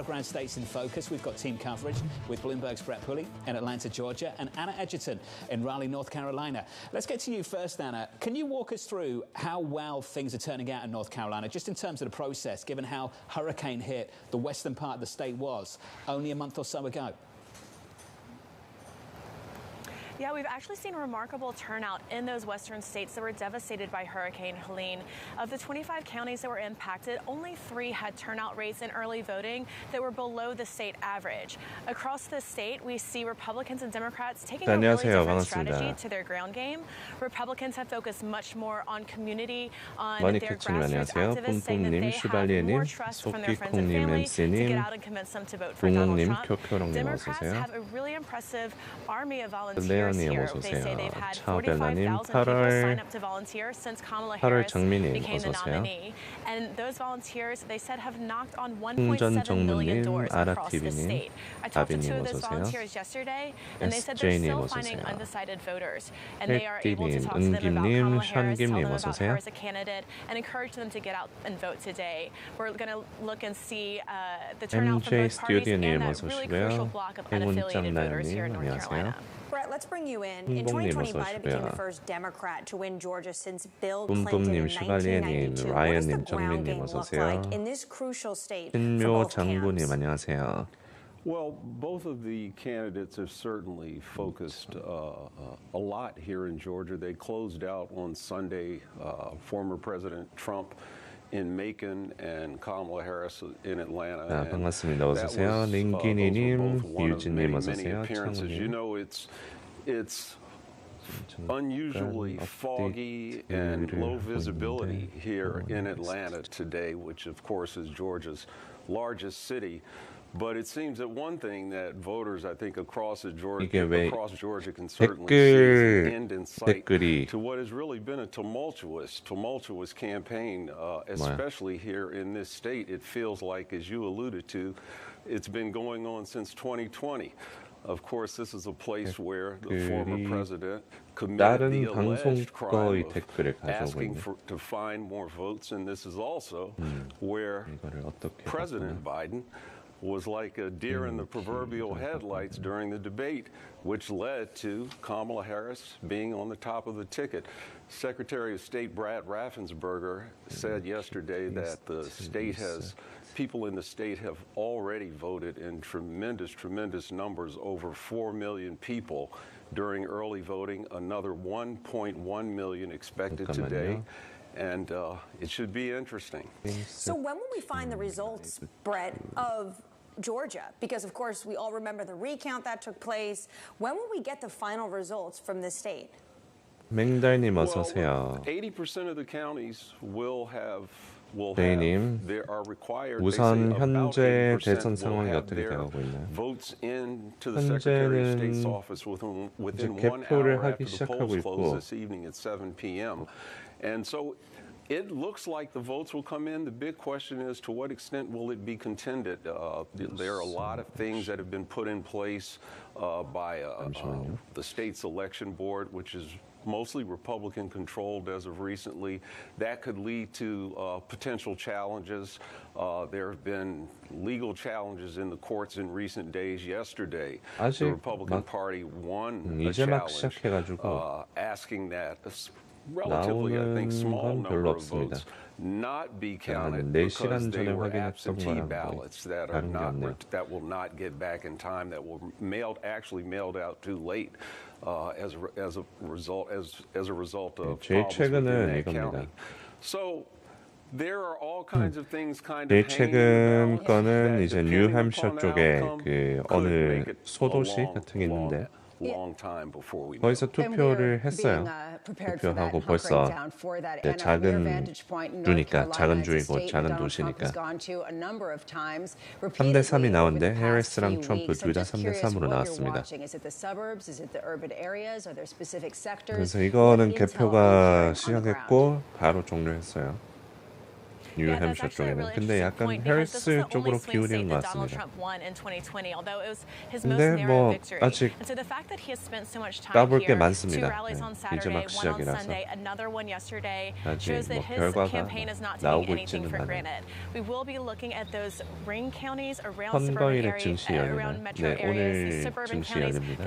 battleground states in focus. We've got team coverage with Bloomberg's Brett Pulley in Atlanta, Georgia, and Anna Edgerton in Raleigh, North Carolina. Let's get to you first, Anna. Can you walk us through how well things are turning out in North Carolina, just in terms of the process, given how hurricane hit the western part of the state was only a month or so ago? Yeah, we've actually seen remarkable turnout in those western states that were devastated by Hurricane Helene. Of the 25 counties that were impacted, only 3 had turnout rates in early voting that were below the state average. Across the state, we see Republicans and Democrats taking a really different strategy to their ground game. Republicans have focused much more on community, on their grassroots activists, saying that they have more trust from their friends and family to get out and convince them to vote for Donald Trump. Democrats have a really impressive army of volunteers. Here. They say they've had 45,000 people sign up to volunteer since Kamala Harris became the nominee. And those volunteers, they said, have knocked on 1.7 million doors across the state. I talked to 2 of those volunteers yesterday, and they said they're still finding undecided voters. And they are able to talk to them about Kamala Harris, tell them about her as a candidate, and encourage them to get out and vote today. We're going to look and see the turnout from both parties and that really crucial block of unaffiliated voters here in North Carolina. Brett, let's bring you in. In 2020, Biden became the first Democrat to win Georgia since Bill Clinton in 1992. What does the ground game look like in this crucial state for both camps? Well, both of the candidates have certainly focused a lot here in Georgia. They closed out on Sunday former President Trump in Macon and Kamala Harris in Atlanta. 반갑습니다. 어서 오세요. 링기니님, 유진님 어서 오세요. You know, it's unusually foggy and low visibility here in Atlanta today, which of course is Georgia's largest city. But it seems that one thing that voters, I think, across Georgia can certainly see is an end in sight to what has really been a tumultuous campaign, especially here in this state. It feels like, as you alluded to, it's been going on since 2020. Of course, this is a place where the former president committed the alleged crime of asking to find more votes, and this is also where President Biden was like a deer in the proverbial headlights during the debate, which led to Kamala Harris being on the top of the ticket. Secretary of State Brad Raffensperger said yesterday that people in the state have already voted in tremendous numbers, over 4 million people during early voting, another 1.1 million expected today. And it should be interesting. So when will we find the results, Brett, of Georgia? Because, of course, we all remember the recount that took place. When will we get the final results from this state? 맹달님 어서 오세요. 80% of the counties will have 데이님, 우선 현재 대선 상황이 어떻게 되어가고 있나요? 현재는 이제 개표를 하기 시작하고 있고 It looks like the votes will come in. The big question is, to what extent will it be contended? There are a lot of things that have been put in place by the state's election board, which is mostly Republican-controlled as of recently. That could lead to potential challenges. There have been legal challenges in the courts in recent days. Yesterday, the Republican Party won a challenge asking that relatively, I think, small number of votes not be counted because they were absentee ballots that will not get back in time, that were actually mailed out too late as a result of problems within that county. So there are all kinds of things kind of 최근 거는 이제 뉴햄셔 쪽에 그 어느 소도시 같은 게 있는데 거기서 투표를 했어요. 투표하고 벌써 작은 주니까, 작은 주이고 작은 도시니까 3대 3이 나오는데 해리스랑 트럼프 둘 다 3대 3으로 나왔습니다. 그래서 이거는 개표가 시작했고 바로 종료했어요. 뉴햄셔 쪽에는. 근데 약간 해리스 쪽으로 기울이는 것 같습니다. 근데 뭐 아직 까볼 게 많습니다. 네, 이제 막 시작이라서 아직 뭐 결과가 나오고 있지는 않아요. 선거일에 증시 열리나요? 네, 오늘 증시 열립니다.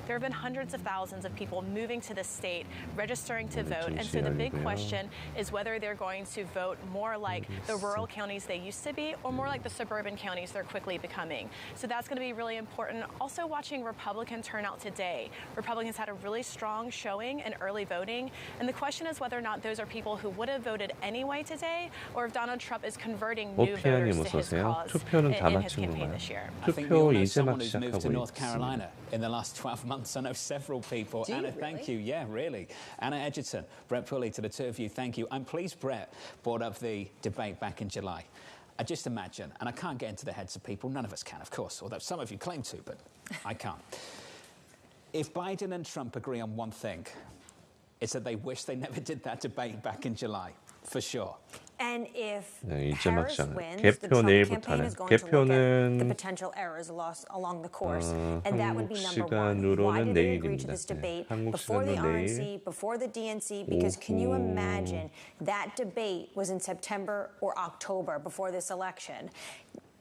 There have been hundreds of thousands of people moving to the state, registering to vote, and so the big question is whether they're going to vote more like the rural counties they used to be or more like the suburban counties they're quickly becoming. So that's going to be really important. Also watching Republican turnout today. Republicans had a really strong showing in early voting, and the question is whether or not those are people who would have voted anyway today or if Donald Trump is converting new voters to his cause 투표는 다 in his 마친 campaign 건가요? this year. 투표 이제 막 시작하고 있습니다. In the last 12 months, I know several people. Anna, thank you. Yeah, really. Anna Edgerton, Brett Pulley, to the two of you, thank you. I'm pleased Brett brought up the debate back in July. I just imagine, and I can't get into the heads of people, none of us can, of course, although some of you claim to, but I can't. If Biden and Trump agree on one thing, it's that they wish they never did that debate back in July, for sure. And if 이제 막 Harris wins, 개표 the Trump 내일부터 campaign 하네. is going to look at the 개표는 potential errors lost along the course, and that would 한국 be number one. Why 시간으로는 did they agree to 내일입니다. this debate 한국 before the 시간으로 RNC, 내일 before the DNC? Because can you imagine that debate was in September or October before this election?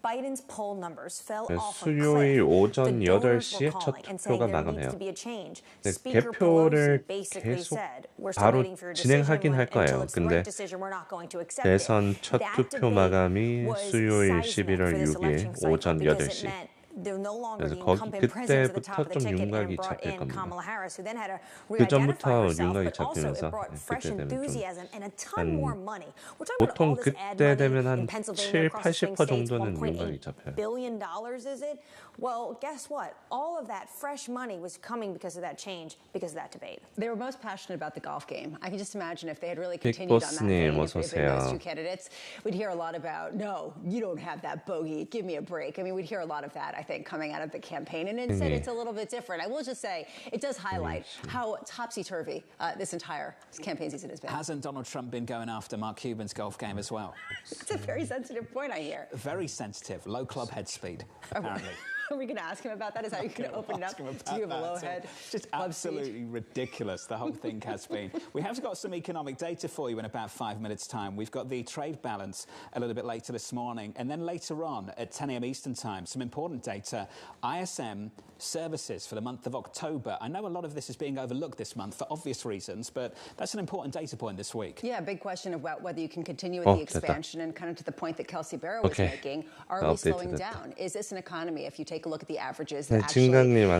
Biden's poll numbers fell off a cliff. 수요일 오전 The donors 8시에 were 첫 calling and saying 투표가 there needs 마감해요. to be a change. 네, Speaker 개표를 Pelosi basically 계속 said, "We're still 바로 waiting for your decision. 진행하긴 할 Until 거예요. it's the 근데 right decision, we're not going to accept it." 대선 첫 That 투표 debate 마감이 was 수요일 seismic 11월 for this 6일 election cycle 오전 because it 8시. meant they're no longer 그래서 the 거기 incumbent president at the top of 그때부터 the 좀 ticket 윤곽이 and brought 잡힐 in 겁니다. Kamala Harris, who then had to 그 re-identify 전부터 herself, 윤곽이 but also it 잡히면서 brought fresh 그때 되면 좀 enthusiasm and a ton more money. We're talking about 보통 all this ad 그때 money 되면 한 in Pennsylvania, 7, across the swing 80% states, 정도는 윤곽이 $1.8 잡혀요. billion, is it? Well, guess what? All of that fresh money was coming because of that change, because of that debate. They were most passionate about the golf game. I can just imagine if they had really continued on that vein, if those two candidates, we'd hear a lot about, no, you don't have that bogey, give me a break. I mean, we'd hear a lot of that, I think, coming out of the campaign. And instead, it's a little bit different. I will just say, it does highlight how topsy-turvy this entire campaign season has been. Hasn't Donald Trump been going after Mark Cuban's golf game as well? It's a very sensitive point, I hear. Very sensitive. Low club head speed, apparently. Are we going to ask him about that? Is that how you're going to open it up? Do you have a low head? Just absolutely ridiculous, the whole thing has been. We have got some economic data for you in about 5 minutes' time. We've got the trade balance a little bit later this morning. And then later on at 10 a.m. Eastern time, some important data. ISM services for the month of October. I know a lot of this is being overlooked this month for obvious reasons, but that's an important data point this week. Yeah, big question about whether you can continue with the expansion and kind of to the point that Kelsey Barrow was making. Are we slowing down? Is this an economy, if you take a look at the averages, that actually is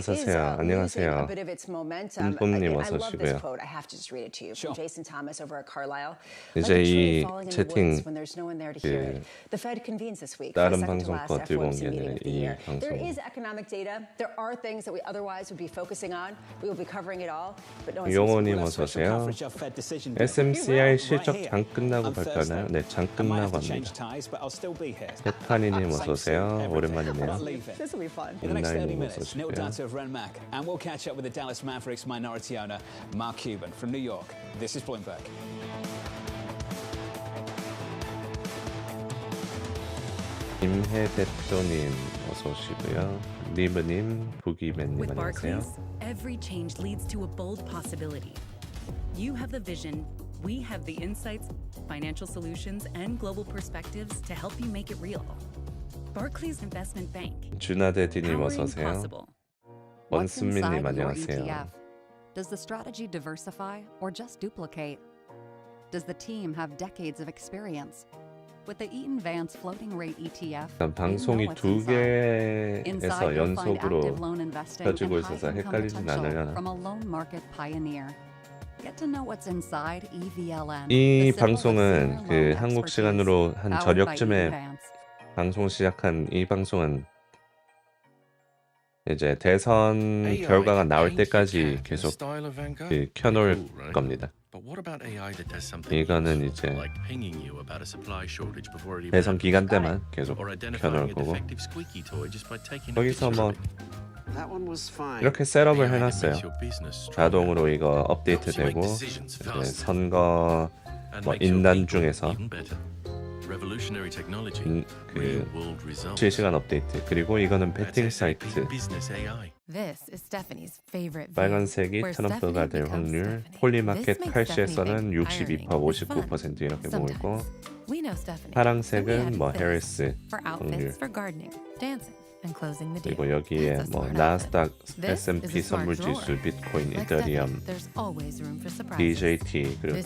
losing a bit of its momentum? I love this quote. I have to just read it to you from Jason Thomas over at Carlisle. 이제 이 채팅 The Fed convenes this week. 다른 방송 거 들고 온 게 아니라 이 방송. There is economic data. There are things that we otherwise would be focusing on. We will be covering it all, but no one 용원님 어서 오세요. Smci 실적 장 끝나고 발표하나요? 네, 장 끝나고 합니다. 페타니님 어서 오세요. 오랜만이네요. This will be fun. In the next 30 인나이님 어서 minutes, Neil 오시고요. Data of Renmac, and we'll catch up with the Dallas Mavericks minority owner, Mark Cuban from New York. This is Bloomberg. 김혜 대표님 어서 오시고요. 리브님, 부기맨님 With 안녕하세요. Barclays, every change leads to a bold possibility. You have the vision, we have the insights, financial solutions, and global perspectives to help you make it real. Barclays Investment Bank. 준하대디님 어서 Powering 오세요. possible. What's inside 원순민님 your 안녕하세요. ETF? Does the strategy diversify or just duplicate? Does the team have decades of experience? With the Eaton Vance floating rate ETF, 일단 방송이 두 개에서 연속으로 펴지고 있어서 헷갈리진 않으려나. from a loan market pioneer. Get to know what's inside EVLN. 이 방송은 그 한국 시간으로 한 저녁쯤에 방송 시작한 이 방송은 이제 대선 결과가 나올 때까지 계속 그 켜놓을 겁니다. 이거는 이제 대선 기간 때만 계속 켜놓을 거고 거기서 뭐 이렇게 셋업을 해놨어요. 자동으로 이거 업데이트 되고 선거 뭐 인단 중에서 그 실시간 업데이트 그리고 이거는 베팅 사이트 빨간색이 트럼프가 될 확률 폴리마켓 칼시에서는 62% 59% 이렇게 보이고 파란색은 뭐 해리스 확률 그리고 여기에 뭐 나스닥, S&P 선물지수, 비트코인, 이더리움, DJT 그리고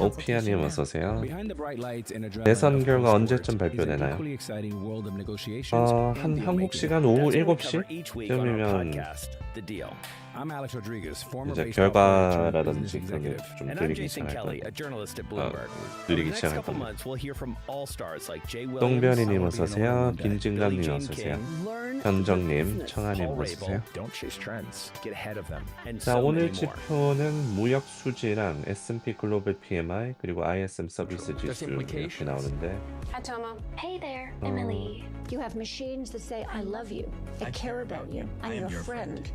오피아님 어서오세요. 대선 결과 언제쯤 발표되나요? 한 한국 시간 오후 7시쯤이면 이제 결과라든지 그런 게 좀 들리기 시작할 겁니다. 들리기 시작할 겁니다. 똥별이님 어서오세요. 빈진감님 어서오세요. 현정님, 청아님 어서오세요. 자, 오늘 지표는 무역 수지랑 S&P 글로벌 PMI 그리고 ISM 서비스 지수 이렇게 나오는데 Hi, Tomo. Hey there, Emily. You have machines that say I love you, I care about you, I'm your friend.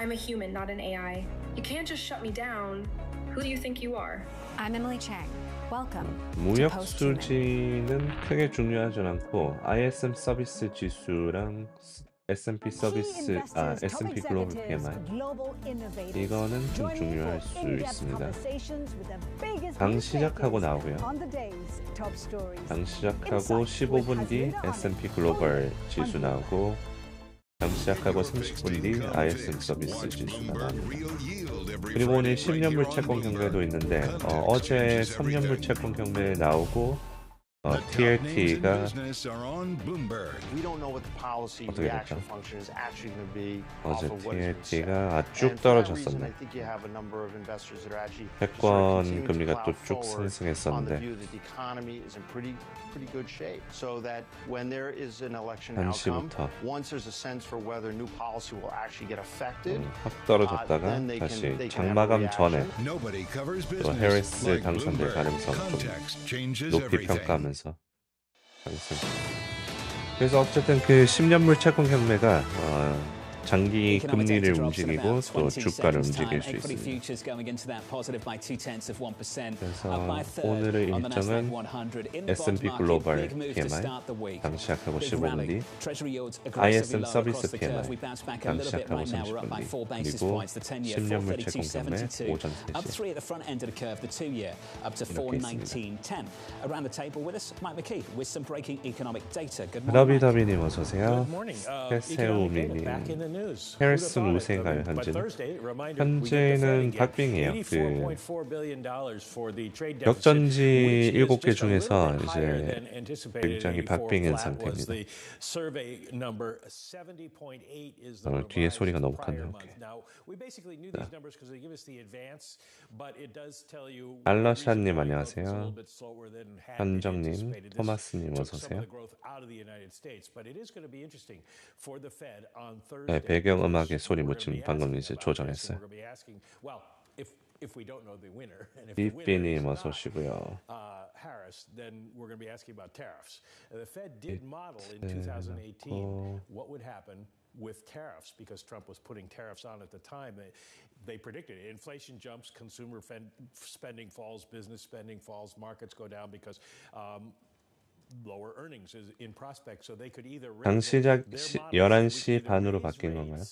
I'm a human, not an AI. You can't just shut me down. Who do you think you are? I'm Emily Chang. Welcome. 무역 수지는 크게 중요하지 않고 ISM 서비스 지수랑 S&P 서비스 S&P 글로벌 PMI 이거는 좀 중요할 수 있습니다. 당 시작하고 나오고요. 당 시작하고 15분 뒤 S&P 글로벌 지수 나오고 당 시작하고 30분 뒤 ISM 서비스 지수가 나옵니다. 그리고 오늘 10년물 채권 경매도 있는데 어제 3년물 채권 경매 나오고 TLT가 어떻게 됐죠? 어제 TLT가 쭉 떨어졌었네. 채권 금리가 또 쭉 상승했었는데 1시부터 확 떨어졌다가 다시 장마감 전에 또 해리스 당선될 가능성 좀 높이 평가하면서 그래서 어쨌든 그 10년물 채권 경매가 장기 금리를 움직이고 또 주가를 움직일 수 있습니다. 그래서 오늘의 일정은 S&P 글로벌 PMI 당 시작하고 15분 뒤 ISM 서비스 PMI 당 시작하고 30분 뒤 그리고 10년물 채권 경매 오전 3시 이렇게 있습니다. 러비더비님 어서오세요. 해세우미님 해리스 우세인가요? 현재는 박빙이에요. 그 격전지 7개 중에서 이제 굉장히 박빙인 상태입니다. 뒤에 소리가 너무 크네요. 알러샷님 안녕하세요. 현정님, 토마스님 어서오세요. 네, 배경음악에 소리 묻힌 방금 이제 조정했어요. 삐삐님 어서 오시고요. with tariffs because Trump was putting tariffs on at the time. They predicted it. Inflation jumps, consumer spending falls, business spending falls, markets go down because lower earnings is in prospect. So they could either 장 시작 11시 반으로 바뀐 건가요?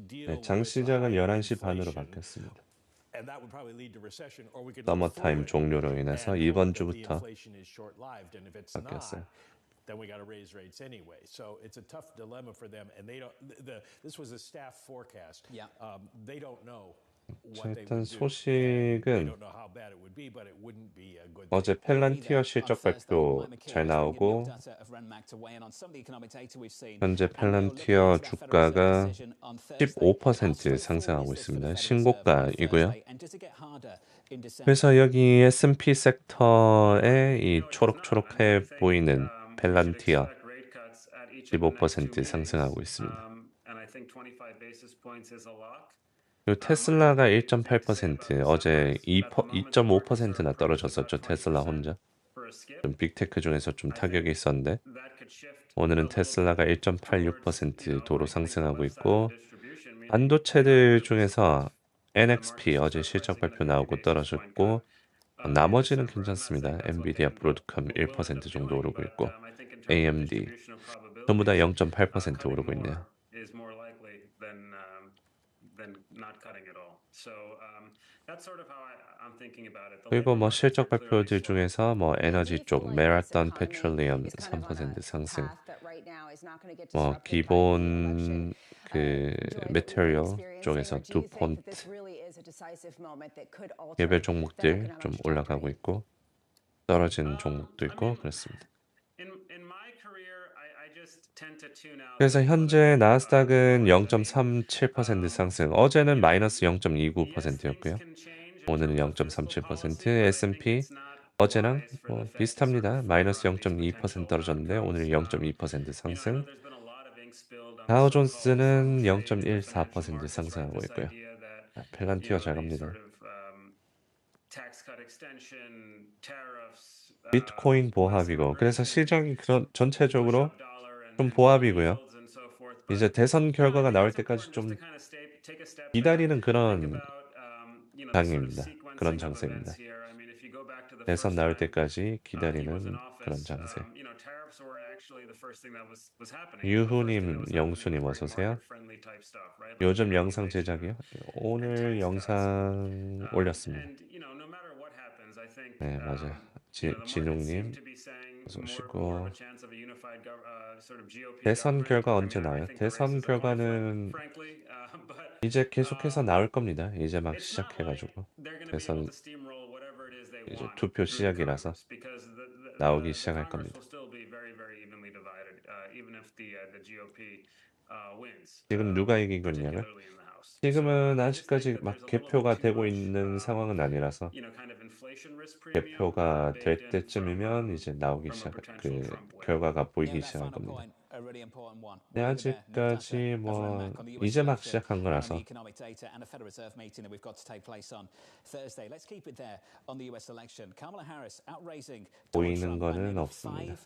네, 장 시작은 11시 반으로 바뀌었습니다. 서머타임 종료로 인해서 이번 주부터 바뀌었어요. then we got to raise rates anyway. So it's a tough dilemma for them. And they don't. This was a staff forecast. Yeah. They don't know. 일단 소식은 어제 펠란티어 실적발표 잘 나오고 현재 펠란티어 주가가 15% 상승하고 있습니다. 신고가이고요. 그래서 여기 S&P 섹터에 이 초록초록해 보이는 펠란티어 15% 상승하고 있습니다. 그리고 테슬라가 1.8% 어제 2.5%나 떨어졌었죠. 테슬라 혼자. 좀 빅테크 중에서 좀 타격이 있었는데 오늘은 테슬라가 1.86% 도로 상승하고 있고 반도체들 중에서 NXP 어제 실적 발표 나오고 떨어졌고 나머지는 괜찮습니다. 엔비디아, 브로드컴 1% 정도 오르고 있고 AMD 전부 다 0.8% 오르고 있네요. 그리고 뭐 실적 발표들 중에서 뭐 에너지 쪽 메라톤 페트롤리엄 3% 상승, 뭐 기본 그 메테리얼 쪽에서 두폰트 개별 종목들 좀 올라가고 있고 떨어진 종목도 있고 그렇습니다. 그래서 현재 나스닥은 0.37% 상승, 어제는 마이너스 0.29%였고요. 오늘은 0.37%, S&P 어제랑 뭐 비슷합니다. 마이너스 0.2% 떨어졌는데 오늘 0.2% 상승. 다우존스는 0.14% 상승하고 있고요. 펠란티어 잘 갑니다. 비트코인 보합이고 그래서 시장이 그런 전체적으로 좀 보합이고요. 이제 대선 결과가 나올 때까지 좀 기다리는 그런 장입니다. 그런 장세입니다. 대선 나올 때까지 기다리는 그런 장세. 유후님, 영수님 어서 오세요. 요즘 영상 제작이요? 오늘 영상 올렸습니다. 네, 맞아요. 진웅님 어서 오시고. 대선 결과 언제 나와요? 대선 결과는 이제 계속해서 나올 겁니다. 이제 막 시작해가지고 대선 이제 투표 시작이라서 나오기 시작할 겁니다. 지금 누가 이기고 있냐면 지금은 아직까지 막 개표가 되고 있는 상황은 아니라서 개표가 될 때쯤이면 이제 나오기 시작 그 결과가 보이기 시작할 겁니다. 네, 아직까지 뭐 이제 막 시작한 거라서 보이는 거는 없습니다.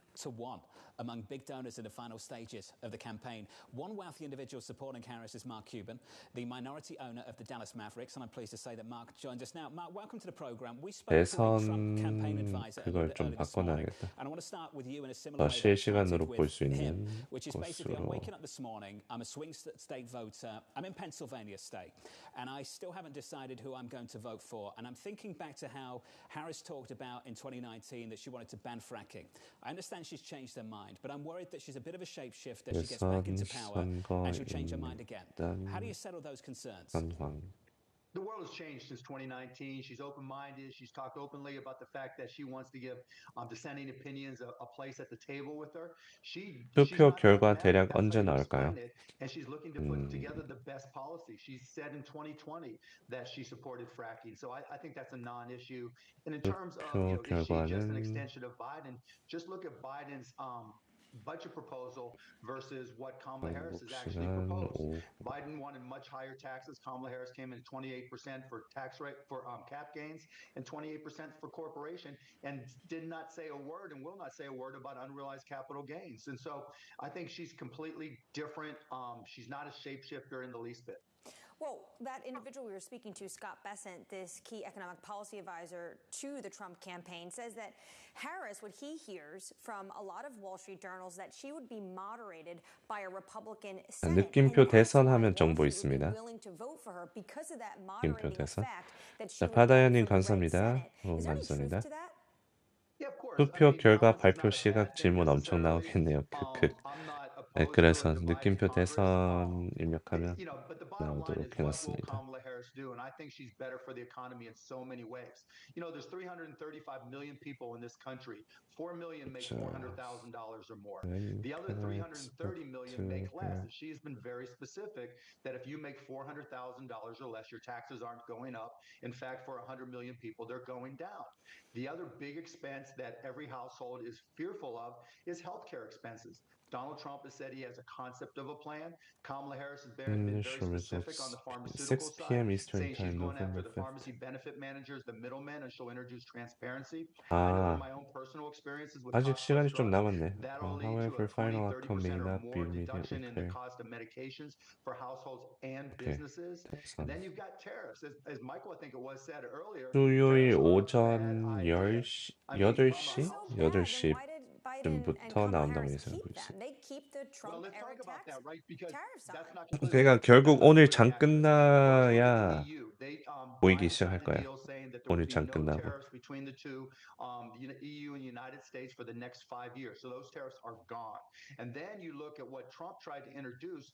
Among big donors in the final stages of the campaign. One wealthy individual supporting Harris is Mark Cuban, the minority owner of the Dallas Mavericks, and I'm pleased to say that Mark joins us now. Mark, welcome to the program. We spoke to a Trump campaign advisor a little bit earlier this morning, and I want to start with you in a similar way that I started with him, which is basically I'm waking up this morning, I'm a swing state voter, I'm in Pennsylvania state, and I still haven't decided who I'm going to vote for, and I'm thinking back to how Harris talked about in 2019 that she wanted to ban fracking. I understand she's changed her mind. But I'm worried that she's a bit of a shapeshifter. She gets back into power and she'll change her mind again. How do you settle those concerns? The world has changed since 2019. She's open-minded. She's talked openly about the fact that she wants to give dissenting opinions a place at the table with her. 투표 결과 대략 언제 나올까요? And she's looking to put together the best policy. She said in 2020 that she supported fracking. So I think that's a non-issue. And in terms of, is she just an extension of Biden? Just look at Biden's budget proposal versus what Kamala Harris has actually proposed. Biden wanted much higher taxes. Kamala Harris came in 28% for tax rate for cap gains and 28% for corporation, and did not say a word and will not say a word about unrealized capital gains. And so I think she's completely different. She's not a shapeshifter in the least bit. Well, that individual we were speaking to, Scott Bessent, this key economic policy advisor to the Trump campaign, says that Harris, what he hears from a lot of Wall Street journals, that she would be moderated by a Republican Senate. 느낌표 대선하면 정보 있습니다. 느낌표 대선. 자, 바다연님 감사합니다. 감사합니다. 투표 결과 발표 시각 질문 엄청 나오겠네요. 네, 그래서 느낌표 대선 입력하면 나오도록 해놨습니다. And I think she's better for the economy in so many ways. There's 335 million people in this country. 4 million make $400,000 or more. The other 330 million make less. And she's been very specific that if you make $400,000 or less, your taxes aren't going up. In fact, for 100 million people, they're going down. The other big expense that every household is fearful of is healthcare expenses. Donald Trump has said he has a concept of a plan. Kamala Harris has been very specific on the pharmaceutical 6 p.m. side, Eastern saying she's Time, going after November the 5th. pharmacy benefit managers, the middlemen, and she'll introduce transparency. I know in my own personal experiences with 아직 시간이 좀 drugs, 남았네. that'll lead to However, a final 20, outcome 30% may or not be more deduction immediately in the clear. cost of medications for households and Okay. businesses. And then you've got tariffs. As Michael, I think it was, said earlier, 수요일 tariffs are a 오전 bad idea. 10시, I mean, 8시, So bad, then 8시 why did Biden and 쯤부터 Kamala 나온다고 Harris 예상하고 keep them? 있습니다. They keep the Well, let's Trump-era talk about that, right? Because tariffs on that's it. not completely 그러니까 결국 오늘 장 끝나야 EU. 보이기 Biden 시작할 signed a 거야. deal saying that there 오늘 would be 장 no 끝나고. tariffs between the two, the EU and the United States for the next 5 years. So those tariffs are gone. And then you look at what Trump tried to introduce.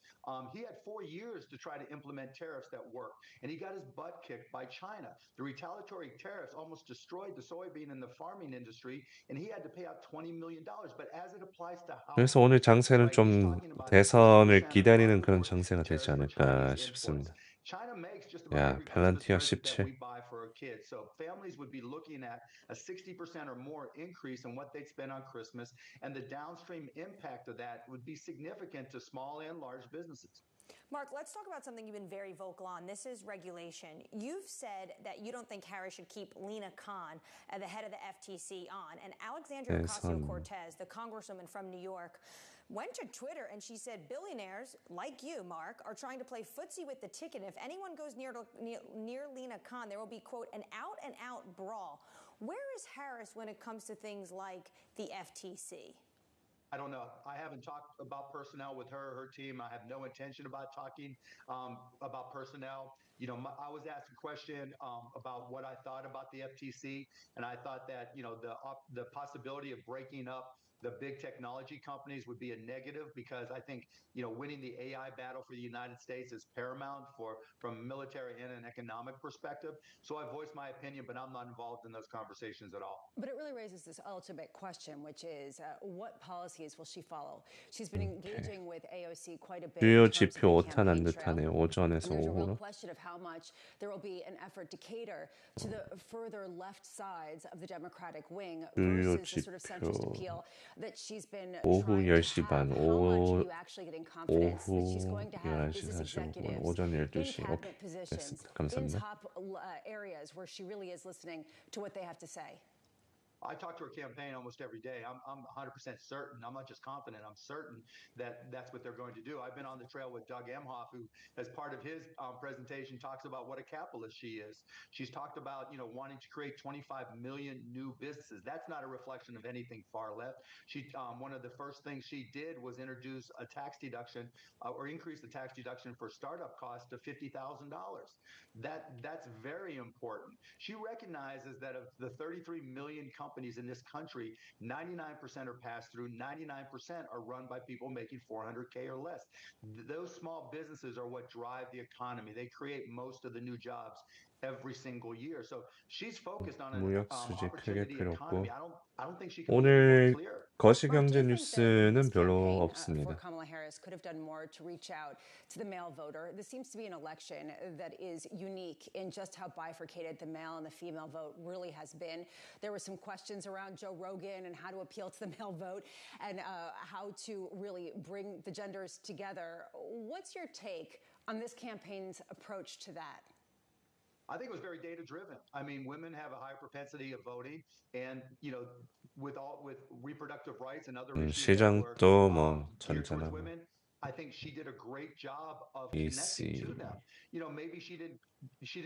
He had 4 years to try to implement tariffs that worked, and he got his butt kicked by China. The retaliatory tariffs almost destroyed the soybean and the farming industry, and he had to pay out $20 million. But as it applies to 그래서 households, 오늘 장세는 right, he's 좀 talking about 대선을 10% 기다리는 across the 그런 board 장세가 되지 tariffs for 않을까 Chinese imports. 싶습니다. China makes just about 야, every Christmas 밸런티어 present that 17. we buy for our kids. So families would be looking at a 60% or more increase in what they'd spend on Christmas, and the downstream impact of that would be significant to small and large businesses. Mark, let's talk about something you've been very vocal on. This is regulation. You've said that you don't think Harris should keep Lena Khan at the head of the FTC on. And Alexandria Ocasio-Cortez, the congresswoman from New York, went to Twitter and she said billionaires like you, Mark, are trying to play footsie with the ticket. If anyone goes near Lena Khan, there will be, quote, an out-and-out brawl. Where is Harris when it comes to things like the FTC? I don't know. I haven't talked about personnel with her or her team. I have no intention about talking about personnel. You know, I was asked a question about what I thought about the FTC, and I thought that, you know, the possibility of breaking up the big technology companies would be a negative, because I think, you know, winning the AI battle for the United States is paramount from a military and an economic perspective. So I voiced my opinion, but I'm not involved in those conversations at all. But it really raises this ultimate question, which is what policies will she follow? She's been engaging with AOC quite a bit. 주요 지표 오탄 안 듯하네. 오전에서 There's a 오후로. real question of how much there will be an effort to cater to the further left sides of the Democratic wing versus the sort of centrist appeal that she's been 오후 trying 10시 to have. 반, How much are you actually getting confidence that she's 오후 going to have 11시 business 45분, executives 오전 in 12시. 오케이, cabinet positions, 됐습니다. 감사합니다. in top areas where she really is listening to what they have to say? I talk to her campaign almost every day. I'm 100% certain. I'm not just confident. I'm certain that that's what they're going to do. I've been on the trail with Doug Emhoff, who, as part of his presentation, talks about what a capitalist she is. She's talked about, you know, wanting to create 25 million new businesses. That's not a reflection of anything far left. She one of the first things she did was introduce a tax deduction or increase the tax deduction for startup costs to $50,000. That's very important. She recognizes that of the 33 million companies in this country, 99% are passed through, 99% are run by people making $400K or less. Those small businesses are what drive the economy. They create most of the new jobs every single year. So she's focused on an 무역 수지 크게 opportunity 필요 없고 economy. I don't think she can be 오늘 more clear. 거시경제 뉴스는 별로 없습니다. Kamala Harris could have done more to reach out to the male voter. This seems to be an election that is unique in just how bifurcated the male and the female vote really has been. There were some questions around Joe Rogan and how to appeal to the male vote and how to really bring the genders together. What's your take on this campaign's approach to that? I think it was very data driven. I mean, women have a high propensity of voting, and you know, with reproductive rights and other issues 시장도 뭐 geared towards 전자나 women, I think she did a great job of connecting to them. You know, maybe she didn't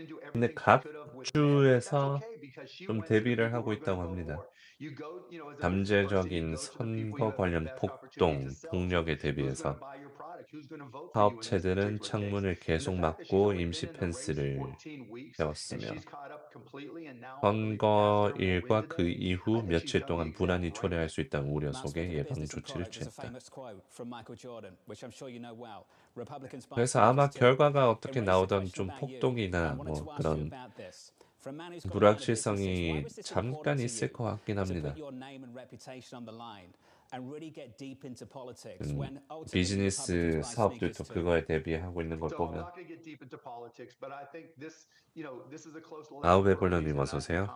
do 근데 everything she could have with men, but that's 각주에서 okay because she 좀 went to the 대비를 people 하고 who are going 있다고 to vote 합니다. for her. You go, you know, as a business person, you 잠재적인 go to the people you 선거 have the 관련 best opportunity to 폭동, sell to. 폭력에 Who's going 대비해서 to buy your product? Who's going to vote for you in this 사업체들은 particular case? 창문을 And the 계속 fact that she's 막고 only 임시 been in the race 펜스를 14 weeks and 세웠으며 she's caught up completely and now I believe 선거 faster will win 일과 그 today. 이후 I think she's 며칠 done the 동안 exact 불안이 right 초래할 thing. 수 있다는 우려 Last 속에 week in the 예방 Business and 조치를 Product, there's a 취했다. famous quote from Michael Jordan, which I'm sure you know well. Republicans buy 그래서 아마 Trump too. 결과가 In 어떻게 race the 나오던 question 좀 about you, I 폭동이나 wanted 뭐 to ask you 그런 about this. From a man who's gone around the businesses, why 불확실성이 was this 잠깐 important to 있을 you 것 같긴 to 합니다. put your name and reputation on the line? 비즈니스 사업들도 그거에 대비하고 있는 걸 보면 아우베블러님 어서 오세요.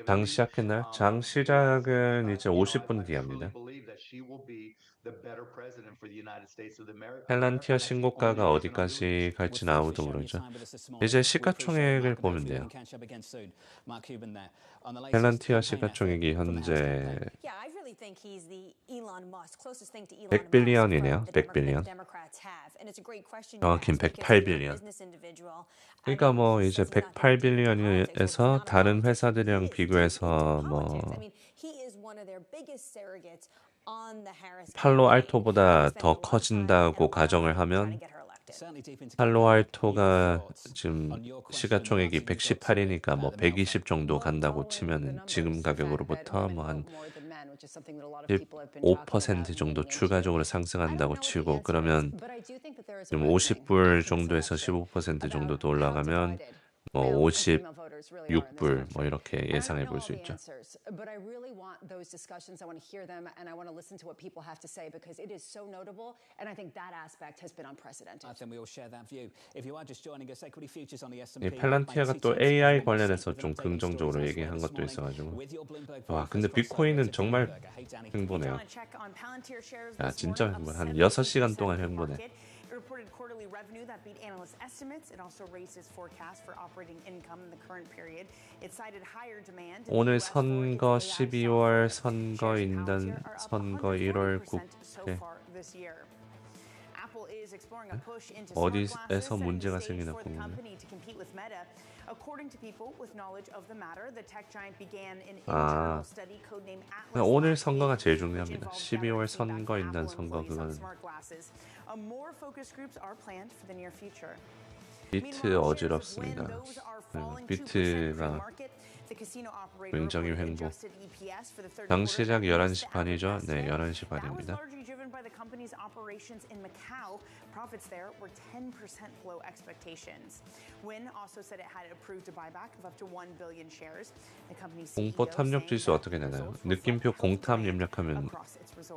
장 시작했나요? 장 시작은 이제 50분 뒤에 합니다. 펠란티어 신고가가 어디까지 갈지는 아무도 모르죠. 이제 시가총액을 보면 돼요. 펠란티어 시가총액이 현재 100빌리언이네요. 100빌리언. 정확히는 108빌리언. 그러니까 뭐 이제 108빌리언에서 다른 회사들이랑 비교해서 뭐 팔로알토보다 더 커진다고 가정을 하면 팔로알토가 지금 시가총액이 118이니까 뭐 120 정도 간다고 치면은 지금 가격으로부터 뭐 한 15% 정도 추가적으로 상승한다고 치고 그러면 지금 50불 정도에서 15% 정도 더 올라가면 뭐 56불 뭐 이렇게 예상해 볼 수 있죠. But I really want those discussions. I want to hear them and I want to listen to what people have to say because it is so notable and I think that aspect has been unprecedented. I think we all share that view. If you are just joining us, equity futures on the S&P. 펠란티아가 또 AI 관련해서 좀 긍정적으로 얘기한 것도 있어가지고 와 근데 비트코인은 정말 횡보네요. 야 진짜 횡보. 한 6시간 동안 횡보네. Reported quarterly revenue that beat analyst estimates. It also raised its forecast for operating income in the current period. It cited higher demand. 오늘 선거 12월 선거인단 선거 1월 국회 어디에서 문제가 생기나 궁금해. 아, 오늘 선거가 제일 중요합니다. 12월 선거인단 선거 그거는 비트 어지럽습니다. 비트가 굉장히 횡보. 장 시작 11시 반이죠? 네, 11시 반입니다. Profits there were 10% below expectations. Wynn also said it had approved a buyback of up to 1 billion shares. The company's 공포 탐력 지수 어떻게 되나요? 느낌표 공탐 입력하면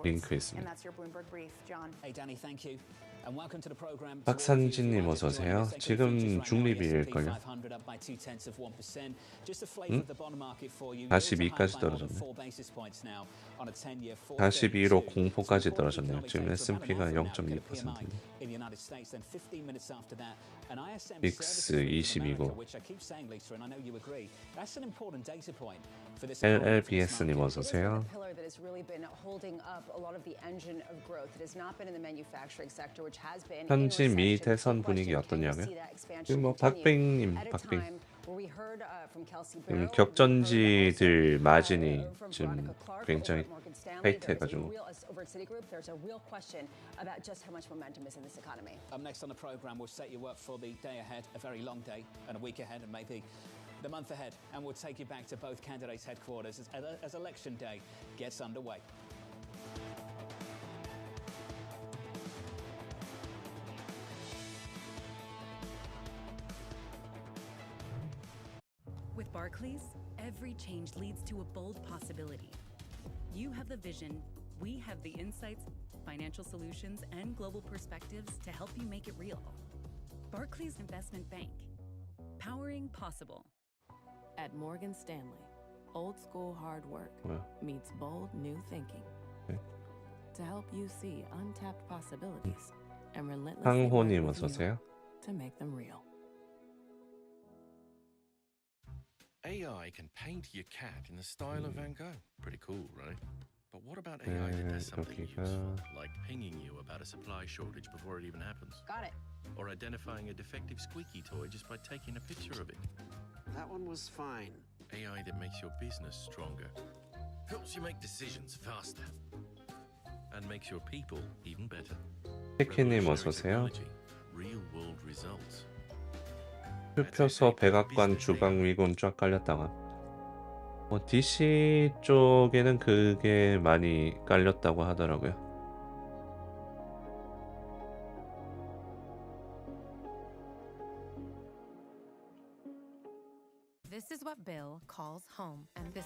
링크 있습니다. And that's your Bloomberg brief, John. Hey Danny, thank you. And welcome to the program. 박산진님 어서 오세요. 지금 중립일걸요. 42까지 떨어졌네. 42로 공포까지 떨어졌네요. 지금 S&P가 0.2%인데. 빅스 22고. LLBS님 어서 오세요. 현지 미 대선 분위기 어떠냐고요? 지금 뭐 박빙님 박빙. 격전지들 마진이 지금 굉장히 타이트해가지고. Up next on the program, we'll set you up for the day ahead, a very long day, and a week ahead, and maybe the month ahead, and we'll take you back to both candidates' headquarters as election day gets underway. With Barclays, every change leads to a bold possibility. You have the vision, we have the insights, financial solutions, and global perspectives to help you make it real. Barclays Investment Bank, powering possible. At Morgan Stanley, old school hard work meets bold new thinking. To help you see untapped possibilities and relentlessly 황호님 어서 오세요. to make them real. AI can paint your cat in the style of Van Gogh. Pretty cool, right? But what about AI that does something useful, like pinging you about a supply shortage before it even happens? Got it. Or identifying a defective squeaky toy just by taking a picture of it? That one was fine. AI that makes your business stronger, helps you make decisions faster, and makes your people even better. 치킨님 어서 오세요. Real world results. 투표소 백악관 주방 위군 쫙 깔렸다가 뭐 DC 쪽에는 그게 많이 깔렸다고 하더라고요.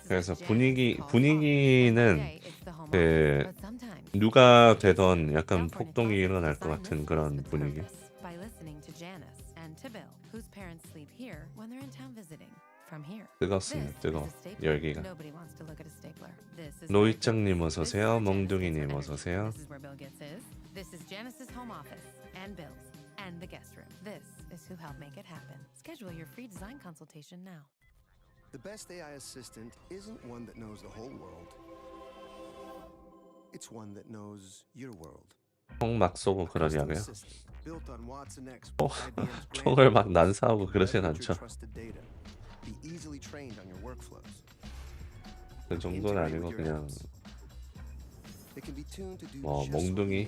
그래서 분위기는 그 누가 되던 약간 폭동이 일어날 것 같은 그런 분위기. 뜨겁습니다. 뜨거워. 열기가. 로이짱님 어서오세요. 멍둥이님 어서오세요. And the guest room. This is who helped make it happen. Schedule your free design consultation now. The best AI assistant isn't one that knows the whole world. It's one that knows your world. 총 막 쏘고 그러냐고요? 총을 막 난사하고 그러진 않죠. 그 정도는 아니고 그냥 뭐 몽둥이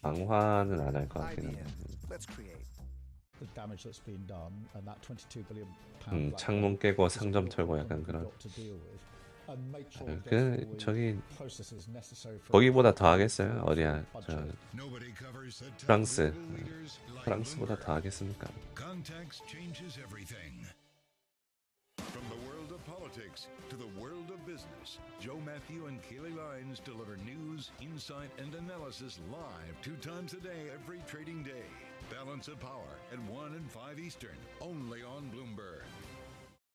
방화는 안 할 것 같긴 한데. 창문 깨고 상점 털고 약간 그런. 그 저기 거기보다 더 하겠어요? 어디야? 저 프랑스보다 더 하겠습니까? From the world of politics to the world of business, Joe Matthew and Kaylee Lines deliver news, insight, and analysis live 2 times a day every trading day. Balance of Power at 1 and 5 Eastern, only on Bloomberg.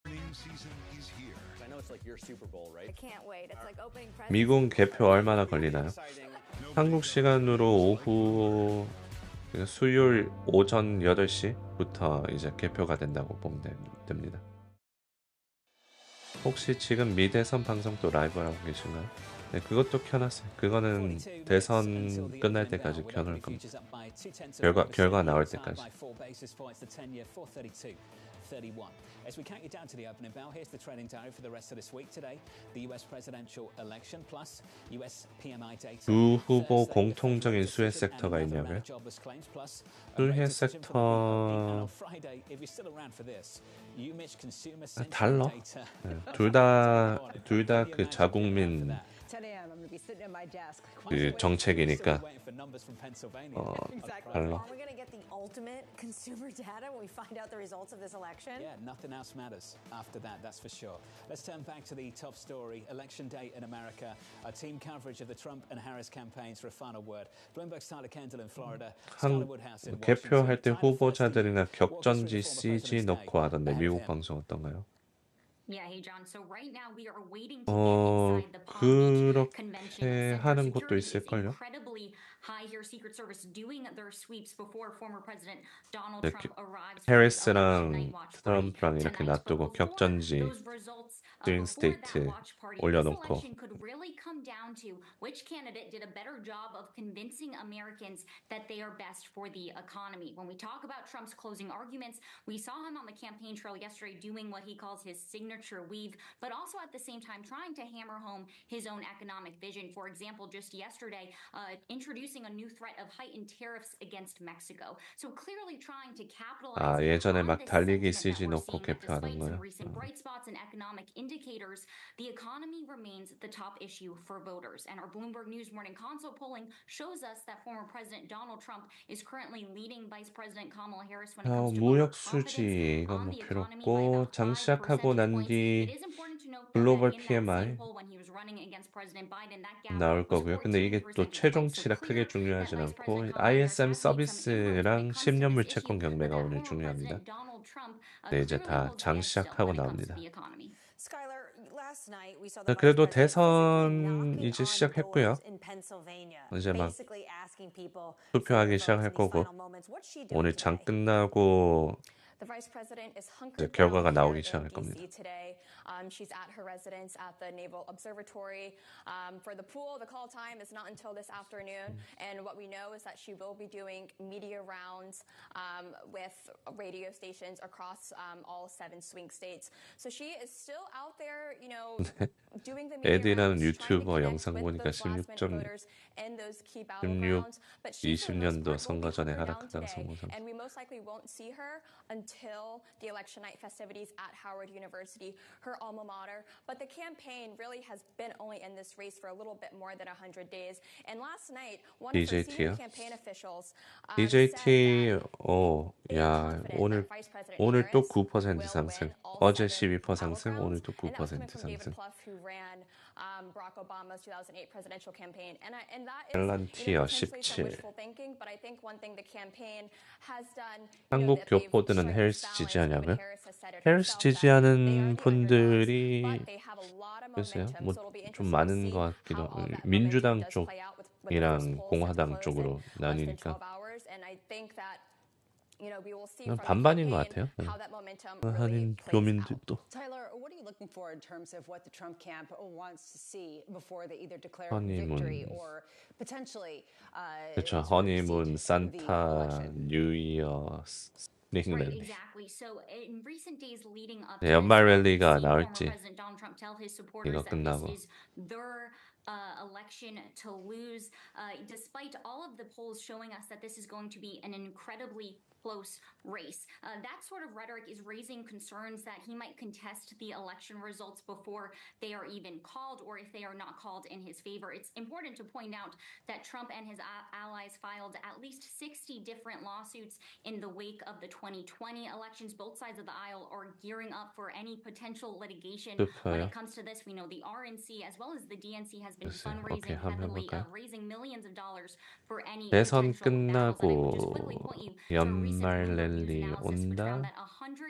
Earnings season is here. I know it's like your Super Bowl, right? I can't wait. It's like opening presents. 미국 개표 얼마나 걸리나요? 한국 시간으로 오후 수요일 오전 8시부터 이제 개표가 된다고 보면 됩니다. 혹시 지금 미대선 방송도 라이브를 하고 계신가요? 네, 그것도 켜놨어요. 그거는 대선 끝날 때까지 켜놓을 겁니다. 결과 나올 때까지. 31. As we count you down to the opening bell, here's the trading diary for the rest of this week today. The US presidential election plus US PMI data. 두 후보 공통적인 수혜 섹터가 있냐고요? 수혜 섹터 달러? 네, 둘 다 그 자국민 그 정책이니까 달러. Ultimate consumer data when we find out the results of this election? Yeah, nothing else matters after that, that's for sure. Let's turn back to the top story, Election Day in America. Our team coverage of the Trump and Harris campaigns for a final word. Bloomberg's Tyler Kendall in Florida, Scarlet Woodhouse in Washington. 개표할 때 후보자들이나 격전지 CG 넣고 하던데 미국 방송 어떤가요? 그렇게 하는 곳도 있을걸요? 해리스랑 트럼프랑 이렇게 놔두고 격전지 스윙 스테이트 올려놓고 which candidate did a better job of convincing Americans that they are best for the economy. When we talk about Trump's closing arguments, we saw him on the campaign trail yesterday doing what he calls his signature weave, but also at the same time trying to hammer home his own economic vision. For example, just yesterday, introducing a new threat of heightened tariffs against Mexico. So clearly trying to capitalize 예전에 막 달리기 CG 넣고 개표하는 거요. bright spots and economic indicators, the economy remains the top issue for voters. And our Bloomberg News Morning Consult polling shows us that former President Donald Trump is currently leading Vice President Kamala Harris when it comes to 무역 수지 이건 뭐 필요 없고 장 시작하고 난 뒤 글로벌 PMI 나올 거고요. 근데 이게 또 최종치라 크게 중요하진 않고 ISM 서비스랑 10년물 채권 경매가 오늘 중요합니다. 네, 이제 다 장 시작하고 나옵니다. 그래도 대선 이제 시작했고요. 이제 막 투표하기 시작할 거고 오늘 장 끝나고 The vice president is hunkered 결과가 나오기 시작할 겁니다. Today. She's at her residence at the Naval Observatory. For the pool, the call time is not until this afternoon. And what we know is that she will be doing media rounds with radio stations across all 7 swing states. So she is still out there, 에디라는 유튜버 영상 보니까 20년도 선거 전에 하락하다가 성공상. And we most likely won't see her until the election night festivities at Howard University, her alma mater. But the campaign really has been only in this race for a little bit more than 100 days. And last night, one of her senior campaign officials DJT, 야, 오늘 또 9% 상승. 어제 12% 상승, 오늘 또 9% 상승. Barack Obama's 2008 presidential campaign, and that is 벨란티어 potentially 17. wishful thinking. But I think one thing the campaign has done. 한국 교포들은 헬스 지지하냐고요? 헬스 지지하는 분들이 글쎄요, 뭐 좀 많은 것 같기도 하고 민주당 쪽이랑 공화당 쪽으로 나뉘니까 반반인 것 같아요. 한인 교민들도. Tyler, what are you looking for in terms of what the Trump camp wants to see before they either declare honeymoon. victory or potentially? 그렇죠. 허니문, 산타, 뉴이어, 잉글랜드. Exactly. So in recent days leading up 네, 연말 랠리가 나올지 President Donald Trump tell his supporters 이거 that 끝나고. this is their election to lose, despite all of the polls showing us that this is going to be an incredibly close race. That sort of rhetoric is raising concerns that he might contest the election results before they are even called, or if they are not called in his favor. It's important to point out that Trump and his allies filed at least 60 different lawsuits in the wake of the 2020 elections. Both sides of the aisle are gearing up for any potential litigation. When it comes to this, we know the RNC as well as the DNC has been fundraising heavily, raising millions of dollars for any 대선 potential battles. And I would 끝나고 just quickly point you to 연말 랠리 온다?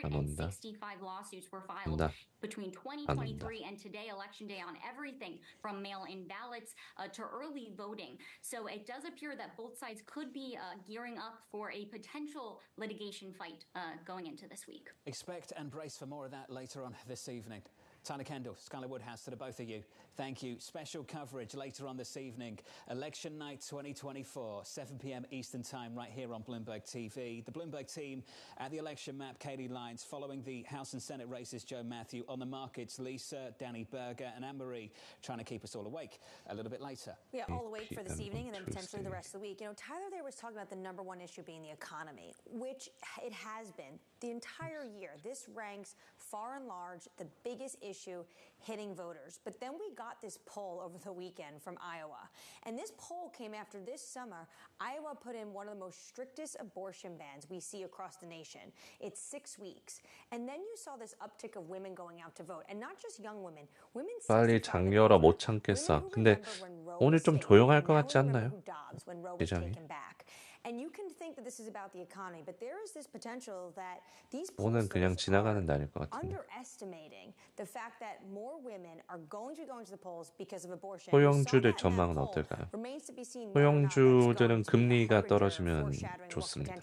안 온다? 165 lawsuits were filed 온다. between 2023 and today, election day, on everything from mail-in ballots to early voting. So it does appear that both sides could be gearing up for a potential litigation fight going into this week. Expect and brace for more of that later on this evening. Tyler Kendall, Skylar Woodhouse, to the both of you, thank you. Special coverage later on this evening. Election night 2024, 7 p.m. Eastern Time, right here on Bloomberg TV. The Bloomberg team at the election map, Katie Lyons, following the House and Senate races, Joe Matthew. On the markets, Lisa, Danny Berger, and Anne-Marie, trying to keep us all awake a little bit later. Yeah, all awake for this evening and then potentially the rest of the week. You know, Tyler there was talking about the number one issue being the economy, which it has been the entire year. This ranks far and large the biggest issue hitting voters. But then we got this poll over the weekend from Iowa. And this poll came after this summer. Iowa put in one of the most strictest abortion bans we see across the nation. It's 6 weeks. And then you saw this uptick of women going out to vote. And not just young women. Women 빨리 장열어 못 참겠어. 근데 오늘 좀 조용할 것 같지 않나요? 시장이. And you can think that this is about the economy, but there is this potential that these 오늘 그냥 지나가는 날일 것 같은데. underestimating the fact that more women are going to be going to the polls because of abortion. 소형주들 전망은 어떨까요? 소형주들은 금리가 떨어지면 좋습니다.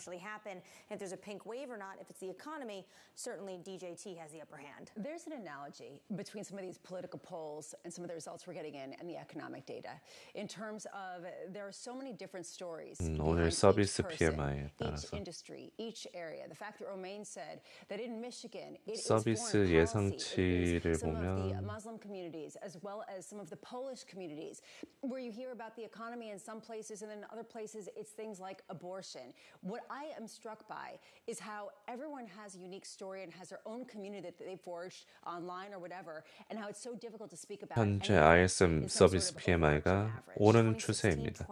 If there's a pink wave or not, if it's the economy, certainly DJT has the upper hand. There's an analogy between some of these political polls and some of the results we're getting in and the economic data. In terms of there are so many different stories. 오늘 서비스 PMI에 따라서. Each industry, each area. The fact that Romain said that in Michigan, it is 서비스 예상치를 some of the 보면 Muslim communities as well as some of the Polish communities, where you hear about the economy in some places and in other places it's things like abortion. What I am struck by is how everyone has a unique story and has their own community that they forged online or whatever, and how it's so difficult to speak about. 현재 ISM 서비스 PMI가 오르는 추세입니다.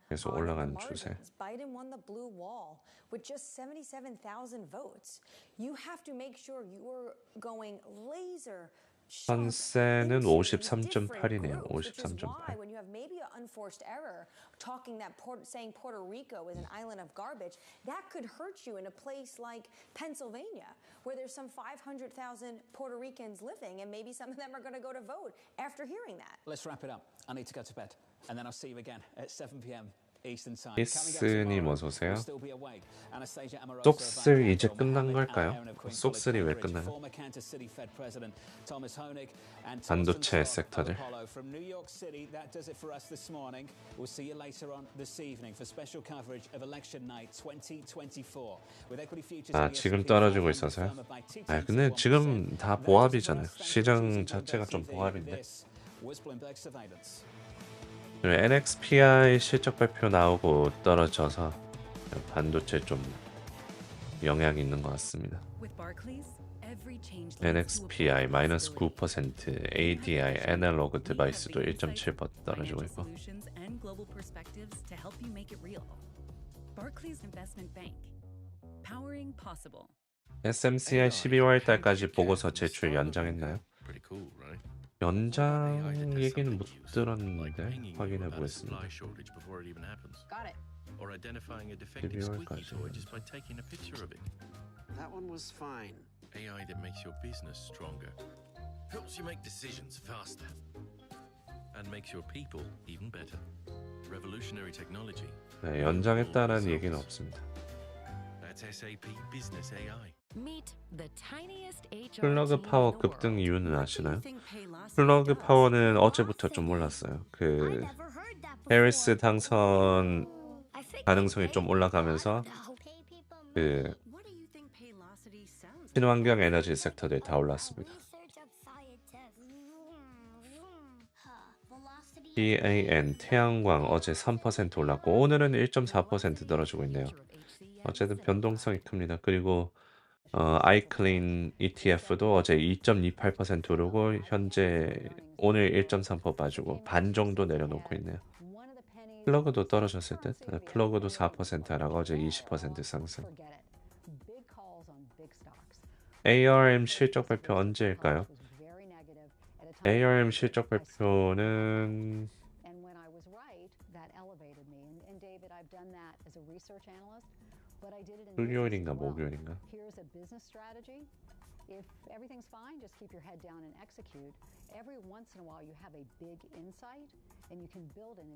계속 올라가는 추세. Biden won the blue wall with just 77,000 votes. You have to make sure you are going laser. 현세는 53.8이네요. 53.8. When you have maybe an unforced error, talking that saying Puerto Rico is an island of garbage, that could hurt you in a place like Pennsylvania, where there's some 500,000 Puerto Ricans living, and maybe some of them are going to go to vote after hearing that. Let's wrap it up. I need to go to bed, and then I'll see you again at 7 p.m. 히스님 어서오세요. 속슬 이제 끝난 걸까요? 속슬이 왜 끝나요? 반도체 섹터들. 아, 지금 떨어지고 있어서요? 아, 근데 지금 다 보합이잖아요. 시장 자체가 좀 보합인데. NXPI 실적 발표 나오고 떨어져서 반도체 좀 영향이 있는 것 같습니다. NXPI 마이너스 9%, ADI 애널로그 디바이스도 1.7% 떨어지고 있고. SMCI 12월 달까지 보고서 제출 연장했나요? 연장 얘기는 못 들었는데 확인해 보겠습니다. 12월까지. That one was fine. AI that makes your business stronger, helps you make decisions faster, and makes your people even better. Revolutionary technology. 네, 연장했다는 얘기는 없습니다. That's SAP Business AI. 플러그 파워 급등 이유는 아시나요? 플러그 파워는 어제부터 좀 올랐어요. 그 해리스 당선 가능성이 좀 올라가면서 그 친환경 에너지 섹터들 다 올랐습니다. PAN 태양광 어제 3% 올랐고 오늘은 1.4% 떨어지고 있네요. 어쨌든 변동성이 큽니다. 그리고 아이클린 ETF도 어제 2.28% 오르고 현재 오늘 1.3% 빠지고 반 정도 내려놓고 있네요. 플러그도 떨어졌을 때 플러그도 4% 하라고 어제 20% 상승. ARM 실적 발표 언제일까요? ARM 실적 발표는 수요일인가 목요일인가?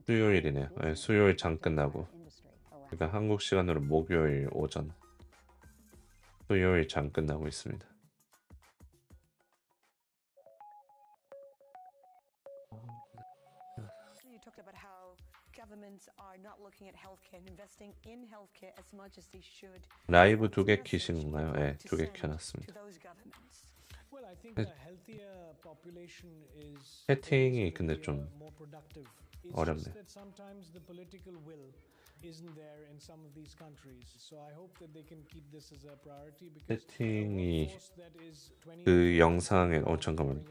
수요일이네요. 네, 수요일 장 끝나고. 그러니까 한국 시간으로 목요일 오전. 수요일 장 끝나고 있습니다. 라이브 2개 키신 건가요? 네, 2개 켜놨습니다. 채팅이 근데 좀 어렵네. 채팅이 그 영상에 잠깐만.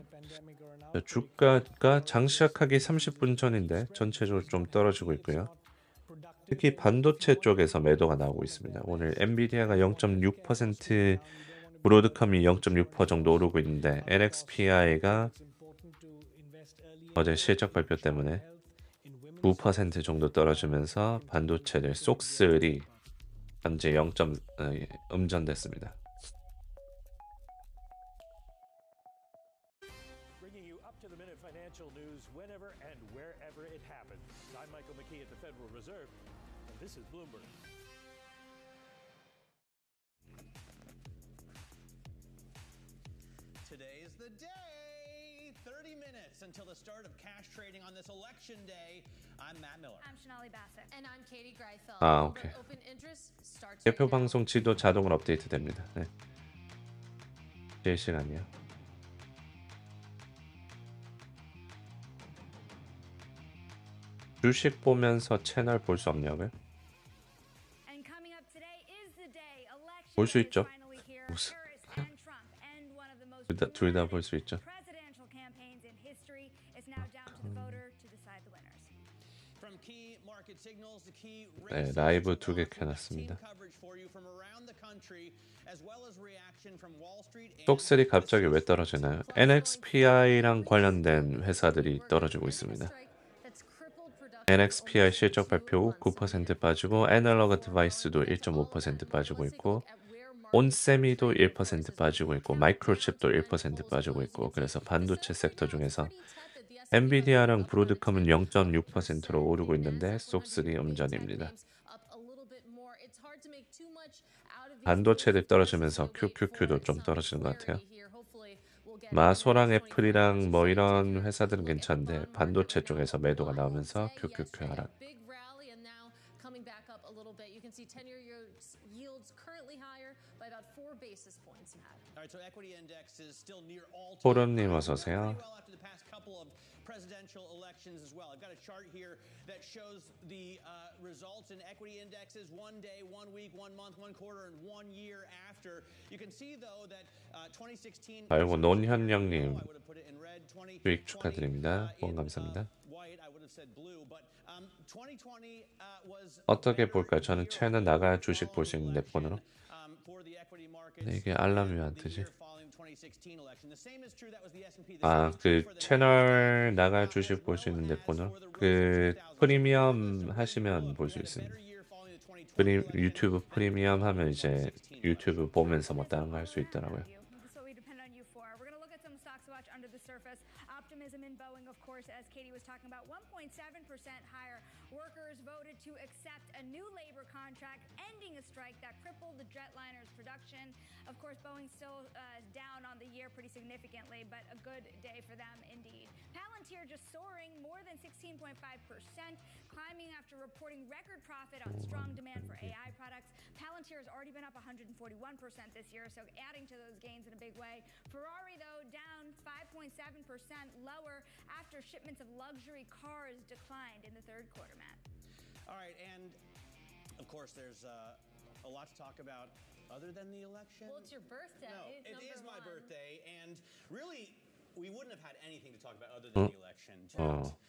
주가가 장 시작하기 30분 전인데 전체적으로 좀 떨어지고 있고요. 특히 반도체 쪽에서 매도가 나오고 있습니다. 오늘 엔비디아가 0.6%, 브로드컴이 0.6% 정도 오르고 있는데 NXPI가 어제 실적 발표 때문에 9% 정도 떨어지면서 반도체들 속슬이 현재 음전됐습니다. This is Bloomberg. Today is the day. 30 minutes until the start of cash trading on this election day. I'm Matt Miller. I'm Shanali Bassett. And I'm Katie Greifeld. 아, 오케이. 대표 방송 지도 자동으로 업데이트됩니다. 네. 실시간이요. 주식 보면서 채널 볼 수 없냐고요? 볼 수 있죠. 둘 다 볼 수 있죠. 네, 라이브 2개 켜놨습니다. 속슬이 갑자기 왜 떨어지나요? NXPI랑 관련된 회사들이 떨어지고 있습니다. NXPI 실적 발표 후 9% 빠지고 애널로그 디바이스도 1.5% 빠지고 있고 온세미도 1% 빠지고 있고 마이크로칩도 1% 빠지고 있고 그래서 반도체 섹터 중에서 엔비디아랑 브로드컴은 0.6%로 오르고 있는데 쏙3 음전입니다. 반도체들 떨어지면서 QQQ도 좀 떨어지는 것 같아요. 마소랑 애플이랑 뭐 이런 회사들은 괜찮은데 반도체 쪽에서 매도가 나오면서 QQQ 하락. 포런님 어서 오세요. Presidential elections as well. I've got a chart here that shows the results in equity indexes 1 day, 1 week, 1 month, 1 quarter, and 1 year after. You can see though that 2016. 아이고 논현영님 수익 축하드립니다. 후원 감사합니다. 어떻게 볼까요? 저는 채널 나가야 주식 볼 수 있는 내 폰으로. 근데 이게 알람이 왜 안 뜨지? 아, 그 채널 나가 주식 볼 수 있는 내 폰으로. 그 프리미엄 하시면 볼 수 있습니다. 유튜브 프리미엄 하면 이제 유튜브 보면서 뭐 다른 거 할 수 있더라고요. Optimism in Boeing, of course, as Katie was talking about, 1.7% higher. Workers voted to accept a new labor contract, ending a strike that crippled the jetliner's production. Of course, Boeing still down on the year pretty significantly, but a good day for them indeed. Palantir just soaring more than 16.5%, climbing after reporting record profit on strong demand for AI products. Palantir has already been up 141% this year, so adding to those gains in a big way. Ferrari, though, down 5.7%, lower after shipments of luxury cars declined in the third quarter, Matt. All right, and of course, there's a lot to talk about other than the election. Well, it's your birthday. No, it is my birthday, and really, we wouldn't have had anything to talk about other than the election.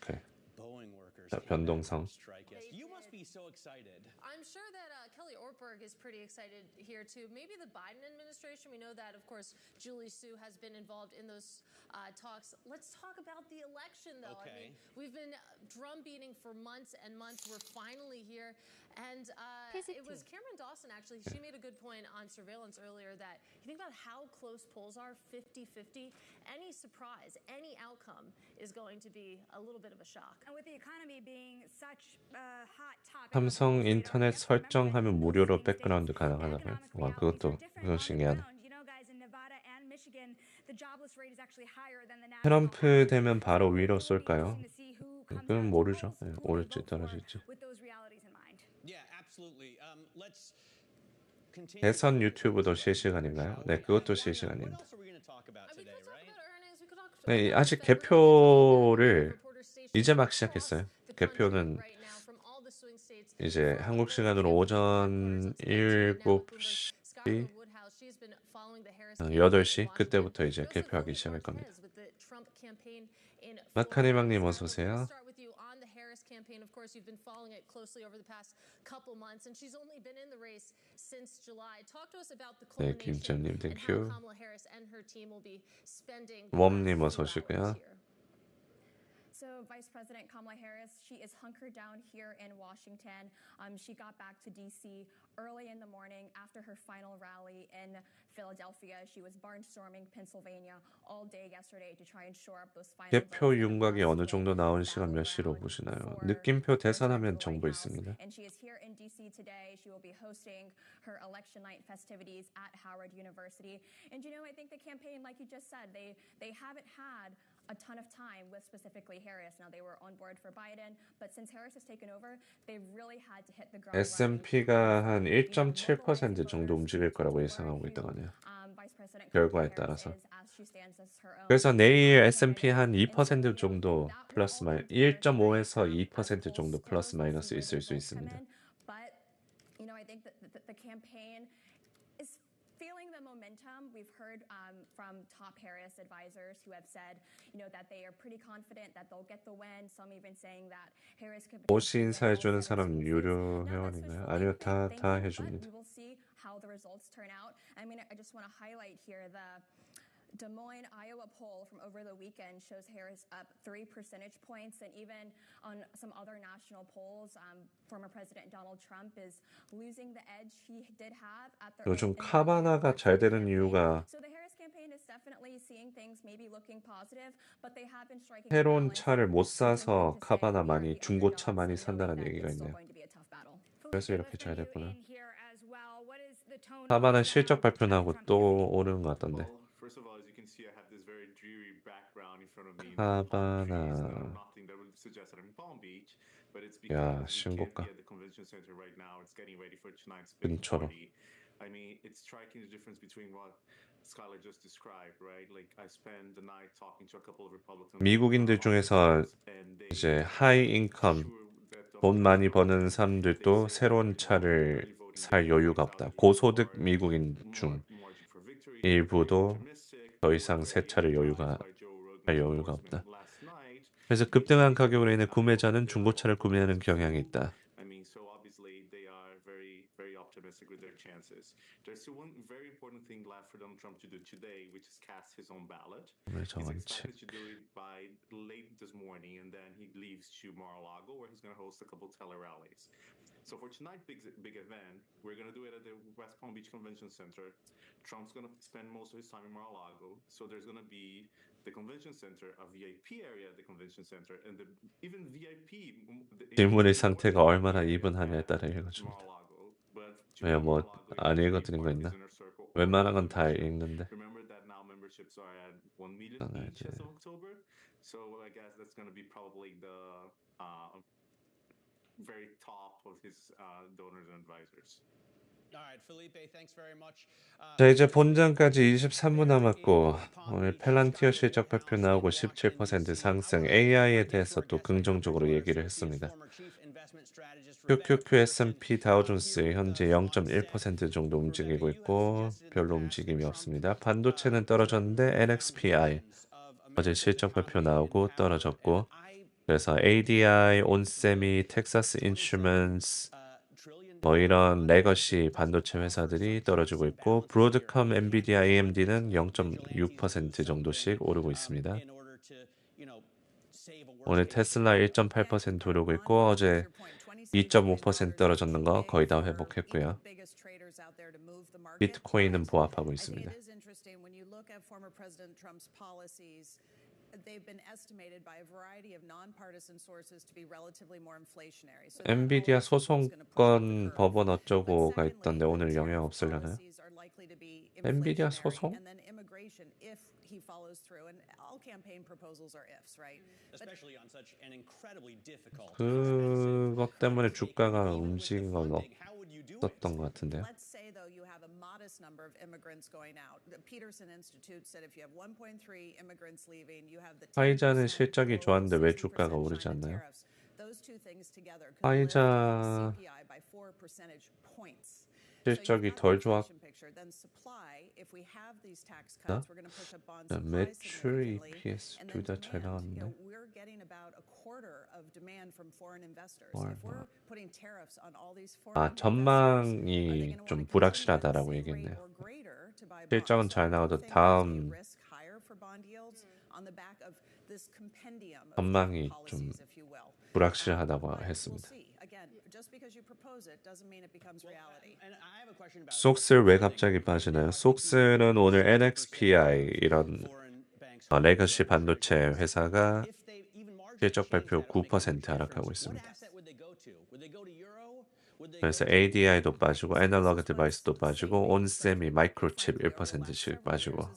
Okay. Boeing workers. 자, 변동성. Strike. Yes. You must be so excited. I'm sure that Kelly Ortberg is pretty excited here too. Maybe the Biden administration. We know that, of course, Julie Su has been involved in those talks. Let's talk about the election, though. Okay. I mean, we've been drumbeating for months and months. We're finally here. And it was Cameron Dawson, actually. She made a good point on surveillance earlier that you think about how close polls are, 50-50. Any surprise, any outcome is going to be a little bit of a shock. And with the economy being such a hot topic. 삼성 인터넷 설정하면 무료로 백그라운드 가능하다고요? 와, 그것도 신기하네. 트럼프 되면 바로 위로 쏠까요? 그건 모르죠. 네, 오를지 떨어질지. 대선 유튜브도 실시간인가요? 네, 그것도 실시간입니다. 네, 아직 개표를 이제 막 시작했어요. 개표는 이제 한국 시간으로 오전 7시 8시 그때부터 이제 개표하기 시작할 겁니다. 마카니망님 어서 오세요. Campaign, of course, you've been following it closely over the past couple months, and she's only been in the race since July. Talk to us about the culmination and how Kamala Harris and her team will be spending. 웜님 어서 오시고요. So Vice President Kamala Harris, she is hunkered down here in Washington. She got back to D.C. early in the morning after her final rally in Philadelphia. She was barnstorming Pennsylvania all day yesterday to try and shore up those final votes. 개표 윤곽이 어느 정도 나온 시간 몇 시로 보시나요? 느낌표 대선하면 정보 있습니다. And she is here in D.C. today. She will be hosting her election night festivities at Howard University. And you know, I think the campaign, like you just said, they haven't had a ton of time with specifically Harris. Now they were on board for Biden, but since Harris has taken over, they've really had to hit the ground. S&P가 한 1.7% 정도 움직일 거라고 예상하고 있다고 하네요. 결과에 따라서. 그래서 내일 S&P 한 2% 정도 플러스 마이너스 1.5에서 2% 정도 플러스 마이너스 있을 수 있습니다. But you know, I think that the campaign is feeling the momentum. We've heard from top Harris advisors who have said, you know, that they are pretty confident that they'll get the win. Some even saying that Harris could. 모시 인사해주는 사람 유료 회원인가요? 아니요, 다 해줍니다. We will see how the results turn out. I mean, I just want to highlight here the Des Moines, Iowa poll from over the weekend shows Harris up 3 percentage points, and even on some other national polls, former President Donald Trump is losing the edge he did have at the. 요즘 카바나가 잘 되는 이유가 새로운 차를 못 사서 카바나 많이 중고차 많이 산다는 얘기가 있네요. 그래서 이렇게 잘 됐구나. 카바나 실적 발표 나고 또 오르는 것 같던데. 카바나. 야, 신고가. 근처로. 미국인들 중에서 이제 하이 인컴 돈 많이 버는 사람들도 새로운 차를 살 여유가 없다. 고소득 미국인 중 일부도 더 이상 새 차를 살 여유가 없다. 그래서 급등한 가격으로 인해 구매자는 중고차를 구매하는 경향이 있다. 구매자 원칙. So for tonight's big event, we're going to do it at the West Palm Beach Convention Center. Trump's going to spend most of his time in Mar-a-Lago. So there's going to be the convention center, a VIP area at the convention center, and even VIP. 질문의 상태가 얼마나 이분하냐에 따라 읽어줍니다. 왜 뭐 안 읽어드린 거 있나? 웬만한 건 다 읽는데. Remember that now memberships are at 1 million each as of October. So I guess that's going to be probably the very top of his donors and advisors. 자, 이제 본장까지 23분 남았고 오늘 펠란티어 실적 발표 나오고 17% 상승. AI에 대해서 또 긍정적으로 얘기를 했습니다. QQQ S&P 다우존스 현재 0.1% 정도 움직이고 있고 별로 움직임이 없습니다. 반도체는 떨어졌는데 NXPI 어제 실적 발표 나오고 떨어졌고 그래서 ADI, 온세미, 텍사스 인슈먼스 뭐 이런 레거시 반도체 회사들이 떨어지고 있고 브로드컴, 엔비디아, AMD는 0.6% 정도씩 오르고 있습니다. 오늘 테슬라 1.8% 오르고 있고 어제 2.5% 떨어졌는 거 거의 다 회복했고요. 비트코인은 보합하고 있습니다. 엔비디아 소송건 법원 어쩌고가 있던데 오늘 영향 없으려나요? 엔비디아 소송? 그것 때문에 주가가 움직인 건 없었던 것 같은데요. 화이자는 실적이 좋았는데 왜 주가가 오르지 않나요? 화이자 실적이 덜 좋았나? 매출, EPS 둘 다 잘 나왔는데. 전망이 좀 불확실하다라고 얘기했네요. 실적은 잘 나와도 다음 전망이 좀 불확실하다고 했습니다. 속스를 왜 갑자기 빠지나요? 속스는 오늘 NXPI 이런 레거시 반도체 회사가 실적 발표 9% 하락하고 있습니다. 그래서 ADI도 빠지고 애널로그 디바이스도 빠지고 온세미 마이크로칩 1%씩 빠지고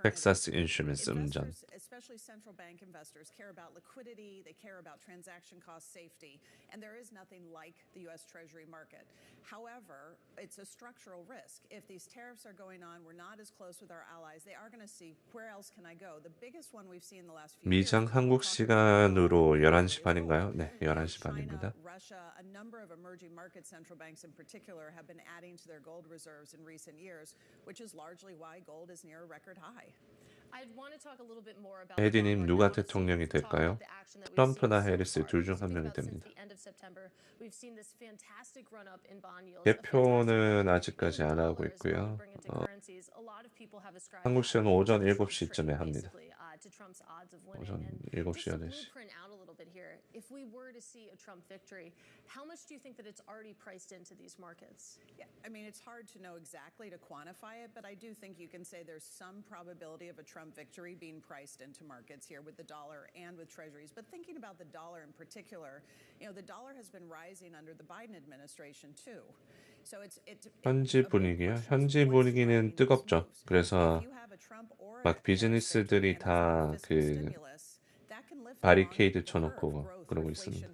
텍사스 인슈먼스 음전. Especially central bank investors care about liquidity, they care about transaction cost safety, and there is nothing like the U.S. Treasury market. However, it's a structural risk. If these tariffs are going on, we're not as close with our allies. They are going to see where else can I go. The biggest one we've seen in the last few years. 미장 한국 시간으로 11시 반인가요? 네, 11시 반입니다. Russia, a number of emerging market central banks in particular have been adding to their gold reserves in recent years, which is largely why gold is near a record high. 에디님 누가 대통령이 될까요? 트럼프나 해리스 둘 중 한 명이 됩니다. 개표는 아직까지 안 하고 있고요. 한국 시간 오전 7시쯤에 합니다. 오전 7시, 8시. If we were to see a Trump victory, how much do you think that it's already priced into these markets? Yeah, I mean, it's hard to know exactly to quantify it, but I do think you can say there's some probability of a Trump victory being priced into markets here with the dollar and with treasuries. But thinking about the dollar in particular, you know, the dollar has been rising under the Biden administration too. So 현지 분위기요? 현지 분위기는 뜨겁죠. 그래서 막 비즈니스들이 다 그 바리케이드 쳐놓고 그러고 있습니다.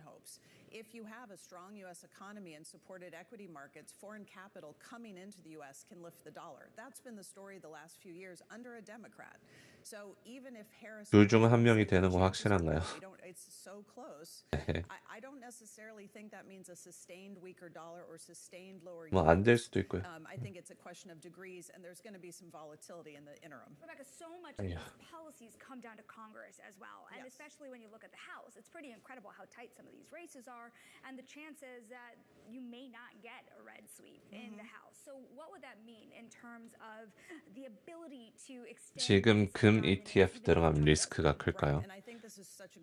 If you have a strong U.S. economy and supported equity markets, foreign capital coming into the U.S. can lift the dollar. That's been the story the last few years under a Democrat. So even if Harris 둘 중 한 명이 되는 거 확실한가요? It's so close. I don't necessarily think that means a sustained weaker dollar or sustained lower 뭐 안 될 수도 있고요. I think it's a question of degrees, and there's going to be some volatility in the interim. Rebecca, so much of these policies come down to Congress as well, and especially when you look at the House, it's pretty incredible how tight some of these races are, and the chances that you may not get a red sweep in the House. So what would that mean in terms of the ability to extend? 지금 금 ETF 들어가면 리스크가 클까요?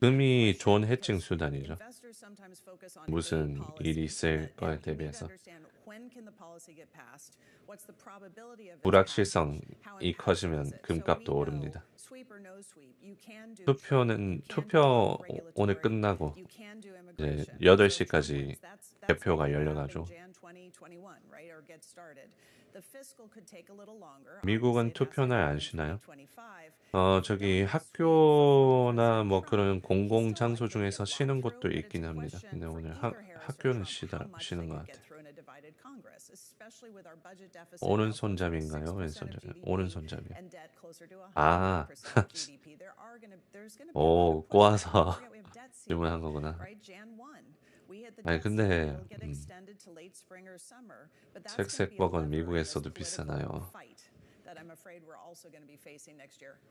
금이 좋은 해칭 수단이죠. 무슨 일이 있을 거에 대비해서. 불확실성이 커지면 금값도 오릅니다. 투표 오늘 끝나고 이제 8시까지 개표가 열려가지고 미국은 투표날 안 쉬나요? 저기 학교나 뭐 그런 공공 장소 중에서 쉬는 곳도 있긴 합니다. 근데 오늘 학교는 쉬는 것 같아요. 오른손잡이인가요? 왼손잡이? 오른손잡이. 아, 오, 꼬아서 질문한 거구나. 아니 근데 색색버거는 미국에서도 비싸나요?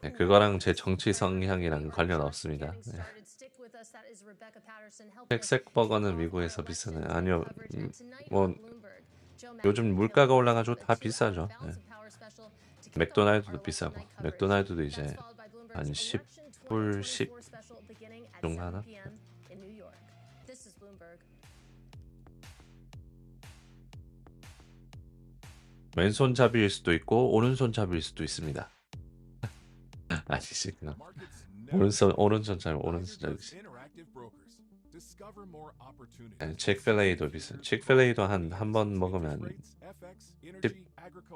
네, 그거랑 제 정치 성향이랑 관련 없습니다. 네. 색색버거는 미국에서 비싸나요? 아니요, 뭐 요즘 물가가 올라가지고 다 비싸죠. 네. 맥도날드도 비싸고, 맥도날드도 이제 한 10불 10 정도 하나? 왼손잡이일 수도 있고 오른손잡이일 수도 있습니다. 아니지 그냥 오른손잡이. 칙필레이도 비싸. 칙필레이도 한 번 먹으면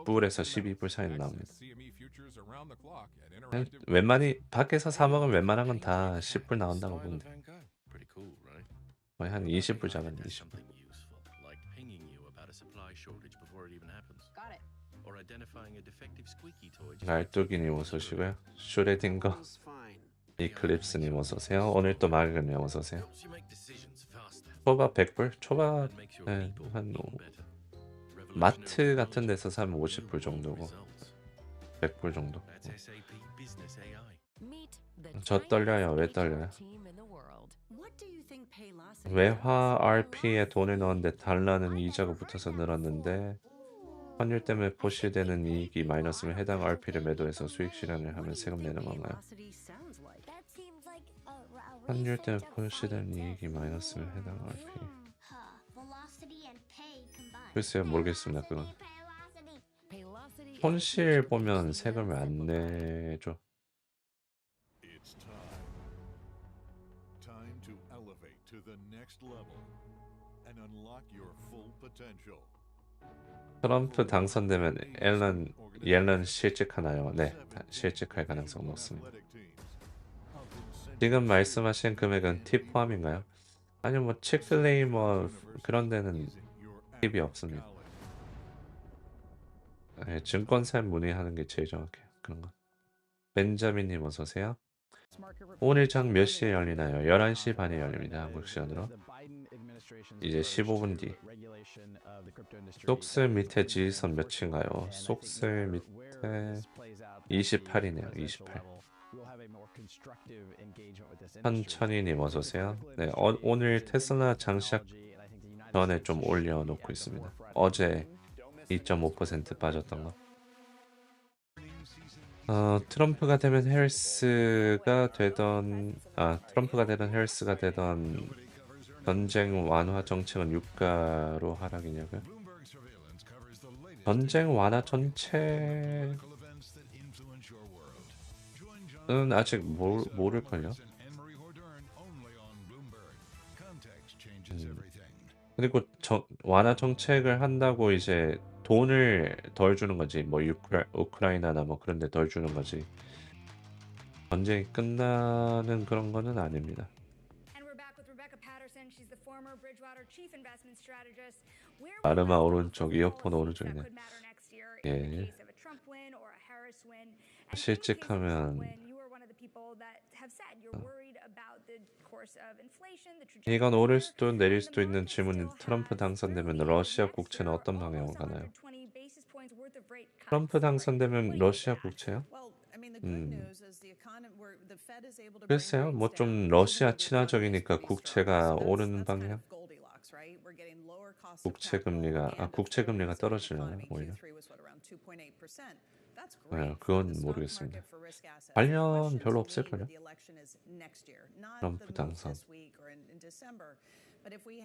10불에서 12불 사이 나옵니다. 웬만히 밖에서 사 먹으면 웬만한 건 다 10불 나온다고 보면 돼. 거의 한 20불 잡았네. 20불. 날뚜기님 어서오시고요. 슈레딩거 이클립스님 어서오세요. 오늘 또 마그님 어서오세요. 초밥 100불? 초밥 네, 한 마트 같은 데서 사면 50불 정도고 100불 정도. 저 떨려요. 왜 떨려요? 외화 RP에 돈을 넣었는데 달러는 이자가 붙어서 늘었는데 환율 때문에 포시되는 이익이 마이너스면 해당 RP를 매도해서 수익 실현을 하면 세금 내는 건가요? 환율 때문에 포시되는 이익이 마이너스면 해당 RP. 글쎄요, 모르겠습니다. 그건 손실 보면 세금을 안 내죠. 트럼프 당선되면 옐런 실직하나요? 네, 실직할 가능성 높습니다. 지금 말씀하신 금액은 팁 포함인가요? 아니요, 뭐 칙플레이 뭐 그런 데는 팁이 없습니다. 네, 증권사에 문의하는 게 제일 정확해요. 그런 거. 벤자민님 어서 오세요. 오늘 장 몇 시에 열리나요? 11시 반에 열립니다. 한국 시간으로. 이제 15분 뒤. 속슬 밑에 지지선 몇인가요? 속슬 밑에 28이네요. 28. 천천히님 어서오세요. 네, 오늘 테슬라 장시작 전에 좀 올려놓고 있습니다. 어제 2.5% 빠졌던 거. 트럼프가 되면 해리스가 되던 전쟁 완화 정책은 유가로 하락이냐고요? 전쟁 완화 정책은 아직 모를걸요. 그리고 완화 정책을 한다고 이제 돈을 덜 주는 거지. 뭐 우크라이나나 뭐 그런 데 덜 주는 거지. 전쟁이 끝나는 그런 거는 아닙니다. 아르마 오른쪽, 이어폰 오른쪽이네. 예. 실직하면 이건 오를 수도 내릴 수도 있는 질문인 트럼프 당선되면 러시아 국채는 어떤 방향으로 가나요? 트럼프 당선되면 러시아 국채요? 글쎄요, 뭐 좀 러시아 친화적이니까 국채가 오르는 방향? 국채 금리가 떨어지려나 오히려? 네, 그건 모르겠습니다. 관련 별로 없을걸요? 트럼프 당선.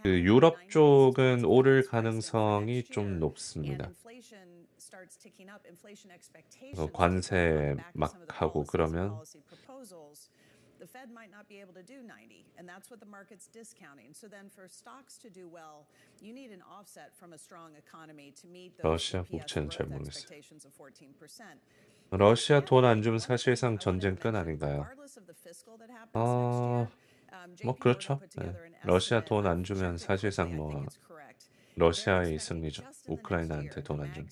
그 유럽 쪽은 오를 가능성이 좀 높습니다. 관세 막 하고 그러면 the Fed might not be able to do 90, and that's what the market's discounting. So then for stocks to do well, you need an offset from a strong economy to meet those 러시아 EPS 국채는 잘 growth 모르겠어요. expectations of 14%. 러시아 돈 안 주면 사실상 전쟁 끝 아닌가요? 뭐 그렇죠. 네. 러시아 돈 안 주면 사실상 뭐 러시아의 승리죠. 우크라이나한테 돈 안 주면.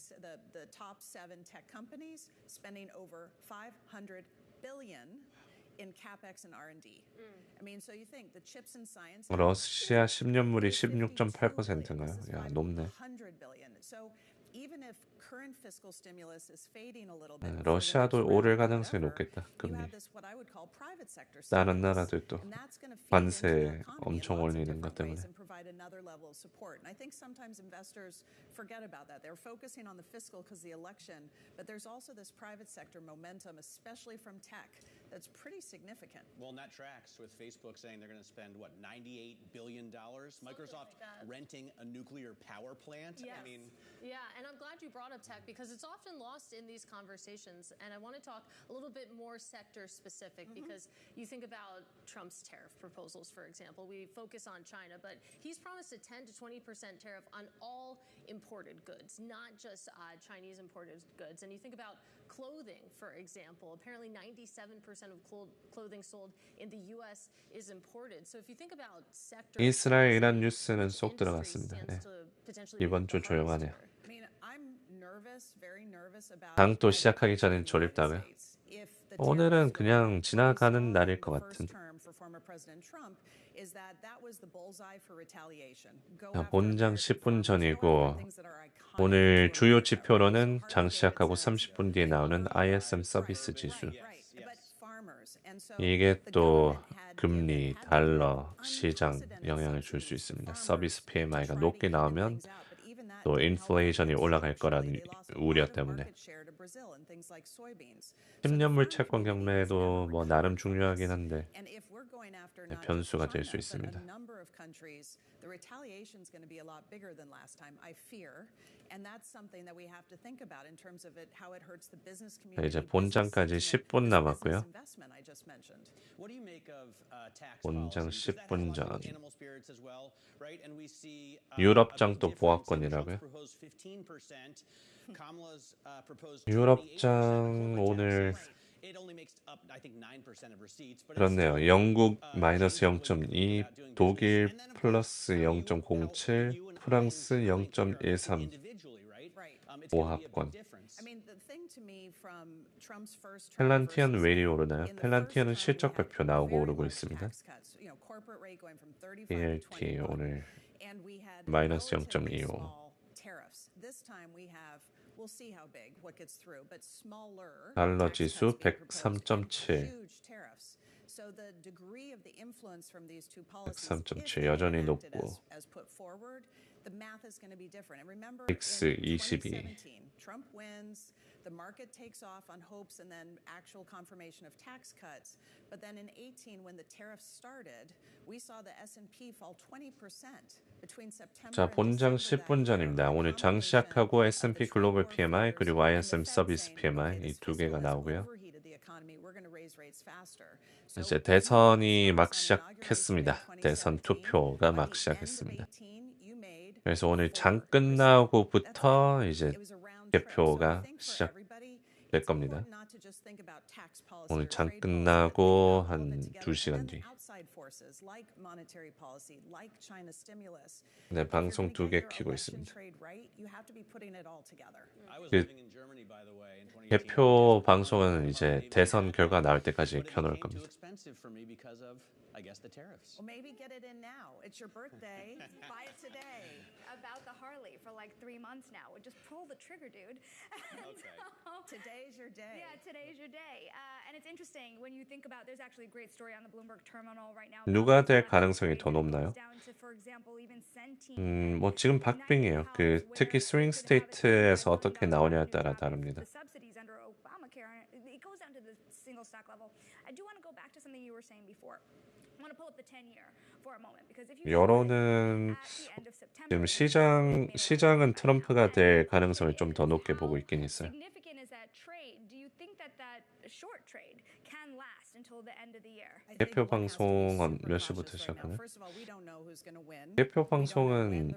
The top 7 tech companies spending over $500 billion in capex and R&D. I mean, so you think the chips and science. 러시아 10년물이 16.8%인가요? 야, 높네. So even if current fiscal stimulus is fading a little bit. 러시아도 오를 가능성이 높겠다. 금리. 다른 나라들도 관세 엄청 올리는 것 때문에. I think sometimes investors forget about that. They're focusing on the fiscal because the election, but there's also this private sector momentum, especially from tech, that's pretty significant. Well, and that tracks with Facebook saying they're going to spend, what, $98 billion? Microsoft renting a nuclear power plant? Yes. I mean... Yeah, and I'm glad you brought up tech because it's often lost in these conversations. And I want to talk a little bit more sector specific because you think about Trump's tariff proposals, for example. We focus on China, but he's promised a 10 to 20% tariff on all imported goods, not just Chinese imported goods. And you think about clothing, for example. Apparently 97% of clothing sold in the US is imported. So if you think about sector 이스라엘 이란 뉴스는 쏙 들어갔습니다. 네. 이번 주 조용하네요. 당 또 시작하기 전엔 졸립다고요? 오늘은 그냥 지나가는 날일 것 같은. 본장 10분 전이고 오늘 주요 지표로는 장 시작하고 30분 뒤에 나오는 ISM 서비스 지수. 이게 또 금리, 달러, 시장 영향을 줄 수 있습니다. 서비스 PMI가 높게 나오면 또 인플레이션이 올라갈 거라는 우려 때문에 10년물 채권 경매도 뭐 나름 중요하긴 한데 변수가 될 수 있습니다. The retaliation is going to be a lot bigger than last time, I fear, and that's something that we have to think about in terms of it, how it hurts the business community. 이제 본장까지 10분 남았고요. 본장 10분 전. 유럽장 또 보합권이라고요? 유럽장 오늘 그렇네요. 영국 마이너스 0.2, 독일 플러스 0.07, 프랑스 0.13 보합권. 펠란티언 왜 이리 오르나요? 펠란티언은 실적 발표 나오고 오르고 있습니다. PLT 오늘 마이너스 0.25. We'll see how big what gets through, but smaller. 달러 지수 103.7. So the degree of the influence from these two policies 103.7 여전히 높고. as put forward, the math is going to be different. And remember, X22. in 2017, Trump wins, the market takes off on hopes and then actual confirmation of tax cuts. But then in 18, when the tariffs started, we saw the S&P fall 20% between September. 자, 본장 10분 전입니다. 오늘 장 시작하고 S&P 글로벌 PMI 그리고 ISM 서비스 PMI 이 두 개가 나오고요. 이제 대선이 막 시작했습니다. 대선 투표가 막 시작했습니다. 그래서 오늘 장 끝나고부터 이제 개표가 시작될 겁니다. 오늘 장 끝나고 한 2시간 뒤. 네, 방송 2개 켜고 있습니다. 그 개표 방송은 이제 대선 결과 나올 때까지 켜놓을 겁니다. I guess the tariffs. Well, maybe get it in now. It's your birthday. Buy it today. About the Harley for like 3 months now. Just pull the trigger, dude. Okay. Today's your day. Yeah, today's your day. And it's interesting when you think about. There's actually a great story on the Bloomberg terminal right now. 누가 될 가능성이 더 높나요? 뭐 지금 박빙이에요. 그 특히 스윙 스테이트에서 어떻게 나오냐에 따라 다릅니다. It goes down to the single stock level. I do want to go back to something you were saying before. I want to pull up the 10-year for a moment because if you 여론은 지금 시장은 트럼프가 될 가능성을 좀 더 높게 보고 있긴 있어요. significant is that trade? Do you think that short trade can last until the end of the year? 개표 방송은 몇 시부터 시작하나요? 개표 방송은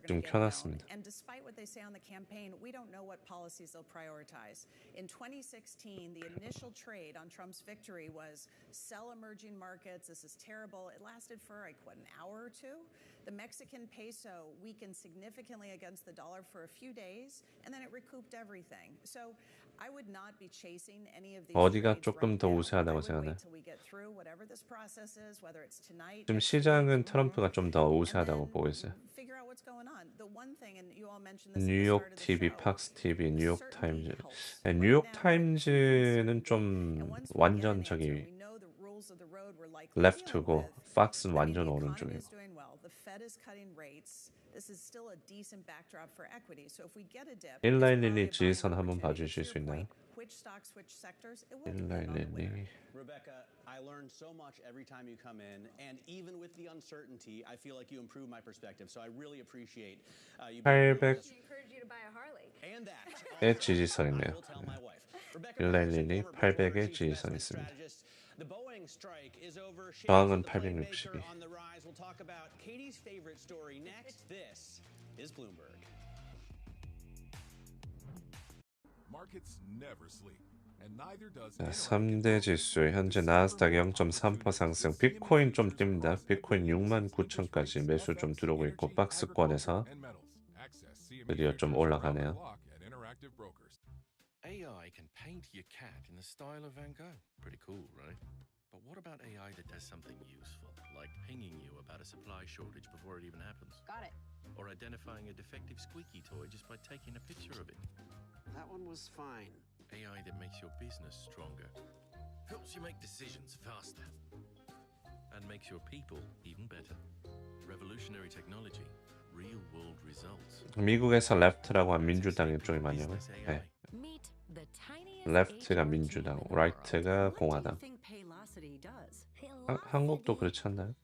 좀 켜놨습니다. And despite what they say on the campaign, we don't know what policies they'll prioritize. In 2016, the initial trade on Trump's victory was sell emerging markets. This is terrible. It lasted for like what, an hour or two? The Mexican peso weakened significantly against the dollar for a few days, and then it recouped everything. So I would not be chasing any of these. 어디가 조금 더 우세하다고 생각하나요? 지금 시장은 트럼프가 좀 더 우세하다고 보고 있어요. 뉴욕 TV, 팍스 TV, 뉴욕 타임즈. 뉴욕 타임즈는 좀 완전 저기 레프트고, 팍스는 완전 오른쪽이고. This is still a decent backdrop for equity. So if we get a dip, 1912 지지선 한번 봐주실 수 있나요? which stocks, which sectors, it will depend on the winner. Rebecca, I learn so much every time you come in, and even with the uncertainty, I feel like you improve my perspective. So I really appreciate you. 800의 And that. 지지선이네요. 1912 800의 지지선 있습니다. The Boeing strike is over. 저항은 862. On the rise. We'll talk about Katie's favorite story next. This is Bloomberg. Markets never sleep, and neither does. 3대 지수 현재 나스닥 0.3% 상승. 비트코인 좀 뜁니다. 비트코인 69,000까지 매수 좀 들어오고 있고 박스권에서 드디어 좀 올라가네요. AI can paint your cat in the style of Van Gogh. Pretty cool, right? But what about AI that does something useful, like pinging you about a supply shortage before it even happens? Got it. Or identifying a defective squeaky toy just by taking a picture of it? That one was fine. AI that makes your business stronger, helps you make decisions faster, and makes your people even better. Revolutionary technology, real-world results. 미국에서 레프트라고 한 민주당 일종이 많냐고요? 네. 레프트가 민주당, 라이트가 공화당. 한국도 그렇지 않나요?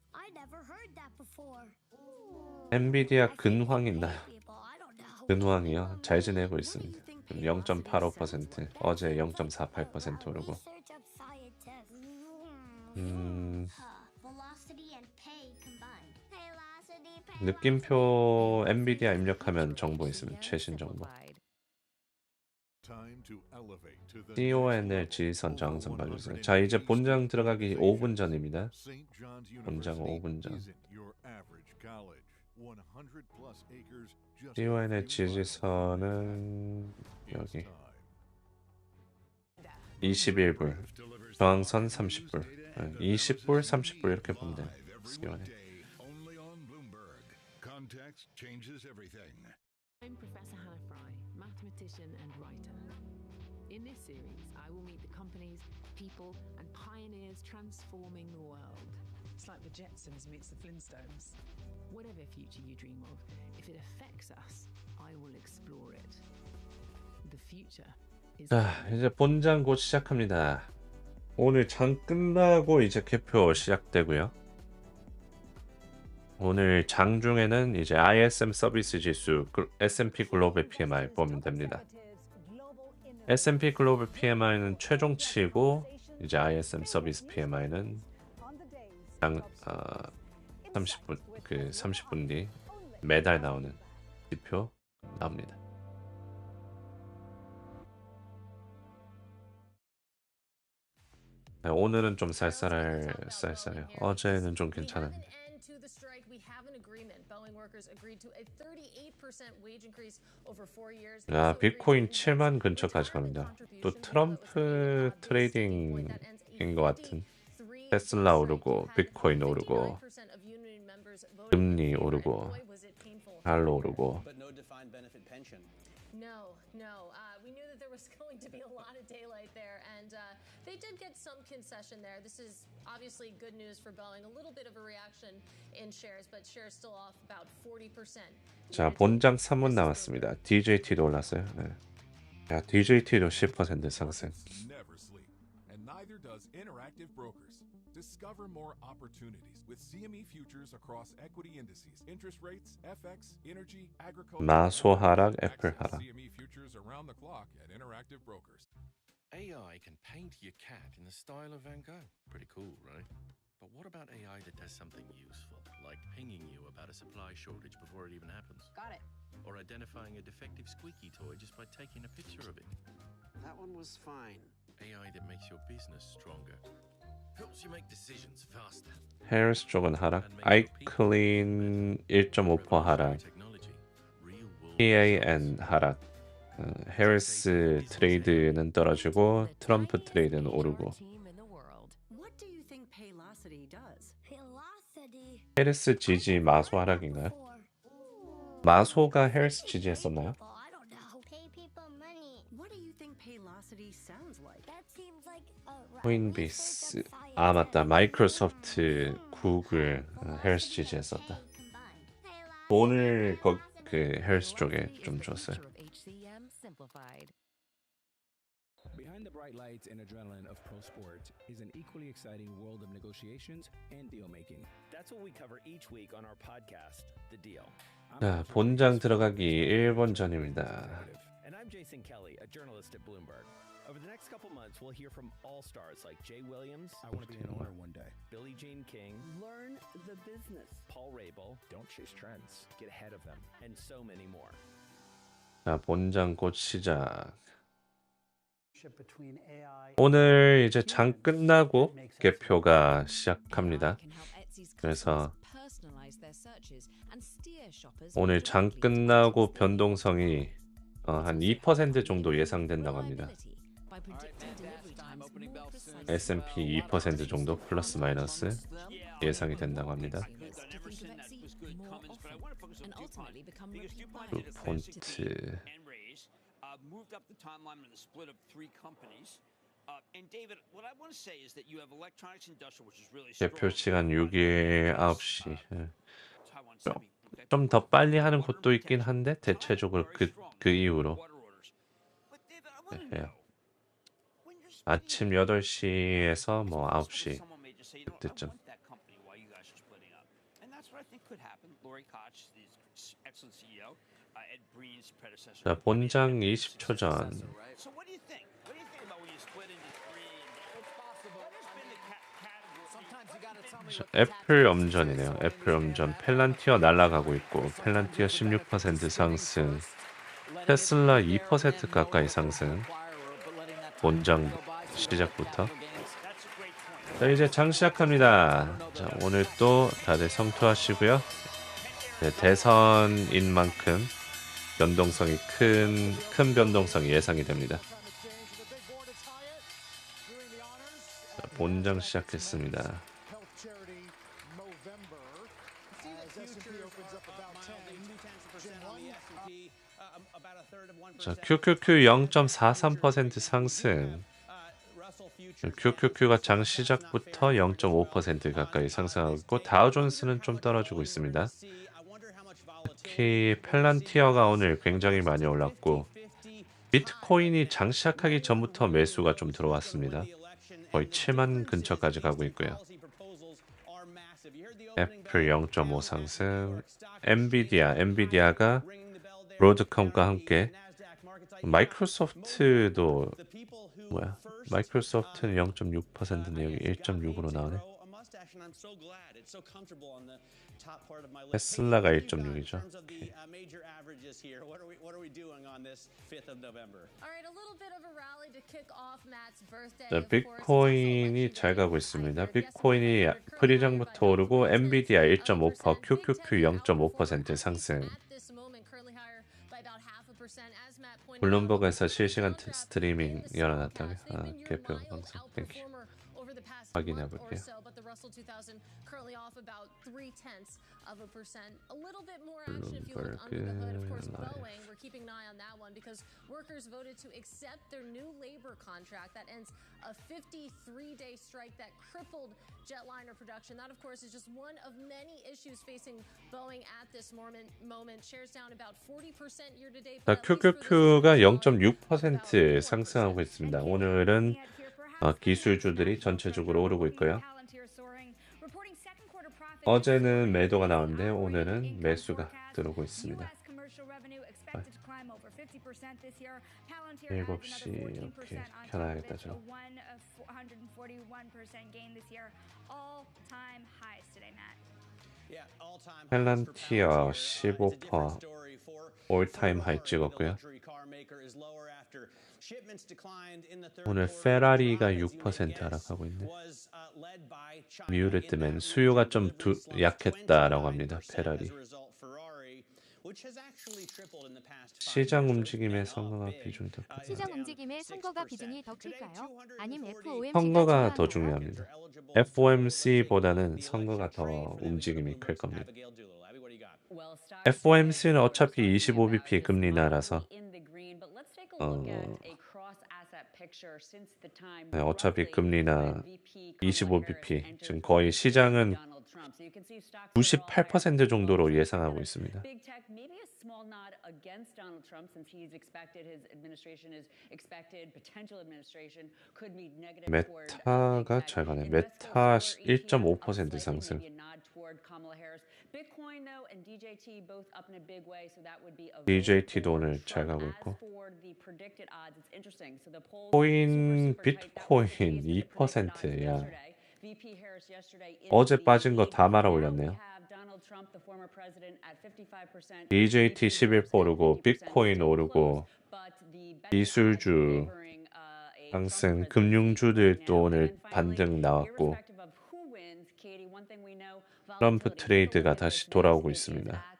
엔비디아 근황 있나요? 근황이요? 잘 지내고 있습니다. 0.85%, 어제 0.48% 오르고. 느낌표 엔비디아 입력하면 정보 있습니다. 최신 정보. CONL 지지선 저항선 봐주세요. 자, 이제 본장 들어가기 5분 전입니다. 본장 5분 전. CONL 지지선은 여기 21불, 저항선 30불, 20불, 30불 이렇게 보면 돼요. CONL. I'm Professor Hannah Fry, mathematician and writer. In this series, I will meet the companies, people, and pioneers transforming the world. It's like the Jetsons meets the Flintstones. Whatever future you dream of, if it affects us, I will explore it. The future is. 자, 이제 본장 곧 시작합니다. 오늘 장 끝나고 이제 개표 시작되고요. 오늘 장중에는 이제 ISM 서비스 지수, S&P 글로벌 PMI 보면 됩니다. S&P 글로벌 PMI는 최종치고 이제 ISM 서비스 PMI는 30분 뒤 매달 나오는 지표 나옵니다. 네, 오늘은 좀 쌀쌀해요. 어제는 좀 괜찮았는데. 비트코인 7만 근처까지 갑니다. 또 트럼프 트레이딩인 것 같은. 테슬라 오르고 비트코인 오르고 금리 오르고 달러 오르고. No. We knew that there was going to be a lot of daylight there, and they did get some concession there. This is obviously good news for Boeing. A little bit of a reaction in shares, but shares still off about 40%. 자, 본장 3분 남았습니다. DJT도 올랐어요. 네. 야, DJT도 10% 상승. Discover more opportunities with CME futures across equity indices, interest rates, FX, energy, agriculture. 마소 하락, 애플 하락. CME futures around the clock at Interactive Brokers. AI can paint your cat in the style of Van Gogh. Pretty cool, right? But what about AI that does something useful, like pinging you about a supply shortage before it even happens? Got it. Or identifying a defective squeaky toy just by taking a picture of it? That one was fine. AI that makes your business stronger. Helps you make decisions faster. 해리스 쪽은 하락, 아이클린 1.5% 하락, PAN 하락, 해리스 트레이드는 떨어지고 트럼프 트레이드는 오르고. 해리스 지지 마소 하락인가요? 마소가 해리스 지지했었나요? 코인베이스, 아 맞다, 마이크로소프트, 구글, 해리스 지지했었다. 오늘 그 해리스 쪽에 좀 줬어요. Behind the bright lights and adrenaline of pro sport is an equally exciting world of negotiations and deal making. That's what we cover each week on our podcast, The Deal. 자, 본장 들어가기 1분 전입니다. And I'm Jason Kelly, a journalist at Bloomberg. Over the next couple months, we'll hear from all stars like Jay Williams. I want to be an owner one day. Billie Jean King. Learn the business. Paul Rabel. Don't chase trends. Get ahead of them. And so many more. 자, 본장 곧 시작. 오늘 이제 장 끝나고 개표가 시작합니다. 그래서 오늘 장 끝나고 변동성이 한 2% 정도 예상된다고 합니다. S&P 2% 정도 플러스 마이너스 예상이 된다고 합니다. 폰트 개표 시간 6일 9시. 좀 더 빨리 하는 곳도 있긴 한데 대체적으로 그 이후로 해요. 아침 8시에서 뭐 9시 그때쯤. 자, 본장 20초 전. 애플 엄전이네요. 애플 엄전. 펠란티어 날아가고 있고 펠란티어 16% 상승, 테슬라 2% 가까이 상승. 본장 시작부터. 자, 이제 장 시작합니다. 자, 오늘 또 다들 성투하시고요. 네, 대선인 만큼 변동성이 큰 변동성이 예상이 됩니다. 자, 본장 시작했습니다. see the futures are mildly 0.2% on the S&P, about a third of 1%. 자, QQQ 0.43% 상승. QQQ가 장 시작부터 0.5% 가까이 상승하고 있고 다우존스는 좀 떨어지고 있습니다. 특히 펠란티어가 오늘 굉장히 많이 올랐고 비트코인이 장 시작하기 전부터 매수가 좀 들어왔습니다. 거의 7만 근처까지 가고 있고요. 애플 0.5 상승, 엔비디아가 브로드컴과 함께 마이크로소프트도 마이크로소프트는 0.6%인데 여기 1.6으로 나오네. 테슬라가 1.6이죠. 자, 비트코인이 잘 가고 있습니다. 비트코인이 프리장부터 오르고 엔비디아 1.5%, QQQ 0.5% 상승. 블룸버그에서 실시간 스트리밍 열어놨다고요? 개표 방송. 확인해 볼게요. 자, QQQ가 0.6% 상승하고 있습니다. 오늘은 기술주들이 전체적으로 오르고 있고요. 어제는 매도가 나왔는데 오늘은 매수가 들어오고 있습니다. 7시 이렇게 켜놔야겠다. 저. 펠란티어 15% 올타임 하이 찍었고요. 오늘 페라리가 6% 하락하고 있네. 미우르트맨 수요가 좀 약했다라고 합니다. 페라리. 시장 움직임의 선거가 비중이 더 클까요? 시장 움직임의 선거가 비중이 더 클까요? 아니면 FOMC가 선거가 더 중요합니다. FOMC보다는 선거가 더 움직임이 클 겁니다. FOMC는 어차피 25bp 금리 인하라서 네, 어차피 금리나 25bp 지금 거의 시장은 98% 정도로 예상하고 있습니다. 메타가 잘 가네. 메타 1.5% 상승. DJT도 오늘 잘 가고 있고 비트코인 2%야. 어제 빠진 거 다 말아 올렸네요. DJT 11% 오르고 비트코인 오르고 기술주 상승, 금융주들도 오늘 반등 나왔고 트럼프 트레이드가 다시 돌아오고 있습니다.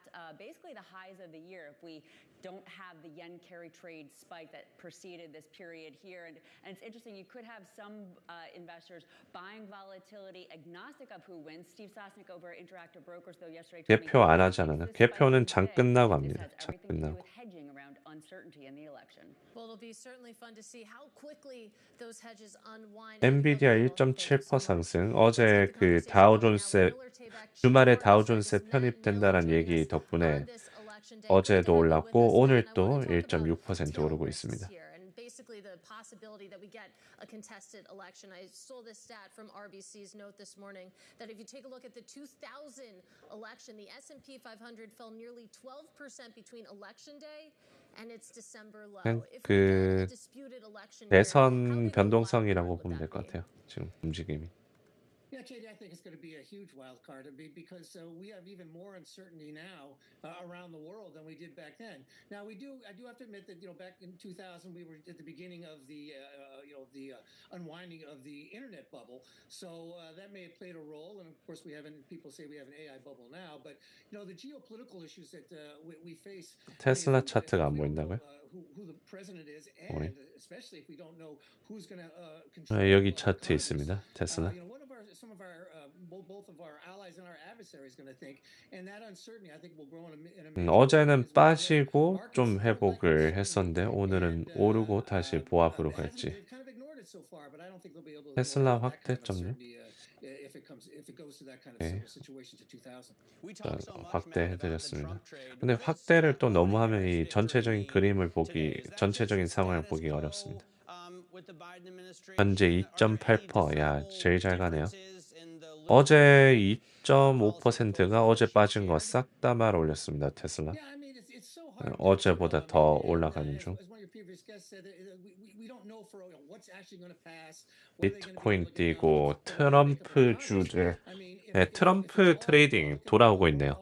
don't have the yen carry trade spike that preceded this period here. And it's interesting, you could have some investors buying volatility agnostic of who wins. Steve Sosnick over at Interactive Brokers, though, yesterday 개표 안 하잖아요. 개표는 장 끝나고 합니다. 장 끝나고. 엔비디아 1.7% 상승. 어제 그 다우존스 주말에 다우존스에 편입된다는 얘기 덕분에 어제도 올랐고 오늘 또 1.6% 오르고 있습니다. Basically, the possibility that we get a contested election. I stole this stat from RBC's note this morning that if you take a look at the 2000 election, the S&P 500 fell nearly 12% between election day and its December low. 그 대선 변동성이라고 보면 될 것 같아요. 지금 움직임이. Yeah, Katie, I think it's going to be a huge wild card because we have even more uncertainty now around the world than we did back then. Now, I do have to admit that back in 2000 we were at the beginning of the unwinding of the internet bubble, so that may have played a role. And of course, people say we have an AI bubble now, but the geopolitical issues that we face. 테슬라 차트가 안 보인다고요? Who the president is, and especially if we don't know who's going to 여기 차트 있습니다. 테슬라. some of our both of our allies and our adversaries going to think, and that uncertainty I think will grow in a 어제는 빠지고 좀 회복을 했었는데 오늘은 오르고 다시 보합으로 갈지. they've kind of ignored it so far, but I don't think they'll be able to 테슬라 ignore that kind of 확대점요. uncertainty if it goes to that kind of 네. situation to 2000. 확대해드렸습니다. 근데 확대를 또 너무 하면 이 전체적인 그림을 보기, 전체적인 상황을 보기 어렵습니다. 현재 2.8%, 야, 제일 잘 가네요. 어제 2.5%가 어제 빠진 거 싹 다 말아 올렸습니다. 테슬라. 어제보다 더 올라가는 중. 비트코인 뛰고 트럼프 주들, 네, 트럼프 트레이딩 돌아오고 있네요.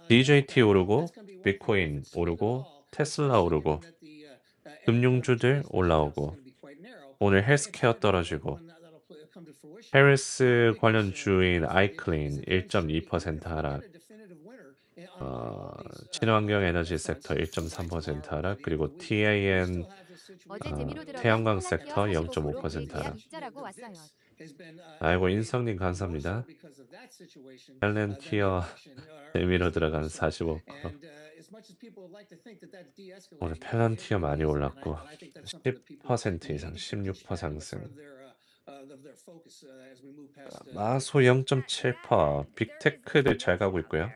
DJT 오르고 비트코인 오르고 테슬라 오르고 금융주들 올라오고 오늘 헬스케어 떨어지고 해리스 관련 주인 아이클린 1.2% 하락, 친환경 에너지 섹터 1.3% 하락, 그리고 TAN 태양광 섹터 0.5% 하락. 아이고 인성님 감사합니다. 펠렌티어 재미로 들어간 45%. 오늘 펠렌티어 많이 올랐고 10% 이상 16% 상승. 마소 0.7%. 빅테크들 잘 가고 있고요.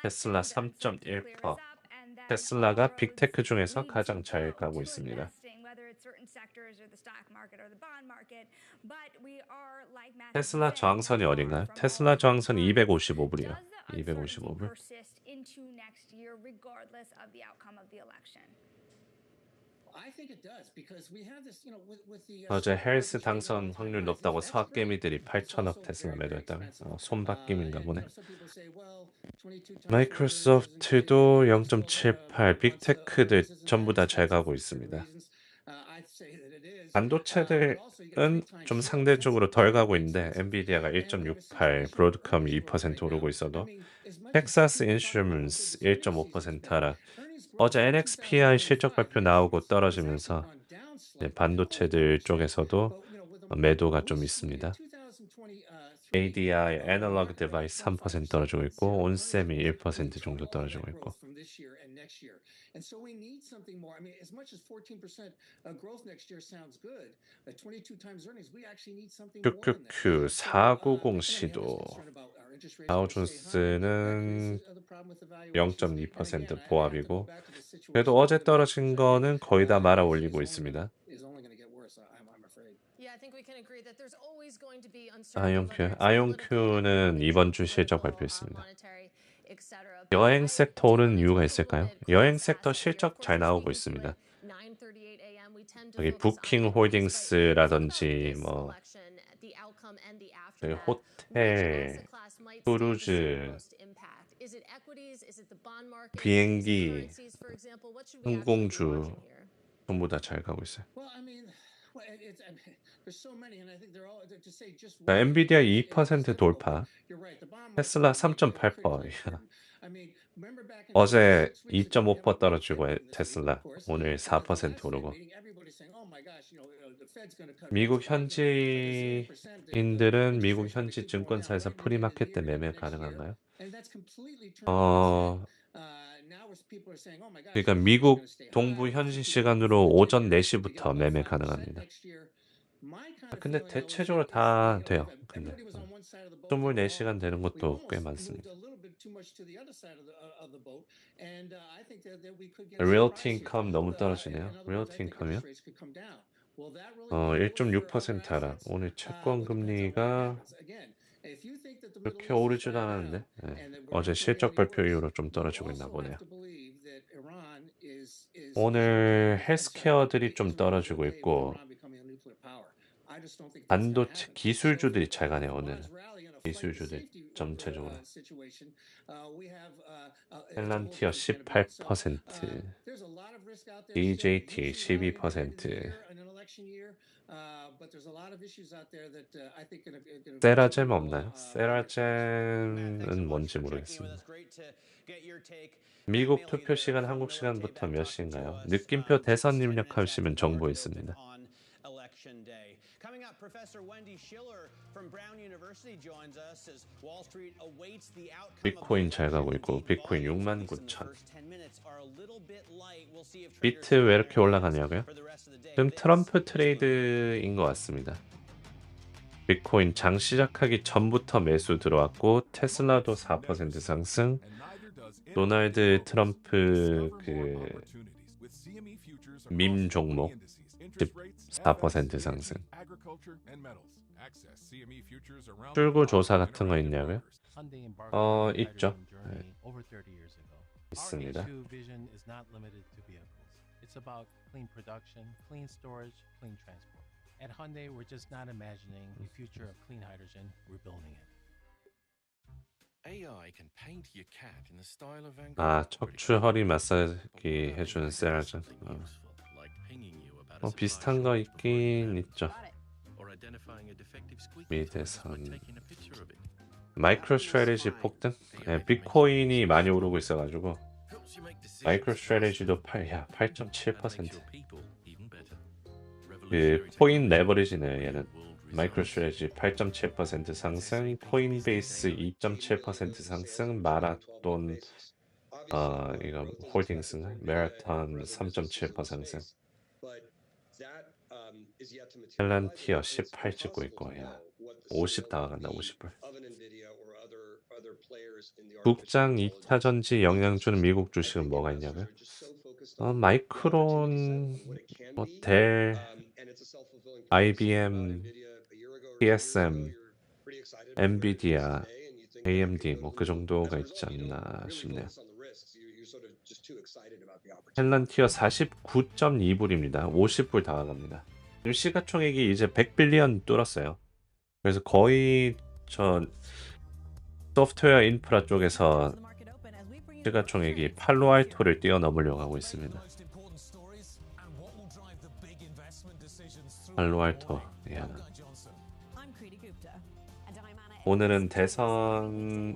테슬라 3.1%. 테슬라가 빅테크 중에서 가장 잘 가고 있습니다. 테슬라 저항선이 어딘가요? 테슬라 저항선이 255불이요. 255불. 어제 헬스 당선 확률 높다고 서학개미들이 8천억 테슬라 매도했다며. 손바뀜인가 보네. 마이크로소프트도 0.78, 빅테크들 전부 다 잘 가고 있습니다. 반도체들은 좀 상대적으로 덜 가고 있는데 엔비디아가 1.68, 브로드컴이 2% 오르고 있어도 텍사스 인슈먼스 1.5% 하락. 어제 NXPI 실적 발표 나오고 떨어지면서 반도체들 쪽에서도 매도가 좀 있습니다. ADI 애널로그 디바이스 3% 떨어지고 있고 온셈이 1% 정도 떨어지고 있고. QQQ 490C도 다우존스는 0.2% 보합이고 그래도 어제 떨어진 거는 거의 다 말아 올리고 있습니다. 아이온큐는 이번 주 실적 발표했습니다. 여행 섹터 오르는 이유가 있을까요? 여행 섹터 실적 잘 나오고 있습니다. 여기 부킹 홀딩스라든지 뭐 호텔, 크루즈, 비행기, 항공주 전부 다 잘 가고 있어요. 엔비디아 2% 돌파, 테슬라 3.8%. 어제 2.5% 떨어지고 테슬라 오늘 4% 오르고. 미국 현지인들은 미국 현지 증권사에서 프리마켓 때 매매 가능한가요? 그러니까 미국 동부 현지 시간으로 오전 4시부터 매매 가능합니다. 근데 대체적으로 다 돼요. 근데 24시간 되는 것도 꽤 많습니다. 리얼티 인컴 너무 떨어지네요. 리얼티 인컴이요? 1.6% 하락. 오늘 채권 금리가 그렇게 오르지도 않았는데 어제 실적 발표 이후로 좀 떨어지고 있나 보네요. 오늘 헬스케어들이 좀 떨어지고 있고 반도체 기술주들이 잘 가네요. 오늘 기술주들 전체적으로. 펠란티어 18%, DJT 12%, 세라젬 없나요? 세라젬은 뭔지 모르겠습니다. 미국 투표 시간 한국 시간부터 몇 시인가요? 느낌표 대선 입력하시면 정보 있습니다. 비트코인 잘 가고 있고 비트코인 69,000. 비트 왜 이렇게 올라가냐고요? 지금 트럼프 트레이드인 것 같습니다. 비트코인 장 시작하기 전부터 매수 들어왔고 테슬라도 4% 상승. 도널드 트럼프 그 밈 종목 14% 상승. 출구 조사 같은 거 있냐고요? 있죠. 네. 있습니다. At Hyundai, we're just not imagining the future of clean hydrogen, we're building it. AI can paint your cat in the style of Van Gogh. 아, 척추 허리 마사지 해주는 세라전. 비슷한 거 있긴 있죠. 미대선. 마이크로 스트래티지 폭등? 네, 비트코인이 많이 오르고 있어가지고 마이크로 스트래티지도 8.7%. 그 코인 레버리지네요. 얘는 마이크로 스트래티지 8.7% 상승, 코인베이스 2.7% 상승, 마라톤 이거 홀딩스는 마라톤 3.7% 상승. 헬란티어 18 찍고 있고, 야 50 다가간다. 50불. 국장 2차 전지 영향 주는 미국 주식은 뭐가 있냐고요? 마이크론, 델, IBM, TSM, 엔비디아, AMD 그 정도가 있지 않나 싶네요. 헬란티어 49.2불입니다. 50불 다가갑니다. 지금 시가총액이 이제 100빌리언 뚫었어요. 그래서 거의 저 소프트웨어 인프라 쪽에서 시가총액이 팔로알토를 뛰어넘으려고 하고 있습니다. 팔로알토. 야. 오늘은 대선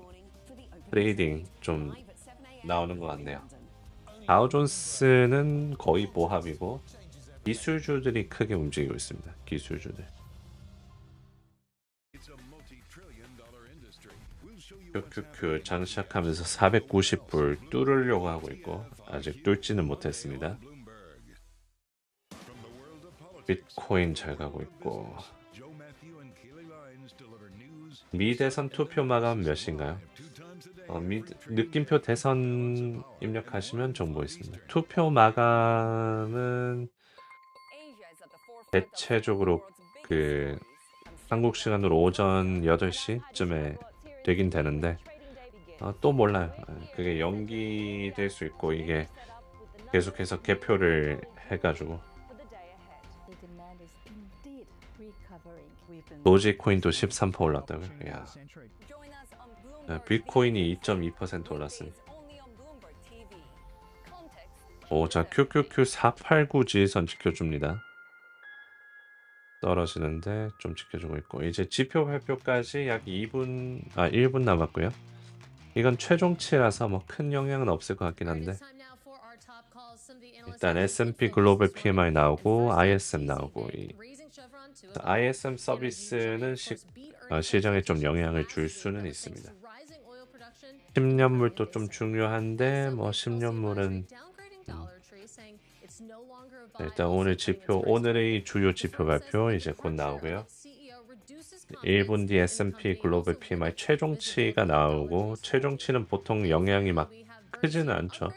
트레이딩 좀 나오는 것 같네요. 다우존스는 거의 보합이고 기술주들이 크게 움직이고 있습니다. 기술주들. QQQ 장 시작하면서 490불 뚫으려고 하고 있고 아직 뚫지는 못했습니다. 비트코인 잘 가고 있고 미 대선 투표 마감 몇인가요? 느낌표 대선 입력하시면 정보 있습니다. 투표 마감은 대체적으로 그 한국 시간으로 오전 8시쯤에 되긴 되는데 또 몰라요. 그게 연기될 수 있고 이게 계속해서 개표를 해가지고 도지코인도 13% 올랐다고요? 야. 비트코인이 2.2% 올랐어요. 자 QQQ 489 지지선 지켜줍니다. 떨어지는데 좀 지켜주고 있고 이제 지표 발표까지 약 1분 남았고요. 이건 최종치라서 큰 영향은 없을 것 같긴 한데 일단 S&P 글로벌 PMI 나오고 ISM 나오고 ISM 서비스는 시장에 좀 영향을 줄 수는 있습니다. 10년물도 좀 중요한데 10년물은 일단 오늘의 주요 지표 발표 이제 곧 나오고요. 1분 뒤 S&P 글로벌 PMI 최종치가 나오고 최종치는 보통 영향이 막 크지는 않죠.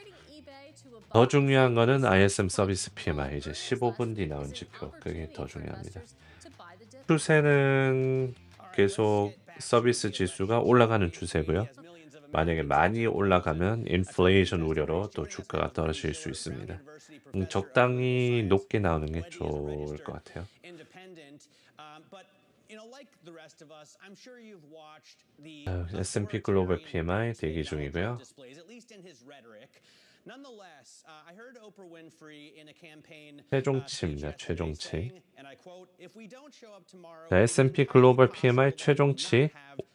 더 중요한 거는 ISM 서비스 PMI 이제 15분 뒤 나온 지표 그게 더 중요합니다. 추세는 계속 서비스 지수가 올라가는 추세고요. 만약에 많이 올라가면 인플레이션 우려로 또 주가가 떨어질 수 있습니다. 적당히 높게 나오는 게 좋을 것 같아요. S&P 글로벌 PMI 대기 중이고요. 최종치입니다. 최종치. S&P 글로벌 PMI 최종치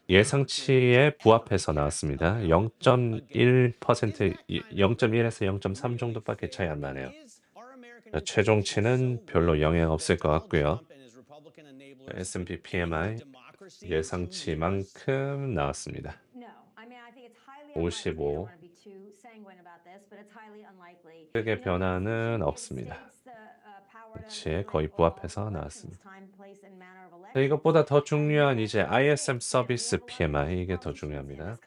예상치에 부합해서 나왔습니다. 0.1%, 0.1에서 0.3 정도밖에 차이 안 나네요. 최종치는 별로 영향 없을 것 같고요. S&P PMI 예상치만큼 나왔습니다. 55. 크게 변화는 없습니다. 예치에 거의 부합해서 나왔습니다. 이것보다 더 중요한 이제 ISM 서비스 PMI 이게 더 중요합니다.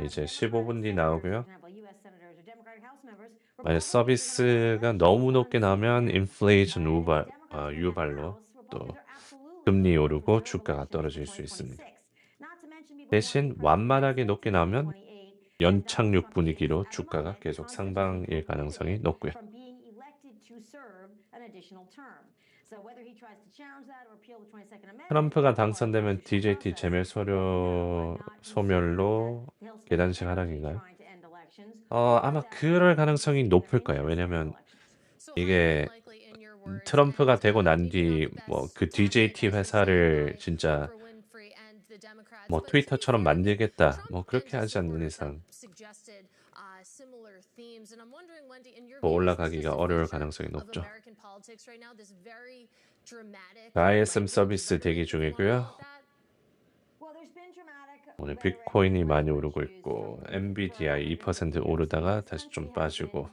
이제 15분 뒤 나오고요. 만약 서비스가 너무 높게 나오면 인플레이션 유발로 또 금리 오르고 주가가 떨어질 수 있습니다. 대신 완만하게 높게 나오면 연착륙 분위기로 주가가 계속 상방일 가능성이 높고요. 트럼프가 당선되면 DJT 제멸 소멸로 계단식 하락인가요? 아마 그럴 가능성이 높을 거예요. 왜냐면 이게 트럼프가 되고 난 뒤 뭐 그 DJT 회사를 진짜 뭐 트위터처럼 만들겠다 뭐 그렇게 하지 않는 이상 더 올라가기가 어려울 가능성이 높죠. ISM 서비스 대기 중이고요. 오늘 비트코인이 많이 오르고 있고 NVDI 2% 오르다가 다시 좀 빠지고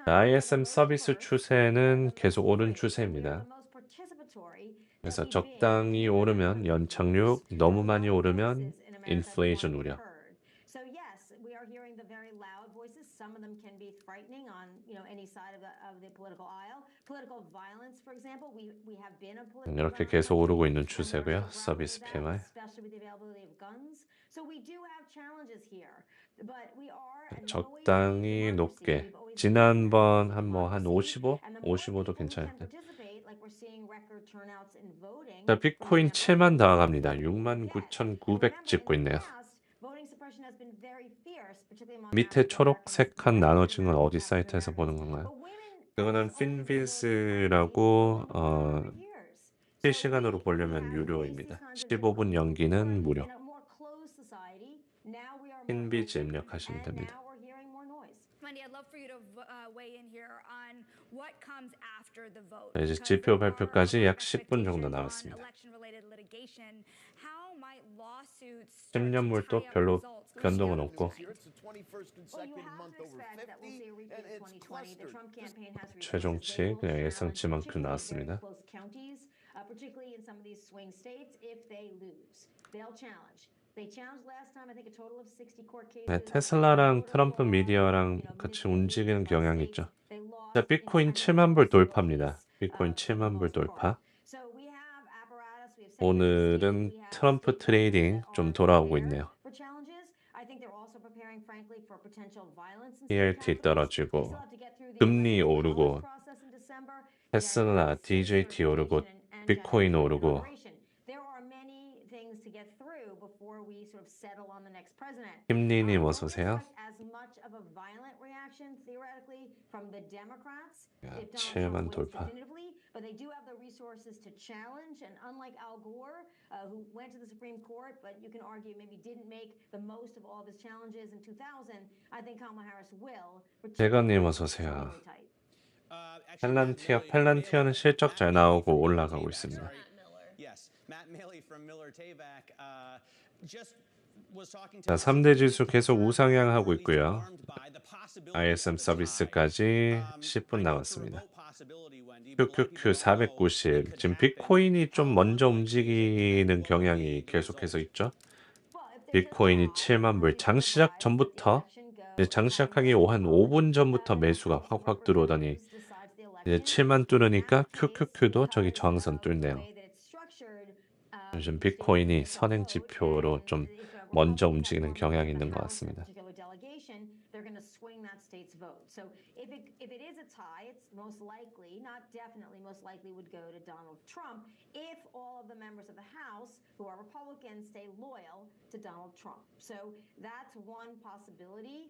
ISM 서비스 추세는 계속 오른 추세입니다. 그래서 적당히 오르면 연착륙, 너무 많이 오르면 인플레이션 우려. 이렇게 계속 오르고 있는 추세고요. 서비스 PMI. 적당히 높게. 지난번 한 55? 55도 괜찮은데. 자, 비트코인 7만 나아갑니다. 69,900 찍고 있네요. 밑에 초록색한 나눠진 건 어디 사이트에서 보는 건가요? 그거는 핀비즈라고 실시간으로 보려면 유료입니다. 15분 연기는 무료. 핀비즈 입력하시면 됩니다. 이제 지표 발표까지 약 10분 정도 남았습니다. 10년물도 별로 변동은 없고 최종치 그냥 예상치만큼 나왔습니다. 네, 테슬라랑 트럼프 미디어랑 같이 움직이는 경향이 있죠. 자, 비트코인 7만 불 돌파입니다. 비트코인 7만 불 돌파. 오늘은 트럼프 트레이딩 좀 돌아오고 있네요. PLT 떨어지고 금리 오르고 테슬라, DJT 오르고 비트코인 오르고 김리님 어서 오세요. 7만 돌파. But they do have the resources to challenge, and unlike Al Gore, who went to the Supreme Court, but you can argue maybe didn't make the most of all of his challenges in 2000, I think Kamala Harris will. 대건님 어서 오세요. 펠란티어는 실적 잘 나오고 올라가고 있습니다. 자, 3대 지수 계속 우상향하고 있고요. ISM 서비스까지 10분 남았습니다. QQQ 490. 지금 비트코인이 좀 먼저 움직이는 경향이 계속해서 있죠. 비트코인이 7만 불. 장시작 전부터 이제 장시작하기 한 5분 전부터 매수가 확 들어오더니 이제 7만 뚫으니까 QQQ도 저기 저항선 뚫네요. 요즘 비트코인이 선행 지표로 좀 먼저 움직이는 경향이 있는 것 같습니다. They're going to swing that state's vote. So if it is a tie, it's most likely, not definitely, most likely would go to Donald Trump if all of the members of the House who are Republicans stay loyal to Donald Trump. So that's one possibility.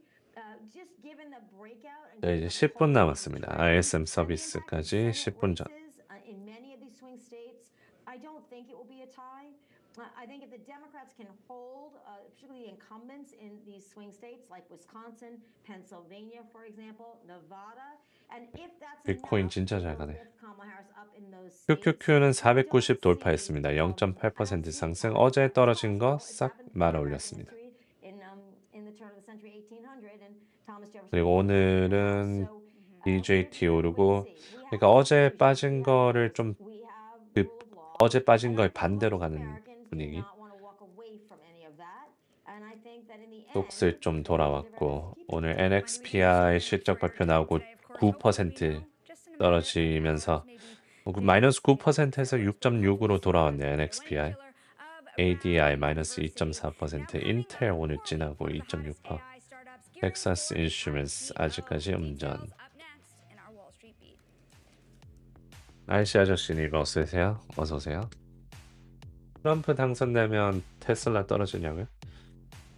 Just given the breakout. 네, 이제 10분 남았습니다. ISM 서비스까지 10분 전. In many of these swing states, I don't think it will be a tie. I think if the Democrats can hold, particularly the incumbents in these swing states like Wisconsin, Pennsylvania, for example, Nevada, 비트코인 진짜 잘 가네. QQQ는 490 돌파했습니다. 0.8% 상승. 어제 떨어진 거 싹 말아 올렸습니다. 그리고 오늘은 DJT 오르고, 그러니까 어제 빠진 거를 좀 어제 빠진 거에 반대로 가는 분위기. 속슬 좀 돌아왔고, 오늘 NXPI 실적 발표 나오고 9% 떨어지면서 마이너스 9%에서 6.6으로 돌아왔네요. NXPI. ADI 마이너스 2.4%. 인텔 오늘 지나고 2.6%. 텍사스 인슈런스 아직까지 음전. 날씨 아저씨님 어서 오세요. 어서 오세요. 트럼프 당선되면 테슬라 떨어지냐고요?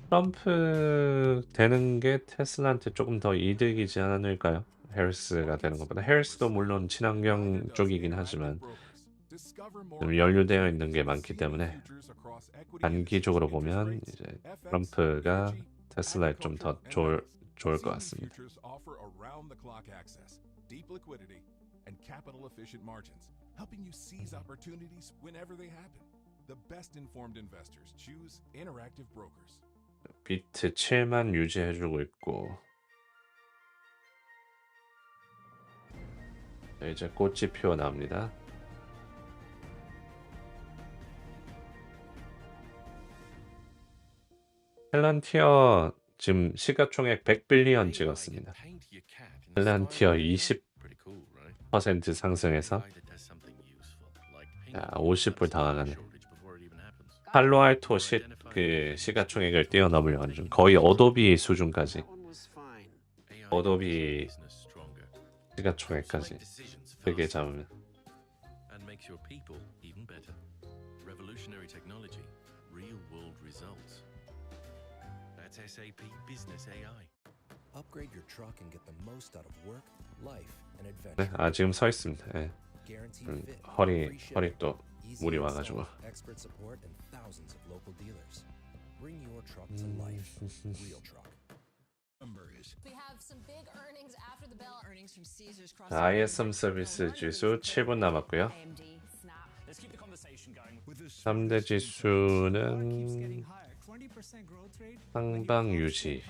트럼프 되는 게 테슬라한테 조금 더 이득이지 않을까요? 해리스가 되는 것보다. 해리스도 물론 친환경 쪽이긴 하지만 좀 연루되어 있는 게 많기 때문에 단기적으로 보면 이제 트럼프가 테슬라에 좀 더 좋을 것 같습니다. And capital efficient margins, helping you seize opportunities whenever they happen. The best informed investors choose Interactive Brokers. 비트 7만 유지해주고 있고, 이제 꽃이 피어 나옵니다. 펠란티어 지금 시가총액 100빌리언 찍었습니다. 펠란티어 20% 상승해서 50불 다가가네. 팔로알토 그 시가총액을 뛰어넘으려고 좀 거의 어도비 수준까지. 어도비 시가총액까지 크게 잡으면. SAP Business AI. Upgrade your truck and get the most out of work, life, and adventure. 네, 지금 서 있습니다. 네. 허리 또 물이 와가지고. Expert support and thousands of local dealers. Bring your truck to life. Real truck. We have some big earnings after the bell. Earnings from Caesars cross. ISM 서비스 지수 7분 남았고요. 3대 지수는 상방 유지.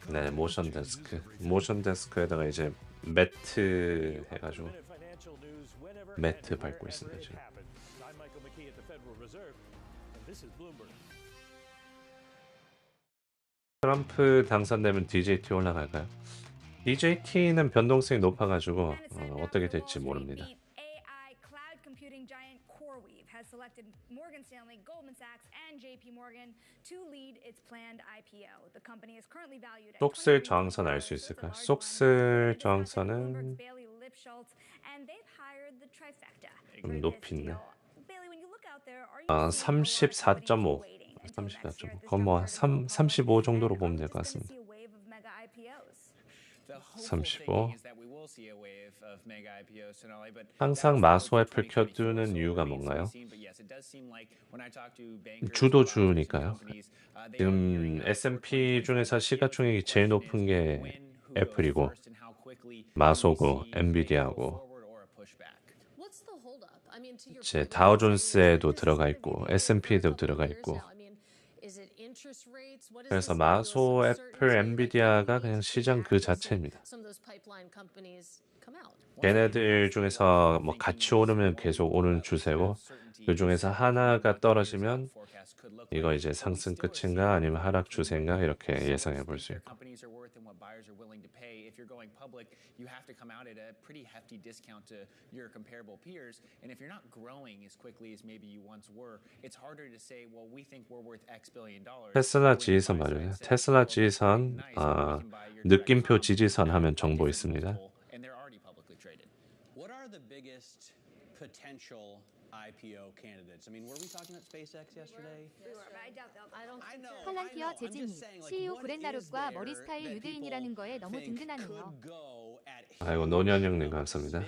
네, 모션 데스크에다가 이제 매트 해가지고 매트 밟고 있습니다 지금. 트럼프 당선되면 DJT 올라갈까요? DJT는 변동성이 높아가지고 어떻게 될지 모릅니다. Has selected Morgan Stanley, Goldman Sachs, and JP Morgan to lead its planned IPO. The company is currently valued at 속슬 저항선 알 수 있을까요? 속슬 저항선은 좀 높이네. 34.5. 34.5. 그건 뭐 35 정도로 보면 될 것 같습니다. 35. 항상 마소 애플 켜두는 이유가 뭔가요? 주도주니까요. 지금 S&P 중에서 시가총액이 제일 높은 게 애플이고 마소고 엔비디아고 이제 다우존스에도 들어가 있고 S&P에도 들어가 있고 그래서 마소, 애플, 엔비디아가 그냥 시장 그 자체입니다. 걔네들 중에서 뭐 같이 오르면 계속 오르는 추세고 그 중에서 하나가 떨어지면 이거 이제 상승 끝인가 아니면 하락 추세인가 이렇게 예상해 볼 수 있고. You have to come out at a pretty hefty discount to your comparable peers. And if you're not growing as quickly as maybe you once were, it's harder to say, well, we think we're worth X billion dollars. 테슬라 지지선 말이에요. 테슬라 지지선, 느낌표 지지선 하면 정보 있습니다. And they're already publicly traded. What are the biggest potential IPO candidates? I mean, were we talking about SpaceX yesterday? 팔란티어 재진이 CEO 브렌나룩과 머리 스타일 유대인이라는 거에 너무 든든하네요. 아이고 노년형님 감사합니다.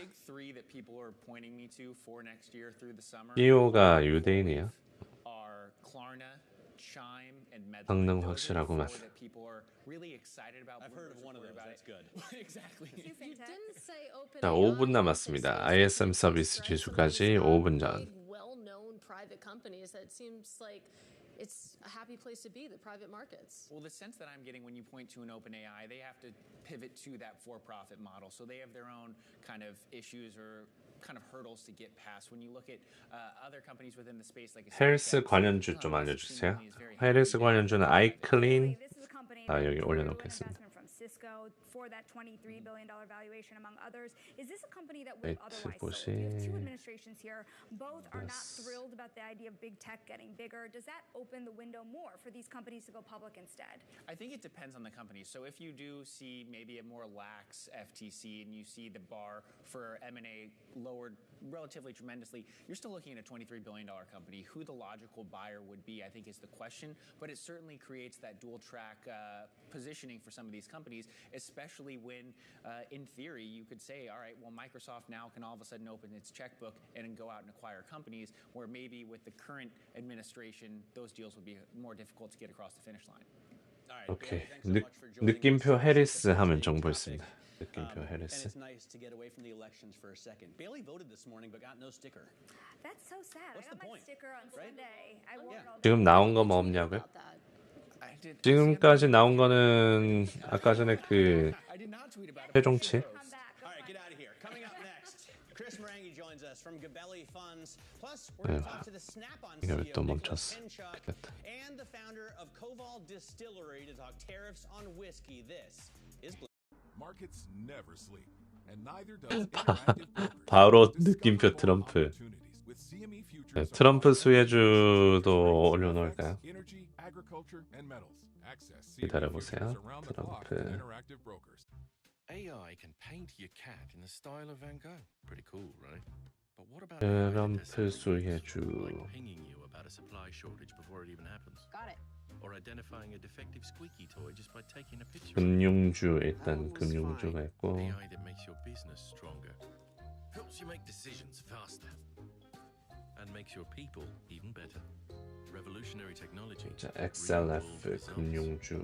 CEO가 유대인이에요? 성능 확실하구만. 자, 5분 남았습니다. ISM 서비스 지수까지 5분 전. It's a happy place to be, the private markets. Well, the sense that I'm getting when you point to an OpenAI, they have to pivot to that for-profit model. So they have their own kind of issues or kind of hurdles to get past. When you look at other companies within the space like 헬스 관련주 좀 알려주세요. 헬스 관련주는 아이클린. 아, 여기 올려놓겠습니다. Cisco for that $23 billion valuation, among others. Is this a company that would otherwise sell? We have two administrations here. Both are not thrilled about the idea of big tech getting bigger. Does that open the window more for these companies to go public instead? I think it depends on the company. So if you do see maybe a more lax FTC and you see the bar for M&A lowered relatively tremendously, you're still looking at a $23 billion company. Who the logical buyer would be, I think, is the question. But it certainly creates that dual track positioning for some of these companies, especially when, in theory, you could say, all right, well, Microsoft now can all of a sudden open its checkbook and go out and acquire companies, where maybe with the current administration, those deals would be more difficult to get across the finish line. 오케이. 느낌표 해리스 하면 정보 있습니다. 느낌표 해리스. It's nice to get away from the elections for a second. Bailey voted this morning but got no sticker. That's so sad. I got my sticker on Sunday. I wore it all. 지금 나온 거 뭐 없냐고요? 지금까지 나온 거는 아까 전에 그 최종치. 이거 또 멈췄어. 됐다. 바로 느낌표 트럼프. 네, 트럼프 수혜주도 올려놓을까요? 기다려보세요. 트럼프. AI can paint your cat in the style of Van Gogh. Pretty cool, right? But what about 트럼프 수혜주. pinging you about a supply shortage before it even happens? Got it. Or identifying a defective squeaky toy just by taking a picture. 금융주 일단 금융주가 있고. AI that makes your business stronger, helps you make decisions faster, and makes your people even better. Revolutionary technology. 자, XLF 금융주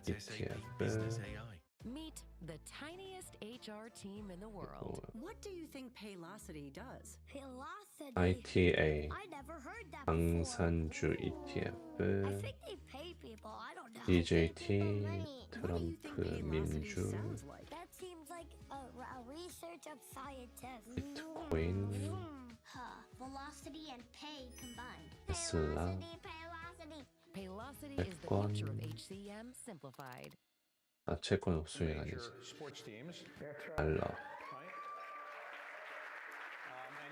ETF. Meet the tiniest HR team in the world. What do you think Paylocity does? ITA I never heard that 방산주 ETF. I think they pay people. I don't know. DJT 트럼프 민주. That seems like a research of scientists. 비트코인. Velocity and pay combined. 테슬라. Paylocity is the future of HCM simplified. 아, 채권 수익 아니지. 달러. And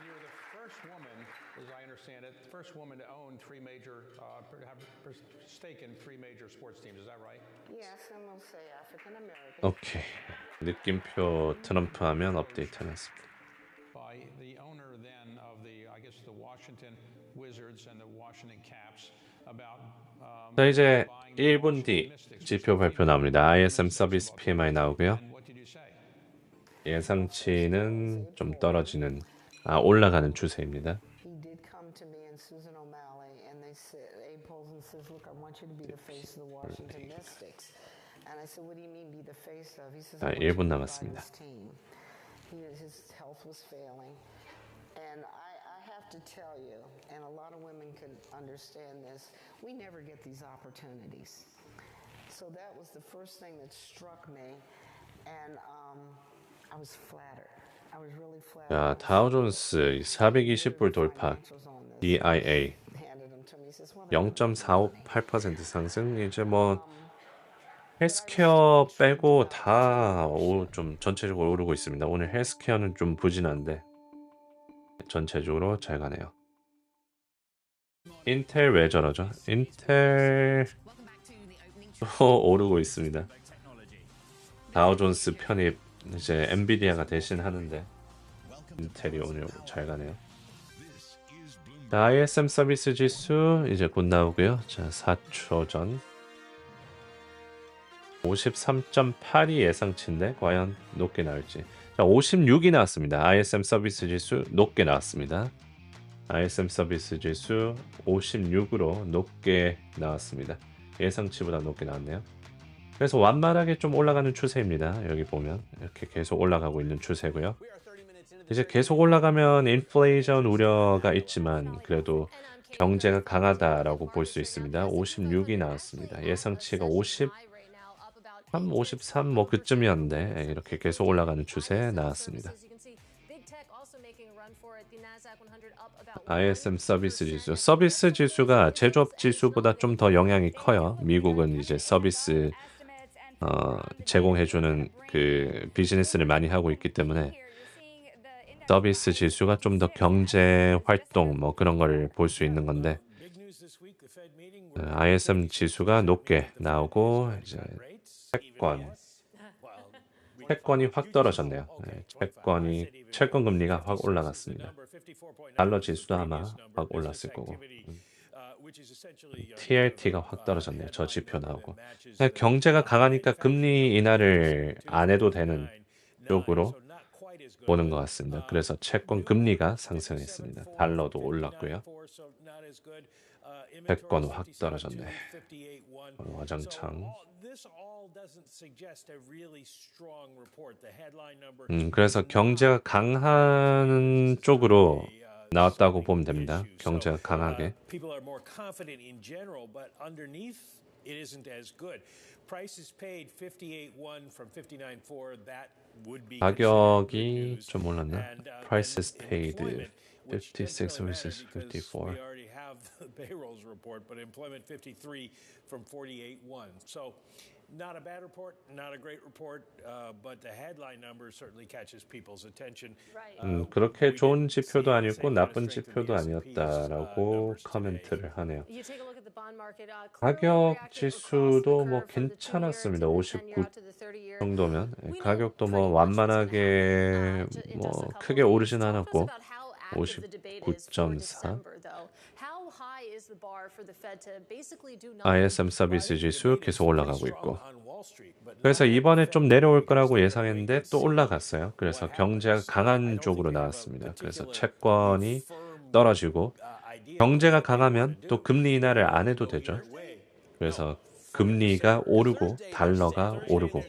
you're the first woman, as I understand it, the first woman to own have stake in three major sports teams. Is that right? Yes, and we'll say African American. 오케이. 느낌표 트럼프 하면 업데이트 해놨습니다. By the owner then of I guess the Washington Wizards and the Washington Caps about. 자, 이제 1분 뒤 지표 발표 나옵니다. ISM 서비스 PMI 나오고요. 예상치는 좀 떨어지는, 올라가는 추세입니다. He did come to me and Susan O'Malley, and they said, Abe Polson says, "Look, I want you to be the face of the Washington Mystics." And I said, "What do you mean be the face of?" He says, 자, 1분 남았습니다. His health was failing, and I have to tell you, and a lot of women can understand this, we never get these opportunities. So that was the first thing that struck me, and I was flattered. I was really flattered. 자, 다우존스 420불 돌파. DIA 0.458% 상승. 이제 뭐 헬스케어 빼고 다 좀 전체적으로 오르고 있습니다. 오늘 헬스케어는 좀 부진한데 전체적으로 잘 가네요. 인텔 왜 저러죠? 인텔 오르고 있습니다. 다우존스 편입 이제 엔비디아가 대신 하는데 인텔이 오늘 잘 가네요. 자, ISM 서비스 지수 이제 곧 나오고요. 자, 4초 전 53.8이 예상치인데 과연 높게 나올지. 자, 56이 나왔습니다. ISM 서비스 지수 높게 나왔습니다. ISM 서비스 지수 56으로 높게 나왔습니다. 예상치보다 높게 나왔네요. 그래서 완만하게 좀 올라가는 추세입니다. 여기 보면 이렇게 계속 올라가고 있는 추세고요. 이제 계속 올라가면 인플레이션 우려가 있지만 그래도 경제가 강하다라고 볼 수 있습니다. 56이 나왔습니다. 예상치가 53, 53 뭐 그쯤이었는데 이렇게 계속 올라가는 추세 나왔습니다. ISM 서비스 지수. 서비스 지수가 제조업 지수보다 좀 더 영향이 커요. 미국은 이제 서비스 제공해주는 그 비즈니스를 많이 하고 있기 때문에 서비스 지수가 좀 더 경제 활동 뭐 그런 걸 볼 수 있는 건데 ISM 지수가 높게 나오고 이제 채권이 확 떨어졌네요. 채권 금리가 확 올라갔습니다. 달러 지수도 아마 확 올랐을 거고. TLT가 확 떨어졌네요. 저 지표 나오고. 경제가 강하니까 금리 인하를 안 해도 되는 쪽으로 보는 것 같습니다. 그래서 채권 금리가 상승했습니다. 달러도 올랐고요. 채권 확 떨어졌네. 와장창. 그래서 경제가 강한 쪽으로 나왔다고 보면 됩니다. 경제가 강하게. 가격이 좀 올랐나? Prices paid 56 versus 54. Payrolls report, but employment 53 from 48.1. So not a bad report, not a great report, but the headline number certainly catches people's attention. 그렇게 좋은 지표도 아니었고 나쁜 지표도 아니었다라고 코멘트를 하네요. 가격 지수도 뭐 괜찮았습니다. 59 정도면 가격도 뭐 완만하게 뭐 크게 오르진 않았고 59.4. ISM 서비스 지수 계속 올라가고 있고 그래서 이번에 좀 내려올 거라고 예상했는데 또 올라갔어요. 그래서 경제가 강한 쪽으로 나왔습니다. 그래서 채권이 떨어지고 경제가 강하면 또 금리 인하를 안 해도 되죠. 그래서 금리가 오르고 달러가 오르고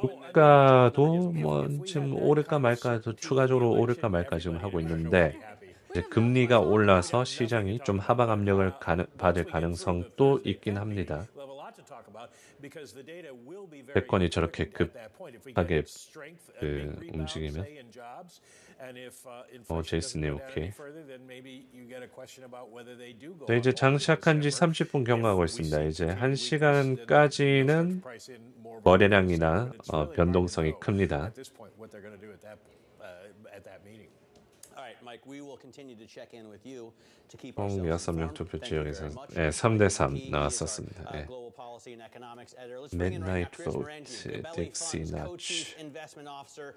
주가도 뭐 지금 오를까 말까 추가적으로 오를까 말까 지금 하고 있는데 이제 금리가 올라서 시장이 좀 하방 압력을 받을 가능성도 있긴 합니다. 채권이 저렇게 급하게 움직이면 제이슨님 오케이. 자, 이제 장시작한 지 30분 경과하고 있습니다. 이제 1시간까지는 거래량이나 변동성이 큽니다. 총 6명 투표 지역에서 3대3 나왔었습니다. 네. Midnight Vote, Dixie Notch, 1112.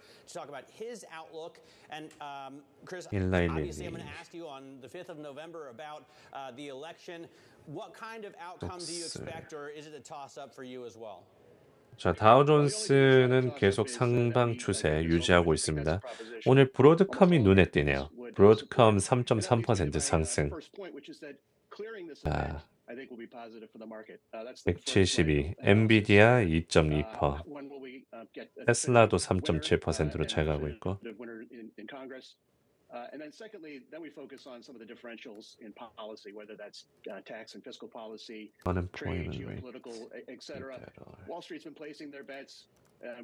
자, 다우존스는 계속 상방 추세 유지하고 있습니다. 오늘 브로드컴이 눈에 띄네요. 브로드컴 3.3% 상승. 172, 엔비디아 2.2%, 테슬라도 3.7%로 잘 가고 있고. And then secondly, then we focus on some of the differentials in policy, whether that's tax and fiscal policy, trade, geopolitical, etc. Wall Street's been placing their bets.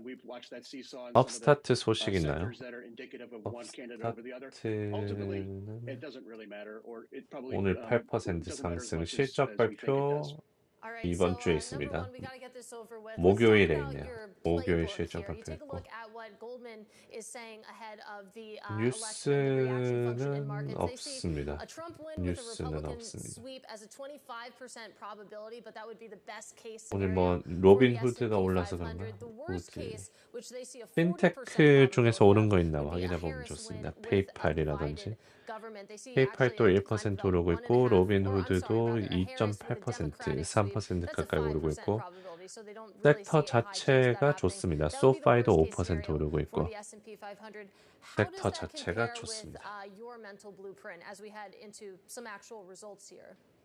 We've watched that seesaw. 업스타트 소식 있나요? 오늘 8% 상승. 실적 발표 이번 주에 있습니다. 목요일에 있네요. 목요일 실적 발표 있고. 뉴스는 없습니다. 뉴스는 없습니다. 오늘 뭐 로빈 후드가 올라서 그런가? 후드. 핀테크 중에서 오른 거 있나 확인해 보면 좋습니다. 페이팔이라든지. 페이팔도 1% 오르고 있고 로빈 후드도 2.8%, 3% 가까이 오르고 있고 섹터 자체가 좋습니다. 소파이도 5% 오르고 있고 섹터 자체가 좋습니다.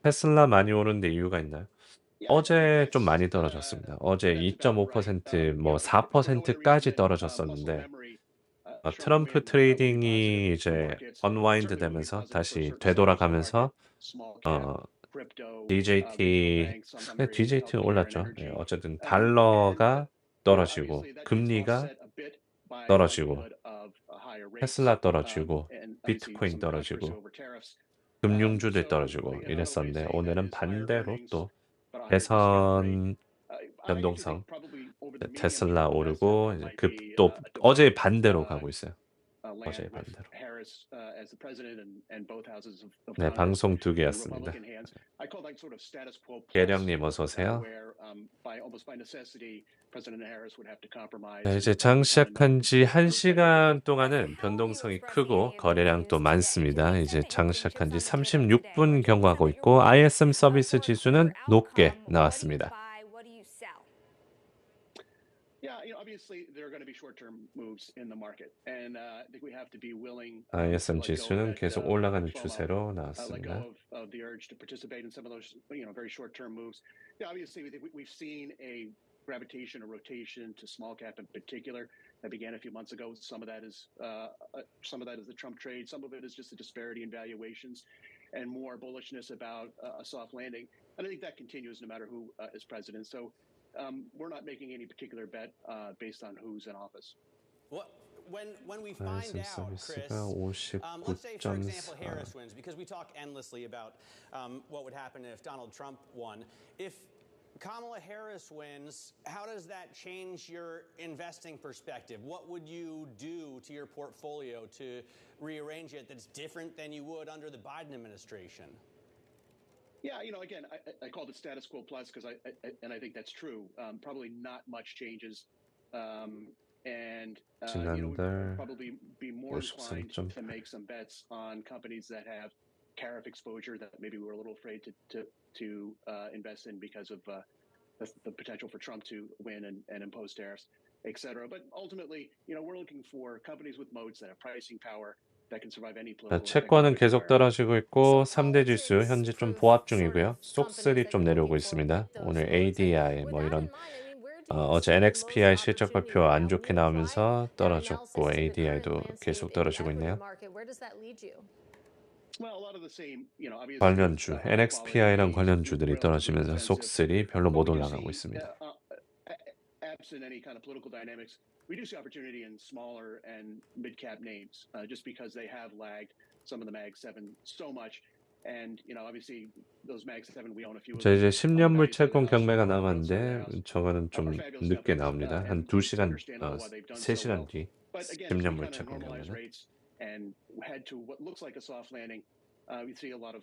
테슬라 많이 오르는데 이유가 있나요? 어제 좀 많이 떨어졌습니다. 어제 2.5% 뭐 4%까지 떨어졌었는데 트럼프 트레이딩이 이제 언와인드 되면서 다시 되돌아가면서 DJT는 올랐죠. 예, 어쨌든 달러가 떨어지고 금리가 떨어지고 테슬라 떨어지고 비트코인 떨어지고 금융주들 떨어지고 이랬었는데 오늘은 반대로 또 대선 변동성 테슬라 오르고 이제 또 어제 반대로 가고 있어요. 어제 반대로. 네, 방송 2개였습니다. 계령님 어서 오세요. 네, 이제 장 시작한 지 1시간 동안은 변동성이 크고 거래량도 많습니다. 이제 장 시작한 지 36분 경과하고 있고 ISM 서비스 지수는 높게 나왔습니다. ISM 지수는 계속 올라가는 추세로 나왔습니다. Gravitation or rotation to small cap in particular that began a few months ago. Some of that is the Trump trade. Some of it is just the disparity in valuations and more bullishness about a soft landing. And I think that continues no matter who is president. So we're not making any particular bet based on who's in office. When we find out, Chris, let's say, for example, Harris wins, because we talk endlessly about what would happen if Donald Trump won. If Kamala Harris wins, how does that change your investing perspective? What would you do to your portfolio to rearrange it that's different than you would under the Biden administration? Yeah, again, I called it status quo plus because I think that's true. Probably not much changes. And probably be more inclined to make some bets on companies that have tariff exposure that maybe we were a little afraid to invest in because of the potential for Trump to win and impose tariffs, et cetera. But ultimately, we're looking for companies with moats that have pricing power that can survive any political. 채권은 계속 떨어지고 있고 3대 지수 현재 좀 보합 중이고요. 쏙슬이 좀 내려오고 있습니다. 오늘 ADI 뭐 이런 어제 NXPI 실적 발표 안 좋게 나오면서 떨어졌고 ADI도 계속 떨어지고 있네요. 관련주, NXPI랑 관련주들이 떨어지면서 쏙슬이 별로 못 올라가고 있습니다. Absent any kind of political dynamics, we do see opportunity in smaller and mid-cap names, just because they have lagged some of the Mag 7 so much. And obviously those Mag 7 we own a few. 자, 이제 10년물 채권 경매가 남았는데 저거는 좀 늦게 나옵니다. 한 2시간, 3시간 뒤 10년물 채권 경매는. And head to what looks like a soft landing. We see a lot of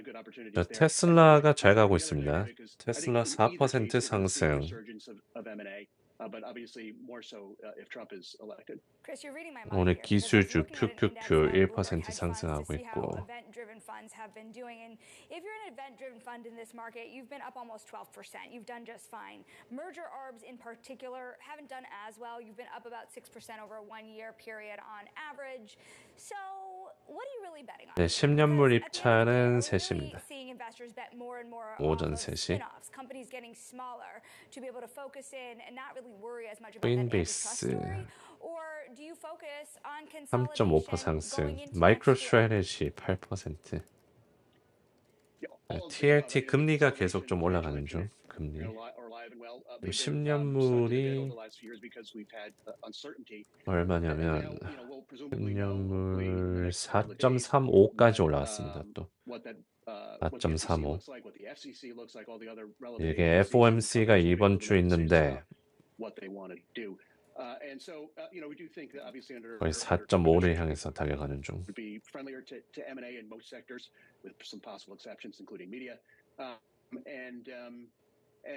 good opportunities 자, there. 테슬라가 잘 가고 있습니다. 테슬라 4% 상승. But obviously more so if Trump is elected. Chris, you're reading my mind. 오늘 기술주 QQQ 1% 상승하고 있고. Event-driven funds have been doing, and if you're an event-driven fund in this market, you've been up almost 12%. You've done just fine. Merger arbs in particular haven't done as well. You've been up about 6% over a 1-year period on average. So, what are you really betting on? 네, 10년물 입찰은 3시입니다. 오전 3시. Companies getting smaller to be able to focus in and not really worry as much about 코인베이스 or do you focus on 3.5% 상승. 마이크로스트래티지 8%. TLT 금리가 계속 좀 올라가는 중. 금리. 10년물이 얼마냐면 10년물 4.35까지 올라왔습니다. 또 4.35. 이게 FOMC가 이번 주 있는데 거의 4.5를 향해서 달려가는 중.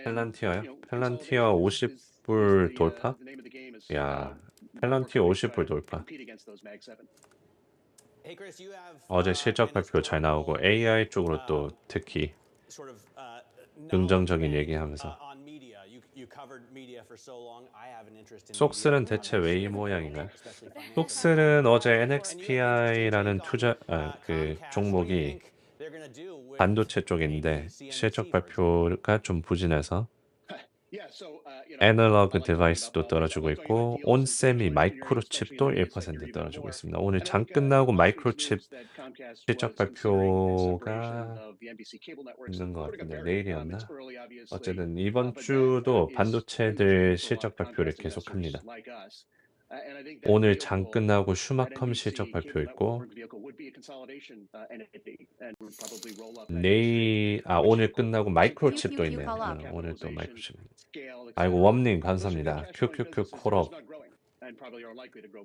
펠란티어요? 펠란티어 50불 돌파? 야, 펠란티어 50불 돌파. 어제 실적 발표 잘 나오고 AI 쪽으로 또 특히 긍정적인 얘기하면서 속슬은 대체 왜 이 모양인가요? 속슬은 어제 NXPI라는 그 종목이 반도체 쪽인데 실적 발표가 좀 부진해서 애널로그 디바이스도 떨어지고 있고 온세미 마이크로칩도 1% 떨어지고 있습니다. 오늘 장 끝나고 마이크로칩 실적 발표가 있는 것 같은데 내일이었나? 어쨌든 이번 주도 반도체들 실적 발표를 계속합니다. 오늘 장 끝나고 슈마컴 실적 발표 있고 내일 오늘 끝나고 마이크로칩도 있네요. 오늘 또 마이크로칩. 아이고 웜님 감사합니다. 큐큐큐 콜업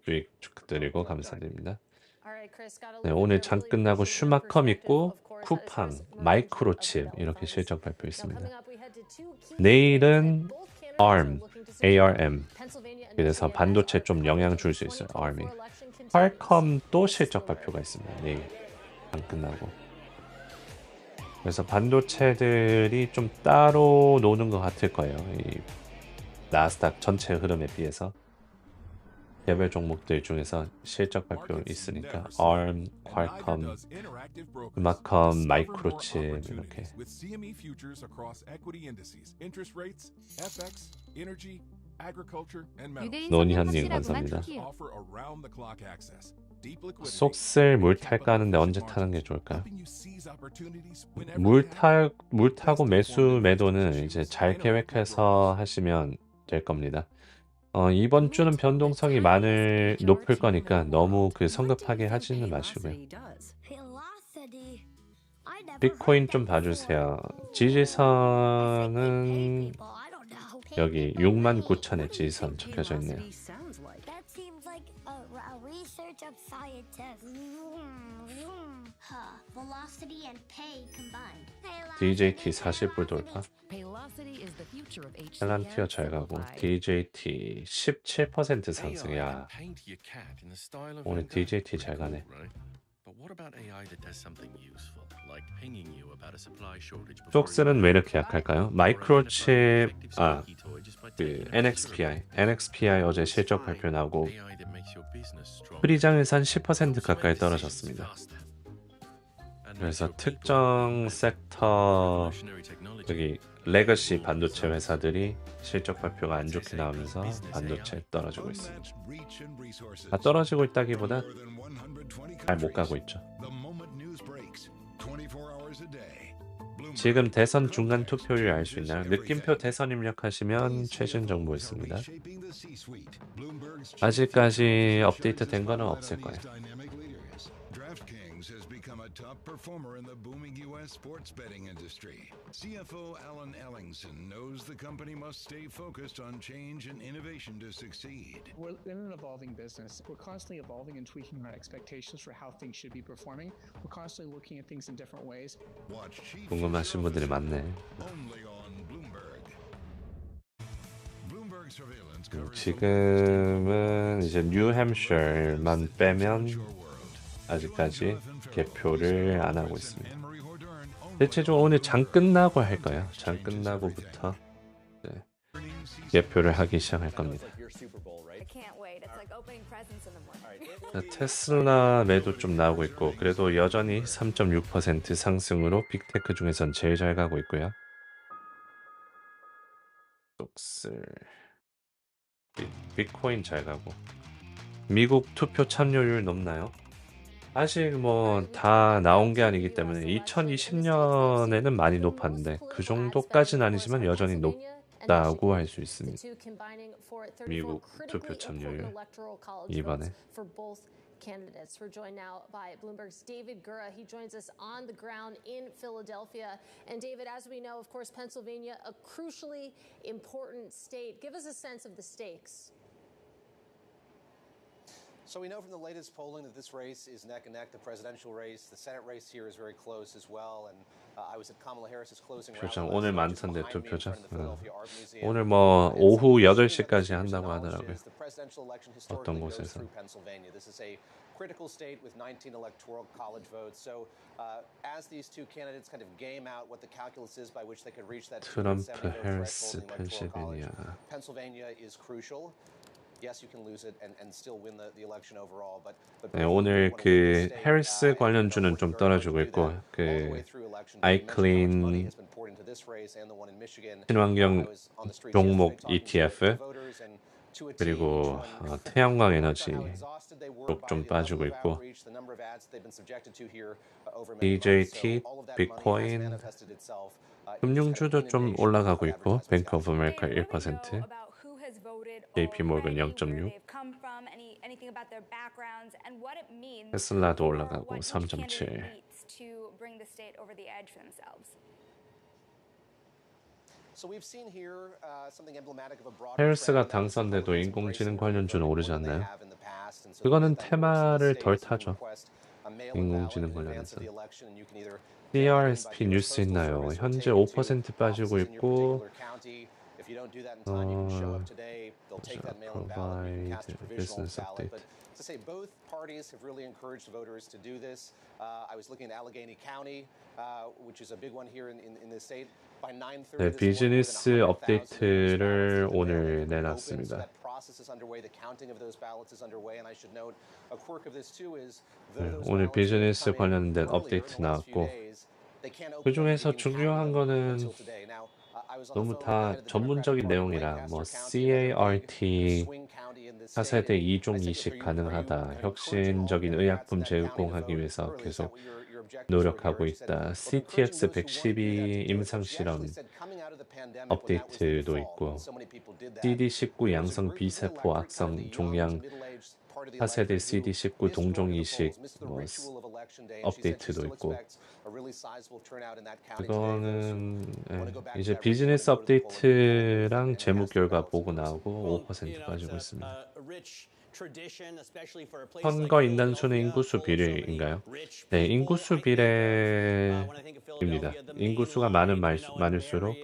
수익 축하드리고 감사드립니다. 네, 오늘 장 끝나고 슈마컴 있고 쿠팡, 마이크로칩 이렇게 실적 발표 있습니다. 내일은 ARM 그래서 반도체 좀 영향 줄 수 있어요. ARM이. 퀄컴 또 실적 발표가 있습니다. 내일 장 끝나고. 그래서 반도체들이 좀 따로 노는 것 같을 거예요. 이 나스닥 전체 흐름에 비해서. 개별 종목들 중에서 실적 발표 있으니까 ARM, 퀄컴, 슈마컴, 마이크로칩 이렇게. 논현님 감사합니다. 속슬 물 탈까 하는데 언제 타는 게 좋을까요? 물 타고 매도는 이제 잘 계획해서 하시면 될 겁니다. 이번 주는 변동성이 높을 거니까 너무 성급하게 하지는 마시고요. 비트코인 좀 봐주세요. 지지선은 여기 69,000의 지지선 적혀져 있네요. DJT 40불 돌파. 헬란티어 잘 가고 DJT 17% 상승이야. 오늘 DJT 잘 가네. 쪽슬은 왜 이렇게 약할까요? 마이크로칩 NXPI 어제 실적 발표 나오고 프리장에서 한 10% 가까이 떨어졌습니다. 그래서 특정 섹터 여기 레거시 반도체 회사들이 실적 발표가 안 좋게 나오면서 반도체 떨어지고 있습니다. 다 떨어지고 있다기보다 잘 못 가고 있죠. 지금 대선 중간 투표율 알 수 있나요? 느낌표 대선 입력하시면 최신 정보 있습니다. 아직까지 업데이트 된 거는 없을 거예요. has become a top performer in the booming U.S. sports betting industry. CFO Alan Ellingson knows the company must stay focused on change and innovation to succeed. We're in an evolving business. We're constantly evolving and tweaking our expectations for how things should be performing. We're constantly looking at things in different ways. 궁금하신 분들이 많네. 지금은 이제 뉴햄셔만 빼면 아직까지 개표를 안 하고 있습니다. 대체적으로 오늘 장 끝나고 할 거예요. 장 끝나고부터 개표를 하기 시작할 겁니다. 테슬라 매도 좀 나오고 있고 그래도 여전히 3.6% 상승으로 빅테크 중에선 제일 잘 가고 있고요. 비트코인 잘 가고 미국 투표 참여율 높나요? 아직 뭐 다 나온 게 아니기 때문에 2020년에는 많이 높았는데 그 정도까지는 아니지만 여전히 높다고 할 수 있습니다. 미국 투표 참여율 이번에 candidates. We're joined now by Bloomberg's David Gura. He joins us on the ground in Philadelphia. And David, as we know, of course, Pennsylvania, a crucially important state. Give us a sense of the stakes. So we know from the latest polling that this race is neck and neck. The presidential race, the Senate race here is very close as well. And I was at Kamala Harris's closing 표정 rally. 오늘 많던데 투표장. 오늘 뭐 오후 8시까지 한다고 하더라고요. 어떤 곳에서. This is a critical state with 19 electoral college votes. So as these two candidates kind of game out what the calculus is by which they could reach that 트럼프, 해리스, 펜실베니아. Pennsylvania is crucial. Yes, you can lose it and still win the election overall. But 네, 오늘 그 해리스 관련주는 좀 떨어지고 있고 그 아이클린 친환경 종목 ETF 그리고 태양광 에너지 쪽 좀 빠지고 있고 DJT, 비트코인, 금융주도 좀 올라가고 있고 뱅크 오브 아메리카 1%, JP 모건 0.6, 테슬라도 올라가고 3.7. 해리스가 당선돼도 인공지능 관련주는 오르지 않나요? 그거는 테마를 덜 타죠. 인공지능 관련해서. CRSP 뉴스 있나요? 현재 5% 빠지고 있고 provide business update. To say both parties have really encouraged voters to do this. I was looking at Allegheny County, which is a big one here in the state. By 9:30 네, 비즈니스 업데이트를 오늘 내놨습니다. 네, 오늘 비즈니스 관련된 업데이트 나왔고 그 중에서 중요한 거는 너무 다 전문적인 내용이라 뭐 CART 4세대 2종 이식 가능하다. 혁신적인 의약품 제공하기 위해서 계속 노력하고 있다. CTX 112 임상실험 업데이트도 있고 CD19 양성 비세포 악성 종양 4세대 CD19 동종 이식 뭐 업데이트도 있고 그거는 이제 비즈니스 업데이트랑 재무 결과 보고 나오고 5% 빠지고 있습니다. 선거 인단수는 인구수 비례인가요? 네, 인구수 비례입니다. 인구수가 많을수록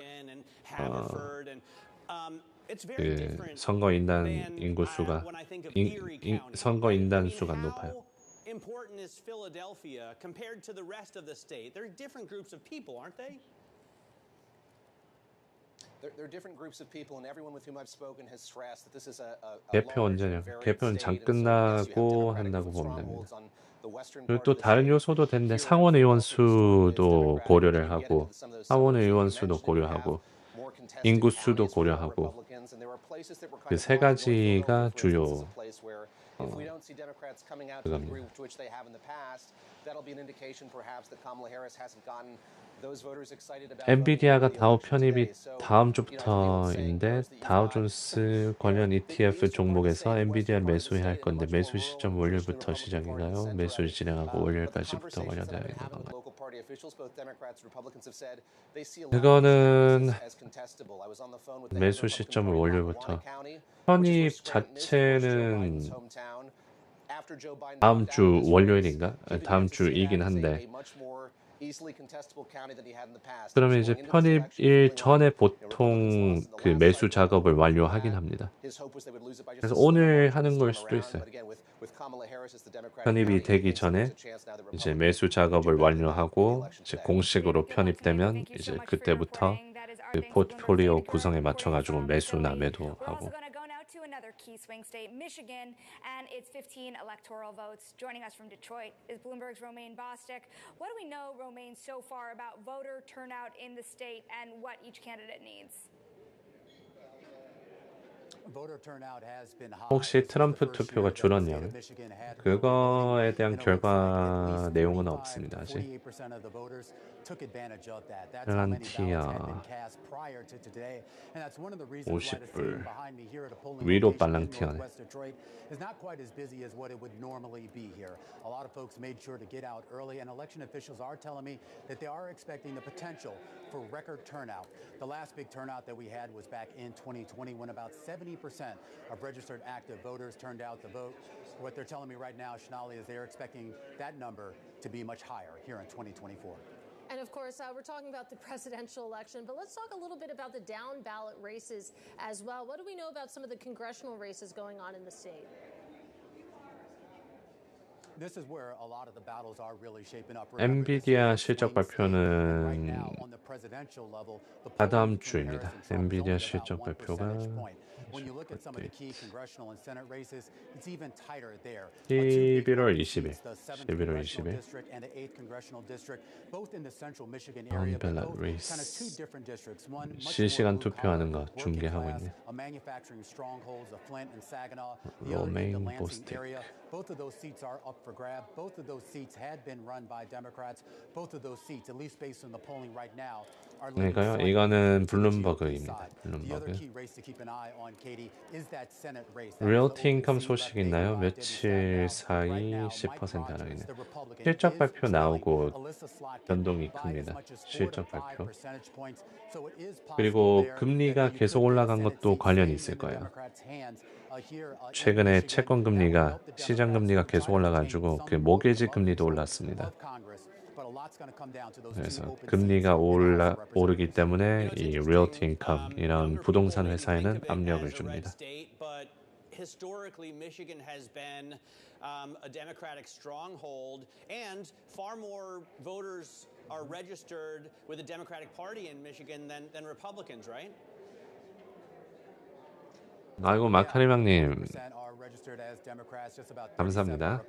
그 선거 인단 인구수가 선거 인단수가 높아요. Important is Philadelphia compared to the rest of the state? They're different groups of people, aren't they? There are different groups of people, and everyone with whom I've spoken has stressed that this is a 개표 언제냐? 개표는 장 끝나고 한다고 보면 됩니다. 그리고 또 다른 요소도 되는데 상원 의원 수도 고려를 하고 하원 의원 수도 고려하고 인구 수도 고려하고 그 세 가지가 주요 그겁니다. 엔비디아가 다우 편입이 다음 주부터인데 다우존스 관련 ETF 종목에서 엔비디아 매수해야 할 건데 매수 시점 월요일부터 시작인가요? 매수를 진행하고 월요일까지부터 완료되어 있는 건가요? 그거는 매수 시점을 월요일부터 편입 자체는 다음 주 월요일인가? 다음 주이긴 한데 그러면 이제 편입일 전에 보통 그 매수 작업을 완료하긴 합니다. 그래서 오늘 하는 걸 수도 있어요. 편입이 되기 전에 이제 매수 작업을 완료하고 이제 공식으로 편입되면 이제 그때부터 그 포트폴리오 구성에 맞춰가지고 매수나 매도하고. Another key swing state, Michigan, and its 15 electoral votes. Joining us from Detroit is Bloomberg's Romaine Bostick. What do we know, Romaine, so far about voter turnout in the state and what each candidate needs? 혹시 트럼프 투표가 줄었냐고요? 그거에 대한 결과 내용은 없습니다. 아직. 발랑티아 50불 위로 발랑티아네. is not quite as busy as what it would normally be here. A lot of folks made sure to get out early, and election officials are telling me that they are expecting the potential for record turnout. The last big turnout that we had was back in 2020 when about 70 80% of registered active voters turned out to vote. What they're telling me right now, Shanali, is they're expecting that number to be much higher here in 2024. And of course, we're talking about the presidential election, but let's talk a little bit about the down ballot races as well. What do we know about some of the congressional races going on in the state? This is where a lot of the battles are really shaping up. 엔비디아 실적 발표는 다다음 주입니다. 엔비디아 실적 발표가 11월 20일. 11월 20일. 다운 밸럿 레이스. 실시간 투표하는 거 중계하고 있네. 로메인 보스틱. Both of those seats are up for grab. Both of those seats had been run by Democrats. Both of those seats, at least based on the polling right now, are 그러니까요. 이거는 블룸버그입니다. The other 블룸버그. key race to keep an eye on, Katie, is that Senate race. 리얼티 인컴 소식 있나요? 며칠 사이 10% 하락이네. 실적 발표 나오고 변동이 큽니다. 실적 발표. 그리고 금리가 계속 올라간 것도 관련이 있을 거예요. 최근에 채권 금리가 시장 금리가 계속 올라가지고 그 모기지 금리도 올랐습니다. 그래서 금리가 오르기 때문에 이 리얼티 인컴 이런 부동산 회사에는 압력을 줍니다. Historically, Michigan has been a Democratic stronghold, and far more voters are registered with the Democratic Party in Michigan than Republicans, right? 아이고 마카리망님 감사합니다.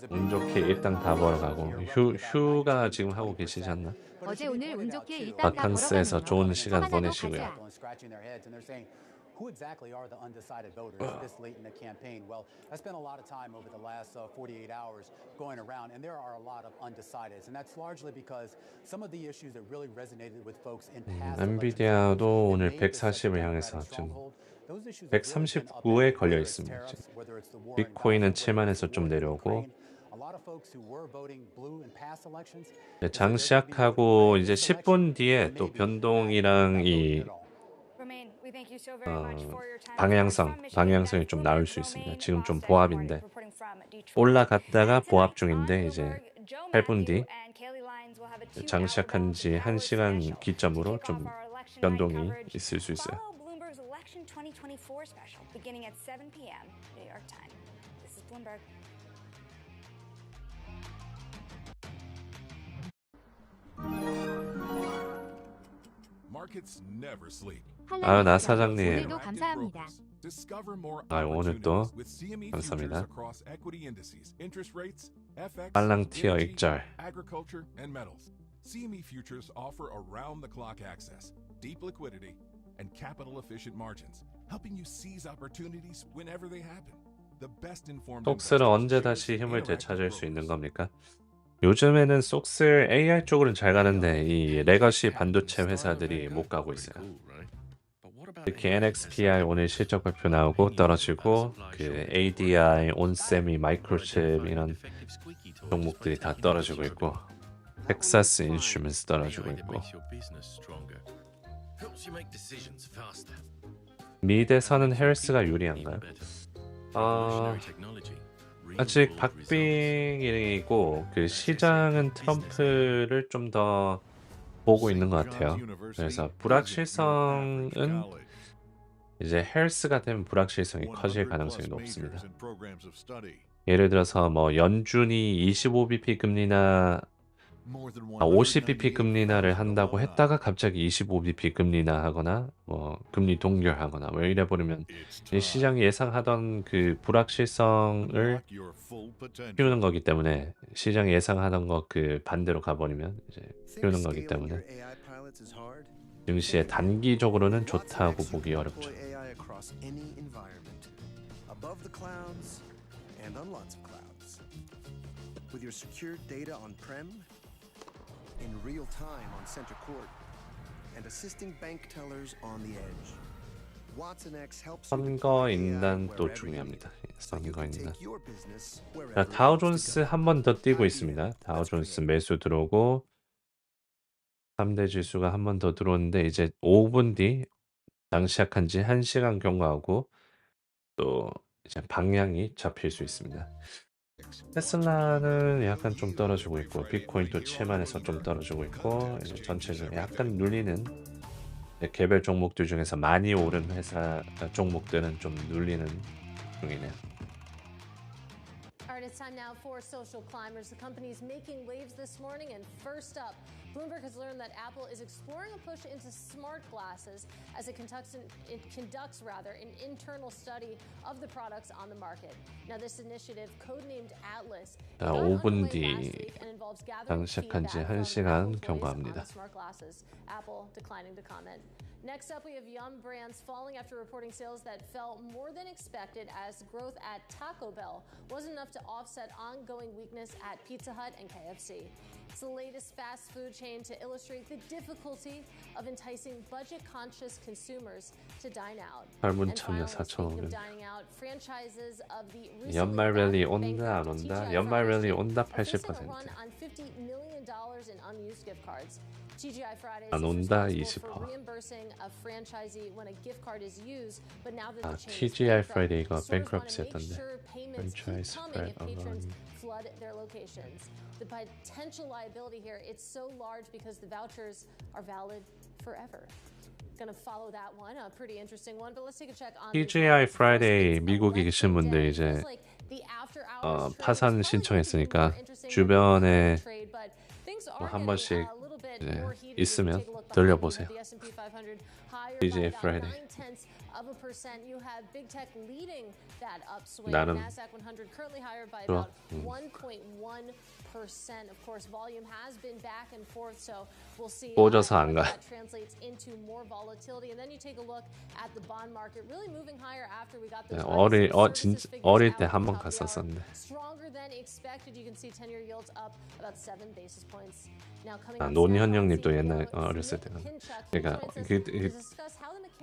운 좋게 일당 다 벌어가고 휴가 지금 하고 계시지 않나? 어제 오늘 운 좋게 일당 다 바캉스에서 벌어가면서 좋은 시간 하나도 보내시고요. 가자. Who exactly are the undecided voters this late in the campaign? Well, I spent a lot of time over the last 48 hours going around, and there are a lot of undecideds, and that's largely because some of the issues that really resonated with folks in past 엔비디아도 오늘 140을 향해서 지금 139에 걸려 있습니다. 지금. 비트코인은 7만에서 좀 내려오고 장 시작하고 이제 10분 뒤에 또 변동이랑 이 방향성이 좀 나올 수 있습니다. 지금 좀 보합인데 올라갔다가 보합 중인데 이제 8분 뒤 장 시작한 지 1시간 기점으로 좀 변동이 있을 수 있어요. Markets never sleep. 아유 나 사장님. 오늘도 감사합니다. 아유 오늘 또 감사합니다. 빨랑 티어 익절. Agriculture and metals. CME futures offer around-the-clock access, deep liquidity, and capital-efficient margins, helping you seize opportunities whenever they happen. The best-informed. 속스를 언제 다시 힘을 되찾을 수 있는 겁니까? 요즘에는 속슬 AI 쪽으로는 잘 가는데 이 레거시 반도체 회사들이 못 가고 있어요. 특히 NXPI 오늘 실적 발표 나오고 떨어지고 그 ADI, 온세미, 마이크로칩 이런 종목들이 다 떨어지고 있고 텍사스 인슈먼스 떨어지고 있고 미대선은 해리스가 유리한가요? 아직 박빙이고 그 시장은 트럼프를 좀 더 보고 있는 것 같아요. 그래서 불확실성은 이제 해리스가 되면 불확실성이 커질 가능성이 높습니다. 예를 들어서 뭐 연준이 25bp 금리나 50bp 금리나를 한다고 했다가 갑자기 25bp 금리나 하거나 뭐 금리 동결하거나 뭐 이래 버리면 시장이 예상하던 그 불확실성을 키우는 거기 때문에 시장이 예상하던 거 그 반대로 가버리면 이제 키우는 거기 때문에 증시에 단기적으로는 좋다고 보기 어렵죠. in real time on center court and assisting bank tellers on the edge. Watson X helps 선거 인단도 중요합니다. 선거 인단. 다우존스 한 번 더 뛰고 있습니다. 다우존스 매수 들어오고 3대 지수가 한 번 더 들어오는데 이제 5분 뒤 장 시작한 지 1시간 경과하고 또 이제 방향이 잡힐 수 있습니다. 테슬라는 약간 좀 떨어지고 있고 비트코인도 7만에서 좀 떨어지고 있고 이제 전체적으로 약간 눌리는 개별 종목들 중에서 많이 오른 회사 종목들은 좀 눌리는 중이네요. All right, it's time now for Social Climbers. The companies making waves this morning. And first up, Bloomberg has learned that Apple is exploring a push into smart glasses as it conducts an internal study of the products on the market. Now, this initiative, codenamed Atlas, 자, 5분 뒤 장 시작한 지 1시간 경과합니다. smart glasses. Apple declining to comment. Next up, we have Yum Brands falling after reporting sales that fell more than expected as growth at Taco Bell wasn't enough to offset ongoing weakness at Pizza Hut and KFC. It's the latest fast food chain to illustrate the difficulty of enticing budget-conscious consumers to dine out. 할문 참여 4,500. 연말 랠리 온다 안 온다? 연말 랠리 온다 80%. 안 온다 20%. 아, TGI Friday가 bankruptcy였던데. Franchise flood their locations. The potential liability here, it's so large because the vouchers are valid forever. Gonna follow that one, a pretty interesting one, but let's take a check on TGI Friday 미국에 계신 분들 이제 파산 신청했으니까 주변에 한 번씩 있으면 들려보세요. TGI Friday. 나름 좋아. 꽂아서 안 가. 어릴 때 한 번 갔었었는데. 노니현 형님도 옛날 어렸을 때 그러니까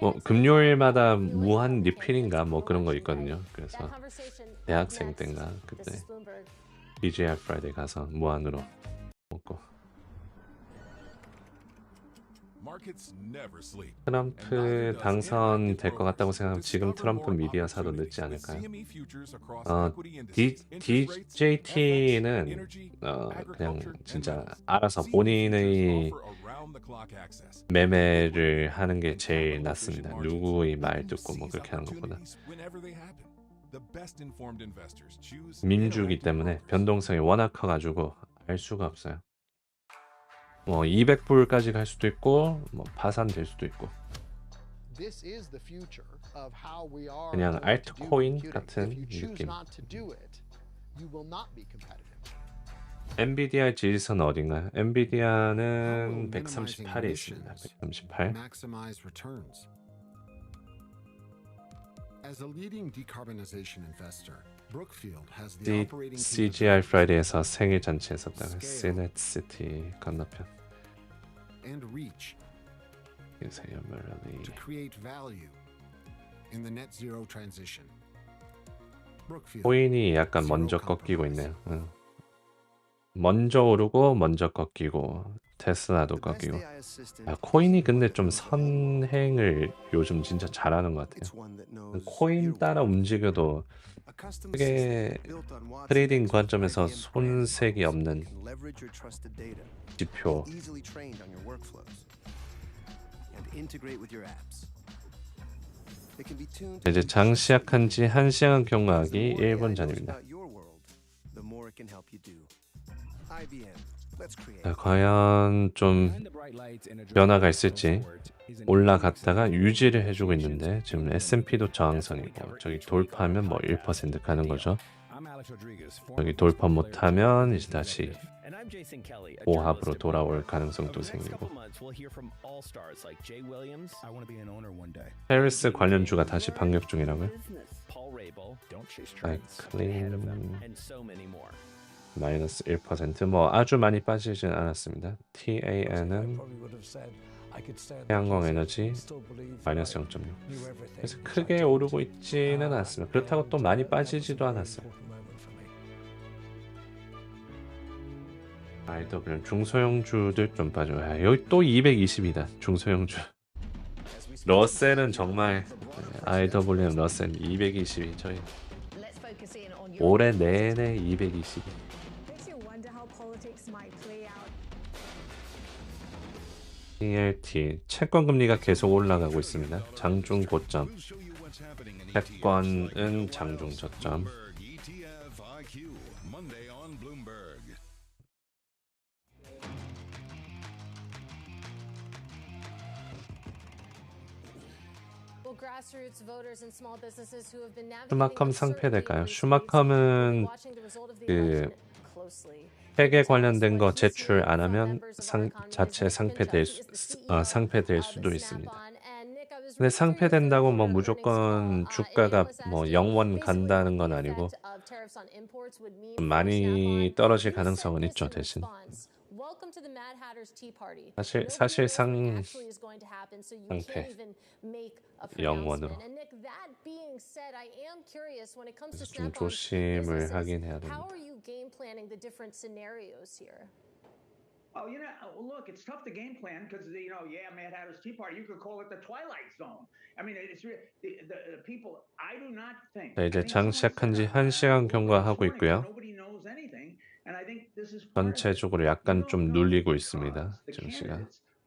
뭐 금요일마다 무한 리필인가 뭐 그런 거 있거든요. 그래서 대학생 때인가 그때 TGI Friday 가서 무한으로 먹고. 트럼프 당선될 것 같다고 생각하면 지금 트럼프 미디어 사도 늦지 않을까요? DJT는 그냥 진짜 알아서 본인의 매매를 하는 게 제일 낫습니다. 누구의 말 듣고 뭐 그렇게 하는 것보다. 민주기 때문에 변동성이 워낙 커가지고 알 수가 없어요. 뭐 200불까지 갈 수도 있고 뭐 파산될 수도 있고. 그냥 알트코인 같은 느낌. 엔비디아 지지선 어딘가요? 엔비디아는 138에 있습니다. 138. CGI Friday에서 생일 잔치 했었다가 시넷시티 건너편. 코인이 약간 먼저 꺾이고 있네요. 먼저 오르고 먼저 꺾이고 테슬라도 꺾이고. 코인이 근데 좀 선행을 요즘 진짜 잘하는 것 같아요. 코인 따라 움직여도 크게 트레이딩 관점에서 손색이 없는 지표. 이제 장 시작한 지 1시간 경과하기 1분 전입니다. 자, 과연 좀 변화가 있을지. 올라갔다가 유지를 해주고 있는데 지금 S&P도 저항선이고 저기 돌파하면 뭐 1% 가는 거죠. 여기 돌파 못하면 이제 다시 보합으로 돌아올 가능성도 생기고. 페리스 관련주가 다시 반격 중이라고요? 클린 마이너스 1%. 뭐 아주 많이 빠지진 않았습니다. TAN은 태양광 에너지 마이너스 0.6. 그래서 크게 오르고 있지는 않습니다. 그렇다고 또 많이 빠지지도 않았어요. IW 중소형주들 좀 빠져요. 여기 또 220이다. 중소형주. 러셀은 정말 IWM 러셀 220이 저희 올해 내내 220. ELT 채권 금리가 계속 올라가고 있습니다. 장중 고점. 채권은 장중 저점. 슈마컴 상폐될까요? 슈마컴은 그 회계 관련된 거 제출 안 하면 자체 상폐될 수도 있습니다. 근데 상폐된다고 뭐 무조건 주가가 뭐 0원 간다는 건 아니고 많이 떨어질 가능성은 있죠. 대신 사실상 상폐 0원으로 좀 조심을 하긴 해야 됩니다. Oh, look, it's tough to game plan because, Mad Hatter's Tea Party, you could call it the Twilight Zone. I mean, it's the people, I do not think. 자, 이제 장 시작한 지 1시간 경과하고 있고요. 전체적으로 약간 좀 눌리고 있습니다. 증시가.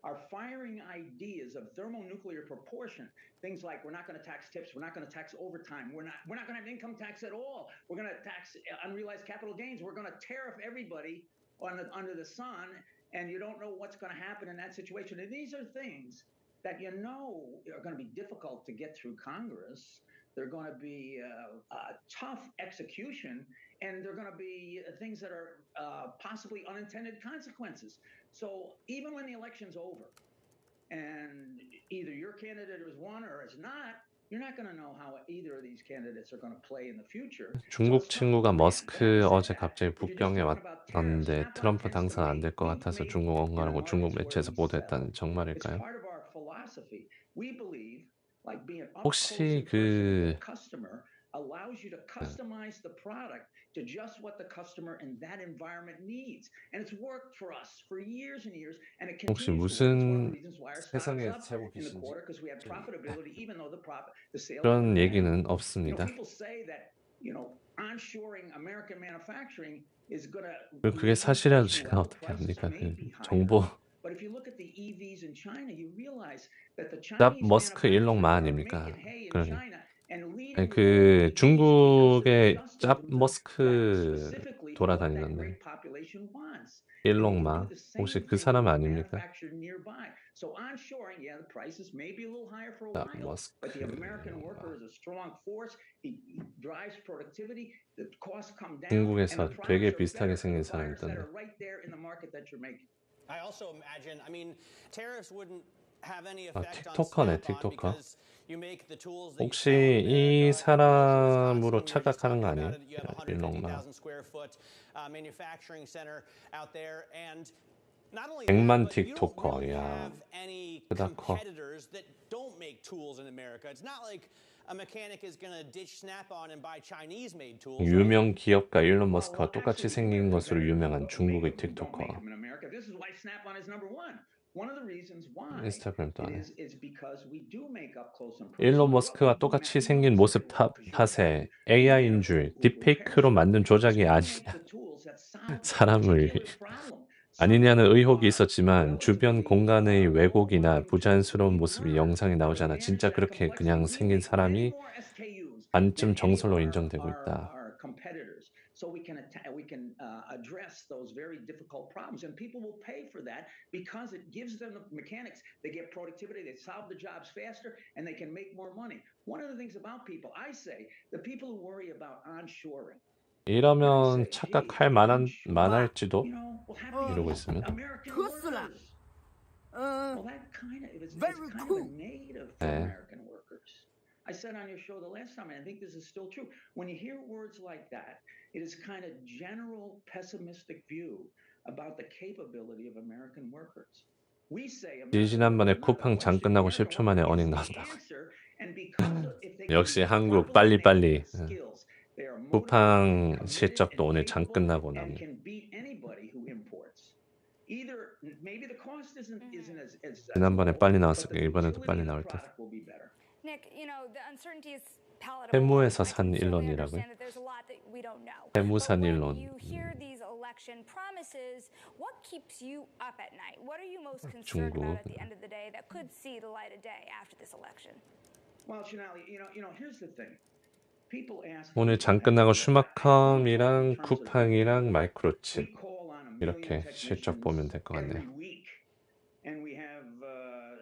Are firing ideas of thermonuclear proportion. Things like we're not going to tax tips, we're not going to tax overtime, we're not going to have income tax at all. We're going to tax unrealized capital gains. We're going to tariff everybody under the sun, and you don't know what's going to happen in that situation. And these are things that are going to be difficult to get through Congress. They're going to be a tough execution, and they're going to be things that are possibly unintended consequences. So even when the election's over, and either your candidate is won or is not, you're not going to know how either of these candidates are going to play in the future. 중국 친구가 머스크 어제 갑자기 북경에 왔는데 트럼프 당선 안 될 것 같아서 중국 언론하고 중국 매체에서 보도했다는 정말일까요? 혹시 allows you to customize the product to just what the customer in that environment needs. And it's worked for us for years and years, and it continues. 혹시 무슨 세상에 살고 계신지 그런 얘기는 없습니다. 그게 사실이라도 제가 어떻게 합니까? 그 정보. 짭 머스크 일롱마 아닙니까? 그러니. 그 중국의 짭 머스크 돌아다니는데 일롱마 혹시 그 사람 아닙니까? 짭 머스크 중국에서 되게 비슷하게 생긴 사람이 있던데. 틱토커네, 틱토커. 혹시 이 사람으로 착각하는 거 아니에요? 일롱마. 100만 틱토커, 야, 그다 커. 유명 기업가 일론 머스크와 똑같이 생긴 것으로 유명한 중국의 틱토커. 인스타그램도 안 해. 일론 머스크와 똑같이 생긴 모습 탓에 AI인 줄 딥페이크로 만든 조작이 아니냐 사람을 아니냐는 의혹이 있었지만 주변 공간의 왜곡이나 부자연스러운 모습이 영상에 나오지 않아 진짜 그렇게 그냥 생긴 사람이 반쯤 정설로 인정되고 있다. So we can address those very difficult problems, and people will pay for that because it gives them the mechanics. They get productivity, they solve the jobs faster, and they can make more money. One of the things about people, I say, the people who worry about onshoring. 이러면 착각할 만할지도 이러고 있으면. Well, that kind of it's kind of negative for American workers. I said on your show the last time, and I think this is still true. When you hear words like that, it is kind of general pessimistic view about the capability of American workers. We say 지난번에 쿠팡 장 끝나고 10초 만에 어닝 나온다고. 역시 한국 빨리빨리. 쿠팡 실적도 오늘 장 끝나고 나옵니다. 지난번에 빨리 나왔으니까 이번에도 빨리 나올 듯. 세무에서 산 일론이라고요? 세무산 일론. 중국. 오늘 장 끝나고 슈마컴이랑 쿠팡이랑 마이크로칩 이렇게 실적 보면 될 것 같네요. And we have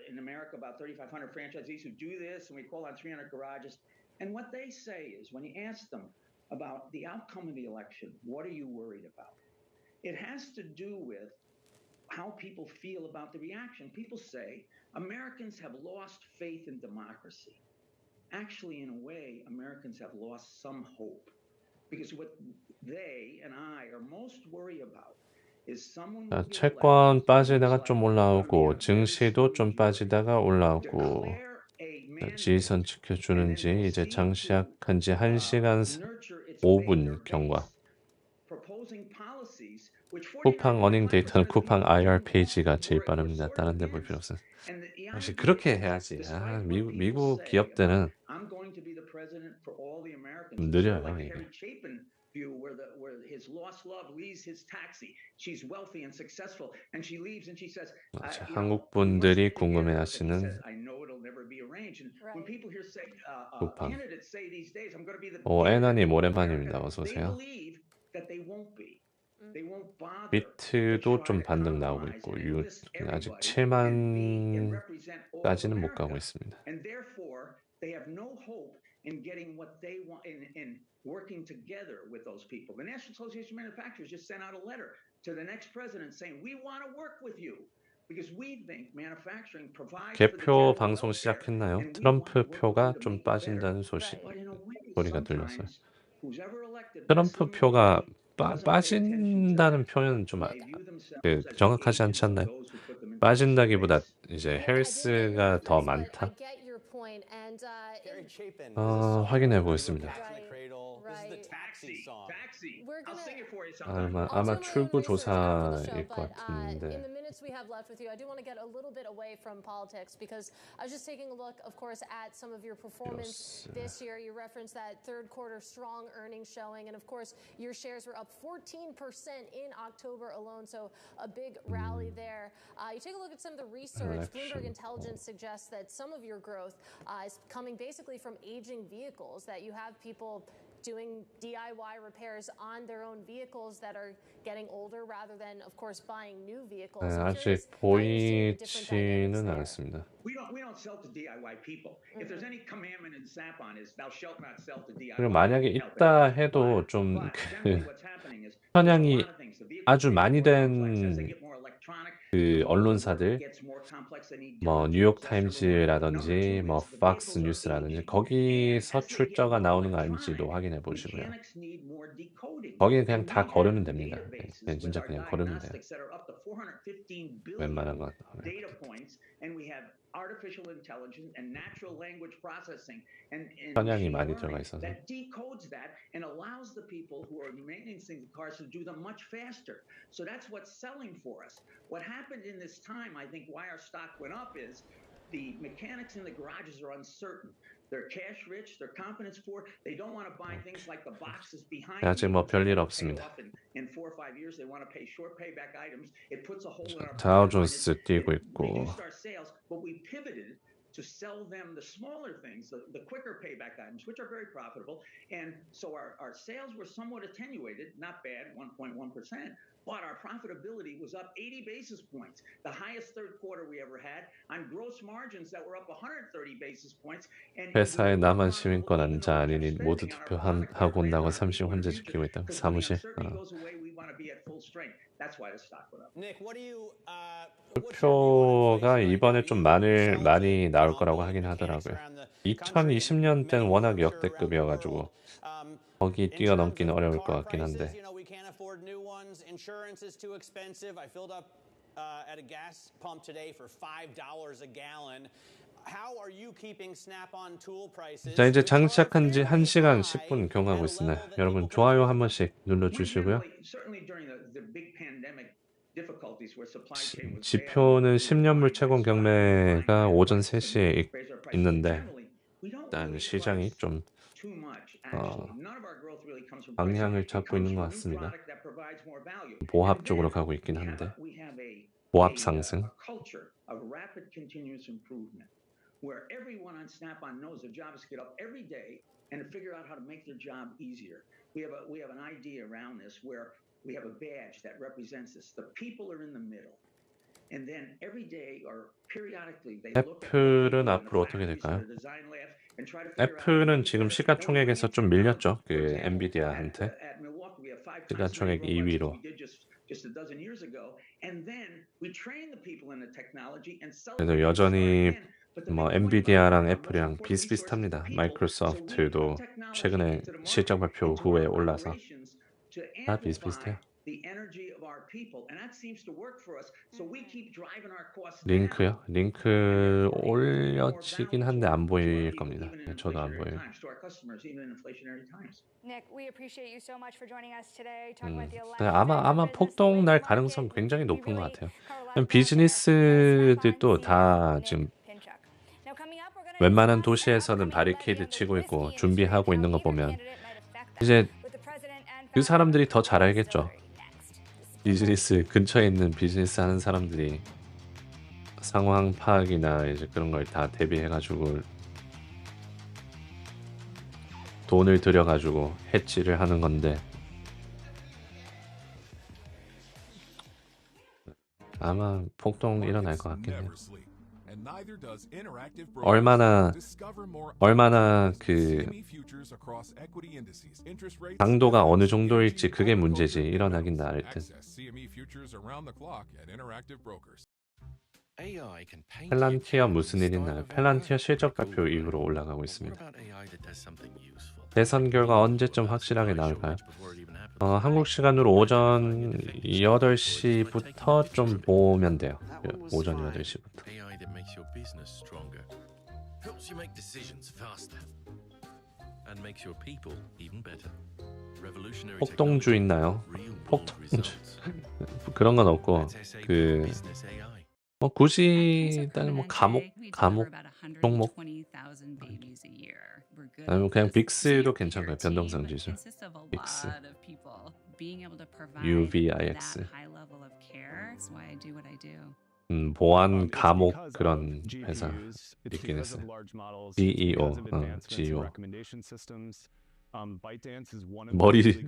in America about 3,500 franchisees who do this, and we call on 300 garages. And what they say is, when you ask them about the outcome of the election, what are you worried about? It has to do with how people feel about the reaction. People say Americans have lost faith in democracy. Actually, in a way, Americans have lost some hope, because what they and I are most worried about. 채권 빠지다가 좀 올라오고 증시도 좀 빠지다가 올라오고 지지선 지켜주는지 이제 장 시작한 지 1시간 5분 경과. 쿠팡 어닝 데이터는 쿠팡 IR 페이지가 제일 빠릅니다. 다른 데 볼 필요 없어요. 역시 그렇게 해야지. 미국 기업들은 느려요 이게. 한국 분들이 궁금해하시는 쿠팡. 애나님 오랜만입니다. 어서 오세요. 비트도 좀 반등 나오고 있고 아직 7만까지는 못 가고 있습니다. In getting what they want, in working together with those people. The National Association of Manufacturers just sent out a letter to the next president saying, we want to work with you because we think manufacturing provides. 개표 방송 시작했나요? 트럼프 표가 좀 빠진다는 소리가 들렸어요. 트럼프 표가 빠진다는 표현은 좀 정확하지 않지 않나요? 빠진다기보다 이제 해리스가 더 많다. 확인해 보겠습니다. 아마 출구 조사일 것 같은데. We have left with you, I do want to get a little bit away from politics because I was just taking a look, of course, at some of your performance this year. You referenced that third quarter strong earnings showing, and of course, your shares were up 14% in October alone, so a big rally there. You take a look at some of the research. Bloomberg Intelligence suggests that some of your growth is coming basically from aging vehicles, that you have people doing DIY repairs on their own vehicles that are getting older rather than, of course, buying new vehicles. 아직 보이지는 않았습니다. We don't sell to DIY people. If there's any commandment in Snap-on is thou shalt not sell to DIY. 그리고 만약에 있다 해도 좀 편향이 아주 많이 된 그 언론사들, 뭐 뉴욕 타임즈라든지 뭐 팍스 뉴스라든지 거기서 출처가 나오는 거 아닌지도 확인해 보시고요. 거기는 그냥 다 거르면 됩니다. 그냥 진짜 그냥 거르면 돼요. 웬만한 건. Artificial intelligence and natural language processing and 편향이 많이 들어가 있어서. that decodes that and allows the people who are maintaining the cars to do them much faster. So that's what's selling for us. What happened in this time, I think why our stock went up is the mechanics in the garages are uncertain. They're cash rich, they're confidence poor. They don't want to buy things like the boxes behind. 아직 뭐 별일 없습니다. In 4 or 5 years they want to pay short payback items. It puts a hole in our 다우존스 뛰고 있고. But we pivoted to sell them the smaller things, the quicker payback items, which are very profitable. And so our sales were somewhat attenuated, not bad, 1.1%, but our profitability was up 80 basis points, the highest third quarter we ever had, on gross margins that were up 130 basis points. 회사에 남한 시민권 앉아 아니니 모두 투표하고 온다고 삼시 혼자 지키고 있다. 사무실. 투표가 이번에 좀 많이 나올 거라고 하긴 하더라고요. 2020년 때는 워낙 역대급이어가지고 거기 뛰어넘기는 어려울 것 같긴 한데. At a gas pump today for $5 a gallon. How are you keeping Snap-on tool prices? 자, 이제 장 시작한 지 1시간 10분 경과하고 있습니다. 여러분 좋아요 한 번씩 눌러주시고요. 지표는 10년물채권경매가 오전 3시에 있는데 일단 시장이 좀 방향을 잡고 있는 것 같습니다. 보합 쪽으로 가고 있긴 한데 보합 상승. Where everyone on Snap-on knows their job is to get up every day and to figure out how to make their job easier. We have an idea around this where we have a badge that represents this. The people are in the middle. And then every day or periodically they look at 애플은 앞으로 어떻게 될까요? 애플은 지금 시가총액에서 좀 밀렸죠. 그 엔비디아한테. 시가총액 2위로. 그래도 여전히 뭐 엔비디아랑 애플이랑 비슷비슷합니다. 마이크로소프트도 최근에 실적 발표 후에 올라서 다 비슷비슷해요. 링크요? 링크 올려지긴 한데 안 보일 겁니다. 저도 안 보여요. 아마 폭동 날 가능성 굉장히 높은 것 같아요. 비즈니스들도 다 지금 웬만한 도시에서는 바리케이드 치고 있고 준비하고 있는 거 보면 이제 그 사람들이 더 잘 알겠죠. 비즈니스 근처에 있는 비즈니스 하는 사람들이 상황 파악이나 이제 그런 걸 다 대비해가지고 돈을 들여가지고 해치를 하는 건데 아마 폭동 일어날 것 같긴 해요. 얼마나 그 강도가 어느 정도일지 그게 문제지 일어나긴 나을 듯. 펠란티어 무슨 일 있나요? 펠란티어 실적 발표 이후로 올라가고 있습니다. 대선 결과 언제쯤 확실하게 나올까요? 한국 시간으로 오전 8시부터 좀 보면 돼요. 오전 8시부터. 폭동주 있나요? 폭동주 그런 건 없고 그 뭐 굳이 일단 뭐 감옥 종목 아니면 그냥 빅스도 괜찮고요. 변동성 지수 빅스 UVIX 보안 감옥 그런 회사 있긴 했어요. GEO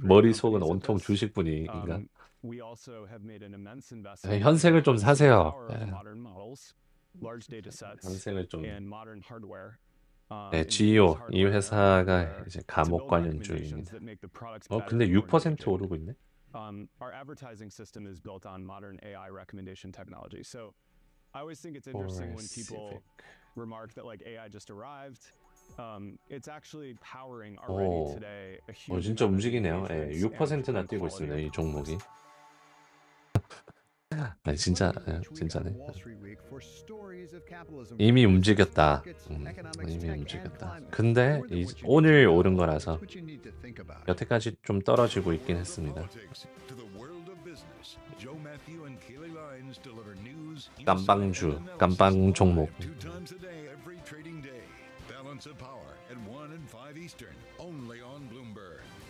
머릿속은 온통 주식분위기인가? 현생을 좀 사세요. 현생을 좀. 네, GEO 이 회사가 이제 감옥 관련주입니다. 근데 6% 오르고 있네. Our advertising system is built on modern AI recommendation technology. So I always think it's interesting when people remark that like AI just arrived. It's actually powering already today a huge 진짜 움직이네요. 6%나 뛰고 있습니다. 이 종목이. 아니 진짜네. 이미 움직였다. 이미 움직였다. 근데 오늘 오른 거라서 여태까지 좀 떨어지고 있긴 했습니다. 깜빵 종목.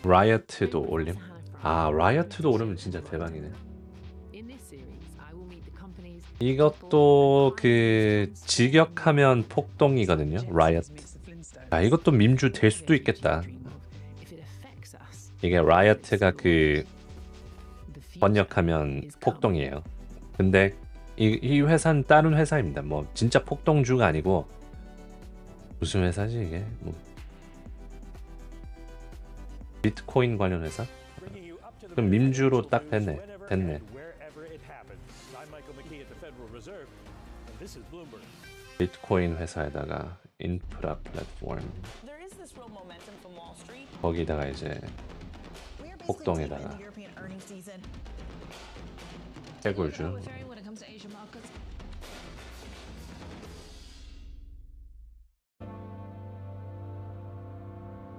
라이어트도 올림. 라이어트도 오르면 진짜 대박이네. 이것도 그 직역하면 폭동이거든요. 라이어트. 이것도 민주 될 수도 있겠다. 이게 라이어트가 그 번역하면 폭동이에요. 근데 이 회사는 다른 회사입니다. 뭐 진짜 폭동주가 아니고 무슨 회사지 이게? 뭐 비트코인 관련 회사? 그럼 민주로 딱 됐네. 비트코인 회사에다가 인프라 플랫폼 거기다가 이제 폭동에다가 해골주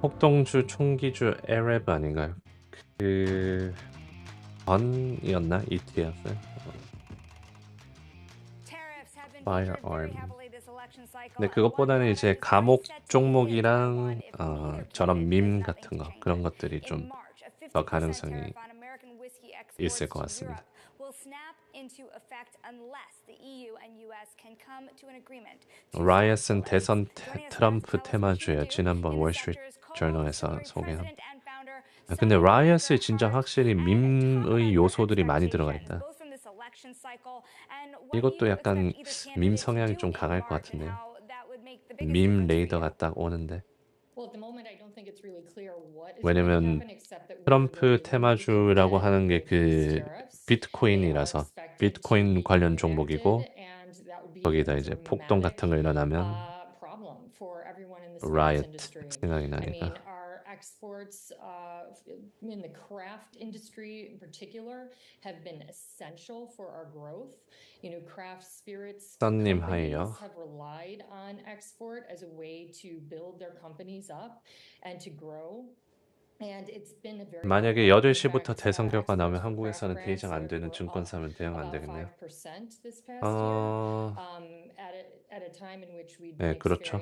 폭동주 총기주 에랩 아닌가요? 그 번이었나? ETF? Firearm 근데 그것보다는 이제 감옥 종목이랑 저런 밈 같은 거 그런 것들이 좀 더 가능성이 있을 것 같습니다. 라이엇은 대선 트럼프 테마주예요. 지난번 월스트리트 저널에서 소개한. 근데 라이엇이 진짜 확실히 밈의 요소들이 많이 들어가 있다. 이것도 약간 밈 성향이 좀 강할 것 같은데요. 밈 레이더가 딱 오는데. 왜냐면 트럼프 테마주라고 하는 게 그 비트코인이라서 비트코인 관련 종목이고 거기다 이제 폭동 같은 거 일어나면 riot 생각이 나니까. Exports in the craft industry in particular have been essential for our growth. You know, craft spirits companies have relied on export as a way to build their companies up and to grow. 만약에 8시부터 대선 결과 나오면 한국에서는 대장 안 되는 증권사면 대응 안 되겠네요. 네, 그렇죠.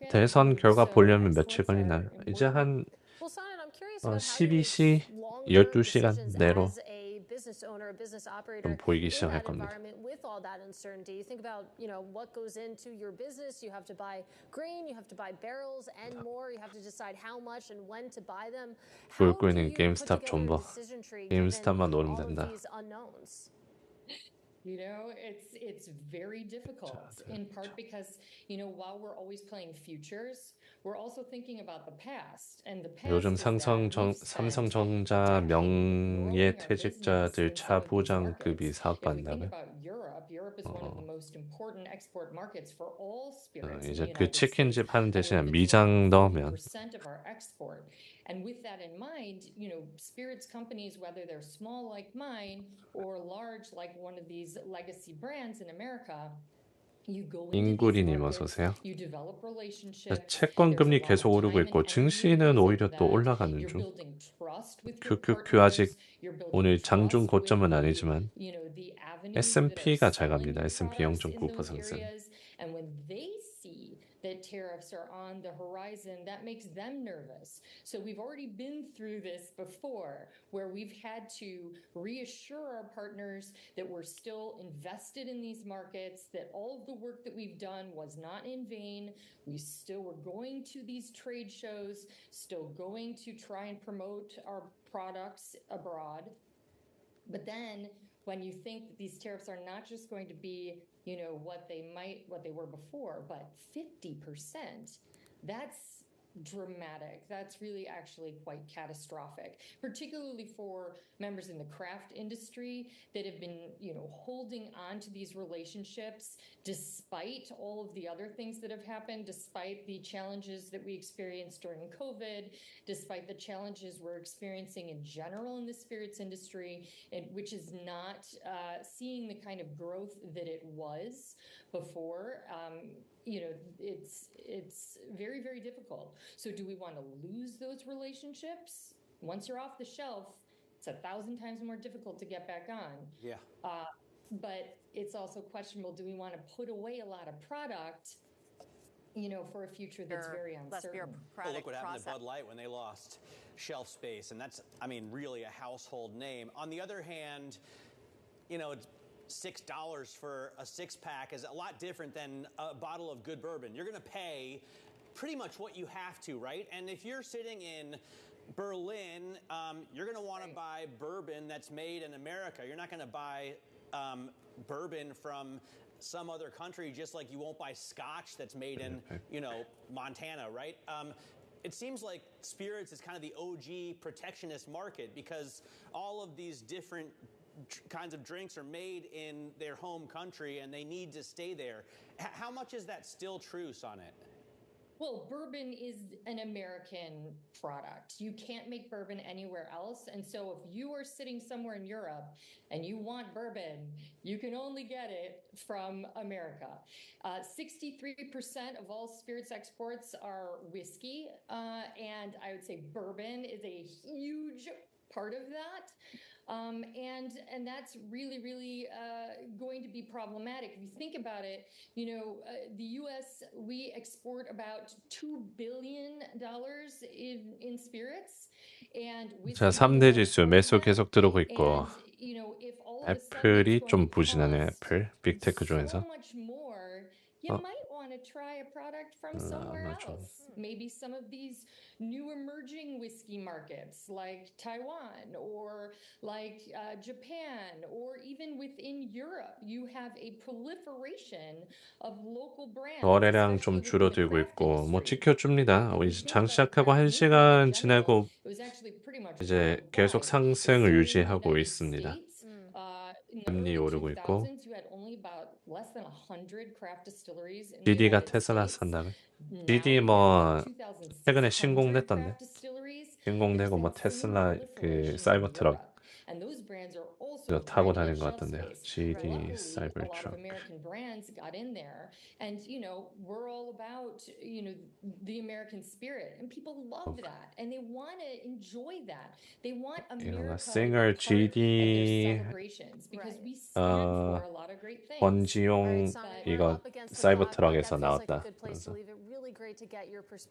대선 결과 보려면 며칠 걸리나요? 이제 한 12시, 12시간 내로 business owner, a business operator 좀 보이기 in 시작할 that 겁니다. environment with all that uncertainty. You think about, you know, what goes into your business. You have to buy grain, you have to buy barrels and more. You have to decide how much and when to buy them. How do you put together a decision tree given all of these unknowns? You know, it's very difficult in part because, you know, while we're always playing futures, we're also thinking about the past. And the past 요즘 삼성전자 명예퇴직자들 차부장급이 사업한다고요? 이제 그 치킨집 하는 대신에 미장 넣으면 And with that in mind, you know, spirits companies, whether they're small like mine or large like one of these legacy brands in America, 인구리님 어서 오세요. 채권 금리 계속 오르고 있고 증시는 오히려 또 올라가는 중. QQQ 아직 오늘 장중 고점은 아니지만 S&P가 잘 갑니다. S&P 0.9%. That tariffs are on the horizon, that makes them nervous. So we've already been through this before, where we've had to reassure our partners that we're still invested in these markets, that all of the work that we've done was not in vain. We still were going to these trade shows, still going to try and promote our products abroad. But then when you think that these tariffs are not just going to be, you know, what they were before, but 50%, that's dramatic. That's really actually quite catastrophic, particularly for members in the craft industry that have been, you know, holding on to these relationships despite all of the other things that have happened, despite the challenges that we experienced during COVID, despite the challenges we're experiencing in general in the spirits industry, which is not seeing the kind of growth that it was before. You know, it's very, very difficult. So do we want to lose those relationships? Once you're off the shelf, it's 1,000 times more difficult to get back on. Yeah. But it's also questionable, do we want to put away a lot of product, you know, for a future that's very uncertain? Well, look what happened to Bud Light when they lost shelf space. And that's, I mean, really a household name. On the other hand, you know, it's $6 for a six-pack is a lot different than a bottle of good bourbon. You're going to pay pretty much what you have to, right? And if you're sitting in Berlin, you're going to want to buy bourbon that's made in America. You're not going to buy bourbon from some other country, just like you won't buy scotch that's made in, you know, Montana, right? It seems like spirits is kind of the OG protectionist market because all of these different kinds of drinks are made in their home country and they need to stay there. How much is that still true, Sonnet? Well, bourbon is an American product. You can't make bourbon anywhere else. And so if you are sitting somewhere in Europe and you want bourbon, you can only get it from America. 63% of all spirits exports are whiskey. And I would say bourbon is a huge part of that. And that's really going to be problematic. If you think about it, the U.S., we export about $2 billion in spirits. 자, 3대 지수 매수 계속 들어오고 있고 애플이 좀 부진하네요. 애플 빅테크 중에서. You might want to try a product from somewhere else. Maybe some of these new emerging whiskey markets like Taiwan or like Japan or even within Europe. You have a proliferation of local brands. 거래량 좀 줄어들고 있고 뭐 지켜줍니다. 이제 장 시작하고 1시간 지나고 이제 계속 상승을 유지하고 있습니다. 금리 오르고 있고 GD가 테슬라 산다고요? GD 뭐 최근에 신공됐던데 신공되고 뭐 테슬라 그 사이버 트럭 그거 타고 다닌 것 같던데요. GD 사이버 트럭. American brands got in there, and we're all about the American spirit, and people love that, and they want to enjoy that. They want America 싱글 GD 권지용 이거 사이버 트럭에서 나왔다. 그래서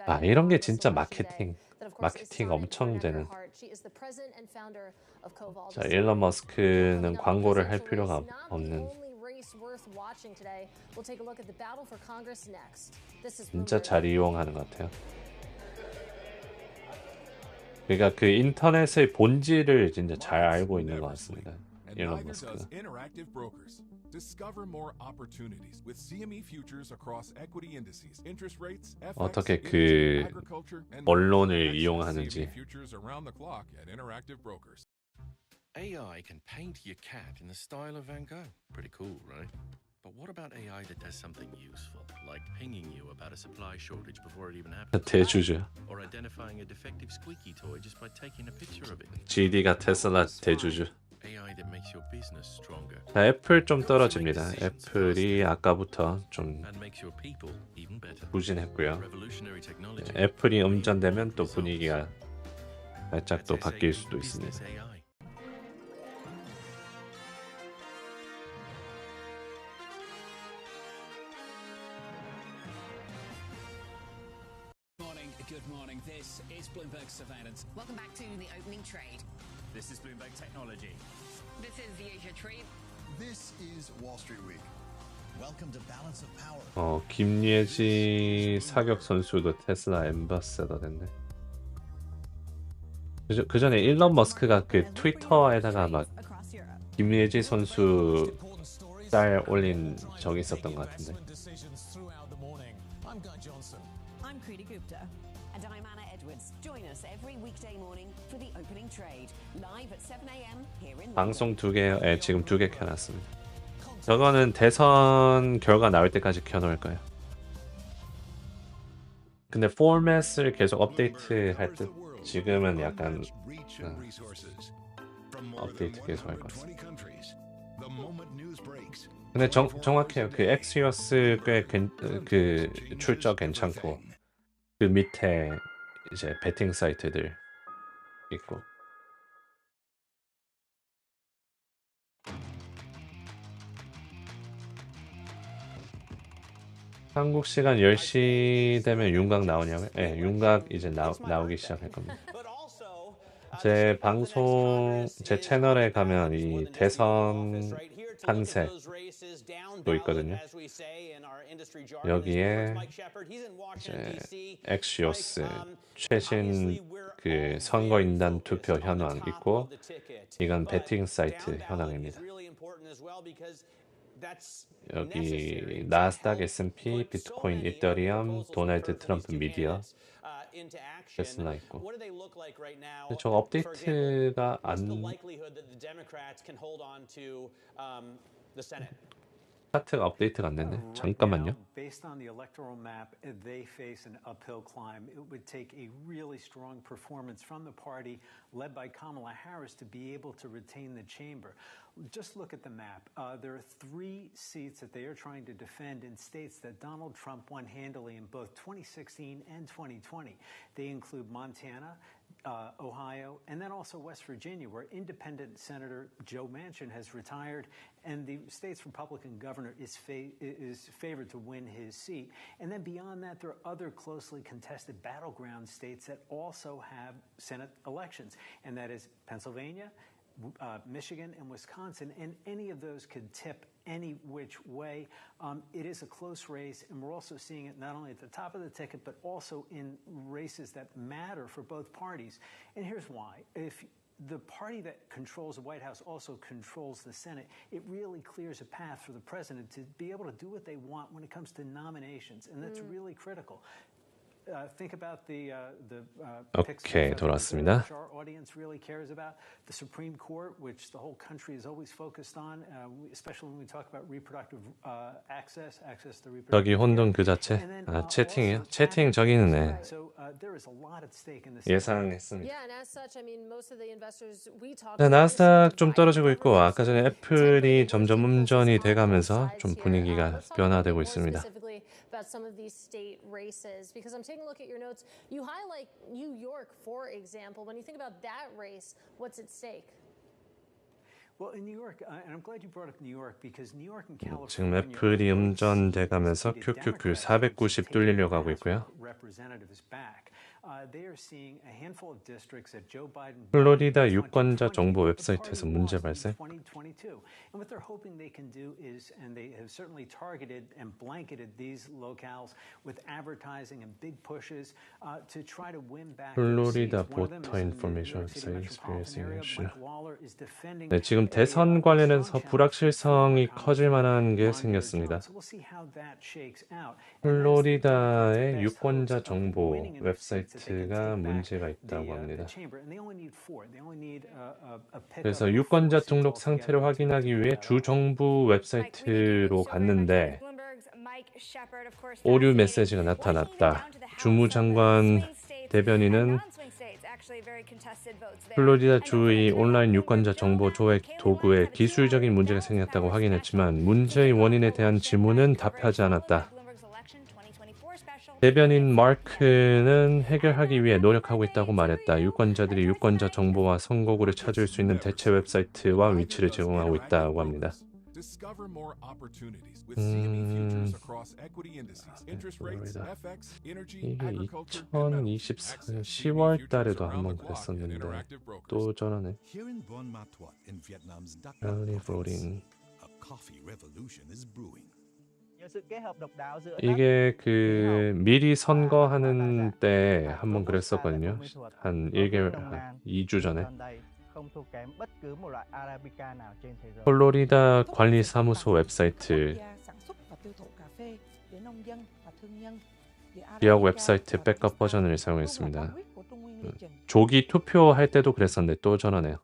아 이런 게 진짜 마케팅 엄청 되는. 자 일론 머스크는 광고를 할 필요가 없는. 진짜 잘 이용하는 것 같아요. 그러니까 그 인터넷의 본질을 진짜 잘 알고 있는 것 같습니다. 일론 머스크가. 어떻게 그 언론을 이용하는지. AI can paint your cat in the style of Van Gogh. Pretty cool, right? But what about AI that does something useful, like pinging you about a supply shortage before it even happens? 대주주. Or identifying a defective squeaky toy just by taking a picture of it. GD가 테슬라 대주주. AI that makes your business stronger. 자, 애플 좀 떨어집니다. 애플이 아까부터 좀 부진했고요. 애플이 음전되면 또 분위기가 살짝 또 바뀔 수도 있습니다. Good morning. This is Bloomberg Surveillance. Welcome back to the opening trade. This is Bloomberg Technology. This is the Asia trade. This is Wall Street Week. Welcome to Balance of Power. 김예지 사격 선수도 테슬라 앰버서더 됐네. 그 전에 일론 머스크가 그 트위터에다가 막 김예지 선수 딸 올린 적이 있었던 것 같은데. I'm Kriti Gupta. And I'm Anna Edwards. Join us every weekday morning for the opening trade, live at 7 a.m. here in 방송 지금 2개 켜놨습니다. 저거는 대선 결과 나올 때까지 켜놓을 거예요. 근데 포맷을 계속 업데이트 할 듯. 지금은 약간 업데이트 계속 할 것 같습니다. 근데 정확해요. 그 엑시어스 꽤 그 출처 괜찮고 그 밑에 이제 베팅 사이트들 있고. 한국 시간 10시 되면 윤곽 나오냐고요? 네, 윤곽 이제 나오기 시작할 겁니다. 제 방송, 제 채널에 가면 이 대선 판세도 있거든요. 여기에 이제 엑시오스 최신 그 선거인단 투표 현황 있고, 이건 베팅 사이트 현황입니다. 여기 나스닥, S&P, 비트코인, 이더리움, 도널드 트럼프 미디어, 테슬라 있고. 근데 저 업데이트가 차트가 업데이트가 안 됐네. 잠깐만요. Based on the electoral map, they face an uphill climb. It would take a really strong performance from the party led by Kamala Harris to be able to retain the chamber. just look at the map. There are 3 seats that they are trying to defend in states that Donald Trump won handily in both 2016 and 2020. They include Montana, Ohio, and then also West Virginia, where independent Senator Joe Manchin has retired, and the state's Republican governor is favored to win his seat. And then beyond that, there are other closely contested battleground states that also have Senate elections, and that is Pennsylvania, Michigan, and Wisconsin, and any of those could tip any which way. It is a close race, and we're also seeing it not only at the top of the ticket, but also in races that matter for both parties. And here's why. If the party that controls the White House also controls the Senate, it really clears a path for the president to be able to do what they want when it comes to nominations, and that's really critical. Think about the 오케이, 돌아왔습니다. which our audience really cares about, the Supreme Court, which the whole country is always focused on, especially when we talk about reproductive access to reproductive. 저기 혼돈 그 자체? 아, 채팅이요? 채팅 저기는 네. So there is a lot at stake in this. 예상했습니다. Yeah, and as such, I mean, most of the investors we talked 네, 나스닥 좀 떨어지고 있고 아까 전에 애플이 점점 음전이 돼가면서 좀 분위기가 변화되고 있습니다. About some of these state races, because I'm taking a look at your notes. You highlight New York, for example. When you think about that race, what's at stake? Well, in New York, and I'm glad you brought up New York because New York and California. 지금 애플이 음전돼가면서 QQQ 490 뚫리려고 하고 있고요. 플로리다 유권자 정보 웹사이트에서 문제 발생. And what they're hoping they can do is, and they have certainly targeted and blanketed these locales with advertising and big pushes to try to win back. 플로리다 보터 인포메이션 웹사이트. 네, 지금 대선 관련해서 불확실성이 커질 만한 게 생겼습니다. 플로리다의 유권자 정보 웹사이트가 문제가 있다고 합니다. 그래서 유권자 등록 상태를 확인하기 위해 주 정부 웹사이트로 갔는데 오류 메시지가 나타났다. 주무장관 대변인은 플로리다 주의 온라인 유권자 정보 조회 도구에 기술적인 문제가 생겼다고 확인했지만 문제의 원인에 대한 질문은 답하지 않았다. 대변인 마크는 해결하기 위해 노력하고 있다고 말했다. 유권자들이 유권자 정보와 선거구를 찾을 수 있는 대체 웹사이트와 위치를 제공하고 있다고 합니다. 이게 2024년 10월 달에도 한번 그랬었는데 또 전화네. 이게 그 미리 선거하는 때 한번 그랬었거든요. 한 1개월, 한 2주 전에. 플로리다 관리사무소 웹사이트 지역 웹사이트 백업 버전을 사용했습니다. 조기 투표할 때도 그랬었는데 또 전화네요.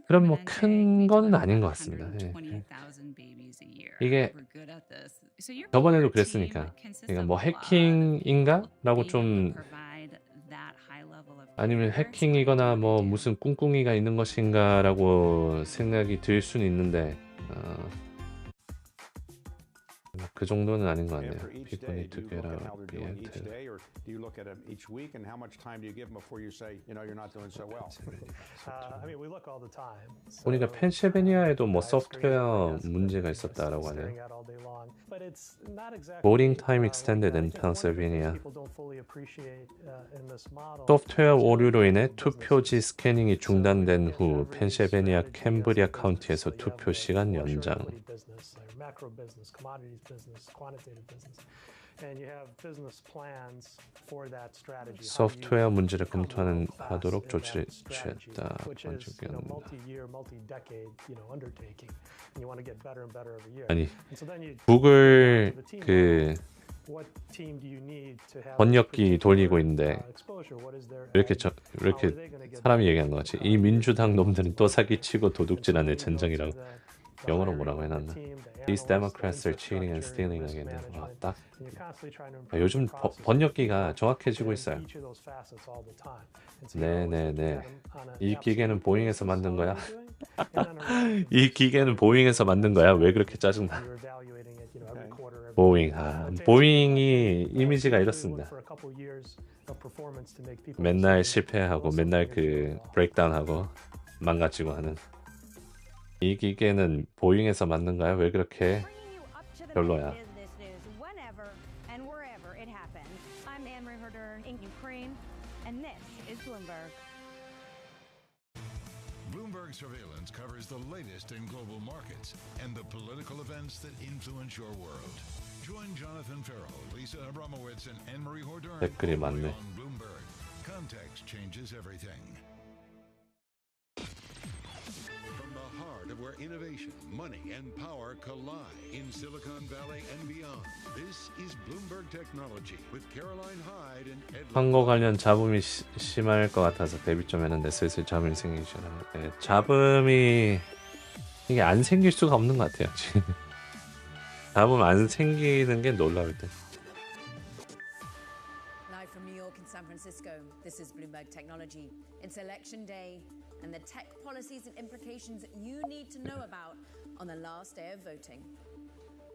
그럼 뭐 큰 거는 아닌 것 같습니다. 네. 이게 저번에도 그랬으니까 그러니까 뭐 해킹인가? 라고 좀 아니면 해킹이거나 뭐 무슨 꿍꿍이가 있는 것인가 라고 생각이 들 수는 있는데 그 정도는 아닌 것 같네요. People need to get out the intel. Do you look at them each week, and how much time do you give them before you say, you know, you're not doing so well? I mean, we look all the time. 보니까 펜실베니아에도 뭐 소프트웨어 문제가 있었다라고 하네요. Voting time extended in Pennsylvania. 소프트웨어 오류로 인해 투표지 스캐닝이 중단된 후 펜실베니아 캠브리아 카운티에서 투표 시간 연장. Macro business, commodities business, quantitative business, and you have business plans for that strategy. 소프트웨어 문제를 검토하는 하도록 조치를 취했다. 아니, 구글 그 번역기 돌리고 있는데 이렇게 사람이 얘기하는 것 같이 이 민주당 놈들은 또 사기치고 도둑질하는 젠장이라고 영어로 뭐라고 해놨나? These Democrats are cheating and stealing again. 딱 요즘 번역기가 정확해지고 있어요. 네네네. 이 기계는 보잉에서 만든 거야. 이 기계는 보잉에서 만든 거야. 왜 그렇게 짜증나? 보잉. 보잉이 이미지가 이렇습니다. 맨날 실패하고 맨날 그 브레이크다운하고 망가지고 하는. 이 기계는 보잉에서 만든 거야. 왜 그렇게 별로야? Bloomberg Surveillance covers the latest in global markets and the political events that influence your world. Join Jonathan Farrell, Lisa Abramowitz, and Anne-Marie Hordern 댓글이 많네. on Bloomberg. Context changes everything. From the heart of where innovation, money, and power collide in Silicon Valley and beyond. This is Bloomberg Technology with Caroline Hyde and Ed. 한거 관련 잡음이 심할 것 같아서 데뷔 좀 했는데 슬슬 잡음이 생기잖아요. 네, 잡음이 이게 안 생길 수가 없는 것 같아요. 지금 잡음 안 생기는 게 놀라울 때. Live from New York and San Francisco, this is Bloomberg Technology. It's election day, and the tech policies and implications you need to know about on the last day of voting.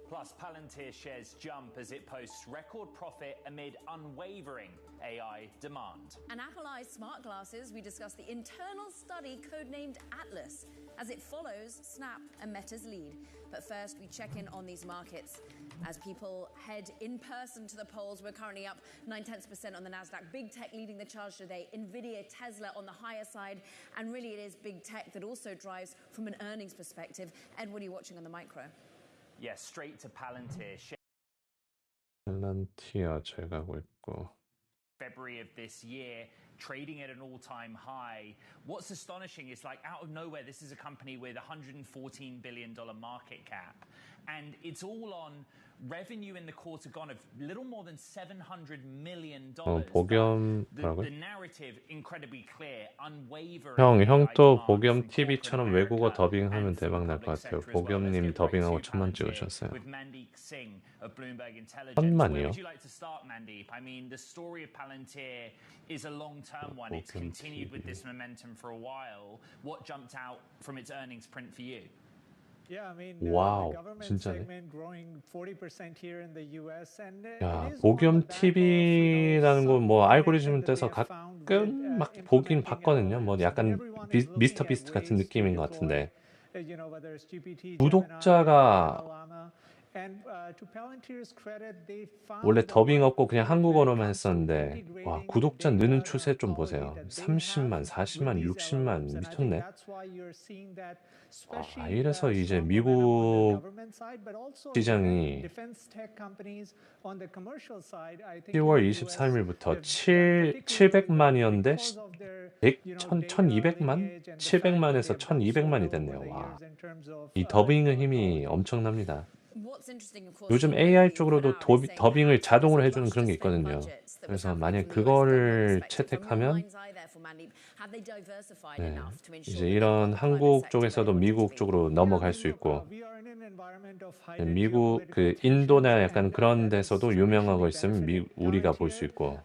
Plus, Palantir shares jump as it posts record profit amid unwavering AI demand. And Apple Eye's smart glasses, we discuss the internal study codenamed Atlas as it follows Snap and Meta's lead. But first, we check in on these markets. As people head in person to the polls, we're currently up 0.9% on the Nasdaq. Big tech leading the charge today. Nvidia, Tesla on the higher side. And really, it is big tech that also drives from an earnings perspective. Ed, what are you watching on the micro? Yes, straight to Palantir. 팔란티아 잘 가고 있고. February of this year, trading at an all-time high. What's astonishing is, like, out of nowhere, this is a company with $114 billion market cap. And it's all on revenue in the quarter gone of little more than $700 million. 복염 The 뭐라고요? narrative incredibly clear, unwavering. 형 또 복염 TV처럼 외국어 더빙하면 대박 날 것 같아요. 복염님 더빙하고 1000만 찍으셨어요. With Mandeep Singh of Bloomberg Intelligence. 1000만이요? Where would you like to start, Mandeep? I mean, the story of Palantir is a long-term one. It's continued with this momentum for a while. What jumped out from its earnings print for you? Yeah, I mean, 와우, the government 진짜네. segment growing 40% here in the US, and 야, it is 복염 TV라는 거 뭐 알고리즘 떼서 가끔 막 보긴 봤거든요. 뭐 약간 미스터 비스트 같은 느낌인 것 같은데 whether it's GPT, 구독자가 and to Palantir's credit, they found 원래 더빙 없고 그냥 한국어로만 했었는데 와, 구독자 느는 추세 좀 보세요. 30만, 40만, 60만 미쳤네. 아, 이래서 이제 미국 시장이 10월 23일부터 700만이었는데 1200만? 700만에서 1200만이 됐네요. 와, 이 더빙의 힘이 엄청납니다. 요즘 AI 쪽으로도 더빙을 자동으로 해주는 그런 게 있거든요. 그래서 만약 그거를 채택하면 네, 이제 이런 한국 쪽에서도 미국 쪽으로 넘어갈 수 있고 미국 그 인도나 약간 그런 데서도 유명하고 있으면 우리가 볼 수 있고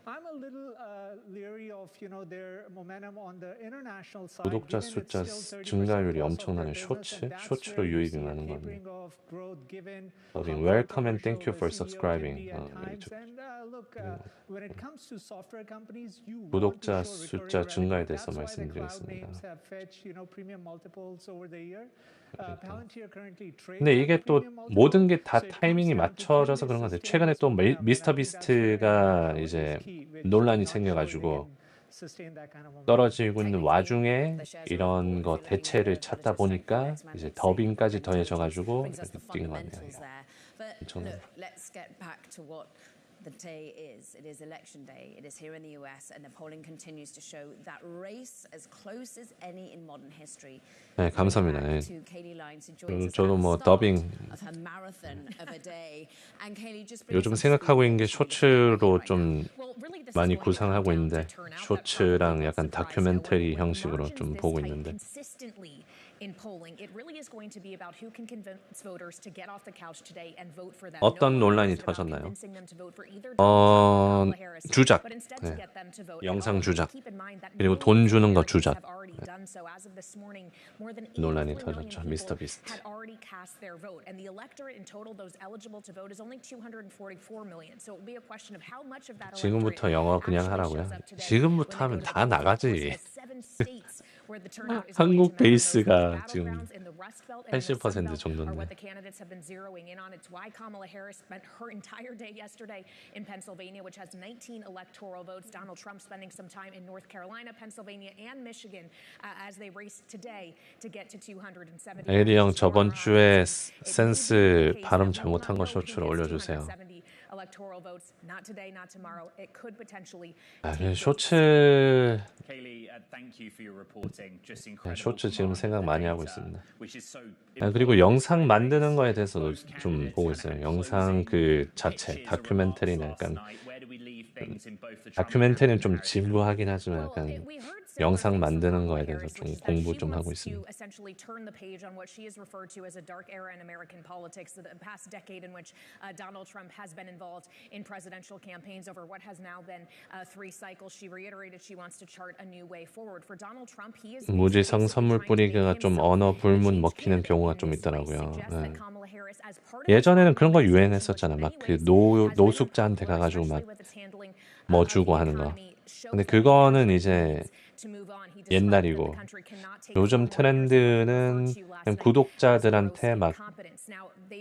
구독자 숫자 증가율이 엄청나는 쇼츠로 유입이 많은 겁니다. Welcome and thank you for subscribing. 구독자 숫자 증가에 대해서 말씀드리겠습니다. 근데 이게 또 모든 게 다 타이밍이 맞춰져서 그런 것 같아요. 최근에 또 미스터 비스트가 이제 논란이 생겨가지고 떨어지고 있는 와중에 이런 거 대체를 찾다 보니까 이제 더빙까지 더해져가지고 이렇게 뛴 것 같네요. 엄청나요. The day is. It is election day. It is here in the US, and the polling continues to show that race as close as any in modern history. 네, 감사합니다. 네. 저도 뭐 더빙 요즘 생각하고 있는 게 쇼츠로 좀 많이 구상하고 있는데 쇼츠랑 약간 다큐멘터리 형식으로 좀 보고 있는데 in polling. It really is going to be about who can convince voters to get off the couch today and vote for them. 어떤 No 논란이 longer is it about 터졌나요? convincing them to vote for either Donald Trump or Kamala Harris, 주작. but instead to get them to vote at 영상 all. 주작. Keep in mind that 그리고 millions 돈 of 주는 거 Americans 주작. have already done so. As of this morning, more than 논란이 84 million 터졌죠. people 미스터 비스트. had already cast their vote, and the electorate in total, those eligible to vote, is only 244 million. So it will be a question of how much of that 지금부터 영어 그냥 하라고요. 지금부터 하면 다 나가지. 한국 베이스가 지금 80% 정도인데. what the candidates have been zeroing in on. It's why Kamala Harris spent her entire day yesterday in Pennsylvania, which has 19 electoral votes. Donald Trump spending some time in North Carolina, Pennsylvania, and Michigan as they race today to get to 270. 에리 형 저번 주에 센스 발음 잘못한 거 쇼츠로 올려주세요. Electoral votes, not today, not tomorrow. It could potentially. 쇼츠 Kaylee, thank you for your reporting. Just incredible. 쇼츠 지금 생각 많이 하고 있습니다. Which is so 그리고 영상 만드는 거에 대해서도 좀 보고 있어요. 영상 그 자체 다큐멘터리는 약간 다큐멘터리는 좀 진부하긴 하지만 약간 영상 만드는 거에 대해서 좀 공부 좀 하고 있습니다. Essentially turn the page on what she has referred to as a dark era in American politics, the past decade in which Donald Trump has been involved in presidential campaigns over what has now been 3 cycles. She reiterated she wants to chart a new way forward. For Donald Trump, he is 무지성 선물 뿌리기가 좀 언어 불문 먹히는 경우가 좀 있더라고요. 예전에는 그런 거 유행했었잖아. 막 그 노숙자한테 가가지고 막 뭐 주고 하는 거. 근데 그거는 이제 옛날이고 요즘 트렌드는 그냥 구독자들한테 막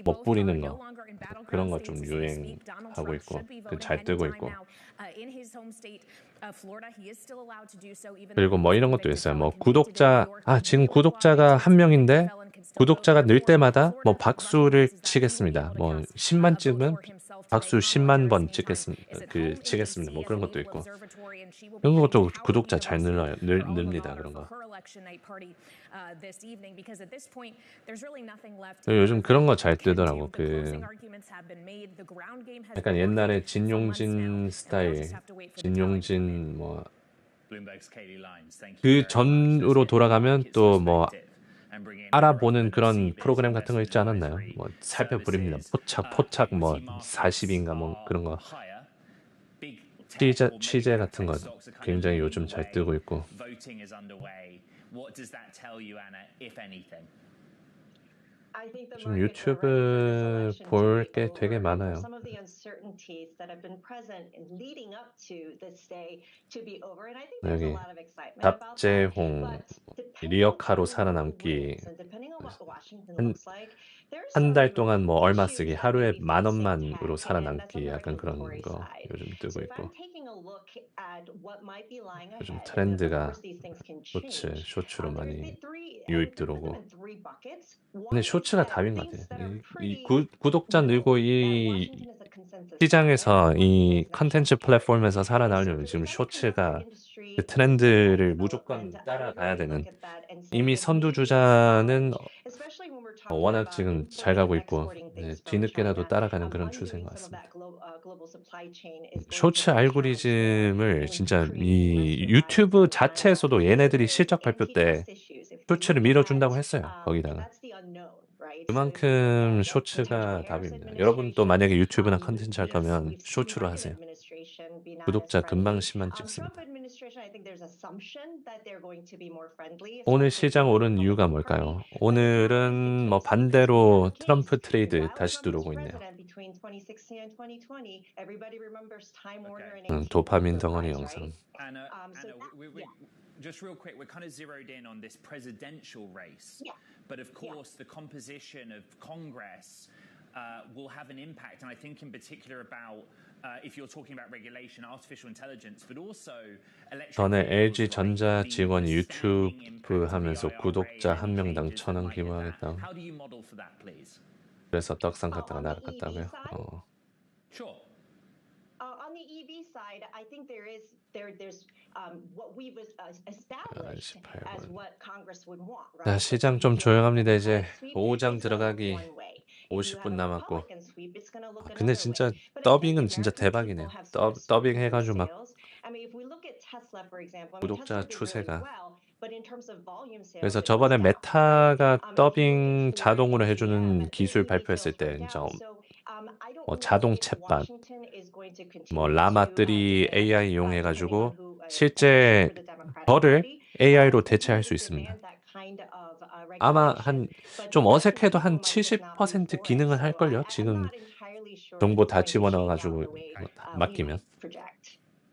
뭐 뿌리는 거 그런 거 좀 유행하고 있고 잘 뜨고 있고 그리고 뭐 이런 것도 있어요. 뭐 구독자 지금 구독자가 1명인데 구독자가 늘 때마다 뭐 박수를 치겠습니다. 뭐 10만 찍으면 박수 10만 번 치겠습니다. 뭐 그런 것도 있고 그런 것도 구독자 잘 늡니다. 그런 거. 요즘 그런 거 잘 뜨더라고. 그 약간 옛날에 진용진 스타일, 진용진 뭐 그 전으로 돌아가면 또 뭐 알아보는 그런 프로그램 같은 거 있지 않았나요? 뭐 살펴보립니다. 포착 뭐 40인가 뭐 그런 거 취재 같은 거 굉장히 요즘 잘 뜨고 있고. 좀 유튜브 볼 게 되게 많아요. 여기 답재홍 리어카로 살아남기 한 달 동안 뭐 얼마 쓰기 하루에 10,000원만으로 살아남기 약간 그런 거 요즘 뜨고 있고 요즘 트렌드가 쇼츠로 많이 유입 들어오고 근데 쇼츠가 답인 것 같아요. 이 구독자 늘고 이 시장에서 이 컨텐츠 플랫폼에서 살아나려면 지금 쇼츠가 그 트렌드를 무조건 따라가야 되는 이미 선두주자는 워낙 지금 잘 가고 있고 뒤늦게라도 따라가는 그런 추세인 것 같습니다. 쇼츠 알고리즘을 진짜 이 유튜브 자체에서도 얘네들이 실적 발표 때 쇼츠를 밀어준다고 했어요. 거기다가 그만큼 쇼츠가 답입니다. 여러분도 만약에 유튜브나 컨텐츠 할 거면 쇼츠로 하세요. 구독자 금방 10만 찍습니다. 오늘 시장 오른 이유가 뭘까요? 오늘은 뭐 반대로 트럼프 트레이드 다시 들어오고 있네요. 도파민 덩어리 영상. Just real quick, we're kind of zeroed in on this presidential race, but of course the composition of Congress will have an impact, and I think in particular about if you're talking about regulation, artificial intelligence, but also 전에 LG 전자 직원이 유튜브 하면서 구독자 1명당 1,000원 기부하겠다고. How do you model for that, please? 그래서 떡상 갔다가 날아갔다고요? Sure. On the EV side, I think there's what we've established as what Congress would want. 자, 시장 좀 조용합니다. 이제 5장 들어가기 50분 남았고. 근데 진짜 더빙은 진짜 대박이네요. 더빙 해가지고 막 구독자 추세가. 그래서 저번에 메타가 더빙 자동으로 해주는 기술 발표했을 때 진짜 뭐 자동 챗봇, 뭐 라마3 AI 이용해가지고 실제 저를 AI로 대체할 수 있습니다. 아마 좀 어색해도 한 70% 기능은 할걸요. 지금 정보 다 집어넣어가지고 맡기면.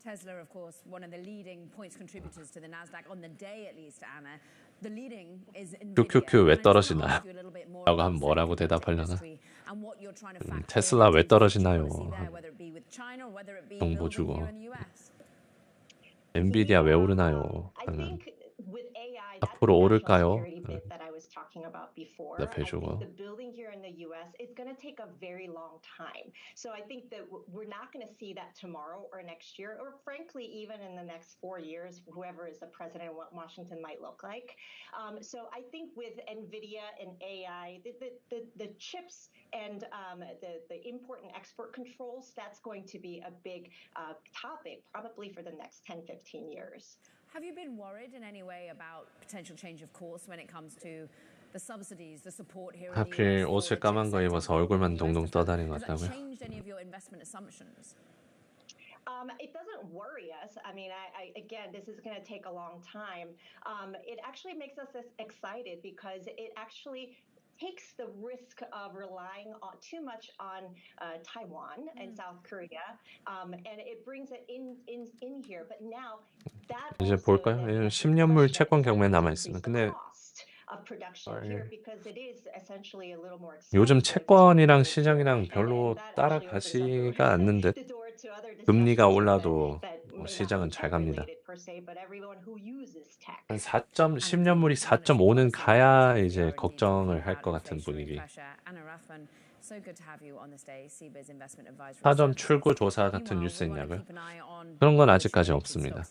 Tesla, of course, one of the leading points contributors to the Nasdaq on the day, at least, Anna. The leading is QQQ 왜 떨어지나요? 라고 하면 뭐라고 대답하려나? 테슬라 왜 떨어지나요? 정보 주고. 엔비디아 왜 오르나요? 하면 앞으로 오를까요? 대답해주고. The building here in the U.S. is going to take a very long time. So I think that we're not going to see that tomorrow or next year, or frankly, even in the next 4 years, whoever is the president, what Washington might look like. So I think with NVIDIA and AI, the chips and the import and export controls, that's going to be a big topic probably for the next 10, 15 years. Have you been worried in any way about potential change of course when it comes to the subsidies, the support here in the 하필 US? 옷을 까만 거 입어서 얼굴만 동동 떠다니는 것 Has that 같다고요? changed any of your investment assumptions? It doesn't worry us. I mean, again, this is going to take a long time. It actually makes us excited because it actually takes the risk of relying too much on Taiwan and South Korea, and it brings it in here. But now that 이제 볼까요? 10년물 채권 경매 남아 있습니다. 근데 of production here because it is essentially a little more 요즘 채권이랑 시장이랑 별로 따라가지가 않는 듯. 금리가 올라도 시장은 잘 갑니다. 한 10년물이 4.5는 가야 이제 걱정을 할 것 같은 분위기. 사전 출구 조사 같은 뉴스 있냐고요? 그런 건 아직까지 없습니다.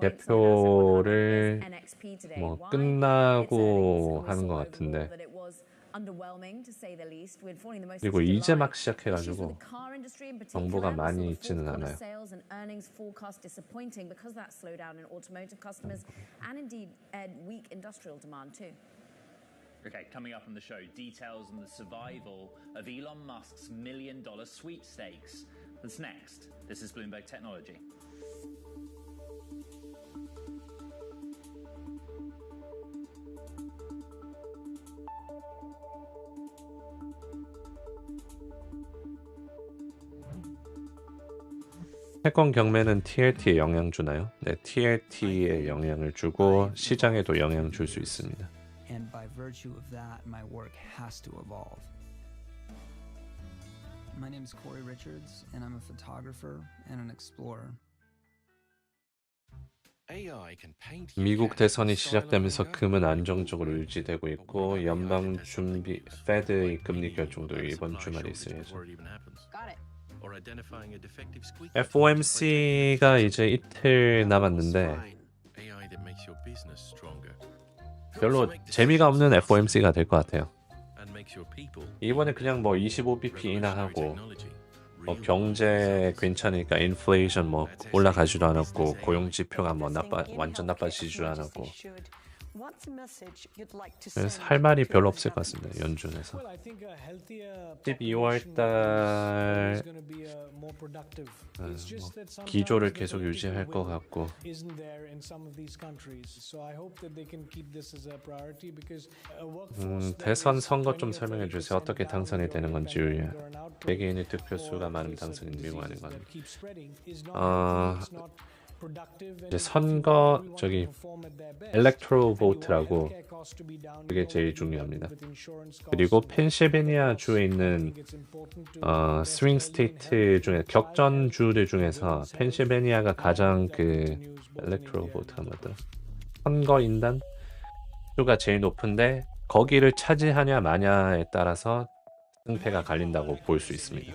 개표를 뭐 끝나고 하는 것 같은데 그리고 이제 막 시작해가지고 정보가 많이 있지는 않아요. Okay, coming up on the show, details on the survival of Elon Musk's $1 million sweepstakes. That's next. This is Bloomberg Technology. 채권 경매는 TLT에 영향 주나요? 네, TLT에 영향을 주고 시장에도 영향 줄 수 있습니다. And by virtue of that, my work has to evolve. My name is Corey Richards, and I'm a photographer and an explorer. 미국 대선이 시작되면서 금은 안정적으로 유지되고 있고 연방 준비 페드의 금리 결정도 이번 주말에 있을 예정. FOMC가 이제 이틀 남았는데 별로 재미가 없는 FOMC가 될 것 같아요. 이번에 그냥 뭐 25bp 인하하고 뭐 경제 괜찮으니까 인플레이션 뭐 올라가지도 않았고 고용 지표가 뭐 완전 나빠지지도 않았고 그래서 할 말이 별로 없을 것 같습니다. 연준에서 12월 달 기조를 계속 유지할 것 같고 대선 선거 좀 설명해 주세요. 어떻게 당선이 되는 건지 개개인의 득표수가 많은 당선인 미국 아닌 건 이제 선거 저기 electoral vote라고 그게 제일 중요합니다. 그리고 펜실베니아 주에 있는 스윙 스테이트 중에 격전 주들 중에서 펜실베니아가 가장 그 electoral vote가 뭐더라? 선거 인단 수가 제일 높은데 거기를 차지하냐 마냐에 따라서 승패가 갈린다고 볼 수 있습니다.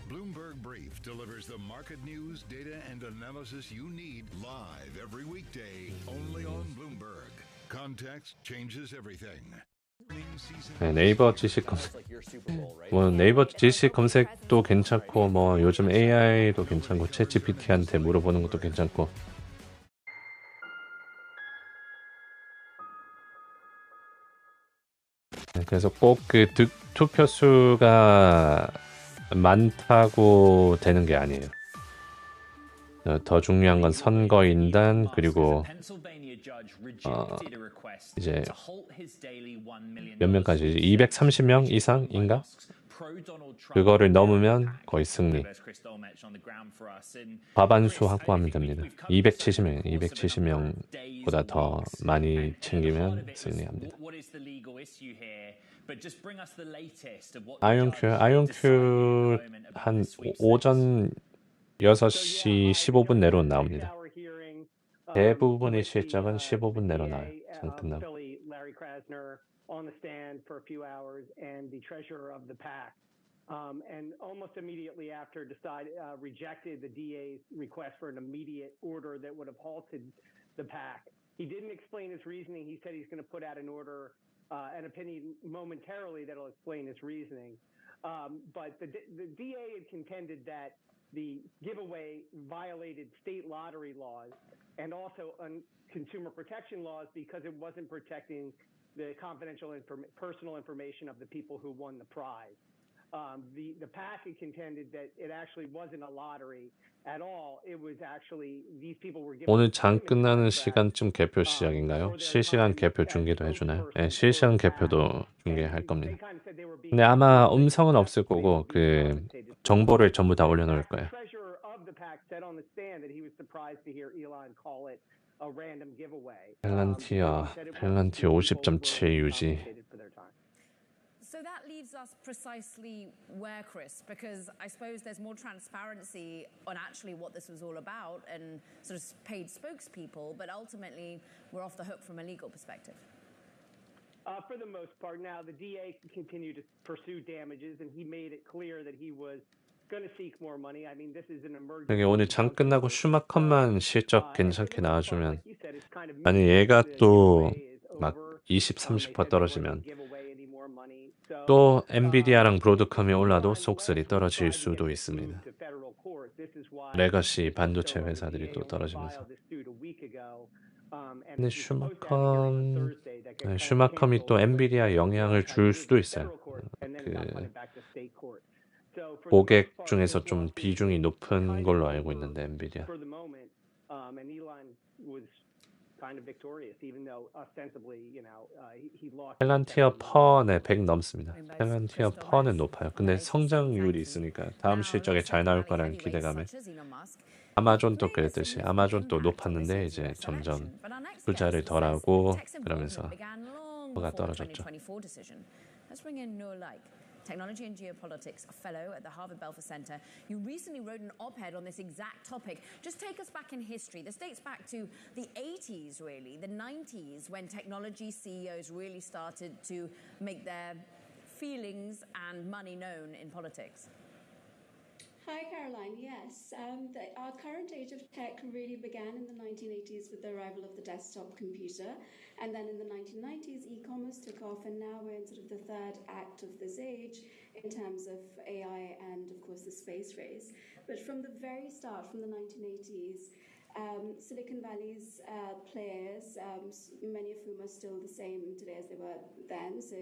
Bloomberg Brief delivers the market news, data, and analysis you need live every weekday only on Bloomberg. Context changes everything. 네, 네이버 지식 검색, 뭐 네이버 지식 검색도 괜찮고, 뭐 요즘 AI도 괜찮고, 챗GPT한테 물어보는 것도 괜찮고. 네, 그래서 꼭 그 투표 수가 많다고 되는 게 아니에요. 더 중요한 건 선거인단 그리고 이제 몇 명까지 230명 이상인가? 그거를 넘으면 거의 승리. 과반수 확보하면 됩니다. 270명, 270명보다 더 많이 챙기면 승리합니다. 아이온큐 한 오전 6시 15분 내로 나옵니다. 대부분의 실적은 15분 내로 나와요. 장 끝나고. On the stand for a few hours, and the treasurer of the PAC, and almost immediately after rejected the DA's request for an immediate order that would have halted the PAC. He didn't explain his reasoning. He said he's going to put out an order, an opinion momentarily that'll explain his reasoning. But the DA had contended that the giveaway violated state lottery laws and also consumer protection laws because it wasn't protecting the confidential personal information of the people who won the prize. The PAC had contended that it actually wasn't a lottery at all. It was actually these people were given. 오늘 장 끝나는 시간쯤 개표 시작인가요? 실시간 개표 중계도 해주나요? 네, 실시간 개표도 중계할 겁니다. 근데 아마 음성은 없을 거고 그 정보를 전부 다 올려놓을 거예요. 펠란티어 50.7 유지. So that leaves us precisely where, Chris? Because I suppose there's more transparency on actually what this was all about and sort of paid spokespeople, but ultimately we're off the hook from a legal perspective. For the most part, now the DA continued to pursue damages, and he made it clear that he was going to seek more money. I mean, this is an emergency. 여기 오늘 장 끝나고 슈마컨만 실적 괜찮게 나와주면, 아니 얘가 또 막 20, 30% 떨어지면 또 엔비디아랑 브로드컴이 올라도 속설이 떨어질 수도 있습니다. 레거시 반도체 회사들이 또 떨어지면서. 근데 슈마컴이 또 엔비디아 영향을 줄 수도 있어요. 그 고객 중에서 좀 비중이 높은 걸로 알고 있는데 엔비디아. 펠란티어 퍼는 100 넘습니다. 펠란티어 퍼는 높아요. 근데 성장률이 있으니까 다음 실적에 잘 나올 거라는 기대감에 아마존도 그랬듯이 아마존도 높았는데 이제 점점 투자를 덜하고 그러면서 퍼가 떨어졌죠. Technology and Geopolitics, a fellow at the Harvard Belfer Center. You recently wrote an op-ed on this exact topic. Just take us back in history. This dates back to the 80s, really, the 90s, when technology CEOs really started to make their feelings and money known in politics. Hi, Caroline. Yes, our current age of tech really began in the 1980s with the arrival of the desktop computer. And then in the 1990s, e-commerce took off. And now we're in sort of the third act of this age in terms of AI and, of course, the space race. But from the very start, from the 1980s, Silicon Valley's players, many of whom are still the same today as they were then. So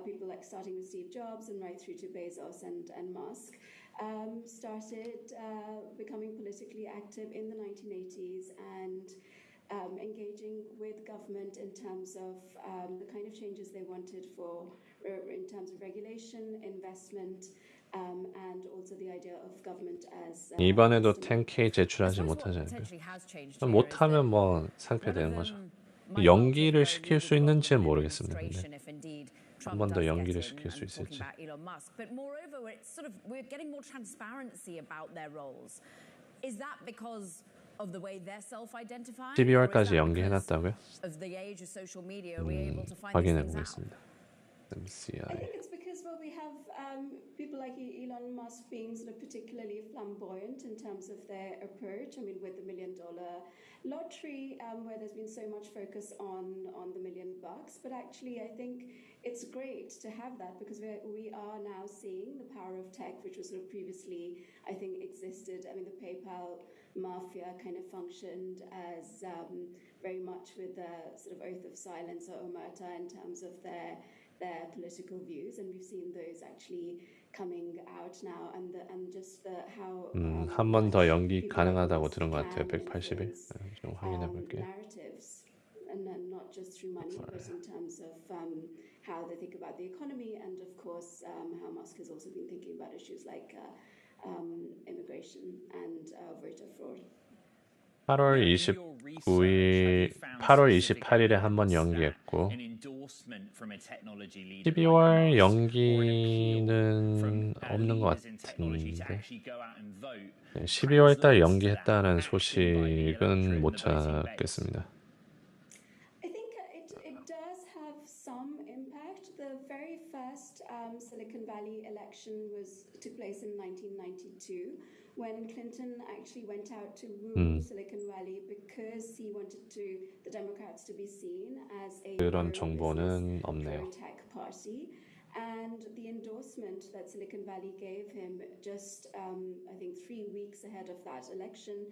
people like starting with Steve Jobs and right through to Bezos and Musk. Started becoming politically active in the 1980s and engaging with government in terms of the kind of changes they wanted in terms of regulation, investment, and also the idea of government as 이번에도 10K 제출하지 못하지 않을까요? 못하면 뭐 상폐되는 거죠. 연기를 시킬 수 있는지는 모르겠습니다. 근데. 한 번 더 연기를 시킬 수 있을지. But moreover, it's sort of we're getting more transparency about their roles. Is that because of the way they're self-identifying? 12월까지 연기해놨다고요? Of the age of social media, we're able to find 확인해 보겠습니다. MCI. I think it's because well, we have people like Elon Musk being sort of particularly flamboyant in terms of their approach. I mean, with the $1 million lottery, where there's been so much focus on the $1 million, but actually I think it's great to have that because we are now seeing the power of tech, which was sort of previously, I think, existed. I mean, the PayPal mafia kind of functioned as very much with the sort of oath of silence or omerta in terms of their political views, and we've seen those actually coming out now, and just how 한 번 더 연기 가능하다고 들은 것 같아요. 180일. 좀 확인해 볼게요. narratives, and then not just through money, but in terms of how they think about the economy, and of course how Musk has also been thinking about issues like immigration and voter fraud. 8월 28일에 한 번 연기했고 12월 연기는 없는 것 같은데 12월 달 연기했다는 소식은 못 찾겠습니다. I think it does have some impact. The very first Silicon Valley election took place in 1992. When Clinton actually went out to woo Silicon Valley because he wanted the Democrats to be seen as a 그런 정보는 없네요. pro-tech party. And the endorsement that Silicon Valley gave him just, I think, 3 weeks ahead of that election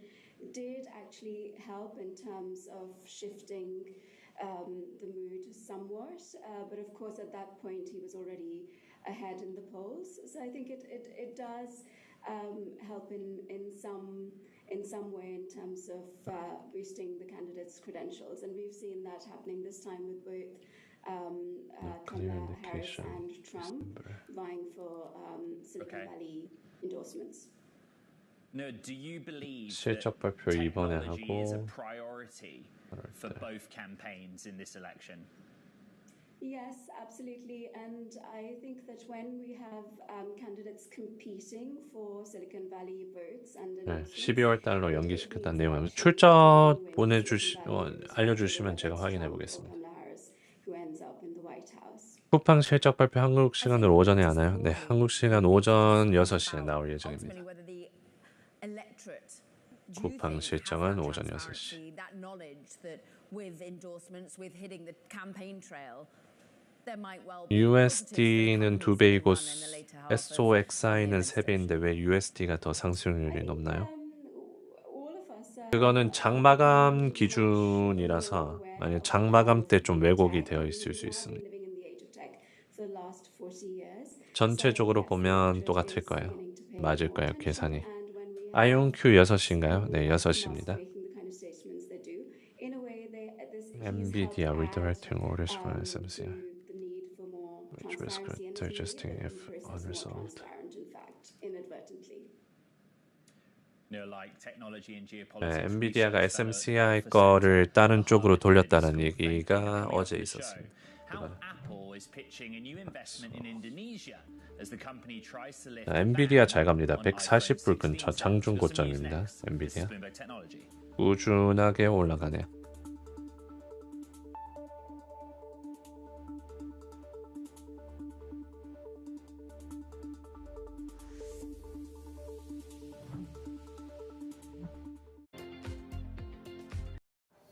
did actually help in terms of shifting the mood somewhat. But of course, at that point, he was already ahead in the polls. So I think it does help in some way in terms of boosting the candidates' credentials, and we've seen that happening this time with both Kamala Harris and Trump vying for Silicon Valley endorsements. No, do you believe 실적발표 that 이번에 technology is a 하고 priority for both campaigns in this election? Yes, absolutely. And I think that when we have candidates competing for Silicon Valley votes and 12월 달로 연기시켰다는 내용은 출처 알려주시면 제가 확인해 보겠습니다. 쿠팡 실적 발표 한국 시간으로 오전에 하나요? 네, 한국 시간 오전 6시에 나올 예정입니다. 쿠팡 실적은 오전 6시. USD는 2배이고 SOXI는 3배인데 왜 USD가 더 상승률이 높나요? 그거는 장마감 기준이라서 만약 장마감 때 좀 왜곡이 되어 있을 수 있습니다. 전체적으로 보면 똑같을 거예요. 맞을 거예요, 계산이. IonQ 6시인가요? 네, 6시입니다. NVIDIA redirecting orders from SMCI. Which risk digesting if unresolved. 엔비디아가 SMCI 거를 다른 쪽으로 돌렸다는 얘기가 어제 있었습니다. 엔비디아 잘 갑니다. 140불 근처 장중 고점입니다. 엔비디아 꾸준하게 올라가네요.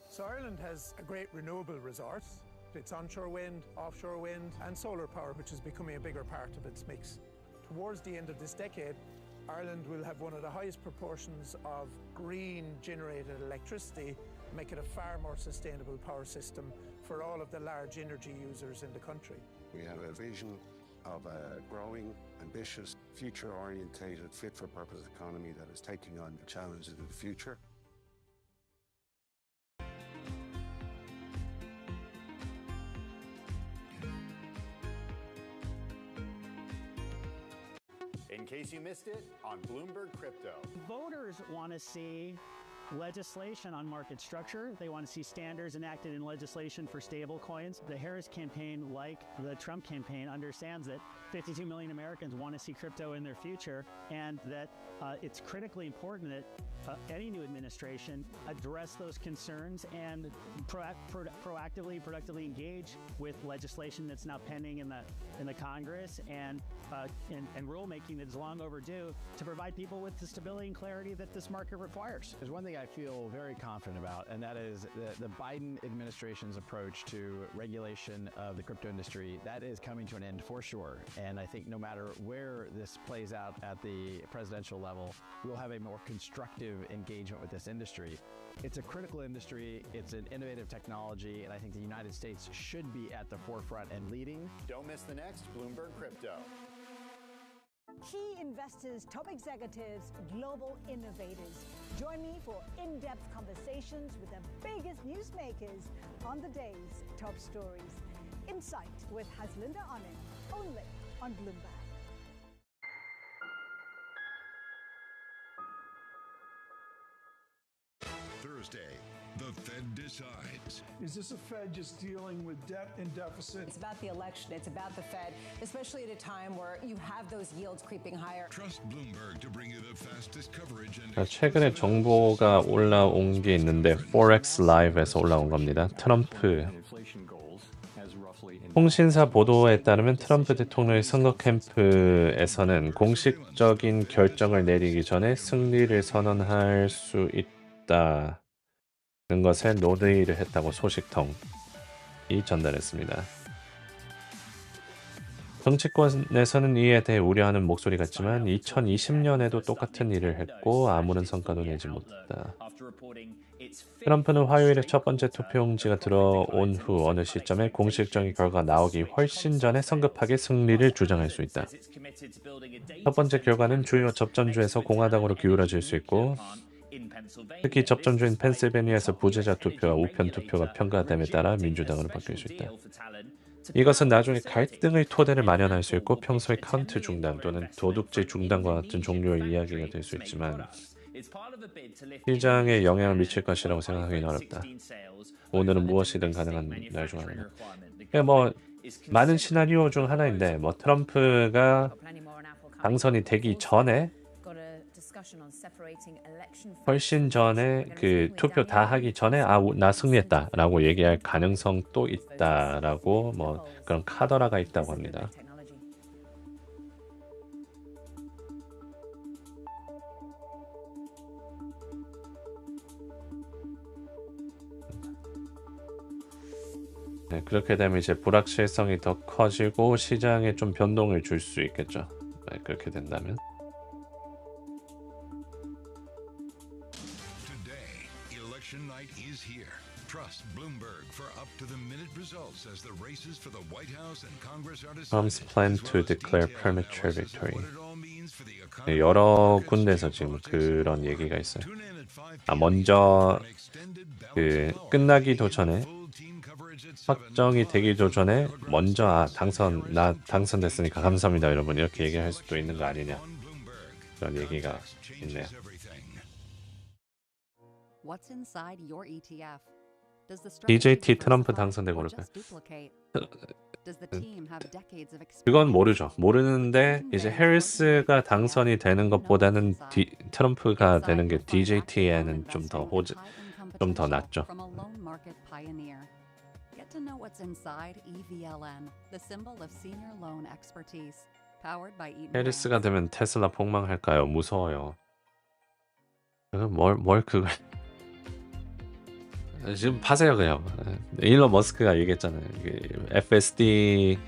So Ireland has a great renewable resource. It's onshore wind, offshore wind, and solar power, which is becoming a bigger part of its mix. Towards the end of this decade, Ireland will have one of the highest proportions of green-generated electricity, make it a far more sustainable power system for all of the large energy users in the country. We have a vision of a growing, ambitious, future-orientated, fit-for-purpose economy that is taking on the challenges of the future. In case you missed it, on Bloomberg Crypto. Voters want to see legislation on market structure. They want to see standards enacted in legislation for stable coins. The Harris campaign, like the Trump campaign, understands that 52 million Americans want to see crypto in their future, and that it's critically important that any new administration address those concerns and proactively, productively engage with legislation that's now pending in the Congress and rulemaking that's long overdue to provide people with the stability and clarity that this market requires. There's one thing I feel very confident about, and that is the Biden administration's approach to regulation of the crypto industry. That is coming to an end for sure. And I think no matter where this plays out at the presidential level, we'll have a more constructive engagement with this industry. It's a critical industry, it's an innovative technology, and I think the United States should be at the forefront and leading. Don't miss the next Bloomberg Crypto. Key investors, top executives, global innovators. Join me for in-depth conversations with the biggest newsmakers on the day's top stories. Insight with Haslinda Onen, only on Bloomberg. Thursday, the Fed decides. Is this a Fed just dealing with debt and deficit? It's about the election. It's about the Fed, especially at a time where you have those yields creeping higher. Trust Bloomberg to bring you the fastest coverage and 최근에 정보가 올라온 게 있는데 Forex Live에서 올라온 겁니다. 트럼프 통신사 보도에 따르면 트럼프 대통령의 선거 캠프에서는 공식적인 결정을 내리기 전에 승리를 선언할 수 있다는 것에 논의를 했다고 소식통이 전달했습니다. 정치권에서는 이에 대해 우려하는 목소리가 있지만 2020년에도 똑같은 일을 했고 아무런 성과도 내지 못했다. 트럼프는 화요일에 첫 번째 투표용지가 들어온 후 어느 시점에 공식적인 결과가 나오기 훨씬 전에 성급하게 승리를 주장할 수 있다. 첫 번째 결과는 주요 접전주에서 공화당으로 기울어질 수 있고 특히 접전주인 펜실베니아에서 부재자 투표와 우편 투표가 평가됨에 따라 민주당으로 바뀔 수 있다. 이것은 나중에 갈등의 토대를 마련할 수 있고 평소의 카운트 중단 또는 도둑질 중단과 같은 종류의 이야기가 될 수 있지만 시장에 영향을 미칠 것이라고 생각하기는 어렵다. 오늘은 무엇이든 가능한 날 중 하나다. 그러니까 뭐 많은 시나리오 중 하나인데 뭐 트럼프가 당선이 되기 전에 훨씬 전에 그 투표 다 하기 전에 나 승리했다라고 얘기할 가능성도 있다라고 뭐 그런 카더라가 있다고 합니다. 네, 그렇게 되면 이제 불확실성이 더 커지고 시장에 좀 변동을 줄 수 있겠죠. 네, 그렇게 된다면. Night is here. Trust Bloomberg for up-to-the-minute results as the races for the White House and Congress are decided. Trump's plan to declare premature victory. 네, 여러 군데서 지금 그런 얘기가 있어요. 먼저 그 끝나기도 전에 확정이 되기도 전에 먼저 나 당선됐으니까 감사합니다 여러분 이렇게 얘기할 수도 있는 거 아니냐 그런 얘기가 있네요. What's inside your ETF? Does the DJT 트럼프 당선되고 그럴까요? Does the team have decades of experience? 그건 모르죠. 모르는데 이제 해리스가 당선이 되는 것보다는 트럼프가 되는 게 DJT에는 좀 더 낫죠. From a loan market pioneer. Get to know what's inside EVLN, the symbol of senior loan expertise. Powered by Eaton. 해리스가 되면 테슬라 폭망할까요? 무서워요. 뭘 그걸 지금 파세요 그냥. 일론 머스크가 얘기했잖아요. FSD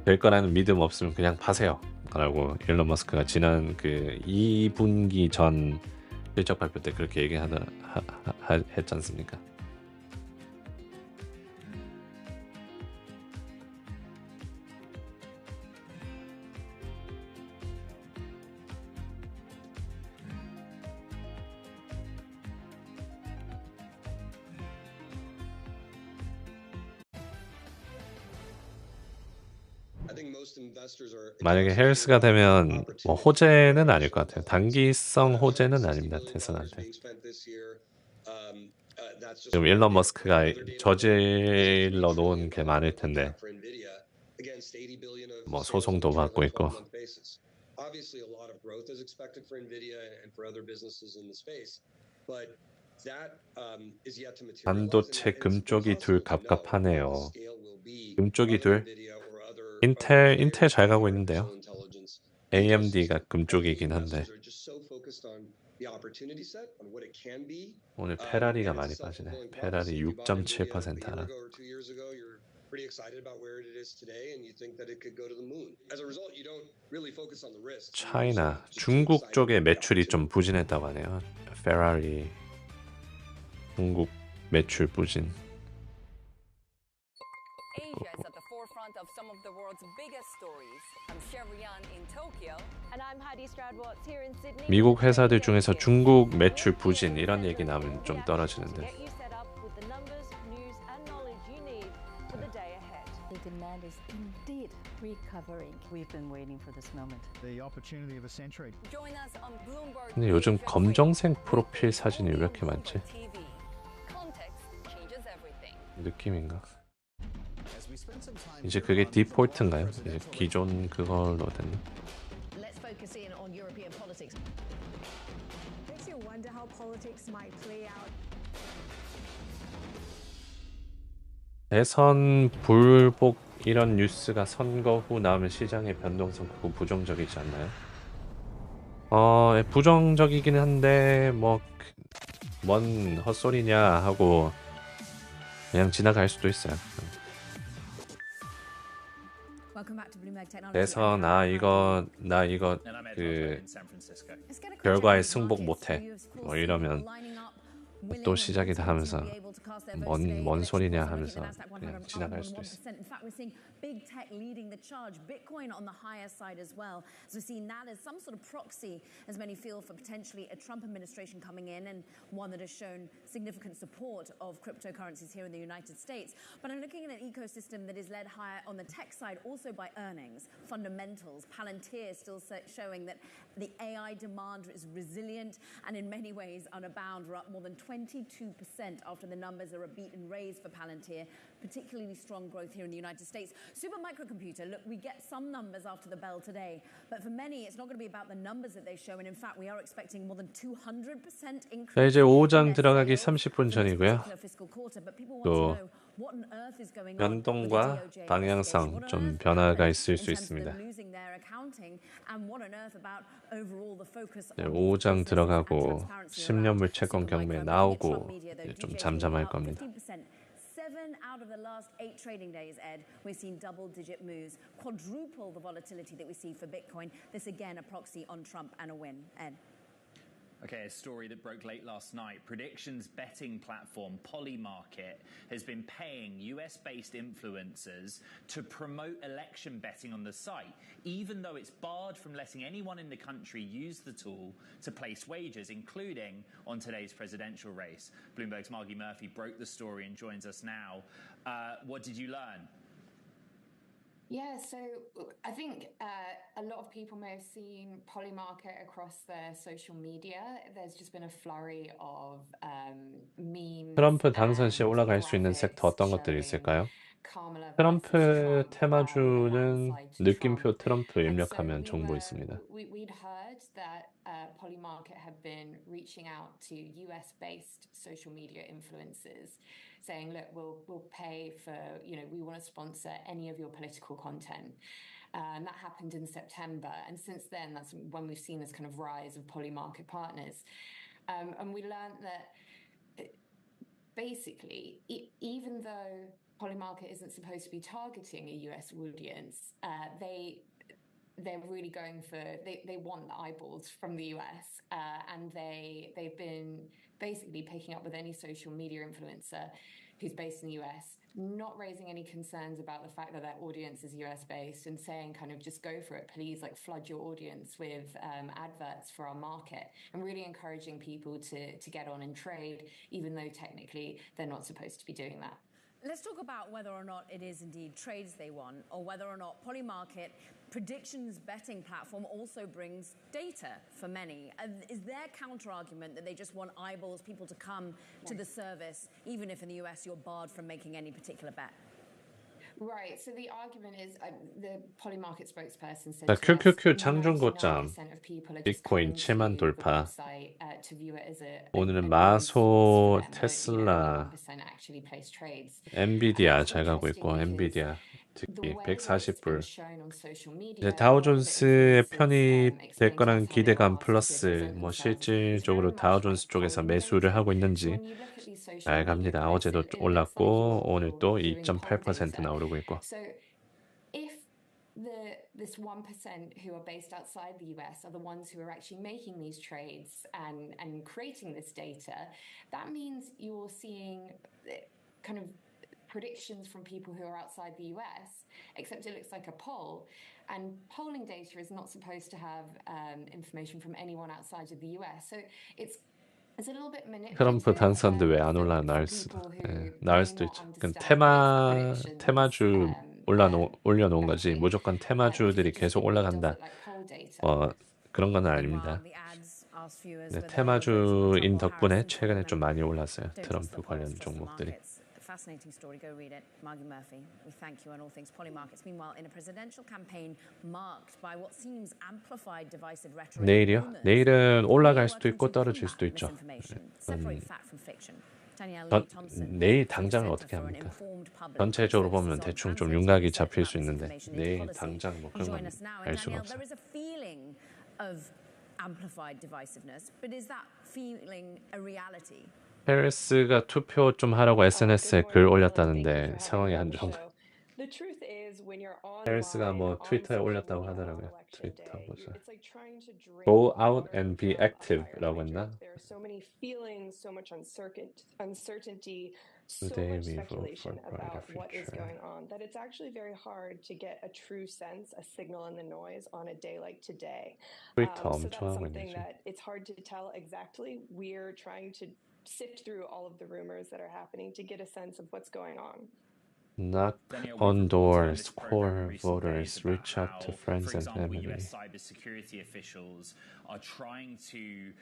될 거라는 믿음 없으면 그냥 파세요 라고 일론 머스크가 지난 그 2분기 전 실적 발표 때 그렇게 했지 않습니까? 만약에 해리스가 되면 뭐 호재는 아닐 것 같아요. 단기성 호재는 아닙니다. 테슬라한테. 지금 일론 머스크가 저질러 놓은 게 많을 텐데 뭐 소송도 받고 있고. Obviously, a lot of growth is expected for NVIDIA and for other businesses in the space, but that is yet to materialize. 반도체 금쪽이 둘 갑갑하네요. 금쪽이 둘. 인텔 잘 가고 있는데요. AMD가 금쪽이긴 한데. 오늘 페라리가 많이 빠지네. 페라리 6.7% 하락. Pretty excited about where it is today and you think that it could go to the moon. As a result, you don't really focus on the risk. 차이나 중국 쪽의 매출이 좀 부진했다고 하네요. 페라리 중국 매출 부진. Asia is at the forefront of some of the world's biggest stories. I'm Sherrian in Tokyo and I'm Heidi Stroud-Watts here in Sydney. 미국 회사들 중에서 중국 매출 부진 이런 얘기 나오면 좀 떨어지는데. The demand is indeed recovering. We've been waiting for this moment. The opportunity of a century. Join us on Bloomberg. 근데 요즘 검정색 프로필 사진이 왜 이렇게 많지? 느낌인가? 이제 그게 디폴트인가요? 이제 기존 그걸로 됐나? Let's focus in on European politics. Makes you wonder how politics might play out. 대선 불복 이런 뉴스가 선거 후 나오면 시장의 변동성 크고 부정적이지 않나요? 부정적이긴 한데 뭐 뭔 헛소리냐 하고 그냥 지나갈 수도 있어요. 대선 나 이거 그 결과에 승복 못해 뭐 이러면 또 시작이다 하면서 뭔 소리냐 하면서 그냥 지나갈 수도 있어. Big tech leading the charge, Bitcoin on the higher side as well. So we're seeing that as some sort of proxy, as many feel, for potentially a Trump administration coming in, and one that has shown significant support of cryptocurrencies here in the United States. But I'm looking at an ecosystem that is led higher on the tech side, also by earnings, fundamentals. Palantir is still showing that the AI demand is resilient and in many ways unbound. We're up more than 22% after the numbers are a beat and raise for Palantir, particularly strong growth here in the United States. Super microcomputer, look, we get some numbers after the bell today, but for many it's not going to be about the numbers that they show, and in fact we are expecting more than 200% increase. 자, 이제 5장 들어가기 30분 전이고요. 또 변동과 방향성 좀 변화가 있을 수 있습니다. 네, 5장 들어가고 10년물채권경매 나오고 좀 잠잠할 겁니다. 7 out of the last 8 trading days, Ed, we've seen double-digit moves, quadruple the volatility that we see for Bitcoin. This again a proxy on Trump and a win. Ed. Okay, a story that broke late last night. Predictions betting platform Polymarket has been paying US-based influencers to promote election betting on the site, even though it's barred from letting anyone in the country use the tool to place wagers, including on today's presidential race. Bloomberg's Margie Murphy broke the story and joins us now. What did you learn? Yeah, so I think a lot of people may have seen Polymarket across their social media. There's just been a flurry of memes. 트럼프 당선 시에 올라갈 수 있는 섹터 어떤 것들이 있을까요? 트럼프 테마주는 느낌표 트럼프 입력하면 정보 있습니다. We'd heard that Polymarket had been reaching out to US-based social media influencers, saying, "Look, we'll pay for, we want to sponsor any of your political content." And that happened in September, and since then, that's when we've seen this kind of rise of Polymarket partners. And we learned that basically, even though Polymarket isn't supposed to be targeting a US audience, they're really going for, they want the eyeballs from the US, and they've been basically picking up with any social media influencer who's based in the US, not raising any concerns about the fact that their audience is US based, and saying kind of just go for it, please, like flood your audience with adverts for our market, and really encouraging people to get on and trade, even though technically they're not supposed to be doing that. Let's talk about whether or not it is indeed trades they want, or whether or not Polymarket predictions betting platform also brings data for many. Is their counter-argument that they just want eyeballs, people to come to the service, even if in the US you're barred from making any particular bet? Right. So the argument is the poly market spokesperson said 자, QQQ 장중 고점 비트코인 7만 돌파. 오늘은 마소, 테슬라, 엔비디아 잘 가고 있고 엔비디아 특히 140불. 이제 다우존스의 편입될 거란 기대감 플러스 뭐 실질적으로 다우존스 쪽에서 매수를 하고 있는지 잘 갑니다. 어제도 올랐고 오늘 또 2.8%나 오르고 있고. This 1% who are based outside the US are the ones who are actually making these trades and creating this data. That means you're seeing kind of predictions from people who are outside the US, except it looks like a poll. And polling data is not supposed to have information from anyone outside of the US. So it's a little bit manipulative. 트럼프 당선도 왜 안 올라 나을 수도 있죠. 그럼 테마주 올려놓은 거지. 무조건 테마주들이 계속 올라간다. 그런 건 아닙니다. 네, 테마주인 덕분에 최근에 좀 많이 올랐어요. 트럼프 관련 종목들이. Fascinating story. Go read it. Margie Murphy, we thank you on all things poly markets. Meanwhile, in a presidential campaign marked by what seems amplified divisive rhetoric. 내일이요? 내일은 올라갈 수도 있고 떨어질 수도 있죠. 내일 당장을 어떻게 합니까? 전체적으로 보면 대충 좀 윤곽이 잡힐 수 있는데 내일 당장 뭐 그런 건 알 수가 없어요. 페리스가 투표 좀 하라고 SNS에 글 올렸다는데 상황이 한정. 페리스가 뭐 트위터에 올렸다고 하더라고요. 트위터 보자. Go out and be active라고 했나? Today we vote for brighter future. That it's actually very hard to get a true sense, a signal in the noise on a day like today. 트위터 So 엄청 that's 하고 something 있죠. that it's hard to tell exactly. We're trying to sift through all of the rumors that are happening to get a sense of what's going on. Knock on doors, core voters, reach out to friends and family. US cybersecurity officials are trying to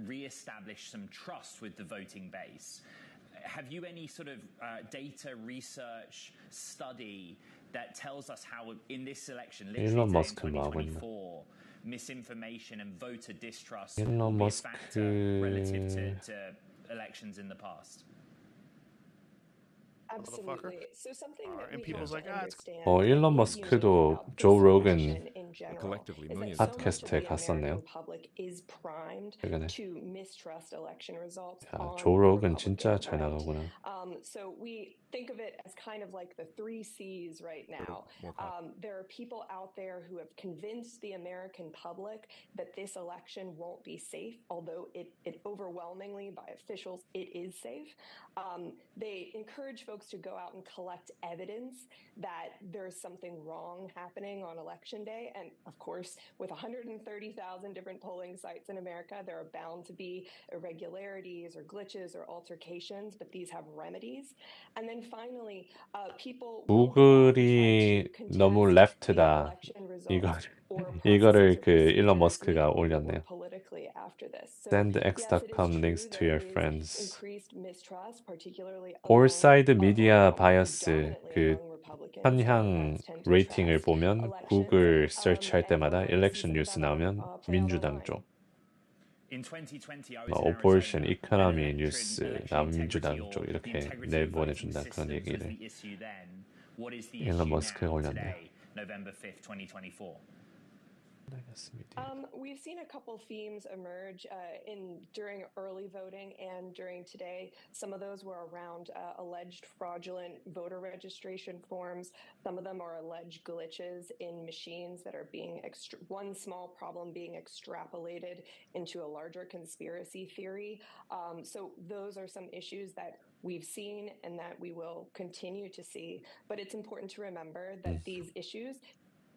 re-establish some trust with the voting base. Have you any sort of data research study that tells us how in this election, literally in 2024, misinformation and voter distrust will be a factor relative to elections in the past? Absolutely. So something that we people's like, understand. 일론 머스크도 조 로건 collectively millions 팟캐스트에 갔었네요. Public is primed 최근에. to mistrust election results. 야, 조 로건 진짜 잘 나가구나. So we think of it as kind of like the 3 C's right now. There are people out there who have convinced the American public that this election won't be safe, although it overwhelmingly by officials it is safe. They encourage folks to go out and collect evidence that there's something wrong happening on election day. And of course, with 130,000 different polling sites in America, there are bound to be irregularities or glitches or altercations, but these have remedies. And then finally, people 구글이 너무 레프트다. 이거를 그 일론 머스크가 올렸네요. Send x.com links to your friends. 올사이드 미디어 바이어스 그 편향 레이팅을 보면 구글 서치할 때마다 일렉션 뉴스 나오면 민주당 쪽. 오포션 이코노미 뉴스 남민주당 쪽 이렇게 내보내준다 그런 얘기를 일론 머스크가 올렸네요. November 5th, 2024. We've seen a couple themes emerge during early voting and during today. Some of those were around alleged fraudulent voter registration forms. Some of them are alleged glitches in machines that are being one small problem being extrapolated into a larger conspiracy theory. So those are some issues that we've seen and that we will continue to see. But it's important to remember that these issues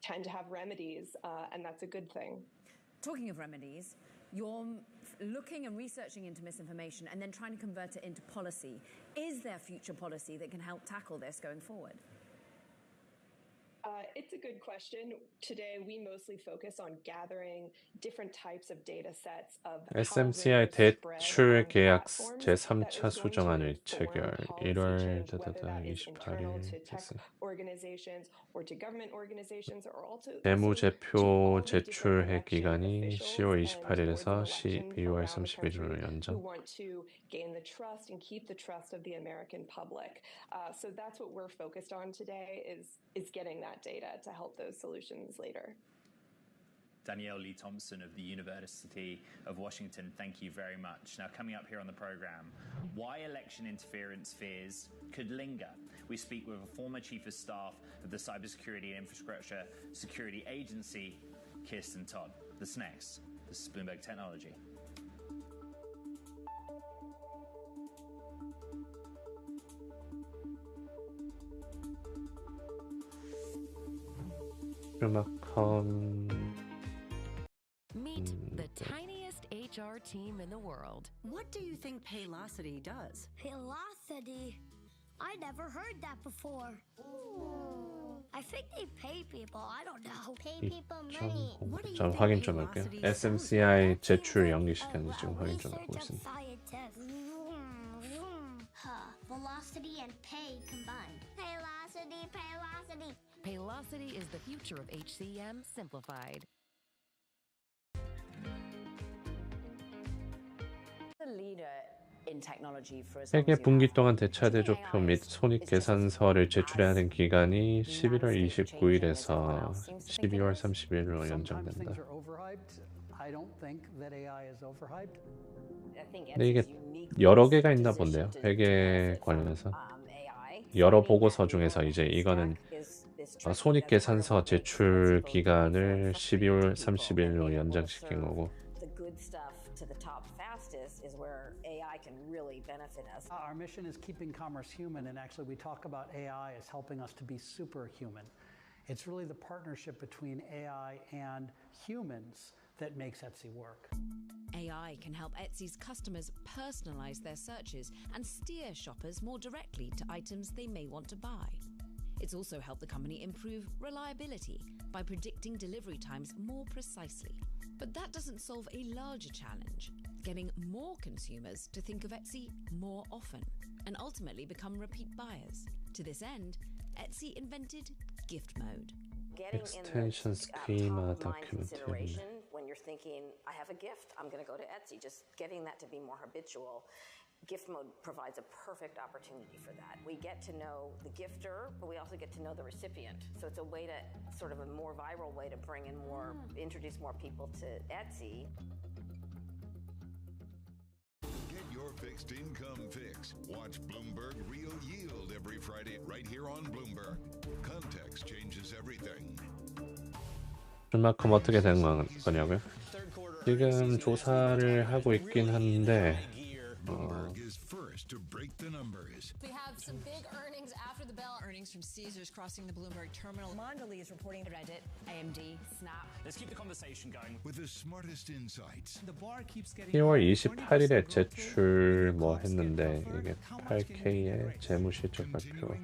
tend to have remedies, and that's a good thing. Talking of remedies, you're looking and researching into misinformation and then trying to convert it into policy. Is there future policy that can help tackle this going forward? It's a good question. Today, we mostly focus on gathering different types of data sets of SMCI 대출 계약 제3차 수정안을 체결 1월 28일 됐어요. 재무제표 제출해 기간이 10월 28일에서 12월 31일로 연장. Gain the trust and keep the trust of the American public. So that's what we're focused on today is getting that data to help those solutions later. Danielle Lee Thompson of the University of Washington, thank you very much. Now, coming up here on the program, why election interference fears could linger. We speak with a former chief of staff of the Cybersecurity and Infrastructure Security Agency, Kirsten Todd. That's next. This is Bloomberg Technology. Meet the tiniest HR team in the world. What do you think Paylocity does? Paylocity? I never heard that before. I think they pay people. I don't know. Pay people money. 전 확인 좀 할게요. SMCI 제출 연기 시간이 지금 확인 좀 하고 있습니다. Velocity and pay combined. Paylocity, Paylocity. Paylocity is the future of HCM simplified. 세계 분기 동안 대차대조표 및 손익계산서를 제출해야 하는 기간이 11월 29일에서 12월 30일로 연장된다. 근데 이게 여러 개가 있나 본데요. 회계 관련해서 여러 보고서 중에서 이제 이거는 손익계산서 제출 기간을 12월 30일로 연장시킨 거고. To the top fastest is where AI can really benefit us. Our mission is keeping commerce human, and actually we talk about AI as helping us to be superhuman. It's really the partnership between AI and humans that makes Etsy work. AI can help Etsy's customers personalize their searches and steer shoppers more directly to items they may want to buy. It's also helped the company improve reliability by predicting delivery times more precisely. But that doesn't solve a larger challenge, getting more consumers to think of Etsy more often and ultimately become repeat buyers. To this end, Etsy invented gift mode. Extension schema documentation. When you're thinking, I have a gift, I'm going to go to Etsy, just getting that to be more habitual. Gift mode provides a perfect opportunity for that. We get to know the gifter, but we also get to know the recipient. So it's a way to, sort of a more viral way to bring in more, introduce more people to Etsy. Get your fixed income fix. Watch Bloomberg Real Yield every Friday right here on Bloomberg. Context changes everything. 줄만큼 어떻게 된 거냐고요? 지금 조사를 하고 있긴 한데 Bloomberg is first to break the numbers. We have some big earnings after the bell. Earnings from Caesars crossing the Bloomberg terminal. Mondelez reporting Reddit, AMD, Snap. Let's keep the conversation going. With the smartest insights. The bar keeps getting 10월 28일에 제출 뭐 했는데 이게 8K의 재무실적 발표.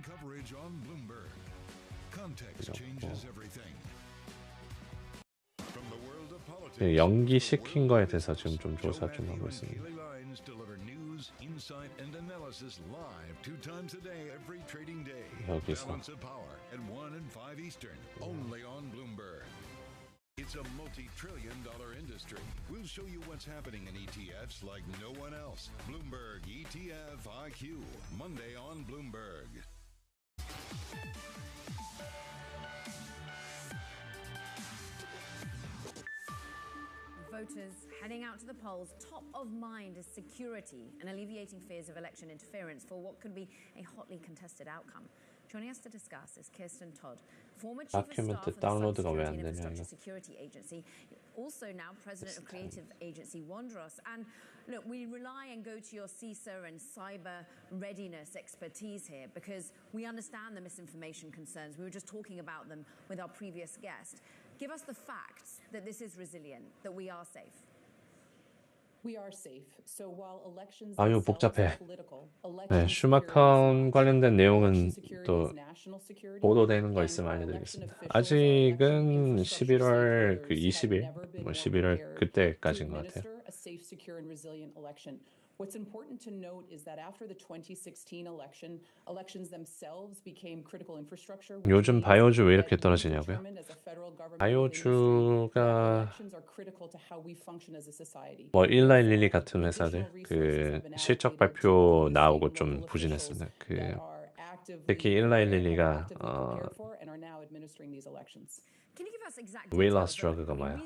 연기시킨 거에 대해서 지금 좀 조사 좀 하고 있습니다. Insight and analysis live 2 times a day every trading day. 여기서 Balance of power at 1 and 5 Eastern. Only on Bloomberg. It's a multi-trillion-dollar industry. We'll show you what's happening in ETFs like no one else. Bloomberg ETF IQ. Monday on Bloomberg. Voters heading out to the polls, top of mind is security and alleviating fears of election interference for what could be a hotly contested outcome. Joining us to discuss is Kirsten Todd, former chief of staff of the Cybersecurity and Infrastructure Security Agency, also now president of creative agency Wondros. And look, we rely and go to your CISA and cyber readiness expertise here because we understand the misinformation concerns. We were just talking about them with our previous guest. Give us the facts that this is resilient, that we are safe. 아유 복잡해. 네, 슈마컴 관련된 내용은 또 보도되는 거 있으면 알려드리겠습니다. 아직은 11월 그 20일, 뭐 11월 그때까지인 것 같아요. What's important to note is that after the 2016 election, elections themselves became critical infrastructure. 요즘 바이오주 왜 이렇게 떨어지냐고요? 바이오주가 뭐 일라일릴리 같은 회사들 그 실적 발표 나오고 좀 부진했습니다. 그 특히 일라일릴리가 weight loss drug가 뭐야?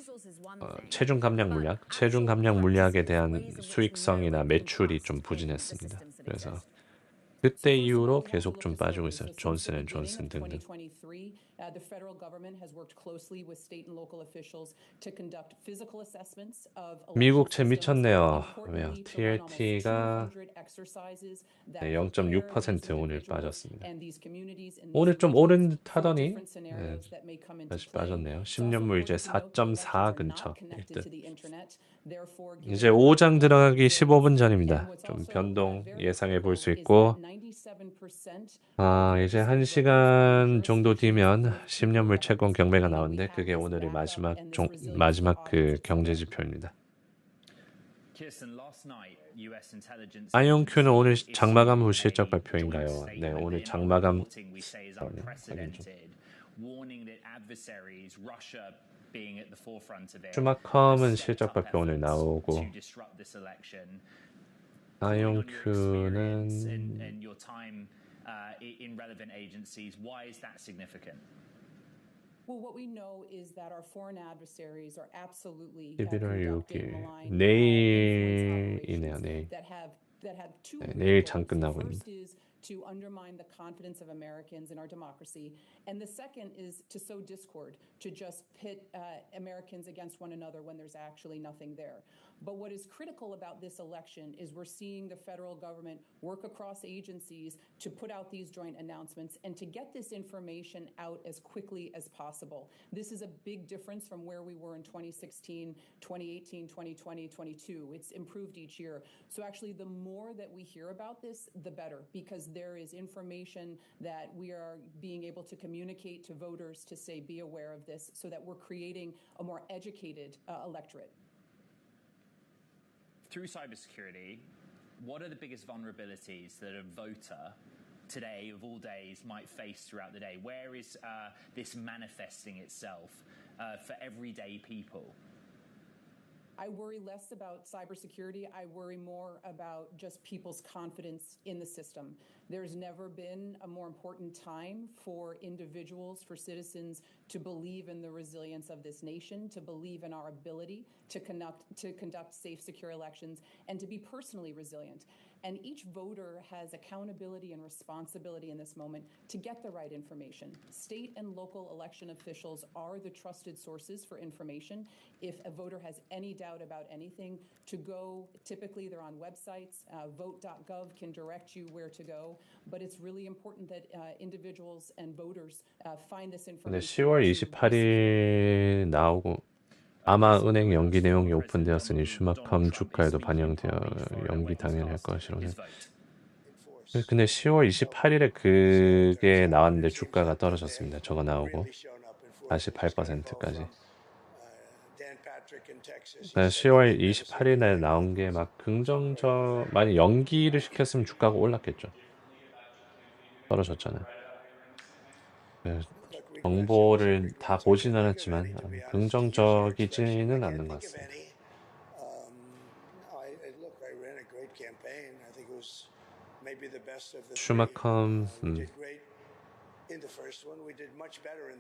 체중 감량 물약, 체중 감량 물약에 대한 수익성이나 매출이 좀 부진했습니다. 그래서 그때 이후로 계속 좀 빠지고 있어요. 존슨앤존슨 등등. The federal government has worked closely with state and local officials to conduct physical assessments of 미국 채 미쳤네요. 왜요? TLT가 0.6% 오늘 빠졌습니다. 오늘 좀 오른 듯 하더니 다시 빠졌네요. 10년물 이제 4.4 근처 일듯. 이제 5장 들어가기 15분 전입니다. 좀 변동 예상해 볼 수 있고 이제 1시간 정도 뒤면 10년물 채권 경매가 나오는데 그게 오늘의 마지막 그 경제 지표입니다. 아이온큐는 오늘 장마감 후 실적 발표인가요? 네, 오늘 장마감 확인 좀. 슈마컴은 실적 발표 오늘 나오고 아이온큐는 in relevant agencies. Why is that significant? Well, what we know is that our foreign adversaries are absolutely 11월 6일 내일이네요. 내일. 내일 장 끝나고 있는. To undermine the confidence of Americans in our democracy. And the second is to sow discord, to just pit Americans against one another when there's actually nothing there. But what is critical about this election is we're seeing the federal government work across agencies to put out these joint announcements and to get this information out as quickly as possible. This is a big difference from where we were in 2016, 2018, 2020, 2022. It's improved each year. So actually, the more that we hear about this, the better, because there is information that we are being able to communicate to voters to say, be aware of this, so that we're creating a more educated electorate. Through cybersecurity, what are the biggest vulnerabilities that a voter today, of all days, might face throughout the day? Where is this manifesting itself for everyday people? I worry less about cybersecurity. I worry more about just people's confidence in the system. There's never been a more important time for individuals, for citizens to believe in the resilience of this nation, to believe in our ability to conduct safe, secure elections, and to be personally resilient. And each voter has accountability and responsibility in this moment to get the right information. State and local election officials are the trusted sources for information. If a voter has any doubt about anything, to go, typically they're on websites, vote.gov can direct you where to go, but it's really important that individuals and voters find this information. 근데 10월 28일 나오고 아마 은행 연기 내용이 오픈되었으니 슈마컴 주가에도 반영되어 연기 당연할 것이라고. 근데 10월 28일에 그게 나왔는데 주가가 떨어졌습니다. 저거 나오고 다시 8%까지. 그러니까 10월 28일에 나온 게 막 긍정적, 만약 연기를 시켰으면 주가가 올랐겠죠. 떨어졌잖아요. 정보를 다 보진 않았지만 긍정적이지는 않는 것 같습니다. 슈마컴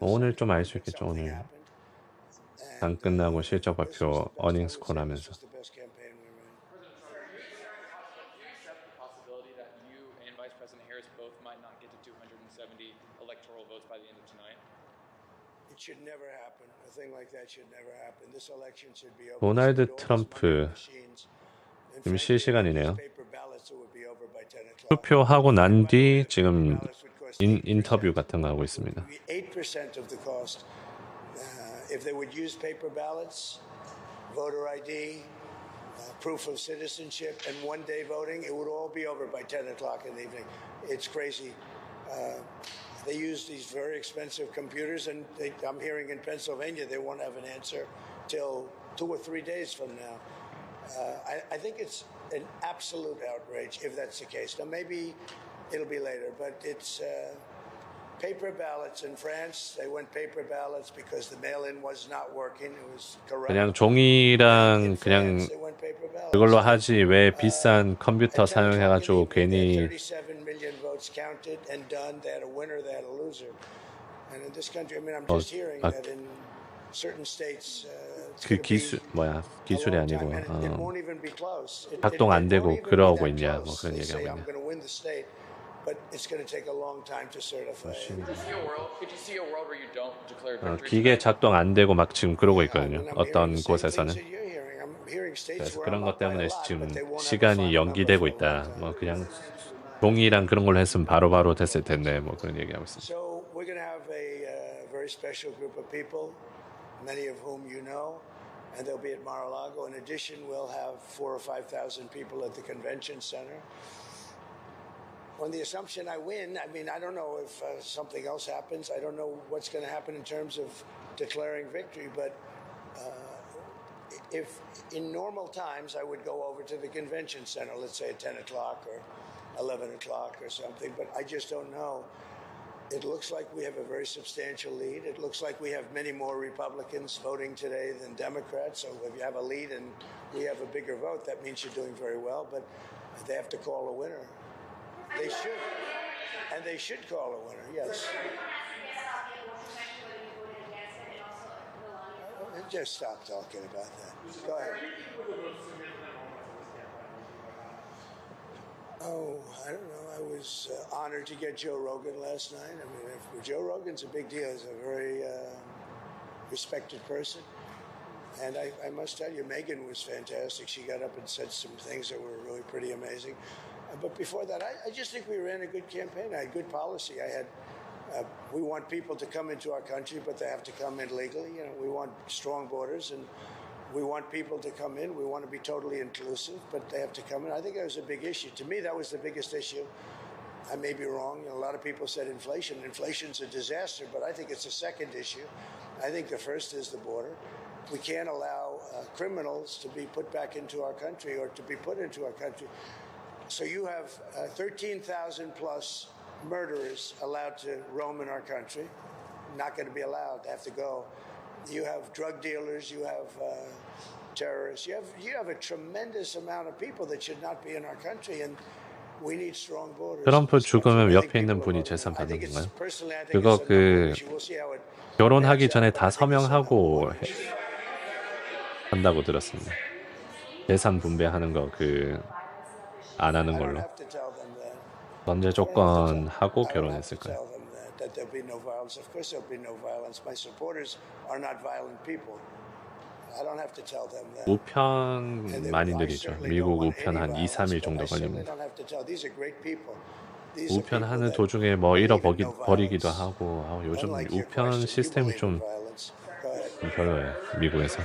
오늘 좀 알 수 있겠죠. 오늘 장 끝나고 실적 발표 어닝스 콜 하면서. 도널드 트럼프 지금 실시간이네요. 투표하고 난 뒤 지금 인터뷰 같은 거 하고 있습니다. If they would use paper ballots, voter ID, proof of citizenship and one-day voting, it would all be over by 10 o'clock in the evening. It's crazy. They use these very expensive computers, and I'm hearing in Pennsylvania they won't have an answer till 2 or 3 days from now. I think it's an absolute outrage if that's the case. Now, maybe it'll be later, but it's paper ballots in France. They went paper ballots because the mail-in was not working. It was corrupt. 그냥 종이랑 그냥 그걸로 하지 왜 비싼 컴퓨터 사용해가지고 괜히 37 million votes counted and done. They had a winner, they had a loser. And in this country, I mean, I'm just hearing that in certain states. 그 기술이 아니고 작동 안 되고 그러고 있냐 뭐 그런 얘기하고 있냐. 기계 작동 안 되고 막 지금 그러고 있거든요. 어떤 곳에서는. 그래서 그런 것 때문에 지금 시간이 연기되고 있다. 뭐 그냥 종이랑 그런 걸로 했으면 바로바로 됐을 텐데 뭐 그런 얘기하고 있습니다. So we're going to have a very special group of people, many of whom you know, and they'll be at Mar-a-Lago. In addition, we'll have 4,000 or 5,000 people at the convention center. On the assumption I win, I mean, I don't know if something else happens. I don't know what's going to happen in terms of declaring victory, but if in normal times I would go over to the convention center, let's say at 10 o'clock or 11 o'clock or something, but I just don't know. It looks like we have a very substantial lead. It looks like we have many more Republicans voting today than Democrats. So if you have a lead and we have a bigger vote, that means you're doing very well. But they have to call a winner. They should. And they should call a winner, yes. Just stop talking about that. Go ahead. Oh, I don't know. I was honored to get Joe Rogan last night. I mean, Joe Rogan's a big deal. He's a very respected person. And I must tell you, Megyn was fantastic. She got up and said some things that were really pretty amazing. But before that, I just think we ran a good campaign. I had good policy. We want people to come into our country, but they have to come in legally. You know, we want strong borders, and we want people to come in. We want to be totally inclusive, but they have to come in. I think that was a big issue. To me, that was the biggest issue. I may be wrong. You know, a lot of people said inflation. Inflation's a disaster, but I think it's a second issue. I think the first is the border. We can't allow criminals to be put back into our country or to be put into our country. So you have 13,000 plus murderers allowed to roam in our country. Not going to be allowed. They have to go. You have drug dealers. You have terrorists. You have a tremendous amount of people that should not be in our country, and we need strong borders. 트럼프 죽으면 옆에 있는 분이 재산 받는 건가요? 그거 결혼하기 전에 다 서명하고 한다고 들었습니다. 재산 분배하는 거 안 하는 걸로. 전제 조건 하고 결혼했을 거예요. 우편 많이 느리죠. 미국 우편 한 2, 3일 정도 걸립니다. 우편 하는 도중에 뭐 잃어버리기도 하고 요즘 우편 시스템이 좀 별로예요. 미국에서.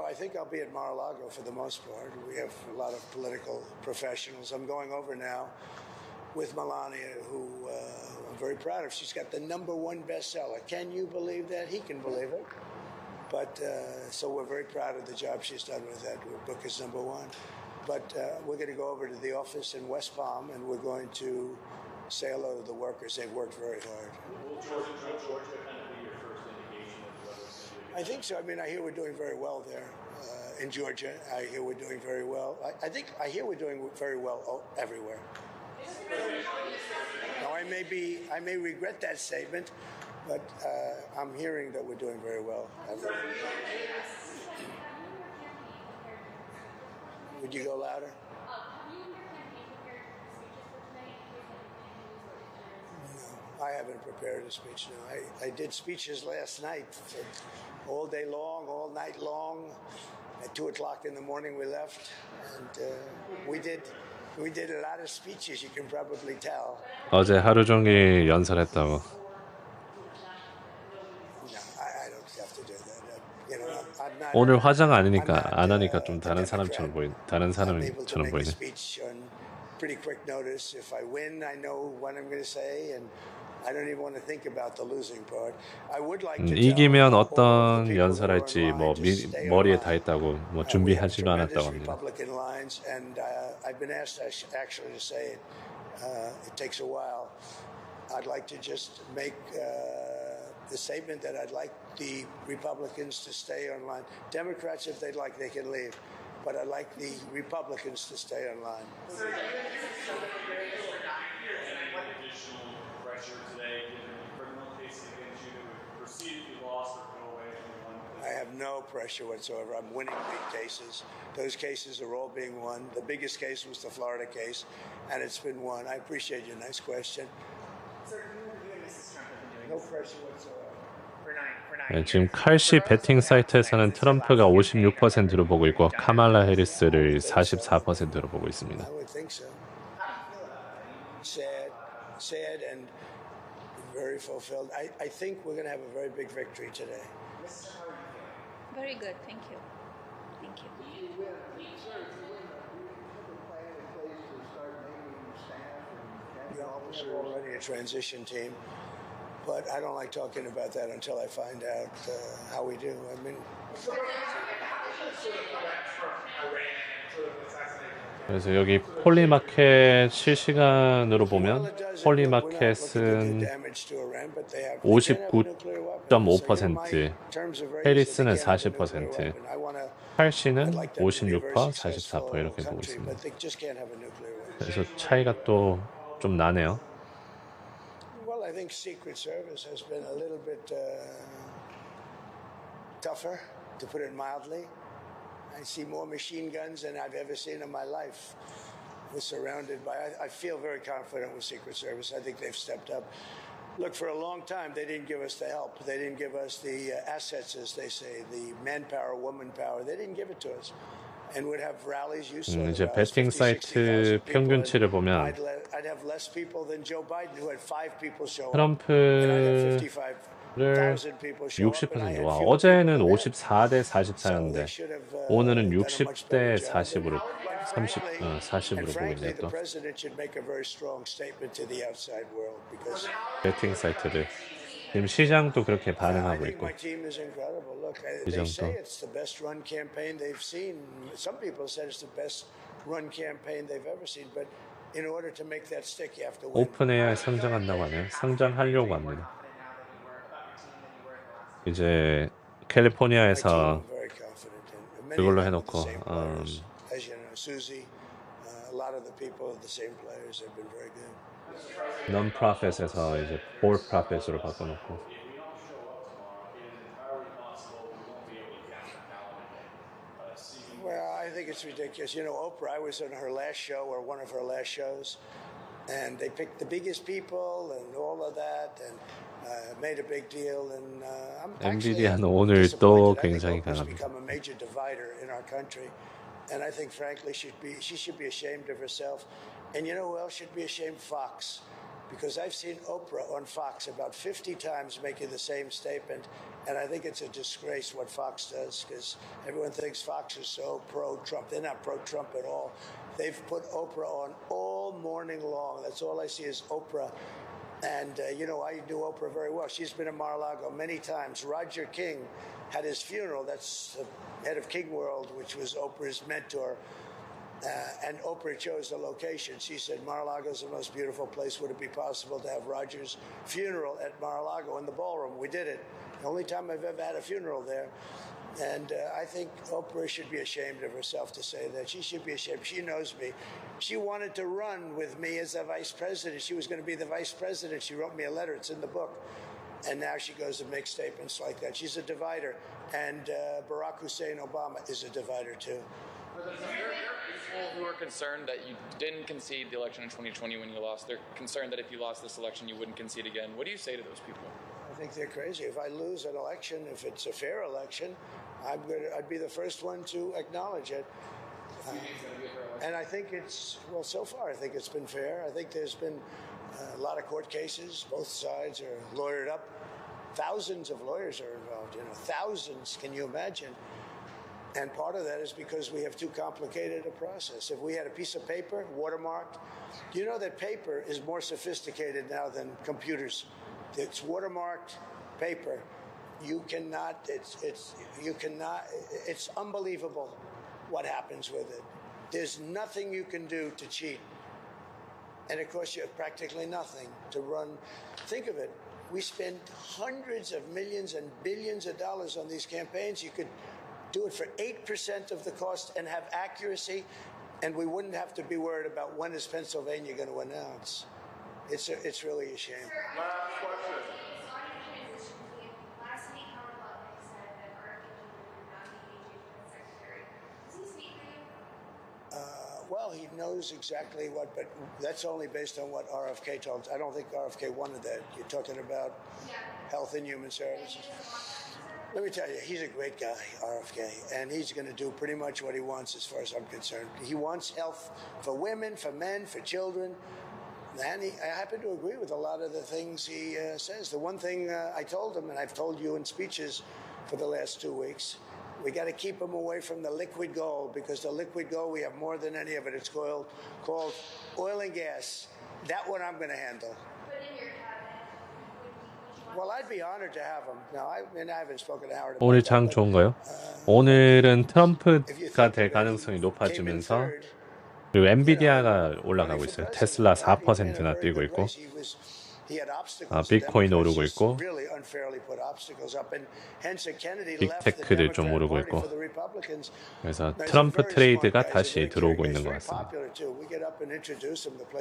I think I'll be at Mar-a-Lago for the most part. We have a lot of political professionals. I'm going over now with Melania, who I'm very proud of. She's got the #1 bestseller. Can you believe that? He can believe it. But so we're very proud of the job she's done with that. Her book is #1. But we're going to go over to the office in West Palm, and we're going to say hello to the workers. They've worked very hard. Will Georgia kind of be your first indication of whether it's going to be? I think so. I mean, I hear we're doing very well there. In Georgia, I hear we're doing very well. I hear we're doing very well everywhere. Now, I may regret that statement, but I'm hearing that we're doing very well everywhere. Would you go louder? No, I haven't prepared a speech. No, I did speeches last night, all day long, all night long. At 2 o'clock in the morning we left, and we did a lot of speeches. You can probably tell. 어제 하루 종일 연설했다고. No, I 오늘 화장 아니니까 안 하니까 좀 다른 사람처럼 보이네. Pretty quick notice. If I win, I know what I'm going to say, and I don't even want to think about the losing part. I would like to 이기면 어떤 연설할지 뭐 머리에 다 있다고 뭐 준비하지도 않았다고 합니다. Republican lines, and I've been asked actually to say it. It takes a while. I'd like to just make the statement that I'd like the Republicans to stay online. Democrats, if they'd like, they can leave. But I'd like the Republicans to stay online. Sir, do you think this is something very what additional pressure today, given the criminal cases against you that would proceed if you lost or go away if you won? I have no pressure whatsoever. I'm winning big cases. Those cases are all being won. The biggest case was the Florida case, and it's been won. I appreciate your nice question. Sir, you and Mrs. Trump have been doing no pressure whatsoever. 네, 지금 칼시 베팅 사이트에서는 트럼프가 56%로 보고 있고 카말라 해리스를 44%로 보고 있습니다. I would think so. Sad and very fulfilled. I think we're going to have a very big victory today. Very good, thank you. Thank you. We're already a transition team. But I don't like talking about that until I find out how we do. I mean, 그래서 여기 폴리마켓 실시간으로 보면 폴리마켓은 59.5%, 해리스는 40%, 칼시는 56%, 44% 이렇게 보고 있습니다. 그래서 차이가 또 좀 나네요. Well, I think Secret Service has been a little bit tougher, to put it mildly. I see more machine guns than I've ever seen in my life. We're surrounded by, I feel very confident with Secret Service. I think they've stepped up. Look, for a long time, they didn't give us the help. They didn't give us the assets, as they say, the manpower, woman power. They didn't give it to us. And we'd have rallies. You saw 이제 베팅 사이트 평균치를 보면 I'd have less people than Joe Biden, who had 5 people show up. 트럼프를 60%, 와, 어제는 54대 44였는데 오늘은 60대 40으로 40으로 보고 있네요. 또 베팅 사이트들 지금 시장도 그렇게 반응하고 있고 시장도 오픈 AI 상장한다고 하네요. 상장하려고 합니다. 이제 캘리포니아에서 그걸로 해놓고 non-profit에서 이제 for-profit으로 바꿔놓고. Well, I think it's ridiculous. You know, Oprah, I was on her last show or one of her last shows, and they picked the biggest people and all of that, and made a big deal. And I'm 엔비디아는 오늘 또 굉장히 강합니다. become a major divider in our country, and I think, frankly, she should be ashamed of herself. And you know who else should be ashamed? Fox. Because I've seen Oprah on Fox about 50 times making the same statement, and I think it's a disgrace what Fox does, because everyone thinks Fox is so pro-Trump. They're not pro-Trump at all. They've put Oprah on all morning long. That's all I see is Oprah. And, you know, I knew Oprah very well. She's been in Mar-a-Lago many times. Roger King had his funeral. That's the head of King World, which was Oprah's mentor. And Oprah chose the location. She said, Mar-a-Lago is the most beautiful place. Would it be possible to have Roger's funeral at Mar-a-Lago in the ballroom? We did it. The only time I've ever had a funeral there. And I think Oprah should be ashamed of herself to say that. She should be ashamed. She knows me. She wanted to run with me as the vice president. She was going to be the vice president. She wrote me a letter. It's in the book. And now she goes and makes statements like that. She's a divider. And Barack Hussein Obama is a divider, too. There are people who are concerned that you didn't concede the election in 2020 when you lost. They're concerned that if you lost this election, you wouldn't concede again. What do you say to those people? I think they're crazy. If I lose an election, if it's a fair election, I'd be the first one to acknowledge it. And I think well, so far, I think it's been fair. I think there's been a lot of court cases. Both sides are lawyered up. thousands of lawyers are involved, thousands, can you imagine? And part of that is because we have too complicated a process. If we had a piece of paper, watermarked, you know that paper is more sophisticated now than computers. It's watermarked paper. You cannot, it's unbelievable what happens with it. There's nothing you can do to cheat. And it costs you practically nothing to run. Think of it. We spend hundreds of millions and billions of dollars on these campaigns. You could do it for 8% of the cost and have accuracy, and we wouldn't have to be worried about when is Pennsylvania going to announce. It's really a shame. Last question. Well, he knows exactly what, but that's only based on what RFK told us. I don't think RFK wanted that. You're talking about Health and Human Services. Let me tell you, he's a great guy, RFK, and he's going to do pretty much what he wants as far as I'm concerned. He wants health for women, for men, for children, and I happen to agree with a lot of the things he says. The one thing I told him, and I've told you in speeches for the last 2 weeks, we got to keep him away from the liquid gold, because the liquid gold, we have more than any of it. It's called oil and gas. That one I'm going to handle. Well, I'd be honored to have him. No, I haven't spoken to Howard about 오늘 that, 장 but, 좋은가요? 오늘은 트럼프가 될 가능성이 높아지면서 그리고 엔비디아가 올라가고 있어요. 테슬라 4%나 뛰고 있고 비트코인 오르고 있고 빅테크도 좀 오르고 있고 그래서 트럼프 트레이드가 다시 들어오고 있는 것 같습니다.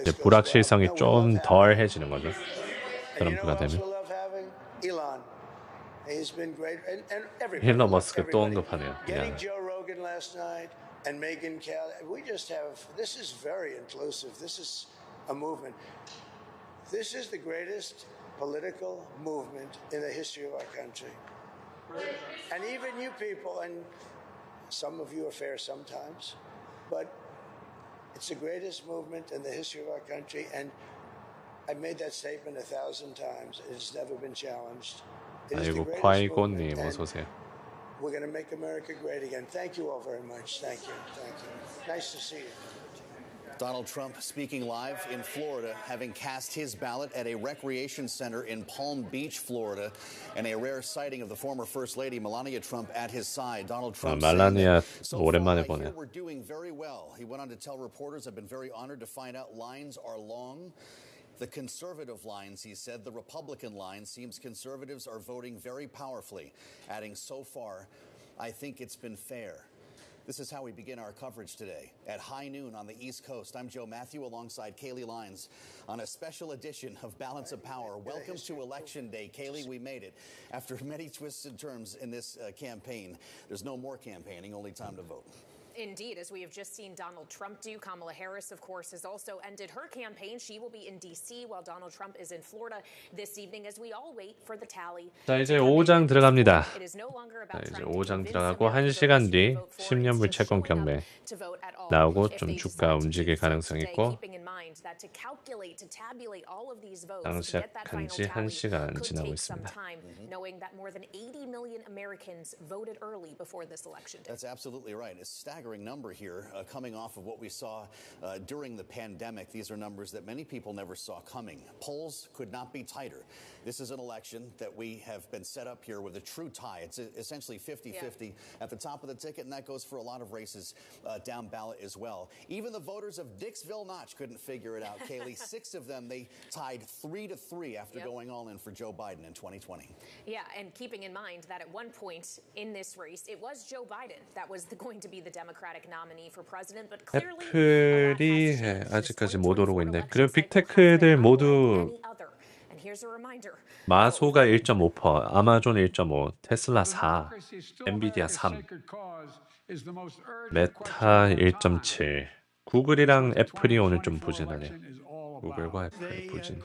이제 불확실성이 좀 덜해지는 거죠. 트럼프가 되면. 일론 머스크 또 언급하네요. And Megyn Kelly, this is very inclusive. This is a movement. This is the greatest political movement in the history of our country. And even you people, and some of you are fair sometimes, but it's the greatest movement in the history of our country. And I've made that statement 1,000 times. It's never been challenged. 아이고 콰이곤님 어서 오세요. We're going to make America great again. Thank you all very much. Thank you. Thank you. Nice to see you. Donald Trump speaking live in Florida, having cast his ballot at a recreation center in Palm Beach, Florida, and a rare sighting of the former First Lady Melania Trump at his side. Donald Trump 말라니아 오랜만에 보네요. We're doing very well. He went on to tell reporters, I've been very honored to find out lines are long. The conservative lines, he said, the Republican line seems conservatives are voting very powerfully, adding, so far, I think it's been fair. This is how we begin our coverage today. At high noon on the East Coast, I'm Joe Matthew alongside Kaylee Lines on a special edition of Balance of Power. Welcome to Election Day. Kaylee, we made it. After many twists and turns in this campaign, there's no more campaigning, only time to vote. Indeed, as we have just seen Donald Trump do, Kamala Harris, of course, has also ended her campaign. She will be in D.C. while Donald Trump is in Florida this evening as we all wait for the tally. 자, 이제 5장 들어갑니다. 자, 이제 5장 들어가고 1시간 뒤 10년 물채권 경매 나오고 좀 주가 움직일 가능성이 있고 시작한 지 1시간 지나고 있습니다. That's absolutely right. It's staggering number here coming off of what we saw during the pandemic. These are numbers that many people never saw coming. Polls could not be tighter. This is an election that we have been set up here with a true tie. It's essentially 50-50 at the top of the ticket, and that goes for a lot of races down ballot as well. Even the voters of Dixville Notch couldn't figure it out, Kaylee. 6 of them, they tied 3-3 after going all in for Joe Biden in 2020. Yeah, and keeping in mind that at one point in this race, it was Joe Biden that was going to be the Democratic nominee for president, but clearly 애플이 아직까지 못 오르고 있네. 그리고 빅테크들 모두 마소가 1.5%, 아마존 1.5%, 테슬라 4, 엔비디아 3, 메타 1.7, 구글이랑 애플이 오늘 좀 부진하네요. 구글과 애플이 부진.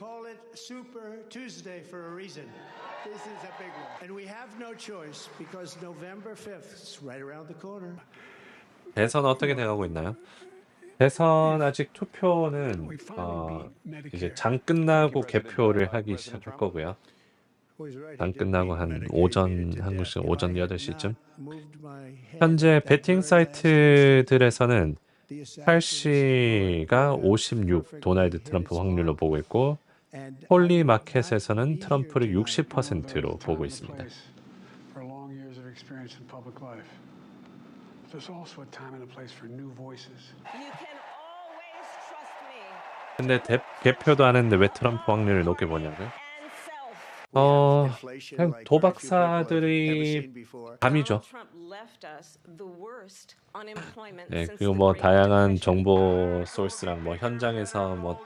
Super Tuesday for a reason. This is a big one. And we have no choice because November 5th is right around the corner. 대선 어떻게 돼가고 있나요? 대선 아직 투표는 이제 장 끝나고 개표를 하기 시작할 거고요. 안 끝나고 한 오전 한국 시간 오전 8시쯤 현재 베팅 사이트들에서는 헬시가 56 도널드 트럼프 확률로 보고 있고 홀리 마켓에서는 트럼프를 60%로 보고 있습니다. 근데 개표도 안 했는데 왜 트럼프 확률을 높게 보냐고요? 그냥 도박사들이 밤이죠. 네, 그리고 뭐 다양한 정보 소스랑 뭐 현장에서 뭐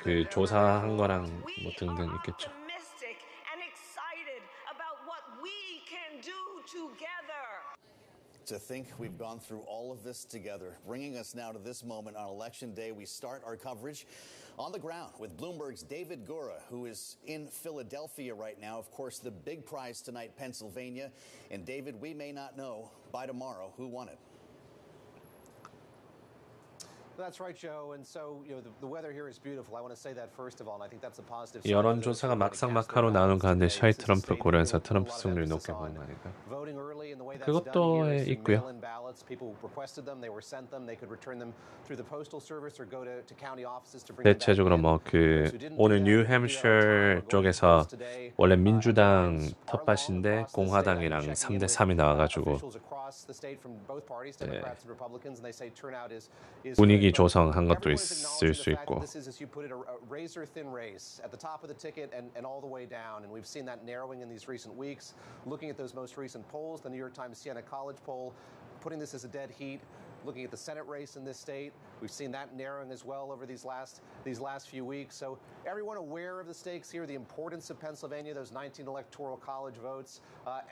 그 조사한 거랑 뭐 등등 있겠죠. To think we've gone through all of this together, bringing us now to this moment on Election Day. We start our coverage on the ground with Bloomberg's David Gura, who is in Philadelphia right now. Of course, the big prize tonight, Pennsylvania. And David, we may not know by tomorrow who won it. That's right, Joe. And so, the weather here is beautiful. I want to say that first of all, and I think that's a positive. 여론조사가 막상막하로 나오는 가운데 샤이 트럼프 고려해서 트럼프 승률이 높게 보는 거 아닐까? 그것도 있고요. 대체적으로 뭐 그 오늘 뉴햄셔 쪽에서 원래 민주당 텃밭인데 공화당이랑 3대 3이 나와가지고 분위기 조성한 것도 있을 수 있고. Siena College poll, putting this as a dead heat. Looking at the Senate race in this state, we've seen that narrowing as well over these last few weeks. So everyone aware of the stakes here, the importance of Pennsylvania, those 19 electoral college votes,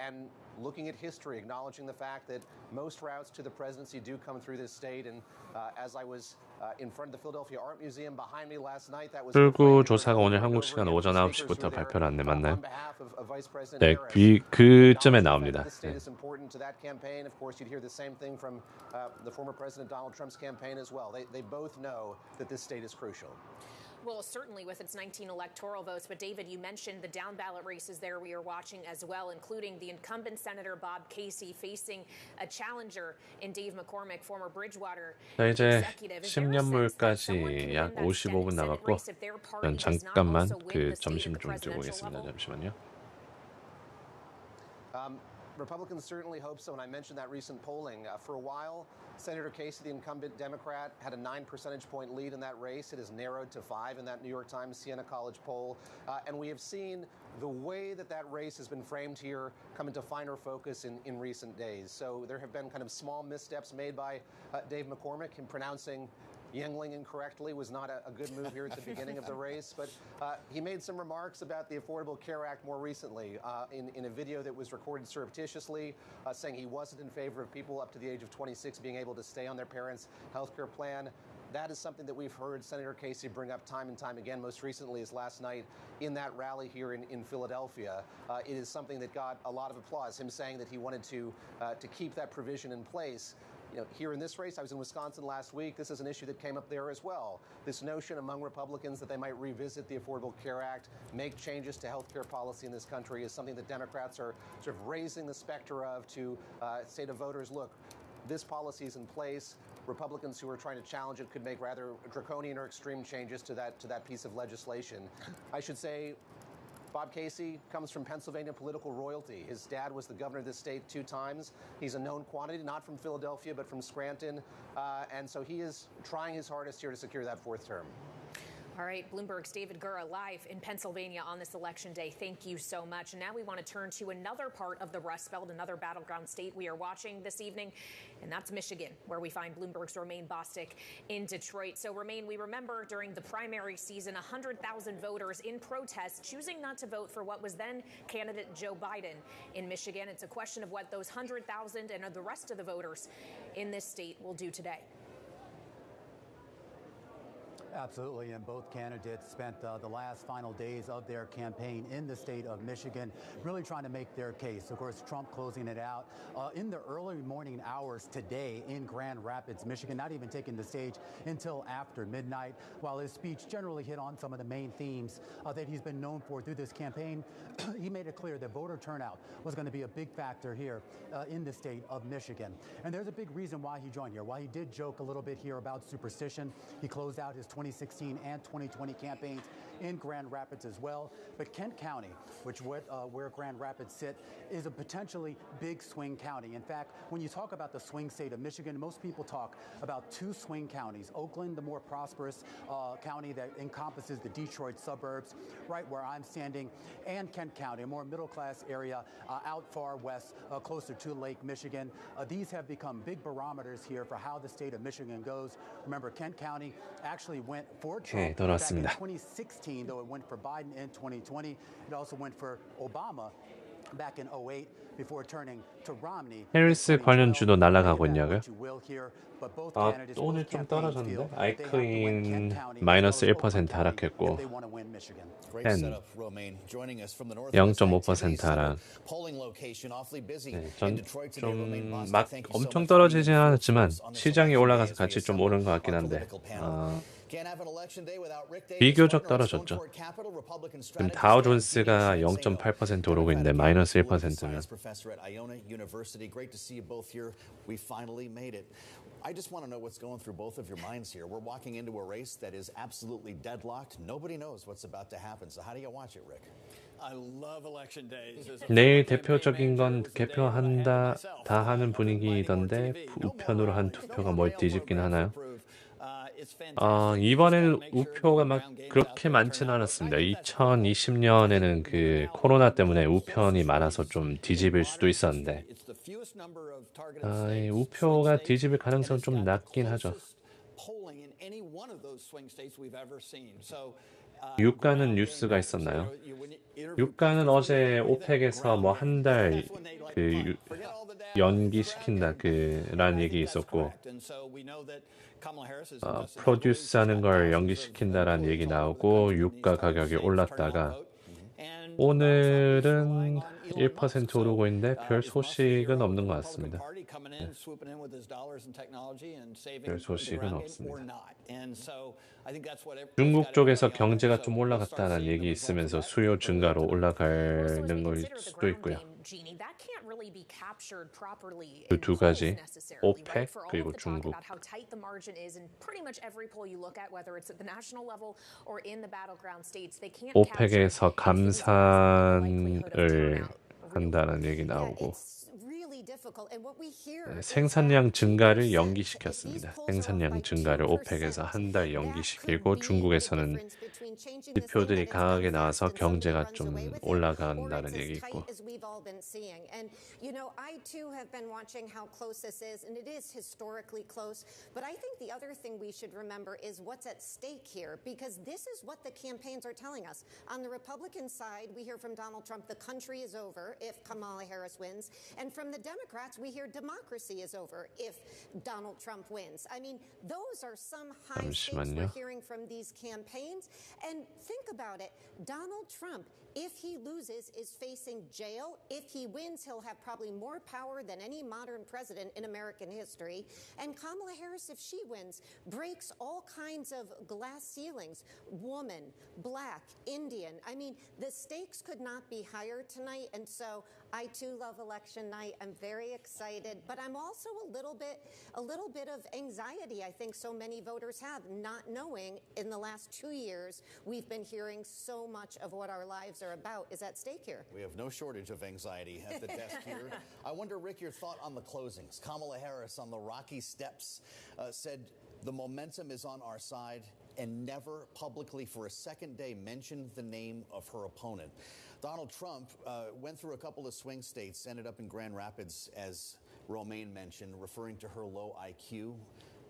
and looking at history, acknowledging the fact that most routes to the presidency do come through this state. And as I was in front of the Philadelphia Art Museum behind me last night, that was 출구 조사가 오늘 한국 시간 오전 9시부터 발표를 안내 맞나요? 네, 그쯤에 나옵니다. 네. Former President Donald Trump's campaign as well. They both know that this state is crucial. Well, certainly with its 19 electoral votes. But David, you mentioned the down ballot races there we are watching as well, including the incumbent Senator Bob Casey facing a challenger in Dave McCormick, former Bridgewater executive. 10년물까지 약 55분 남았고 잠깐만 그 점심 좀 주고 오겠습니다. 잠시만요. Republicans certainly hope so, and I mentioned that recent polling. For a while, Senator Casey, the incumbent Democrat, had a 9 percentage point lead in that race. It has narrowed to 5 in that New York Times Siena College poll. And we have seen the way that race has been framed here come into finer focus in recent days. So there have been kind of small missteps made by Dave McCormick in pronouncing Yingling incorrectly was not a good move here at the beginning of the race, but he made some remarks about the Affordable Care Act more recently in a video that was recorded surreptitiously, saying he wasn't in favor of people up to the age of 26 being able to stay on their parents' health care plan. That is something that we've heard Senator Casey bring up time and time again, most recently as last night in that rally here in Philadelphia. It is something that got a lot of applause, him saying that he wanted to keep that provision in place. Here in this race, I was in Wisconsin last week. This is an issue that came up there as well. This notion among Republicans that they might revisit the Affordable Care Act, make changes to health care policy in this country is something that Democrats are sort of raising the specter of to say to voters, look, this policy is in place. Republicans who are trying to challenge it could make rather draconian or extreme changes to that piece of legislation. I should say Bob Casey comes from Pennsylvania political royalty. His dad was the governor of this state 2 times. He's a known quantity, not from Philadelphia, but from Scranton. And so he is trying his hardest here to secure that 4th term. All right, Bloomberg's David Gura live in Pennsylvania on this election day. Thank you so much. And now we want to turn to another part of the Rust Belt, another battleground state we are watching this evening, and that's Michigan, where we find Bloomberg's Romaine Bostick in Detroit. So, Romaine, we remember during the primary season, 100,000 voters in protest choosing not to vote for what was then candidate Joe Biden in Michigan. It's a question of what those 100,000 and the rest of the voters in this state will do today. Absolutely, and both candidates spent the last final days of their campaign in the state of Michigan really trying to make their case. Of course, Trump closing it out in the early morning hours today in Grand Rapids, Michigan, not even taking the stage until after midnight. While his speech generally hit on some of the main themes that he's been known for through this campaign, he made it clear that voter turnout was going to be a big factor here in the state of Michigan. And there's a big reason why he joined here. While he did joke a little bit here about superstition, he closed out his 2016 and 2020 campaigns in Grand Rapids as well. But Kent County, where Grand Rapids sit, is a potentially big swing county. In fact, when you talk about the swing state of Michigan, most people talk about two swing counties. Oakland, the more prosperous county that encompasses the Detroit suburbs, right where I'm standing, and Kent County, a more middle-class area out far west, closer to Lake Michigan. These have become big barometers here for how the state of Michigan goes. Remember, Kent County actually went for Trump back in 2016, though it went for Biden in 2020. It also went for Obama back in 2008 before turning to Romney. 해리스 관련주도 날아가고 있냐고요? 오늘 좀 떨어졌는데 아이크인 마이너스 1% 하락했고 펜 0.5% 하락. 좀 막 엄청 떨어지진 않았지만 시장이 올라가서 같이 좀 오른 것 같긴 한데 비교적 떨어졌죠. 지금 다우존스가 0.8% 오르고 있는데 마이너스 1%면 I just want to know what's going through both of your minds here. We're walking into a race that is absolutely deadlocked. Nobody knows what's about to happen. So how do you watch it, Rick? I love election days. 내일 대표적인 건 개표한다 다 하는 분위기던데 우편으로 한 투표가 뭘 뒤집긴 하나요? 이번에는 우표가 막 그렇게 많지는 않았습니다. 2020년에는 그 코로나 때문에 우편이 많아서 좀 뒤집을 수도 있었는데 우표가 뒤집을 가능성은 좀 낮긴 하죠. 유가는 뉴스가 있었나요? 유가는 어제 오펙에서 뭐 한 달 연기시킨다 라는 얘기 있었고 프로듀스 하는 걸 연기시킨다라는 얘기 나오고 유가 가격이 올랐다가 오늘은 1% 오르고 있는데 별 소식은 없는 것 같습니다. 별 소식은 없습니다. 중국 쪽에서 경제가 좀 올라갔다는 얘기 있으면서 수요 증가로 올라가는 걸 수도 있고요. 그 두 가지, 오펙 그리고 중국. 오펙에서 감산을 한다는 얘기 나오고 생산량 증가를 연기시켰습니다. 생산량 증가를 오펙에서 한 달 연기시키고 중국에서는 지표들이 강하게 나와서 경제가 좀 올라간다는 얘기 있고 I too have been watching how close this is, and it is historically close. But I think the other thing we should remember is what's at stake here, because this is what the campaigns are telling us. On the Republican side, we hear from Donald Trump, the country is over if Kamala Harris wins. And from the Democrats, we hear democracy is over if Donald Trump wins. I mean, those are some high stakes we're hearing from these campaigns. And think about it. Donald Trump, if he loses, is facing jail. If he wins, he'll have probably more power than any modern president in American history. And Kamala Harris, if she wins, breaks all kinds of glass ceilings. Woman, black, Indian. I mean, the stakes could not be higher tonight. And so I too love election night. I'm very excited, but I'm also a little bit of anxiety. I think so many voters have, not knowing in the last 2 years we've been hearing so much of what our lives are about is at stake here. We have no shortage of anxiety at the desk here. I wonder, Rick, your thought on the closings. Kamala Harris on the rocky steps said the momentum is on our side and never publicly for a second day mentioned the name of her opponent. Donald Trump went through a couple of swing states, ended up in Grand Rapids, as Romaine mentioned, referring to her low IQ.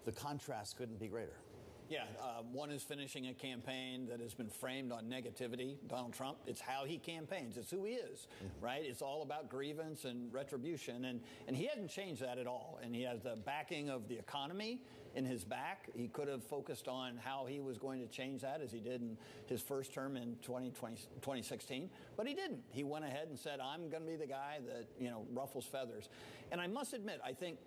The contrast couldn't be greater. Yeah, one is finishing a campaign that has been framed on negativity. Donald Trump, it's how he campaigns. It's who he is, right? It's all about grievance and retribution. And he hasn't changed that at all. And he has the backing of the economy. in his back. He could have focused on how he was going to change that as he did in his first term in 2016, but he didn't. He went ahead and said, I'm going to be the guy that, ruffles feathers. And I must admit, I think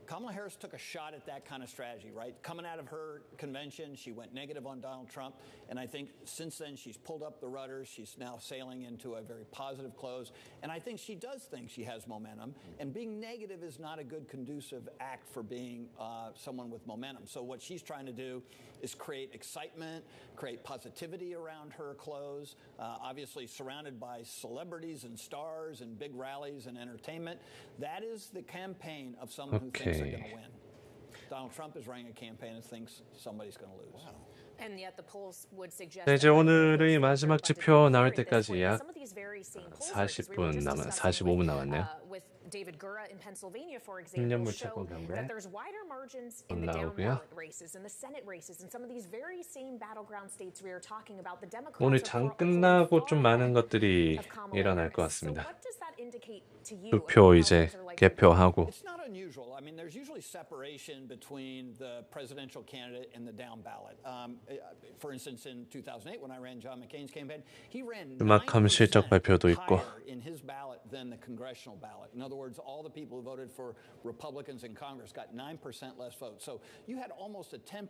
Kamala Harris took a shot at that kind of strategy, right? Coming out of her convention, she went negative on Donald Trump, and I think since then she's pulled up the rudders. She's now sailing into a very positive close, and I think she does think she has momentum, and being negative is not a good conducive act for being someone with momentum. So what she's trying to do is create excitement, create positivity around her close, obviously surrounded by celebrities and stars and big rallies and entertainment. That is the campaign of someone who thinks they're going to win. Donald Trump is running a campaign and thinks somebody's going to lose. Wow. And yet the polls would suggest 네, 이제 오늘의 마지막 지표 나올 때까지 약 40분 45분 남았네요. with David Gura in Pennsylvania, for example, 10년물 show 채권 경매 that there's wider margins in the down ballot races and the Senate races and some of these very same battleground states we are talking about. The Democrats 오늘 장 끝나고 좀 많은 것들이 일어날 것 같습니다. 투표 이제 개표하고. It's not unusual. I mean, there's usually separation between the presidential candidate and the down ballot. For instance, in 2008, when I ran John McCain's campaign, he ran 음악함 실적 발표도 있고. higher in his ballot than the congressional ballot. In other words, all the people who voted for Republicans in Congress got 9% less votes. So you had almost a 10%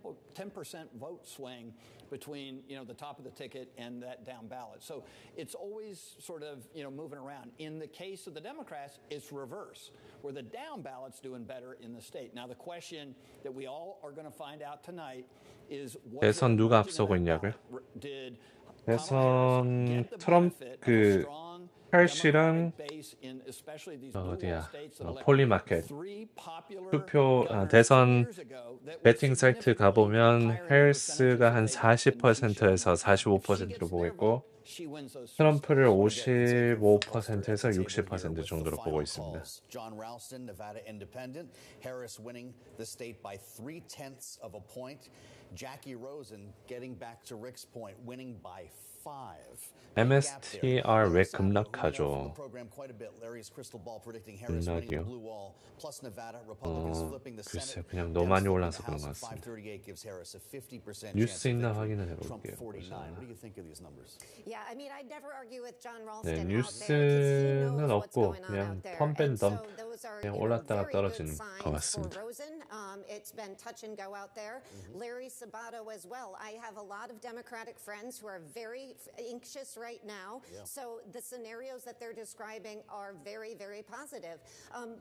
vote swing between the top of the ticket and that down ballot. So it's always sort of moving around. In the case of the Democrats, it's reverse, where the down ballot's doing better in the state. Now the question that we all are going to find out tonight is 대선 누가 앞서고 있냐고요? 대선 트럼프 헬시랑 어디야? 폴리마켓 투표 대선 배팅 사이트 가보면 헬스가 한 40%에서 45%로 보고 있고 트럼프를 55%에서 60% 정도로 보고 있습니다. John Ralston, Nevada Independent. Harris winning the state by 0.3 of a point. Jackie Rosen getting back to Rick's point, winning by 5. MSTR 왜 급락하죠? 급락이요? 글쎄 그냥 너무 많이 올라서 그런 것 같습니다. 뉴스 있나 확인을 해볼게요. 네, 뉴스는 없고 그냥 펌밴 덤프 그냥 올랐다가 떨어지는 것 같습니다. It's been touch and go out there. Larry Sabato as well. I have a lot of Democratic friends who are very anxious right now. Yeah. So the scenarios that they're describing are very, very positive.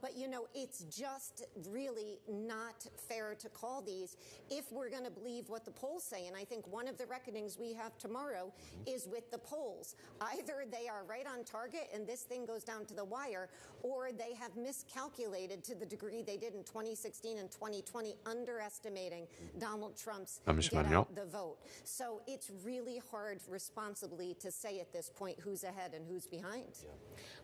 But it's just really not fair to call these if we're going to believe what the polls say. And I think one of the reckonings we have tomorrow is with the polls. Either they are right on target and this thing goes down to the wire, or they have miscalculated to the degree they did in 2016 and 2020, underestimating Donald Trump's get out the vote. So it's really hard responsibly to say at this point who's ahead and who's behind. Yeah.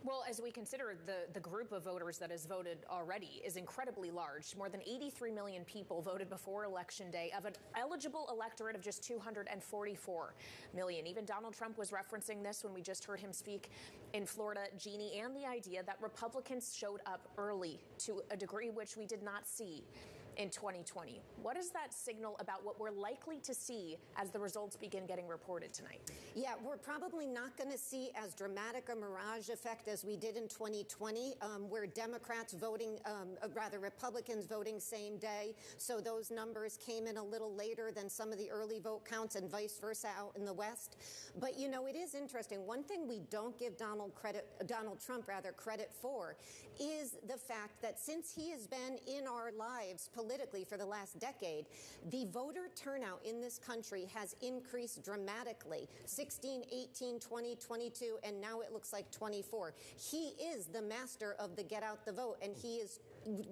Well, as we consider the group of voters that has voted already is incredibly large. More than 83 million people voted before Election Day of an eligible electorate of just 244 million. Even Donald Trump was referencing this when we just heard him speak in Florida, Jeannie, and the idea that Republicans showed up early to a degree which we did not see in 2020. What does that signal about what we're likely to see as the results begin getting reported tonight? Yeah, we're probably not going to see as dramatic a mirage effect as we did in 2020, where Democrats voting, Republicans voting same day. So those numbers came in a little later than some of the early vote counts and vice versa out in the West. But, it is interesting. One thing we don't give Donald Trump credit for is the fact that since he has been in our lives politically for the last decade, the voter turnout in this country has increased dramatically. 16, 18, 20, 22, and now it looks like 24. He is the master of the get out the vote, and he is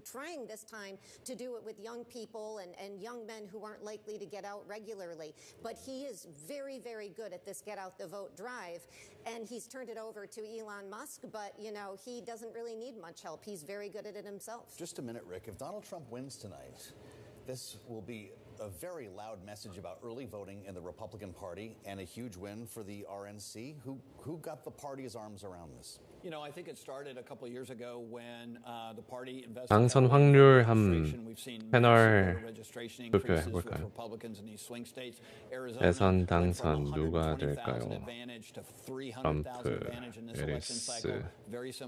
trying this time to do it with young people and young men who aren't likely to get out regularly. But he is very, very good at this get out the vote drive, and he's turned it over to Elon Musk, but, he doesn't really need much help. He's very good at it himself. Just a minute, Rick. If Donald Trump wins tonight, this will be a very loud message about early voting in the Republican Party and a huge win for the RNC. Who got the party's arms around this? I think it started a couple of years ago when the party invested 당선 확률 한 패널 투표해볼까요? 대선 당선 누가 될까요? 트럼프, 해리스,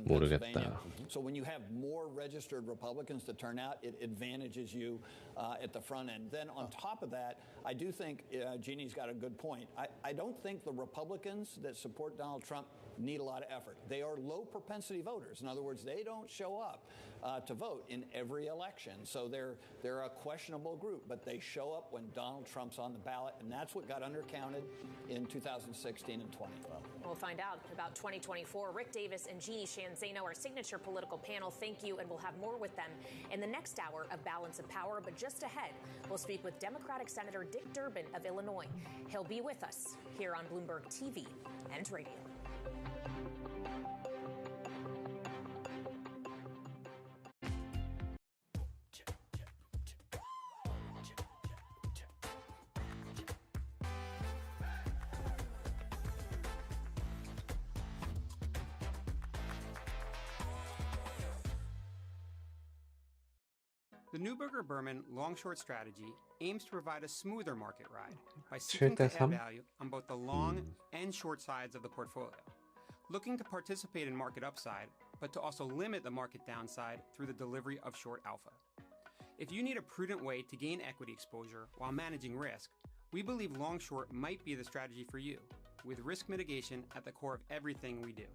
모르겠다. So when you have more registered Republicans to turn out, it advantages you at the front end. Then on top of that, I do think Jeannie's got a good point. I don't think the Republicans that support Donald Trump need a lot of effort. They are low propensity voters. In other words, they don't show up to vote in every election. So they're a questionable group, but they show up when Donald Trump's on the ballot, and that's what got undercounted in 2016 and 20. We'll find out about 2024. Rick Davis and Jeannie Shanzano, our signature political panel, thank you, and we'll have more with them in the next hour of Balance of Power. But just ahead, we'll speak with Democratic Senator Dick Durbin of Illinois. He'll be with us here on Bloomberg TV and radio. The Neuberger-Berman long-short strategy aims to provide a smoother market ride by seeking to add value on both the long and short sides of the portfolio, looking to participate in market upside, but to also limit the market downside through the delivery of short alpha. If you need a prudent way to gain equity exposure while managing risk, we believe long-short might be the strategy for you, with risk mitigation at the core of everything we do.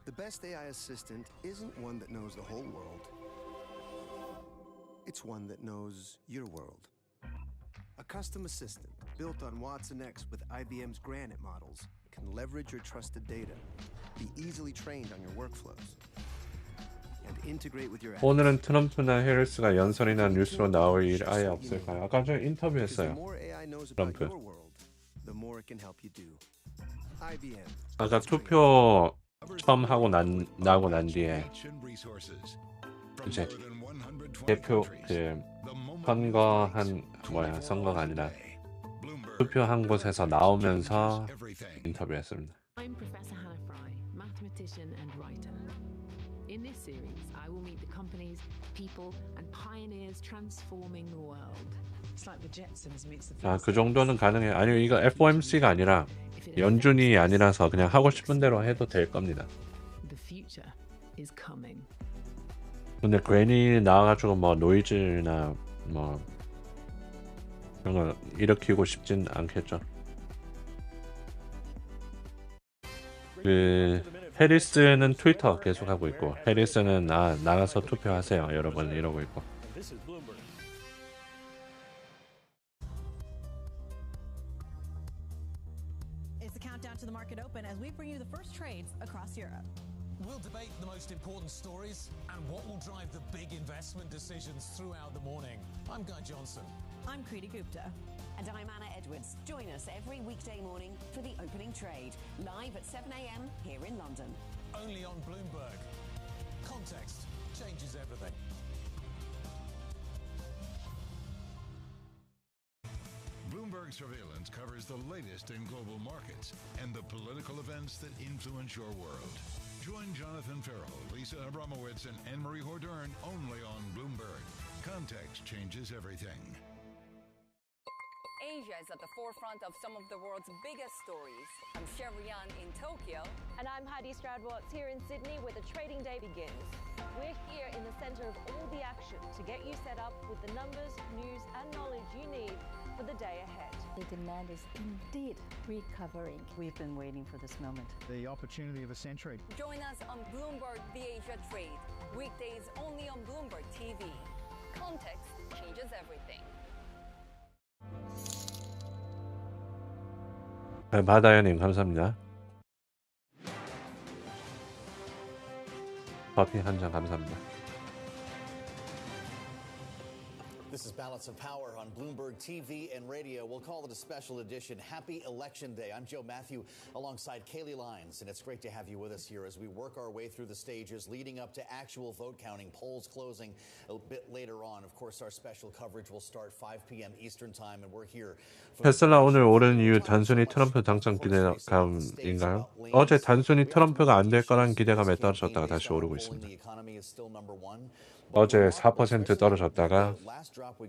The best AI assistant isn't one that knows the whole world. It's one that knows your world. A custom assistant built on Watson X with IBM's Granite models can leverage your trusted data, be easily trained on your workflows, and integrate with your apps. 오늘은 트럼프나 해리스가 연설이나 뉴스로 나올 일 아예 없을까요? 아까 전에 Because the 인터뷰했어요. more AI knows about 트럼프. your world, the more it can help you do. IBM. 아까 투표 처음 나고 난 뒤에 이제 대표 선거가 아니라 투표한 곳에서 나오면서 인터뷰했습니다. I'm Professor Hannah Fry, mathematician and writer. In this series, I will meet the companies, people, and pioneers transforming the world. It's like the Jetsons meets the 그 정도는 가능해요. 아니요, 이거 FOMC가 아니라 연준이 아니라서 그냥 하고 싶은 대로 해도 될 겁니다. The future is coming. 근데 괜히 나와가지고 뭐 노이즈나 뭐 그런 거 일으키고 싶진 않겠죠. 그 해리스는 트위터 계속 하고 있고, 해리스는 나가서 투표하세요 여러분 이러고 있고. To the market open as we bring you the first trades across Europe. We'll debate the most important stories and what will drive the big investment decisions throughout the morning. I'm Guy Johnson. I'm Kriti Gupta. And I'm Anna Edwards. Join us every weekday morning for the opening trade, live at 7 a.m. here in London. Only on Bloomberg. Context changes everything. Bloomberg Surveillance covers the latest in global markets and the political events that influence your world. Join Jonathan Farrell, Lisa Abramowitz, and Anne-Marie Hordern only on Bloomberg. Context changes everything. Asia is at the forefront of some of the world's biggest stories. I'm Sherrian in Tokyo. And I'm Heidi Stroud-Watts here in Sydney, where the trading day begins. We're here in the centre of all the action to get you set up with the numbers, news and knowledge you need for the day ahead. The demand is indeed recovering. We've been waiting for this moment. The opportunity of a century. Join us on Bloomberg The Asia Trade. Weekdays only on Bloomberg TV. Context changes everything. 바다연님 감사합니다. 커피 한 잔 감사합니다. This is Balance of Power on Bloomberg TV and radio. We'll call it a special edition. Happy Election Day. I'm Joe Matthew alongside Kaylee Lyons, and it's great to have you with us here as we work our way through the stages leading up to actual vote counting, polls closing a bit later on. Of course, our special coverage will start 5 p.m. Eastern Time, and we're here. 테슬라 오늘 오른 이유 단순히 트럼프 당선 기대감인가요? 어제 단순히 트럼프가 안 될 거란 기대감에 떨어졌다가 다시 오르고 있습니다. 어제 4% 떨어졌다가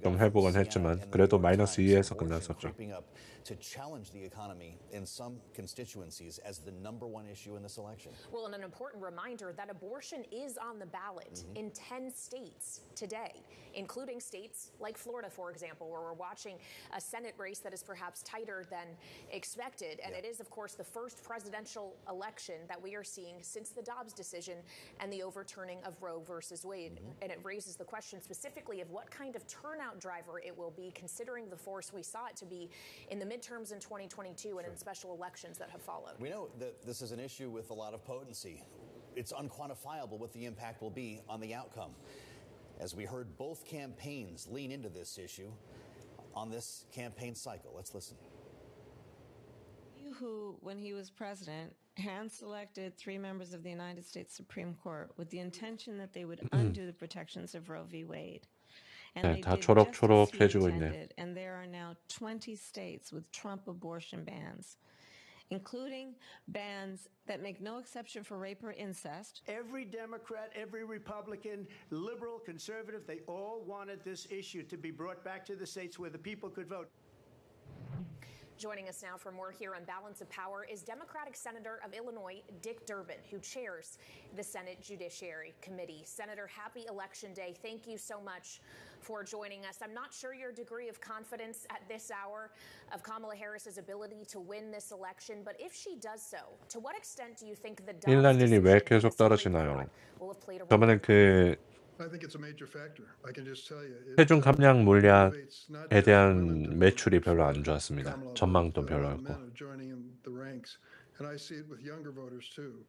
좀 회복은 했지만 그래도 마이너스 2에서 끝났었죠. To challenge the economy in some constituencies as the number one issue in this election. Well, and an important reminder that abortion is on the ballot in 10 states today, including states like Florida, for example, where we're watching a Senate race that is perhaps tighter than expected. And it is, of course, the first presidential election that we are seeing since the Dobbs decision and the overturning of Roe versus Wade. And it raises the question specifically of what kind of turnout driver it will be, considering the force we saw it to be in the midterms in 2022 and in special elections that have followed. We know that this is an issue with a lot of potency. It's unquantifiable what the impact will be on the outcome. As we heard both campaigns lean into this issue on this campaign cycle. Let's listen. Who, when he was president, hand-selected 3 members of the United States Supreme Court with the intention that they would undo the protections of Roe v. Wade. 네, 다 초록초록해지고 있네요. And there are now 20 states with Trump abortion bans, including bans that make no exception for rape or incest. Every Democrat, every Republican, liberal, conservative, they all wanted this issue to be brought back to the states where the people could vote. Joining us now for more here on Balance of Power is Democratic Senator of Illinois, Dick Durbin, who chairs the Senate Judiciary Committee. Senator, happy Election Day. Thank you so much for joining us. I'm not sure your degree of confidence at this hour of Kamala Harris's ability to win this election, but if she does so, to what extent do you think the Dobbs 일날일이 왜 decision 계속 떨어지나요? will have played a role? 저번에 I think it's a major factor. I can just tell you. 체중 감량 물약에 대한 매출이 별로 안 좋았습니다. 전망도 별로였고. And I see it with younger voters too.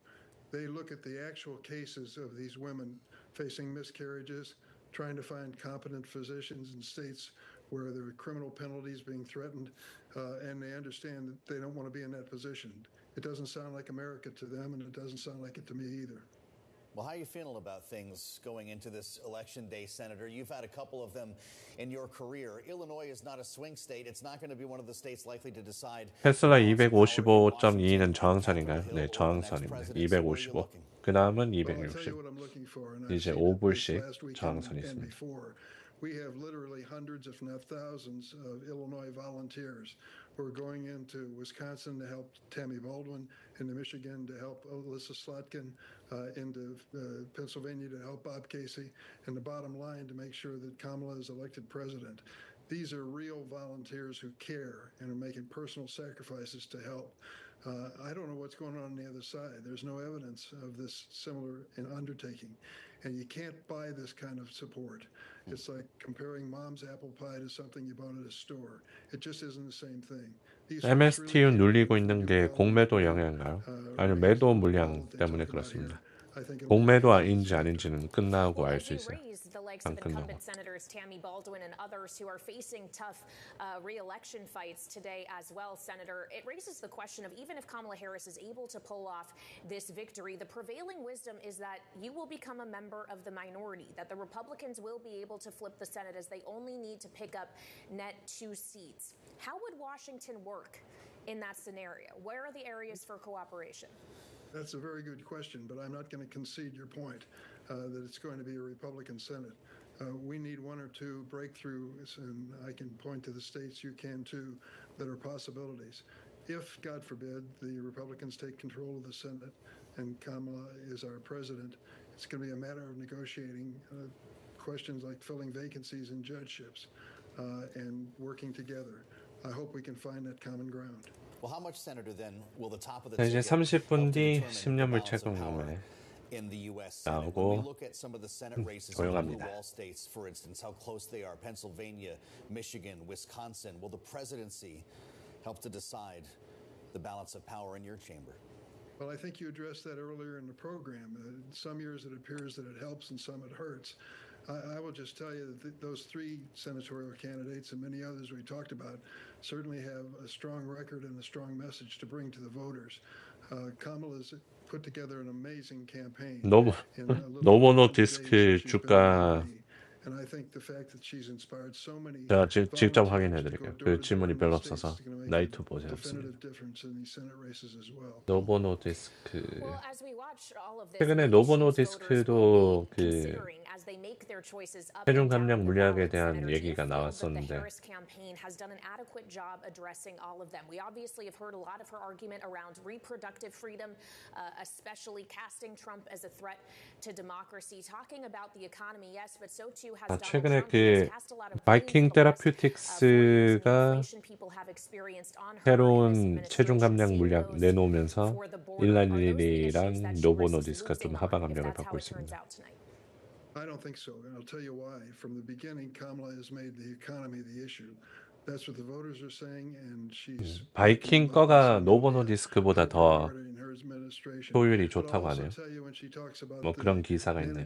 They look at the actual cases of these women facing miscarriages, trying to find competent physicians in states where there are criminal penalties being threatened, and they understand that they don't want to be in that position. It doesn't sound like America to them, and it doesn't sound like it to me either. Well, how are you feeling about things going into this election day, Senator? You've had a couple of them in your career. Illinois is not a swing state. It's not going to be one of the states likely to decide. 테슬라 255.2는 저항선인가요? 네, 저항선입니다. 255. 그 다음은 260. 이제 5불씩 저항선이 있습니다. We have literally hundreds, if not thousands, of Illinois volunteers who are going into Wisconsin to help Tammy Baldwin, into Michigan to help Alyssa Slotkin, into Pennsylvania to help Bob Casey, and the bottom line to make sure that Kamala is elected president. These are real volunteers who care and are making personal sacrifices to help. I don't know what's going on the other side. There's no evidence of this similar undertaking. And you can't buy this kind of support. It's like comparing mom's apple pie to something you bought at a store. It just isn't the same thing. MSTU 눌리고 있는 게 공매도 영향인가요? 아니면 매도 물량 때문에 그렇습니다. 공매도인지 아닌지는 끝나고 알 수 있어요. 안 끝나고. Senators Tammy Baldwin and others who are facing tough re-election fights today as well, Senator. It raises the question of even if Kamala Harris is able to pull off this victory, the prevailing wisdom is that you will become a member of the minority, that the Republicans will be able to flip the Senate as they only need to pick up net 2 seats. How would Washington work in that scenario? Where are the areas for cooperation? That's a very good question, but I'm not going to concede your point that it's going to be a Republican Senate. We need 1 or 2 breakthroughs, and I can point to the states, you can too, that are possibilities. If, God forbid, the Republicans take control of the Senate and Kamala is our president, it's going to be a matter of negotiating questions like filling vacancies in judgeships and working together. I hope we can find that common ground. Well, how much, Senator, then will the top of the 이제 30분 뒤 10년물채권경매 in the U.S. 나오고 When we look at some of the Senate races in the blue 조용합니다. wall states, for instance, how close they are, Pennsylvania, Michigan, Wisconsin, will the presidency help to decide the balance of power in your chamber? Well, I think you addressed that earlier in the program. Some years it appears that it helps and some it hurts. I will just tell you that those three senatorial candidates and many others we talked about certainly have a strong record and a strong message to bring to the voters. Kamala's put together an amazing campaign. 노모노 디스크 주가 And I think the fact that she's inspired so many 제가 직접 확인해 volunteers to 드릴게요. go 그 door to door 질문이 in 별로 the states 없어서 is going to make 나이트 a 보지 않습니다. definitive difference in these Senate races as well. 노보노 디스크 Well, as we watch all of this, 최근에 many 노보노 issues voters 디스크도 will be 그 considering as they make their choices up 체중 and down 감량 the 물약에 ballot. 대한 Senator, do you 얘기가 feel that the 나왔었는데 Harris campaign has done an adequate job addressing all of them? We obviously have heard a lot of her argument around reproductive freedom, especially casting Trump as a threat to democracy. Talking about the economy, yes, but so too has Donald 최근에 Trump. He has 그 cast a lot of 바이킹 테라퓨틱스가 새로운 체중 감량 물약 내놓으면서 일라닐리랑 노보노디스크가 좀 하방 압력을 받고 있습니다. I don't think so, and I'll tell you why. From the beginning, Kamala has made the economy the issue. That's what the voters are saying, and she's 바이킹 거가 노보노디스크보다 더 효율이 좋다고 하네요. 뭐 그런 기사가 있네요.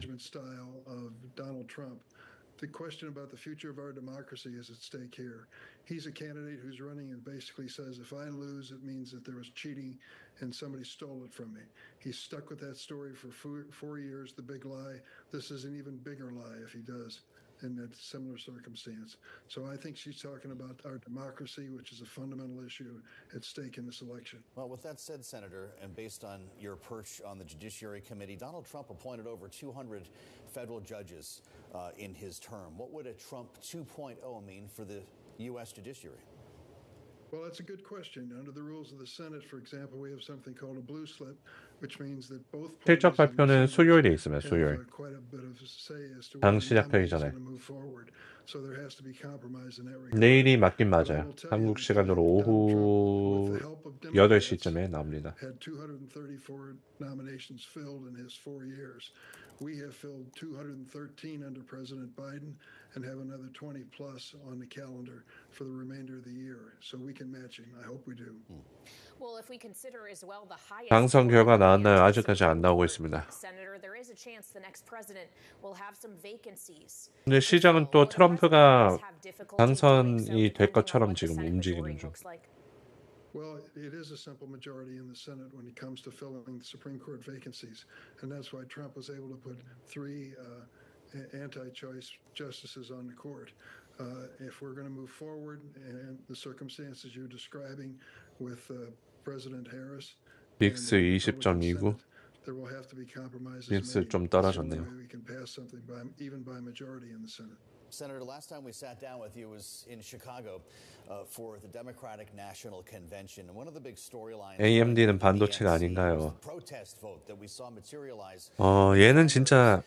The question about the future of our democracy is at stake here. He's a candidate who's running and basically says, if I lose, it means that there was cheating and somebody stole it from me. He's stuck with that story for 4 years, the big lie. This is an even bigger lie if he does in that similar circumstance. So I think she's talking about our democracy, which is a fundamental issue at stake in this election. Well, with that said, Senator, and based on your perch on the Judiciary Committee, Donald Trump appointed over 200 federal judges in his term. What would a Trump 2.0 mean for the U.S. judiciary? Well, that's a good question. Under the rules of the Senate, for example, we have something called a blue slip, which means that both 실적 발표는 수요일에 있습니다. 수요일. quite a bit of say as to 당 whether 시작하기 the 전에. nominee is going to move forward. So there has to be compromise in that regard. 내일이 맞긴 맞아요. 한국 시간으로 오후 8시쯤에 나옵니다. Had 234 nominations filled in his 4 years. We have filled 213 under President Biden and have another 20 plus on the calendar for the remainder of the year. So we can match him. I hope we do. Well, if we consider as well the highest 당선 결과 나왔나요? 아직까지 안 나오고 있습니다. Senator, there is a chance the next president will have some vacancies. 근데 시장은 또 트럼프가 당선이 될 것처럼 지금 움직이는 중. Well, it is a simple majority in the Senate when it comes to filling Supreme Court vacancies. And that's why Trump was able to put 3 anti-choice justices on the court. If we're going to move forward and the circumstances you're describing with President Harris, 빅스 20.29. there will have to be compromises 빅스 made. 좀 떨어졌네요. We can pass something even by majority in the Senate. Senator, last time we sat down with you was in Chicago for the Democratic National Convention. And one of the big storylines AMD는 반도체가 아닌가요? protest vote that we saw materialize. 얘는 진짜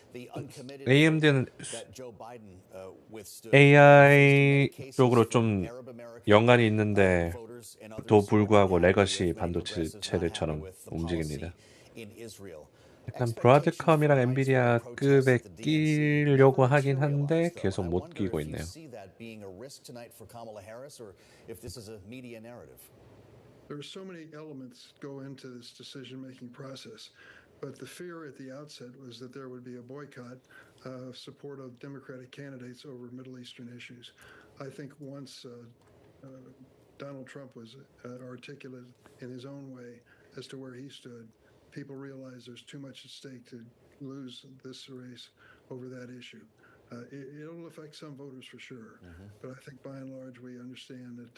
AMD는 AI 쪽으로 좀 연관이 있는데 또 불구하고 레거시 반도체들처럼 움직입니다. 약간 브라드컴이랑 엔비디아급에 끼려고 하긴 한데 계속 못 끼고 있네요. There are so many elements go into this decision-making process, but the fear at the outset was that there would be a boycott of support of Democratic candidates over Middle Eastern issues. I think once Donald Trump was articulate in his own way as to where he stood, people realize there's too much at stake to lose this race over that issue. It'll affect some voters for sure, but I think by and large we understand that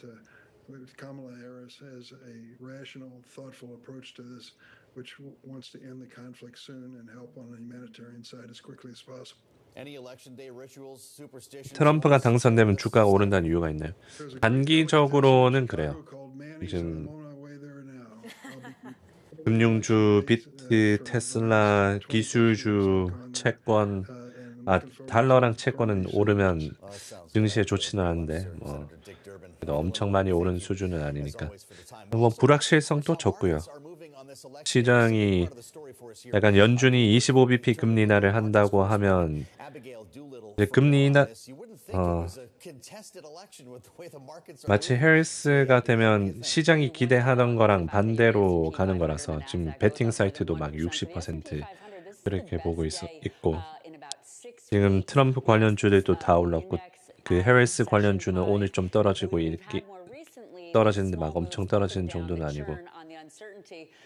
Kamala Harris has a rational, thoughtful approach to this, which wants to end the conflict soon and help on the humanitarian side as quickly as possible. 트럼프가 당선되면 주가가 오른다는 이유가 있나요? 단기적으로는 그래요. 지금 금융주, 비트, 테슬라, 기술주, 채권, 달러랑 채권은 오르면 증시에 좋지는 않은데 엄청 많이 오른 수준은 아니니까 불확실성도 적고요. 시장이 약간 연준이 25bp 금리 인하를 한다고 하면 금리 인하 마치 해리스가 되면 시장이 기대하던 거랑 반대로 가는 거라서 지금 베팅 사이트도 막 60% 그렇게 보고 있고 지금 트럼프 관련주들도 다 올랐고 그 해리스 관련주는 오늘 좀 떨어지고 떨어지는데 막 엄청 떨어지는 정도는 아니고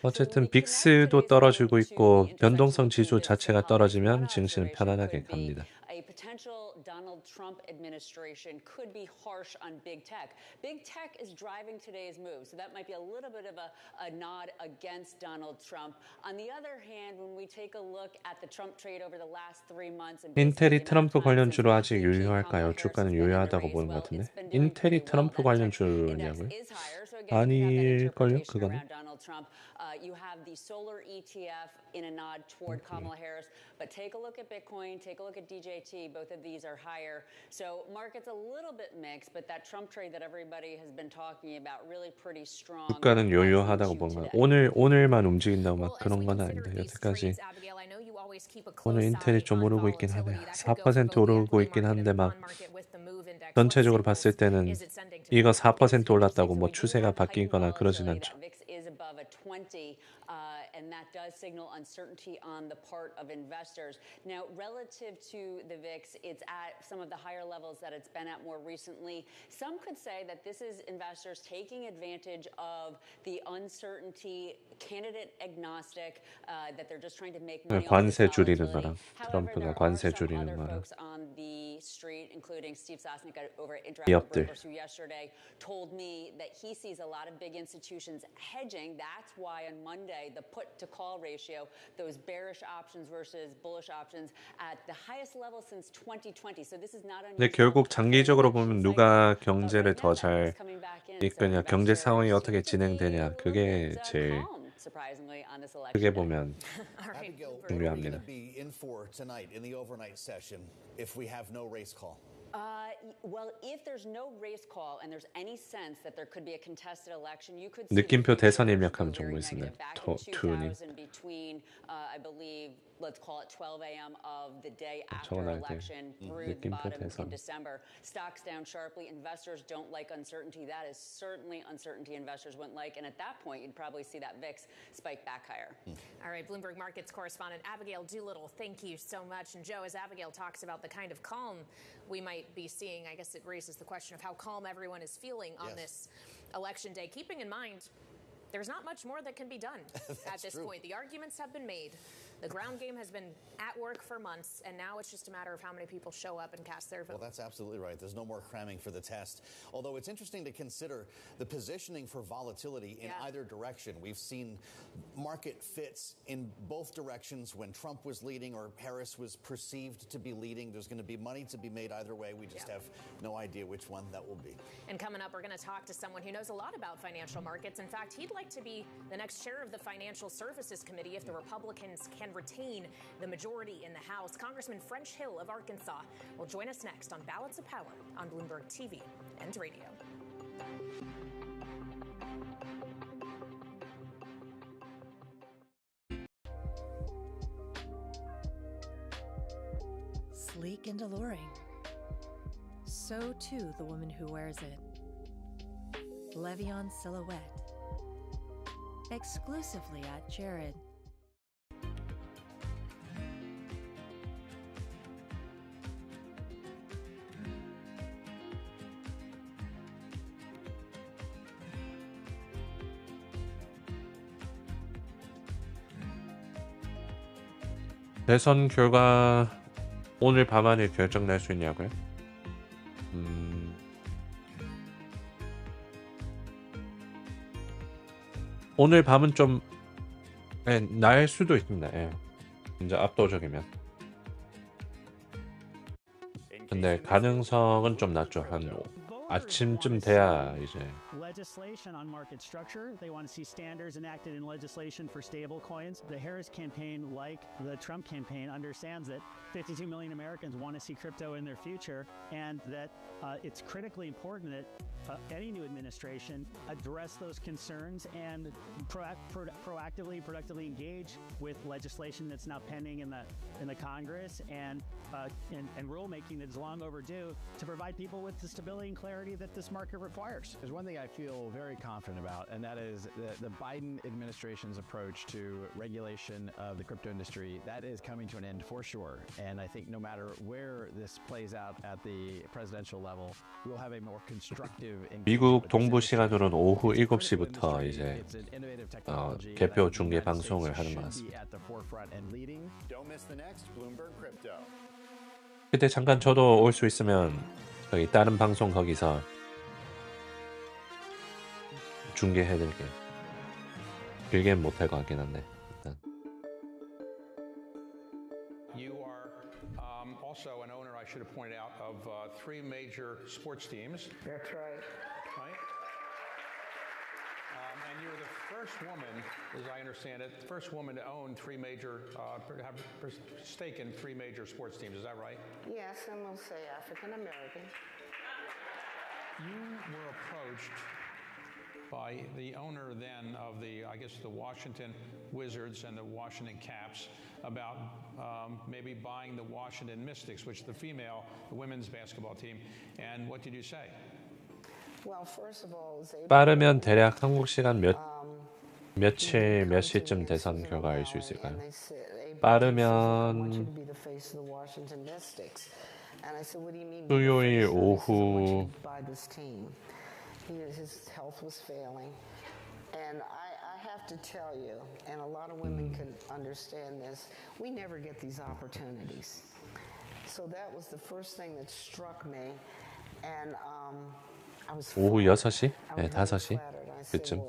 어쨌든 빅스도 떨어지고 있고 변동성 지수 자체가 떨어지면 증시는 편안하게 갑니다. A potential Donald Trump administration could be harsh on big tech. Big tech is driving today's move, so that might be a little bit of a nod against Donald Trump. On the other hand, when we take a look at the Trump trade over the last 3 months, and 인텔이 트럼프 관련주로 아직 유효할까요? 주가는 유효하다고 보는 것 같은데. 인텔이 트럼프 관련주냐고요? 아닐걸요? 그거는. You have the solar ETF in a nod toward Kamala Harris, but take a look at Bitcoin, take a look at DJT. Both of these are higher. So market's a little bit mixed, but that Trump trade that everybody has been talking about really pretty strong. 주가는 유효하다고 보는 거. 오늘만 움직인다고 막 그런 건 아닌데 여태까지. 오늘 인텔이 좀 오르고 있긴 하네. 4% 오르고 있긴 한데 막 전체적으로 봤을 때는 이거 4% 올랐다고 뭐 추세가 바뀌거나 그러진 않죠. Is above a 20, and that does signal uncertainty on the part of investors. Now, relative to the VIX, it's at some of the higher levels that it's been at more recently. Some could say that this is investors taking advantage of the uncertainty, candidate agnostic, that they're just trying to make money. 관세 줄이는 거랑 트럼프가 관세 줄이는 거랑. On the street, including Steve Sosnick over at Interactive Brokers, who yesterday told me that he sees a lot of big institutions hedging. That's why on Monday, the put to call ratio, those bearish options versus bullish options at the highest level since 2020. So this is not unusual. 근데 결국 장기적으로 보면 누가 경제를 더 잘 이끄냐, 경제 상황이 어떻게 진행되냐, 그게 제일 크게 보면 중요합니다. Well, if there's no race call and there's any sense that there could be a contested election, you could 느낌표 대선 입력하면 정보 있습니다. 투님. Between, I believe, let's call it 12 a.m. of the day after election through the bottom in December. Stocks down sharply. Investors don't like uncertainty. That is certainly uncertainty investors wouldn't like. And at that point, you'd probably see that VIX spike back higher. All right, Bloomberg Markets correspondent Abigail Doolittle, thank you so much. And Joe, as Abigail talks about the kind of calm we might be seeing, I guess it raises the question of how calm everyone is feeling on this election day, keeping in mind there's not much more that can be done at this point. The arguments have been made. The ground game has been at work for months, and now it's just a matter of how many people show up and cast their vote. Well, that's absolutely right. There's no more cramming for the test. Although it's interesting to consider the positioning for volatility in either direction. We've seen market fits in both directions. When Trump was leading or Harris was perceived to be leading, there's going to be money to be made either way. We just have no idea which one that will be. And coming up, we're going to talk to someone who knows a lot about financial markets. In fact, he'd like to be the next chair of the Financial Services Committee if the Republicans can retain the majority in the House. Congressman French Hill of Arkansas will join us next on Balance of Power on Bloomberg TV and radio. Sleek and alluring. So too the woman who wears it. Le'Veon Silhouette. Exclusively at Jared. 대선 결과 오늘 밤안에 결정날 수 있냐고요? 오늘 밤은 좀 날 수도 있습니다. 이제 압도적이면. 근데 가능성은 좀 낮죠. 한 아침쯤 돼야 이제. Legislation on market structure. They want to see standards enacted in legislation for stable coins. The Harris campaign, like the Trump campaign, understands that 52 million Americans want to see crypto in their future, and that it's critically important that any new administration address those concerns and proactively, productively engage with legislation that's now pending in the Congress and rulemaking that is long overdue to provide people with the stability and clarity that this market requires. There's one thing I feel very confident about, and that is the Biden administration's approach to regulation of the crypto industry. That is coming to an end for sure. And I think no matter where this plays out at the presidential level, we'll have a more constructive 미국 동부 시간으로는 오후 7시부터 이제 개표 중계 방송을 하는 것 같습니다. 그때 잠깐 저도 올 수 있으면 저기 다른 방송 거기서 중계해드릴게요. 길게는 못할 것 같긴 한데 일단. You are also an owner, I should have pointed out, of 3 major sports teams. That's right. Right? And you're the first woman, as I understand it, first woman to own 3 major, have a stake in 3 major sports teams. Is that right? Yes, and we'll say African American. You were approached by the owner then of the, I guess, the Washington Wizards and the Washington Caps about maybe buying the Washington Mystics, which is the women's basketball team. And what did you say? Well, first of all, 빠르면 대략 한국 시간 며칠 몇 시쯤 대선 결과 알 수 있을까요? 빠르면 수요일 오후 his health was failing. And I have to tell you, and a lot of women can understand this, we never get these opportunities. So that was the first thing that struck me. And I was 오후 6시? 네, 5시 그쯤.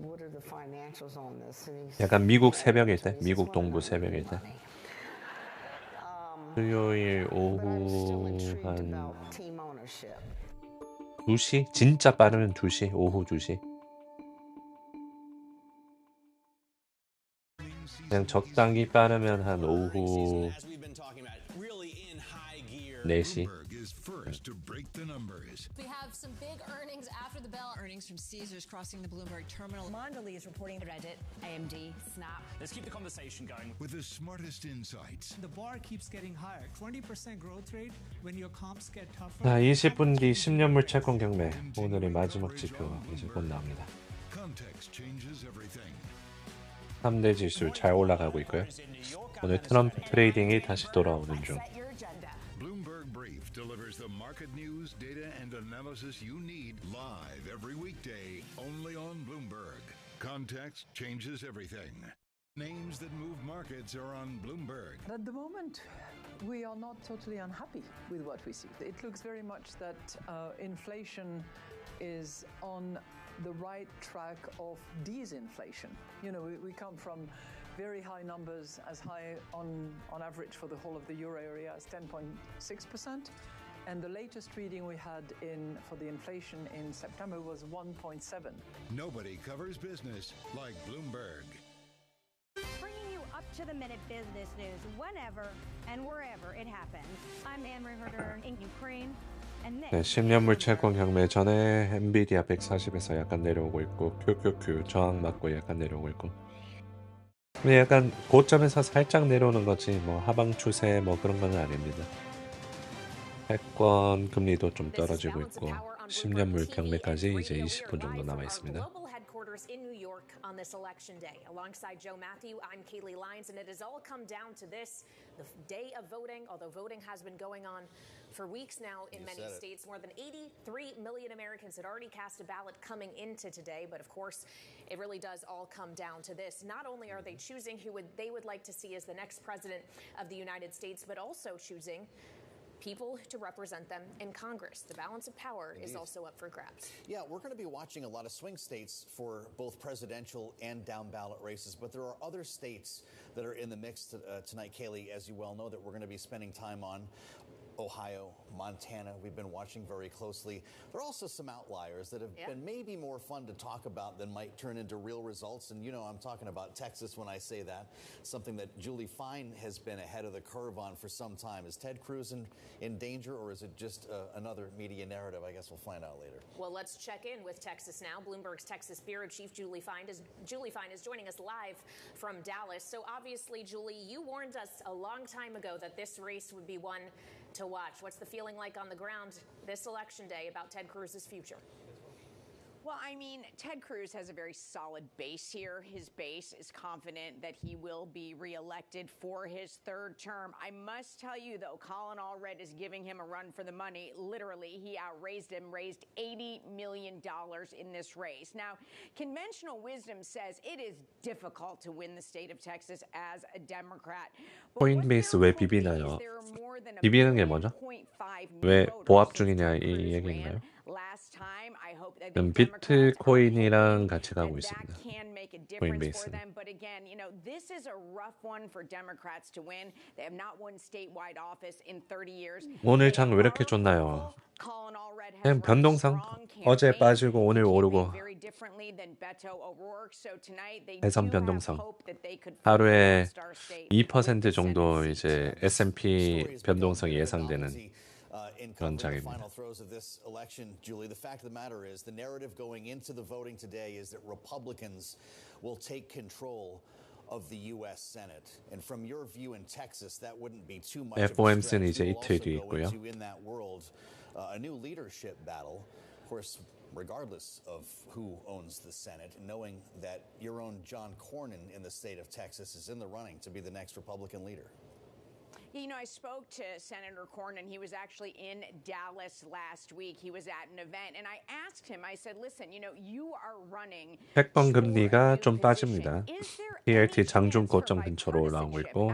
What are the financials on this? 약간 미국 새벽일 때, 미국 동부 새벽일 때. 수요일 오후 한 2시? 진짜 빠르면 2시, 오후 2시. 그냥 적당히 빠르면 한 오후 4시. We have some big earnings after the bell. Earnings from Caesars crossing the Bloomberg terminal. Mondelez is reporting Reddit, AMD, Snap. Let's keep the conversation going. With the smartest insights. The bar keeps getting higher. 20% growth rate when your comps get tougher. 자, 20분 뒤 10년물 채권 경매. 오늘의 마지막 지표 이제 곧 나옵니다. 3대 지수 잘 올라가고 있고요. 오늘 트럼프 트레이딩이 다시 돌아오는 중. Bloomberg Brief delivers the market news, data, and analysis you need live every weekday only on Bloomberg. Context changes everything. Names that move markets are on Bloomberg. At the moment, we are not totally unhappy with what we see. It looks very much that inflation is on the right track of disinflation. You know, we come from very high numbers, as high on average for the whole of the euro area as 10.6%. And the latest reading we had for the inflation in September was 1.7. Nobody covers business like Bloomberg. Bringing you up-to-the-minute business news whenever and wherever it happens. I'm Anne-Marie Herder in Ukraine. 네, 10년물 채권 경매 전에 엔비디아 140에서 약간 내려오고 있고 QQQ 저항 맞고 약간 내려오고 있고 근데 약간 고점에서 살짝 내려오는 거지 뭐 하방 추세 뭐 그런 건 아닙니다. 채권 금리도 좀 떨어지고 있고 10년물 경매까지 이제 20분 정도 남아 있습니다. In New York on this election day. Alongside Joe Matthew, I'm Kaylee Lyons, and it has all come down to this, the day of voting, although voting has been going on for weeks now in many states. More than 83 million Americans had already cast a ballot coming into today, but of course, it really does all come down to this. Not only are they choosing who they would like to see as the next president of the United States, but also choosing people to represent them in Congress. The balance of power is also up for grabs. Yeah, we're going to be watching a lot of swing states for both presidential and down ballot races, but there are other states that are in the mix tonight, Kaylee, as you well know, that we're going to be spending time on. Ohio, Montana, we've been watching very closely. There are also some outliers that have been maybe more fun to talk about than might turn into real results. And you know, I'm talking about Texas when I say that. Something that Julie Fine has been ahead of the curve on for some time. Is Ted Cruz in danger, or is it just another media narrative? I guess we'll find out later. Well, let's check in with Texas now. Bloomberg's Texas Bureau Chief Julie Fine is joining us live from Dallas. So obviously, Julie, you warned us a long time ago that this race would be one to watch. What's the feeling like on the ground this election day about Ted Cruz's future? Well, I mean, Ted Cruz has a very solid base here. His base is confident that he will be reelected for his third term. I must tell you, though, Colin Allred is giving him a run for the money. Literally, he outraised him, raised $80 million in this race. Now, conventional wisdom says it is difficult to win the state of Texas as a Democrat. 코인베이스 왜 비비나요? 비비는 게 뭐죠? 왜 보합 중이냐 이 얘기인가요? 그럼 비트코인이랑 같이 가고 있습니다. 코인베이스는. But again, this is a rough one for Democrats to win. They have not won statewide office in 30 years. 오늘 장 왜 이렇게 좋나요? 그냥 변동성. 어제 빠지고 오늘 오르고. 대선 변동성. 하루에 2% 정도 이제 S&P 변동성이 예상되는 그런 장입니다. Final throes of this election, Julie. The fact of the matter is, the narrative going into the voting today is that Republicans will take control of the U.S. Senate. And from your view in Texas, that wouldn't be too much of a FOMC는 stretch. 이제 We'll 이틀 also 뒤에 go 있고요. into, in that world, a new leadership battle. Of course, regardless of who owns the Senate, knowing that your own John Cornyn in the state of Texas is in the running to be the next Republican leader. I spoke to Senator Cornyn. He was actually in Dallas last week. He was at an event, and I asked him, I said, listen, you are running. 채권 금리가 좀 빠집니다. TLT 장중 고점 근처로 올라오고 있고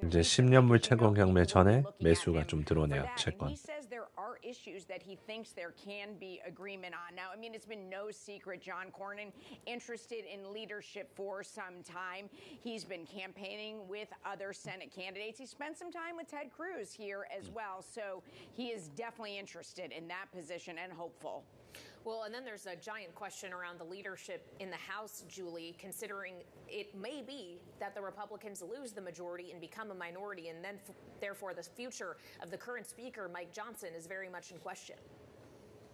이제 10년물 채권경매 전에 매수가 좀 들어오네요. 채권. He says there are issues that he thinks there can be agreement on. Now, I mean, it's been no secret John Cornyn interested in leadership for some time. He's been campaigning with other Senate candidates. He spent some time with Ted Cruz here as well. So he is definitely interested in that position and hopeful. Well, and then there's a giant question around the leadership in the House, Julie, considering it may be that the Republicans lose the majority and become a minority, and then therefore the future of the current speaker, Mike Johnson, is very much in question.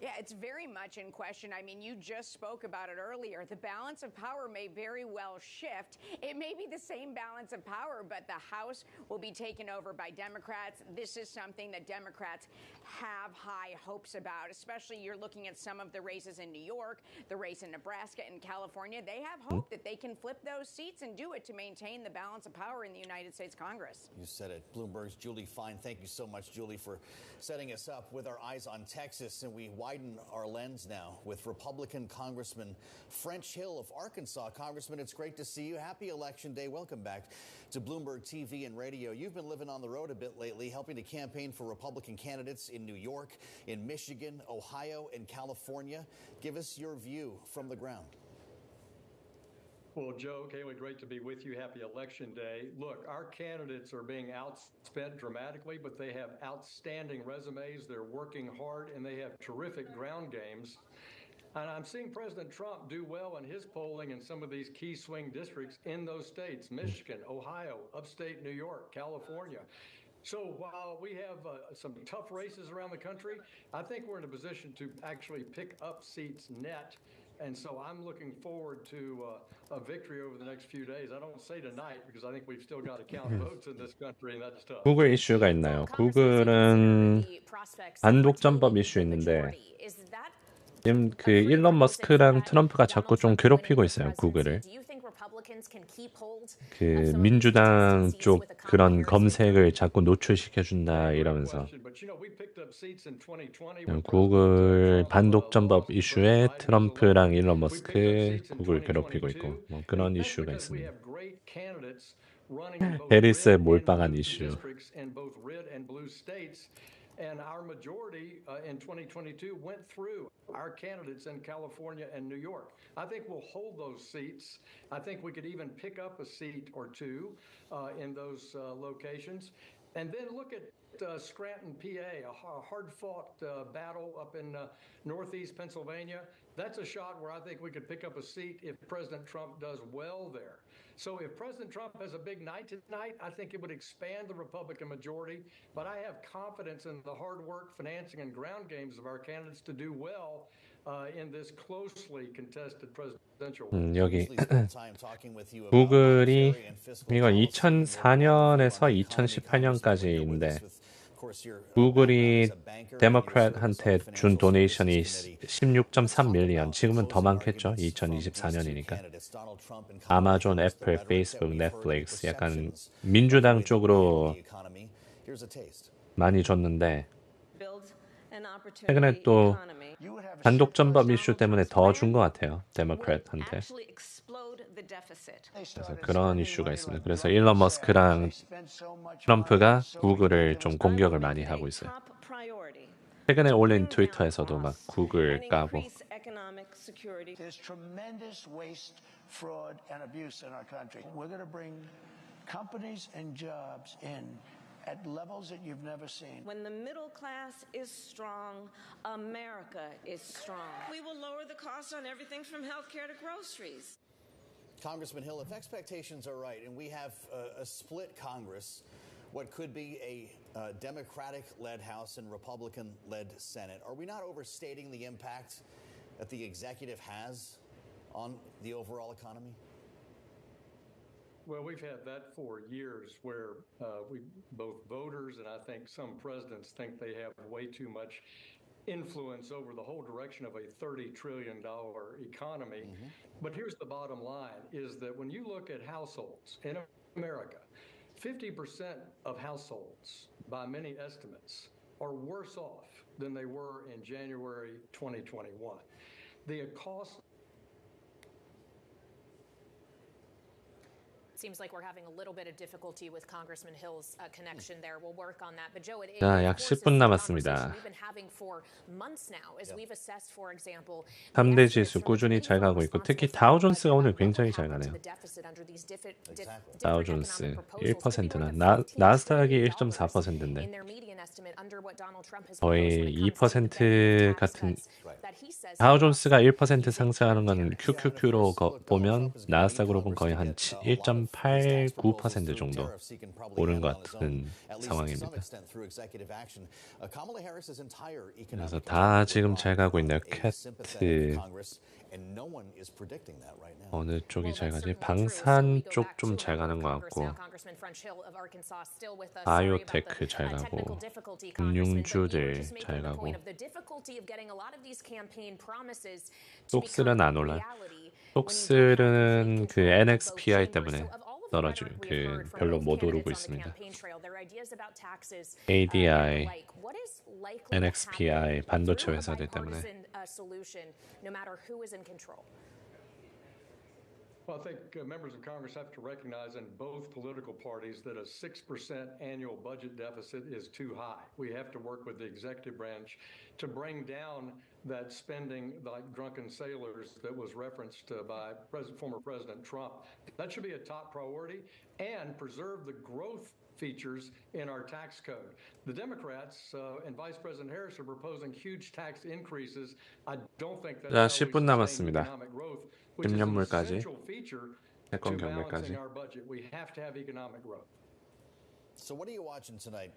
Yeah, it's very much in question. I mean, you just spoke about it earlier. The balance of power may very well shift. It may be the same balance of power, but the House will be taken over by Democrats. This is something that Democrats have high hopes about, especially you're looking at some of the races in New York, the race in Nebraska and California. They have hope that they can flip those seats and do it to maintain the balance of power in the United States Congress. You said it. Bloomberg's Julie Fine. Thank you so much, Julie, for setting us up with our eyes on Texas. And we widen our lens now with Republican Congressman French Hill of Arkansas. Congressman, it's great to see you. Happy Election Day. Welcome back to Bloomberg TV and radio. You've been living on the road a bit lately, helping to campaign for Republican candidates in New York, in Michigan, Ohio, and California. Give us your view from the ground. Well, Joe, Kaylee, great to be with you. Happy Election Day. Look, our candidates are being outspent dramatically, but they have outstanding resumes. They're working hard, and they have terrific ground games. And I'm seeing President Trump do well in his polling in some of these key swing districts in those states, Michigan, Ohio, upstate New York, California. So while we have some tough races around the country, I think we're in a position to actually pick up seats net. And so I'm looking forward to a victory over the next few days. I don't say tonight because I think we've still got to count votes in this country, and that's tough. 구글 이슈가 있나요? 구글은 반독점법 이슈 있는데 지금 그 일론 머스크랑 트럼프가 자꾸 좀 괴롭히고 있어요. 구글을. 그 민주당 쪽 그런 검색을 자꾸 노출시켜준다 이러면서 구글 반독점법 이슈에 트럼프랑 일론 머스크 구글 괴롭히고 있고 뭐 그런 이슈가 있습니다. 해리스의 몰빵한 이슈. And our majority in 2022 went through our candidates in California and New York. I think we'll hold those seats. I think we could even pick up a seat or two in those locations. And then look at Scranton, PA, a hard-fought battle up in northeast Pennsylvania. That's a shot where I think we could pick up a seat if President Trump does well there. So if President Trump has a big night tonight, I think it would expand the Republican majority. But I have confidence in the hard work, financing, and ground games of our candidates to do well in this closely contested presidential. 여기 구글이 이건 2004년에서 2018년까지인데 구글이 데모크рат한테 준 도네이션이 16.3 밀리언, 지금은 더 많겠죠? 2024년이니까. 아마존, 애플, 페이스북, 넷플릭스 약간 민주당 쪽으로 많이 줬는데 최근에 또 단독 전범 이슈 때문에 더 준 것 같아요. 데모크рат한테. 그래서 그런 이슈가 있습니다. 그래서 일론 머스크랑 트럼프가 구글을 좀 공격을 많이 하고 있어요. 최근에 올린 트위터에서도 막 구글 까고. There's tremendous waste, fraud, and abuse in our country. We're going to bring companies and jobs in at levels that you've never seen. When the middle class is strong, America is strong. We will lower the cost on everything from healthcare to groceries. Congressman Hill, if expectations are right and we have a split Congress, what could be a Democratic-led House and Republican-led Senate, are we not overstating the impact that the executive has on the overall economy? Well, we've had that for years where both voters and I think some presidents think they have way too much influence over the whole direction of a $30 trillion economy. But here's the bottom line, is that when you look at households in America, 50% of households, by many estimates, are worse off than they were in January 2021. The cost. Seems like we're having a little bit of difficulty with Congressman Hill's connection there. We'll work on that. But Joe, it 자, 약 10분 남았습니다. we've been having for months now as we've assessed, for example, 3대 지수 꾸준히 잘 가고 있고 특히 다우존스가 오늘 굉장히 잘 가네요. 다우존스 1%나 나스닥이 1.4%인데 거의 2% 같은 다우존스가 1% 상승하는 건 QQQ로 보면 나스닥으로 보면 거의 한 1.89% 정도 오른 것 같은 상황입니다. 그래서 다 지금 잘 가고 있네요. 캣트 어느 쪽이 잘 가지? 방산 쪽 좀 잘 가는 것 같고 바이오테크 잘 가고 금융주들 잘 가고 속슬은 안 올라요. 속슬은 그 NXPI 때문에 떨어지고 그 별로 못 오르고 있습니다. ADI, NXPI 반도체 회사들 때문에. Well, I think members of Congress have to recognize in both political parties that a 6% annual budget deficit is too high. We have to work with the executive branch to bring down that spending like drunken sailors that was referenced by former President Trump. That should be a top priority, and preserve the growth features in our tax code. The Democrats and Vice President Harris are proposing huge tax increases. I don't think that's 자, how we 10분 sustain 남았습니다. economic growth, which is an 10년물까지 essential feature to 채권경매까지. balancing our budget. We have to have economic growth. So what are you watching tonight,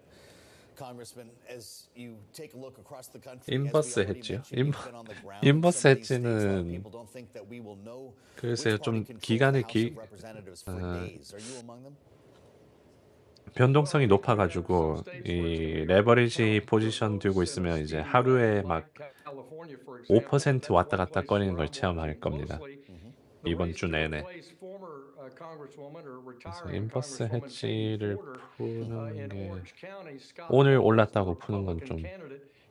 Congressman, as you take a look across the country? 인버스 했지요. 인버스 했지는 글쎄요 좀 기간이 변동성이 높아가지고 이 레버리지 포지션 들고 있으면 이제 하루에 막 5% 왔다 갔다 거리는 걸 체험할 겁니다. 이번 주 내내. 그래서 인버스 해지를 푸는 게 오늘 올랐다고 푸는 건 좀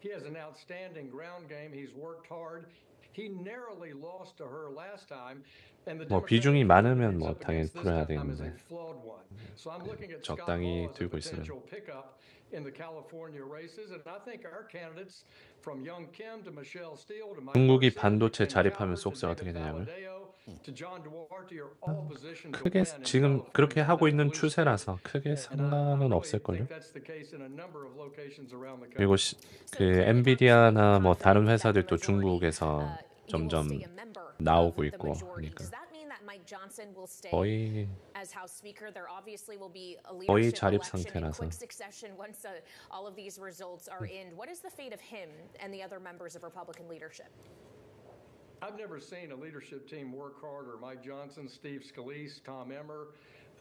He has an outstanding ground game. He's worked hard. He narrowly lost to her last time. 뭐 비중이 많으면 뭐 당연히 풀어야 되는데 적당히 들고 있으면 중국이 반도체 자립하면 속세가 어떻게 되냐고요? 크게 지금 그렇게 하고 있는 추세라서 크게 상관은 없을걸요? 그리고 그 엔비디아나 뭐 다른 회사들도 중국에서 점점 나오고 있고 하니까 거의 자립 상태라서. I've never seen a leadership team work harder. Mike Johnson, Steve Scalise, Tom Emmer,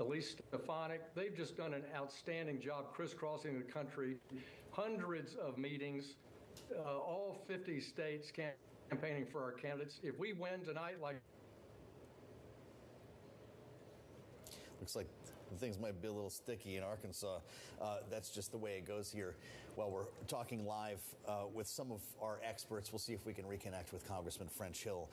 Elise Stefanik. They've just done an outstanding job crisscrossing the country, hundreds of meetings, all 50 states campaigning for our candidates. If we win tonight, looks like things might be a little sticky in Arkansas. That's just the way it goes here. While we're talking live with some of our experts, we'll see if we can reconnect with Congressman French Hill.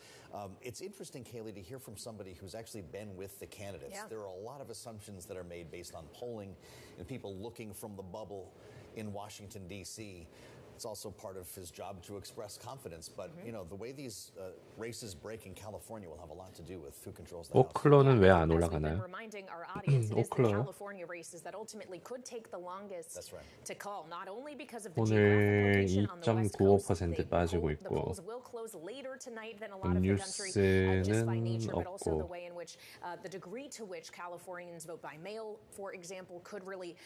It's interesting, Kaylee, to hear from somebody who's actually been with the candidates. Yeah. There are a lot of assumptions that are made based on polling and people looking from the bubble in Washington, D.C. It's also part of his job to express confidence. But, you know, the way these races break in California will have a lot to do with who controls the House. 오클로는 왜 안 올라가나요? 오클로. 오늘 2.95% 빠지고 있고 뉴스는 없고 the degree to which Californians vote by mail, for example, could really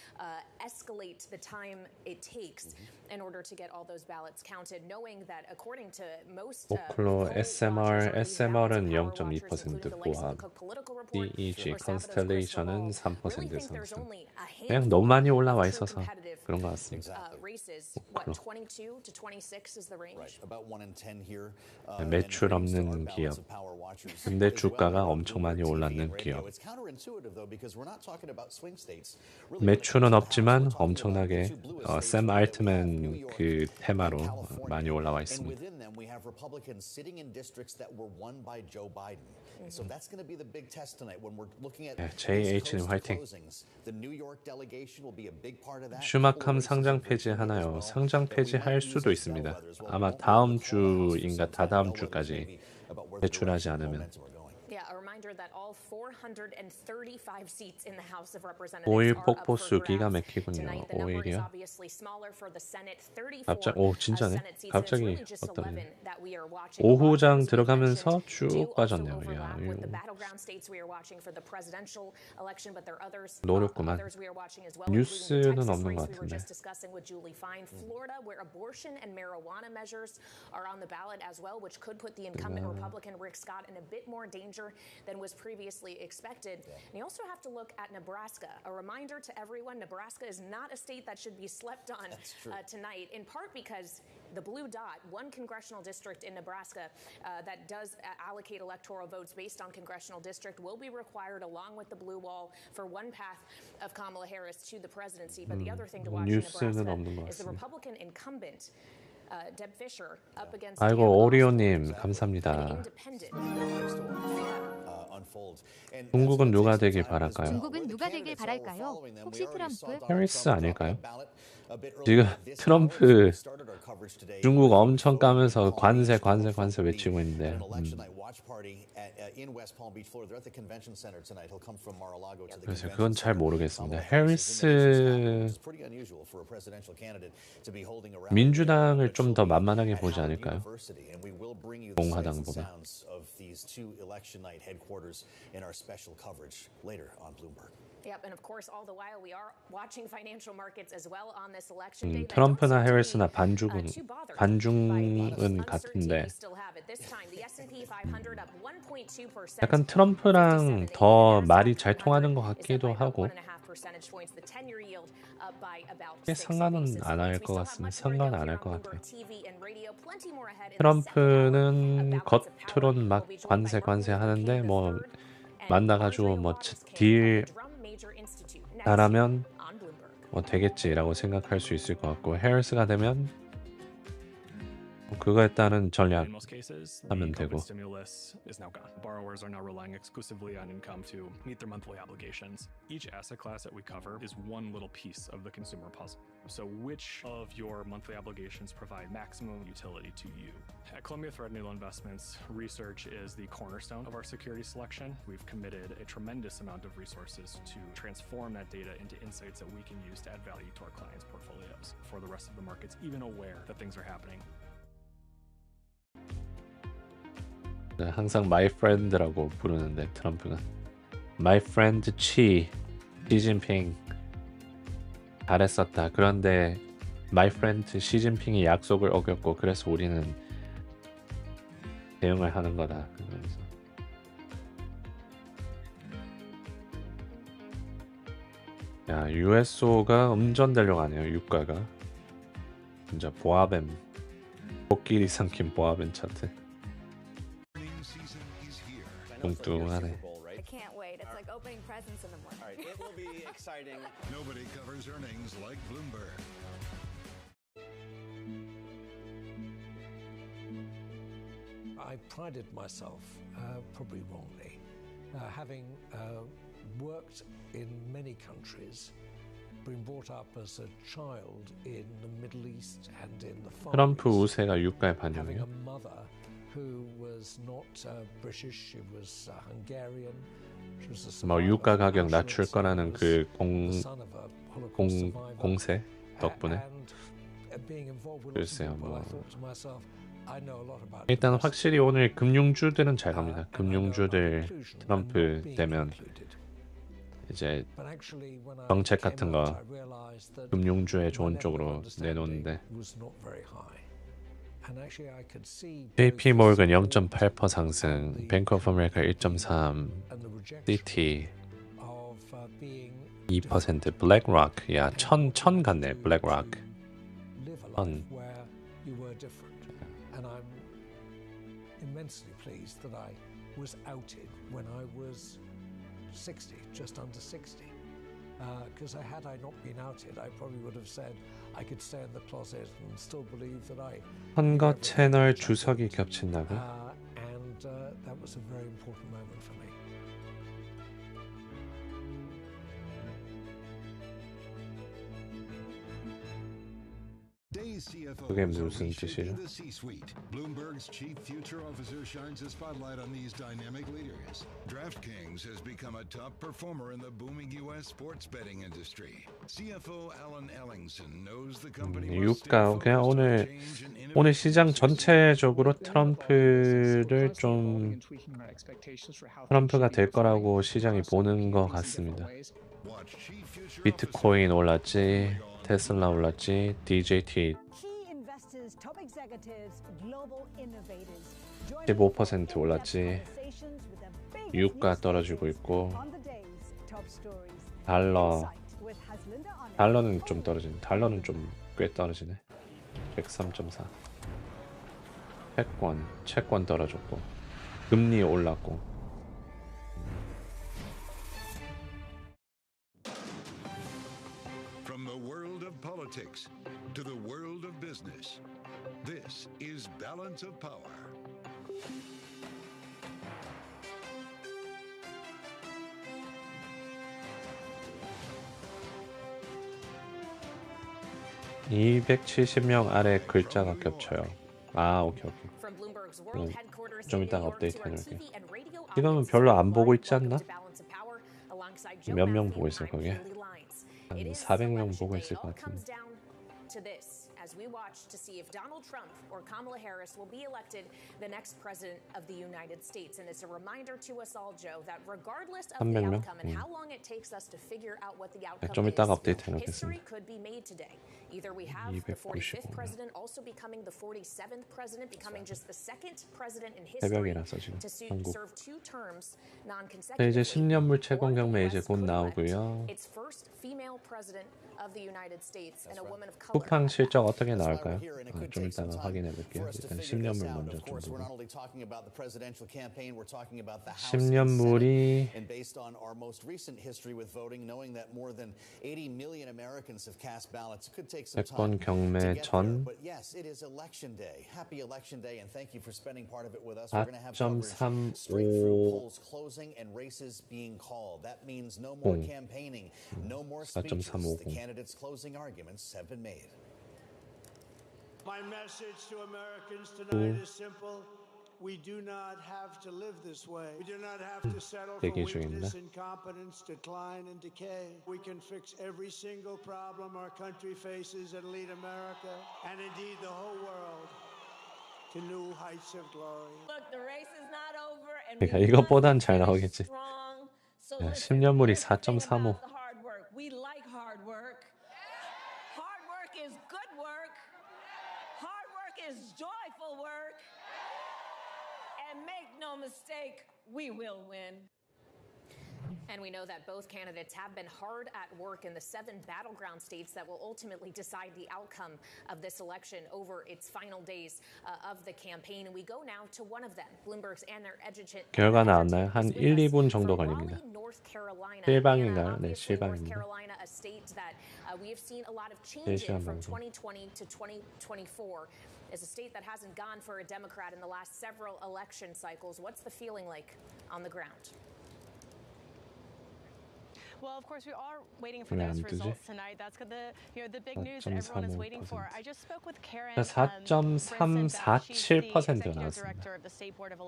escalate the time it takes in order to get all those ballots counted, knowing that according to most 오클로 SMR은 0.2% 보합, CEG Constellation은 3% 상승. 그냥 너무 많이 올라와 있어서 그런 것 같습니다. 매출 없는 기업, 근데 주가가 엄청 많이 올랐는 기업. 매출은 없지만 엄청나게 샘 알트맨 그 테마로 많이 올라와 있습니다. JH님 화이팅. 슈마캄 상장 폐지하나요? 상장 폐지할 수도 있습니다. 아마 다음 주인가 다다음 주까지 배출하지 않으면. 오일 폭포수 기가 막히군요. 오일이요? 갑자기 진짜네. 갑자기 어떠네. 오후장 들어가면서 쭉 빠졌네요. 야, 노렸구만. 뉴스는 없는 것 같은데. than was previously expected. And you also have to look at Nebraska. A reminder to everyone, Nebraska is not a state that should be slept on tonight, in part because the blue dot, one congressional district in Nebraska that does allocate electoral votes based on congressional district, will be required along with the blue wall for one path of Kamala Harris to the presidency. But the other thing to watch in Nebraska is the Republican incumbent Deb Fisher up against 아이고 오리오님 감사합니다. 중국은 누가 되길 바랄까요? 중국은 누가 되길 바랄까요? 혹시 트럼프? 해리스 아닐까요? 지금 트럼프 중국 엄청 까면서 관세 외치고 있는데 그래서 그건 잘 모르겠습니다. 해리스 민주당을 좀 더 만만하게 보지 않을까요? 공화당보다. 트럼프나 해리스나 반중은 같은데 약간 트럼프랑 더 말이 잘 통하는 것 같기도 하고 상관은 안 할 것 같습니다. 상관 안 할 것 같아요. 트럼프는 겉으로는 막 관세 하는데 뭐 만나가지고 뭐 딜 잘하면 뭐 되겠지라고 생각할 수 있을 것 같고 해리스가 되면 그거에 따른 전략 하면 되고. Stimulus is now gone. Borrowers are now relying exclusively on income to meet their monthly obligations. Each asset class that we cover is one little piece of the consumer puzzle. So which of your monthly obligations provide maximum utility to you? At Columbia Threadneedle Investments, research is the cornerstone of our security selection. We've committed a tremendous amount of resources to transform that data into insights that we can use to add value to our clients' portfolios for the rest of the markets, even aware that things are happening. 항상 my friend라고 부르는데 트럼프가 my friend 시진핑 잘했었다. 그런데 my friend 시진핑이 약속을 어겼고 그래서 우리는 대응을 하는 거다. 그러면서 야, USO가 음전되려고 하네요. 유가가. 진짜 보아뱀. 코끼리 삼킨 보아뱀 차트. 뚱뚱하네. I can't wait. It's like opening presents in the morning. All right, it will be exciting. Nobody covers earnings like Bloomberg. I prided myself, probably wrongly, having worked in many countries, been brought up as a child in the Middle East and in the Far 트럼프 East, 우세가 유가에 having 반영해요. a mother who was not British, she was Hungarian. She was a 뭐 survivor 유가 of 가격 낮출 Auschwitz, 거라는 was 그 the son of a Holocaust survivor. 공세 덕분에. And being involved with lots of 글쎄요, people, I 뭐. thought to myself, I know a lot about 일단 확실히 오늘 금융주들은 잘 갑니다. 금융주들 트럼프 되면 이제 정책 같은 거 금융주에 좋은 쪽으로 내놓는데 JP 모건 0.8% 상승, 뱅크 오브 아메리카 1.3, 시티 2%, 블랙록, 야, 천 갔네, 블랙록. 천. And I'm immensely pleased that I was outed when I was 60, just under 60. Because had I not been outed, I probably would have said I could stay in the closet and still believe that I. 선거 채널 주석이 겹친다고? And that was a very important moment for me. 그게 무슨 뜻이죠? The C-suite. Bloomberg's chief future officer shines a spotlight on these dynamic leaders. DraftKings has become a top performer in the booming U.S. sports betting industry. CFO Alan Ellingson knows the company must stay 유가 그냥 focused on 오늘 change and 오늘 innovation. 시장 전체적으로 트럼프가 될 거라고 시장이 보는 것 같습니다. 비트코인 올랐지, 테슬라 올랐지, DJT 15% 올랐지, 유가 떨어지고 있고, 달러는 좀 떨어지네. 달러는 좀 꽤 떨어지네. 103.4. 채권 떨어졌고, 금리 올랐고. From the world of politics to the world of business, this is Balance of Power. (270명) 아래 글자가 겹쳐요. 아, 오케이. 좀 이따가 업데이트 해놓을게요. 지금은 별로 안 보고 있지 않나? 몇 명 보고 있을 거게? 한 400명 보고 있을 것 같은데. As we watch to see if Donald Trump or Kamala Harris will be elected the next president of the United States. And it's a reminder to us all, Joe, that regardless of the outcome and how long it takes us to figure out what the outcome 좀 이따가 업데이트 is, 해놓겠습니다. history could be made today. Either we have the 45th president also becoming the 47th president, becoming just the second president in history 새벽이라서 지금 to 한국. serve two terms 네, non-consecutively. 이제 10년물채권경매 이제 곧 나오고요. Its first female president of the United States and a woman of color. 쿠팡 실적 어떻게 나올까요? 좀 이따가 확인해 볼게요. 일단 10년물 먼저 좀 보고. 10년물이 And based on our most recent history with voting, knowing that more than 80 million Americans have cast ballots, it could take some time to 경매 get 전 there. But yes, it is election day. Happy election day, and thank you for spending part of it with us. We're going to have coverage straight through polls closing and races being called. That means no more campaigning, no more speeches. The candidates' closing arguments have been made. My message to Americans tonight is simple. We do not have to live this way. We do not have to settle for weakness, incompetence, decline, and decay. We can fix every single problem our country faces and lead America, and indeed the whole world, to new heights of glory. Look, the race is not over, and 그러니까 이것보단 잘 나오겠지. 야, 10년물이 4.35. We like hard work. Hard work is good work. Hard work is joyful work. And make no mistake, we will win. And we know that both candidates have been hard at work in the 7 battleground states that will ultimately decide the outcome of this election over its final days of the campaign. And we go now to one of them, Bloomberg's Anna Edgerton. 결과 나왔나요? 한 1, 2분 정도 걸립니다. North Carolina. 실방인가요? 네, Obviously, North 실방입니다. Carolina, a state that we have seen a lot of change in from 2020 to 2024. Is a state that hasn't gone for a Democrat in the last several election cycles. What's the feeling like on the ground? Well, of course, we are waiting for those results tonight. That's the big news that everyone is waiting for. I just spoke with Karen. 4.347%가 나왔습니다.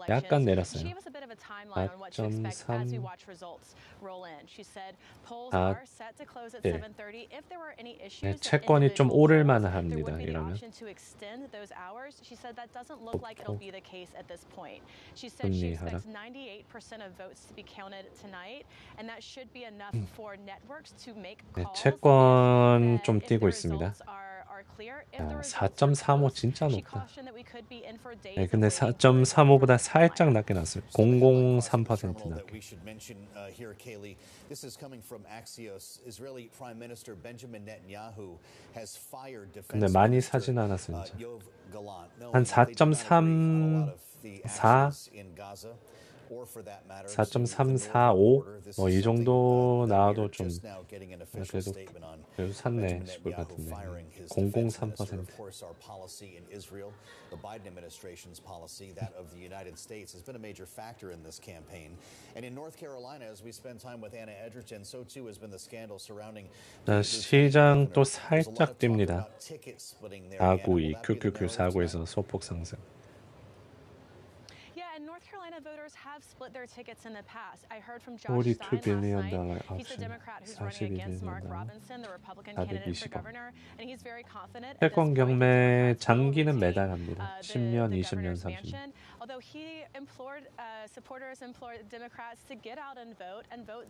약간 내렸어요. She gave us a bit of a timeline on what to expect as we watch results roll in. She said polls are set to close at 7:30. If there were any issues, 채권이 좀 오를만 there 합니다. would be the 이러면 option to extend those hours. She said that doesn't look like it'll be the case at this point. She said she expects 98% of votes to be counted tonight, and that should be enough for networks to make calls. 채권 좀 뛰고 있습니다. 4.35 진짜 높다. 네, 근데 4.35보다 살짝 낮게 나왔어요. 0.03% 낮게. We should mention here, Kaylee, this is coming from Axios. Israeli Prime Minister Benjamin Netanyahu has fired defense. 근데 많이 사진 않았어요. 한 4.34 4.345 뭐 이 정도 나와도 좀 그래도 샀네 싶을 것 같은데 0.03%. The Biden administration's policy, that of the United States, has been a major factor in this campaign. And in North Carolina, as we spend time with Anna Edgerton, so too has been the scandal surrounding. 시장 또 살짝 뜁니다. 492 QQQ 4구에서 소폭 상승. Voters have split their tickets in the past. I heard from Josh $42 Stein billion last night. He's the option. Democrat who's running against Mark Robinson, the Republican candidate for governor, and he's very confident. 채권 경매 장기는 매달합니다. 10년, 20년, 30년. Although he implored supporters, implored Democrats to get out and vote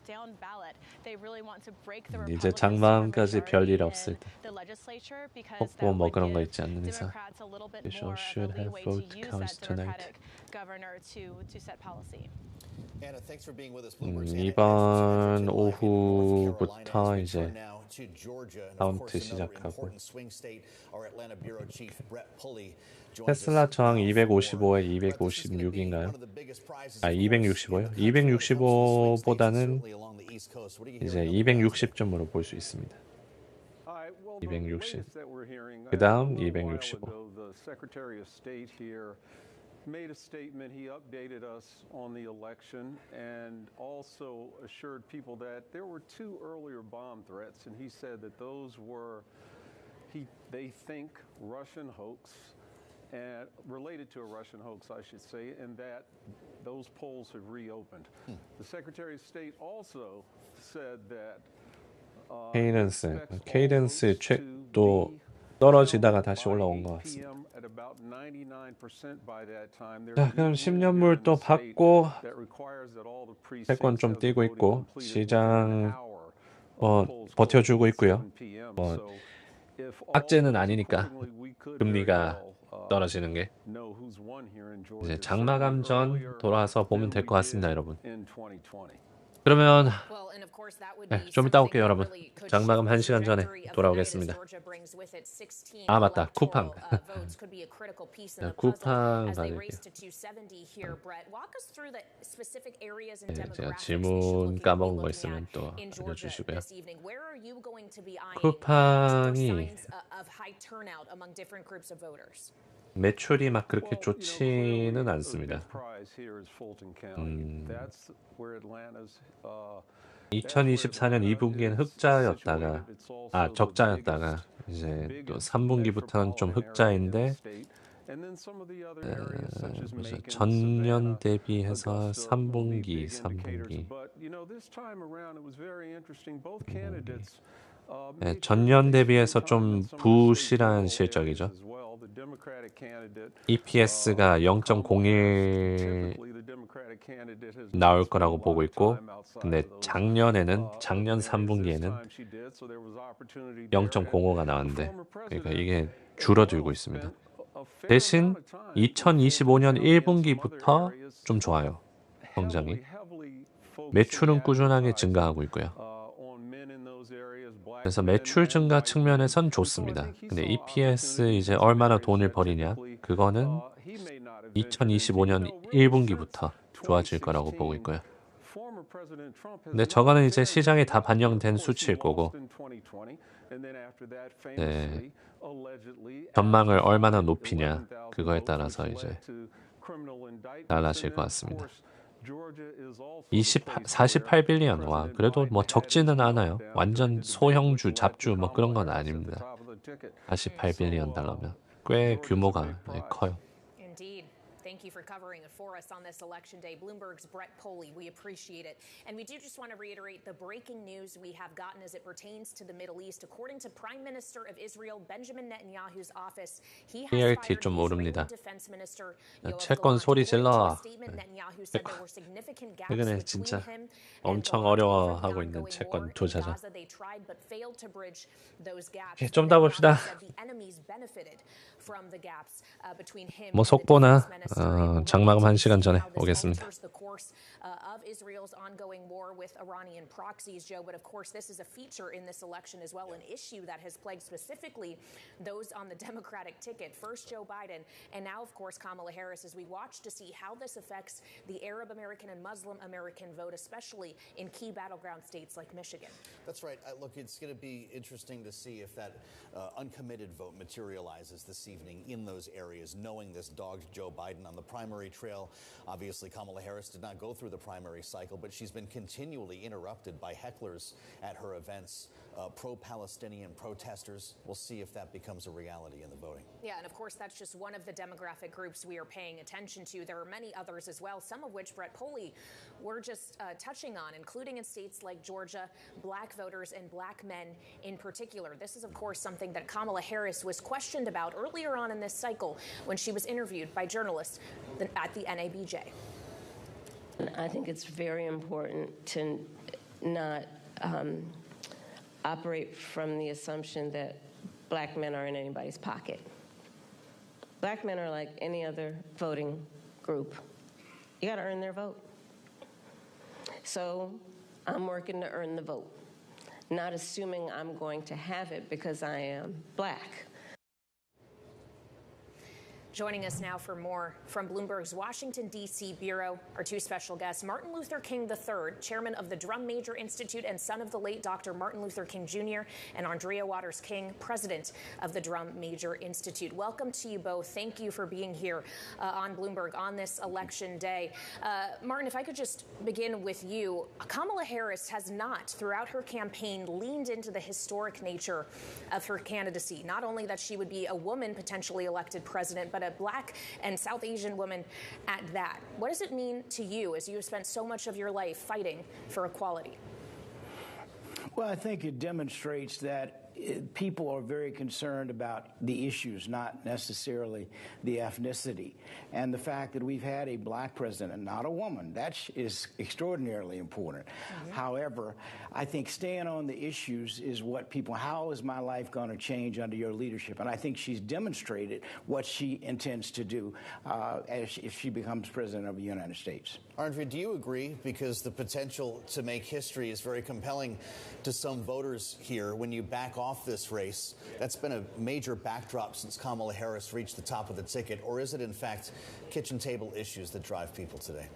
down ballot. They really want to break the 이제 Republican 장마음까지 별일 없을 때. the legislature because 뽀뽀 that 뭐 would 그런 거 give 있지 않는 이상. Democrats a little bit Official more of should a have leeway to vote use counts that tonight. Democratic governor to set policy. Anna, thanks for being with us. Bloomberg's 이번 오후부터 이제 카운트 시작하고 테슬라 저항 255에 256인가요? 아 265요? 265보다는 이제 260점으로 볼 수 있습니다. 260. 그 다음 265. Made a statement. He updated us on the election and also assured people that there were 2 earlier bomb threats, and he said that those were, they think, Russian hoax, and related to a Russian hoax, I should say, and that those polls have reopened. The Secretary of State also said that 케이던스 또 떨어지다가 다시 올라온 것 같습니다. 자, 그럼 10년물 또 받고 채권 좀 뛰고 있고 시장 버텨주고 있고요. 악재는 아니니까 금리가 떨어지는 게 이제 장마감 전 돌아와서 보면 될 것 같습니다, 여러분. 그러면 좀 이따 올게요, 여러분. 장마감 1시간 전에 돌아오겠습니다. 아, 맞다. 쿠팡. 쿠팡 받을게요. 제가 질문 까먹은 거 있으면 또 알려주시고요. 쿠팡이 매출이 막 그렇게 좋지는 않습니다. 2024년 2분기엔 적자였다가 이제 또 3분기부터는 좀 흑자인데 전년 대비해서 3분기 전년 대비해서 좀 부실한 실적이죠. EPS가 0.01 나올 거라고 보고 있고, 근데 작년 3분기에는 0.05가 나왔는데, 그러니까 이게 줄어들고 있습니다. 대신 2025년 1분기부터 좀 좋아요, 성장이. 매출은 꾸준하게 증가하고 있고요. 그래서 매출 증가 측면에선 좋습니다. 근데 EPS 이제 얼마나 돈을 버리냐? 그거는 2025년 1분기부터 좋아질 거라고 보고 있고요. 근데 저거는 이제 시장에 다 반영된 수치일 거고, 네, 전망을 얼마나 높이냐 그거에 따라서 이제 달라질 것 같습니다. 48빌리언, 와, 그래도 뭐 적지는 않아요. 완전 소형주, 잡주 뭐 그런 건 아닙니다. 48빌리언 달러면 꽤 규모가 커요. Indeed. Thank you for covering it for us on this election day. Bloomberg's Brett Poley, we appreciate it. And we do just want to reiterate the breaking news we have gotten as it pertains to the Middle East. According to Prime Minister of Israel, Benjamin Netanyahu's office, he has fired 좀 the 모릅니다. Israeli Defense Minister 채권 소리 질러. 최근에 진짜 엄청 어려워하고 있는 채권 투자자. 좀 더 봅시다. 뭐 속보나 장마감 1시간 전에 오겠습니다. Of Israel's ongoing war with Iranian proxies, Joe. But of course, this is a feature in this election as well, an issue that has plagued specifically those on the Democratic ticket. First, Joe Biden, and now, of course, Kamala Harris, as we watch to see how this affects the Arab American and Muslim American vote, especially in key battleground states like Michigan. That's right. Look, it's going to be interesting to see if that uncommitted vote materializes this evening in those areas, knowing this dogged Joe Biden on the primary trail. Obviously, Kamala Harris did not go through the primary cycle, but she's been continually interrupted by hecklers at her events, pro-Palestinian protesters. We'll see if that becomes a reality in the voting. Yeah, and of course, that's just one of the demographic groups we are paying attention to. There are many others as well, some of which Brett Poley were just touching on, including in states like Georgia, black voters and black men in particular. This is, of course, something that Kamala Harris was questioned about earlier on in this cycle when she was interviewed by journalists at the NABJ. I think it's very important to not operate from the assumption that black men are in anybody's pocket. Black men are like any other voting group. You got to earn their vote. So I'm working to earn the vote, not assuming I'm going to have it because I am black. Joining us now for more from Bloomberg's Washington, D.C. bureau, our two special guests, Martin Luther King III, chairman of the Drum Major Institute and son of the late Dr. Martin Luther King Jr., and Andrea Waters King, president of the Drum Major Institute. Welcome to you both. Thank you for being here on Bloomberg on this election day. Martin, if I could just begin with you. Kamala Harris has not, throughout her campaign, leaned into the historic nature of her candidacy. Not only that she would be a woman potentially elected president, but a black and South Asian woman at that. What does it mean to you as you have spent so much of your life fighting for equality? Well, I think it demonstrates that people are very concerned about the issues, not necessarily the ethnicity. And the fact that we've had a black president and not a woman, that is extraordinarily important. However, I think staying on the issues is what people, how is my life going to change under your leadership? And I think she's demonstrated what she intends to do if she becomes president of the United States. Andrea, do you agree? Because the potential to make history is very compelling to some voters here when you back off this race. That's been a major backdrop since Kamala Harris reached the top of the ticket. Or is it, in fact, kitchen table issues that drive people today?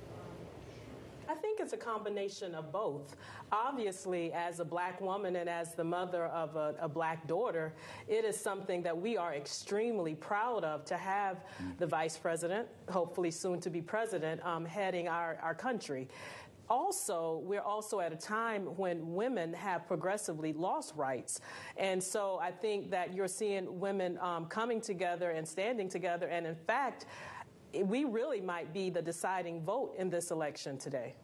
I think it's a combination of both. Obviously, as a black woman and as the mother of a black daughter, it is something that we are extremely proud of to have the vice president, hopefully soon to be president, heading our country. Also, we're also at a time when women have progressively lost rights. And so I think that you're seeing women coming together and standing together. And in fact, we really might be the deciding vote in this election today.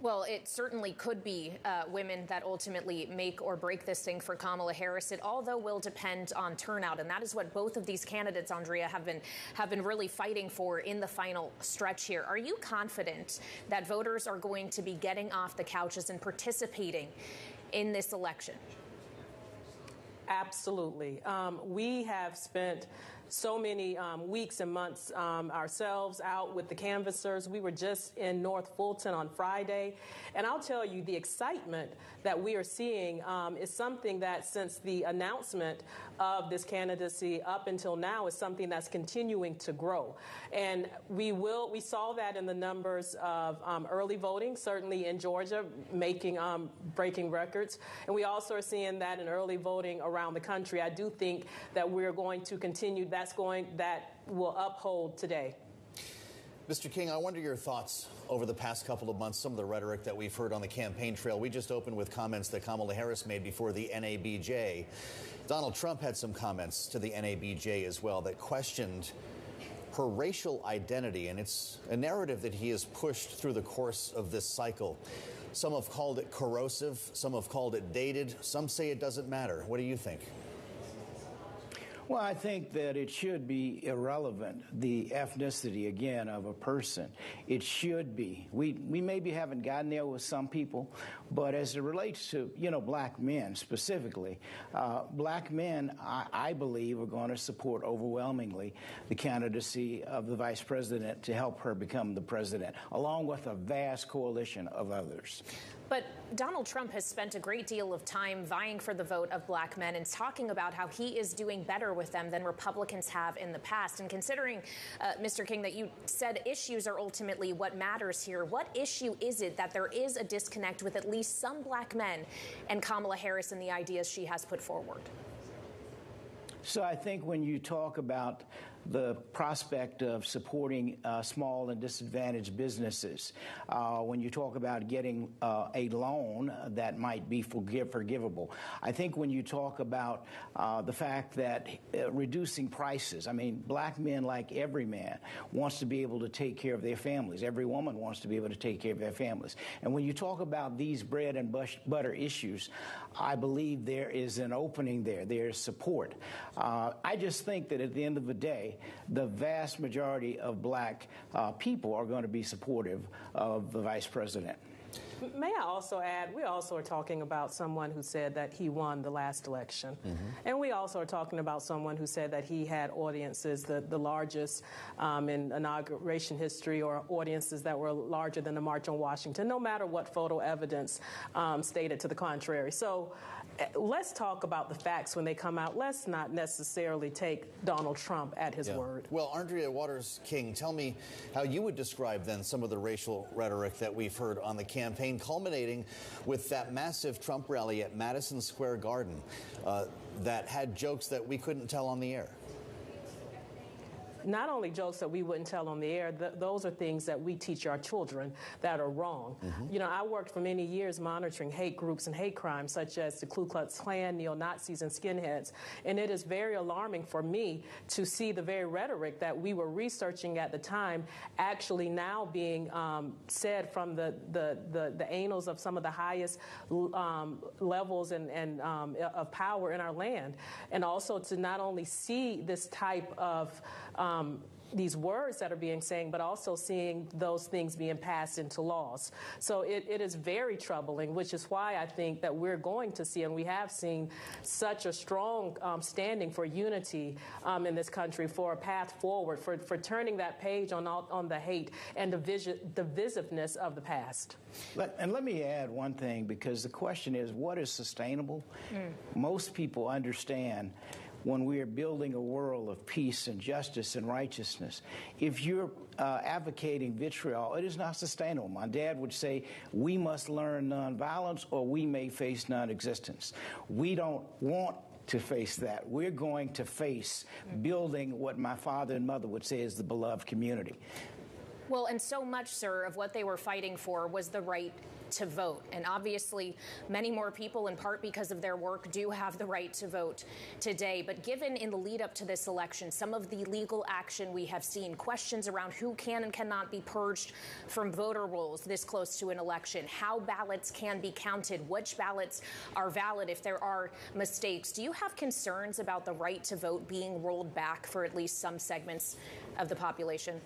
Well, it certainly could be women that ultimately make or break this thing for Kamala Harris. It all, though, will depend on turnout, and that is what both of these candidates, Andrea, have been really fighting for in the final stretch here. Are you confident that voters are going to be getting off the couches and participating in this election? Absolutely. We have spent so many weeks and months ourselves out with the canvassers. We were just in North Fulton on Friday. And I'll tell you, the excitement that we are seeing is something that since the announcement of this candidacy up until now is something that's continuing to grow. And we saw that in the numbers of early voting, certainly in Georgia, breaking records. And we also are seeing that in early voting around the country. I do think that we're going to continue, that will uphold today. Mr. King, I wonder your thoughts over the past couple of months, some of the rhetoric that we've heard on the campaign trail. We just opened with comments that Kamala Harris made before the NABJ. Donald Trump had some comments to the NABJ as well that questioned her racial identity, and it's a narrative that he has pushed through the course of this cycle. Some have called it corrosive, some have called it dated, some say it doesn't matter. What do you think? Well, I think that it should be irrelevant, the ethnicity, again, of a person. It should be. We maybe haven't gotten there with some people, but as it relates to, black men specifically, black men, I believe, are going to support overwhelmingly the candidacy of the vice president to help her become the president, along with a vast coalition of others. But Donald Trump has spent a great deal of time vying for the vote of black men and talking about how he is doing better with them than Republicans have in the past. And considering, Mr. King, that you said issues are ultimately what matters here, what issue is it that there is a disconnect with at least some black men and Kamala Harris and the ideas she has put forward? So I think when you talk about the prospect of supporting small and disadvantaged businesses, when you talk about getting a loan that might be forgivable. I think when you talk about the fact that reducing prices, I mean, black men, like every man, wants to be able to take care of their families. Every woman wants to be able to take care of their families. And when you talk about these bread and butter issues, I believe there is an opening there. There is support. I just think that at the end of the day, the vast majority of black people are going to be supportive of the vice president. May I also add, we also are talking about someone who said that he won the last election. Mm-hmm. And we also are talking about someone who said that he had audiences, the largest in inauguration history, or audiences that were larger than the March on Washington, no matter what photo evidence stated to the contrary. So let's talk about the facts when they come out. Let's not necessarily take Donald Trump at his word. Well, Andrea Waters-King, tell me how you would describe then some of the racial rhetoric that we've heard on the campaign, culminating with that massive Trump rally at Madison Square Garden that had jokes that we couldn't tell on the air. Not only jokes that we wouldn't tell on the air, those are things that we teach our children that are wrong. Mm-hmm. I worked for many years monitoring hate groups and hate crimes such as the Ku Klux Klan, neo-Nazis, and skinheads. And it is very alarming for me to see the very rhetoric that we were researching at the time actually now being said from the annals of some of the highest levels and of power in our land. And also to not only see this type of these words that are being said, but also seeing those things being passed into laws. So it is very troubling, which is why I think that we're going to see, and we have seen, such a strong standing for unity in this country, for a path forward, for turning that page on the hate and divisiveness of the past. And let me add one thing, because the question is, what is sustainable? Most people understand when we are building a world of peace and justice and righteousness, if you're advocating vitriol, it is not sustainable. My dad would say, we must learn nonviolence or we may face non-existence. We don't want to face that. We're going to face building what my father and mother would say is the beloved community. Well, and so much, sir, of what they were fighting for was the right to vote. And obviously, many more people, in part because of their work, do have the right to vote today. But given in the lead up to this election, some of the legal action we have seen, questions around who can and cannot be purged from voter rolls this close to an election, how ballots can be counted, which ballots are valid if there are mistakes. Do you have concerns about the right to vote being rolled back for at least some segments of the population?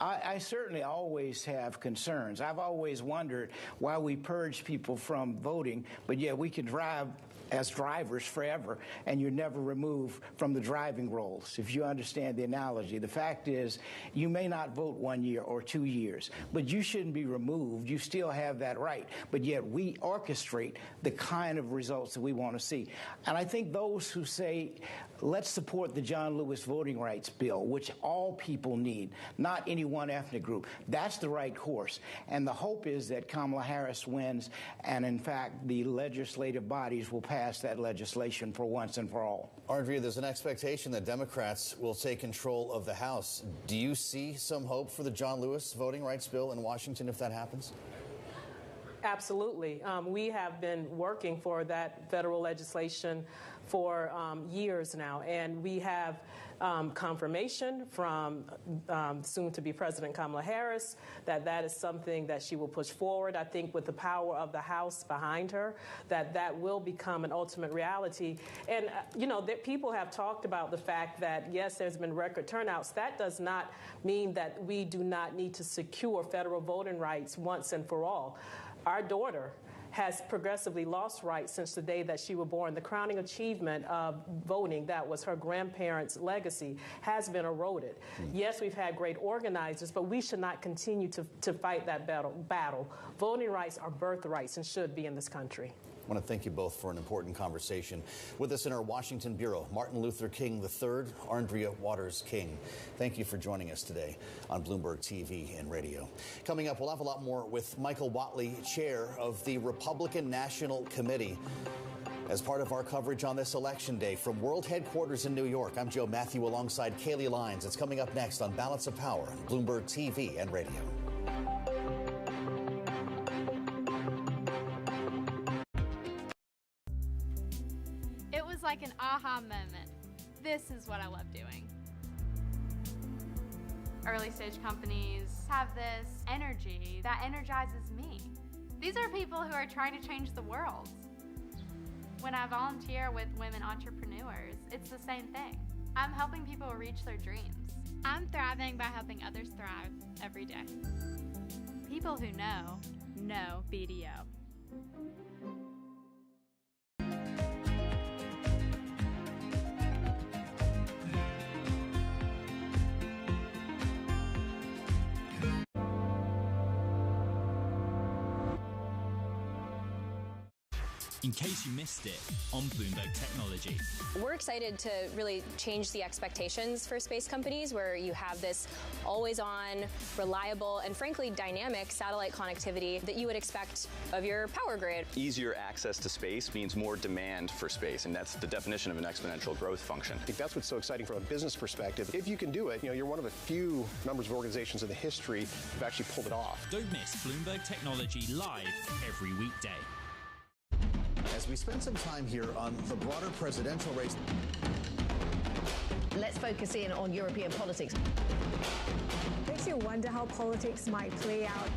I certainly always have concerns. I've always wondered why we purge people from voting, but yet we can drive as drivers forever, and you're never removed from the driving roles, if you understand the analogy. The fact is, you may not vote 1 year or 2 years, but you shouldn't be removed. You still have that right, but yet we orchestrate the kind of results that we want to see. And I think those who say, let's support the John Lewis voting rights bill, which all people need, not any one ethnic group, that's the right course. And the hope is that Kamala Harris wins, and in fact, the legislative bodies will pass that legislation for once and for all. Andrea, there's an expectation that Democrats will take control of the House. Do you see some hope for the John Lewis voting rights bill in Washington if that happens? Absolutely. We have been working for that federal legislation for years now, and we have confirmation from soon-to-be President Kamala Harris that that is something that she will push forward. I think with the power of the House behind her, that will become an ultimate reality. And, you know, that people have talked about the fact that, yes, there's been record turnouts. That does not mean that we do not need to secure federal voting rights once and for all. Our daughter has progressively lost rights since the day that she was born. The crowning achievement of voting, that was her grandparents' legacy, has been eroded. Yes, we've had great organizers, but we should not continue to fight that battle. Voting rights are birthrights and should be in this country. I want to thank you both for an important conversation. With us in our Washington bureau, Martin Luther King III, Andrea Waters King. Thank you for joining us today on Bloomberg TV and radio. Coming up, we'll have a lot more with Michael Whatley, chair of the Republican National Committee. As part of our coverage on this election day from World Headquarters in New York, I'm Joe Matthew alongside Kaylee Lyons. It's coming up next on Balance of Power on Bloomberg TV and radio. Like an aha moment. This is what I love doing. Early stage companies have this energy that energizes me. These are people who are trying to change the world. When I volunteer with women entrepreneurs, it's the same thing. I'm helping people reach their dreams. I'm thriving by helping others thrive every day. People who know BDO. In case you missed it, on Bloomberg Technology. We're excited to really change the expectations for space companies, where you have this always-on, reliable, and frankly dynamic satellite connectivity that you would expect of your power grid. Easier access to space means more demand for space, and that's the definition of an exponential growth function. I think that's what's so exciting from a business perspective. If you can do it, you're one of the few numbers of organizations in the history who've actually pulled it off. Don't miss Bloomberg Technology live every weekday. As we spend some time here on the broader presidential race. Let's focus in on European politics. Makes you wonder how politics might play out.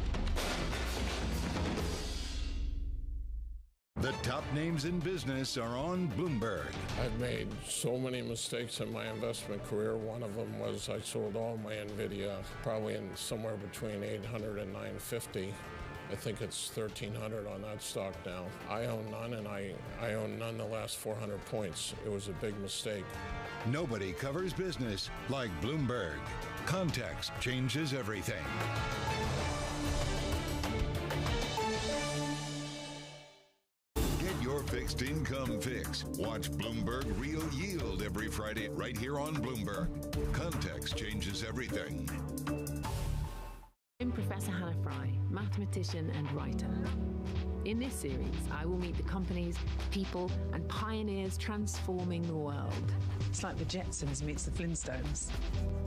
The top names in business are on Bloomberg. I've made so many mistakes in my investment career. One of them was I sold all my NVIDIA, probably in somewhere between 800 and 950. I think it's 1,300 on that stock now. I own none, and I own none the last 400 points. It was a big mistake. Nobody covers business like Bloomberg. Context changes everything. Get your fixed income fix. Watch Bloomberg Real Yield every Friday right here on Bloomberg. Context changes everything. I'm Professor Hannah Fry, mathematician and writer. In this series, I will meet the companies, people, and pioneers transforming the world. It's like the Jetsons meets the Flintstones.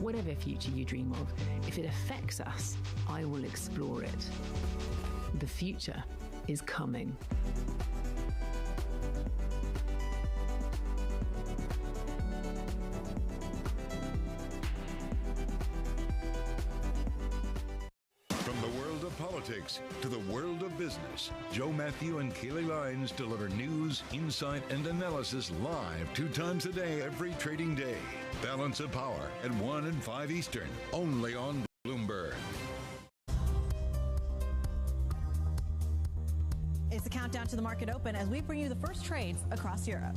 Whatever future you dream of, if it affects us, I will explore it. The future is coming. Politics to the world of business. Joe Matthew and Kaylee Lyons deliver news, insight, and analysis live 2 times a day every trading day. Balance of Power at 1 and 5 Eastern, only on Bloomberg. the countdown to the market open as we bring you the first trades across Europe.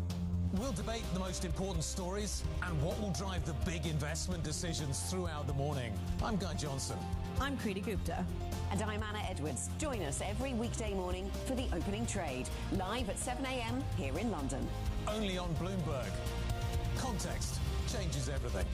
We'll debate the most important stories and what will drive the big investment decisions throughout the morning. I'm Guy Johnson. I'm Kriti Gupta. And I'm Anna Edwards. Join us every weekday morning for the opening trade, live at 7 a.m. here in London. Only on Bloomberg. Context changes everything.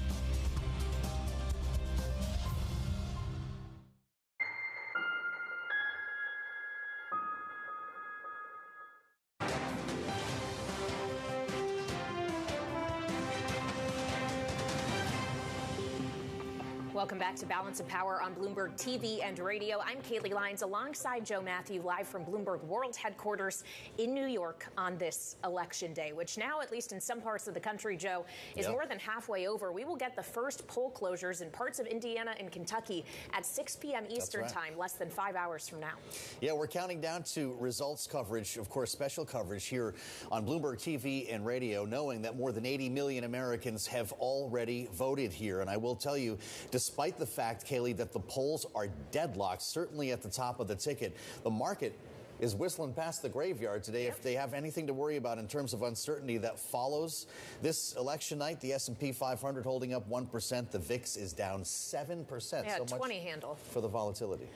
Welcome back to Balance of Power on Bloomberg TV and radio. I'm Kaylee Lyons alongside Joe Matthew, live from Bloomberg World Headquarters in New York on this election day, which now, at least in some parts of the country, Joe, is more than halfway over. We will get the first poll closures in parts of Indiana and Kentucky at 6 p.m. Eastern time, less than 5 hours from now. Yeah, we're counting down to results coverage, of course, special coverage here on Bloomberg TV and radio, knowing that more than 80 million Americans have already voted here. And I will tell you, despite the fact, Kaylee, that the polls are deadlocked, certainly at the top of the ticket, the market is whistling past the graveyard today. If they have anything to worry about in terms of uncertainty that follows this election night, the S&P 500 holding up 1%, the VIX is down 7%. Yeah, so much 20 handle for the volatility.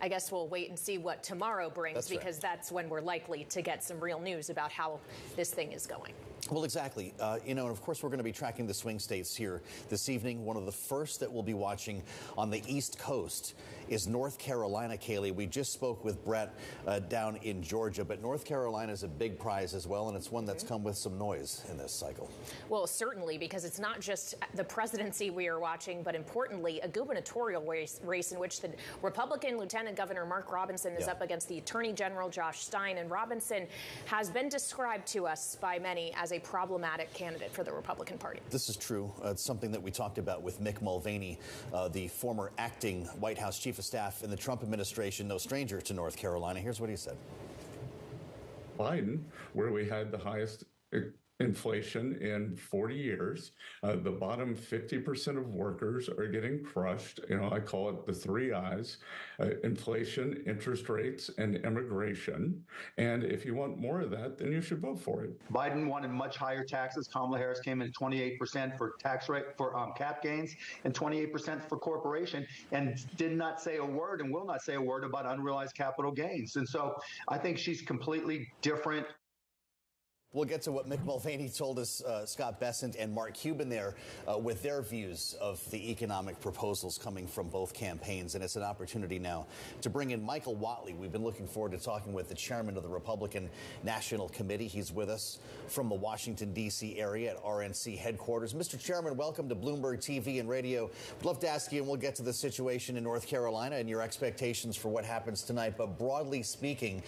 I guess we'll wait and see what tomorrow brings, because that's when we're likely to get some real news about how this thing is going. Well, exactly. And of course, we're going to be tracking the swing states here this evening. One of the first that we'll be watching on the East Coast is North Carolina, Kaylee. We just spoke with Brett down in Georgia, but North Carolina is a big prize as well, and it's one that's come with some noise in this cycle. Well, certainly, because it's not just the presidency we are watching, but importantly, a gubernatorial race in which the Republican Lieutenant Governor Mark Robinson is up against the Attorney General Josh Stein. And Robinson has been described to us by many as a problematic candidate for the Republican Party. This is true. It's something that we talked about with Mick Mulvaney, the former acting White House chief of staff in the Trump administration, no stranger to North Carolina. Here's what he said. Biden, where we had the highest inflation in 40 years. The bottom 50% of workers are getting crushed. I call it the 3 I's: inflation, interest rates, and immigration. And if you want more of that, then you should vote for it. Biden wanted much higher taxes. Kamala Harris came in at 28% for tax rate for cap gains and 28% for corporation, and did not say a word and will not say a word about unrealized capital gains. And so I think she's completely different. We'll get to what Mick Mulvaney told us, Scott Bessent and Mark Cuban there, with their views of the economic proposals coming from both campaigns. And it's an opportunity now to bring in Michael Whatley. We've been looking forward to talking with the chairman of the Republican National Committee. He's with us from the Washington, D.C. area at RNC headquarters. Mr. Chairman, welcome to Bloomberg TV and radio. I'd love to ask you, and we'll get to the situation in North Carolina and your expectations for what happens tonight. But broadly speaking,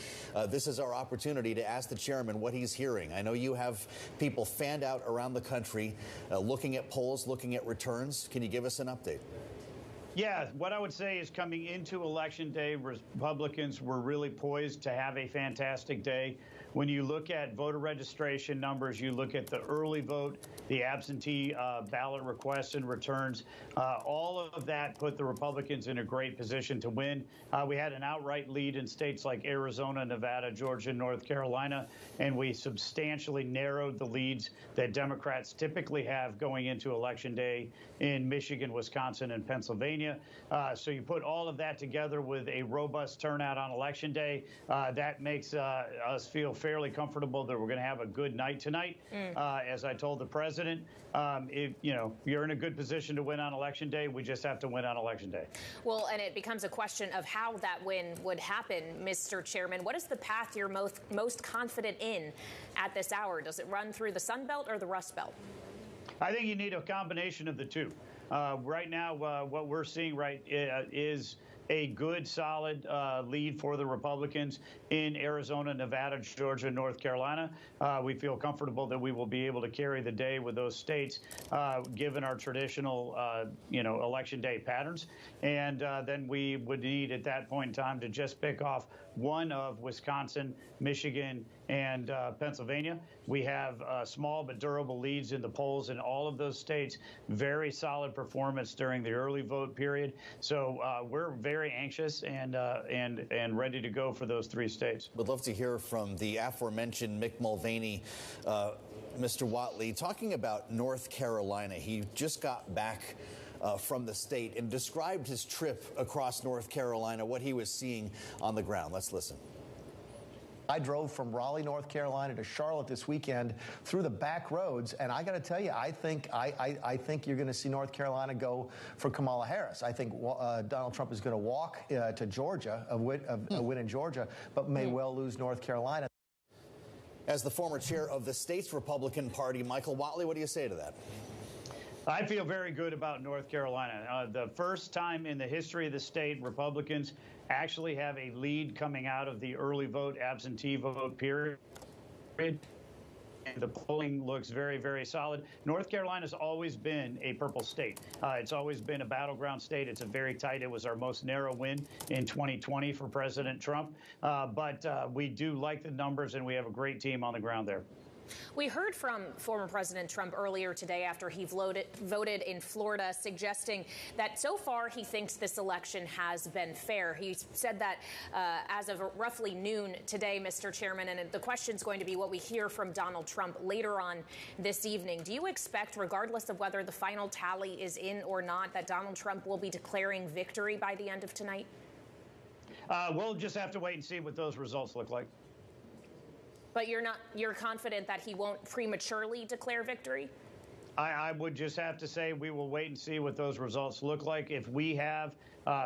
this is our opportunity to ask the chairman what he's hearing. I know you have people fanned out around the country looking at polls, looking at returns. Can you give us an update? Yeah, what I would say is coming into Election Day, Republicans were really poised to have a fantastic day. When you look at voter registration numbers, you look at the early vote, the absentee ballot requests and returns, all of that put the Republicans in a great position to win. We had an outright lead in states like Arizona, Nevada, Georgia, North Carolina, and we substantially narrowed the leads that Democrats typically have going into Election Day in Michigan, Wisconsin, and Pennsylvania. So you put all of that together with a robust turnout on Election Day, that makes us feel fairly comfortable that we're going to have a good night tonight. As I told the president, you're in a good position to win on Election Day. We just have to win on Election Day. Well, and it becomes a question of how that win would happen, Mr. Chairman. What is the path you're most confident in at this hour? Does it run through the Sun Belt or the Rust Belt? I think you need a combination of the two. Right now, what we're seeing is a good, solid lead for the Republicans in Arizona, Nevada, Georgia, North Carolina. We feel comfortable that we will be able to carry the day with those states, given our traditional, Election Day patterns. And then we would need at that point in time to just pick off one of Wisconsin, Michigan, and Pennsylvania. We have small but durable leads in the polls in all of those states. Very solid performance during the early vote period. So we're very very anxious and ready to go for those 3 states. Would love to hear from the aforementioned Mick Mulvaney, Mr. Whatley, talking about North Carolina. He just got back from the state and described his trip across North Carolina, what he was seeing on the ground. Let's listen. I drove from Raleigh, North Carolina to Charlotte this weekend through the back roads, and I got to tell you, I think you're going to see North Carolina go for Kamala Harris. I think Donald Trump is going to walk to Georgia, a win in Georgia, but may well lose North Carolina. As the former chair of the state's Republican Party, Michael Whatley, what do you say to that? I feel very good about North Carolina. The first time in the history of the state, Republicans actually have a lead coming out of the early vote, absentee vote period. And the polling looks very, very solid. North Carolina's always been a purple state. It's always been a battleground state. It's a very tight. It was our most narrow win in 2020 for President Trump. But we do like the numbers, and we have a great team on the ground there. We heard from former President Trump earlier today after he voted in Florida, suggesting that so far he thinks this election has been fair. He said that as of roughly noon today, Mr. Chairman, and the question is going to be what we hear from Donald Trump later on this evening. Do you expect, regardless of whether the final tally is in or not, that Donald Trump will be declaring victory by the end of tonight? We'll just have to wait and see what those results look like. But you're confident that he won't prematurely declare victory? I would just have to say we will wait and see what those results look like. If we have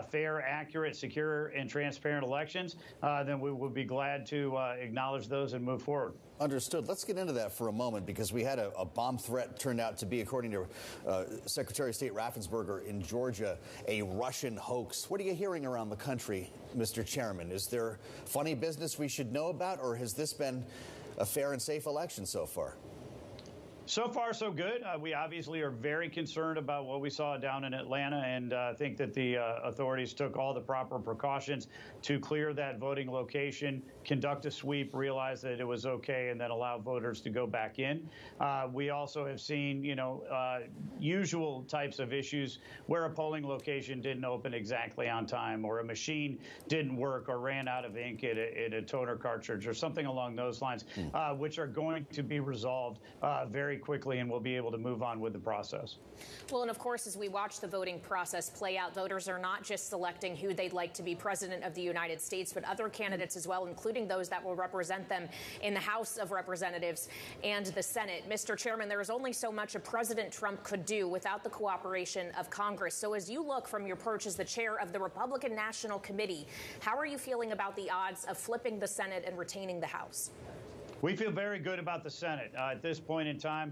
fair, accurate, secure, and transparent elections, then we will be glad to acknowledge those and move forward. Understood. Let's get into that for a moment, because we had a bomb threat turned out to be, according to Secretary of State Raffensperger in Georgia, a Russian hoax. What are you hearing around the country, Mr. Chairman? Is there funny business we should know about, or has this been a fair and safe election so far? So far, so good. We obviously are very concerned about what we saw down in Atlanta, and think that the authorities took all the proper precautions to clear that voting location, conduct a sweep, realize that it was okay, and then allow voters to go back in. We also have seen, usual types of issues where a polling location didn't open exactly on time, or a machine didn't work, or ran out of ink at a toner cartridge, or something along those lines, which are going to be resolved very quickly, and we'll be able to move on with the process. Well, and of course, as we watch the voting process play out, voters are not just selecting who they'd like to be president of the United States, but other candidates as well, including those that will represent them in the House of Representatives and the Senate. Mr. Chairman, there is only so much a President Trump could do without the cooperation of Congress. So as you look from your perch as the chair of the Republican National Committee, how are you feeling about the odds of flipping the Senate and retaining the House? We feel very good about the Senate. At this point in time,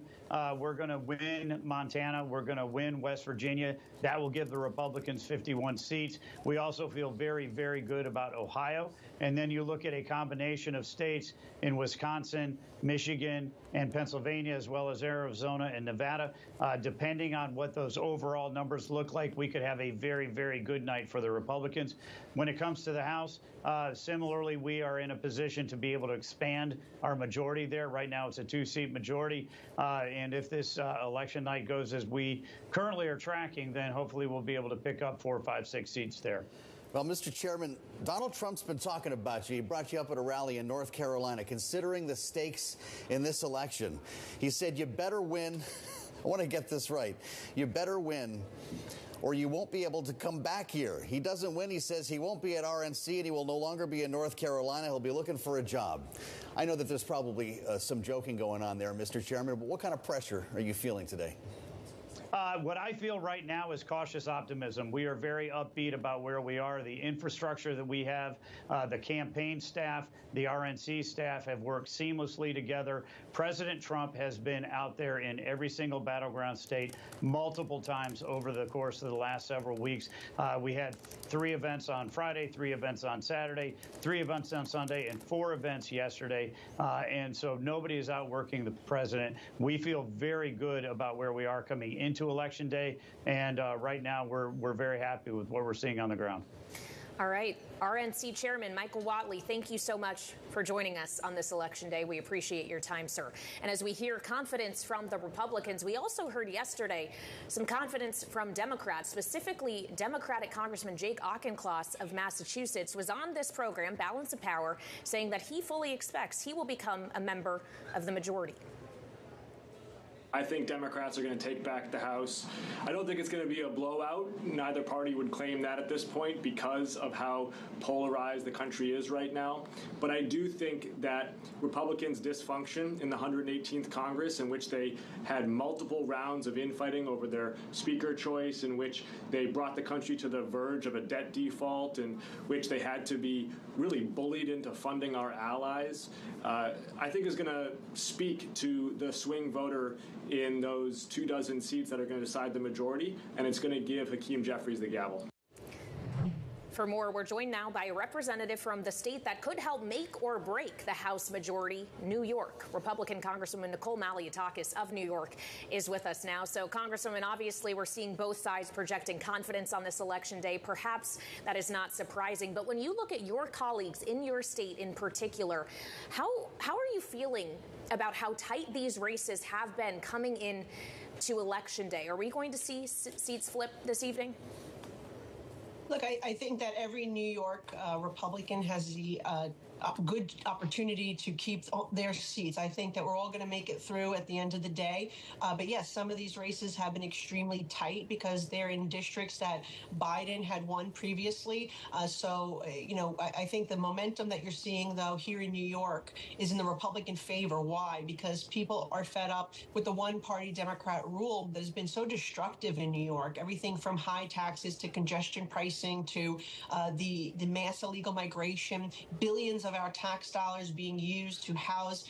we're going to win Montana. We're going to win West Virginia. That will give the Republicans 51 seats. We also feel very, very good about Ohio. And then you look at a combination of states in Wisconsin, Michigan, and Pennsylvania, as well as Arizona and Nevada. Depending on what those overall numbers look like, we could have a very, very good night for the Republicans. When it comes to the House, similarly, we are in a position to be able to expand our majority there. Right now, it's a 2-seat majority. And if this election night goes as we currently are tracking, then hopefully we'll be able to pick up 4, 5, 6 seats there. Well, Mr. Chairman, Donald Trump's been talking about you. He brought you up at a rally in North Carolina. Considering the stakes in this election, he said you better win. I want to get this right. You better win, or you won't be able to come back here. He doesn't win. He says he won't be at RNC, and he will no longer be in North Carolina. He'll be looking for a job. I know that there's probably some joking going on there, Mr. Chairman, but what kind of pressure are you feeling today? What I feel right now is cautious optimism. We are very upbeat about where we are. The infrastructure that we have, the campaign staff, the RNC staff have worked seamlessly together. President Trump has been out there in every single battleground state multiple times over the course of the last several weeks. We had 3 events on Friday, 3 events on Saturday, 3 events on Sunday, and 4 events yesterday. And so nobody is out working the president. We feel very good about where we are coming into Election Day, and right now we're very happy with what we're seeing on the ground. All right. RNC Chairman Michael Whatley, thank you so much for joining us on this election day. We appreciate your time, sir. And as we hear confidence from the Republicans, we also heard yesterday some confidence from Democrats, specifically Democratic Congressman Jake Auchincloss of Massachusetts was on this program, Balance of Power, saying that he fully expects he will become a member of the majority. I think Democrats are going to take back the House. I don't think it's going to be a blowout. Neither party would claim that at this point because of how polarized the country is right now. But I do think that Republicans' dysfunction in the 118th Congress, in which they had multiple rounds of infighting over their speaker choice, in which they brought the country to the verge of a debt default, in which they had to be really bullied into funding our allies, I think is going to speak to the swing voter in those 24 seats that are going to decide the majority, and it's going to give Hakeem Jeffries the gavel. For more, we're joined now by a representative from the state that could help make or break the House majority, New York. Republican Congresswoman Nicole Malliotakis of New York is with us now. So, Congresswoman, obviously we're seeing both sides projecting confidence on this election day. Perhaps that is not surprising. But when you look at your colleagues in your state in particular, how are you feeling about how tight these races have been coming in to Election Day? Are we going to see seats flip this evening? Look, I think that every New York Republican has the good opportunity to keep their seats. I think that we're all going to make it through at the end of the day. But yes, some of these races have been extremely tight because they're in districts that Biden had won previously. I think the momentum that you're seeing, though, here in New York is in the Republican favor. Why? Because people are fed up with the one-party Democrat rule that has been so destructive in New York. Everything from high taxes to congestion pricing to the mass illegal migration, billions of our tax dollars being used to house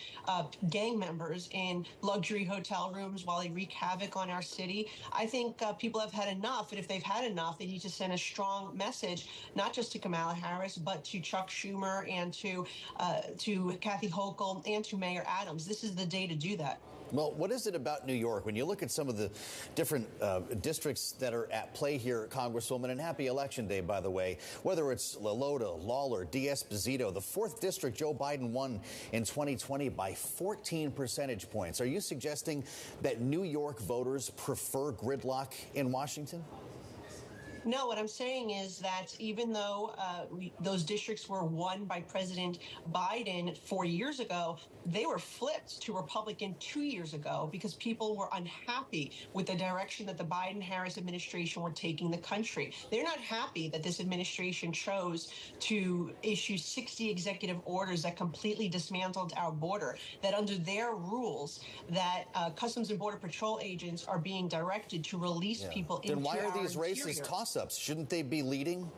gang members in luxury hotel rooms while they wreak havoc on our city. I think people have had enough, and if they've had enough, they need to send a strong message, not just to Kamala Harris, but to Chuck Schumer and to Kathy Hochul and to Mayor Adams. This is the day to do that. Well, what is it about New York? When you look at some of the different districts that are at play here, Congresswoman, and happy Election Day, by the way, whether it's Lolota, Lawler, D'Esposito, the 4th District, Joe Biden won in 2020 by 14 percentage points. Are you suggesting that New York voters prefer gridlock in Washington? No, what I'm saying is that even though those districts were won by President Biden 4 years ago, they were flipped to Republican 2 years ago because people were unhappy with the direction that the Biden-Harris administration were taking the country. They're not happy that this administration chose to issue 60 executive orders that completely dismantled our border, that under their rules, that Customs and Border Patrol agents are being directed to release people into our interior. Then why are these races toss-ups? Shouldn't they be leading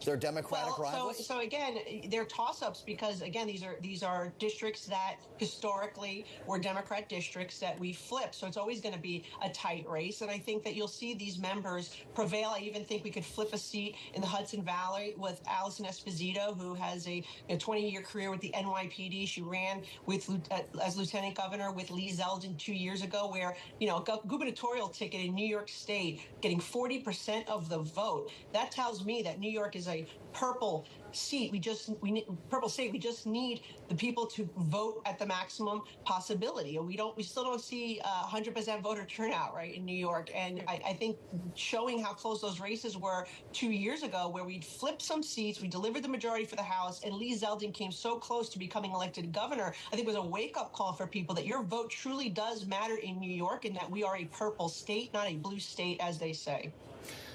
their Democratic rivals? So again, they're toss-ups because, again, these are districts that historically were Democrat districts that we flipped. So it's always going to be a tight race. And I think that you'll see these members prevail. I even think we could flip a seat in the Hudson Valley with Allison Esposito, who has a 20-year career with the NYPD. She ran as lieutenant governor with Lee Zeldin 2 years ago, where, a gubernatorial ticket in New York State getting 40% of the vote. That tells me that New York is a purple seat. We just need the people to vote at the maximum possibility. And we still don't see 100% voter turnout, right, in New York. And I think showing how close those races were 2 years ago, where we'd flipped some seats, we delivered the majority for the House, and Lee Zeldin came so close to becoming elected governor, I think was a wake-up call for people that your vote truly does matter in New York and that we are a purple state, not a blue state, as they say.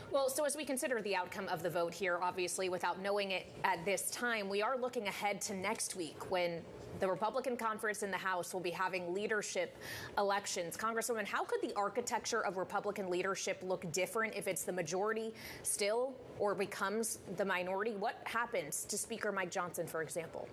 Well, so as we consider the outcome of the vote here, obviously, without knowing it at this time, we are looking ahead to next week when the Republican conference in the House will be having leadership elections. Congresswoman, how could the architecture of Republican leadership look different if it's the majority still or becomes the minority? What happens to Speaker Mike Johnson, for example?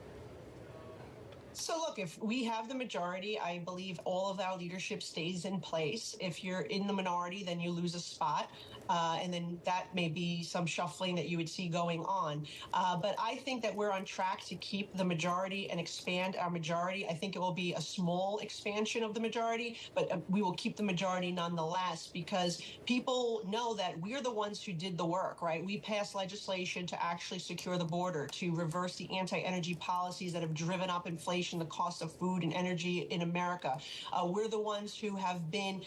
So look, if we have the majority, I believe all of our leadership stays in place. If you're in the minority, then you lose a spot. And then that may be some shuffling that you would see going on. But I think that we're on track to keep the majority and expand our majority. I think it will be a small expansion of the majority, but we will keep the majority nonetheless, because people know that we're the ones who did the work, right? We passed legislation to actually secure the border, to reverse the anti-energy policies that have driven up inflation, the cost of food and energy in America. We're the ones who have been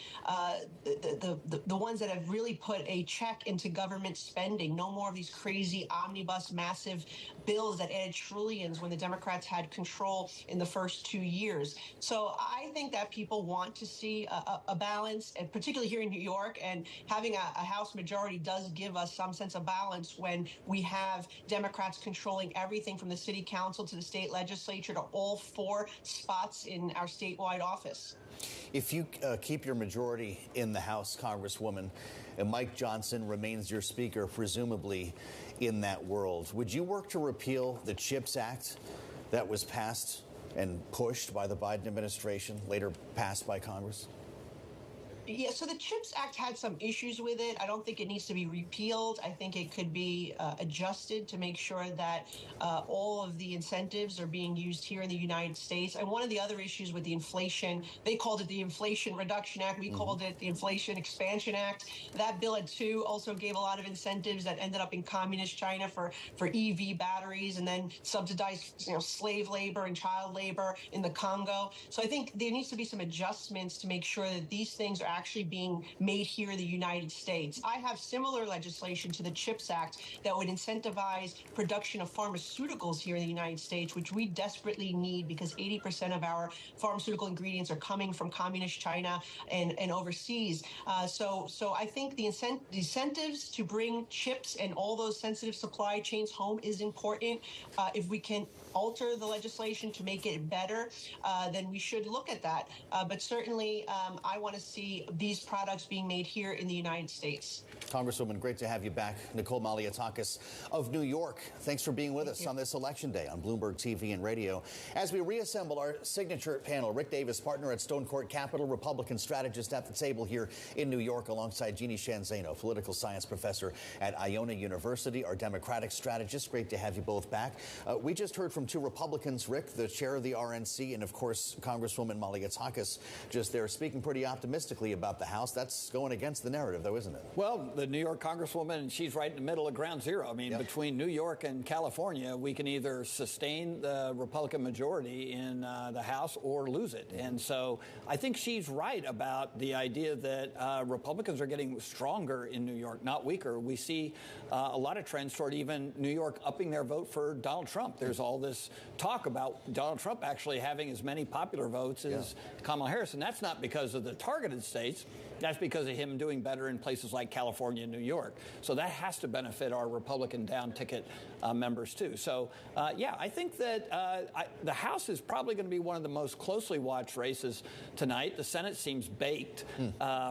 the ones that have really put a check into government spending. No more of these crazy omnibus massive bills that added trillions when the Democrats had control in the first 2 years. So I think that people want to see a balance, and particularly here in New York, and having a House majority does give us some sense of balance when we have Democrats controlling everything from the city council to the state legislature to all 4 spots in our statewide office. If you keep your majority in the House, Congresswoman, and Mike Johnson remains your speaker, presumably in that world, would you work to repeal the CHIPS Act that was passed and pushed by the Biden administration, later passed by Congress? Yeah, so the CHIPS Act had some issues with it. I don't think it needs to be repealed. I think it could be adjusted to make sure that all of the incentives are being used here in the United States. And one of the other issues with the inflation, they called it the Inflation Reduction Act. We called it the Inflation Expansion Act. That bill, too, also gave a lot of incentives that ended up in communist China for EV batteries, and then subsidized slave labor and child labor in the Congo. So I think there needs to be some adjustments to make sure that these things are actually being made here in the United States. I have similar legislation to the CHIPS Act that would incentivize production of pharmaceuticals here in the United States, which we desperately need because 80% of our pharmaceutical ingredients are coming from communist China and overseas. So I think the incentives to bring chips and all those sensitive supply chains home is important. If we can alter the legislation to make it better, then we should look at that. But certainly, I want to see these products being made here in the United States. Congresswoman, great to have you back. Nicole Malliotakis of New York, thanks for being with us on this Election Day on Bloomberg TV and radio. As we reassemble our signature panel, Rick Davis, partner at Stone Court Capital, Republican strategist at the table here in New York, alongside Jeannie Shanzano, political science professor at Iona University, our Democratic strategist. Great to have you both back. We just heard from 2 Republicans, Rick, the chair of the RNC, and of course, Congresswoman Malliotakis just there, speaking pretty optimistically about the House. That's going against the narrative, though, isn't it? Well, the New York Congresswoman, and she's right in the middle of ground zero. I mean, between New York and California, we can either sustain the Republican majority in the House or lose it. And so I think she's right about the idea that Republicans are getting stronger in New York, not weaker. We see a lot of trends toward even New York upping their vote for Donald Trump. There's all this talk about Donald Trump actually having as many popular votes as Kamala Harris, and that's not because of the targeted states. That's because of him doing better in places like California and New York. So that has to benefit our Republican down ticket members, too. So, yeah, I think that the House is probably going to be one of the most closely watched races tonight. The Senate seems baked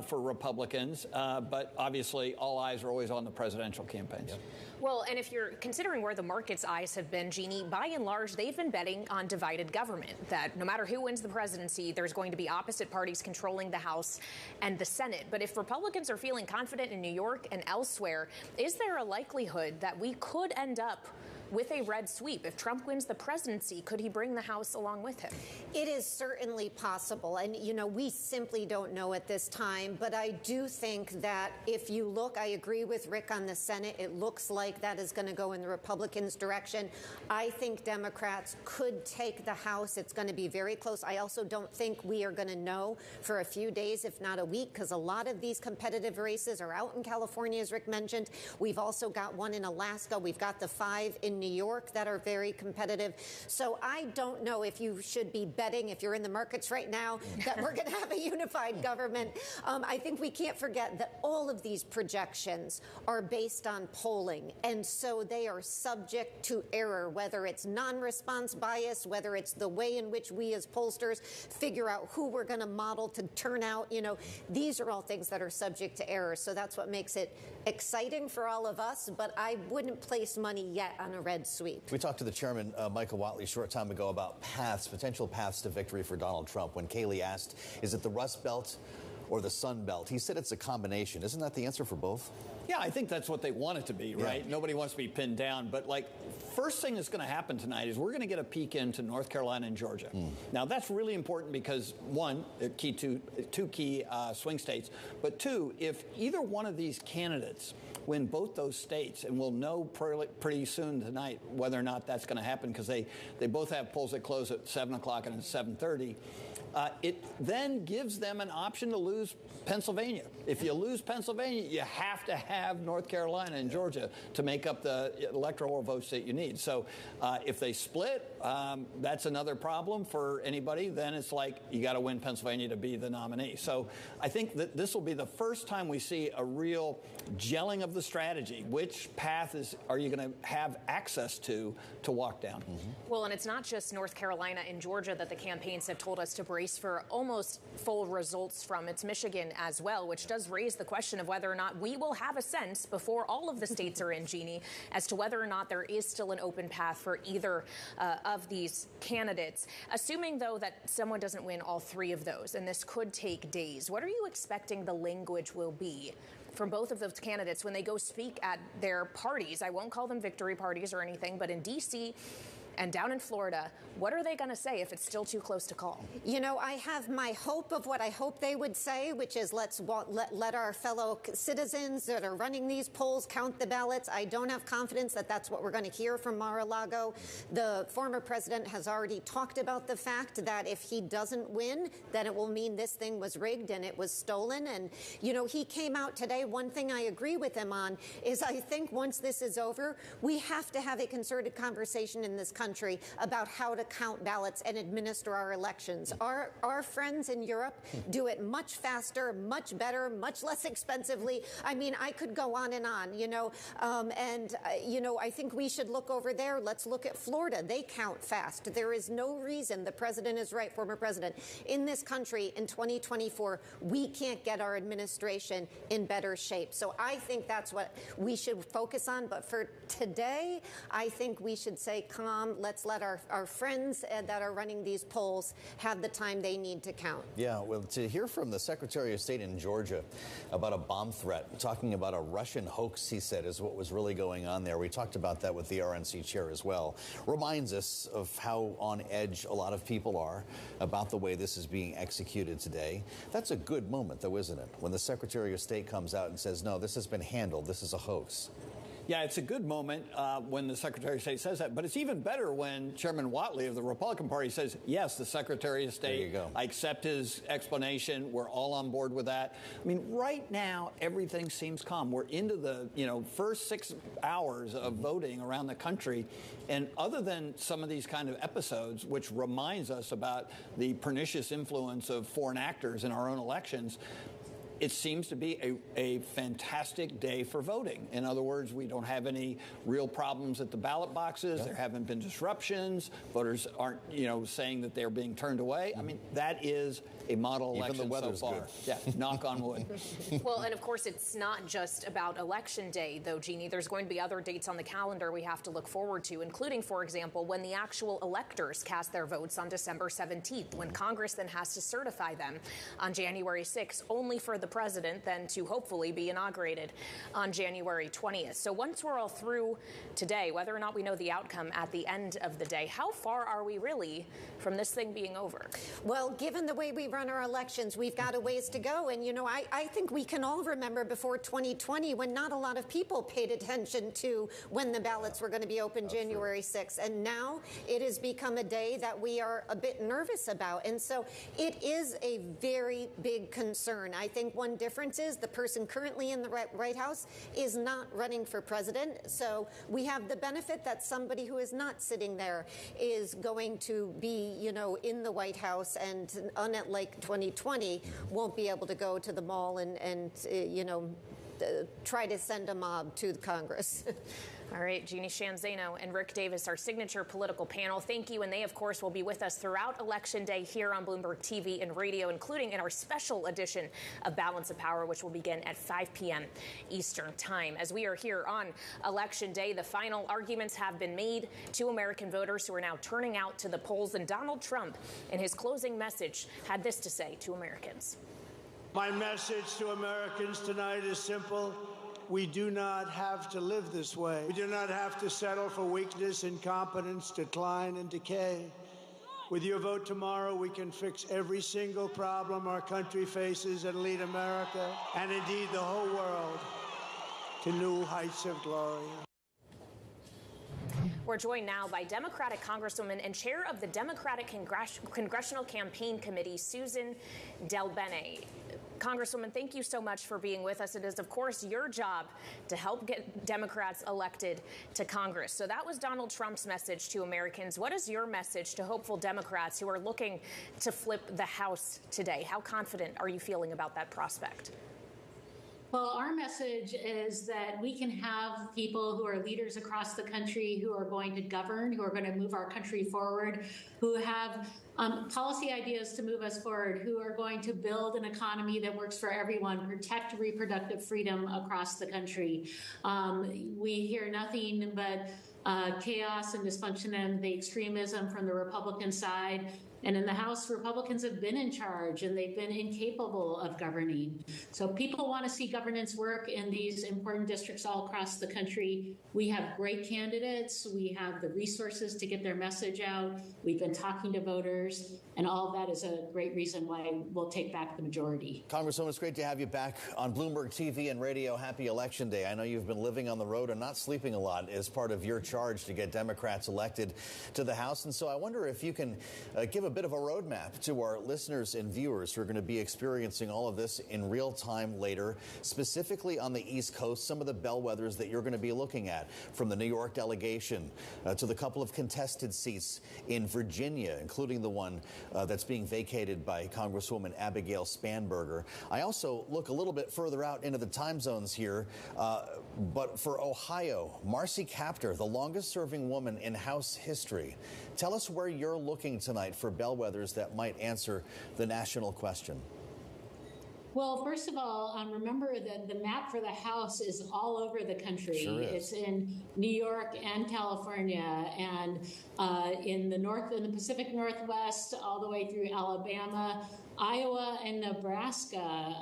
for Republicans, but obviously all eyes are always on the presidential campaigns. Well, and if you're considering where the market's eyes have been, Jeannie, by and large, they've been betting on divided government, that no matter who wins the presidency, there's going to be opposite parties controlling the House and the Senate. But if Republicans are feeling confident in New York and elsewhere, is there a likelihood that we could end up with a red sweep? If Trump wins the presidency, could he bring the House along with him? It is certainly possible. And, we simply don't know at this time. But I do think that if you look, I agree with Rick on the Senate. It looks like that is going to go in the Republicans' direction. I think Democrats could take the House. It's going to be very close. I also don't think we are going to know for a few days, if not a week, because a lot of these competitive races are out in California, as Rick mentioned. We've also got one in Alaska. We've got the 5 in New York that are very competitive. So I don't know if you should be betting, if you're in the markets right now, that we're going to have a unified government. I think we can't forget that all of these projections are based on polling. And so they are subject to error, whether it's non-response bias, whether it's the way in which we as pollsters figure out who we're going to model to turn out. These are all things that are subject to error. So that's what makes it exciting for all of us. But I wouldn't place money yet on a red sweep. We talked to the chairman, Michael Whatley, a short time ago about potential paths to victory for Donald Trump. When Kayleigh asked, is it the Rust Belt or the Sun Belt? He said it's a combination. Isn't that the answer for both? Yeah, I think that's what they want it to be, right? Yeah. Nobody wants to be pinned down. But, like, first thing that's going to happen tonight is we're going to get a peek into North Carolina and Georgia. Now, that's really important because, one, two key swing states. But, two, if either one of these candidates win both those states, and we'll know pretty soon tonight whether or not that's going to happen because they both have polls that close at 7 o'clock and at 7:30. It then gives them an option to lose Pennsylvania. If you lose Pennsylvania, you have to have North Carolina and Georgia to make up the electoral votes that you need. So if they split, that's another problem for anybody. Then it's like you got to win Pennsylvania to be the nominee. So I think that this will be the first time we see a real gelling of the strategy. Which path are you going to have access to walk down? Well, and it's not just North Carolina and Georgia that the campaigns have told us to brace for almost full results from. It's Michigan as well, which does raise the question of whether or not we will have a sense before all of the states are in, Jeannie, as to whether or not there is still an open path for either of these candidates. Assuming, though, that someone doesn't win all three of those, and this could take days, what are you expecting the language will be from both of those candidates when they go speak at their parties? I won't call them victory parties or anything, but in D.C., and down in Florida, what are they going to say if it's still too close to call? You know, I have my hope of what I hope they would say, which is let our fellow citizens that are running these polls count the ballots. I don't have confidence that that's what we're going to hear from Mar-a-Lago. The former president has already talked about the fact that if he doesn't win, then it will mean this thing was rigged and it was stolen. And, you know, he came out today. One thing I agree with him on is I think once this is over, we have to have a concerted conversation in this country about how to count ballots and administer our elections. Our friends in Europe do it much faster, much better, much less expensively. I mean, I could go on, you know, you know, I think we should look over there. Let's look at Florida. They count fast. There is no reason, the president is right, former president, in this country in 2024, we can't get our administration in better shape. So I think that's what we should focus on. But for today, I think we should say calm. Let's let our friends that are running these polls have the time they need to count. Yeah, well, to hear from the Secretary of State in Georgia about a bomb threat, talking about a Russian hoax, he said, is what was really going on there. We talked about that with the RNC chair as well. Reminds us of how on edge a lot of people are about the way this is being executed today. That's a good moment, though, isn't it? When the Secretary of State comes out and says, no, this has been handled. This is a hoax. Yeah, it's a good moment when the Secretary of State says that, but it's even better when Chairman Whatley of the Republican Party says, yes, the Secretary of State, there you go. I accept his explanation. We're all on board with that. I mean, right now, everything seems calm. We're into the, you know, first 6 hours of voting around the country. And other than some of these kind of episodes, which reminds us about the pernicious influence of foreign actors in our own elections, it seems to be a fantastic day for voting. In other words, we don't have any real problems at the ballot boxes. There haven't been disruptions. Voters aren't, you know, saying that they're being turned away. I mean, that is a model election so far. Good. Yeah, knock on wood. Well, and of course, it's not just about Election Day, though, Jeannie. There's going to be other dates on the calendar we have to look forward to, including, for example, when the actual electors cast their votes on December 17th, when Congress then has to certify them on January 6th, only for the president then to hopefully be inaugurated on January 20th. So once we're all through today, whether or not we know the outcome at the end of the day, how far are we really from this thing being over? Well, given the way we run our elections, we've got a ways to go. And, you know, I think we can all remember before 2020 when not a lot of people paid attention to when the ballots were going to be open January 6th. And now it has become a day that we are a bit nervous about. And so it is a very big concern. I think one difference is the person currently in the White House is not running for president. So we have the benefit that somebody who is not sitting there is going to be, you know, in the White House, and unlike 2020, won't be able to go to the mall and you know, try to send a mob to Congress. All right, Jeannie Shanzano and Rick Davis, our signature political panel. Thank you. And they, of course, will be with us throughout Election Day here on Bloomberg TV and radio, including in our special edition of Balance of Power, which will begin at 5 p.m. Eastern Time. As we are here on Election Day, the final arguments have been made to American voters who are now turning out to the polls. And Donald Trump, in his closing message, had this to say to Americans. My message to Americans tonight is simple. We do not have to live this way. We do not have to settle for weakness, incompetence, decline, and decay. With your vote tomorrow, we can fix every single problem our country faces and lead America, and indeed the whole world, to new heights of glory. We're joined now by Democratic Congresswoman and chair of the Democratic Congressional Campaign Committee, Susan DelBene. Congresswoman, thank you so much for being with us. It is, of course, your job to help get Democrats elected to Congress. So that was Donald Trump's message to Americans. What is your message to hopeful Democrats who are looking to flip the House today? How confident are you feeling about that prospect? Well, our message is that we can have people who are leaders across the country who are going to govern, who are going to move our country forward, who have policy ideas to move us forward, who are going to build an economy that works for everyone, protect reproductive freedom across the country. We hear nothing but chaos and dysfunction and the extremism from the Republican side. And in the House, Republicans have been in charge and they've been incapable of governing. So people want to see governance work in these important districts all across the country. We have great candidates. We have the resources to get their message out. We've been talking to voters, and all of that is a great reason why we'll take back the majority. Congresswoman, it's great to have you back on Bloomberg TV and radio. Happy Election Day. I know you've been living on the road and not sleeping a lot as part of your charge to get Democrats elected to the House. And so I wonder if you can give a bit of a roadmap to our listeners and viewers who are going to be experiencing all of this in real time later, specifically on the East Coast, some of the bellwethers that you're going to be looking at, from the New York delegation to the couple of contested seats in Virginia, including the one that's being vacated by Congresswoman Abigail Spanberger. I also look a little bit further out into the time zones here, but for Ohio, Marcy Kaptur, the longest serving woman in House history. Tell us where you're looking tonight for bellwethers that might answer the national question. Well, first of all, remember that the map for the House is all over the country. Sure is. It's in New York and California, and in the Pacific Northwest, all the way through Alabama, Iowa and Nebraska,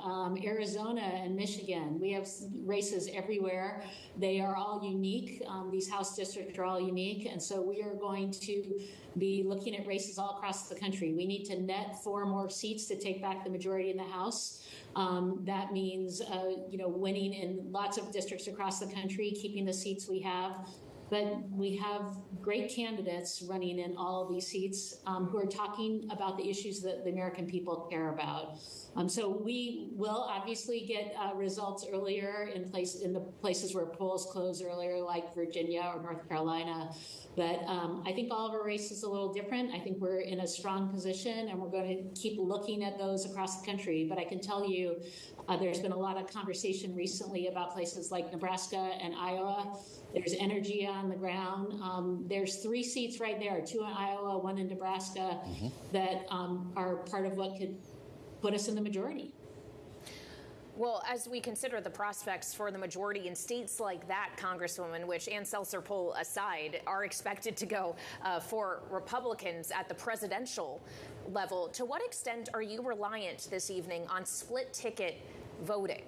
Arizona and Michigan. We have races everywhere. They are all unique. These House districts are all unique. And so we are going to be looking at races all across the country. We need to net 4 more seats to take back the majority in the House. That means, winning in lots of districts across the country, keeping the seats we have. But we have great candidates running in all of these seats who are talking about the issues that the American people care about. So we will obviously get results earlier in the places where polls close earlier, like Virginia or North Carolina. But I think all of our races is a little different. I think we're in a strong position, and we're going to keep looking at those across the country. But I can tell you there's been a lot of conversation recently about places like Nebraska and Iowa. There's energy on the ground. There's 3 seats right there, 2 in Iowa, 1 in Nebraska, that are part of what could put us in the majority. Well, as we consider the prospects for the majority in states like that, Congresswoman, which Ann Seltzer poll aside, are expected to go for Republicans at the presidential level, to what extent are you reliant this evening on split ticket voting?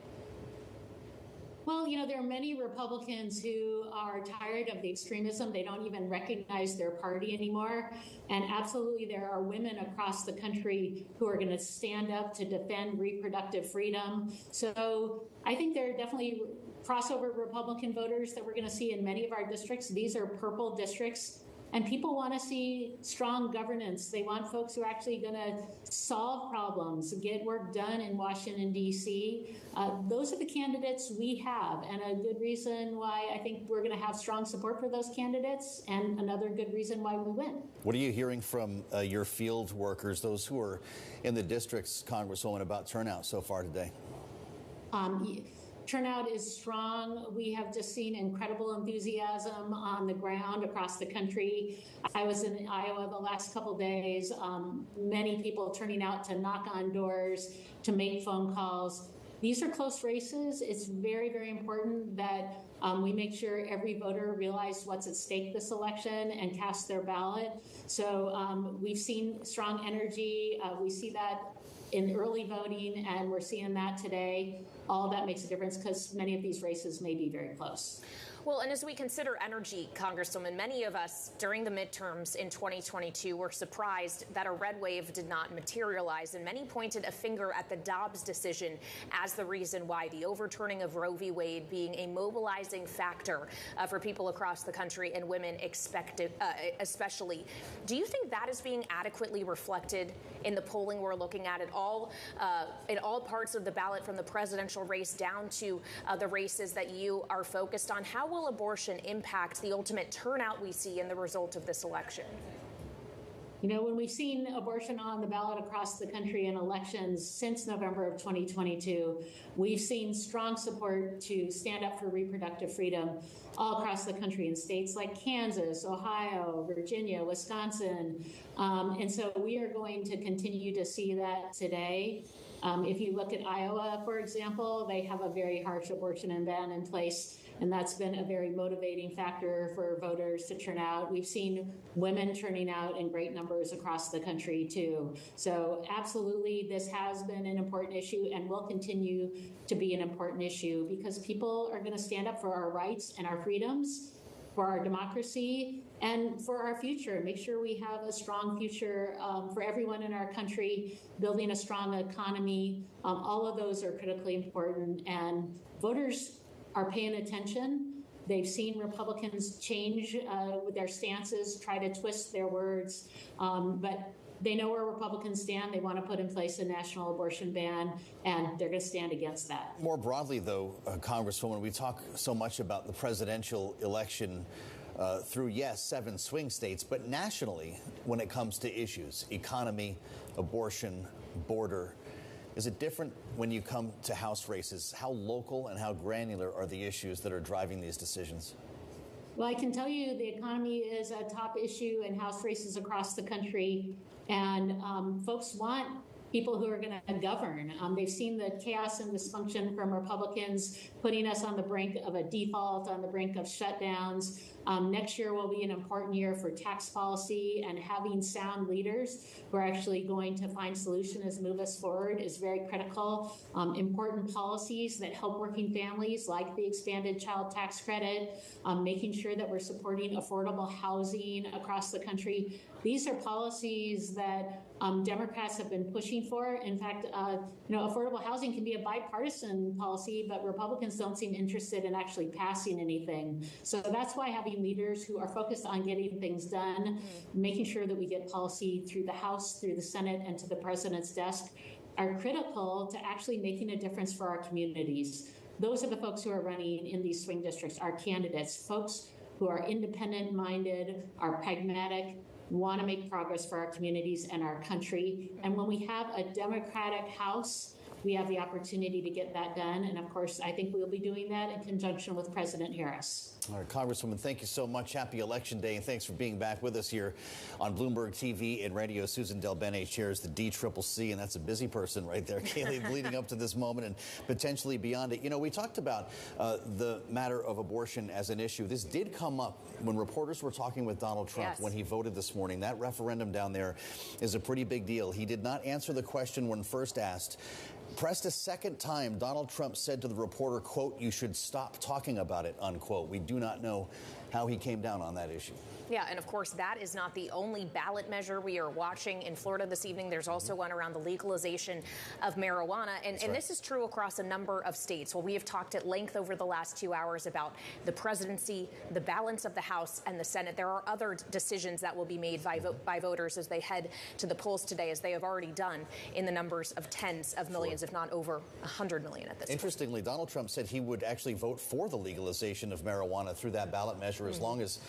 Well, there are many Republicans who are tired of the extremism. They don't even recognize their party anymore. And absolutely, there are women across the country who are going to stand up to defend reproductive freedom. So I think there are definitely crossover Republican voters that we're going to see in many of our districts. These are purple districts. And people want to see strong governance. They want folks who are actually going to solve problems, get work done in Washington, D.C. Those are the candidates we have, and a good reason why I think we're going to have strong support for those candidates, and another good reason why we win. What are you hearing from your field workers, those who are in the districts, Congresswoman, about turnout so far today? Turnout is strong. We have just seen incredible enthusiasm on the ground across the country. I was in Iowa the last couple days. Many people turning out to knock on doors, to make phone calls. These are close races. It's very, very important that we make sure every voter realizes what's at stake this election and cast their ballot. So we've seen strong energy. We see that in early voting, and we're seeing that today. All of that makes a difference because many of these races may be very close. Well, and as we consider energy, Congresswoman, many of us during the midterms in 2022 were surprised that a red wave did not materialize, and many pointed a finger at the Dobbs decision as the reason why, the overturning of Roe v. Wade being a mobilizing factor for people across the country and women especially. Do you think that is being adequately reflected in the polling we're looking at all in all parts of the ballot, from the presidential race down to the races that you are focused on? How will abortion impact the ultimate turnout we see in the result of this election? You know, when we've seen abortion on the ballot across the country in elections since November of 2022, we've seen strong support to stand up for reproductive freedom all across the country in states like Kansas, Ohio, Virginia, Wisconsin. And so we are going to continue to see that today. If you look at Iowa, for example, they have a very harsh abortion ban in place, and that's been a very motivating factor for voters to turn out. We've seen women turning out in great numbers across the country, too. So absolutely, this has been an important issue and will continue to be an important issue because people are going to stand up for our rights and our freedoms, for our democracy, and for our future. Make sure we have a strong future for everyone in our country, building a strong economy. All of those are critically important, and voters are paying attention. They've seen Republicans change with their stances, try to twist their words, but they know where Republicans stand. They want to put in place a national abortion ban, and they're going to stand against that. More broadly, though, Congresswoman, we talk so much about the presidential election through, yes, 7 swing states, but nationally, when it comes to issues, economy, abortion, border, is it different when you come to House races? How local and how granular are the issues that are driving these decisions? Well, I can tell you the economy is a top issue in House races across the country, and folks want people who are going to govern. They've seen the chaos and dysfunction from Republicans putting us on the brink of a default, on the brink of shutdowns. Next year will be an important year for tax policy, and having sound leaders who are actually going to find solutions and move us forward is very critical. Important policies that help working families, like the expanded child tax credit, making sure that we're supporting affordable housing across the country. These are policies that Democrats have been pushing for. In fact, affordable housing can be a bipartisan policy, but Republicans don't seem interested in actually passing anything. So that's why having leaders who are focused on getting things done, making sure that we get policy through the House, through the Senate, and to the president's desk are critical to actually making a difference for our communities. Those are the folks who are running in these swing districts, our candidates, folks who are independent-minded, are pragmatic, want to make progress for our communities and our country. And when we have a Democratic House, we have the opportunity to get that done. And of course, I think we'll be doing that in conjunction with President Harris. All right, Congresswoman, thank you so much. Happy Election Day, and thanks for being back with us here on Bloomberg TV and radio. Susan Del Bene chairs the DCCC, and that's a busy person right there, Kayleigh, leading up to this moment and potentially beyond it. You know, we talked about the matter of abortion as an issue. This did come up when reporters were talking with Donald Trump when he voted this morning. That referendum down there is a pretty big deal. He did not answer the question when first asked. Pressed a second time, Donald Trump said to the reporter, quote, "You should stop talking about it," unquote. We do not know how he came down on that issue. Yeah, and of course, that is not the only ballot measure we are watching in Florida this evening. There's also one around the legalization of marijuana. And this is true across a number of states. Well, we have talked at length over the last 2 hours about the presidency, the balance of the House and the Senate. There are other decisions that will be made by voters as they head to the polls today, as they have already done in the numbers of tens of millions millions, if not over 100 million at this point. Interestingly, Donald Trump said he would actually vote for the legalization of marijuana through that ballot measure as long as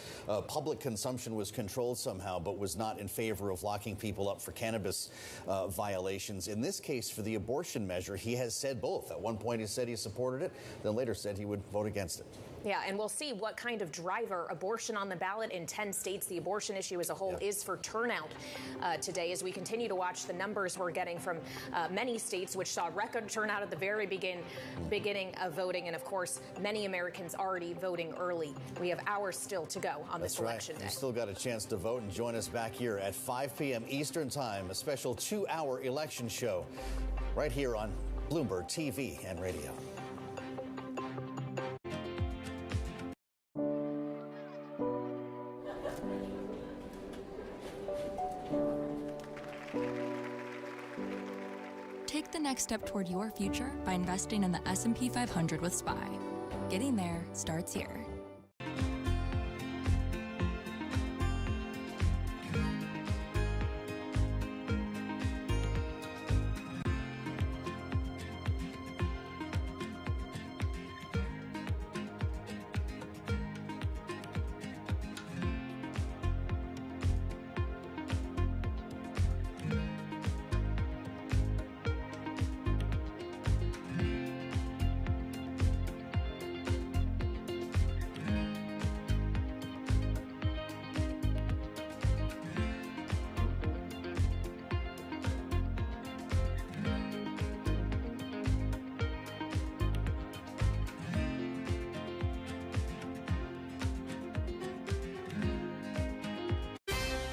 public consumption was controlled somehow, but was not in favor of locking people up for cannabis violations. In this case, for the abortion measure, he has said both. At one point, he said he supported it, then later said he would vote against it. Yeah, and we'll see what kind of driver abortion on the ballot in 10 states. The abortion issue as a whole is for turnout today as we continue to watch the numbers we're getting from many states, which saw record turnout at the very beginning of voting. And, of course, many Americans already voting early. We have hours still to go on this election day. You've still got a chance to vote, and join us back here at 5 p.m. Eastern Time, a special 2-hour election show right here on Bloomberg TV and radio. Take the next step toward your future by investing in the S&P 500 with SPY. Getting there starts here.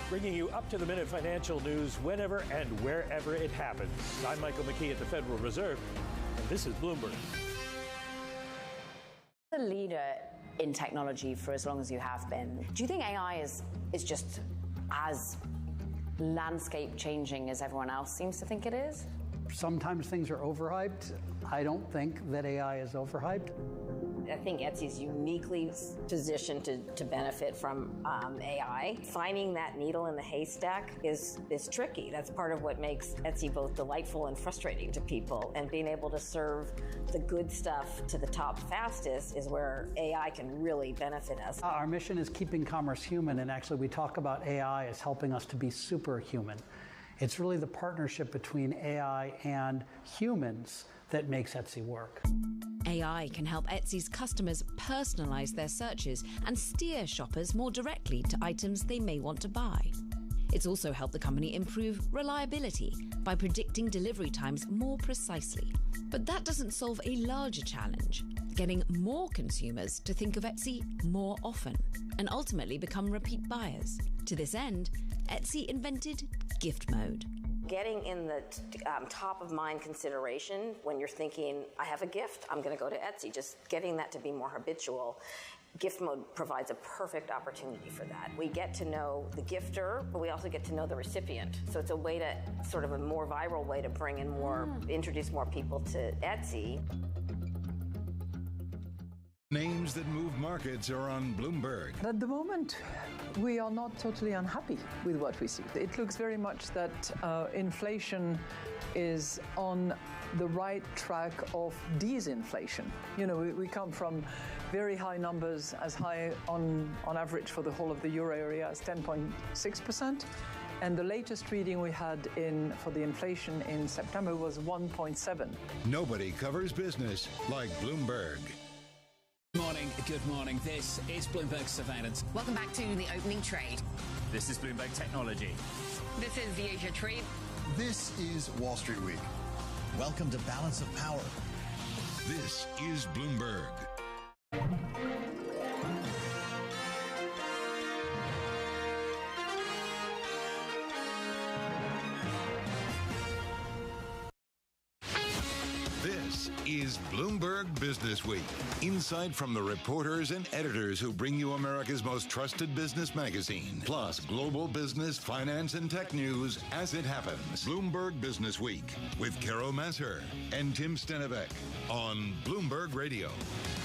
Bringing you up-to-the-minute financial news whenever and wherever it happens. I'm Michael McKee at the Federal Reserve, and this is Bloomberg. The leader in technology for as long as you have been. Do you think AI is just as landscape changing as everyone else seems to think it is? Sometimes things are overhyped. I don't think that AI is overhyped. I think Etsy is uniquely positioned to benefit from AI. Finding that needle in the haystack is tricky. That's part of what makes Etsy both delightful and frustrating to people. And being able to serve the good stuff to the top fastest is where AI can really benefit us. Our mission is keeping commerce human, and actually we talk about AI as helping us to be superhuman. It's really the partnership between AI and humans that makes Etsy work. AI can help Etsy's customers personalize their searches and steer shoppers more directly to items they may want to buy. It's also helped the company improve reliability by predicting delivery times more precisely. But that doesn't solve a larger challenge: getting more consumers to think of Etsy more often and ultimately become repeat buyers. To this end, Etsy invented gift mode. Getting in the top of mind consideration when you're thinking, I have a gift, I'm going to go to Etsy, just getting that to be more habitual. Gift mode provides a perfect opportunity for that. We get to know the gifter, but we also get to know the recipient. So it's a way to, sort of a more viral way to bring in more, introduce more people to Etsy. Names that move markets are on Bloomberg. At the moment, we are not totally unhappy with what we see. It looks very much that inflation is on the right track of disinflation. You know, we come from very high numbers, as high on average for the whole of the euro area as 10.6%. And the latest reading we had for the inflation in September was 1.7. Nobody covers business like Bloomberg. Good morning. This is Bloomberg Surveillance. Welcome back to the opening trade. This is Bloomberg Technology. This is the Asia Trade. This is Wall Street Week. Welcome to Balance of Power. This is Bloomberg. This This is Bloomberg Business Week. Insight from the reporters and editors who bring you America's most trusted business magazine. Plus, global business, finance, and tech news as it happens. Bloomberg Business Week with Carol Masser and Tim Stenivek on Bloomberg Radio.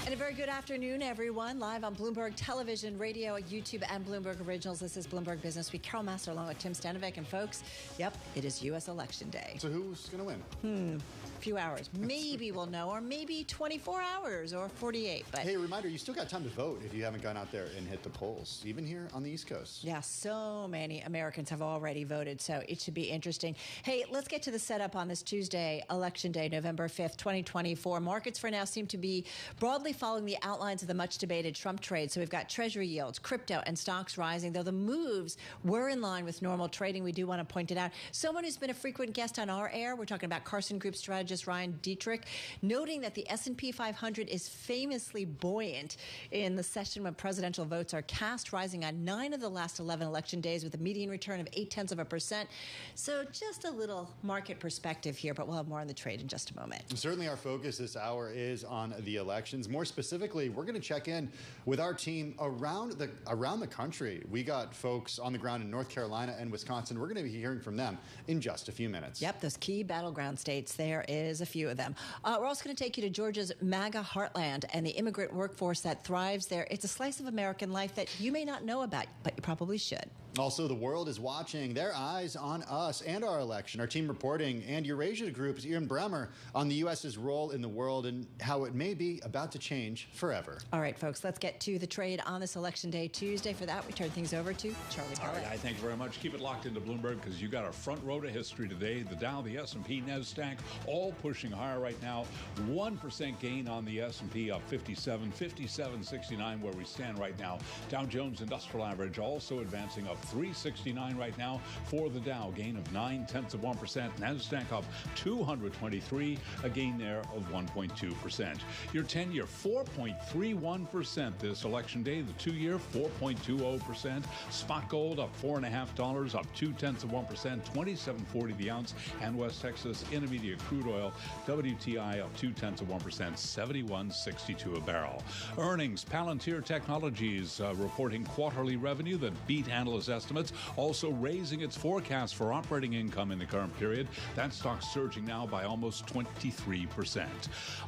And a very good afternoon, everyone. Live on Bloomberg Television, Radio, YouTube, and Bloomberg Originals. This is Bloomberg Business Week. Carol Masser along with Tim Stenivek. And folks, yep, it is U.S. Election Day. So who's going to win? A few hours. Maybe we'll know, or maybe 24 hours or 48. But hey, reminder, you still got time to vote if you haven't gone out there and hit the polls, even here on the East Coast. Yeah, so many Americans have already voted, so it should be interesting. Hey, let's get to the setup on this Tuesday, Election Day, November 5th, 2024. Markets for now seem to be broadly following the outlines of the much-debated Trump trade. So we've got Treasury yields, crypto, and stocks rising, though the moves were in line with normal trading. We do want to point it out. Someone who's been a frequent guest on our air, we're talking about Carson Group strategist Ryan Dietrich, noting that the S&P 500 is famously buoyant in the session when presidential votes are cast, rising on 9 of the last 11 election days with a median return of 0.8%. So just a little market perspective here, but we'll have more on the trade in just a moment. Certainly our focus this hour is on the elections. More specifically, we're going to check in with our team around the country. We got folks on the ground in North Carolina and Wisconsin. We're going to be hearing from them in just a few minutes. Yep, those key battleground states, there is a few of them. We're also going to take you to Georgia's MAGA heartland and the immigrant workforce that thrives there. It's a slice of American life that you may not know about, but you probably should. Also, the world is watching, their eyes on us and our election. Our team reporting and Eurasia Group's Ian Bremmer on the U.S.'s role in the world and how it may be about to change forever. All right, folks, let's get to the trade on this Election Day Tuesday. For that, we turn things over to Charlie Pellet. All right, thank you very much. Keep it locked into Bloomberg because you got a front row to history today. The Dow, the S&P, NASDAQ, all pushing higher right now. 1% gain on the S&P, up 57.69 where we stand right now. Dow Jones Industrial Average also advancing up 369 right now for the Dow, gain of 0.9%. NASDAQ up 223, a gain there of 1.2%. Your 10-year 4.31% this election day. The 2-year 4.20%. Spot gold up $4.50, up 0.2%, 27.40 the ounce. And West Texas Intermediate crude oil WTI up 0.2%, 71.62 a barrel. Earnings: Palantir Technologies reporting quarterly revenue that beat analyst estimates, also raising its forecast for operating income in the current period. That stock surging now by almost 23%.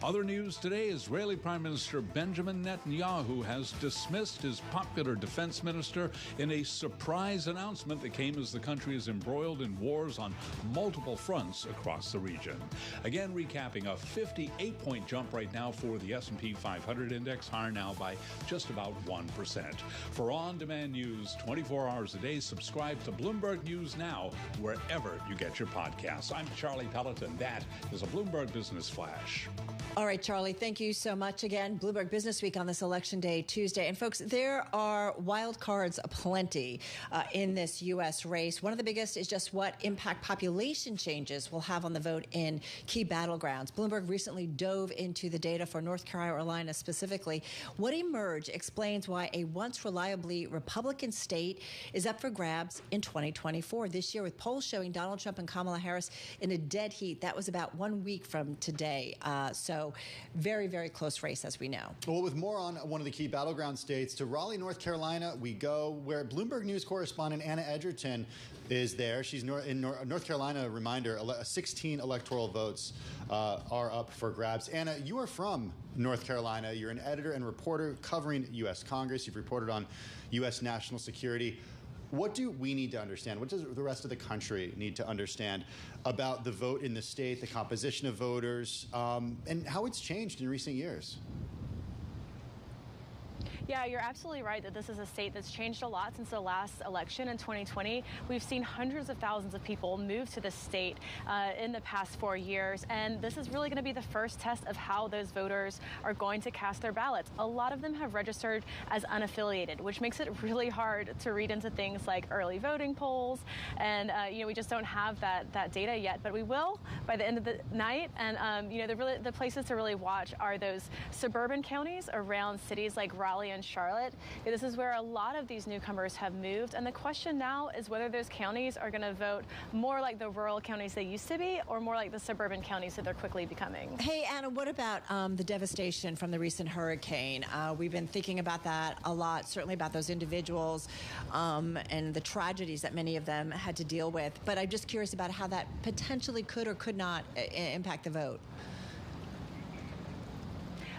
Other news today: Israeli Prime Minister Benjamin Netanyahu has dismissed his popular defense minister in a surprise announcement that came as the country is embroiled in wars on multiple fronts across the region. Again, recapping, a 58-point jump right now for the S&P 500 index, higher now by just about 1%. For on-demand news 24 hours a day, subscribe to Bloomberg News Now wherever you get your podcasts. I'm Charlie Pellet, and that is a Bloomberg Business Flash. All right, Charlie, thank you so much again. Bloomberg Business Week on this Election Day Tuesday. And folks, there are wild cards aplenty in this U.S. race. One of the biggest is just what impact population changes will have on the vote in key battlegrounds. Bloomberg recently dove into the data for North Carolina specifically. What emerged explains why a once reliably Republican state is up for grabs in 2024. This year, with polls showing Donald Trump and Kamala Harris in a dead heat. That was about 1 week from today. So very, very close race, as we know. Well, with more on one of the key battleground states, to Raleigh, North Carolina, we go, where Bloomberg News correspondent Anna Edgerton is there. She's in North Carolina. A reminder, 16 electoral votes are up for grabs. Anna, you are from North Carolina. You're an editor and reporter covering U.S. Congress. You've reported on U.S. national security. What do we need to understand? What does the rest of the country need to understand about the vote in the state, the composition of voters, and how it's changed in recent years? Yeah, you're absolutely right that this is a state that's changed a lot since the last election in 2020. We've seen hundreds of thousands of people move to this state in the past 4 years, and this is really going to be the first test of how those voters are going to cast their ballots. A lot of them have registered as unaffiliated, which makes it really hard to read into things like early voting polls, and we just don't have that data yet, but we will by the end of the night. And the places to really watch are those suburban counties around cities like Raleigh and Charlotte. This is where a lot of these newcomers have moved, and the question now is whether those counties are going to vote more like the rural counties they used to be or more like the suburban counties that they're quickly becoming. Hey, Anna, what about the devastation from the recent hurricane? We've been thinking about that a lot, certainly about those individuals and the tragedies that many of them had to deal with. But I'm just curious about how that potentially could or could not impact the vote.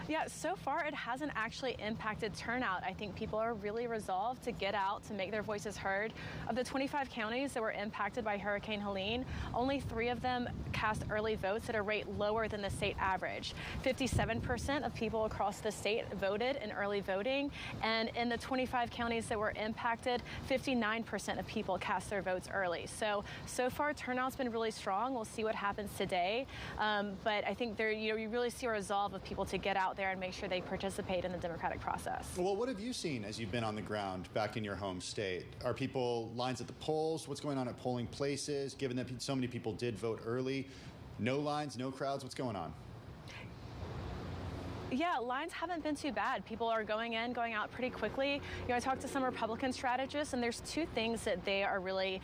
Yeah, so far it hasn't actually impacted turnout. I think people are really resolved to get out, to make their voices heard. Of the 25 counties that were impacted by Hurricane Helene, only 3 of them cast early votes at a rate lower than the state average. 57% of people across the state voted in early voting, and in the 25 counties that were impacted, 59% of people cast their votes early. So far turnout's been really strong. We'll see what happens today, but I think you really see a resolve of people to get out there and make sure they participate in the democratic process. Well, what have you seen as you've been on the ground back in your home state? Are people lines at the polls? What's going on at polling places, given that so many people did vote early? No lines, no crowds, what's going on? Yeah, lines haven't been too bad. People are going in, going out pretty quickly. I talked to some Republican strategists, and there's 2 things that they are really,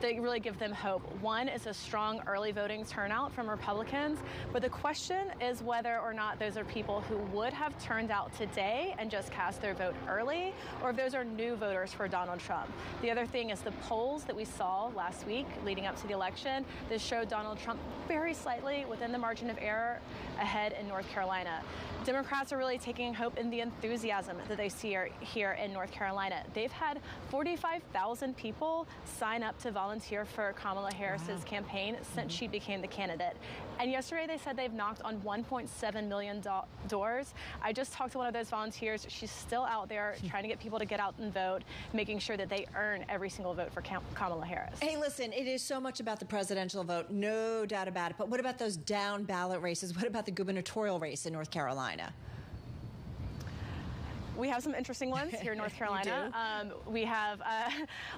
they really give them hope. One is a strong early voting turnout from Republicans, but the question is whether or not those are people who would have turned out today and just cast their vote early, or if those are new voters for Donald Trump. The other thing is the polls that we saw last week leading up to the election. This showed Donald Trump very slightly within the margin of error ahead in North Carolina. Democrats are really taking hope in the enthusiasm that they see here in North Carolina. They've had 45,000 people sign up to volunteer for Kamala Harris's campaign since she became the candidate. And yesterday they said they've knocked on 1.7 million doors. I just talked to one of those volunteers. She's still out there trying to get people to get out and vote, making sure that they earn every single vote for Kamala Harris. Hey, listen, it is so much about the presidential vote, no doubt about it. But what about those down ballot races? What about the gubernatorial race in North Carolina? We have some interesting ones here in North Carolina. We have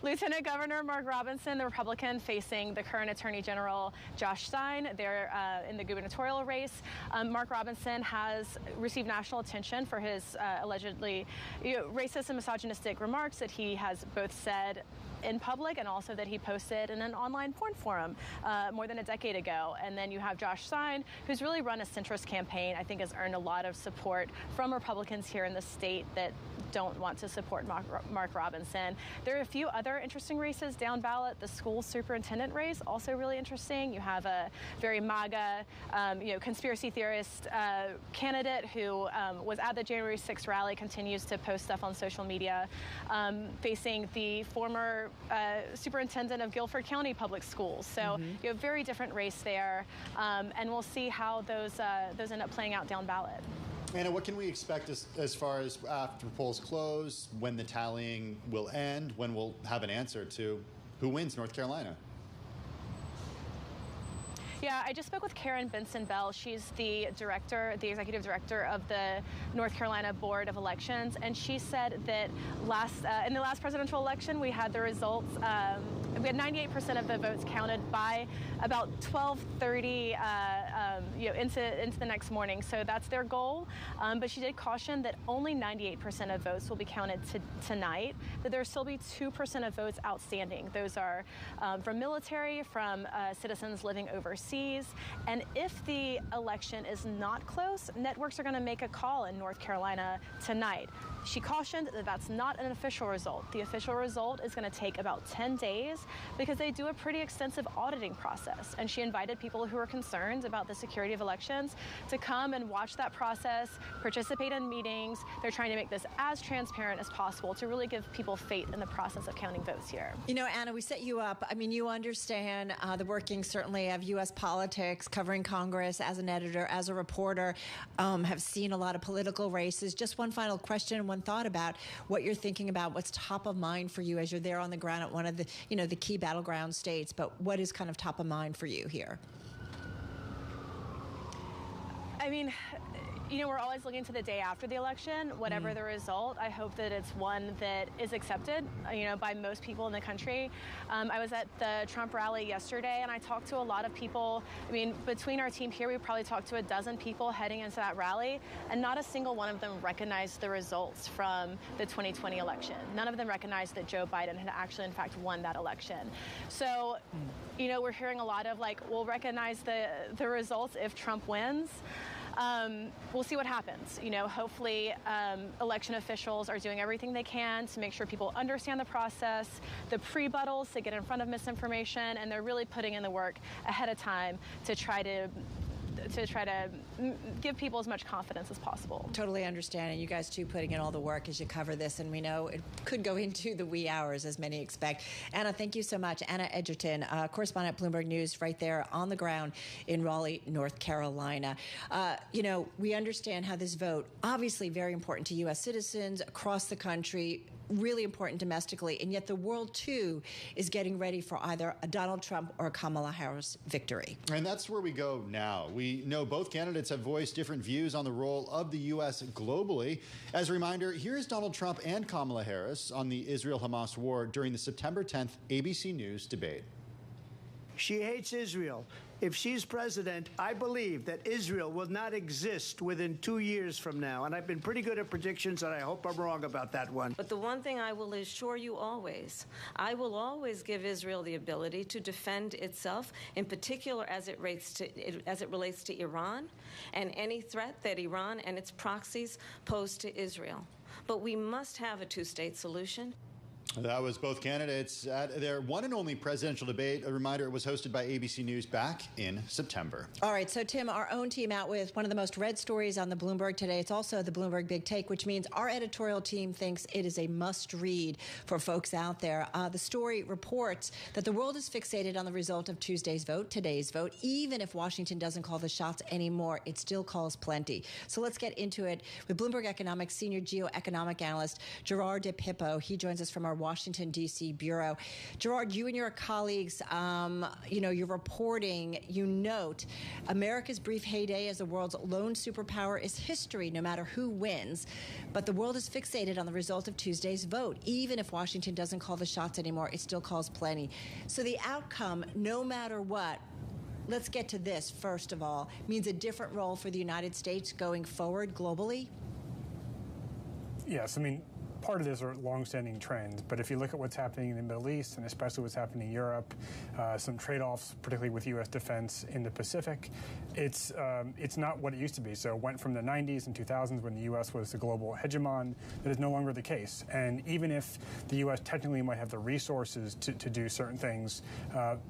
Lieutenant Governor Mark Robinson, the Republican, facing the current Attorney General Josh Stein. They're in the gubernatorial race. Mark Robinson has received national attention for his allegedly racist and misogynistic remarks that he has both said in public and also that he posted in an online porn forum more than a decade ago. And then you have Josh Stein, who's really run a centrist campaign, I think has earned a lot of support from Republicans here in the state that don't want to support Mark Robinson. There are a few other interesting races down ballot. The school superintendent race, also really interesting. You have a very MAGA, conspiracy theorist candidate who was at the January 6th rally, continues to post stuff on social media, facing the former superintendent of Guilford County Public Schools. So you have a very different race there, and we'll see how those end up playing out down ballot. Anna, what can we expect as far as after polls close, when the tallying will end, when we'll have an answer to who wins North Carolina? Yeah, I just spoke with Karen Benson-Bell. She's the executive director of the North Carolina Board of Elections, and she said that in the last presidential election, we had the results. We had 98% of the votes counted by about 12:30 into the next morning. So that's their goal. But she did caution that only 98% of votes will be counted tonight, that there'll still be 2% of votes outstanding. Those are from military, from citizens living overseas. And if the election is not close, networks are going to make a call in North Carolina tonight. She cautioned that that's not an official result. The official result is going to take about 10 days because they do a pretty extensive auditing process. And she invited people who are concerned about the security of elections to come and watch that process, participate in meetings. They're trying to make this as transparent as possible to really give people faith in the process of counting votes here. You know, Anna, we set you up. I mean, you understand the workings certainly of U.S. politics, covering Congress as an editor, as a reporter, have seen a lot of political races. Just one final question, one thought about what you're thinking about, what's top of mind for you as you're there on the ground at one of the, the key battleground states, but what is kind of top of mind for you here? I mean, we're always looking to the day after the election, whatever the result. I hope that it's one that is accepted, by most people in the country. I was at the Trump rally yesterday, and I talked to a lot of people. I mean, between our team here, we probably talked to a dozen people heading into that rally, and not a single one of them recognized the results from the 2020 election. None of them recognized that Joe Biden had actually, in fact, won that election. So, we're hearing a lot of we'll recognize the results if Trump wins. We'll see what happens. Hopefully election officials are doing everything they can to make sure people understand the process, the pre-buttles to get in front of misinformation, and they're really putting in the work ahead of time to try to give people as much confidence as possible. Totally understand, and you guys too putting in all the work as you cover this, and we know it could go into the wee hours as many expect. Anna, thank you so much. Anna Edgerton, correspondent at Bloomberg News, right there on the ground in Raleigh, North Carolina. We understand how this vote, obviously very important to U.S. citizens across the country, really important domestically, and yet the world too is getting ready for either a Donald Trump or a Kamala Harris victory. And that's where we go now. We know both candidates have voiced different views on the role of the U.S. globally. As a reminder, here's Donald Trump and Kamala Harris on the Israel-Hamas war during the September 10th ABC News debate. She hates Israel. If she's president, I believe that Israel will not exist within 2 years from now. And I've been pretty good at predictions, and I hope I'm wrong about that one. But the one thing I will assure you always, I will always give Israel the ability to defend itself, in particular as it relates to Iran and any threat that Iran and its proxies pose to Israel. But we must have a two-state solution. That was both candidates at their one and only presidential debate. A reminder, it was hosted by ABC News back in September. All right, so Tim, our own team out with one of the most read stories on the Bloomberg today. It's also the Bloomberg Big Take, which means our editorial team thinks it is a must-read for folks out there. The story reports that the world is fixated on the result of Tuesday's vote, today's vote. Even if Washington doesn't call the shots anymore, it still calls plenty. So let's get into it with Bloomberg Economics senior geoeconomic analyst Gerard DePippo. He joins us from our Washington, D.C. bureau. Gerard, you and your colleagues, you're reporting, you note, America's brief heyday as the world's lone superpower is history, no matter who wins. But the world is fixated on the result of Tuesday's vote. Even if Washington doesn't call the shots anymore, it still calls plenty. So the outcome, no matter what, let's get to this first of all, means a different role for the United States going forward globally? Yes, part of this are longstanding trends, but if you look at what's happening in the Middle East and especially what's happening in Europe, some trade-offs, particularly with U.S. defense in the Pacific, it's not what it used to be. So it went from the 90s and 2000s when the U.S. was the global hegemon. That is no longer the case. And even if the U.S. technically might have the resources to do certain things,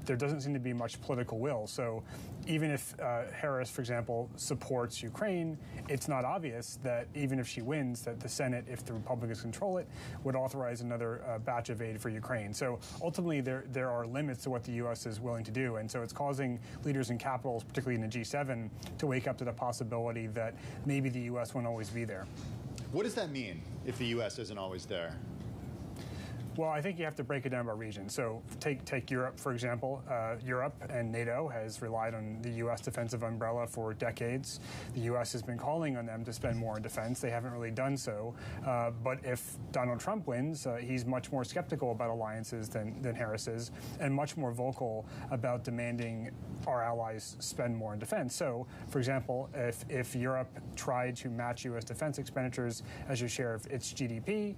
there doesn't seem to be much political will. So even if Harris, for example, supports Ukraine, it's not obvious that even if she wins, that the Senate, if the Republicans control it, would authorize another batch of aid for Ukraine. So ultimately, there are limits to what the U.S. is willing to do. And so it's causing leaders in capitals, particularly in the G7, to wake up to the possibility that maybe the U.S. won't always be there. What does that mean if the U.S. isn't always there? Well, I think you have to break it down by region. So take Europe, for example. Europe and NATO has relied on the U.S. defensive umbrella for decades. The U.S. has been calling on them to spend more on defense. They haven't really done so. But if Donald Trump wins, he's much more skeptical about alliances than Harris is, and much more vocal about demanding our allies spend more on defense. So, for example, if Europe tried to match U.S. defense expenditures as a share of its GDP,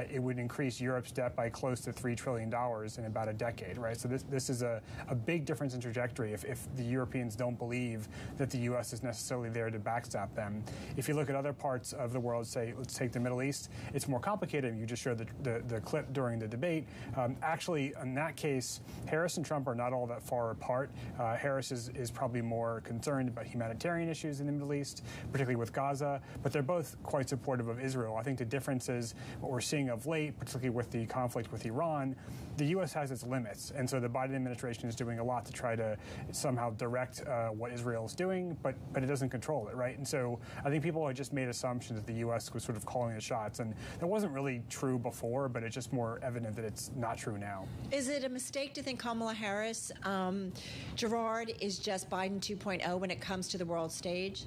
it would increase Europe's debt by close to $3 trillion in about a decade, right? So this is a big difference in trajectory if the Europeans don't believe that the U.S. is necessarily there to backstop them. If you look at other parts of the world, say, let's take the Middle East, it's more complicated. You just showed the clip during the debate. Actually, in that case, Harris and Trump are not all that far apart. Harris is probably more concerned about humanitarian issues in the Middle East, particularly with Gaza, but they're both quite supportive of Israel. I think the difference is what we're seeing of late, particularly with the conflict with Iran, the U.S. has its limits. And so the Biden administration is doing a lot to try to somehow direct what Israel is doing, but it doesn't control it, right? And so I think people have just made assumptions that the U.S. was sort of calling the shots. And that wasn't really true before, but it's just more evident that it's not true now. Is it a mistake to think Kamala Harris, Gerard, is just Biden 2.0 when it comes to the world stage?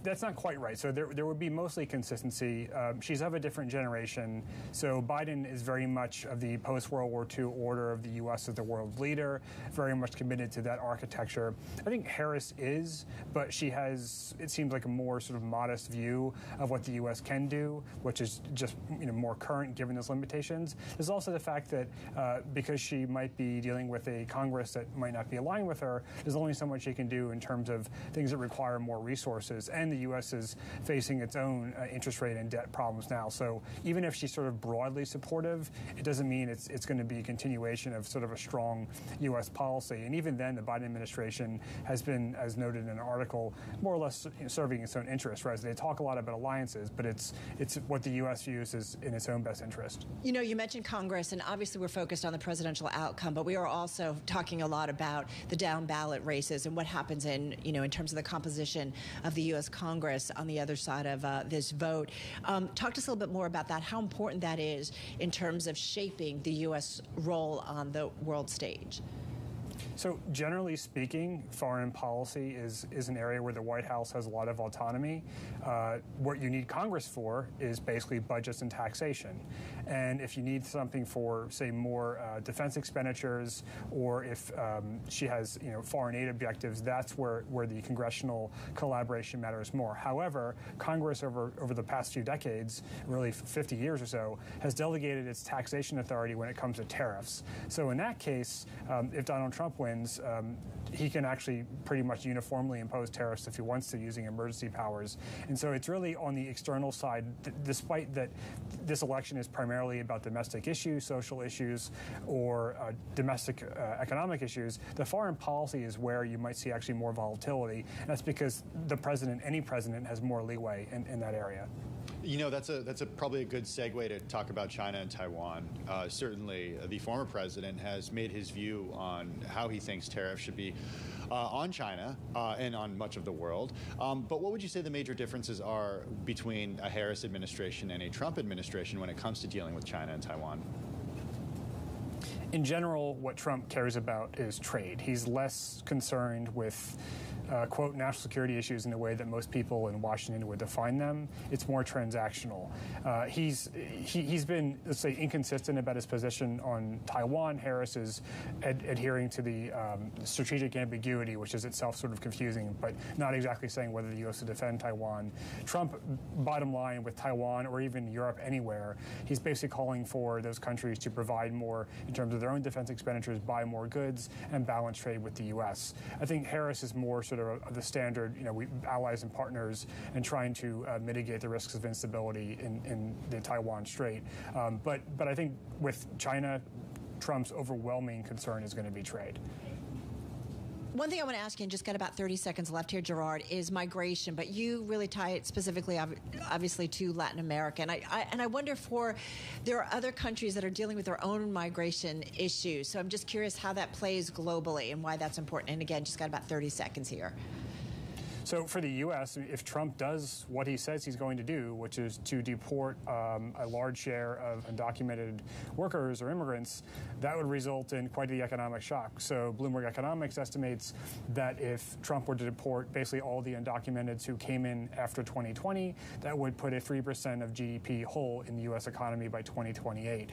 That's not quite right. So there would be mostly consistency. She's of a different generation. So Biden is very much of the post-World War II order of the U.S. as the world leader, very much committed to that architecture. I think Harris is, but she has, it seems like, a more sort of modest view of what the U.S. can do, which is just more current given those limitations. There's also the fact that because she might be dealing with a Congress that might not be aligned with her, there's only so much she can do in terms of things that require more resources, and the U.S. is facing its own interest rate and debt problems now. So even if she's sort of broadly supportive, it doesn't mean it's going to be a continuation of sort of a strong U.S. policy. And even then, the Biden administration has been, as noted in an article, more or less serving its own interests. Right? They talk a lot about alliances, but it's what the U.S. views as in its own best interest. You mentioned Congress, and obviously we're focused on the presidential outcome, but we are also talking a lot about the down ballot races and what happens in terms of the composition of the U.S. Congress on the other side of this vote. Talk to us a little bit more about that, how important that is in terms of shaping the U.S. role on the world stage. So generally speaking, foreign policy is an area where the White House has a lot of autonomy. What you need Congress for is basically budgets and taxation. And if you need something for, say, more defense expenditures, or if she has foreign aid objectives, that's where the congressional collaboration matters more. However, Congress over the past few decades, really 50 years or so, has delegated its taxation authority when it comes to tariffs. So in that case, if Donald Trump wins, he can actually pretty much uniformly impose tariffs if he wants to, using emergency powers. And so it's really on the external side, despite that this election is primarily about domestic issues, social issues, or domestic economic issues, the foreign policy is where you might see actually more volatility. And that's because any president has more leeway in that area. That's probably a good segue to talk about China and Taiwan. Certainly, the former president has made his view on how he thinks tariffs should be on China and on much of the world. But what would you say the major differences are between a Harris administration and a Trump administration when it comes to dealing with China and Taiwan? In general, what Trump cares about is trade. He's less concerned with quote, national security issues in the way that most people in Washington would define them. It's more transactional. He's been, let's say, inconsistent about his position on Taiwan. Harris is adhering to the strategic ambiguity, which is itself sort of confusing, but not exactly saying whether the U.S. would defend Taiwan. Trump, bottom line, with Taiwan or even Europe anywhere, he's basically calling for those countries to provide more in terms of their own defense expenditures, buy more goods, and balance trade with the U.S. I think Harris is more sort of the standard, we allies and partners, and trying to mitigate the risks of instability in the Taiwan Strait. But I think with China, Trump's overwhelming concern is going to be trade. One thing I want to ask you, and just got about 30 seconds left here, Gerard, is migration. But you really tie it specifically, obviously, to Latin America. And I wonder there are other countries that are dealing with their own migration issues. So I'm just curious how that plays globally and why that's important. And again, just got about 30 seconds here. So for the U.S., if Trump does what he says he's going to do, which is to deport a large share of undocumented workers or immigrants, that would result in quite the economic shock. So Bloomberg Economics estimates that if Trump were to deport basically all the undocumented who came in after 2020, that would put a 3% of GDP hole in the U.S. economy by 2028.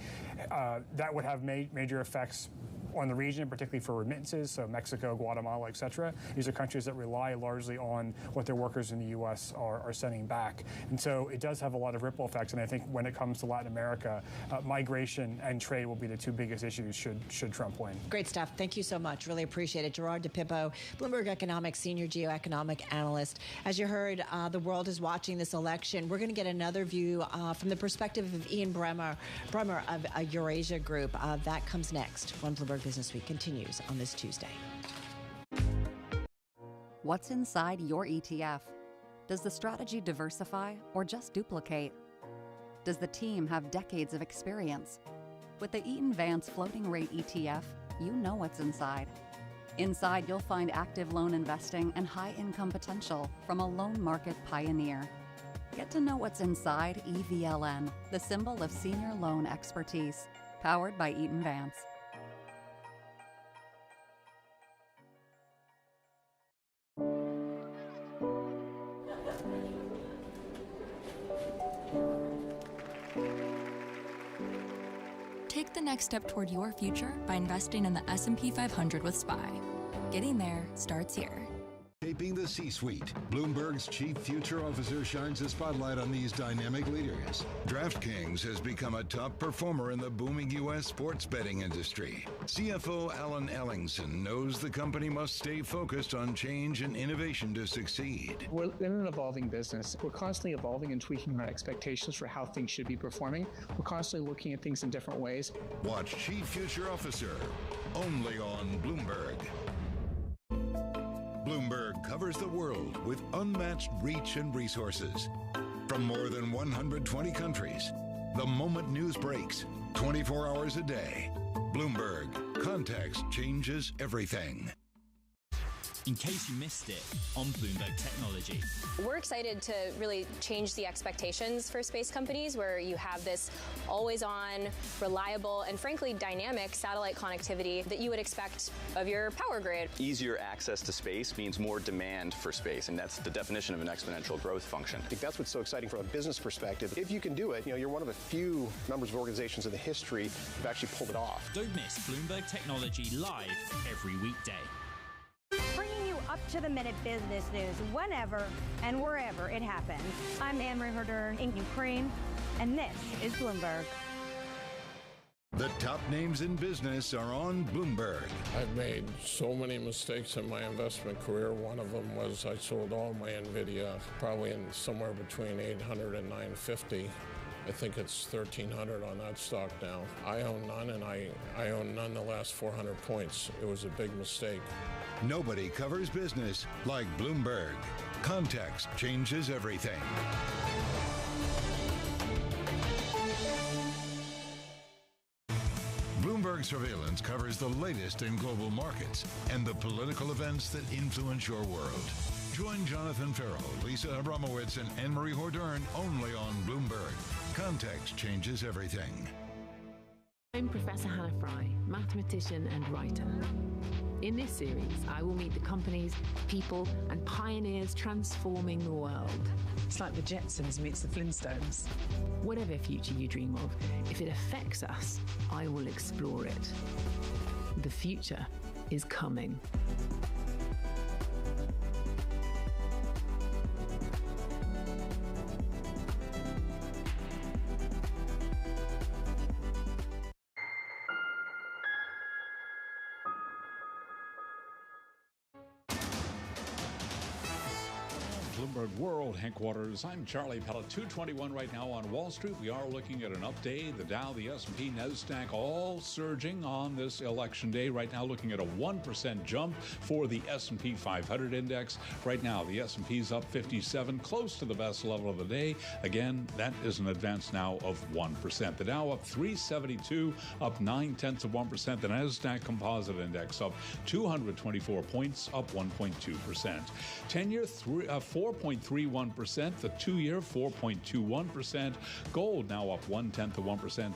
That would have major effects on the region, particularly for remittances, so Mexico, Guatemala, et cetera. These are countries that rely largely on what their workers in the U.S. are sending back. And so it does have a lot of ripple effects, and I think when it comes to Latin America, migration and trade will be the two biggest issues should Trump win. Great stuff. Thank you so much. Really appreciate it. Gerard DePippo, Bloomberg Economics Senior Geoeconomic Analyst. As you heard, the world is watching this election. We're going to get another view from the perspective of Ian Bremer of Eurasia Group. That comes next when Bloomberg Business Week continues on this Tuesday. What's inside your ETF? Does the strategy diversify or just duplicate? Does the team have decades of experience? With the Eaton Vance Floating Rate ETF, you know what's inside. Inside, you'll find active loan investing and high income potential from a loan market pioneer. Get to know what's inside EVLN, the symbol of senior loan expertise, powered by Eaton Vance. the next step toward your future by investing in the S&P 500 with SPY. Getting there starts here. Shaping the C-suite, Bloomberg's chief future officer shines a spotlight on these dynamic leaders. DraftKings has become a top performer in the booming U.S. sports betting industry. CFO Alan Ellingson knows the company must stay focused on change and innovation to succeed. We're in an evolving business. We're constantly evolving and tweaking our expectations for how things should be performing. We're constantly looking at things in different ways. Watch Chief Future Officer, only on Bloomberg. Bloomberg covers the world with unmatched reach and resources. From more than 120 countries, the moment news breaks, 24 hours a day. Bloomberg, context changes everything. In case you missed it, on Bloomberg Technology. We're excited to really change the expectations for space companies, where you have this always-on, reliable, and frankly dynamic satellite connectivity that you would expect of your power grid. Easier access to space means more demand for space, and that's the definition of an exponential growth function. I think that's what's so exciting from a business perspective. If you can do it, you're one of a few numbers of organizations in the history who've actually pulled it off. Don't miss Bloomberg Technology live every weekday. Bringing you up-to-the-minute business news whenever and wherever it happens. I'm Anne-Marie Herder in Ukraine, and this is Bloomberg. The top names in business are on Bloomberg. I've made so many mistakes in my investment career. One of them was I sold all my NVIDIA, probably in somewhere between 800 and 950. I think it's 1,300 on that stock now. I own none, and I own none the last 400 points. It was a big mistake. Nobody covers business like Bloomberg. Context changes everything. Bloomberg Surveillance covers the latest in global markets and the political events that influence your world. Join Jonathan Farrell, Lisa Abramowitz, and Anne-Marie Hordern only on Bloomberg. Context changes everything. I'm Professor Hannah Fry, mathematician and writer. In this series, I will meet the companies, people, and pioneers transforming the world. It's like the Jetsons meets the Flintstones. Whatever future you dream of, if it affects us, I will explore it. The future is coming. Bloomberg World Headquarters. I'm Charlie Pellet. 221 right now on Wall Street. We are looking at an update. The Dow, the S&P, NASDAQ all surging on this election day. Right now looking at a 1% jump for the S&P 500 index. Right now the S&P's up 57, close to the best level of the day. Again, that is an advance now of 1%. The Dow up 372, up 0.9%. The NASDAQ Composite Index up 224 points, up 1.2%. 10-year 4.31%. The 2-year 4.21%. Gold now up 0.1%,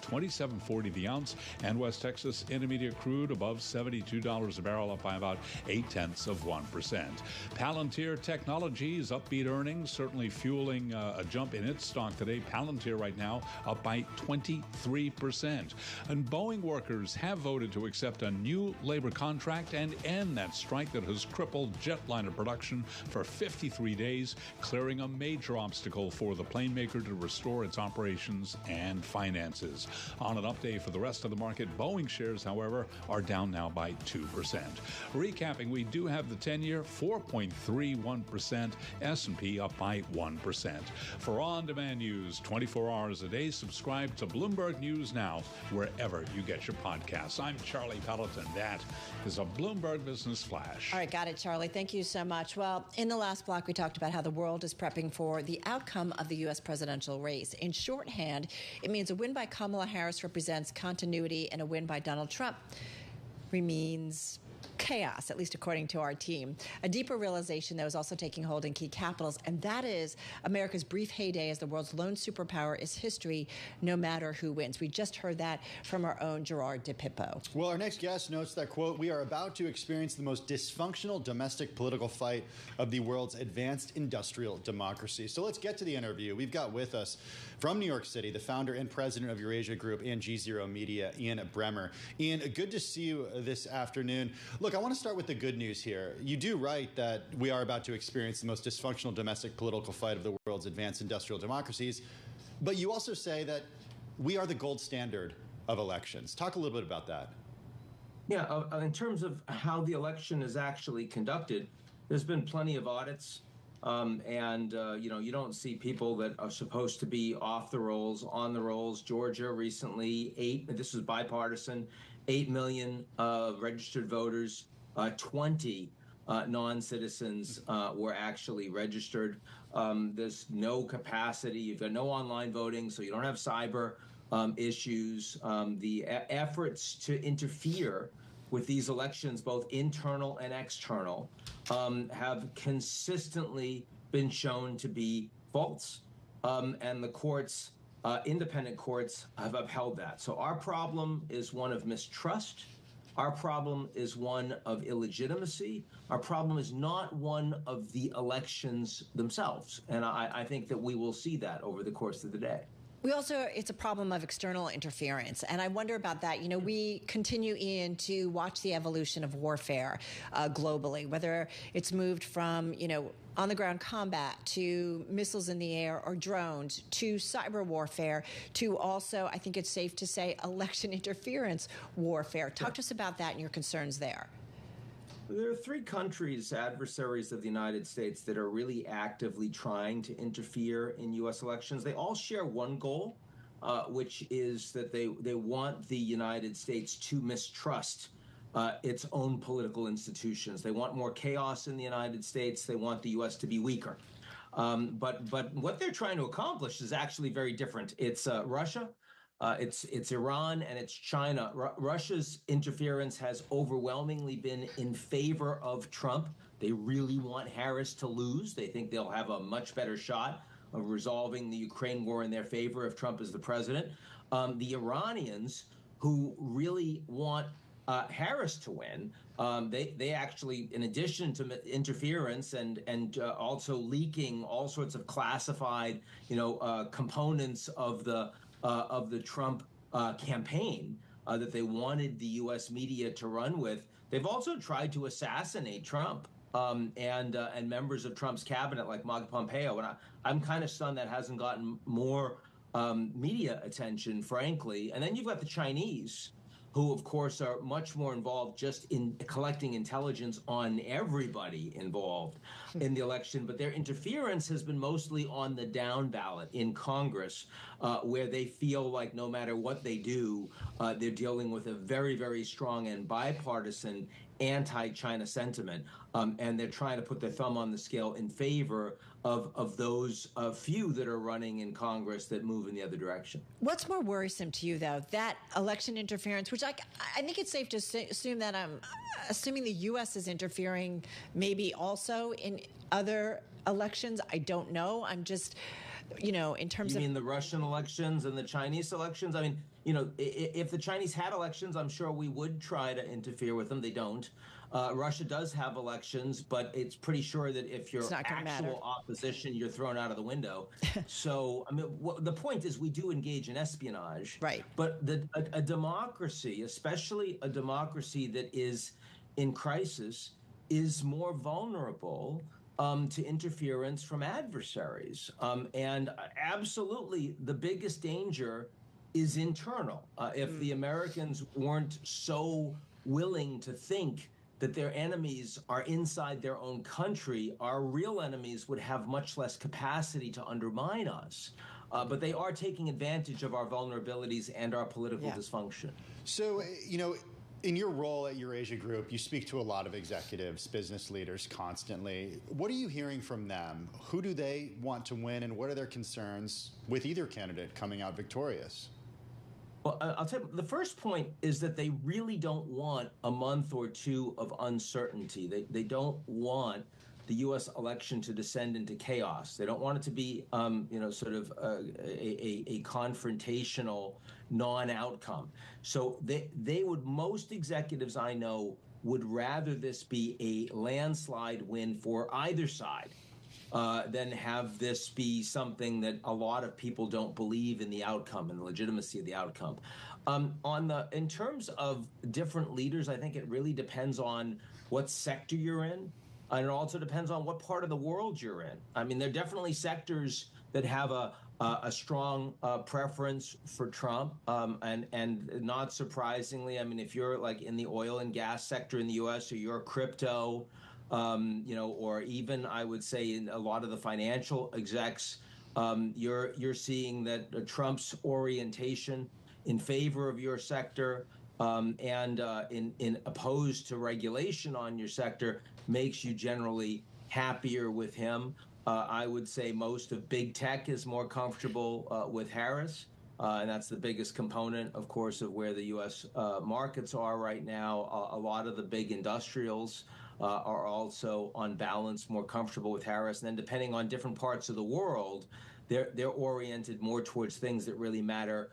$27.40 the ounce. And West Texas Intermediate crude above $72 a barrel, up by about 0.8%. Palantir Technologies upbeat earnings, certainly fueling a jump in its stock today. Palantir right now up by 23%. And Boeing workers have voted to accept a new labor contract and end that strike that has crippled jetliner production for 53 days, clearing a major obstacle for the plane maker to restore its operations and finances. On an update for the rest of the market, Boeing shares, however, are down now by 2%. Recapping, we do have the 10-year 4.31%, S&P up by 1%. For on-demand news 24 hours a day, subscribe to Bloomberg News Now wherever you get your podcasts. I'm Charlie Pelleton. That is a Bloomberg Business Flash. All right, got it, Charlie. Thank you so much. Well, in the last block, we talked about how the world is prepping for the outcome of the U.S. presidential race. In shorthand, it means a win by Kamala Harris represents continuity, and a win by Donald Trump means chaos, at least according to our team. A deeper realization, though, is also taking hold in key capitals, and that is America's brief heyday as the world's lone superpower is history, no matter who wins. We just heard that from our own Gerard DePippo. Well, our next guest notes that, quote, we are about to experience the most dysfunctional domestic political fight of the world's advanced industrial democracy. So let's get to the interview. We've got with us from New York City, the founder and president of Eurasia Group and G0 Media, Ian Bremmer. Ian, good to see you this afternoon. Look, I want to start with the good news here. You do write that we are about to experience the most dysfunctional domestic political fight of the world's advanced industrial democracies, but you also say that we are the gold standard of elections. Talk a little bit about that. Yeah, in terms of how the election is actually conducted, there's been plenty of audits, you don't see people that are supposed to be off the rolls, on the rolls. Georgia recently, this was bipartisan, 8 million registered voters, 20 non-citizens were actually registered. There's no capacity. You've got no online voting, so you don't have cyber issues. The efforts to interfere with these elections, both internal and external, have consistently been shown to be false. And the courts, independent courts, have upheld that. So our problem is one of mistrust. Our problem is one of illegitimacy. Our problem is not one of the elections themselves. And I think that we will see that over the course of the day. It's a problem of external interference. And I wonder about that. We continue, Ian, to watch the evolution of warfare globally, whether it's moved from, on-the-ground combat to missiles in the air or drones to cyber warfare to also, I think it's safe to say, election interference warfare. Talk to us about that and your concerns there. There are 3 countries, adversaries of the United States, that are really actively trying to interfere in U.S. elections. They all share one goal, which is that they want the United States to mistrust its own political institutions. They want more chaos in the United States. They want the U.S. to be weaker. But what they're trying to accomplish is actually very different. It's Russia. It's Iran and it's China. Russia's interference has overwhelmingly been in favor of Trump. They really want Harris to lose. They think they'll have a much better shot of resolving the Ukraine war in their favor if Trump is the president. The Iranians, who really want Harris to win, they actually, in addition to interference and also leaking all sorts of classified, components of the Trump campaign that they wanted the U.S. media to run with. They've also tried to assassinate Trump and members of Trump's cabinet, like Mike Pompeo. And I'm kind of stunned that hasn't gotten more media attention, frankly. And then you've got the Chinese, who, of course, are much more involved just in collecting intelligence on everybody involved in the election. But their interference has been mostly on the down ballot in Congress, where they feel like no matter what they do, they're dealing with a very, very strong and bipartisan anti-China sentiment. And they're trying to put their thumb on the scale in favor of those few that are running in Congress that move in the other direction. What's more worrisome to you, though, that election interference, which I think it's safe to assume that assuming the U.S. is interfering maybe also in other elections? I don't know. I'm just, in terms of... You mean the Russian elections and the Chinese elections? I mean, if the Chinese had elections, I'm sure we would try to interfere with them. They don't. Russia does have elections, but it's pretty sure that if you're actual opposition, you're thrown out of the window. So, I mean, the point is we do engage in espionage. Right. But a democracy, especially a democracy that is in crisis, is more vulnerable to interference from adversaries. And absolutely, the biggest danger is internal. If the Americans weren't so willing to think that their enemies are inside their own country, our real enemies would have much less capacity to undermine us. But they are taking advantage of our vulnerabilities and our political dysfunction. So, in your role at Eurasia Group, you speak to a lot of executives, business leaders constantly. What are you hearing from them? Who do they want to win, and what are their concerns with either candidate coming out victorious? Well, I'll tell you, the first point is that they really don't want a month or two of uncertainty. They don't want the U.S. election to descend into chaos. They don't want it to be, sort of a confrontational non-outcome. So most executives I know would rather this be a landslide win for either side than have this be something that a lot of people don't believe in the outcome and the legitimacy of the outcome. In terms of different leaders, I think it really depends on what sector you're in, and it also depends on what part of the world you're in. I mean, there are definitely sectors that have a strong preference for Trump, and not surprisingly, I mean, if you're like in the oil and gas sector in the U.S. or you're crypto, or even I would say in a lot of the financial execs, you're seeing that Trump's orientation in favor of your sector and in opposed to regulation on your sector makes you generally happier with him. I would say most of big tech is more comfortable with Harris. And that's the biggest component, of course, of where the U.S. Markets are right now. A lot of the big industrials are also, on balance, more comfortable with Harris. And then depending on different parts of the world, they're oriented more towards things that really matter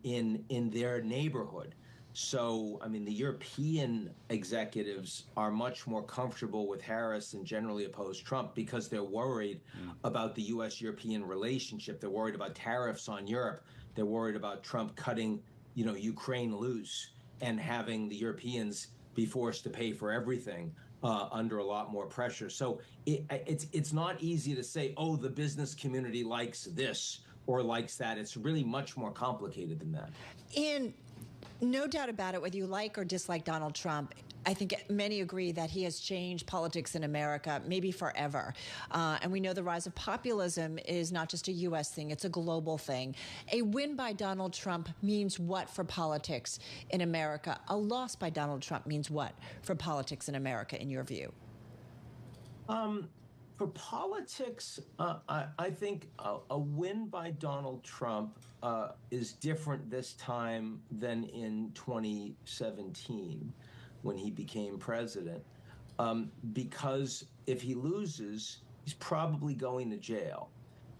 in their neighborhood. So, I mean, the European executives are much more comfortable with Harris and generally oppose Trump because they're worried about the U.S.-European relationship. They're worried about tariffs on Europe. They're worried about Trump cutting, Ukraine loose and having the Europeans be forced to pay for everything under a lot more pressure. So it's not easy to say, oh, the business community likes this or likes that. It's really much more complicated than that. And no doubt about it, whether you like or dislike Donald Trump, I think many agree that he has changed politics in America, maybe forever. And we know the rise of populism is not just a U.S. thing, it's a global thing. A win by Donald Trump means what for politics in America? A loss by Donald Trump means what for politics in America, in your view? For politics, I think a win by Donald Trump is different this time than in 2017 when he became president, because if he loses, he's probably going to jail.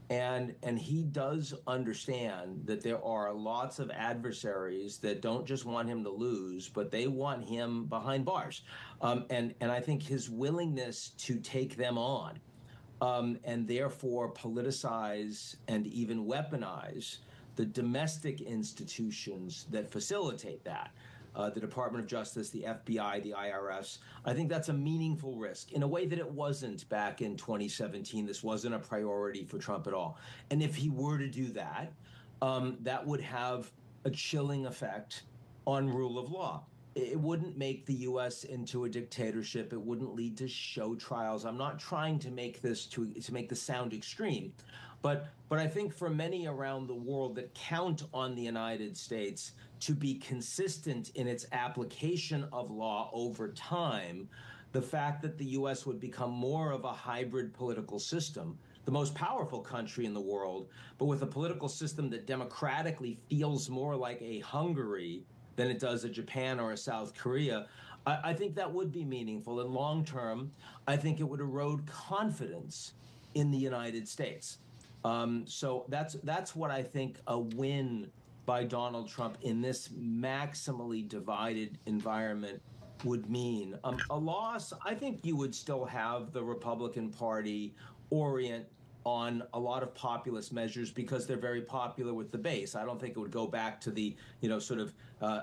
And he does understand that there are lots of adversaries that don't just want him to lose, but they want him behind bars. And I think his willingness to take them on and therefore politicize and even weaponize the domestic institutions that facilitate that, the Department of Justice, the FBI, the IRS, I think that's a meaningful risk in a way that it wasn't back in 2017. This wasn't a priority for Trump at all. And if he were to do that, that would have a chilling effect on rule of law. It wouldn't make the U.S. into a dictatorship. It wouldn't lead to show trials. I'm not trying to make this to make this sound extreme, but I think for many around the world that count on the United States to be consistent in its application of law over time, the fact that the U.S. would become more of a hybrid political system, the most powerful country in the world, but with a political system that democratically feels more like a Hungary than it does a Japan or a South Korea, I think that would be meaningful. And long term, I think it would erode confidence in the United States. So that's what I think a win by Donald Trump in this maximally divided environment would mean. A loss, I think you would still have the Republican Party orient on a lot of populist measures because they're very popular with the base. I don't think it would go back to the, sort of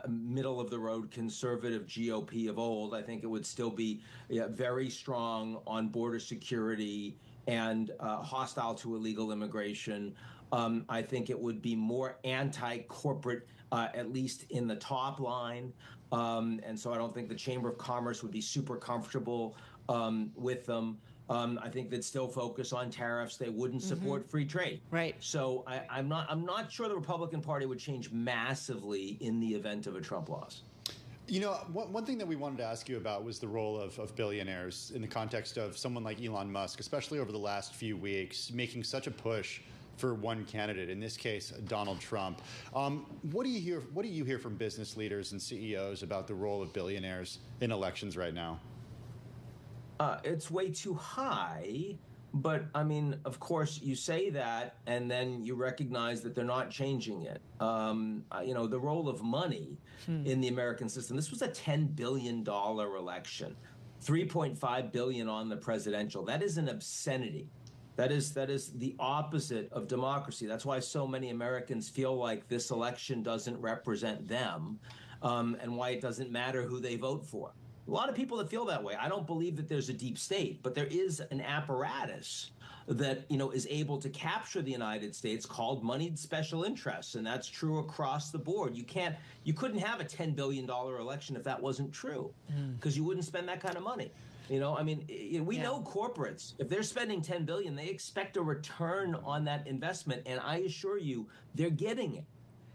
middle of the road conservative GOP of old. I think it would still be very strong on border security and hostile to illegal immigration. I think it would be more anti-corporate, at least in the top line. And so I don't think the Chamber of Commerce would be super comfortable with them. I think they'd still focus on tariffs. They wouldn't support free trade. Right. So I'm not sure the Republican Party would change massively in the event of a Trump loss. One thing that we wanted to ask you about was the role of billionaires in the context of someone like Elon Musk, especially over the last few weeks, making such a push for one candidate, in this case, Donald Trump. What do you hear from business leaders and CEOs about the role of billionaires in elections right now? It's way too high. But, I mean, of course, you say that, and then you recognize that they're not changing it. You know, the role of money in the American system, this was a $10 billion election, $3.5 billion on the presidential. That is an obscenity. That is the opposite of democracy. That's why so many Americans feel like this election doesn't represent them, and why it doesn't matter who they vote for. A lot of people that feel that way. I don't believe that there's a deep state, but there is an apparatus that, you know, is able to capture the United States called moneyed special interests, and that's true across the board. You couldn't have a $10 billion election if that wasn't true, because you wouldn't spend that kind of money. You know, I mean, we know corporates, if they're spending $10 billion, they expect a return on that investment, and I assure you, they're getting it.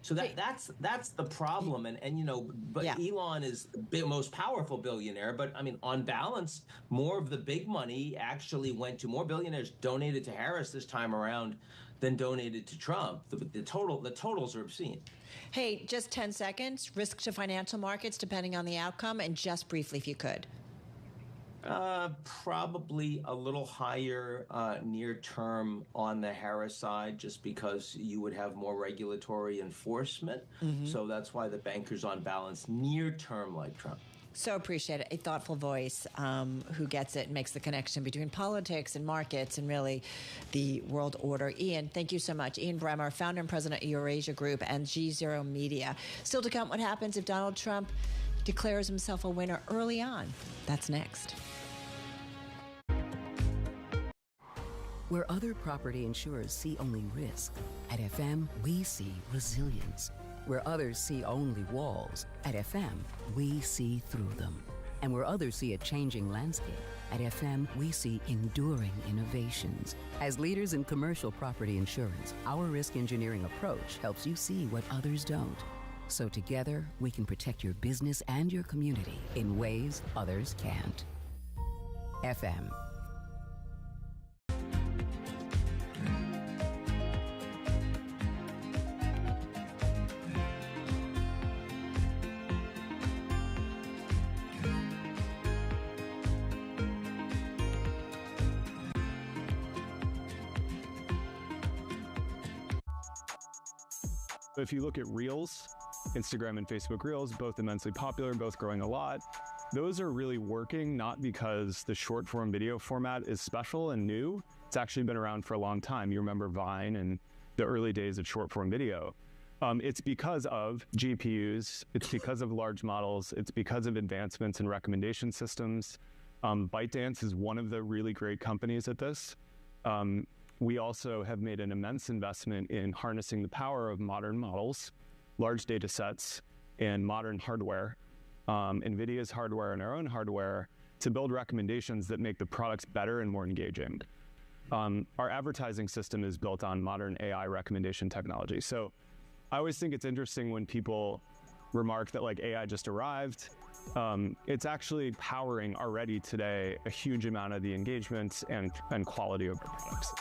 So that's the problem, and you know, but Elon is the most powerful billionaire. But I mean, on balance, more of the big money actually went to more billionaires donated to Harris this time around than donated to Trump. The totals are obscene. Hey, just 10 seconds. Risk to financial markets depending on the outcome, and just briefly, if you could. Probably a little higher near term on the Harris side, just because you would have more regulatory enforcement. So that's why the bankers on balance near term like Trump. So appreciate it. A thoughtful voice who gets it and makes the connection between politics and markets and really the world order. Ian, thank you so much. Ian Bremmer, founder and president of Eurasia Group and G0 Media. Still to come, what happens if Donald Trump declares himself a winner early on? That's next. Where other property insurers see only risk, at FM, we see resilience. Where others see only walls, at FM, we see through them. And where others see a changing landscape, at FM, we see enduring innovations. As leaders in commercial property insurance, our risk engineering approach helps you see what others don't. So together, we can protect your business and your community in ways others can't. FM. If you look at Reels, Instagram and Facebook Reels, both immensely popular, both growing a lot, those are really working not because the short form video format is special and new. It's actually been around for a long time. You remember Vine and the early days of short form video. It's because of GPUs, it's because of large models, it's because of advancements in recommendation systems. ByteDance is one of the really great companies at this. We also have made an immense investment in harnessing the power of modern models, large data sets, and modern hardware, NVIDIA's hardware and our own hardware, to build recommendations that make the products better and more engaging. Our advertising system is built on modern AI recommendation technology. So I always think it's interesting when people remark that like AI just arrived. It's actually powering already today a huge amount of the engagement and quality of our products.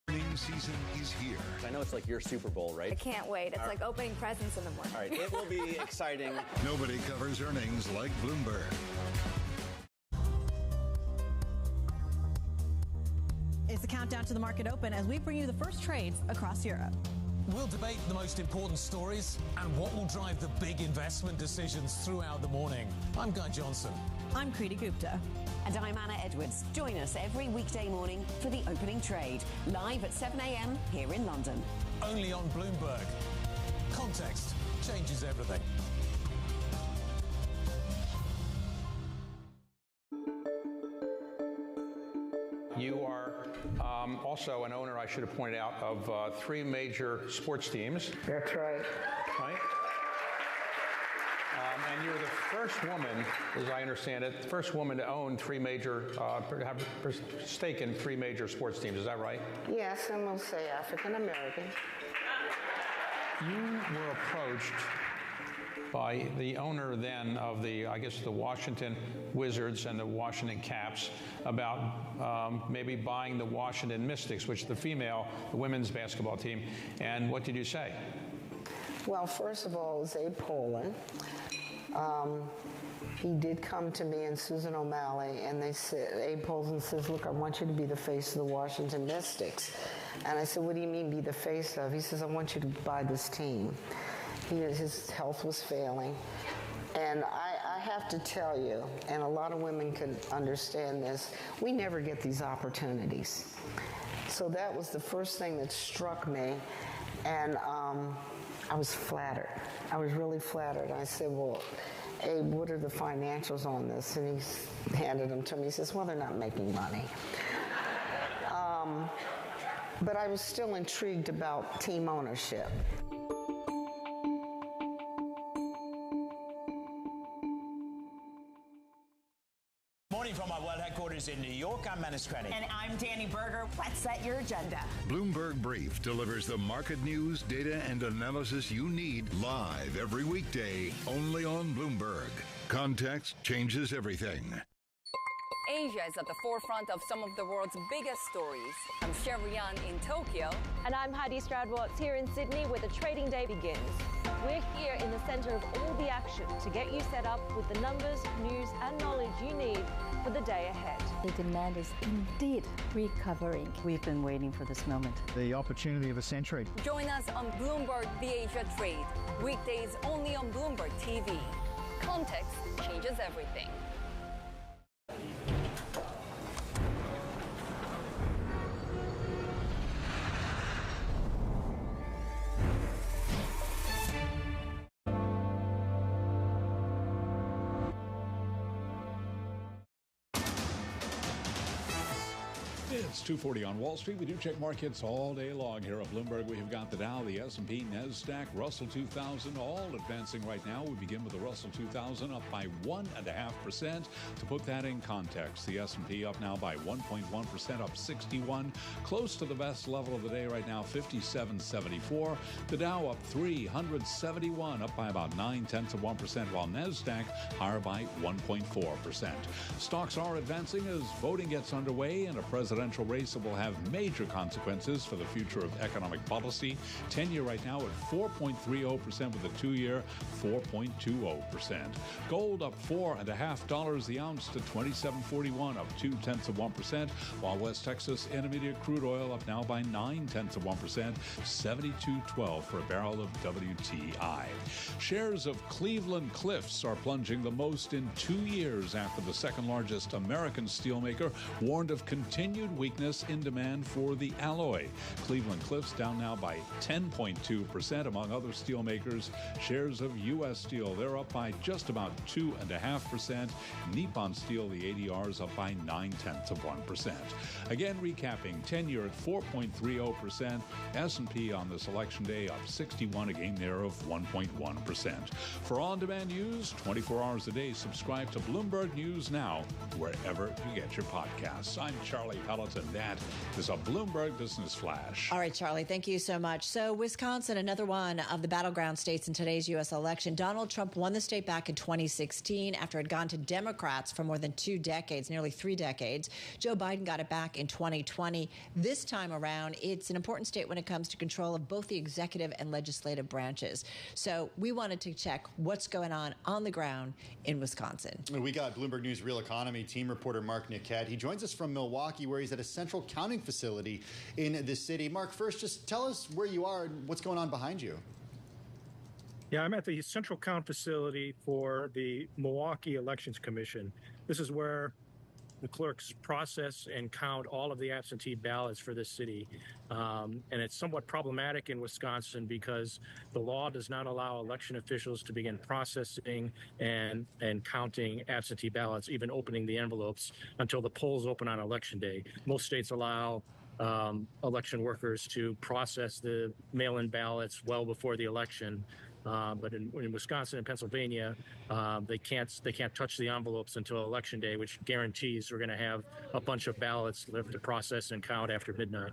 Earnings season is here. I know it's like your Super Bowl, right? I can't wait. It's like opening presents in the morning. All right, it will be exciting. Nobody covers earnings like Bloomberg. It's the countdown to the market open as we bring you the first trades across Europe. We'll debate the most important stories and what will drive the big investment decisions throughout the morning. I'm Guy Johnson. I'm Kriti Gupta. And I'm Anna Edwards. Join us every weekday morning for the opening trade, live at 7 a.m. here in London. Only on Bloomberg. Context changes everything. You are also an owner, I should have pointed out, of 3 major sports teams. That's right. Right? And you're the first woman, as I understand it, the first woman to own 3 major, have a stake in 3 major sports teams. Is that right? Yes, and we'll say African American. You were approached by the owner then of the, I guess, the Washington Wizards and the Washington Caps about maybe buying the Washington Mystics, which is the women's basketball team. And what did you say? Well, first of all, it was Abe Pollin. He did come to me and Susan O'Malley, and they said, Abe Pollin says, look, I want you to be the face of the Washington Mystics. And I said, what do you mean be the face of? He says, I want you to buy this team. His health was failing. And I have to tell you, and a lot of women can understand this, we never get these opportunities. So that was the first thing that struck me. And I was flattered. I was really flattered. I said, well, Abe, what are the financials on this? And he handed them to me. He says, well, they're not making money. But I was still intrigued about team ownership. Morning from our world headquarters in New York, I'm Menace Crenny. And I'm Danny Berger. Let's set your agenda. Bloomberg Brief delivers the market news, data, and analysis you need live every weekday, only on Bloomberg. Context changes everything. Asia is at the forefront of some of the world's biggest stories. I'm Sherrian in Tokyo. And I'm Heidi Stroud-Watts here in Sydney, where the trading day begins. We're here in the center of all the action to get you set up with the numbers, news, and knowledge you need for the day ahead. The demand is indeed recovering. We've been waiting for this moment. The opportunity of a century. Join us on Bloomberg The Asia Trade. Weekdays only on Bloomberg TV. Context changes everything. It's 2:40 on Wall Street. We do check markets all day long here at Bloomberg. We have got the Dow, the S&P, NASDAQ, Russell 2000, all advancing right now. We begin with the Russell 2000 up by 1.5%. To put that in context, the S&P up now by 1.1%, up 61, close to the best level of the day right now, 57.74. The Dow up 371, up by about 0.9%, while NASDAQ higher by 1.4%. Stocks are advancing as voting gets underway, and a presidential race that will have major consequences for the future of economic policy. 10-year right now at 4.30% with a 2-year 4.20%. Gold up $4.50 the ounce to $27.41, up 0.2%, while West Texas Intermediate crude oil up now by 0.9%, $72.12 for a barrel of WTI. Shares of Cleveland Cliffs are plunging the most in 2 years after the second largest American steelmaker warned of continued weakness in demand for the alloy. Cleveland Cliffs down now by 10.2%. Among other steelmakers, shares of U.S. Steel, they're up by just about 2.5%. Nippon Steel, the ADRs, up by 0.9%. Again, recapping, 10-year at 4.30%. S&P on this election day up 61, a gain there of 1.1%. For on-demand news, 24 hours a day, subscribe to Bloomberg News Now, wherever you get your podcasts. I'm Charlie Pelleton. That is a Bloomberg Business Flash. All right, Charlie, thank you so much. So Wisconsin, another one of the battleground states in today's U.S. election. Donald Trump won the state back in 2016 after it had gone to Democrats for more than 2 decades, nearly 3 decades. Joe Biden got it back in 2020. This time around, it's an important state when it comes to control of both the executive and legislative branches. So we wanted to check what's going on the ground in Wisconsin. We got Bloomberg News Real Economy team reporter Mark Niquette. He joins us from Milwaukee, where he's at a central counting facility in the city. Mark, first, just tell us where you are and what's going on behind you. Yeah, I'm at the central count facility for the Milwaukee Elections Commission. This is where the clerks process and count all of the absentee ballots for this city. And it's somewhat problematic in Wisconsin because the law does not allow election officials to begin processing and counting absentee ballots, even opening the envelopes, until the polls open on election day. Most states allow election workers to process the mail-in ballots well before the election. But in Wisconsin and Pennsylvania, they can't touch the envelopes until election day, which guarantees we're going to have a bunch of ballots left to process and count after midnight.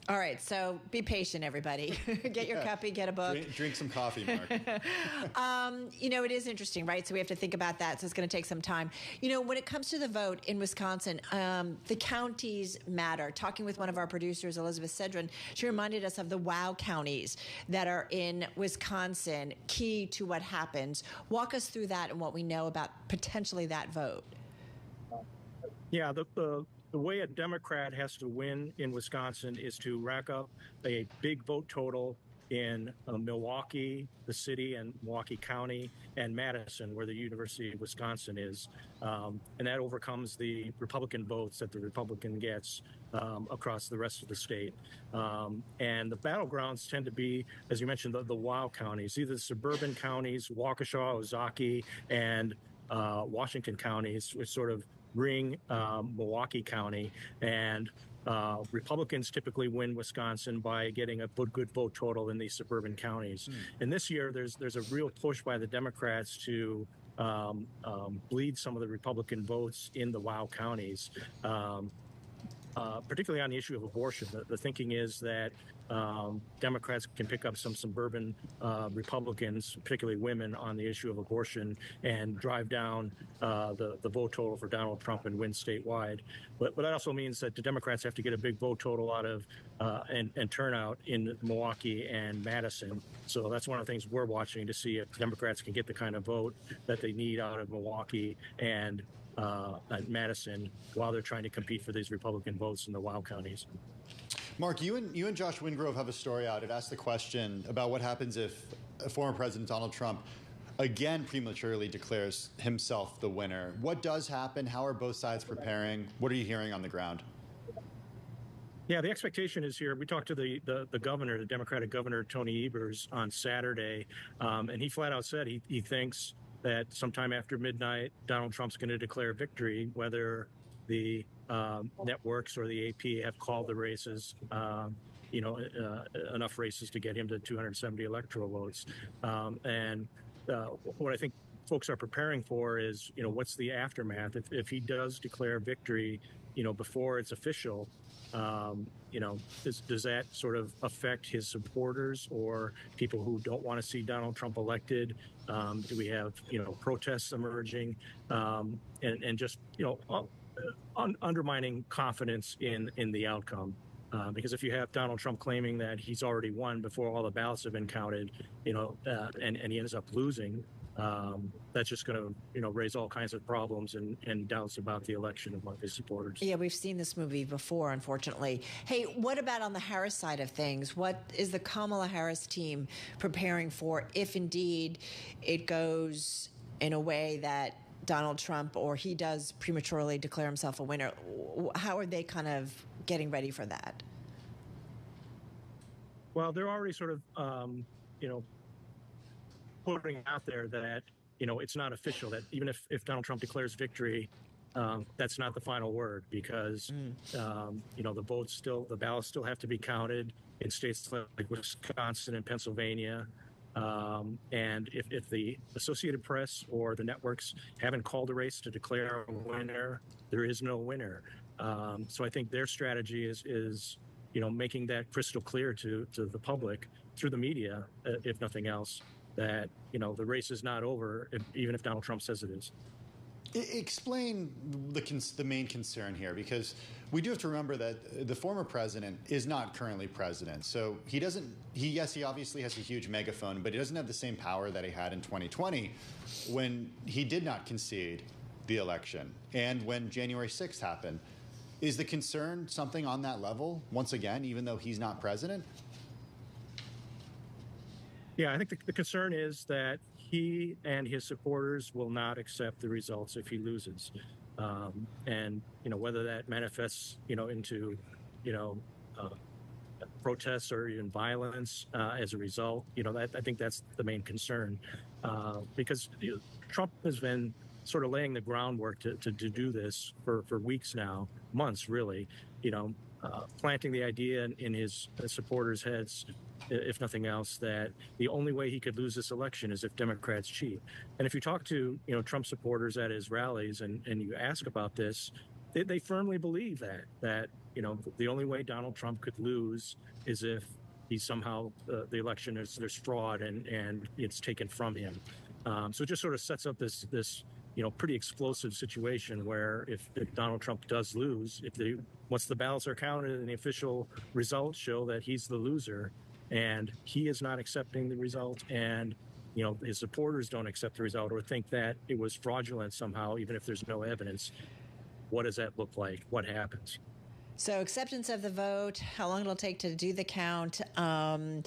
All right, so be patient, everybody. Get your copy, get a book. Drink some coffee, Mark. It is interesting, right? So we have to think about that. So it's going to take some time. When it comes to the vote in Wisconsin, the counties matter. Talking with one of our producers, Elizabeth Cedrin, she reminded us of the WOW counties that are in Wisconsin, key to what happens. Walk us through that and what we know about potentially that vote. Yeah, the way a Democrat has to win in Wisconsin is to rack up a big vote total in Milwaukee, the city, and Milwaukee County, and Madison, where the University of Wisconsin is. And that overcomes the Republican votes that the Republican gets across the rest of the state. And the battlegrounds tend to be, as you mentioned, the WOW counties, either the suburban counties, Waukesha, Ozaukee, and Washington counties, which sort of ring Milwaukee County, and Republicans typically win Wisconsin by getting a good vote total in these suburban counties. And this year, there's a real push by the Democrats to bleed some of the Republican votes in the WOW counties, particularly on the issue of abortion. The thinking is that Democrats can pick up some suburban Republicans, particularly women, on the issue of abortion and drive down the vote total for Donald Trump and win statewide. But that also means that the Democrats have to get a big vote total out of and turnout in Milwaukee and Madison. So that's one of the things we're watching to see if Democrats can get the kind of vote that they need out of Milwaukee and Madison while they're trying to compete for these Republican votes in the WOW counties. Mark, you and Josh Wingrove have a story out. It asked the question about what happens if former President Donald Trump again prematurely declares himself the winner. What does happen? How are both sides preparing? What are you hearing on the ground? Yeah, the expectation is here. We talked to the governor, the Democratic governor, Tony Evers, on Saturday, and he flat out said he thinks that sometime after midnight, Donald Trump's going to declare victory, whether the networks or the AP have called the races, enough races to get him to 270 electoral votes. And what I think folks are preparing for is, what's the aftermath? If he does declare victory, before it's official, does that sort of affect his supporters or people who don't want to see Donald Trump elected? Do we have, protests emerging and just, undermining confidence in the outcome? Because if you have Donald Trump claiming that he's already won before all the ballots have been counted, and he ends up losing, that's just going to, raise all kinds of problems and doubts about the election among his supporters. Yeah, we've seen this movie before, unfortunately. Hey, what about on the Harris side of things? What is the Kamala Harris team preparing for if indeed it goes in a way that Donald Trump or he does prematurely declare himself a winner? How are they kind of getting ready for that? Well, they're already sort of, putting out there that, it's not official, that even if Donald Trump declares victory, that's not the final word because, the ballots still have to be counted in states like Wisconsin and Pennsylvania. And if the Associated Press or the networks haven't called a race to declare a winner, there is no winner. So I think their strategy is making that crystal clear to the public through the media, if nothing else, that, the race is not over, even if Donald Trump says it is. Explain the main concern here, because we do have to remember that the former president is not currently president. So he obviously has a huge megaphone, but he doesn't have the same power that he had in 2020 when he did not concede the election and when January 6th happened. Is the concern something on that level, once again, even though he's not president? Yeah, I think the concern is that he and his supporters will not accept the results if he loses. And, whether that manifests, into, protests or even violence as a result, I think that's the main concern. Because Trump has been sort of laying the groundwork to do this for weeks now, months really, planting the idea in his supporters' heads, if nothing else, that the only way he could lose this election is if Democrats cheat. And if you talk to, Trump supporters at his rallies and you ask about this, they firmly believe that the only way Donald Trump could lose is if he somehow the election there's fraud and it's taken from him. So it just sort of sets up this pretty explosive situation where if Donald Trump does lose, once the ballots are counted and the official results show that he's the loser and he is not accepting the result, and his supporters don't accept the result or think that it was fraudulent somehow, even if there's no evidence, what does that look like? What happens? So acceptance of the vote, how long it'll take to do the count, and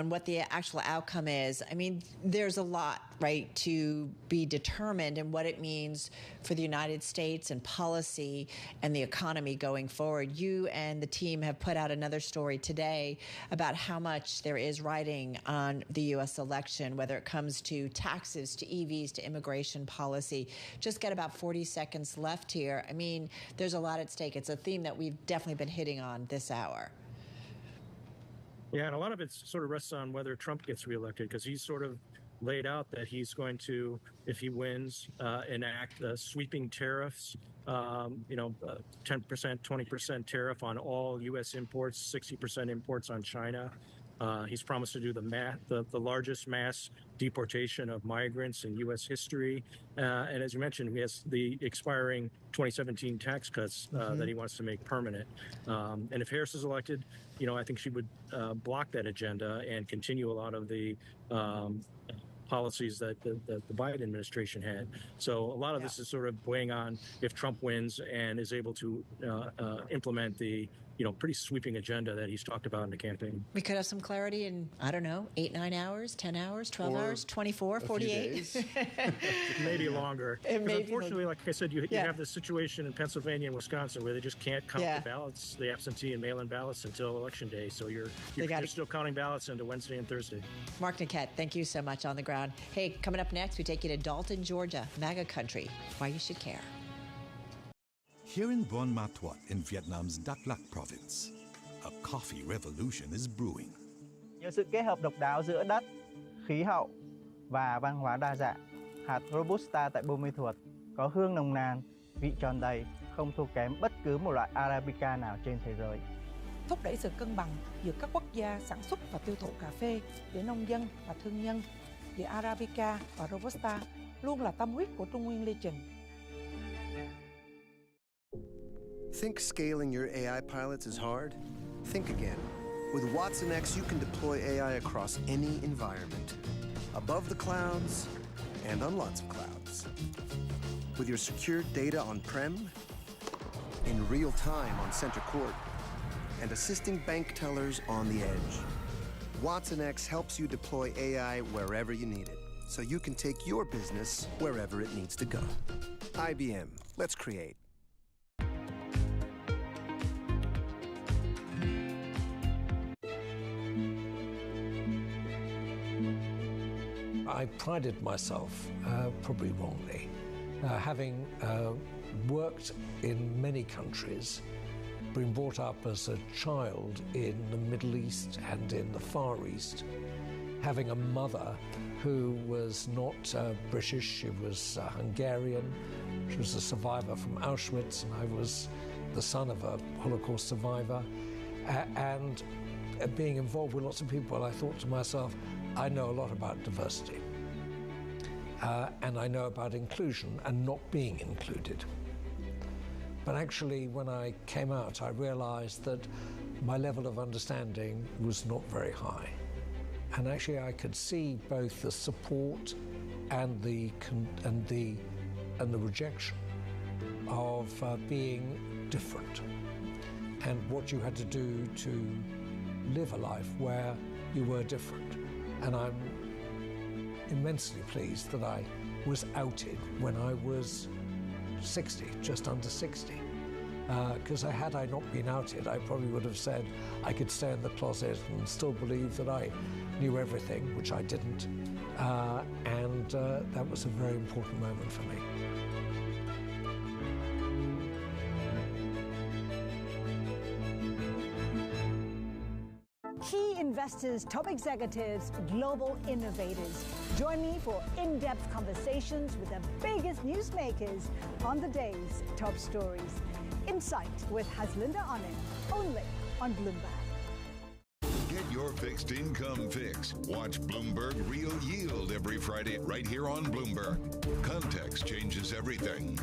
what the actual outcome is. I mean, there's a lot, right, to be determined and what it means for the United States and policy and the economy going forward. You and the team have put out another story today about how much there is riding on the U.S. election, whether it comes to taxes, to EVs, to immigration policy. Just got about 40 seconds left here. I mean, there's a lot at stake. It's a theme that we've definitely been hitting on this hour. Yeah, and a lot of it sort of rests on whether Trump gets reelected, because he's sort of laid out that he's going to, if he wins, enact sweeping tariffs, 10%, 20% tariff on all U.S. imports, 60% imports on China. He's promised to do the largest mass deportation of migrants in U.S. history. And as you mentioned, he has the expiring 2017 tax cuts that he wants to make permanent. And if Harris is elected, I think she would block that agenda and continue a lot of the policies that the Biden administration had. So a lot of this is sort of weighing on if Trump wins and is able to implement the pretty sweeping agenda that he's talked about in the campaign. We could have some clarity in, 8, 9 hours, 10 hours, 12 hours, 24, 48. Maybe longer. Unfortunately, like I said, you have this situation in Pennsylvania and Wisconsin where they just can't count the ballots, the absentee and mail-in ballots, until Election Day. So you're still counting ballots into Wednesday and Thursday. Mark Niquette, thank you so much on the ground. Hey, coming up next, we take you to Dalton, Georgia, MAGA country, why you should care. Here in Buon Ma Thuot in Vietnam's Dak Lak province, a coffee revolution is brewing. Nhờ sự kết hợp độc đáo giữa đất, khí hậu và văn hóa đa dạng, hạt Robusta tại Buôn Ma Thuột có hương nồng nàn, vị tròn đầy, không thua kém bất cứ một loại Arabica nào trên thế giới. Thúc đẩy sự cân bằng giữa các quốc gia sản xuất và tiêu thụ cà phê, giữa nông dân và thương nhân, giữa Arabica và Robusta luôn là tâm huyết của Trung Nguyên Legend. Think scaling your AI pilots is hard? Think again. With Watson X, you can deploy AI across any environment, above the clouds and on lots of clouds. With your secure data on-prem, in real time on center court, and assisting bank tellers on the edge. Watson X helps you deploy AI wherever you need it, so you can take your business wherever it needs to go. IBM, let's create. I prided myself, probably wrongly, having worked in many countries, been brought up as a child in the Middle East and in the Far East, having a mother who was not British, she was Hungarian, she was a survivor from Auschwitz, and I was the son of a Holocaust survivor, and being involved with lots of people, I thought to myself, I know a lot about diversity. And I know about inclusion and not being included. But actually, when I came out, I realized that my level of understanding was not very high. And actually, I could see both the support and the rejection of being different, and what you had to do to live a life where you were different. And I'm immensely pleased that I was outed when I was 60, just under 60. Because had I not been outed, I probably would have said I could stay in the closet and still believe that I knew everything, which I didn't. And that was a very important moment for me. Key investors, top executives, global innovators. Join me for in-depth conversations with the biggest newsmakers on the day's top stories. Insight with Haslinda Anand, only on Bloomberg. Get your fixed income fix. Watch Bloomberg Real Yield every Friday right here on Bloomberg. Context changes everything.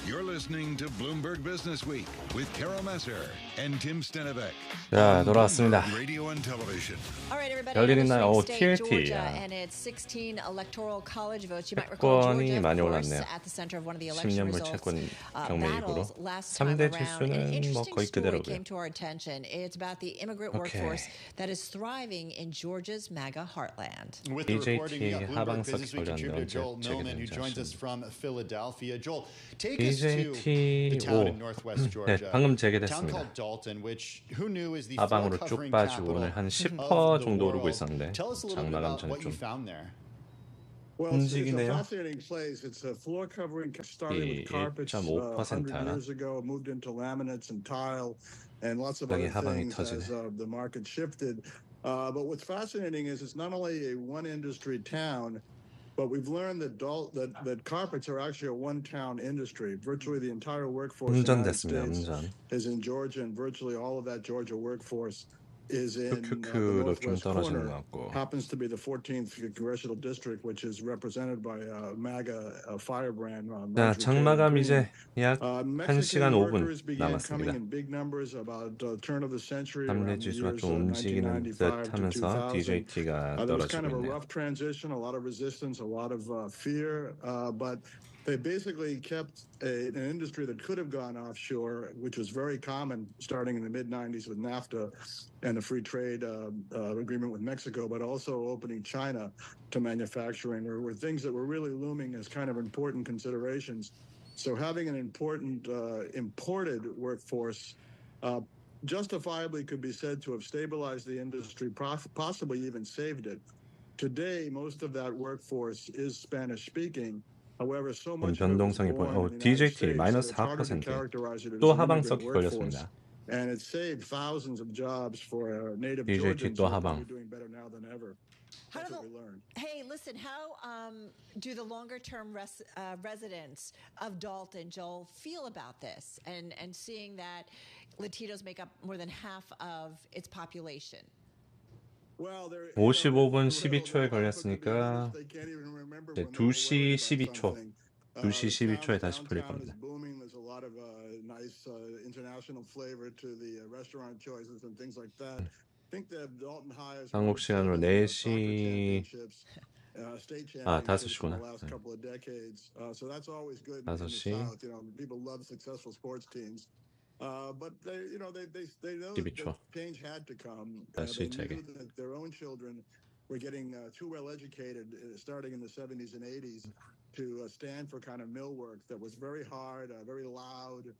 You're listening to Bloomberg Business Week with Kara Messer and Tim Stenevec. 자, 돌아왔습니다. Radio and television. All right, everybody. 별일 있나요? State, TLT. Georgia, and it's 16 electoral college votes. You might recall Georgia, 많이 of course, 올랐네요. at the center of one of the election results 실년물채권경매 이후로 battles last time 3대 around. An 지수는 뭐 interesting 거의 story 그대로고요. came to our attention. It's about the immigrant workforce that is thriving in Georgia's MAGA heartland. With the reporting, we got DJT Bloomberg 하방석 Business Week 관련 contributor Joel 언제 Millman, who joins us 재개되는지 from Philadelphia. Joel, take us to DJT the town in 5 northwest 네, Georgia. 방금 A town 재개됐습니다. called Dalton, which who knew is the 하방으로 쭉 floor-covering 빠지고 capital 오늘 한 of 10% the 정도 오르고 world. 있었는데 Tell us a little bit 장마감 about 전에 what you 좀 found there. Well, it's a 움직이네요. fascinating place. It's a floor covering started with carpets 1.5%. 100 years ago, moved into laminates and tile and lots of 갑자기 other 하방이 things as 터지네. the market shifted. But what's fascinating is it's not only a one industry town, but we've learned that carpets are actually a one-town industry. Virtually the entire workforce in the United States is in Georgia, and virtually all of that Georgia workforce is in the northwest corner. Happens to be the 14th congressional district, which is represented by MAGA firebrand. 자, 장마감 이제 약 1시간 5분 남았습니다. 3대 지수가 좀 움직이는 듯 하면서 DJT가 There was kind 떨어지고 of a 있네요. rough transition, a lot of resistance, a lot of fear, but they basically kept an industry that could have gone offshore, which was very common starting in the mid-90s with NAFTA and the free trade agreement with Mexico, but also opening China to manufacturing were things that were really looming as kind of important considerations. So having an important imported workforce justifiably could be said to have stabilized the industry, possibly even saved it. Today, most of that workforce is Spanish-speaking. However, so much of it was born in the United DJT States that it's harder to 4%. characterize it as 또 an immigrant 하방석이 workforce. 걸렸습니다. And it saved thousands of jobs for native DJT Georgians 또 who are 하방. doing better now than ever. That's what we learned. Hey, listen, how do the longer-term residents of Dalton, Joel, feel about this and seeing that Latinos make up more than half of its population? 55분 12초에 걸렸으니까 이제 2시 12초 2시 12초에 다시 풀릴 겁니다. There's a lot of nice international flavor to the restaurant choices and things like that. I think the Dalton High is 한국 시간으로 4시 5시구나. last couple of decades. So that's always good. 5시 People love successful sports teams. But they know that change had to come. They knew that their own children were getting too well educated, starting in the 70s and 80s, to stand for kind of mill work that was very hard, very loud,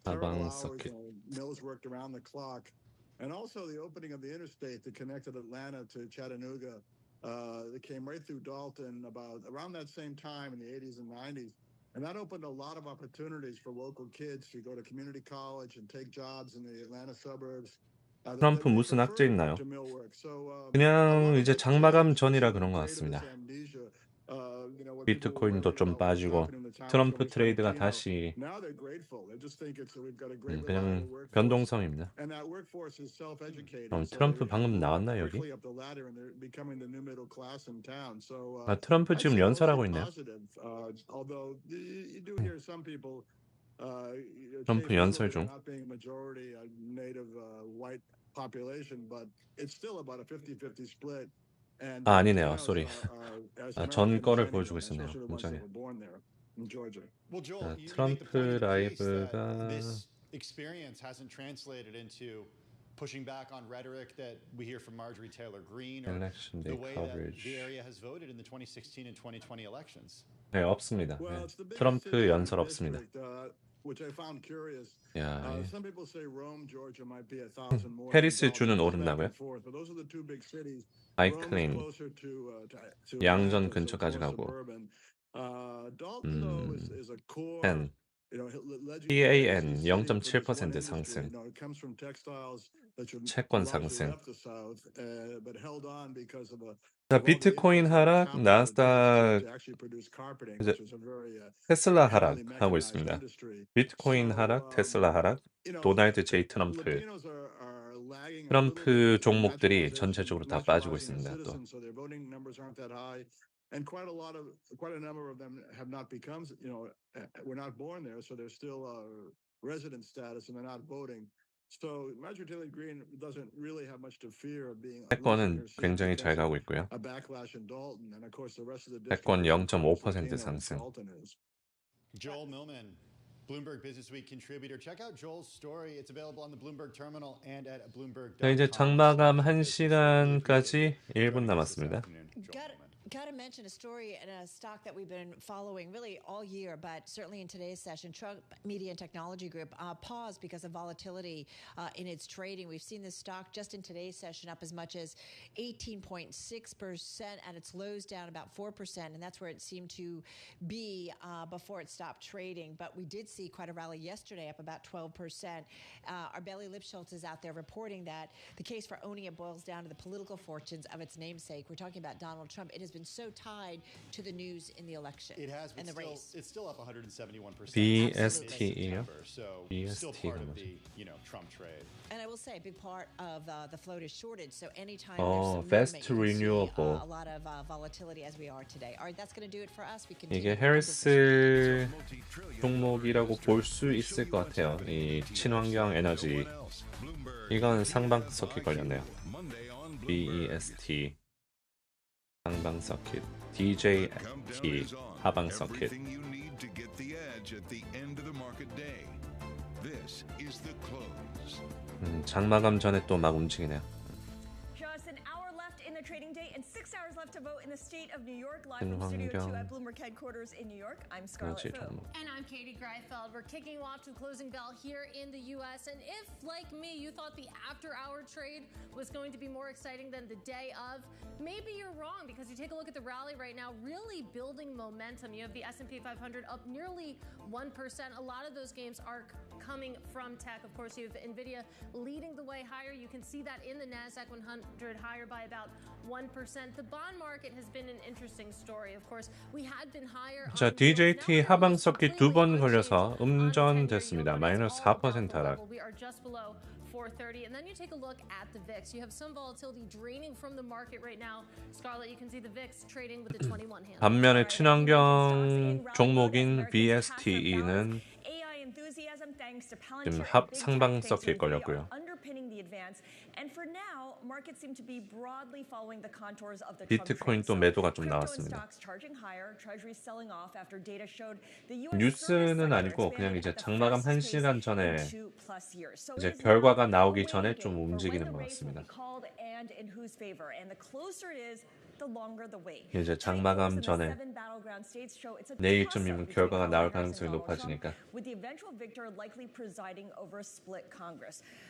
terrible hours. Mills worked around the clock, and also the opening of the interstate that connected Atlanta to Chattanooga, that came right through Dalton around that same time in the 80s and 90s. And that opened a lot of opportunities for local kids to go to community college and take jobs in the Atlanta suburbs. 트럼프 무슨 악재 있나요? 그냥 이제 장마감 전이라 그런 것 같습니다. 비트코인도 좀 빠지고 트럼프 트레이드가 다시 그냥 변동성입니다. 트럼프 방금 나왔나 여기? 트럼프 지금 연설하고 있네요. 트럼프 연설 중. 아니네요. 쏘리. 전 거를 보여주고 있었네요. 문장에. 트럼프 라이브가 experience hasn't translated into pushing back on rhetoric that we hear from Marjorie Taylor Greene or the way that the area has voted in the 2016 and 2020 elections. 네, 없습니다. 네. 트럼프 연설 없습니다. 야, 해리스 주는 오른다고요? 아이클린 양전 근처까지 가고 펜 PAN 0.7% 상승. 채권 상승. 자, 비트코인 하락, 나스닥 이제 테슬라 하락하고 있습니다. 비트코인 하락, 테슬라 하락, 도널드 J 트럼프 종목들이 전체적으로 다 빠지고 있습니다. 또 and quite a number of them have not become, were not born there, so they're still resident status and they're not voting. So Marjorie Taylor Greene doesn't really have much to fear of being 채권은 굉장히 잘 가고 있고요. a backlash in Dalton, and of course the rest of the 채권 0.5% 상승. Joel Millman, Bloomberg Businessweek contributor. Check out Joel's story. It's available on the Bloomberg terminal and at Bloomberg.com. 자, 이제 장마감 1시간까지 1분 남았습니다. Got to mention a story and a stock that we've been following really all year, but certainly in today's session. Trump Media and Technology Group paused because of volatility in its trading. We've seen this stock just in today's session up as much as 18.6%, and its lows down about 4%, and that's where it seemed to be before it stopped trading. But we did see quite a rally yesterday, up about 12%. Our Bailey Lipschultz is out there reporting that the case for owning it boils down to the political fortunes of its namesake. We're talking about Donald Trump. It has been so tied to the news in the election. It has, but and the race. It's still up 171%. BST예요. So BST still part of the Trump trade. And I will say a big part of the float is shorted. So anytime Oh, there's fast some movement, you see, renewable. a lot of volatility as we are today. All right, that's going to do it for us. We 이게 continue. 해리스 종목이라고 볼 수 있을 것 같아요. 이 친환경 에너지. 이건 상방 서킷 걸렸네요. BEST 상방 서킷, DJT 하방 서킷. 장마감 전에 또 막 움직이네요. Just an hour left in the trading day and 6 hours left to vote in the state of New York. Live from Studio 2 at Bloomberg headquarters in New York, I'm Scarlett Fu. And I'm Katie Greifeld. We're kicking off to the closing bell here in the U.S. And if, like me, you thought the after-hour trade was going to be more exciting than the day of, maybe you're wrong, because you take a look at the rally right now, really building momentum. You have the S&P 500 up nearly 1%. A lot of those gains are coming from tech. Of course, you have NVIDIA leading the way higher. You can see that in the NASDAQ 100 higher by about 1%. The bond market has been an interesting story. Of course, we had been higher. 자, DJT 하방 서킷 2번 걸려서 음전됐습니다. 마이너스 4% 하락. We are just below 430. And then you take a look at the VIX. You have some volatility draining from the market right now. Scarlett, you can see the VIX trading with the 21 handle. 반면에 친환경 종목인 BSTE는 지금 상방 서킷 걸렸고요. 비트코인 또 매도가 좀 나왔습니다. 뉴스는 아니고 그냥 이제 장마감 1시간 전에 이제 결과가 나오기 전에 좀 움직이는 것 같습니다. 이제 장마감 전에 내일쯤이면 결과가 나올 가능성이 높아지니까.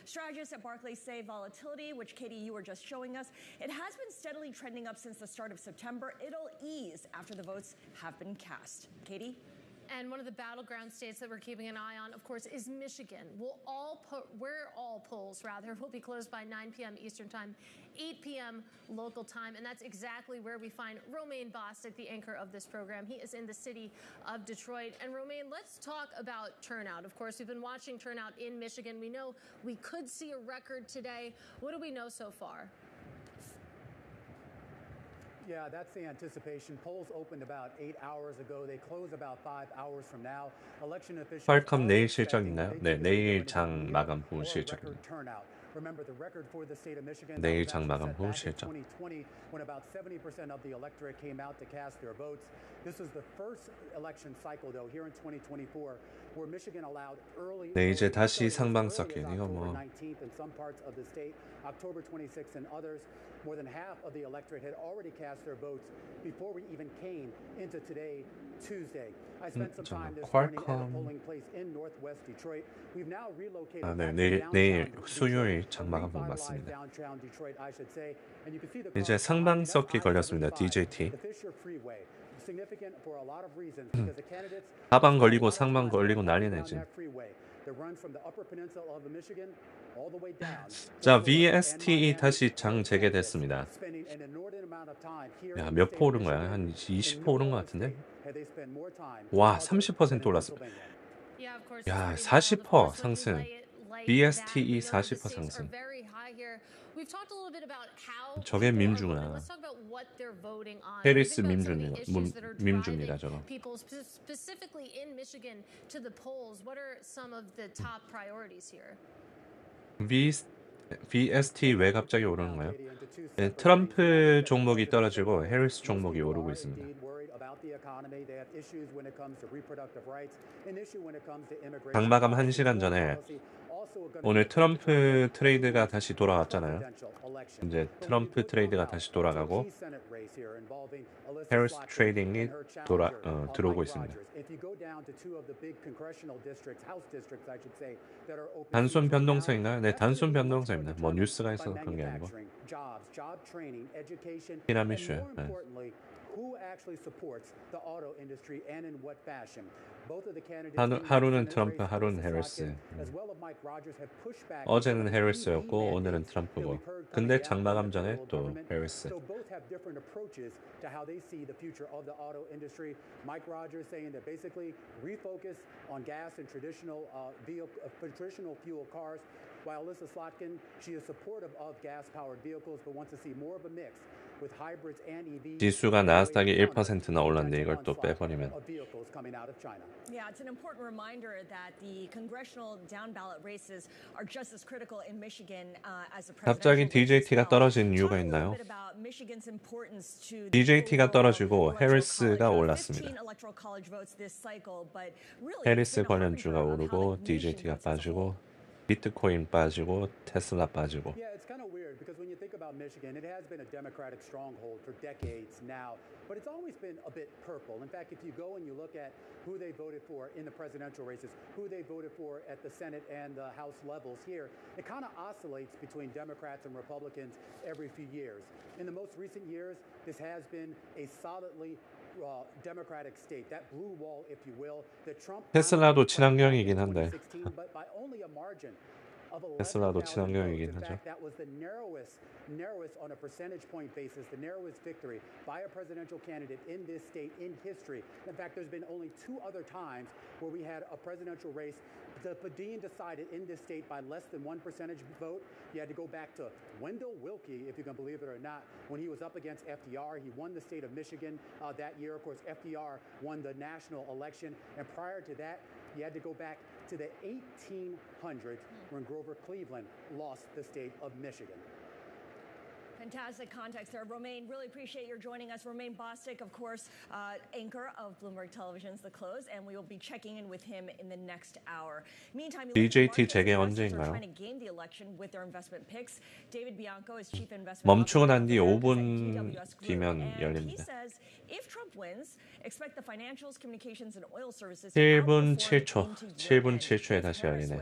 Strategists at Barclays say volatility, which Katie, you were just showing us, it has been steadily trending up since the start of September. It'll ease after the votes have been cast. Katie? And one of the battleground states that we're keeping an eye on, of course, is Michigan. Where all polls, rather, will be closed by 9 p.m. Eastern Time, 8 p.m. local time. And that's exactly where we find Romaine Bostic, the anchor of this program. He is in the city of Detroit. And Romaine, let's talk about turnout. Of course, we've been watching turnout in Michigan. We know we could see a record today. What do we know so far? Yeah, that's the anticipation. Polls opened about 8 hours ago. They close about 5 hours from now. Election officials. 퀄컴 내일 실적 있나요? 네, 내일 장 마감 후 실적입니다. Remember the record for the state of Michigan. 내일 장 마감 후 실적. 2020, when about 70% of the electorate came out to cast their votes. This is the first election cycle, though, here in 2024, where Michigan allowed early. 네, 이제 다시 상방 서킷. 이거 뭐. 19th in some parts of the state, October 26th in others. More than half of the electorate had already cast their votes before we even came into today, Tuesday. I spent some time this morning at a polling place in northwest Detroit. We've now relocated 내일 수요일 장마감 후 맞습니다. 이제 상방 서킷 걸렸습니다. DJT. significant for a lot of reasons because the candidates 하방 걸리고 상방 걸리고 난리네 지금. that run from the upper peninsula of Michigan all the way down. 자, VSTE 다시 장 재개됐습니다. Spending an inordinate amount of time here. 야, 몇 포 오른 거야? 한 20포 오른 것 같은데? 와, 30% 올랐습니다. 야, 40% 상승. BSTE 40% 상승. 저게 민주구나. 해리스 민주입니다, 저거. VST 왜 갑자기 오르는 거예요? 네, 트럼프 종목이 떨어지고 해리스 종목이 오르고 있습니다. 장마감 1시간 전에 오늘 트럼프 트레이드가 다시 돌아왔잖아요. 이제 트럼프 트레이드가 다시 돌아가고 해리스 트레이딩이 들어오고 있습니다. 단순 변동성인가요? 네, 단순 변동성입니다. 뭐 뉴스가 있어서 그런 게 아니고. 피라미슈. 네. 하루는 트럼프, 하루는 해리스. 어제는 해리스였고 오늘은 트럼프고. 근데 장마감 전에 또 해리스. To how they see the future of the auto industry. Mike Rogers saying that basically refocus on gas and traditional fuel cars. While Alyssa Slotkin, she is supportive of gas-powered vehicles, but wants to see more of a mix with hybrids and EVs. 지수가 나스닥이 1%나 올랐는데 이걸 또 빼버리면. Yeah, it's an important reminder that the congressional down ballot races are just as critical in Michigan as the presidential. 갑자기 DJT가 떨어진 이유가 있나요? DJT가 떨어지고 해리스가 올랐습니다. 해리스 관련주가 오르고 DJT가 빠지고 비트코인 빠지고 테슬라 빠지고. Yeah, it's kind of weird because when you think about Michigan, it has been a Democratic stronghold for decades now, but it's always been a bit purple. In fact, if you go and you look at who they voted for in the presidential races, who they voted for at the Senate and the House levels here, it kind of oscillates between Democrats and Republicans every few years. In the most recent years, this has been a solidly Democratic state, that blue wall, if you will, that Trump. 테슬라도 친환경이긴 한데. 테슬라도 친환경이긴 하죠. That was the narrowest on a percentage point basis, the narrowest victory by a presidential candidate in this state in history. In fact, there's been only 2 other times where we had a presidential race being decided in this state by less than 1 percentage vote. You had to go back to Wendell Willkie, if you can believe it or not, when he was up against FDR. He won the state of Michigan that year. Of course, FDR won the national election. And prior to that, you had to go back to the 1800s when Grover Cleveland lost the state of Michigan. Fantastic context there. Romain, really appreciate your joining us. Romain Bostic, of course, anchor of Bloomberg Television's The Close, and we will be checking in with him in the next hour. Meantime, DJT 재개 언제인가요? 멈추고 난 뒤 5분 뒤면 열립니다. 7분 7초, 7분 7초에 다시 열리네.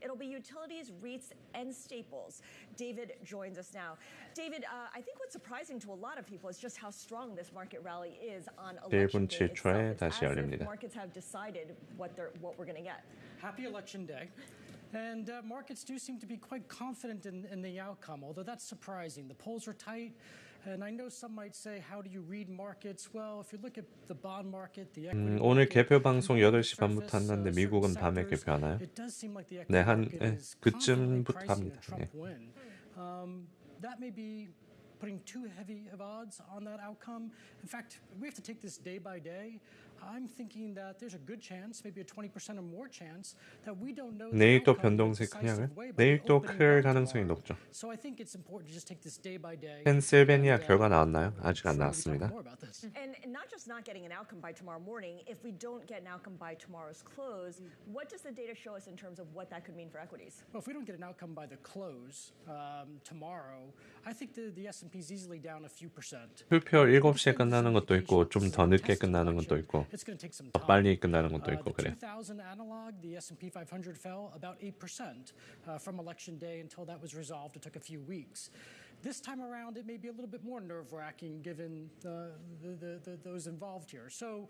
It'll be utilities, REITs, and staples. David joins us now. David, I think what's surprising to a lot of people is just how strong this market rally is on election day itself. It's as if markets have decided what we're going to get. Happy election day. And markets do seem to be quite confident in the outcome, although that's surprising. The polls are tight. And I know some might say, how do you read markets? Well, if you look at the bond market, the equity 오늘 개표 방송 8시 반부터 하는데 미국은 밤에 개표하나요? 네, 한 그쯤부터 합니다. 네. That may be putting too heavy of odds on that outcome. In fact, we have to take this day by day. I'm thinking that there's a good chance, maybe a 20% or more chance, that we don't know. 내일 또 변동색 크냐고요? 내일 또 클 가능성이 높죠. So I think it's important to just take this day by day. 펜실베니아 결과 나왔나요? 아직 안 나왔습니다. And not just not getting an outcome by tomorrow morning, if we don't get an outcome by tomorrow's close, what does the data show us in terms of what that could mean for equities? Well, if we don't get an outcome by the close tomorrow, I think the S&P is easily down a few percent. 투표 7시에 끝나는 것도 있고 좀 더 늦게 끝나는 것도 있고 더 빨리 끝나는 것도 있고 그래요. 2000 analog, the S&P 500 fell about 8% from election day until that was resolved. It took a few weeks. This time around, it may be a little bit more nerve-wracking given those involved here. So,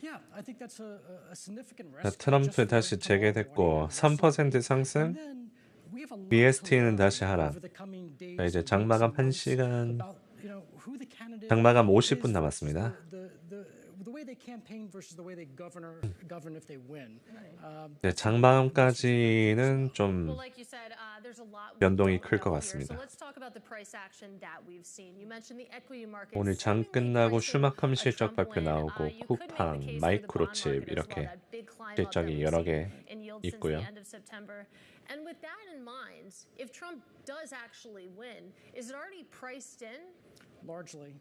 yeah, I think that's a significant risk. 트럼프 다시 재개됐고 3% 상승. BST는 다시 하락. 자, 이제 장마감 1시간. 장마감 50분 남았습니다. 네, 장마감까지는 좀 변동이 클 것 같습니다. 오늘 장 끝나고 슈마컴 실적 발표 나오고 쿠팡, 마이크로칩 이렇게 실적이 여러 개 있고요. And with that in mind, if Trump does actually win, is it already priced in? Largely.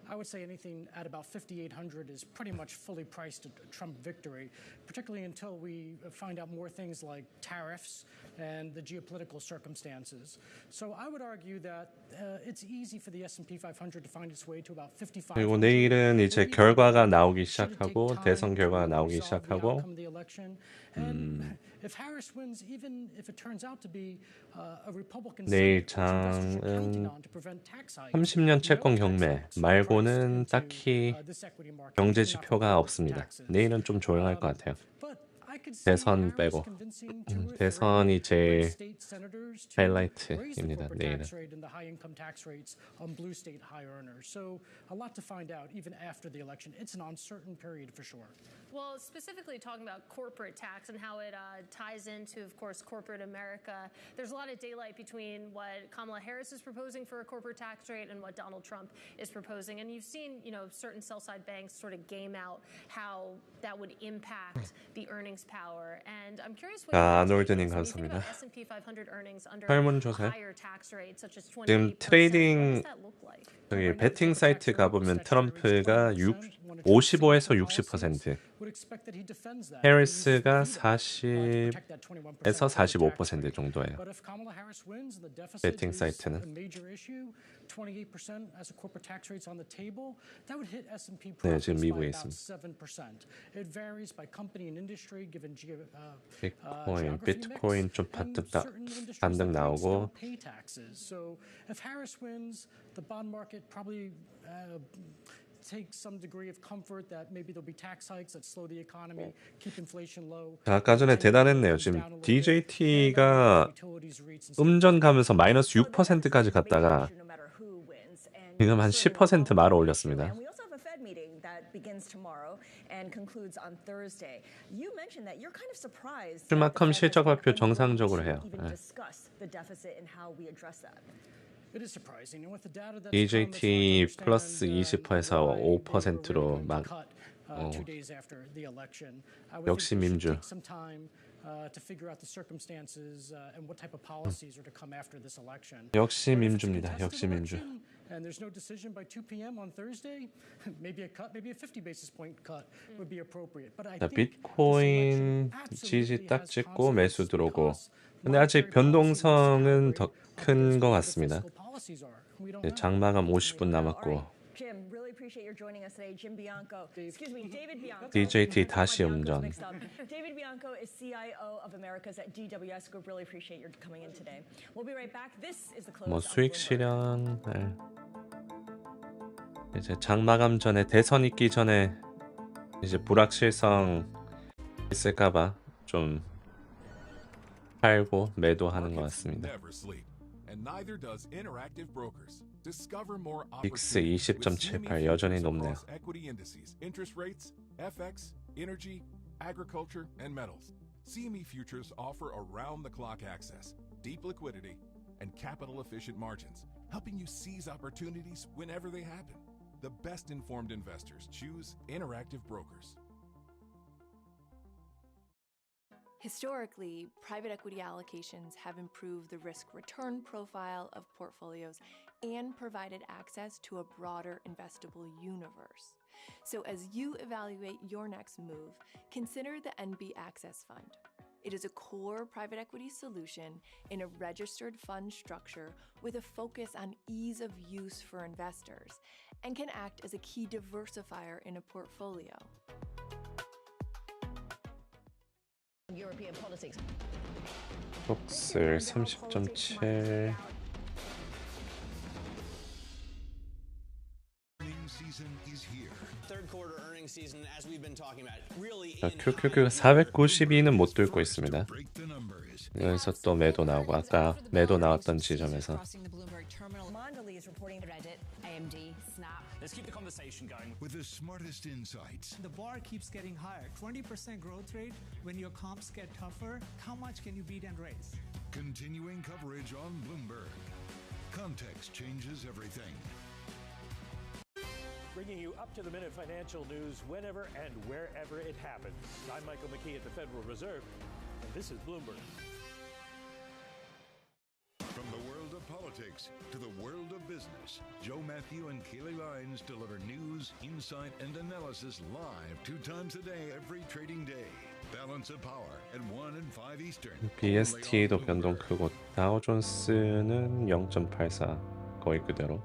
I would say anything at about 5,800 is pretty much fully priced a Trump victory, particularly until we find out more things like tariffs and the geopolitical circumstances. So I would argue that it's easy for the S&P 500 to find its way to about 5,500. 그리고 내일은 이제 결과가 나오기 시작하고 대선 결과가 나오기 시작하고 내일 장은 30년 채권 경매 말고는 딱히 경제 지표가 없습니다. 내일은 좀 조용할 것 같아요. 대선 빼고 대선이 제일 하이라이트입니다. 내일은. Well, specifically talking about corporate tax and how it ties into, of course, corporate America, there's a lot of daylight between what Kamala Harris is proposing for a corporate tax rate and what Donald Trump is proposing. And you've seen, certain sell-side banks sort of game out how that would impact the earnings power. And I'm curious what 아놀드님 감사합니다. 설문조사. 지금 트레이딩 여기 베팅 사이트 가보면 트럼프가 55에서 60%, 해리스가 40에서 45% 정도예요. 베팅 사이트는. 네, 지금 미국에 있습니다. 비트코인 좀 반등 나오고. 아까 전에 대단했네요. 지금 DJT가 음전 가면서 마이너스 6%까지 갔다가 지금 한 10% 말아 올렸습니다. 슈마컴 실적 발표 정상적으로 해요. 네. DJT 플러스 20%에서 5%로 막 역시 민주. 역시 민주입니다. 역시 민주. And there's no decision by 2 p.m. on Thursday. Maybe a cut, maybe a 50 basis point cut would be appropriate. But I think 비트코인 지지 딱 찍고 매수 들어오고. 근데 아직 변동성은 더 큰 것 같습니다. 장마감 50분 남았고. DJT 다시 음전. David Bianco is CIO of Americas at DWS Group. Really appreciate your coming in today. We'll be right back. This is the close. 뭐 수익 실현. 이제 장마감 전에 대선 있기 전에 이제 불확실성 있을까봐 좀 팔고 매도하는 것 같습니다. 빅스 20.78 여전히 높네요. CME futures offer around-the-clock access, deep liquidity, and capital-efficient margins, helping you seize opportunities whenever they happen. The best-informed investors choose Interactive Brokers. Historically, private equity allocations have improved the risk-return profile of portfolios and provided access to a broader investable universe. So as you evaluate your next move, consider the NB Access Fund. It is a core private equity solution in a registered fund structure with a focus on ease of use for investors and can act as a key diversifier in a portfolio. European politics. 폭슬 30.7 is here. Third quarter earnings season, as we've been talking about, really QQQ 492는 못 뚫고 있습니다. 여기서 또 매도 나오고 아까 매도 나왔던 지점에서 Let's keep the conversation going. With the smartest insights. The bar keeps getting higher. 20% growth rate. When your comps get tougher, how much can you beat and raise? Continuing coverage on Bloomberg. Context changes everything. Bringing you up-to-the-minute financial news whenever and wherever it happens. I'm Michael McKee at the Federal Reserve, and this is Bloomberg. From the world of politics to the world of business, Joe Matthew and Keely Lines deliver news, insight, and analysis live 2 times a day every trading day. Balance of power at 1 and 5 Eastern. BST도 변동 크고 다우존스는 0.84 거의 그대로.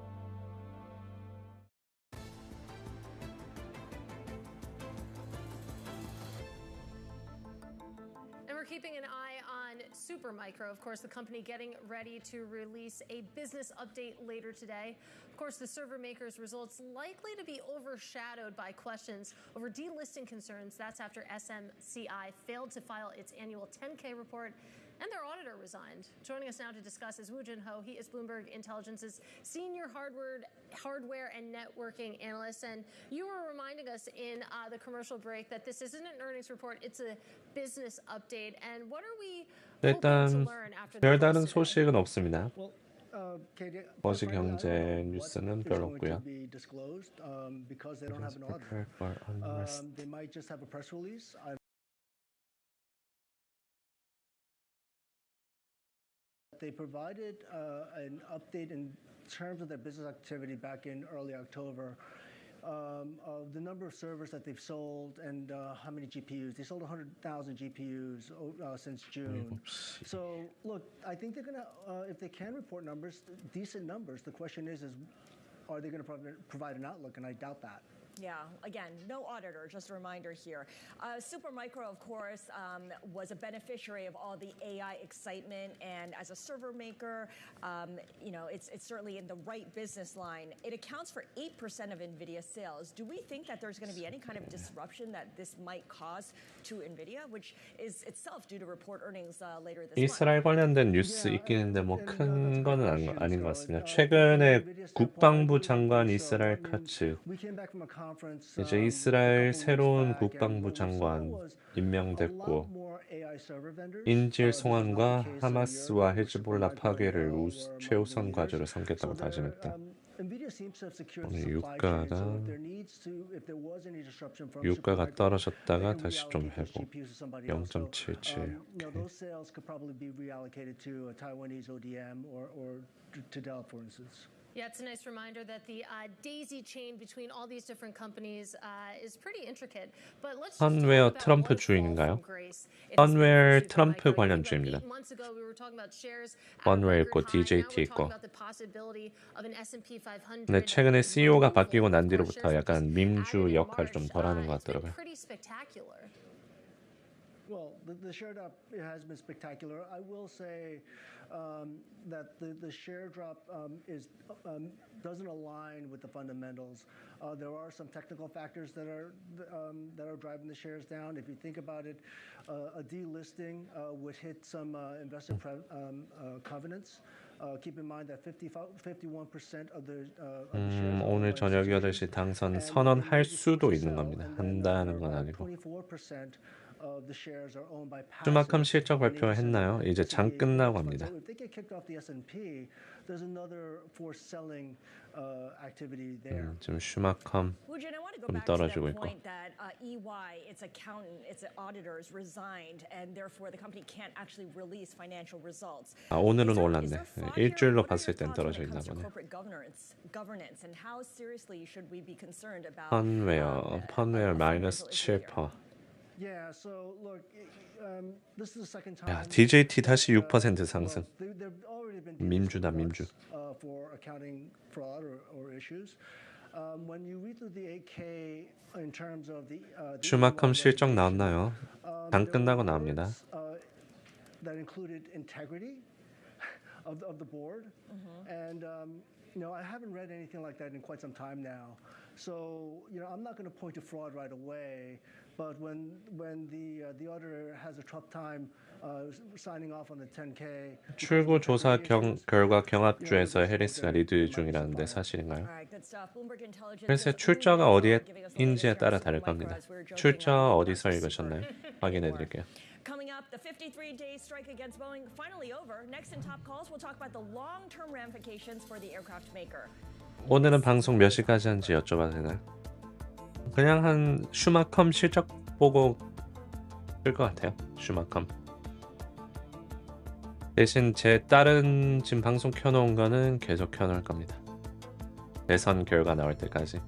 Keeping an eye on Supermicro, of course, the company getting ready to release a business update later today. Of course, the server maker's results likely to be overshadowed by questions over delisting concerns. That's after SMCI failed to file its annual 10K report and their auditor resigned. Joining us now to discuss is Woo Jin Ho. He is Bloomberg Intelligence's senior hardware and networking analyst. And you were reminding us in the commercial break that this isn't an earnings report, it's a business update. And what are we hoping to 일단 learn after the 별다른 close today? 소식은 없습니다. 버즈 경제 뉴스는 별로 없고요. Because they don't have an auditor. They might just have a press release. They provided an update in terms of their business activity back in early October of the number of servers that they've sold and how many GPUs. They sold 100,000 GPUs since June. So, look, I think they're going to, if they can report numbers, decent numbers, the question is are they going to provide an outlook? And I doubt that. Yeah, again, no auditor, just a reminder here. Supermicro, of course, was a beneficiary of all the AI excitement, and as a server maker, you know, it's certainly in the right business line. It accounts for 8% of NVIDIA sales. Do we think that there's going to be any kind of disruption that this might cause to NVIDIA, which is itself due to report earnings later this month? 이스라엘 관련된 뉴스 있긴 있는데 뭐 큰 거는 아닌 것 같습니다. 최근에 국방부 장관 이스라엘 카츠 이제 이스라엘 새로운 국방부 장관 임명됐고 인질 송환과 하마스와 헤즈볼라 파괴를 최우선 과제로 삼겠다고 다짐했다. 오늘 유가가 떨어졌다가 다시 좀 회복 0.77. Yeah, it's a nice reminder that the daisy chain between all these different companies is pretty intricate. But let's 선웨어 트럼프 주인인가요? 선웨어 트럼프 관련 주입니다. 선웨어 있고 DJT 있고. 근데 최근에 CEO가 바뀌고 난 뒤로부터 약간 밈주 역할을 좀 덜하는 것 같더라고요. Well, the share drop has been spectacular. I will say that the share drop doesn't align with the fundamentals. There are some technical factors that are driving the shares down. If you think about it, a delisting would hit some investor covenants. Keep in mind that 51% of the shares 오늘 저녁 8시 당선 선언할 수도 있는 겁니다. 한다는 건 아니고. 슈마캄 실적 발표했나요? 이제 장 끝나고 합니다. 지금 슈마캄 좀 떨어지고 있고. 오늘은 올랐네. 일주일로 봤을 땐 떨어져 있나 보네. 펀웨어 마이너스 7%. 야, DJT 다시 6% 상승. 민주다, 민주. 슈마캄 실적 나왔나요? 장 끝나고 나옵니다. That included integrity of the board, and you know, I haven't read anything like that in quite some time now. So, I'm not going to point to fraud right away, but when the auditor has a tough time signing off on the 10K. 출구 조사 결과 경합주에서 해리스가 리드 중이라는데 사실인가요? 글쎄 출처가 어디인지에 따라 다를 겁니다. 출처 어디서 읽으셨나요? 확인해 드릴게요. Coming up, the 53-day strike against Boeing finally over. Next in top calls, we'll talk about the long-term ramifications for the aircraft maker. 오늘은 방송 몇 시까지 하는지 여쭤봐도 되나요? 그냥 한 슈마컴 실적 보고 끌 것 같아요. 슈마컴. 대신 제 다른 지금 방송 켜놓은 거는 계속 켜놓을 겁니다. 대선 결과 나올 때까지.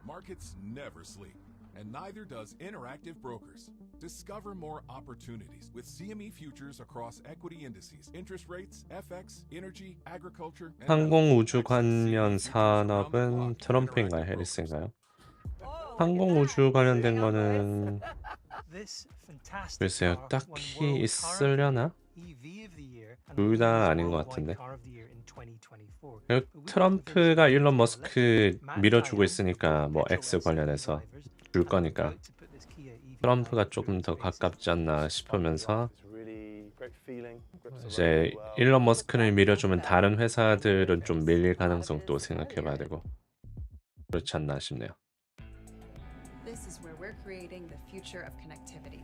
Markets never sleep, and neither does Interactive Brokers. Discover more opportunities with CME futures across equity indices, interest rates, FX, energy, agriculture, and 항공우주 관련 산업은 트럼프인가요? 해리스인가요? 항공우주 관련된 거는 글쎄요. 딱히 있으려나? 둘 다 아닌 것 같은데. 트럼프가 일론 머스크 밀어주고 있으니까 뭐 X 관련해서 줄 거니까 트럼프가 조금 더 가깝지 않나 싶으면서 이제 일론 머스크를 밀어주면 다른 회사들은 좀 밀릴 가능성도 생각해봐야 되고 그렇지 않나 싶네요. This is where we're creating the future of connectivity.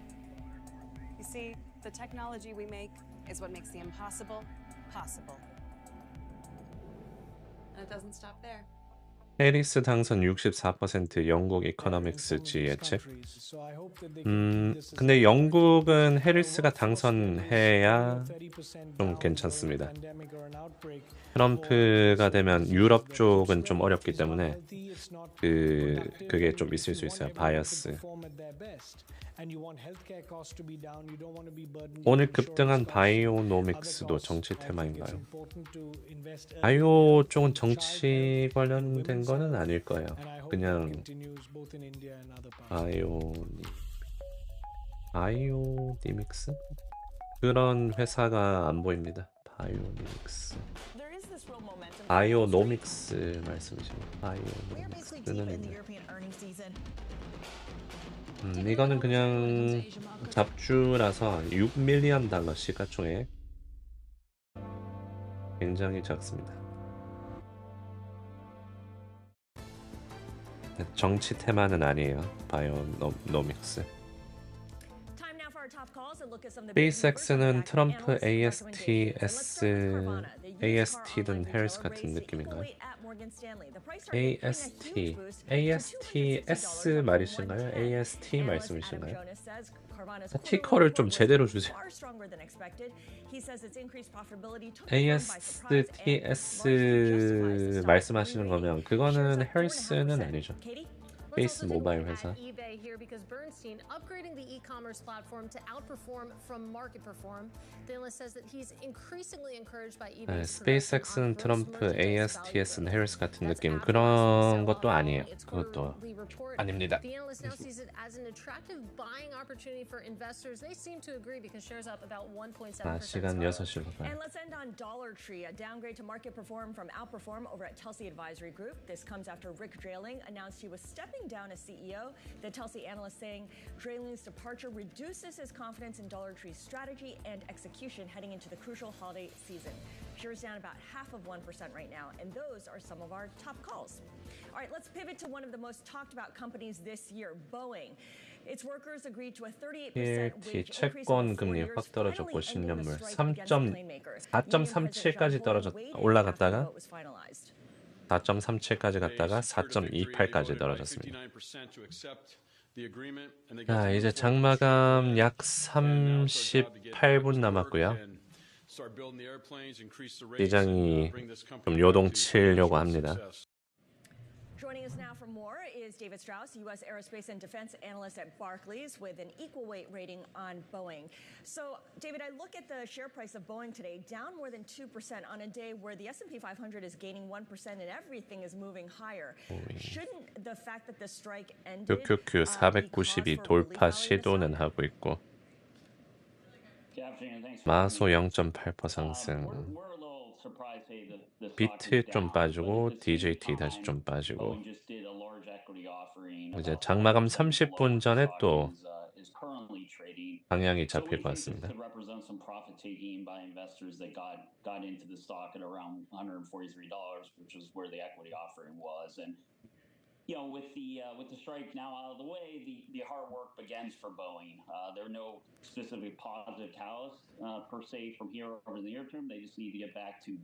You see, the technology we make is what makes the impossible possible. And it doesn't stop there. 해리스 당선 64% 영국 이코노믹스지 예측. 근데 영국은 해리스가 당선해야 좀 괜찮습니다. 트럼프가 되면 유럽 쪽은 좀 어렵기 때문에 그게 좀 있을 수 있어요. 바이어스. 오늘 급등한 바이오노믹스도 정치 테마인가요? 바이오 쪽은 정치 관련된 거는 아닐 거예요. 그냥 바이오니믹스? 그런 회사가 안 보입니다. 바이오노믹스 말씀이십니다. 바이오노믹스는 있네. 이거는 그냥 잡주라서 6밀리언 달러 시가총액 굉장히 작습니다. 정치 테마는 아니에요. 바이오노믹스. SpaceX는 트럼프 AST든 해리스 같은 느낌인가요? ASTS 말이신가요? AST 말씀이신가요? 티커를 좀 제대로 주세요. ASTS 말씀하시는 거면 그거는 해리스는 아니죠. 베이스 모바일 회사. upgrading the e-commerce platform to outperform from market perform. The analyst says that he's increasingly encouraged by eBay's SpaceX는 트럼프, ASTS는 해리스 같은 느낌 그런 것도 아니에요. 그것도 아닙니다. The analyst now sees it as an attractive buying opportunity for investors. They seem to agree because shares up about 1.7%. 시간 6시로 가요. And let's end on Dollar Tree, a downgrade to market perform from outperform over at Telsey Advisory Group. This comes after Rick Drayling announced he was stepping down as CEO. The Telsey analyst saying Drayling's departure reduces his confidence in Dollar Tree's strategy and execution heading into the crucial holiday season. Shares down about 0.5% right now, and those are some of our top calls. All right, let's pivot to one of the most talked about companies this year, Boeing. Its workers agreed to a 38% wage increase 채권 금리 확 떨어졌고 10년물 4.37까지 올라갔다가 4.37까지 갔다가 4.28까지 떨어졌습니다. 자, 이제 장마감 약 38분 남았고요. 시장이 좀 요동치려고 합니다. Joining us now for more is David Strauss, U.S. aerospace and defense analyst at Barclays with an equal weight rating on Boeing. So, David, I look at the share price of Boeing today, down more than 2% on a day where the S&P 500 is gaining 1% and everything is moving higher. Shouldn't the fact that the strike ended... QQQ 492 돌파 시도는 하고 있고 마소 0.8% 상승. 비트 좀 빠지고 DJT 다시 좀 빠지고. 이제 장마감 30분 전에 또 방향이 잡힐 것 같습니다. You know, with the strike now out of the way, the hard work begins for Boeing. There are no specific positive catalysts per se from here over the near term. They just need to get back to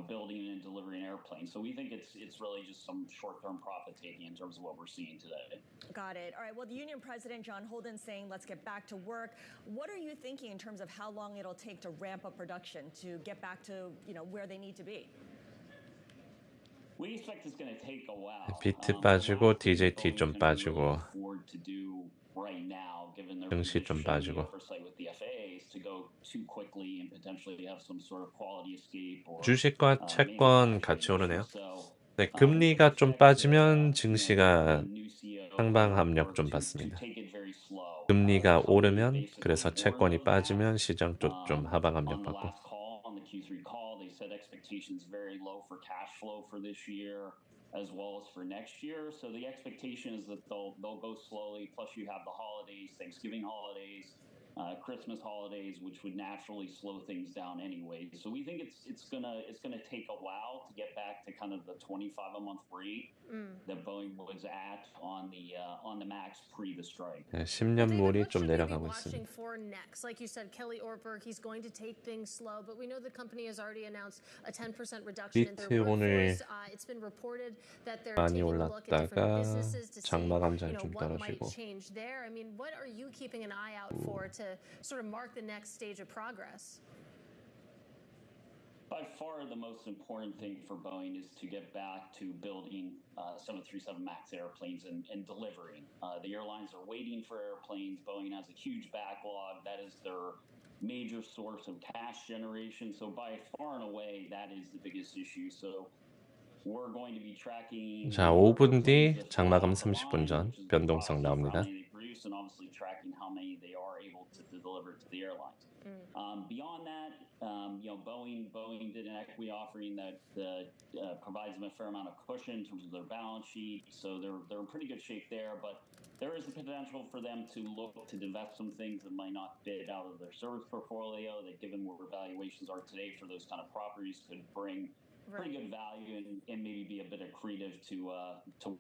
building and delivering airplanes. So we think it's really just some short-term profit taking in terms of what we're seeing today. Got it. All right. Well, the union president John Holden saying, "Let's get back to work." What are you thinking in terms of how long it'll take to ramp up production to get back to where they need to be? We expect it's going to take a while. 비트 빠지고 DJT 좀 빠지고 Right now, given their 증시 좀 빠지고. oversight with the FAAs to go too quickly and potentially have some sort of quality escape or 주식과 채권 같이 오르네요. 네, 금리가 좀 빠지면 증시가 상방 압력 좀 받습니다. 금리가 오르면 그래서 채권이 빠지면 시장 쪽 좀 하방 압력 받고. on the Q3 call, they said expectations very low for cash flow for this year as well as for next year. So the expectation is that they'll go slowly. Plus, you have the holidays, Thanksgiving holidays, Christmas holidays, which would naturally slow things down anyway. So we think it's gonna take a while to get back to kind of the 25 a month rate that Boeing was at on the max pre the strike. 네, 10년물이 좀 내려가고 있습니다. For next, like you said, Kelly Ortberg, he's going to take things slow, but we know the company has already announced a 10% reduction in their workforce. It's been reported that they're 많이 taking a look at different 올랐다가 businesses to see 장마 감자는 좀 what might 떨어지고. change there. I mean, what are you keeping an eye out for to sort of mark the next stage of progress? By far, the most important thing for Boeing is to get back to building 737 MAX airplanes and delivering. The airlines are waiting for airplanes. Boeing has a huge backlog. That is their major source of cash generation. So by far and away, that is the biggest issue. So we're going to be tracking. 자, 5분 뒤 장마감 30분 전 변동성 나옵니다. And obviously tracking how many they are able to deliver to the airlines. Beyond that, Boeing did an equity offering that provides them a fair amount of cushion in terms of their balance sheet, so they're in pretty good shape there. But there is the potential for them to look to divest some things that might not fit out of their service portfolio. That, given where valuations are today for those kind of properties, could bring pretty good value and maybe be a bit accretive to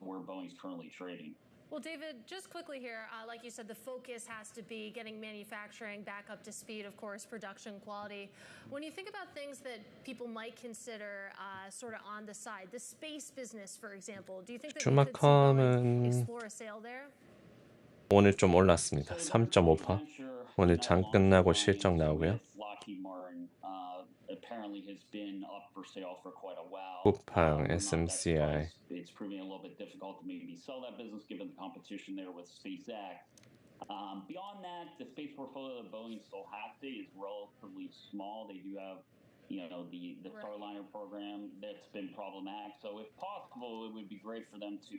where Boeing's currently trading. Well, David, just quickly here, like you said, the focus has to be getting manufacturing back up to speed, of course, production quality. When you think about things that people might consider sort of on the side, the space business, for example, do you think that you could explore a sale there? 오늘 좀 올랐습니다. 3.5%. 오늘 장 끝나고 실적 나오고요. Apparently has been up for sale for quite a while. 쿠팡, Smci. It's proving a little bit difficult to maybe sell that business given the competition there with SpaceX. Beyond that, the space portfolio that Boeing still has today is relatively small. They do have, the Starliner program that's been problematic. So if possible, it would be great for them to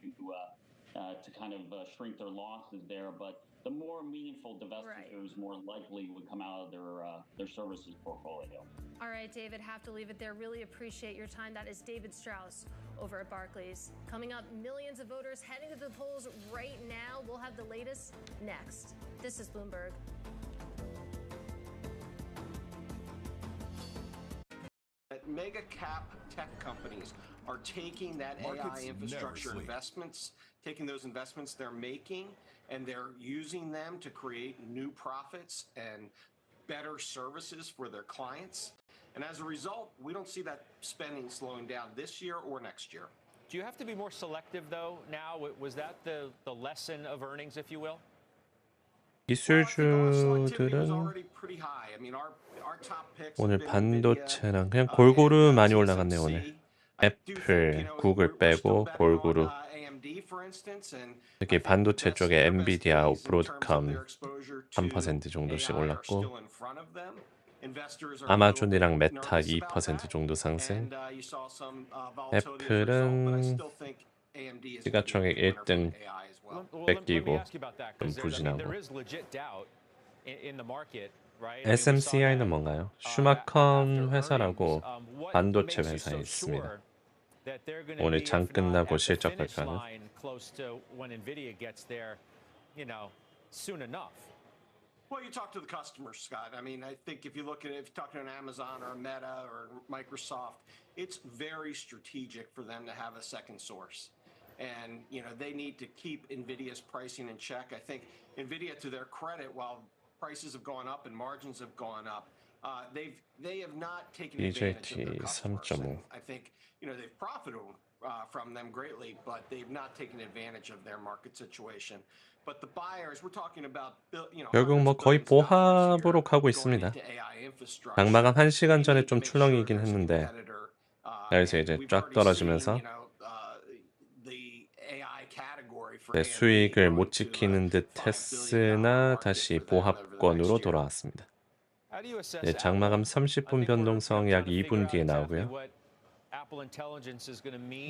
kind of shrink their losses there. But the more meaningful divestitures more likely would come out of their services portfolio. All right, David, have to leave it there. Really appreciate your time. That is David Strauss over at Barclays. Coming up, millions of voters heading to the polls right now. We'll have the latest next. This is Bloomberg. Mega cap tech companies are taking that AI infrastructure investments, taking those investments they're making, and they're using them to create new profits and better services for their clients. And as a result, we don't see that spending slowing down this year or next year. Do you have to be more selective, though, now? Was that the lesson of earnings, if you will? 기술주들은 오늘 반도체랑 그냥 골고루 많이 올라갔네요. 오늘 애플, 구글 빼고 골고루. 여기 반도체 쪽에 엔비디아, 브로드컴 3% 정도씩 올랐고 아마존이랑 메타 2% 정도 상승. 애플은 시가총액 1등 뺏기고 좀 부진하고. In the market SMCI는 뭔가요? 슈마컨 회사라고 반도체 회사에 있습니다. 오늘 장 끝나고 실적 발표하는. Well, you talk to the customers, Scott. I mean, I think if you talk to an Amazon or a Meta or Microsoft, it's very strategic for them to have a second source. And, they need to keep NVIDIA's pricing in check. I think NVIDIA, to their credit, while prices have gone up and margins have gone up, they have not taken advantage of their customers. And I think, they've profited from them greatly, but they've not taken advantage of their market situation. But the buyers, we're talking about, 결국 뭐 거의 보합으로 가고 있습니다. 장마감 1시간 전에 좀 출렁이긴 했는데 여기서 이제 쫙 떨어지면서 수익을 못 지키는 듯 했으나 다시 보합권으로 돌아왔습니다. 장마감 30분 변동성 약 2분 뒤에 나오고요.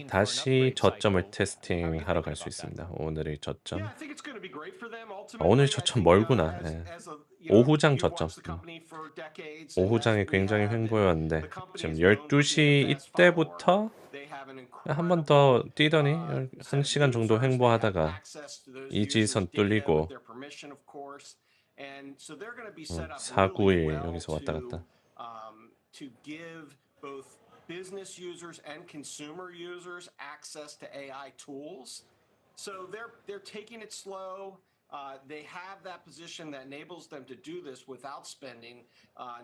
다시 저점을 테스팅하러 갈 수 있습니다. 오늘의 저점. 오늘 저점 멀구나. 오후장 저점. 오후장이 굉장히 횡보였는데 지금 12시 이때부터 한 번 더 뛰더니 1시간 정도 횡보하다가 이지선 뚫리고 491 여기서 왔다 갔다. Business users and consumer users access to AI tools. So they're taking it slow. They have that position that enables them to do this without spending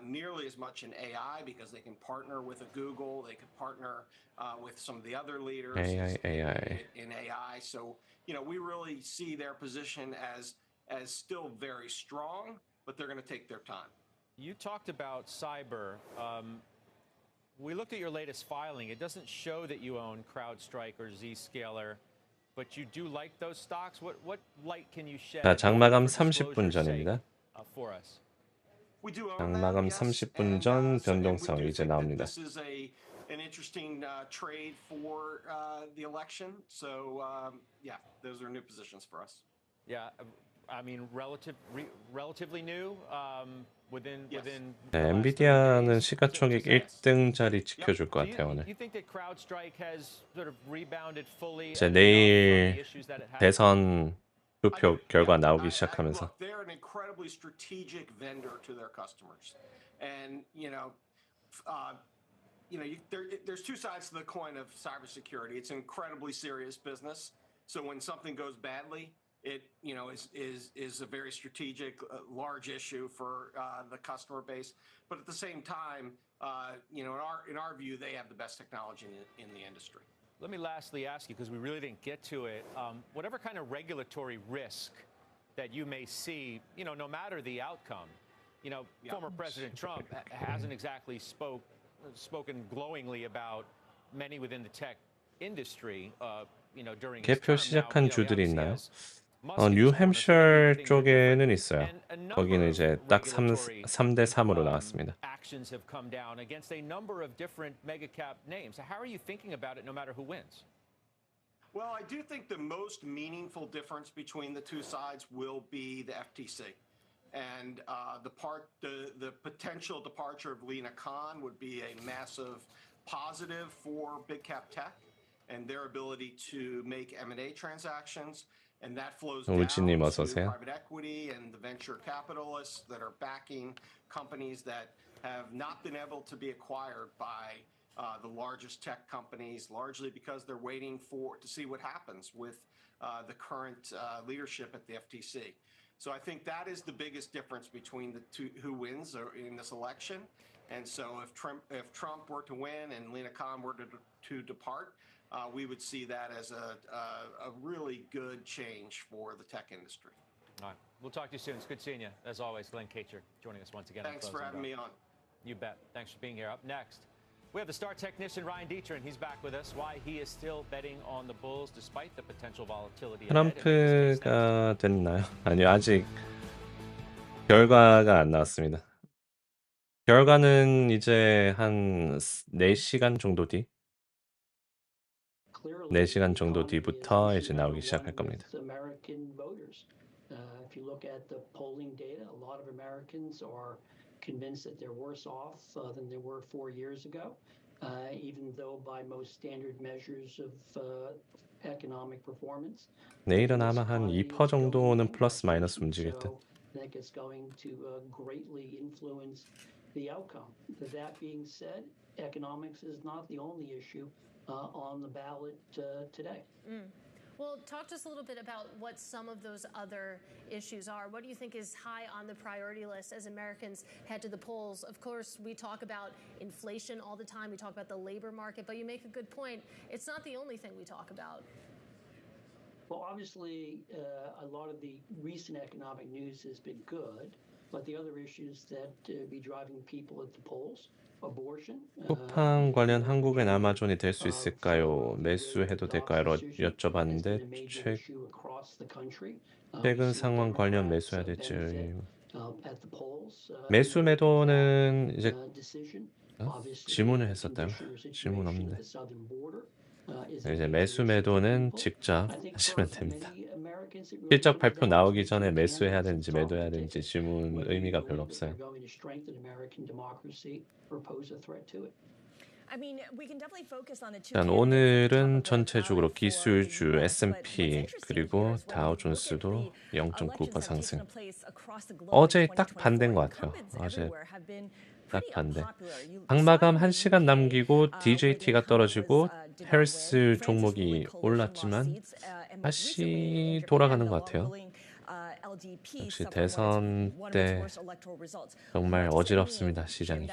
nearly as much in AI because they can partner with a Google, they can partner with some of the other leaders in AI. So, we really see their position as still very strong, but they're going to take their time. You talked about cyber. We looked at your latest filing. It doesn't show that you own CrowdStrike or Zscaler, but you do like those stocks. What light can you shed? 자, 장마감 30분 전입니다. 장마감 30분 전 변동성 이제 나옵니다. This is an interesting trade for the election. So yeah, those are new positions for us. Yeah, I mean relatively new. Within 엔비디아는 시가총액 1등 자리 지켜줄 것 같아요 오늘. 이제 내일 대선 투표 결과 나오기 시작하면서. They're an incredibly strategic vendor to their customers, and there's two sides to the coin of cybersecurity. It's an incredibly serious business. So when something goes badly, it is a very strategic, large issue for the customer base. But at the same time, in our view, they have the best technology in the industry. Let me lastly ask you, because we really didn't get to it, whatever kind of regulatory risk that you may see, no matter the outcome, former President Trump hasn't exactly spoken glowingly about many within the tech industry, during his 개표 term. 시작한 주들이 있나요? 뉴햄셔 쪽에는 있어요. 거기는 이제 딱 3대 3으로 나왔습니다. Actions have come down against a number of different mega cap names. So how are you thinking about it no matter who wins? Well, I do think the most meaningful difference between the two sides will be the FTC. And the potential departure of Lina Khan would be a massive positive for big cap tech and their ability to make M&A transactions. And that flows down to private equity and the venture capitalists that are backing companies that have not been able to be acquired by the largest tech companies, largely because they're waiting to see what happens with the current leadership at the FTC. So I think that is the biggest difference between the two, who wins in this election. And so if Trump were to win and Lina Khan were to depart, we would see that as a really good change for the tech industry. All right. We'll talk to you soon. It's good seeing you. As always, Glenn Kacher joining us once again. Thanks for having me on. You bet. Thanks for being here. Up next, we have the star technician Ryan Dietrich. He's back with us. Why he is still betting on the Bulls despite the potential volatility. 트럼프가 됐나요? 아니요, 아직 결과가 안 나왔습니다. 결과는 이제 한 4시간 정도 뒤 4시간 정도 뒤부터 이제 나오기 시작할 겁니다. American voters. If you look at the polling data, a lot of Americans are convinced that they're worse off than they were 4 years ago, even though by most standard measures of economic performance. 내일은 아마 한 2% 정도는 플러스 마이너스 움직일 듯. I think it's going to greatly influence the outcome. That being said, economics is not the only issue on the ballot today. Well, talk to us a little bit about what some of those other issues are. What do you think is high on the priority list as Americans head to the polls? Of course, we talk about inflation all the time. We talk about the labor market, but you make a good point. It's not the only thing we talk about. Well, obviously, a lot of the recent economic news has been good, but the other issues that be driving people at the polls, abortion. 쿠팡 관련 한국엔 아마존이 될 수 있을까요? 매수해도 될까요? 여쭤봤는데 최근 상황 관련 매수해야 될지. 매수 매도는 이제 질문을 했었다요. 질문 없는데. 이제 매수 매도는 직접 하시면 됩니다. 실적 발표 나오기 전에 매수해야 되는지 매도해야 되는지 질문 의미가 별로 없어요. 일단 오늘은 전체적으로 기술주 S&P 그리고 다우존스도 0.9% 상승. 어제 딱 반대인 것 같아요. 어제 딱 반대. 장마감 1시간 남기고 DJT가 떨어지고 해리스 종목이 올랐지만 다시 돌아가는 것 같아요. 역시 대선 때 정말 어지럽습니다, 시장이.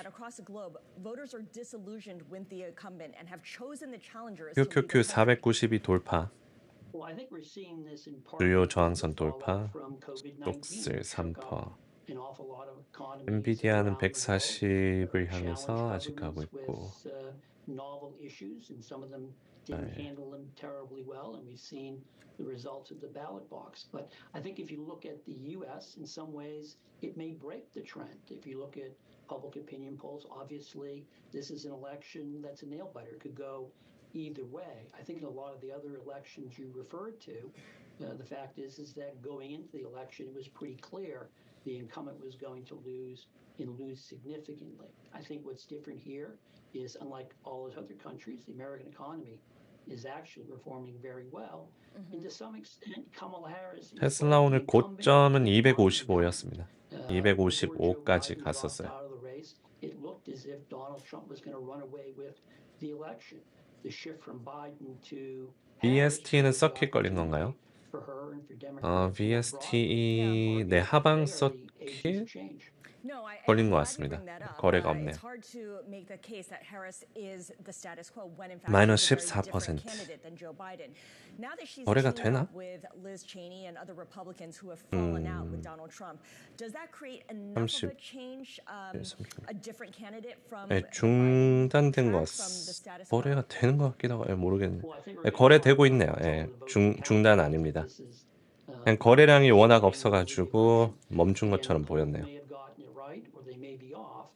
QQQ 492 돌파. 주요 저항선 돌파. 스톡스 3%. 엔비디아는 140을 향해서 아직 가고 있고. Handle them terribly well, and we've seen the results of the ballot box. But I think if you look at the U.S., in some ways, it may break the trend. If you look at public opinion polls, obviously, this is an election that's a nail-biter. It could go either way. I think in a lot of the other elections you referred to, the fact is that going into the election, it was pretty clear the incumbent was going to lose and lose significantly. I think what's different here is, unlike all those other countries, the American economy is actually performing very well. And to some extent, Kamala Harris. 테슬라 오늘 고점은 255였습니다. 255까지 갔었어요. It looked as if Donald Trump was going to run away with the election. The shift from Biden to VST는 서킷 걸린 건가요? VST 네 하방 서킷 걸린 것 같습니다. 거래가 없네요. 마이너스 14%. 거래가 되나? 네, 중단된 것 같습니다. 거래가 되는 것 같기도 하고 모르겠네요. 네, 거래되고 있네요. 네, 중단 아닙니다. 그냥 거래량이 워낙 없어가지고 멈춘 것처럼 보였네요.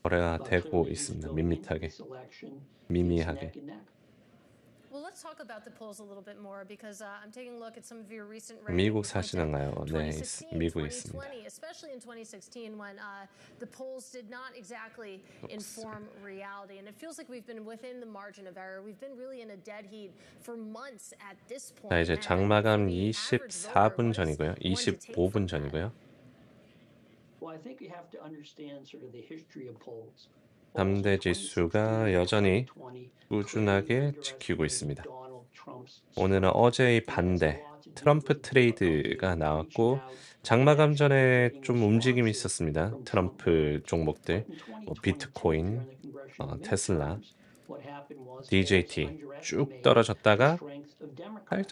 거래가 되고 있습니다. 밋밋하게, 미미하게. 미국 사시는가요? 네, 미국에 있습니다. Especially in 2016 when the polls did not exactly inform reality, and it feels like we've been within the margin of error. We've been really in a dead heat for months at this point. 자, 이제 장마감 24분 전이고요. 25분 전이고요. Well, I think you have to understand sort of the history of polls. 3대 지수가 여전히 꾸준하게 지키고 있습니다. 오늘은 어제의 반대 트럼프 트레이드가 나왔고 장마감 전에 좀 움직임이 있었습니다. 트럼프 종목들, 비트코인, 테슬라, DJT 쭉 떨어졌다가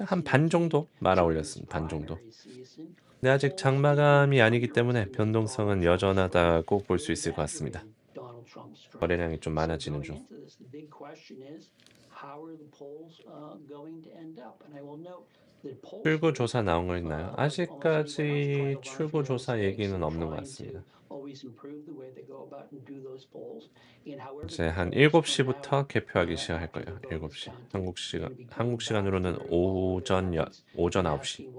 한 반 정도 말아 올렸습니다. 반 정도. 근데 아직 장마감이 아니기 때문에 변동성은 여전하다고 볼 수 있을 것 같습니다. 거래량이 좀 많아지는 중. 출구 조사 나온 거 있나요? 아직까지 출구 조사 얘기는 없는 것 같습니다. 이제 한 7시부터 개표하기 시작할 거예요. 7시. 한국 시간으로는 오전 9시.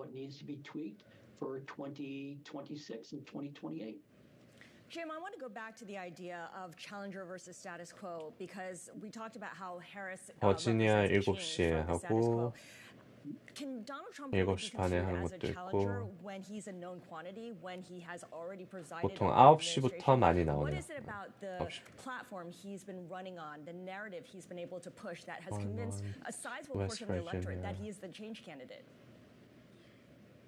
Jim, I want to go back to the idea of challenger versus status quo because we talked about how Harris 버지니아 7시에 하고 Can Donald Trump 7시 반에 하는 as a 것도 challenger 있고 when he's a known quantity, when he has already presided 보통 over the 9시부터 administration? 많이 What 나오네요. is it about the 9시. platform he's been running on, the narrative he's been able to push that has convinced a sizable West portion of the electorate Virginia. that he is the change candidate?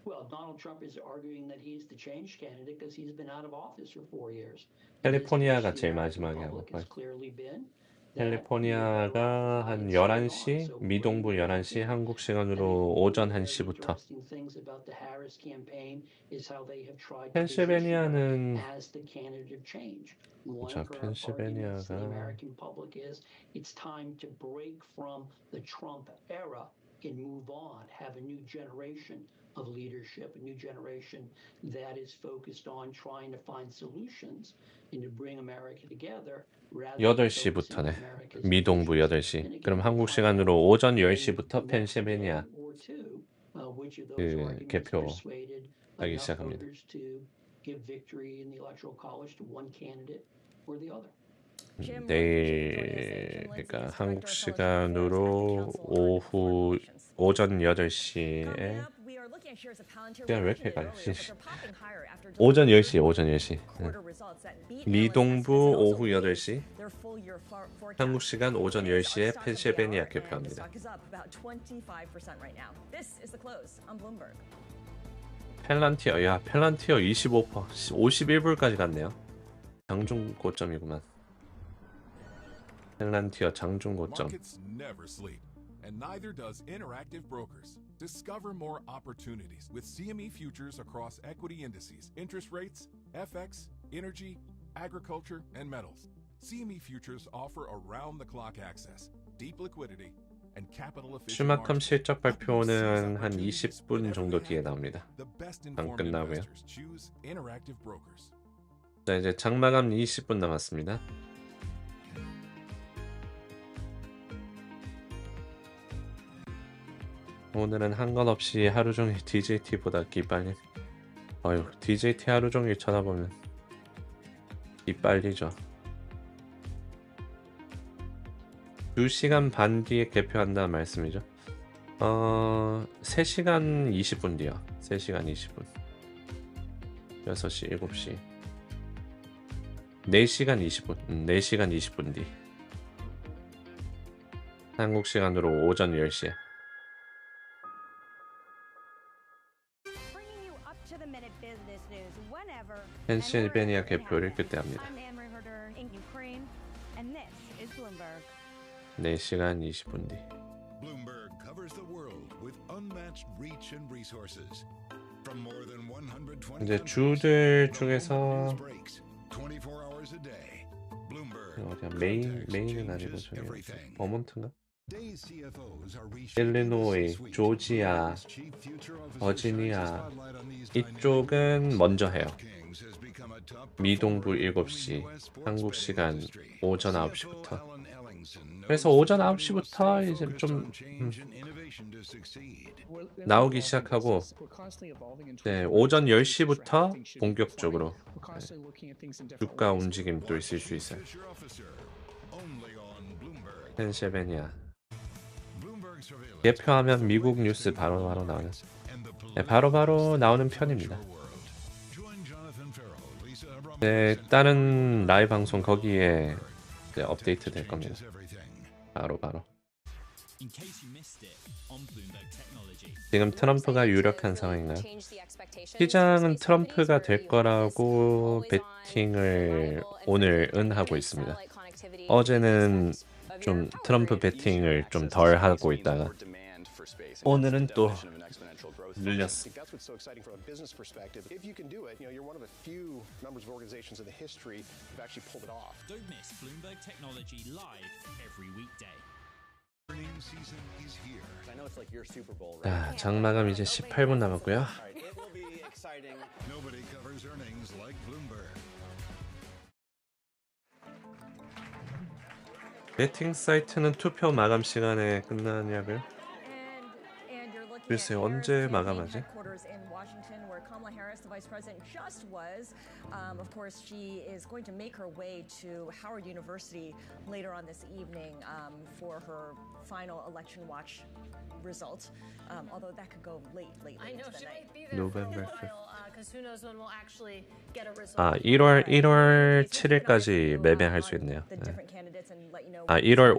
Well, Donald Trump is arguing that he's the change candidate because he's been out of office for 4 years. 캘리포니아가 제일 마지막에 하고 캘리포니아가 한 11시, 미동부 11시, 한국 시간으로 오전 1시부터. 펜실베니아는 자, 펜실베니아가 It's time to break from the Trump era and move on, have a new generation of leadership, a new generation that is focused on trying to find solutions and to bring America together. 8시부터네. 미동부 8시. 그럼 한국 시간으로 오전 10시부터 펜실베니아 그 개표 하기 시작합니다. 내일 그러니까 한국 시간으로 오전 8시에 그냥 왜 이렇게 헷갈려? 오전 10시, 오전 10시. 미동부 오후 8시. 한국 시간 오전 10시에 펜실베니아 개표합니다. 펠란티어, 야, 펠란티어 25%, 51불까지 갔네요. 장중 고점이구만. 펠란티어 장중 고점. And neither does Interactive Brokers. Discover more opportunities with CME futures across equity indices, interest rates, FX, energy, agriculture, and metals. CME futures offer around-the-clock access, deep liquidity, and capital-efficient 슈마컴 실적 발표는 한 20분 정도 뒤에 나옵니다. 안 끝나고요. 자, 이제 장마감 20분 남았습니다. 오늘은 한 건 없이 하루 종일 DJT보다 기빨린. 어휴, DJT 하루 종일 쳐다보면 기빨리죠. 2시간 반 뒤에 개표한다는 말씀이죠. 3시간 20분 뒤요. 3시간 20분. 6시, 7시. 4시간 20분. 4시간 20분 뒤. 한국 시간으로 오전 10시에. 펜실베니아 개표를 그때 합니다. 4시간 20분 뒤. Bloomberg covers the world with unmatched reach and resources. From more than 120 이제 주들 중에서 24 hours a day. Bloomberg. 어디야? 메인은 아니고 저기 버몬트인가? 일리노이, 조지아, 버지니아 이쪽은 먼저 해요. 미동부 7시, 한국 시간 오전 9시부터. 그래서 오전 9시부터 이제 좀 나오기 시작하고 네, 오전 10시부터 본격적으로 주가 움직임도 있을 수 있어요. 펜실베니아 개표하면 미국 뉴스 바로바로 나오는 네, 바로바로 나오는 편입니다. 네, 다른 라이브 방송 거기에 네, 업데이트 될 겁니다. 바로바로. 지금 트럼프가 유력한 상황인가요? 시장은 트럼프가 될 거라고 베팅을 오늘은 하고 있습니다. 어제는 좀 트럼프 베팅을 좀 덜 하고 있다가 오늘은 또 늘렸어. 자, 장마감 이제 18분 남았고요. 베팅 사이트는 투표 마감 시간에 끝나냐고요? 글쎄요, 언제 마감하지? where Kamala Harris, the vice president, just was. Of course, she is going to make her way to Howard University later on this evening for her final election watch result. Although that could go late I know into the she night. might be there for a November while because who knows when we'll actually get a result. 1월 7일까지 매매할 수 있네요. The different candidates and let you know. 1월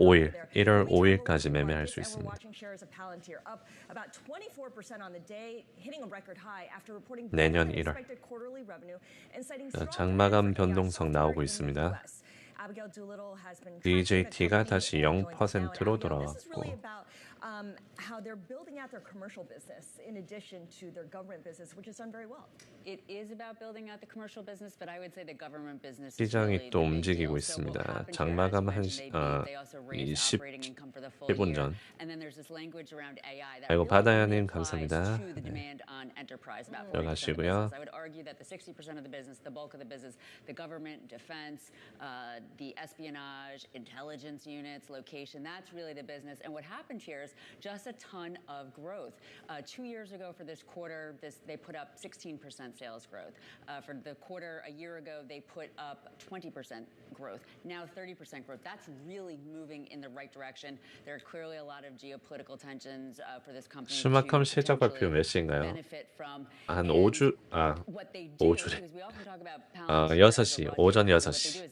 5일까지 매매할 수 And we're 있습니다. watching shares of Palantir up about 24% on the day, hitting a record high after reporting 내년 better than 1월. expected quarterly revenue and citing 장마감 변동성 나오고 있습니다. Abigail Doolittle has been DJT가 다시 0%로 돌아왔고 how they're building out their commercial business in addition to their government business, which has done very well. It is about building out the commercial business, but I would say the government business. 시장이 또 움직이고 있습니다. 장마감 한 10분 전. 아이고 바다야님 감사합니다. 네. 들어가시고요. I would argue that the 60% of the business, the bulk of the business, the government, defense, the espionage, intelligence units, location, that's really the business. And what happened here is just a ton of growth. 2 years ago for this quarter, they put up 16% sales growth. For the quarter a year ago, they put up 20% growth. Now 30% growth. That's really moving in the right direction. There are clearly a lot of geopolitical tensions for this company. 스마컴 실적발표 몇 시인가요? 한 5주래. 6시, 오전 6시.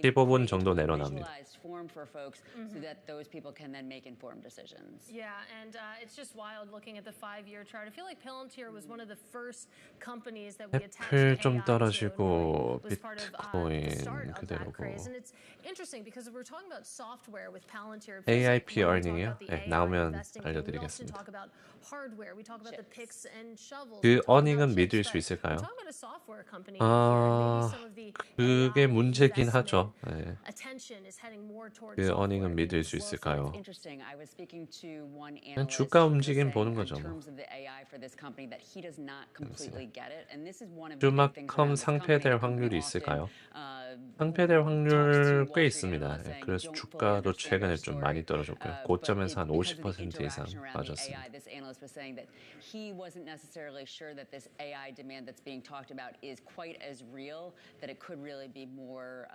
15분 정도 내려납니다. So that those people can then make informed decisions. Yeah, and it's just wild looking at the 5-year chart. I feel like Palantir was one of the first companies that we attached 애플 AI 좀 to. 떨어지고 Was part of 비트코인 the start of that 그대로고. craze. And it's interesting because we're talking about software with Palantir. AIP when we talk earning이요? about the 네, AI 나오면 investing, we also 알려드리겠습니다. talk about hardware. We talk about the picks and shovels. 그 We talk about 어닝은 믿을 chips, 수 있을까요? but we're talking about a software company here, and maybe some of the 그게 문제긴 하죠. 네. attention is heading more towards 그 어닝은 믿을 수 있을까요? Interesting. I was speaking to one 그냥 analyst 주가 움직임 보는 in 거죠. terms of the AI for this company that he does not completely get it, and this is one of the big things 주마컴 around this company. 상폐될 확률이 있을까요? 상폐될 확률 꽤 있습니다. 네, 그래서 주가도 최근에 좀 많이 떨어졌고요. 고점에서 한 50% 이상 빠졌습니다. This analyst was saying that he wasn't necessarily sure that this AI demand that's being talked about is quite as real, that it could really be more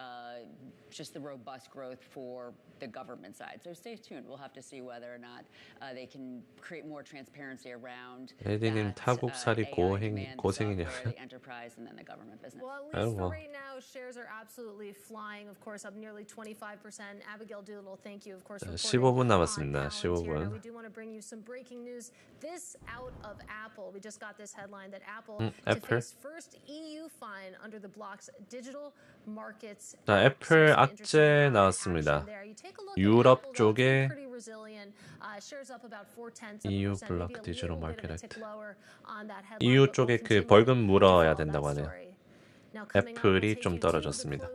just the robust growth for the government side. So stay tuned. We'll have to see whether or not they can create more transparency around 에디님 타국살이 고생이냐? the enterprise and then the government business. Well, at least for right now, shares are absolutely flying. Of course, up nearly 25%. Abigail Doolittle, thank you, of course. 15분 남았습니다. 15분. We do want to bring you some breaking news. This out of Apple. We just got this headline that Apple to 애플. face first EU fine under the bloc's digital markets. 자, 애플 악재 나왔습니다. 유럽 쪽에 EU 블록 디지털 마켓 액트. EU 쪽에 그 벌금 물어야 된다고 하네요. 애플이 좀 떨어졌습니다.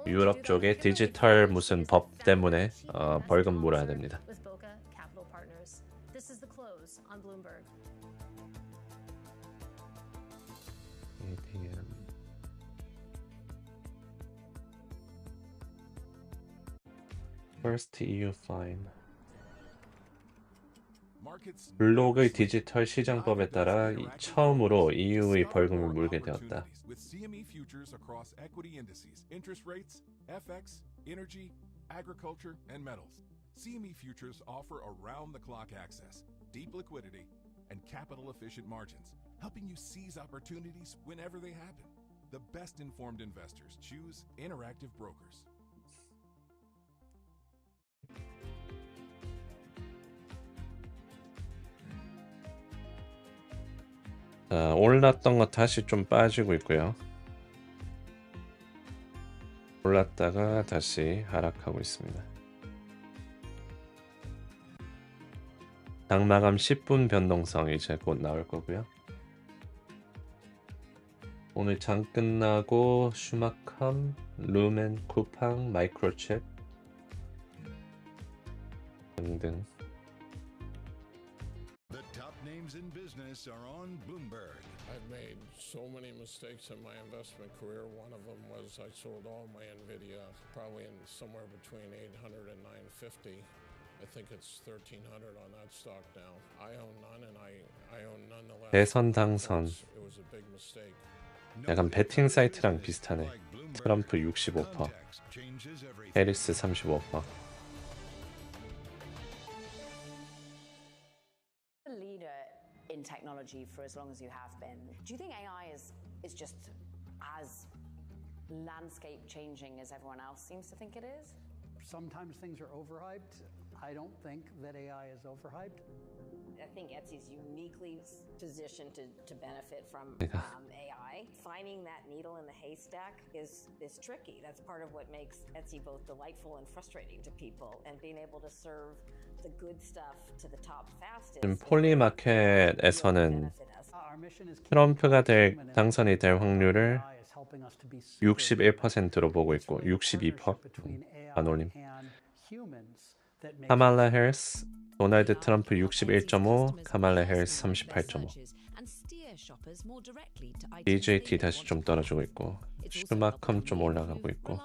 유럽 쪽에 디지털 무슨 법 때문에 벌금 물어야 됩니다. This is the close on Bloomberg. First EU fine. 블록의 디지털 시장법에 따라 처음으로 EU의 벌금을 물게 되었다. With CME futures across equity indices, interest rates, FX, energy, agriculture, and metals. CME futures offer around-the-clock access, deep liquidity, and capital-efficient margins, helping you seize opportunities whenever they happen. The best-informed investors choose Interactive Brokers. 올랐던 거 다시 좀 빠지고 있고요. 올랐다가 다시 하락하고 있습니다. 장마감 10분 변동성 이제 곧 나올 거고요. 오늘 장 끝나고 슈마컴, 루멘, 쿠팡, 마이크로칩 등등. The top names in business are on Bloomberg. I've made so many mistakes in my investment career. One of them was I sold all my NVIDIA, probably in somewhere between 800 and 950. I think it's 1,300 on that stock now. I own none, and I own none the last. 대선 당선. It was a big mistake. 약간 베팅 사이트랑 비슷하네. 트럼프 65%, 해리스 35%. A leader in technology for as long as you have been. Do you think AI is just as landscape changing as everyone else seems to think it is? Sometimes things are overhyped. I don't think that AI is overhyped. I think Etsy's uniquely positioned to benefit from AI. Finding that needle in the haystack is tricky. That's part of what makes Etsy both delightful and frustrating to people. And being able to serve the good stuff to the top fastest. 지금 폴리마켓에서는 트럼프가 당선이 될 확률을 61%로 보고 있고 62% 안 올림. 카말라 해리스, 도널드 트럼프 61.5, 카말라 해리스 38.5. DJT 다시 좀 떨어지고 있고 슈마컴 좀 올라가고 있고.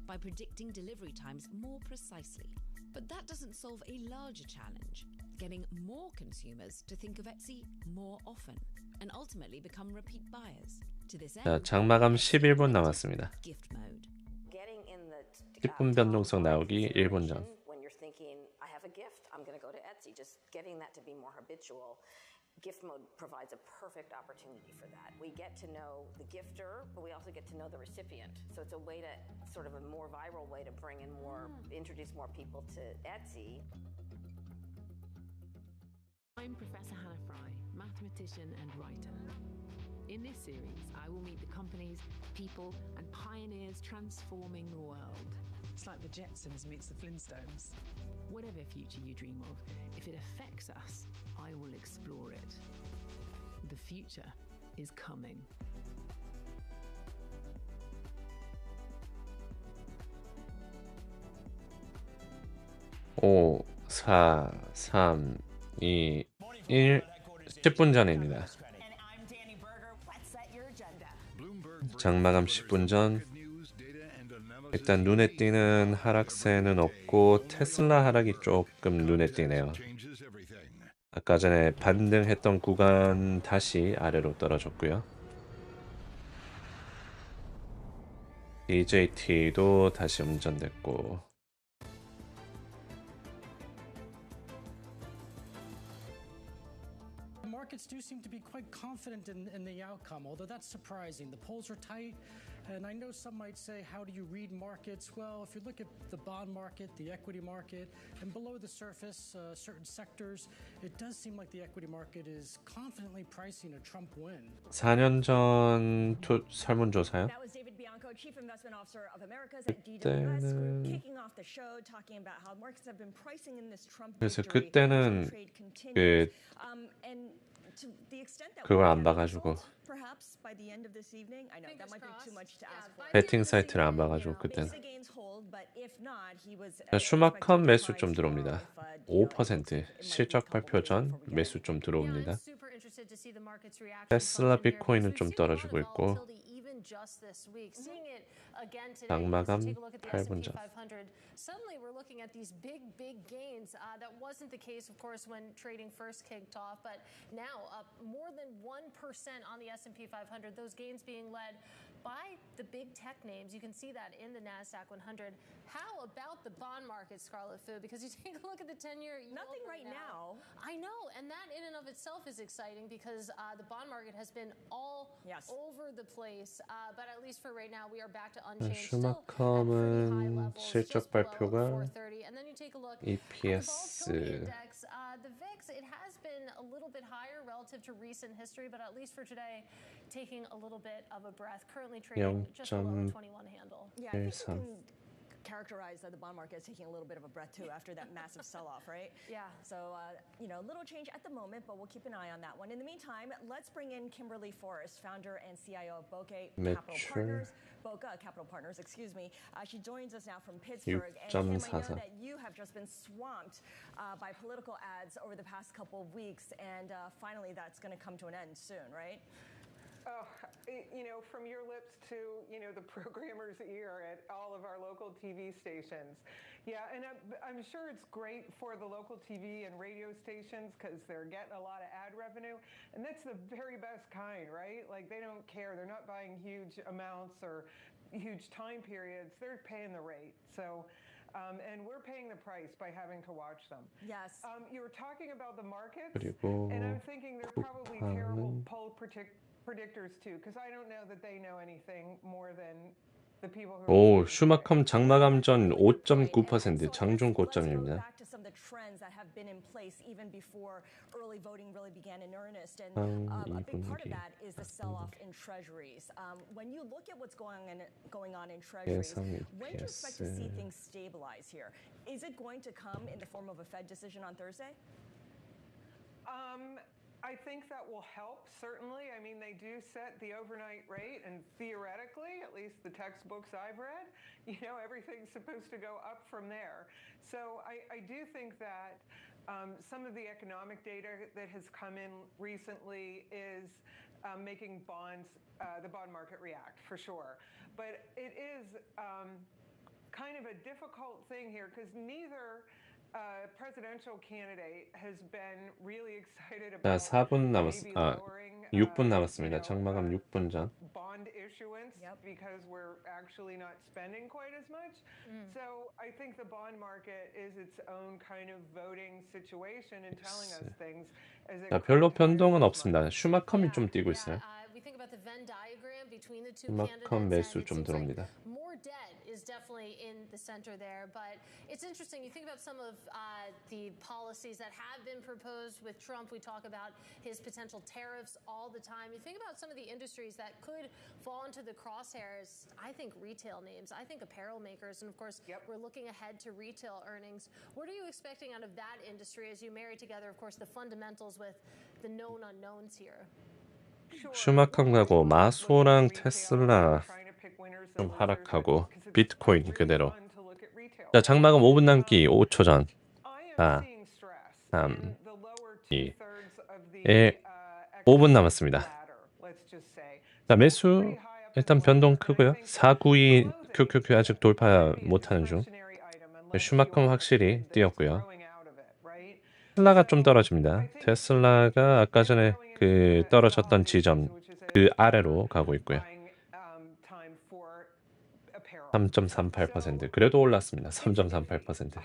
By predicting delivery times more precisely. But that doesn't solve a larger challenge, getting more consumers to think of Etsy more often and ultimately become repeat buyers. To this end, 자, 장마감 11분 남았습니다. 10분 변동성 나오기 1분 전. When you're thinking, I have a gift, I'm going to go to Etsy, just getting that to be more habitual. Gift mode provides a perfect opportunity for that. We get to know the gifter, but we also get to know the recipient. So it's a way to, sort of a more viral way to bring in more, introduce more people to Etsy. I'm Professor Hannah Fry, mathematician and writer. In this series, I will meet the companies, people, and pioneers transforming the world. It's like the Jetsons meets the Flintstones. Whatever future you dream of, if it affects us, I will explore it. The future is coming. 오, 4, 3, 2, 1. 10분 전입니다. 장마감 10분 전. 일단 눈에 띄는 하락세는 없고 테슬라 하락이 조금 눈에 띄네요. 아까 전에 반등했던 구간 다시 아래로 떨어졌고요. DJT도 다시 음전됐고. Markets do seem to be quite confident in the outcome, although that's surprising. The polls are tight, and I know some might say, how do you read markets? Well, if you look at the bond market, the equity market, and below the surface, certain sectors, it does seem like the equity market is confidently pricing a Trump win. 4년 전 설문조사요? That was David Bianco, Chief Investment Officer of Americas at DWS Group, kicking off the show, talking about how markets have been pricing in this Trump 그래서 victory. 그때는 그 And to the extent that 그걸 안 봐가지고 perhaps by the end of this evening, I know that might be too much to ask for. 베팅 사이트를 안 봐가지고 그때는. If the gains hold, but if not, he was 슈마컴 매수 좀 들어옵니다. 5% 실적 발표 전 매수 좀 들어옵니다. 테슬라 비트코인은 좀 떨어지고 있고. Just this week, seeing it again today. 장마감 Take a look at the 8분 S&P 전. 500. Suddenly, we're looking at these big gains. That wasn't the case, of course, when trading first kicked off, but now up more than 1% on the S&P 500. Those gains being led by the big tech names. You can see that in the NASDAQ 100. How about the bond market, Scarlet Fu? Because you take a look at the 10-year yield. Nothing right now. I know, and that in and of itself is exciting because the bond market has been all over the place. But at least for right now, we are back to unchanged. 슈마컴은 실적 발표가 And then you take a look EPS. The VIX, it has been a little bit higher relative to recent history, but at least for today, taking a little bit of a breath. Currently trading just below 21 handle. Yeah, I think you can characterize the bond market as taking a little bit of a breath too after that massive sell-off, right? Yeah. So, little change at the moment, but we'll keep an eye on that one. In the meantime, let's bring in Kimberly Forrest, founder and CIO of Boca Capital Partners, excuse me. She joins us now from Pittsburgh. And Kim, I know that you have just been swamped by political ads over the past couple of weeks, and finally that's going to come to an end soon, right? From your lips to, the programmer's ear at all of our local TV stations. Yeah, and I'm sure it's great for the local TV and radio stations because they're getting a lot of ad revenue. And that's the very best kind, right? Like, they don't care. They're not buying huge amounts or huge time periods. They're paying the rate. So, and we're paying the price by having to watch them. Yes. You were talking about the markets, 그리고 and I'm thinking they're probably terrible poll predictors too, because I don't know that they know anything more than the people who. 오, 슈마컴 장마감전 5.9% 장중 고점입니다. Back to some of the trends that have been in place even before early voting really began in earnest, and a big part of that is the sell-off in treasuries. When you look at what's going on in treasuries, when do you expect to see things stabilize here? Is it going to come in the form of a Fed decision on Thursday? I think that will help, certainly. I mean, they do set the overnight rate, and theoretically, at least the textbooks I've read, everything's supposed to go up from there. So I do think that some of the economic data that has come in recently is making the bond market react, for sure. But it is kind of a difficult thing here because neither presidential candidate has been really excited about 6분 남았습니다. 장마감 6분 전. bond issuance because we're actually not spending quite as much. So I think the bond market is its own kind of voting situation and telling us things as it 별로 변동은 없습니다. 슈마컴이 좀 뛰고 있어요. We think about the Venn diagram between the two 슈마컴 매수 좀 들어옵니다. more debt is definitely in the center there, but it's interesting. You think about some of the policies that have been proposed with Trump. We talk about his potential tariffs all the time. You think about some of the industries that could fall into the crosshairs. I think retail names. I think apparel makers, and of course, we're looking ahead to retail earnings. What are you expecting out of that industry as you marry together, of course, the fundamentals with the known unknowns here? 슈마컴 가고 마소랑 테슬라 좀 하락하고 비트코인 그대로. 자, 장마감 5분 남기 5초 전. 4, 3, 2, 1. 5분 남았습니다. 자, 매수 일단 변동 크고요. 492 QQQ 아직 돌파 못하는 중. 슈마컴 확실히 뛰었고요. 테슬라가 좀 떨어집니다. 테슬라가 아까 전에 그 떨어졌던 지점 그 아래로 가고 있고요. 3.38%. 그래도 올랐습니다. 3.38%.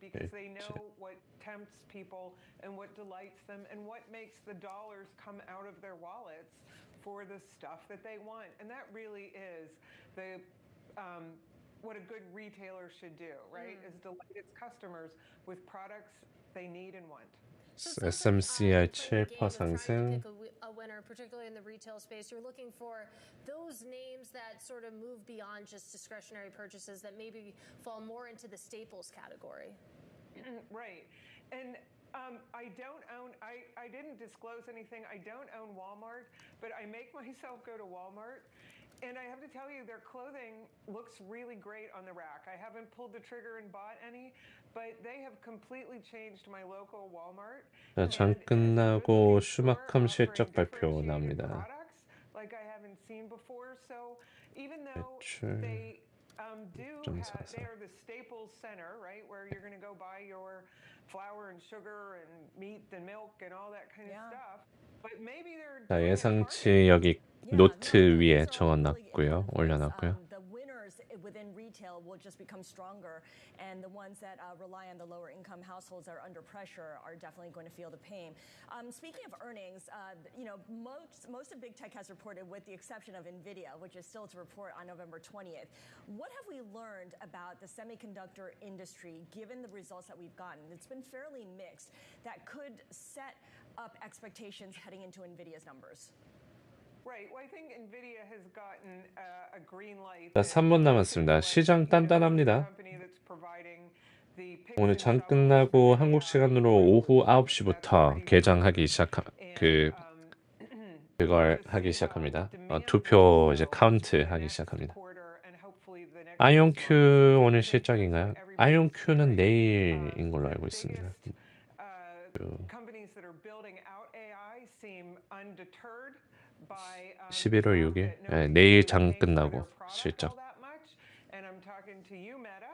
Because they know what tempts people and what delights them and what makes the dollars come out of their wallets for the stuff that they want. And that really is the what a good retailer should do, right? Is delight its customers with products they need and want. SMCI 7% 상승. A winner, particularly in the retail space, you're looking for those names that sort of move beyond just discretionary purchases that maybe fall more into the staples category. Right. And I don't own, I didn't disclose anything. I don't own Walmart, but I make myself go to Walmart. And I have to tell you, their clothing looks really great on the rack. I haven't pulled the trigger and bought any, but they have completely changed my local Walmart. 자, 장 끝나고 슈마컴 실적 발표 나옵니다. Like I haven't seen before. So even though they they are the Staples Center, right, where you're going to go buy your flour and sugar and meat and milk and all that kind of stuff. But maybe they're 자, 예상치 여기 노트 위에 적어놨고요. 올려놨고요. The winners within retail will just become stronger, and the ones that rely on the lower income households that are under pressure are definitely going to feel the pain. Speaking of earnings, most of big tech has reported, with the exception of Nvidia, which is still to report on November 20th. What have we learned about the semiconductor industry given the results that we've gotten? It's been fairly mixed. That could set up expectations heading into Nvidia's numbers. Right. Well, I think Nvidia has gotten a green light. 자, 3분 남았습니다. 시장 단단합니다. 오늘 장 끝나고 한국 시간으로 오후 9시부터 개장하기 그걸 하기 시작합니다. 투표 이제 카운트 하기 시작합니다. 아이온큐 오늘 실적인가요? 아이온큐는 내일인 걸로 알고 있습니다. seem undeterred by 11월 6일 내일 장 끝나고 실적. And I'm talking to you, Meta,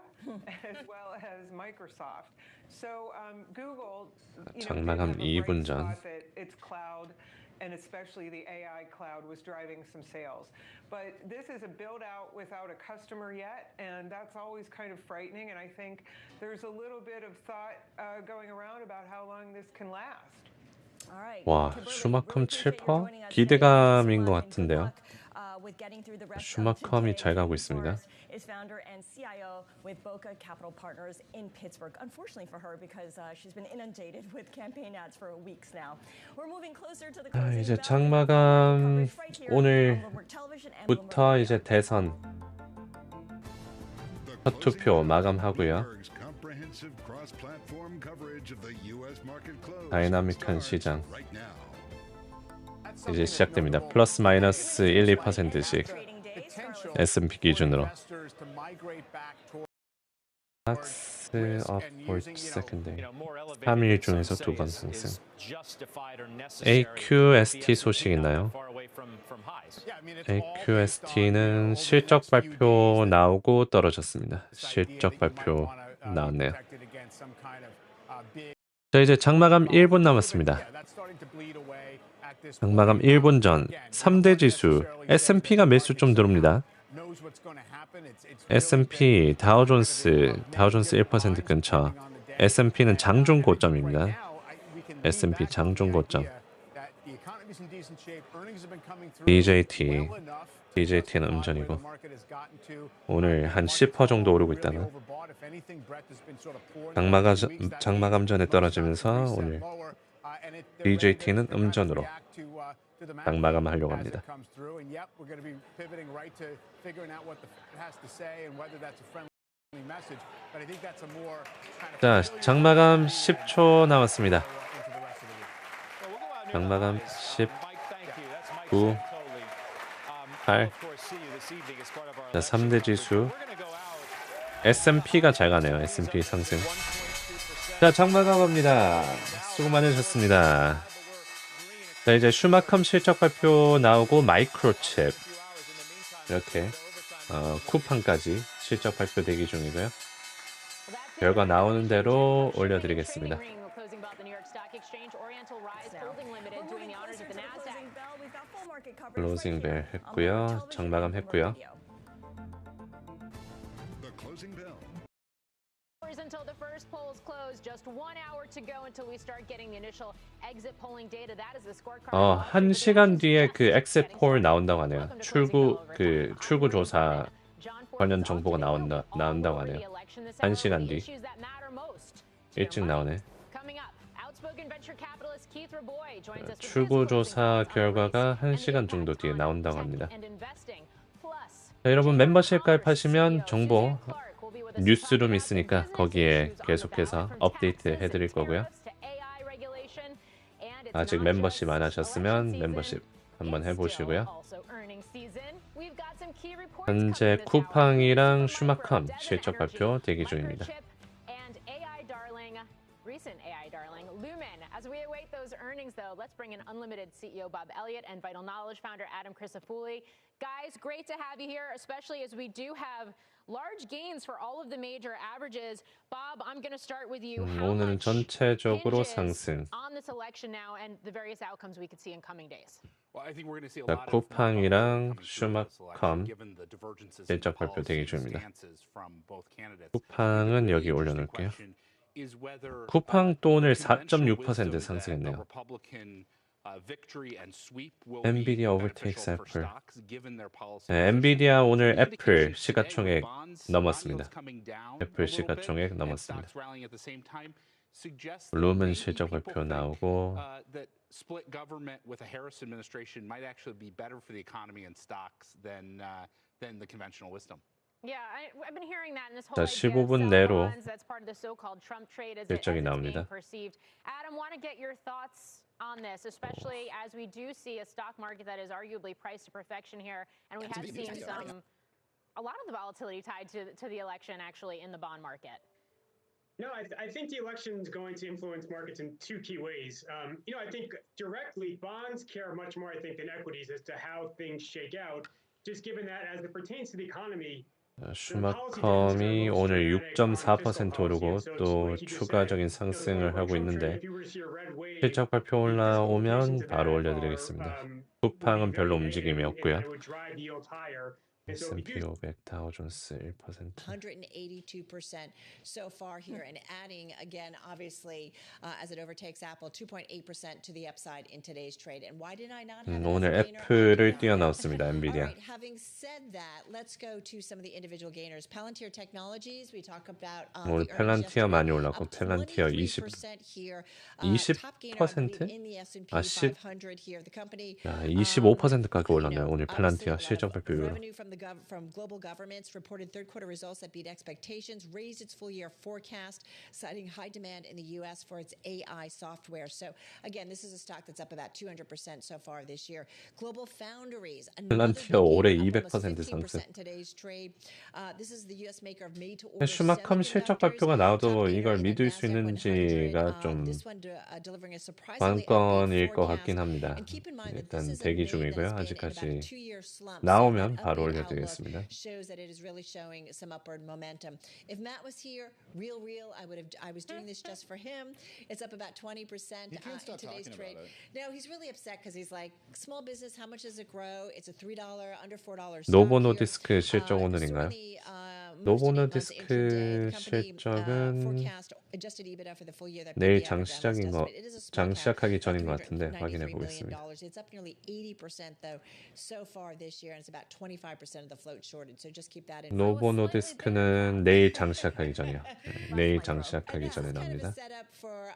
as well as Microsoft. So Google, 장마감 2분 전. its cloud, and especially the AI cloud, was driving some sales. But this is a build out without a customer yet, and that's always kind of frightening. And I think there's a little bit of thought going around about how long this can last. 와, 슈마컴 7%? 기대감인 것 같은데요. 슈마컴이 잘 가고 있습니다. Is founder and CIO with Boca Capital Partners in Pittsburgh. Unfortunately for her, because she's been inundated with campaign ads for weeks now. We're moving closer to the closing. 이제 장마감 오늘부터 이제 대선 첫 투표 마감하고요. 다이나믹한 시장 이제 시작됩니다. 플러스 마이너스 1, 2%씩 S&P 기준으로. 닥스 업 볼트 세컨데이 3일 중에서 2번 상승. AQST 소식 있나요? AQST는 실적 발표 나오고 떨어졌습니다. 실적 발표 나왔네요. 자, 이제 장마감 1분 남았습니다. 장마감 1분 전 3대 지수 S&P가 매수 좀 들어옵니다. S&P 다우존스 1% 근처. S&P는 장중 고점입니다. S&P 장중 고점. DJT는 음전이고 오늘 한 10% 정도 오르고 있다가 장마감 전에 떨어지면서 오늘 DJT는 음전으로 장마감하려고 합니다. 자, 장마감 10초 남았습니다. 장마감 10, 9, 8. 자, 3대 지수 S&P가 잘 가네요. S&P 상승. 자, 장마감 갑니다. 수고 많으셨습니다. 자, 이제 슈마컴 실적 발표 나오고 마이크로칩 이렇게 쿠팡까지 실적 발표 대기 중이고요. 결과 나오는 대로 올려드리겠습니다. 클로징 벨 했고요. 장마감 했고요. Until the first polls close, just 1 hour to go until we start getting the initial exit polling data. That is the scorecard. 1시간 뒤에 그 엑sit 폴 나온다고 하네요. 출구 조사 관련 정보가 나온다고 하네요. 1시간 뒤. 일찍 나오네. 출구 조사 결과가 1시간 정도 뒤에 나온다고 합니다. 자, 여러분 멤버십 가입하시면 정보 뉴스룸 있으니까 거기에 계속해서 업데이트 해드릴 거고요. 아직 멤버십 안 하셨으면 멤버십 한번 해보시고요. 현재 쿠팡이랑 슈마컴 실적 발표 대기 중입니다. Recent AI darling, Lumen. As we await those earnings, though, let's bring in Unlimited CEO Bob Elliott and Vital Knowledge founder Adam Crisafulli. Guys, great to have you here, especially as we do have large gains for all of the major averages. Bob, I'm going to start with you. 오늘은 전체적으로 상승. On this election now and the various outcomes we could see in coming days. 자, 쿠팡이랑 슈마컴 실적 발표 대기 중입니다. 쿠팡은 여기 올려놓을게요. 쿠팡 또 오늘 4.6% 상승했네요. 엔비디아 overtakes 애플. 네, 엔비디아 오늘 애플 시가총액 넘었습니다. 애플 시가총액 넘었습니다. 루멘 실적 발표 나오고 split government with a Harris administration might actually be better for the economy and stocks than the conventional wisdom. Yeah, I've been hearing that in this whole 자, 15분 내로 that's part of the so-called Trump trade as 실적이 나옵니다. perceived. Adam, want to get your thoughts on this, especially as we do see a stock market that is arguably priced to perfection here, and we have seen a lot of the volatility tied to the election actually in the bond market. No, I think the election is going to influence markets in two key ways. I think directly bonds care much more, I think, than equities as to how things shake out, just given that as it pertains to the economy. 슈마컴이 오늘 6.4% 오르고 또 추가적인 상승을 하고 있는데 실적 발표 올라오면 바로 올려드리겠습니다. 쿠팡은 별로 움직임이 없고요. S&P 500, 다우존스 1%. 182% so far here, and adding again, obviously, as it overtakes Apple, 2.8% to the upside in today's trade. And why did I not have 오늘 애플을 뛰어넘었습니다. 엔비디아. All right, having said that, let's go to some of the individual gainers. Palantir Technologies, we talk about 오늘 펠란티어 많이 올랐고 펠란티어 20%? 아, 25%까지 올랐네요. 오늘 펠란티어 실적 발표 이후로. From global governments reported third quarter results that beat expectations, raised its full year forecast, citing high demand in the U.S. for its AI software. So again, this is a stock that's up about 200% so far this year. Global Foundries, 펠란티어 올해 200% 상승. Today's trade. This is the U.S. maker of made-to-order 슈마컴 실적 발표가 나와도 이걸 믿을 수 있는지가 좀 관건일 것 같긴 합니다. 일단 대기 중이고요. 아직까지 나오면 바로 올려드리겠습니다. Shows that it is really showing some upward momentum. If Matt was here, I was doing this just for him. It's up about 20% in today's trade. No, he's really upset because he's like, small business, how much does it grow? It's a $3 under $4. 노보노디스크 실적 오늘인가요? 노보노디스크 실적은 내일 장시작하기 전인 것 같은데 확인해 보겠습니다. It's up nearly 80% though so far this year, and it's about 25% of the float shorted. So just keep that in mind. 노보노디스크는 내일 장시작하기 전이요. 내일 장시작하기 전에 나옵니다. Setup for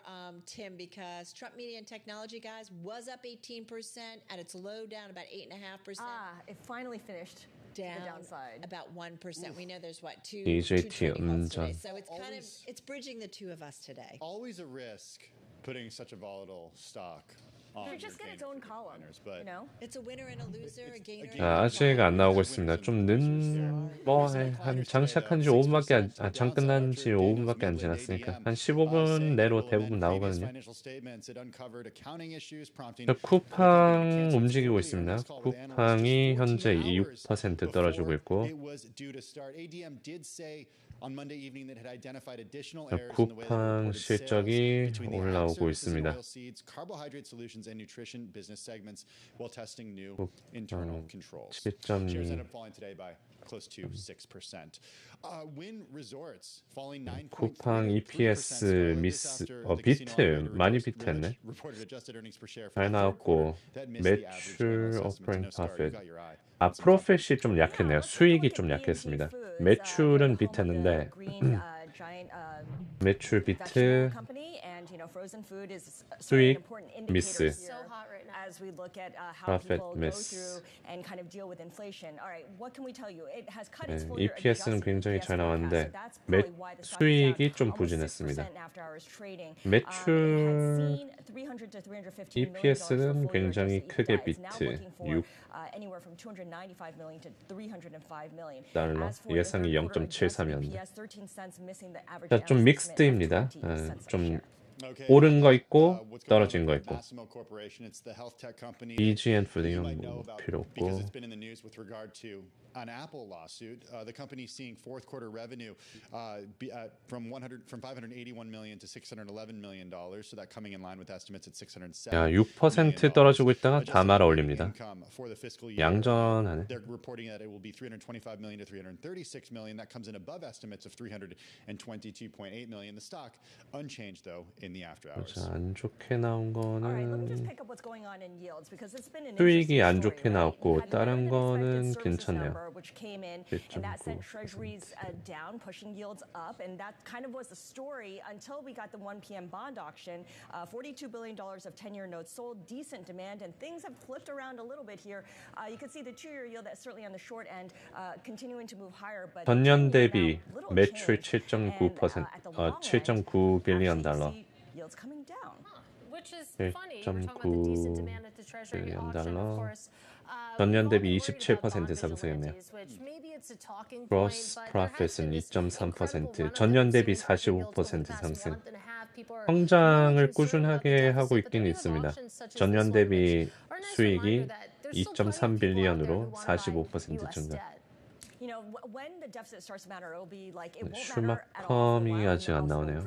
Tim, because Trump Media and Technology, guys, was up 18% at its low, down about 8.5%. It finally finished. Down the downside about 1%. We know there's what two DJT today, so it's kind of bridging the two of us today. Always a risk putting such a volatile stock. It just get its own column, you know? It's a winner and a loser, a gainer. 아직 안 나오고 있습니다. 좀 한 장시작한 지 5분밖에 장 끝난 지 5분밖에 안 지났으니까 한 15분 내로 대부분 나오거든요. 쿠팡 움직이고 있습니다. 쿠팡이 현재 6% 떨어지고 있고 쿠팡 실적이 올라오고 있습니다. 쿠팡 7.2 쿠팡 EPS 비트 많이 비트했네. 잘 나왔고 매출 오퍼레이팅 프로핏 프로핏이 좀 약했네요. 수익이 좀 약했습니다. 매출은 비트했는데 매출 비트 수익 미스 profit miss. EPS는 굉장히 잘 나왔는데 수익이 좀 부진했습니다. 매출 EPS는 굉장히 크게 비트 6달러 예상이 0.73이었는데 좀 믹스드입니다. 좀 오른 거 있고 떨어진 거 있고 BGN 푸딩은 뭐 필요 없고 an Apple lawsuit, the company seeing fourth quarter revenue from 581 million to 611 million dollars, so that coming in line with estimates at 607. 야, 6% 떨어지고 있다가 다 말아 올립니다. 양전하네. They're reporting that it will be 325 million to 336 million. That comes in above estimates of 322.8 million. The stock unchanged though in the after hours. 안 좋게 나온 거는 수익이 안 좋게 나왔고 다른 거는 괜찮네요. Which came in, and that sent treasuries down, pushing yields up, and that kind of was the story until we got the 1 p.m. bond auction. $42 billion of 10-year notes sold, decent demand, and things have flipped around a little bit here. You can see the 2-year yield that's certainly on the short end continuing to move higher, but 전년 대비 매출 7.9%, 7.9 빌리언 달러. Yields coming down. 1.9 빌리언 달러. 전년 대비 27% 상승했네요. Gross profit은 2.3%, 전년 대비 45% 상승. 성장을 꾸준하게 하고 있긴 있습니다. 전년 대비 수익이 2.3 빌리언으로 45% 증가. 슈마컴이 아직 안 나오네요.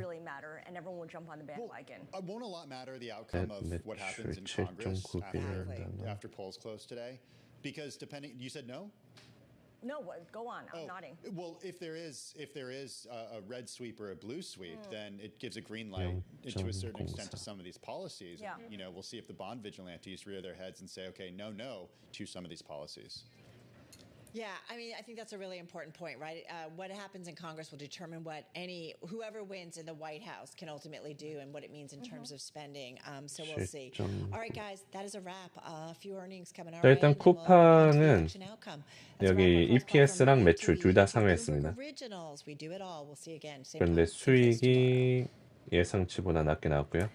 매출 7.9 빌리언 달러. Because depending, you said no? No, go on. I'm nodding. Well, if there is a red sweep or a blue sweep, then it gives a green light to a certain extent to some of these policies. Yeah. You know, we'll see if the bond vigilantes rear their heads and say, okay, no to some of these policies. Yeah, I mean, I think that's a really important point, right? What happens in Congress will determine what whoever wins in the White House can ultimately do and what it means in terms of spending. So we'll see. All right, guys, that is a wrap. A few earnings coming our way. 일단 쿠팡은 여기 EPS랑 매출 둘 다 상회했습니다. 그런데 수익이 예상치보다 낮게 나왔고요.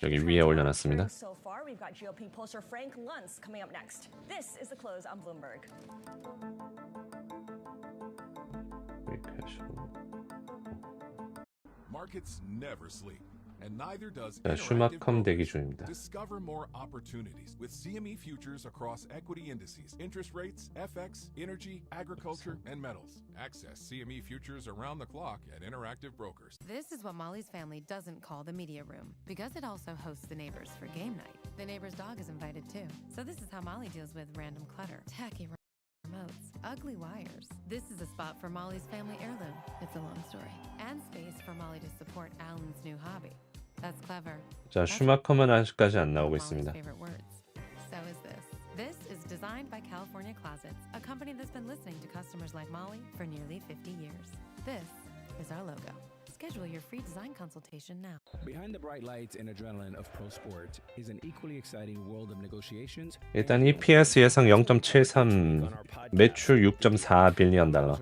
여기 위에 올려놨습니다. Markets never sleep. And neither does 슈마컴 대기 중입니다. Discover more opportunities with CME futures across equity indices, interest rates, FX, energy, agriculture, and metals. Access CME futures around the clock at Interactive Brokers. This is what Molly's family doesn't call the media room, because it also hosts the neighbors for game night. The neighbor's dog is invited too. So this is how Molly deals with random clutter. Tacky remotes, ugly wires. This is a spot for Molly's family heirloom. It's a long story. And space for Molly to support Alan's new hobby. That's clever. 자, 슈마컴은 아직까지 안 나오고 있습니다. So is this. This is designed by California Closets, a company that's been listening to customers like Molly for nearly 50 years. This is our logo. Schedule your free design consultation now. Behind the bright lights and adrenaline of pro sport is an equally exciting world of negotiations. 일단 EPS 예상 0.73, 매출 6.4 빌리언 달러.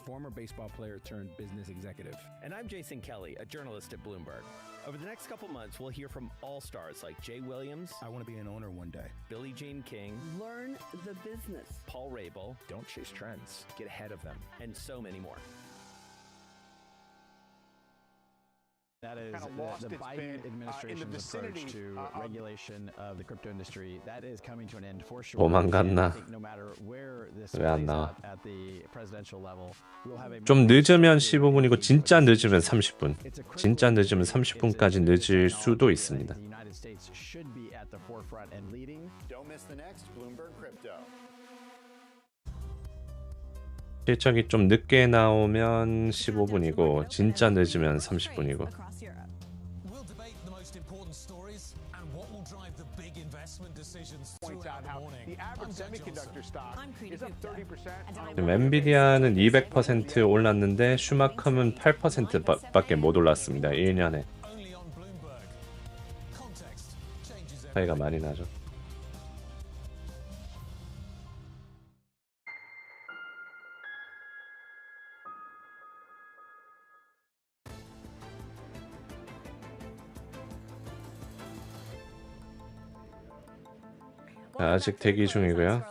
Former baseball player turned business executive. And I'm Jason Kelly, a journalist at Bloomberg. Over the next couple months, we'll hear from all-stars like Jay Williams. I want to be an owner one day. Billie Jean King. Learn the business. Paul Rabel. Don't chase trends. Get ahead of them. And so many more. That is the Biden administration's approach to regulation of the crypto industry. That is coming to an end for sure. 도망갔나? No matter where this 왜 안 plays 나와? out at the presidential level, we'll have a 좀 늦으면 15분이고 진짜 늦으면 30분. 진짜 늦으면 30분까지 늦을 수도 있습니다. The United States should be at the forefront and leading. Don't miss the next Bloomberg Crypto. 실적이 좀 늦게 나오면 15분이고 진짜 늦으면 30분이고. We'll debate the most important stories and what will drive the big investment decisions throughout the morning. The average semiconductor stock is up 30%. 지금 엔비디아는 200% 올랐는데 슈마컴은 8%밖에 못 올랐습니다. 1년에. 차이가 많이 나죠. 아직 대기 중이고요.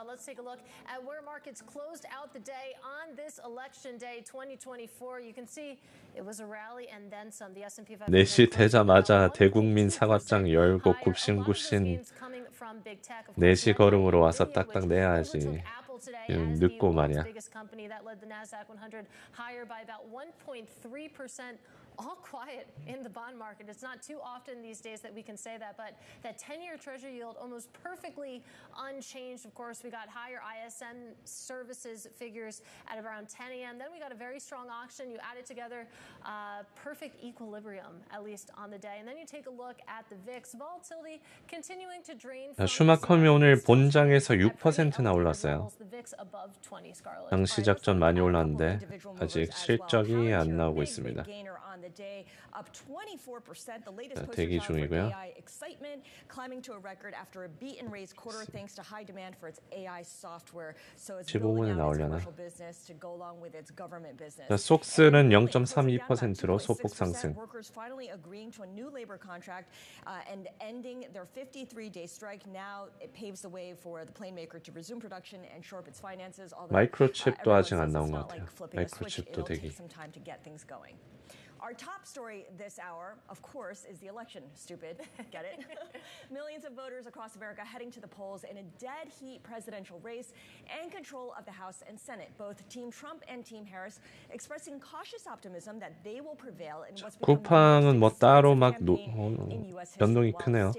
Let's take a look at where markets closed out the day on this election day 2024. You can see it was a rally and then some. The S&P 500 4시 되자마자 대국민 사과장 열고 굽신굽신 4시 걸음으로 와서 딱딱 내야지. 지금 늦고 말이야. All quiet in the bond market. It's not too often these days that we can say that, but that 10-year Treasury yield almost perfectly unchanged. Of course, we got higher ISM services figures at around 10 a.m. Then we got a very strong auction. You add it together, perfect equilibrium, at least on the day. And then you take a look at the VIX. Volatility continuing to drain. 슈마컴이 오늘 본장에서 6%나 올랐어요. 당시 작전 많이 올랐는데 아직 실적이 안 나오고 있습니다. on the day, up 24%. The latest poster 대기 child for 중이고요. AI excitement, climbing to a record after a beat and raise quarter thanks to high demand for its AI software. So it's building 15분에 out its 나오려나? commercial business to go along with its government business. 자, 속스는 0.32%로 소폭 상승. Workers finally agreeing to a new labor contract and ending their 53-day strike. Now it paves the way for the plane maker to resume production and shore up its finances. 마이크로칩도 아직 안 나온 것 같아요. 마이크로칩도 대기. Some time to get things going. Our top story this hour, of course, is the election. Stupid. Get it? Millions of voters across America heading to the polls in a dead heat presidential race and control of the House and Senate. Both Team Trump and Team Harris expressing cautious optimism that they will prevail in what's become 쿠팡은 뭐 따로 막 변동이 크네요.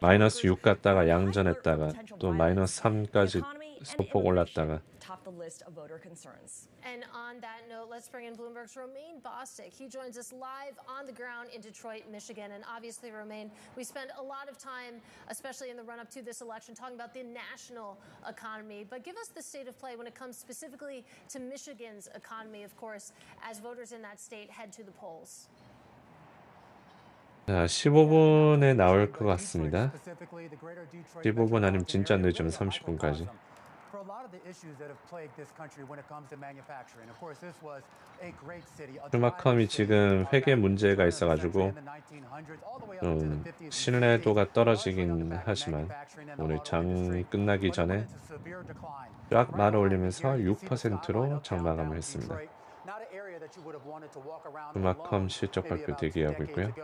마이너스 6 갔다가 양전했다가 또 마이너스 3까지 소폭 올랐다가. Top the list of voter concerns. And on that note, let's bring in Bloomberg's Romain Bostic. He joins us live on the ground in Detroit, Michigan. And obviously, Romain, we spend a lot of time, especially in the run-up to this election, talking about the national economy. But give us the state of play when it comes specifically to Michigan's economy, of course, as voters in that state head to the polls. 자, 15분에 나올 것 같습니다. 15분 아니면 진짜 늦으면 30분까지. For a lot of the issues that have plagued this country when it comes to manufacturing. Of course, this was a great city. 슈마컴이 지금 회계 문제가 있어가지고 좀 신뢰도가 떨어지긴 하지만 오늘 장 끝나기 전에 쫙 말아 올리면서 6%로 장 마감을 했습니다. 슈마컴 실적 발표 대기하고 있고요.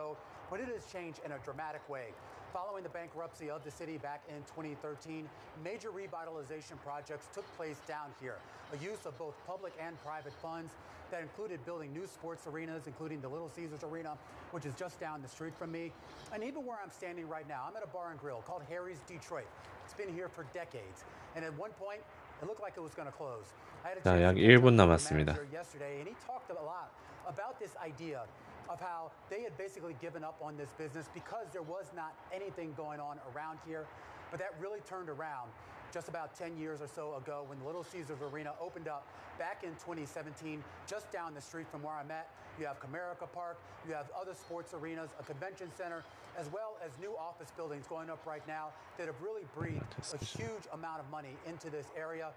Following the bankruptcy of the city back in 2013, major revitalization projects took place down here. A use of both public and private funds that included building new sports arenas, including the Little Caesars Arena, which is just down the street from me. And even where I'm standing right now, I'm at a bar and grill called Harry's Detroit. It's been here for decades. And at one point, it looked like it was going to close. I had a chance 약 to 1분 talk to the 남았습니다. manager yesterday, and he talked a lot about this idea of how they had basically given up on this business because there was not anything going on around here. But that really turned around just about 10 years or so ago when the Little Caesars Arena opened up back in 2017, just down the street from where I'm at. You have Comerica Park, you have other sports arenas, a convention center, as well as new office buildings going up right now that have really breathed a huge amount of money into this area.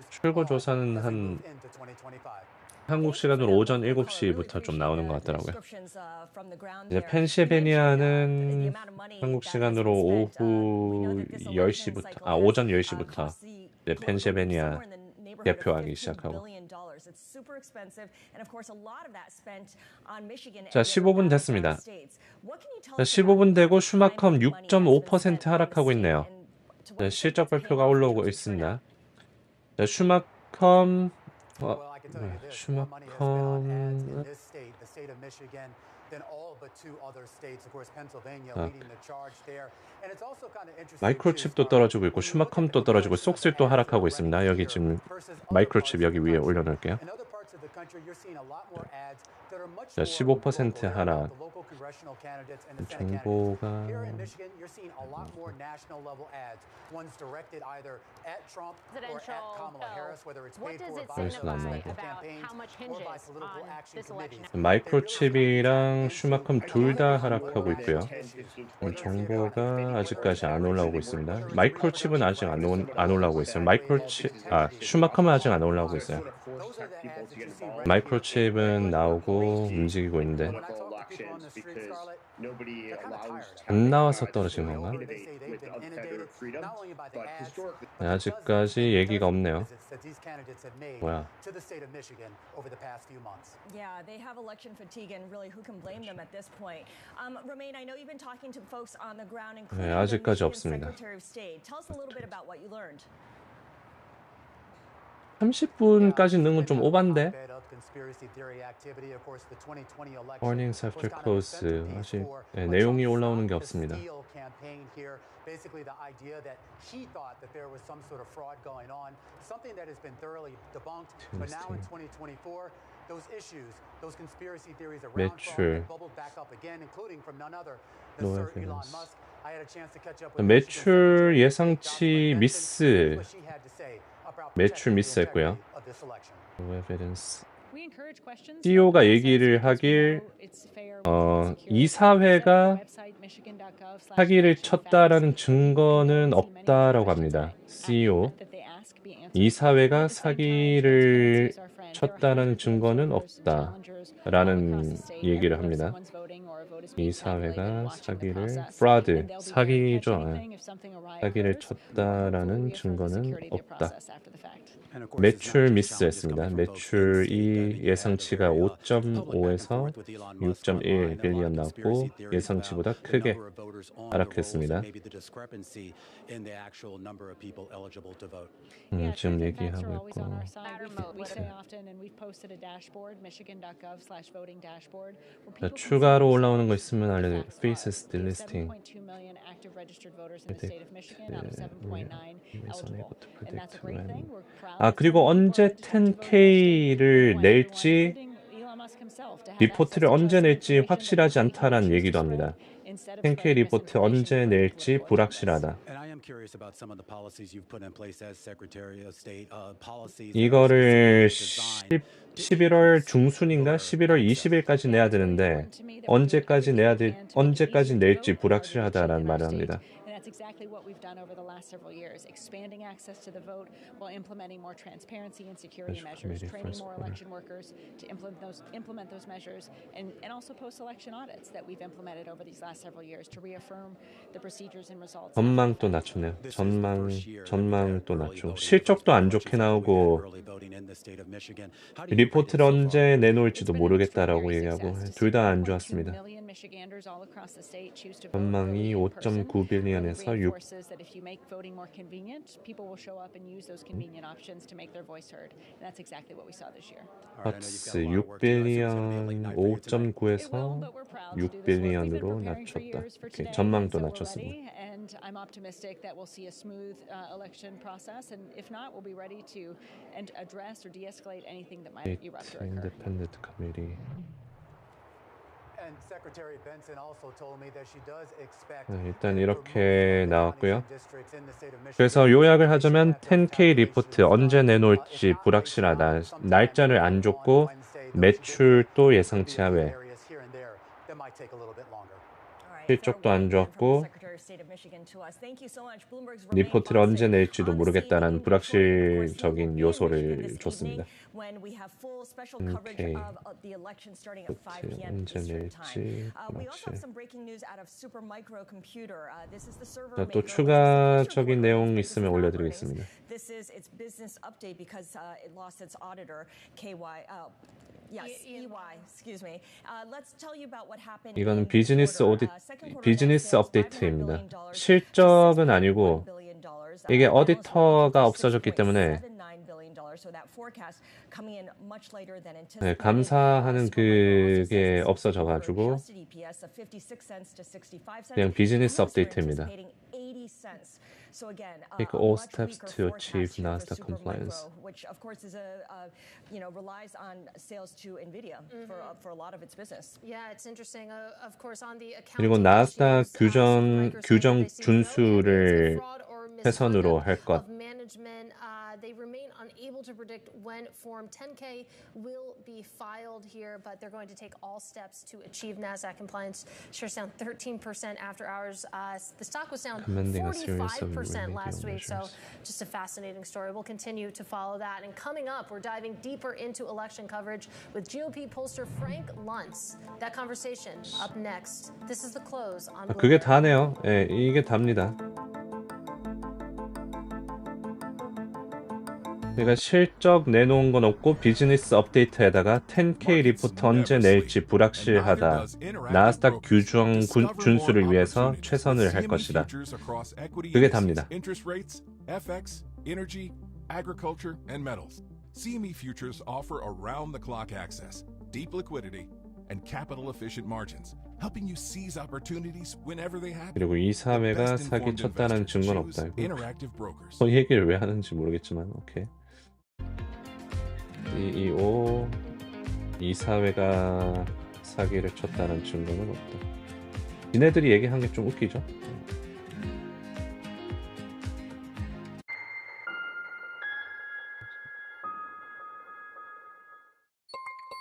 출구 조사는 한 한국 시간으로 오전 7시부터 좀 나오는 것 같더라고요. 이제 펜실베니아는 한국 시간으로 오후 10시부터, 오전 10시부터 이제 펜실베니아 대표하기 시작하고. 자, 15분 됐습니다. 자, 15분 되고 슈마컴 6.5% 하락하고 있네요. 자, 실적 발표가 올라오고 있습니다. 자, 슈마컴 마이크로칩도 떨어지고 있고 슈마컴도 떨어지고 속스도 하락하고 있습니다. 여기 지금 마이크로칩 여기 위에 올려놓을게요. 자, 15% 하락. 정보가 여기서 나오고 마이크로칩이랑 슈마컴 둘 다 하락하고 있고요. 정보가 아직까지 안 올라오고 있습니다. 마이크로칩은 아직 안 올라오고 있어요. 슈마컴은 아직 안 올라오고 있어요. 마이크로칩은 나오고 움직이고 있는데 안 나와서 떨어진 건가? 네, 아직까지 얘기가 없네요. 뭐야? Yeah, they have election fatigue, and really, who can blame them at this point? Romain, I know you've been talking to folks on the ground, including 네, 아직까지 없습니다. Secretary of State. Tell us a little bit about what you learned. 30분까지 넣은 건 좀 오반데? Earnings after close 아직 내용이 올라오는 게 없습니다. Basically, the idea that he thought that there was some sort of fraud going on, something that has been thoroughly debunked. But now in 2024, those issues, those conspiracy theories around fraud bubbled back up again, including from none other than Sir Elon Musk. I had a chance to catch up with 매출 예상치 미스. 매출 미스했고요. 에비던스 CEO가 얘기를 하길 이사회가 사기를 쳤다라는 증거는 없다라고 합니다. CEO. 이사회가 사기를 쳤다라는 증거는 없다라는 얘기를 합니다. 이사회가 사기를 fraud, 사기죠. 사기를 쳤다라는 증거는 없다. 매출 미스했습니다. 매출이 예상치가 5.5에서 6.1 빌리언 나왔고 예상치보다 크게 하락했습니다. 지금 얘기하고 있고 자, 추가로 올라오는 거 있으면 알려드릴게요. Faces delisting. 그리고 언제 10K를 낼지 리포트를 언제 낼지 확실하지 않다라는 얘기도 합니다. 10K 리포트 언제 낼지 불확실하다. 이거를 11월 중순인가 11월 20일까지 내야 되는데 언제까지 낼지 불확실하다라는 말을 합니다. That's exactly what we've done over the last several years, expanding access to the vote while implementing more transparency and security measures, training more election workers to implement those measures, and also post-election audits that we've implemented over these last several years to reaffirm the procedures and results. 전망도 낮췄네요. 전망도 낮추고 실적도 안 좋게 나오고 리포트를 언제 내놓을지도 모르겠다라고 얘기하고 둘 다 안 좋았습니다. 전망이 5.9 빌리언에서 6 핫스 6 빌리언 5.9에서 6 빌리언으로 낮췄다. 오케이, 전망도 낮췄습니다. I'm optimistic that we'll see a smooth election process, and if not, we'll be ready to address or de-escalate anything that might erupt or occur. Independent committee. And Secretary Benson also told me that she does expect 일단 이렇게 나왔고요. 그래서 요약을 하자면 10K 리포트 언제 내놓을지 불확실하다. 날짜를 안 줬고 매출도 예상치 하회. 실적도 안 좋았고 리포트를 언제 낼지도 모르겠다는 불확실적인 요소를 줬습니다. 오케이. 언제 낼지 불확실. 자, 또 추가적인 내용 있으면 올려드리겠습니다. 이거는 비즈니스 업데이트입니다. 실적은 아니고 이게 오디터가 없어졌기 때문에 감사하는 그게 없어져가지고 그냥 비즈니스 업데이트입니다. Take all steps to achieve NASDAQ compliance. Which of course is relies on sales to Nvidia for a lot of its business. Yeah, it's interesting. Of course, on the 그리고 나스닥 규정 준수를 최선으로 할 것. They remain unable to predict when Form 10K will be filed here, but they're going to take all steps to achieve NASDAQ compliance. Shares down 13% after hours. The stock was down 45% last week, so just a fascinating story. We'll continue to follow that. And coming up, we're diving deeper into election coverage with GOP pollster Frank Luntz. That conversation up next. This is The Close on Bloomberg. 그게 다네요. 예, 이게 답니다. 그러니까 실적 내놓은 건 없고 비즈니스 업데이트에다가 10K 리포트 언제 낼지 불확실하다. 나스닥 규정 준수를 위해서 최선을 할 것이다. 그게 답니다. CME futures offer around-the-clock access, deep liquidity, and capital-efficient margins, helping you seize opportunities whenever they happen. 그리고 이사회가 사기 쳤다는 증거는 없다. 이 얘기를 왜 하는지 모르겠지만 오케이. CEO 이사회가 사기를 쳤다는 증거는 없다. 지네들이 얘기한 게 좀 웃기죠?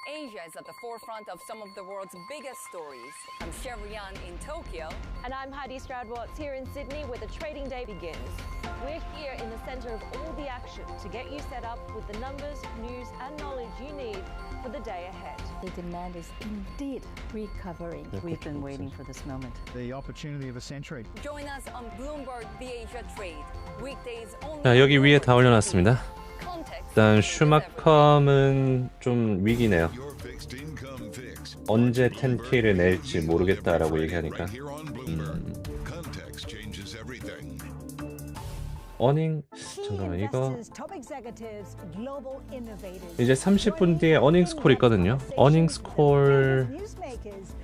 Asia is at the forefront of some of the world's biggest stories. I'm Chevrian in Tokyo. And I'm Heidi Stroud-Watts here in Sydney, where the trading day begins. We're here in the center of all the action to get you set up with the numbers, news, and knowledge you need for the day ahead. The demand is indeed recovering. We've been waiting for this moment. The opportunity of a century. Join us on Bloomberg The Asia Trade. Weekdays only. 자, 여기 위에 다 올려놨습니다. 일단 슈마컴은 좀 위기네요. 언제 10K를 낼지 모르겠다라고 얘기하니까. 어닝 잠깐만 이거 이제 30분 뒤에 어닝스 콜 있거든요. 어닝스 콜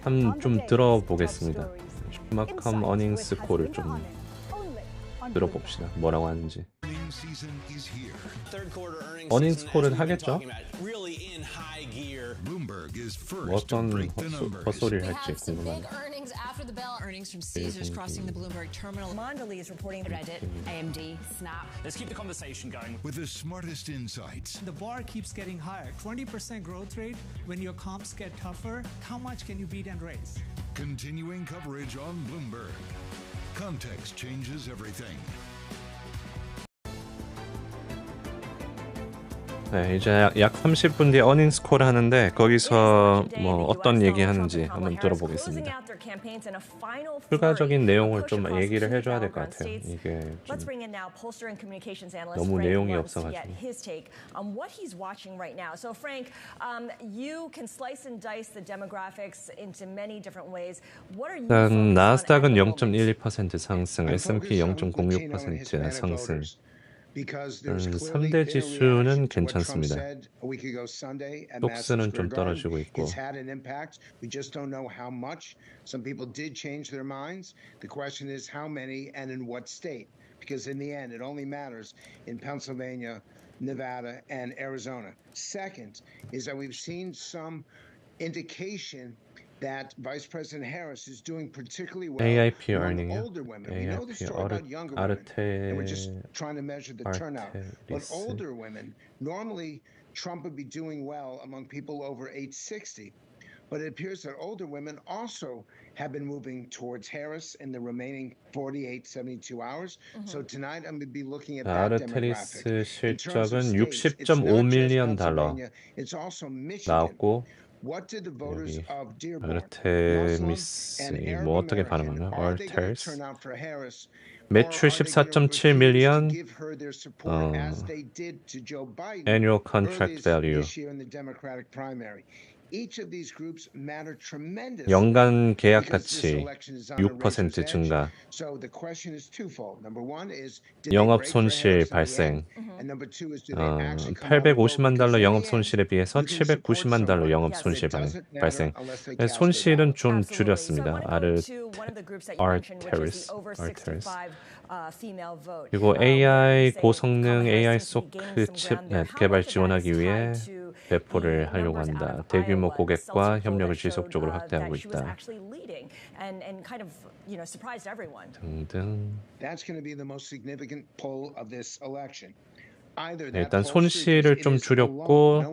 한번 좀 들어보겠습니다. 슈마컴 어닝스 콜을 좀 들어봅시다. 뭐라고 하는지. 어닝스 콜은 하겠죠? 어떤 헛소리를 할지 궁금하네요. Earnings from Caesars crossing the Bloomberg terminal. Mondelez is reporting Reddit, AMD, Snap. Let's keep the conversation going. With the smartest insights. The bar keeps getting higher. 20% growth rate. When your comps get tougher, how much can you beat and raise? Continuing coverage on Bloomberg. Context changes everything. 네, 이제 약 30분 뒤에 어닝스 콜 하는데 거기서 뭐 어떤 얘기 하는지 한번 들어보겠습니다. 추가적인 내용을 좀 얘기를 해줘야 될 것 같아요. 이게 너무 내용이 없어가지고. 일단 나스닥은 0.12% 상승, S&P 0.06% 상승. 3대 지수는 괜찮습니다. 독스는 좀 떨어지고 있고. Some people did change their minds. The question is how many and in what state? Because in the end, it only matters in Pennsylvania, Nevada, and Arizona. Second is that we've seen some indication that Vice President Harris is doing particularly well among older women. We know the story about younger women, and we're just trying to measure the turnout. But older women, normally Trump would be doing well among people over age 60. But it appears that older women also have been moving towards Harris in the remaining 48, 72 hours. So tonight I'm going to be looking at that demographic. 실적은 60.5 밀리언 달러 나왔고 여기 아르테미스 뭐 어떻게 발음하나? 아르테스 매출 14.7 밀리언 annual contract value 연간 계약 가치 6% 증가 영업 손실 발생 850만 달러 영업 손실에 비해서 790만 달러 영업 손실 발생 손실은 좀 줄였습니다. 아르테리스 그리고 AI 고성능 AI 소크 칩 개발 지원하기 위해 배포를 하려고 한다. 대규모 고객과 협력을 지속적으로 확대하고 있다. 등등. 일단 손실을 좀 줄였고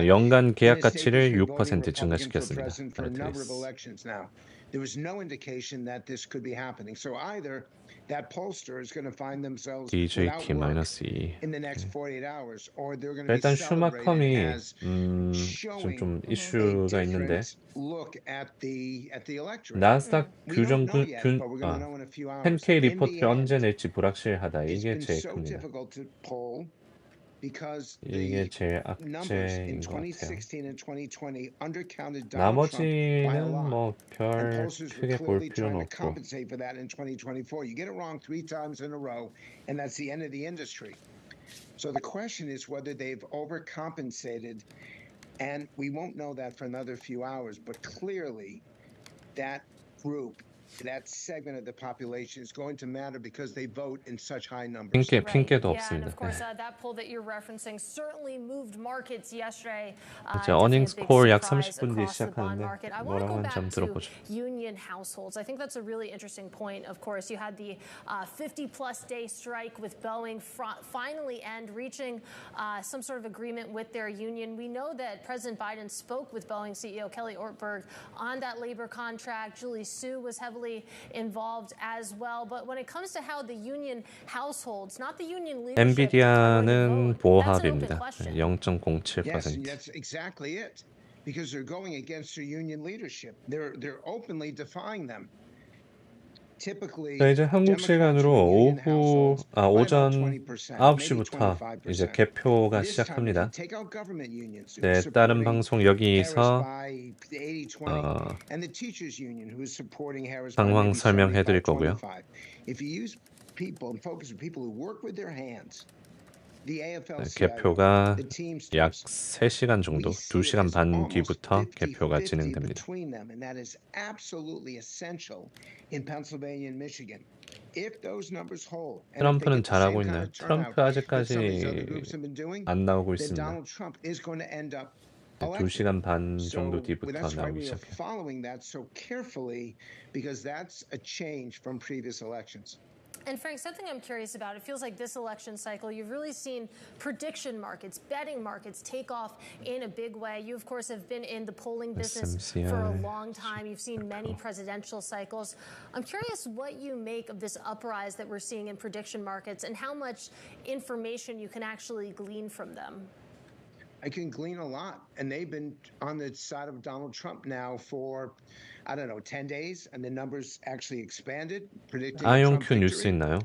연간 계약 가치를 6% 증가시켰습니다. There was no indication that this could be happening. So either that pollster is going to find themselves without work in the next 48 hours, or they're going to be celebrated as showing a different look at the electorate. 나스닥 규정 10K 리포트 언제 낼지 불확실하다. 이게 제일 큽니다. 이게 제일 악재인 것 같아요. 나머지는 뭐 별 크게 볼 필요는 없고. So the question is whether they've overcompensated, and we won't know that for another few hours, but clearly that group That segment of the population is going to matter because they vote in such high numbers. 핑계도 Yeah, and 없습니다. of course, that poll that you're referencing certainly moved markets yesterday. 이제 어닝스 콜 약 30분 뒤에 시작하는데 뭐라고 하는지 한번 들어보죠. Union households. I think that's a really interesting point. Of course, you had the 50-plus day strike with Boeing finally end, reaching some sort of agreement with their union. We know that President Biden spoke with Boeing CEO Kelly Ortberg on that labor contract. Julie Su was heavily involved as well. But when it comes to how the union households, not the union leadership, 엔비디아는 보합입니다. Yes, 0.07%. that's exactly it. Because they're going against their union leadership. They're openly defying them. 자, 이제 한국 시간으로 오전 9시부터 이제 개표가 시작합니다. 네, 다른 방송 여기서 상황 설명해 드릴 거고요. 개표가 약 3시간 정도, 2시간 반 뒤부터 개표가 진행됩니다. 트럼프는 잘하고 있나요? 트럼프 아직까지 안 나오고 있습니다. 2시간 반 정도 뒤부터 나오기 시작해요. And Frank, something I'm curious about, it feels like this election cycle, you've really seen prediction markets, betting markets take off in a big way. You, of course, have been in the polling business Smci, for a long time. You've seen many presidential cycles. I'm curious what you make of this uprise that we're seeing in prediction markets and how much information you can actually glean from them. I can glean a lot. And they've been on the side of Donald Trump now for, I don't know, 10 days. And the numbers actually expanded, predicting 아이온큐 뉴스 있나요?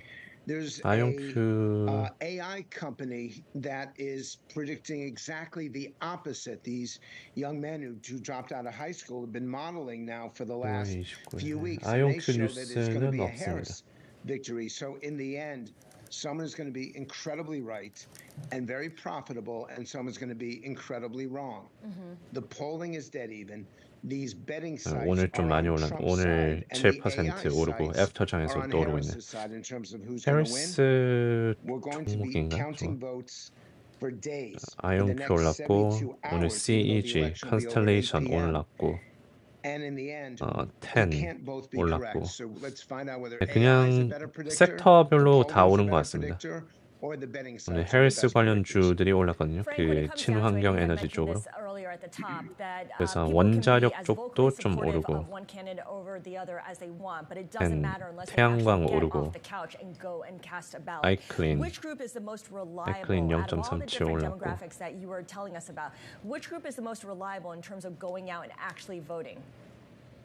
There's 아이온큐 AI company that is predicting exactly the opposite. These young men who dropped out of high school have been modeling now for the last few weeks. And they show that it's going to be a Harris victory. So in the end, someone is going to be incredibly right and very profitable, and someone's going to be incredibly wrong. The polling is dead even. These betting sites 오늘 좀 많이 are on 올랐네. Trump's 오늘 side, and the 7% AI 오르고 sites 애프터장에서 are on 또 오르고 있네. Harris's side in terms of who's going to win. 해리스 We're going to be 종목인가? counting votes for days. 아이온큐 올랐고 오늘 CEG 컨스텔레이션 올랐고 And in the end, 10 they can't both be 올랐고 correct. So let's find out whether 그냥 AI is a better predictor, 섹터별로 the 다 polls 오른 are 것 better 같습니다. predictor, or the betting 오늘 sites are the 해리스 best 관련 predictors. 주들이 올랐거든요. 그 친환경 에너지 쪽으로. 그래서 원자력 쪽도 좀 오르고 태양광 오르고 아이클린 0.37 올랐고 Which group is the most reliable in terms of going out and actually voting?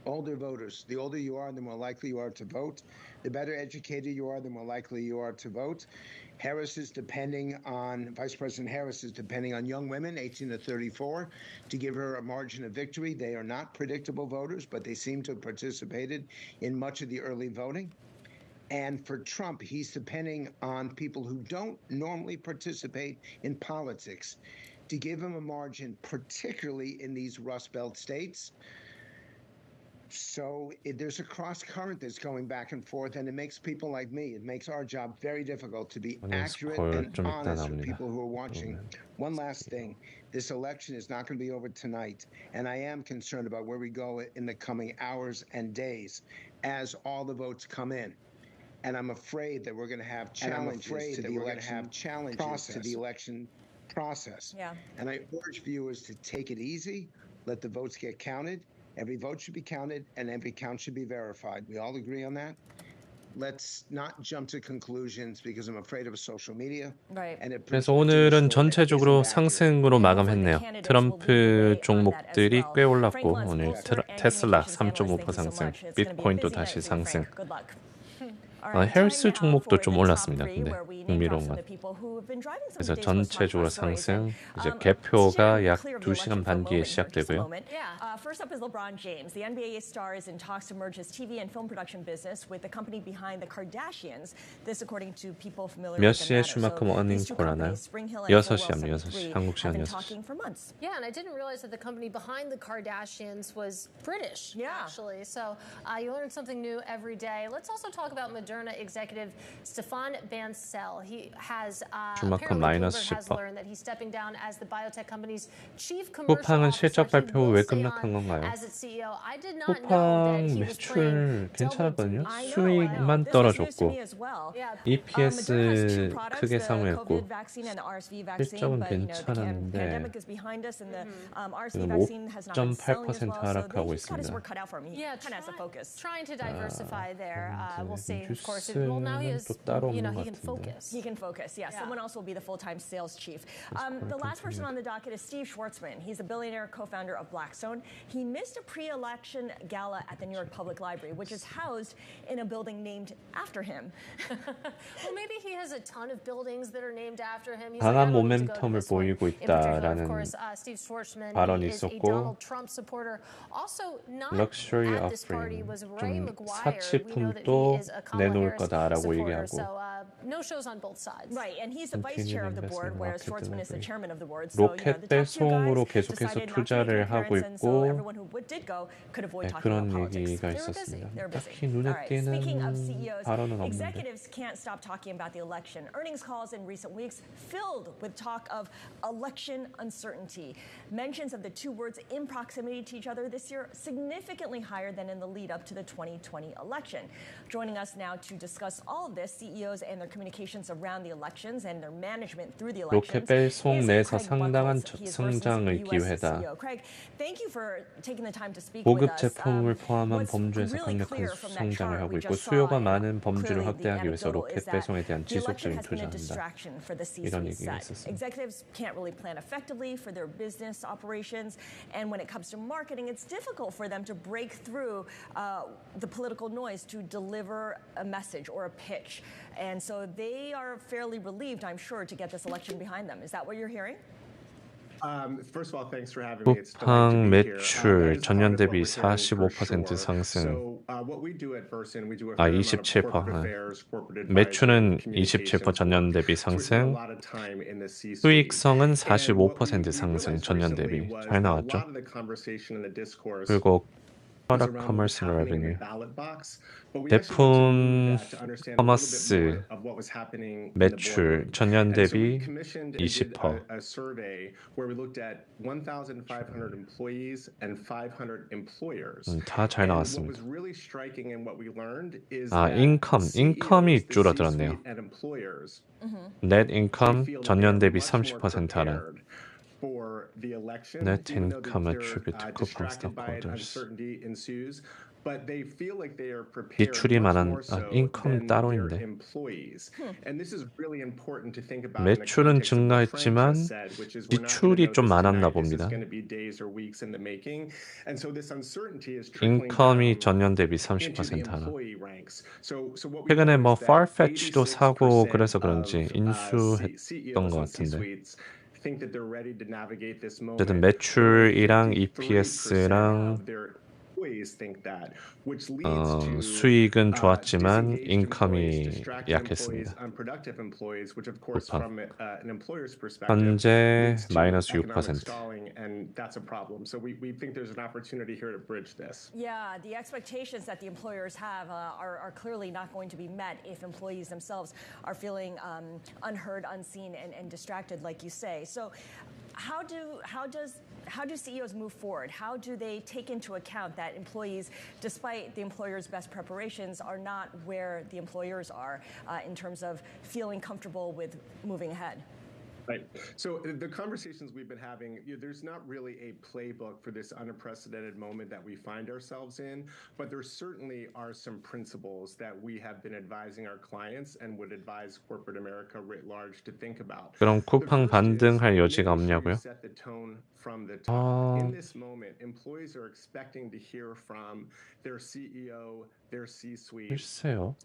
Older voters. The older you are, the more likely you are to vote. The better educated you are, the more likely you are to vote. Vice President Harris is depending on young women, 18 to 34, to give her a margin of victory. They are not predictable voters, but they seem to have participated in much of the early voting. And for Trump, he's depending on people who don't normally participate in politics to give him a margin, particularly in these Rust Belt states. So there's a cross current that's going back and forth, and it makes people like me, it makes our job very difficult to be accurate and honest with people who are watching. One last thing, this election is not going to be over tonight, and I am concerned about where we go in the coming hours and days as all the votes come in. And I'm afraid that we're going to have challenges to the election process. Yeah. And I urge viewers to take it easy, let the votes get counted. Every vote should be counted, and every count should be verified. We all agree on that? Let's not jump to conclusions because I'm afraid of social media. Right. 그래서 오늘은 전체적으로 상승으로 마감했네요. 트럼프 종목들이 꽤 올랐고 오늘 테슬라 3.5% 상승, 비트코인도 다시 상승. 헬스 종목도 좀 올랐습니다. 근데 흥미로운 건. 그래서 전체적으로 상승. 이제 개표가 약 2시간 반 뒤에 시작되고요. First up is LeBron James. The NBA star is in talks to merge his TV and film production business with the company behind the Kardashians. This according to people familiar 몇 with the 시에 matter. 슈마크 모닝콜 하나요? 6시합니다. 6시. 한국 시간 6시. Yeah, and I didn't realize that the company behind the Kardashians was British, actually. So you learn something new every day. Let's also talk about Moderna executive Stefan Bancel. He has apparently has learned that he's stepping down as the biotech company's chief commercial 쿠팡은 officer. 실적 발표 왜 급락한 건가요? As its CEO, I did not know 쿠팡 that he was playing 매출 괜찮았거든요. 수익만 떨어졌고 EPS 크게 상회했고 실적은 괜찮았는데 지금 5.8% 하락하고 있습니다. Yeah, trying to diversify there. We'll see. Of course, well now he is, you know, he can focus. He can focus. Yeah, someone else will be the full-time sales chief. The last person on the docket is Steve Schwarzman. He's a billionaire co-founder of Blackstone. He missed a pre-election gala at the New York Public Library, which is housed in a building named after him. Well, maybe he has a ton of buildings that are named after him. 강한 모멘텀을 보이고 있다라는 Steve Schwarzman 발언이 is a 있었고 Donald Trump supporter. Also, not 럭셔리 at this party offering was Ray 좀 McGuire. 사치품도 내놓을 거다라고 supporter. 얘기하고 So no shows on both sides. Right, and he's the vice chair of the board, whereas Schwarzman is the chairman of the board. 로켓 배송으로 계속해서 투자를 하고 있고 그런 얘기가 있었습니다. 딱히 눈에 띄는 발언은 없는데. Executives can't stop talking about the election. Earnings calls in recent weeks filled with talk of election uncertainty. Mentions of the two words in proximity to each other this year significantly higher than in the lead up to the 2020 election. Joining us now to discuss all of this, CEOs and their communications around the elections and their management through the elections. 로켓 배송 내에서 상당한 성장을 기회다. 고급 제품을 포함한 범주에서 강력한 성장을 하고 있고 수요가 많은 범주를 확대하기 위해서 로켓 배송에 대한 지속적인 투자한다. 이런 얘기가 있었습니다. Executives can't really plan effectively for their business operations, and when it comes to marketing, it's difficult for them to break through the political noise to deliver a message or a pitch. And so they are fairly relieved, I'm sure, to get this election behind them. Is that what you're hearing? 쿠팡 매출 전년 대비 45% 상승. 27%. 매출은 27% 전년 대비 상승. 수익성은 45% 상승 전년 대비. 잘 나왔죠? 그리고 Product Commerce Revenue. 제품 커머스 매출 전년 대비 20%. 다 잘 나왔습니다. 인컴이 줄어들었네요. Net income 전년 대비 30% 하락. Net income attribute to Coupang stockholders. 지출이 많은 인컴 따로인데 매출은 증가했지만 지출이 좀 많았나 봅니다. 인컴이 전년 대비 30% 하나. 최근에 뭐 Farfetch도 사고 그래서 그런지 인수했던 것 같은데 어쨌든 매출이랑 EPS랑 수익은 좋았지만 인컴이 약했습니다. 현재 마이너스 6%. Yeah, the expectations that the employers have are clearly not going to be met if employees themselves are feeling unheard, unseen, and distracted, like you say. So, how do CEOs move forward? How do they take into account that employees, despite the employer's best preparations, are not where the employers are in terms of feeling comfortable with moving ahead? Right. So the conversations we've been having, there's not really a playbook for this unprecedented moment that we find ourselves in, but there certainly are some principles that we have been advising our clients and would advise corporate America writ large to think about. 그럼 쿠팡 반등할 여지가 없냐고요? In this moment, employees are expecting to hear from their CEO, 글쎄요.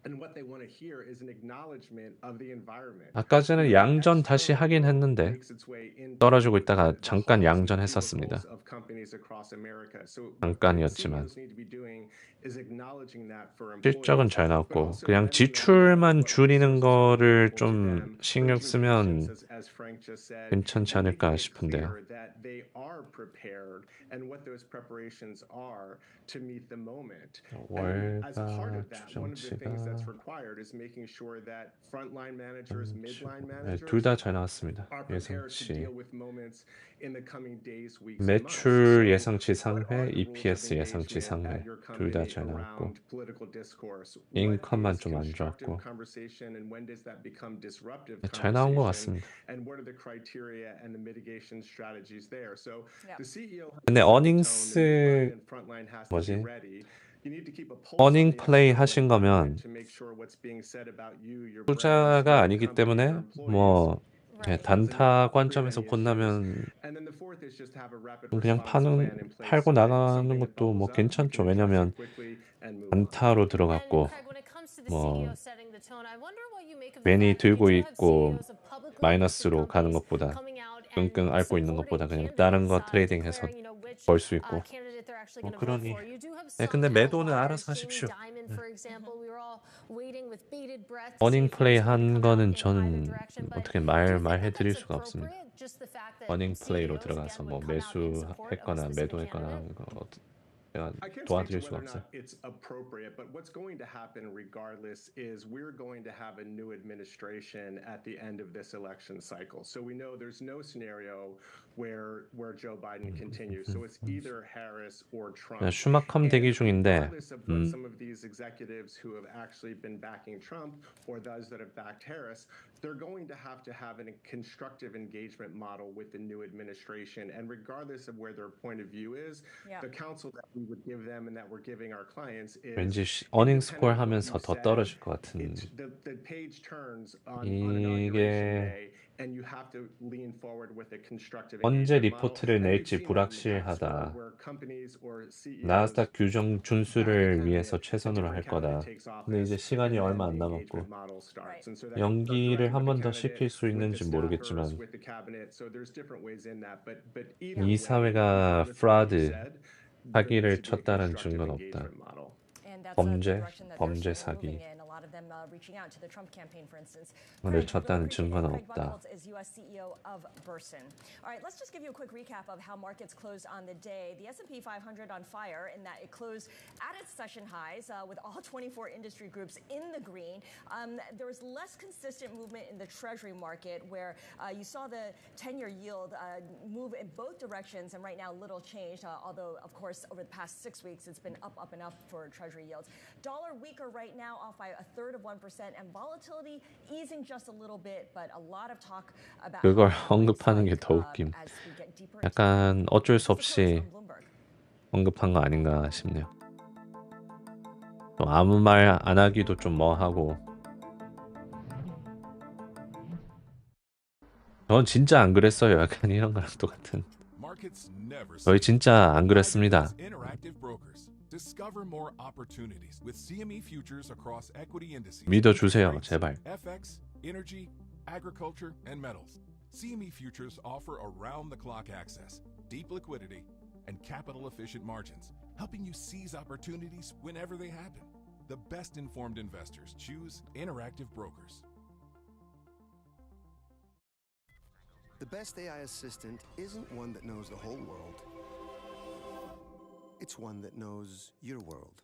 아까 전에 전에 양전 다시 하긴 했는데 떨어지고 있다가 잠깐 양전했었습니다. 잠깐이었지만 실적은 잘 나왔고 그냥 지출만 줄이는 거를 좀 신경 쓰면 괜찮지 않을까 싶은데요. 월가 추정치가 둘 다 잘 나왔습니다. 예상치 매출 예상치 상회, EPS 예상치 상회 둘 다 잘 나왔고 인컴만 좀 안 좋았고 잘 나온 것 같습니다. 근데 어닝스 뭐지? 어닝 플레이 하신 거면 투자가 아니기 때문에 뭐 단타 관점에서 본다면 그냥 팔고 나가는 것도 뭐 괜찮죠. 왜냐면 단타로 들어갔고 뭐 괜히 들고 있고 마이너스로 가는 것보다 끙끙 앓고 있는 것보다 그냥 다른 거 트레이딩해서 벌 수 있고 뭐 그러니 근데 매도는 알아서 하십시오. 어닝 플레이 한 거는 저는 어떻게 말해드릴 수가 없습니다. 어닝 플레이로 들어가서 뭐 매수했거나 매도했거나 하는 거 제가 도와드릴 수가 없어요. It's appropriate, but what's going to happen regardless is we're going to have a new administration at the end of this election cycle. So we know there's no scenario where Joe Biden continues. So it's either Harris or Trump. 슈마컴 대기 중인데 some of these executives who have actually been backing Trump or those that have backed Harris, they're going to have a constructive engagement model with the new administration. And regardless of where their point of view is, the counsel that we would give them and that we're giving our clients is 왠지 어닝 스코어 하면서 더 떨어질 것 같은 the page turns on 이게 and you have to lean forward with a constructive 언제 리포트를 낼지 불확실하다. 나스닥 규정 준수를 위해서 최선으로 할 거다. 근데 이제 시간이 얼마 안 남았고 연기를 한 번 더 시킬 수 있는지 모르겠지만 이사회가 프라드 사기를 쳤다는 증거는 없다. 범죄 사기. 를 쳤다는 증거는 없다. Alright, let's just give you a quick recap of how markets closed on the day. The S&P 500 on fire in that it closed at its session highs with all 24 industry groups in the green. There was less consistent movement in the Treasury market where you saw the 10-year yield move in both directions, and right now little changed, although of course over the past 6 weeks it's been up and up for Treasury yields. Dollar weaker right now, off by 1/3 of 1%, and volatility easing just a little bit, but a lot of talk about 그걸 언급하는 게 더 웃김. 약간 어쩔 수 없이 언급한 거 아닌가 싶네요. 또 아무 말 안 하기도 좀 뭐하고. 전 진짜 안 그랬어요. 약간 이런 거랑 똑같은. 저희 진짜 안 그랬습니다. Discover more opportunities with CME futures across equity indices. 믿어주세요, 제발. FX, energy, agriculture, and metals. CME futures offer around-the-clock access, deep liquidity, and capital-efficient margins, helping you seize opportunities whenever they happen. The best-informed investors choose Interactive Brokers. The best AI assistant isn't one that knows the whole world. It's one that knows your world.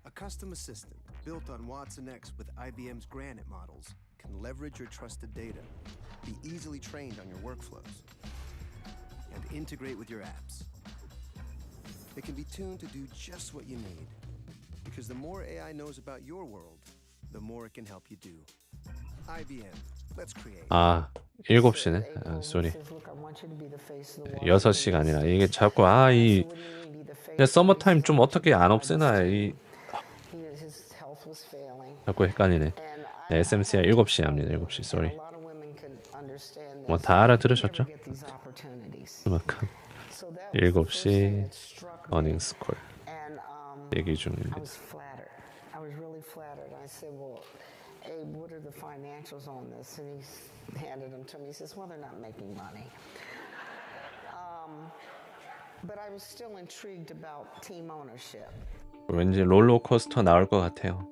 A custom assistant built on Watson X with IBM's Granite models can leverage your trusted data, be easily trained on your workflows, and integrate with your apps. It can be tuned to do just what you need, because the more AI knows about your world, the more it can help you do. IBM, let's create. 7시네. 쏘리. 6시가 아니라 이게 자꾸 서머타임 좀 어떻게 안 없애나 자꾸 헷갈리네. 네, SMCI 7시에 합니다. 7시. 쏘리. 뭐 다 알아들으셨죠? 그만큼 7시 어닝스콜 대기 중입니다. I was really flattered. I said, well, Abe, what are the financials on this? And he handed them to me. He says, well, they're not making money. But I was still intrigued about team ownership. 왠지 롤러코스터 나올 것 같아요.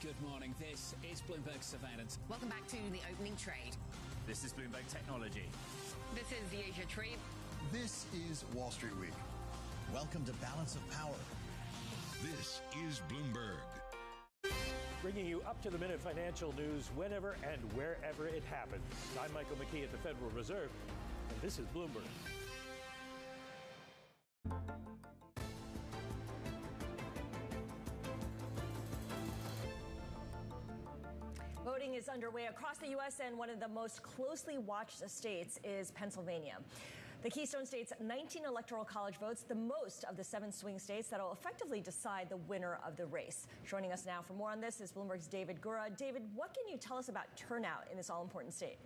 Good morning. This is Bloomberg Surveillance. Welcome back to the opening trade. This is Bloomberg Technology. This is the Asia trade. This is Wall Street Week. Welcome to Balance of Power. This is Bloomberg. Bringing you up-to-the-minute financial news whenever and wherever it happens. I'm Michael McKee at the Federal Reserve, and this is Bloomberg. Voting is underway across the U.S., and one of the most closely watched states is Pennsylvania. The Keystone State's 19 electoral college votes, the most of the 7 swing states that will effectively decide the winner of the race. Joining us now for more on this is Bloomberg's David Gura. David, what can you tell us about turnout in this all-important state?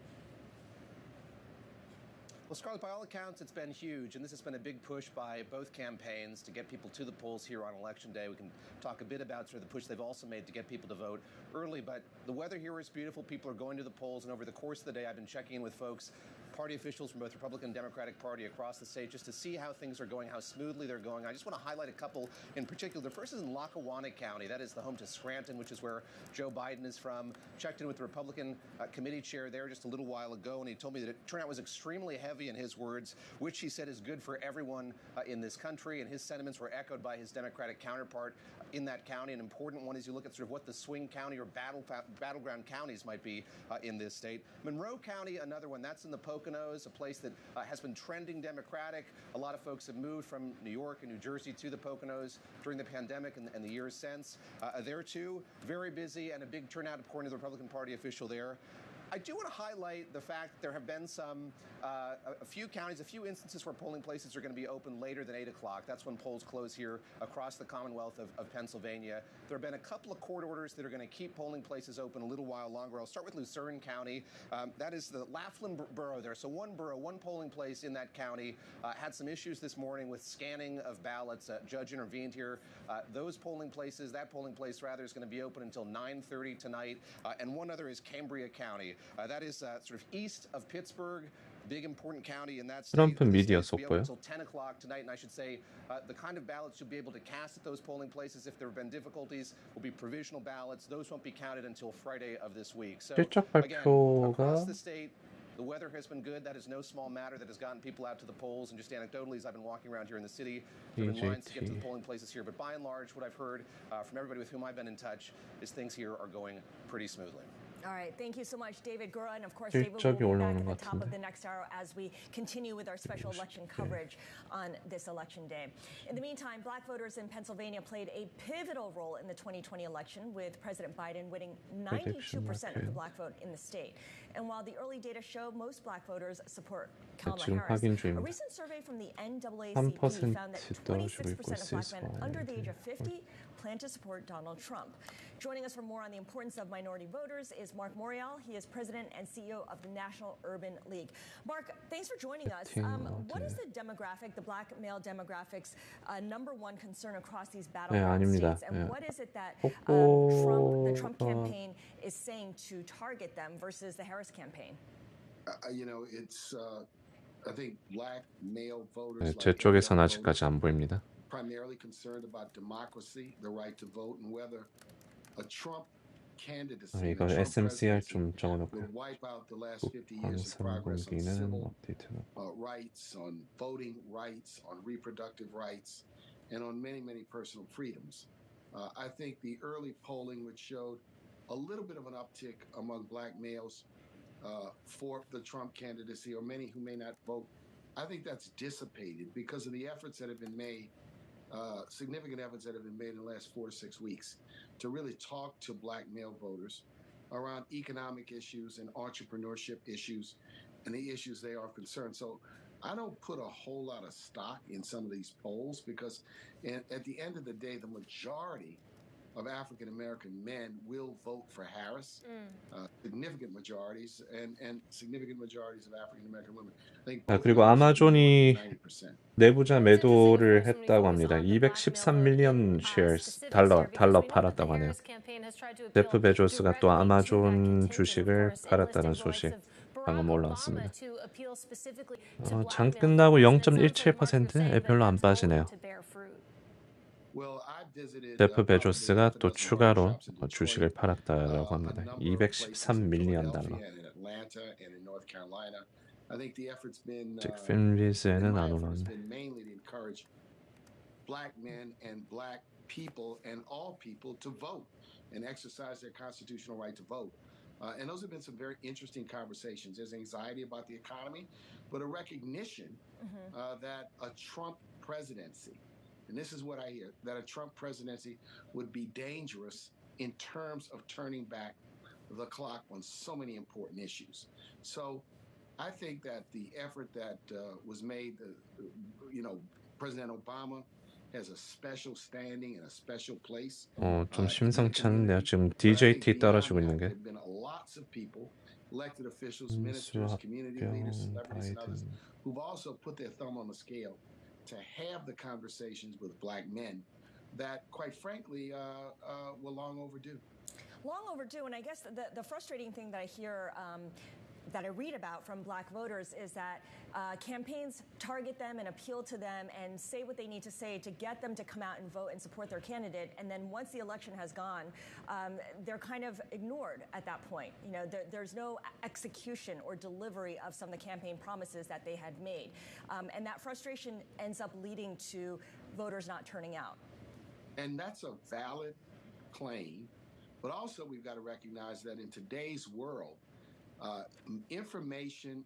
Well, Scarlett, by all accounts, it's been huge, and this has been a big push by both campaigns to get people to the polls here on Election Day. We can talk a bit about sort of the push they've also made to get people to vote early, but the weather here is beautiful. People are going to the polls, and over the course of the day, I've been checking in with folks, party officials from both Republican and Democratic Party across the state, just to see how things are going, how smoothly they're going. I just want to highlight a couple in particular. The first is in Lackawanna County. That is the home to Scranton, which is where Joe Biden is from. Checked in with the Republican committee chair there just a little while ago, and he told me that turnout was extremely heavy, in his words, which he said is good for everyone in this country, and his sentiments were echoed by his Democratic counterpart in that county. An important one as you look at sort of what the swing county or battleground counties might be in this state. Monroe County, another one. That's in the Poconos, a place that has been trending Democratic. A lot of folks have moved from New York and New Jersey to the Poconos during the pandemic and the years since. There, too, very busy and a big turnout, according to the Republican Party official there. I do want to highlight the fact that there have been a few counties, a few instances where polling places are going to be open later than 8 o'clock. That's when polls close here across the Commonwealth of Pennsylvania. There have been a couple of court orders that are going to keep polling places open a little while longer. I'll start with Lucerne County. That is the Laughlin borough there. So one borough, one polling place in that county had some issues this morning with scanning of ballots. A judge intervened here. Those polling places, that polling place rather, is going to be open until 9:30 tonight. And one other is Cambria County. That is sort of east of Pittsburgh, big important county in that state. 트럼프 미디어 Be open 속보요. until 10 o'clock tonight, and I should say the kind of ballots you'll be able to cast at those polling places, if there have been difficulties, will be provisional ballots. Those won't be counted until Friday of this week. So again, across the state, the weather has been good. That is no small matter that has gotten people out to the polls. And just anecdotally, as I've been walking around here in the city, there have been lines to get to the polling places here. But by and large, what I've heard from everybody with whom I've been in touch is things here are going pretty smoothly. All right, thank you so much, David Gura. And of course, David will be back at the top of the next hour as we continue with our special election coverage on this election day. In the meantime, black voters in Pennsylvania played a pivotal role in the 2020 election, with President Biden winning 92% of the black vote in the state. And while the early data show most black voters support Kamala Harris, a recent survey from the NAACP found that 26% of black men under the age of 50 plan to support Donald Trump. Joining us for more on the importance of minority voters is Mark Morial. He is president and CEO of the National Urban League. Mark, thanks for joining us. What is the demographic, the black male demographics, #1 concern across these battleground states? And what is it that the Trump campaign is saying to target them versus the Harris campaign? You know, it's I think black male voters 제 쪽에선 아직까지 안 보입니다. primarily concerned about democracy, the right to vote, and whether a Trump candidacy 이거 SMCR 좀 적어놓고 would wipe out the last 50 years of progress on civil rights, on voting rights, on reproductive rights, and on many, many personal freedoms. I think the early polling, which showed a little bit of an uptick among black males for the Trump candidacy, or many who may not vote, I think that's dissipated because of the efforts that have been made, significant efforts that have been made in the last 4 to 6 weeks to really talk to black male voters around economic issues and entrepreneurship issues and the issues they are concerned. So I don't put a whole lot of stock in some of these polls because at the end of the day, the majority of African American men will vote for Harris. Significant majorities and significant majorities of African American women. I think 그리고 아마존이 내부자 매도를 했다고 합니다. 213밀리언 shares 달러 팔았다고 하네요. 제프 베조스가 또 아마존 주식을 팔았다는 소식 방금 올라왔습니다. 장 끝나고 0.17%에 별로 안 빠지네요. 제프 베조스가 또 추가로 주식을 팔았다고 합니다. 213밀리언 달러. 아직 핀비즈에는 안 올랐네. Black men and black people and all people to vote and exercise their constitutional right to vote. And those have been some very interesting conversations. There's anxiety about the economy, but a recognition that a Trump presidency, and this is what I hear, that a Trump presidency would be dangerous in terms of turning back the clock on so many important issues. So I think that the effort that was made, President Obama has a special standing and a special place. 좀 심상치 않은데요. 지금 DJT 떨어지고 있는 게. Lots of people, elected officials, ministers, community leaders, celebrities, and others who've also put their thumb on the scale to have the conversations with black men that, quite frankly, were long overdue. Long overdue, and I guess the frustrating thing that I hear that I read about from black voters is that campaigns target them and appeal to them and say what they need to say to get them to come out and vote and support their candidate. And then once the election has gone, they're kind of ignored at that point. There's no execution or delivery of some of the campaign promises that they had made. And that frustration ends up leading to voters not turning out. And that's a valid claim. But also we've got to recognize that in today's world, information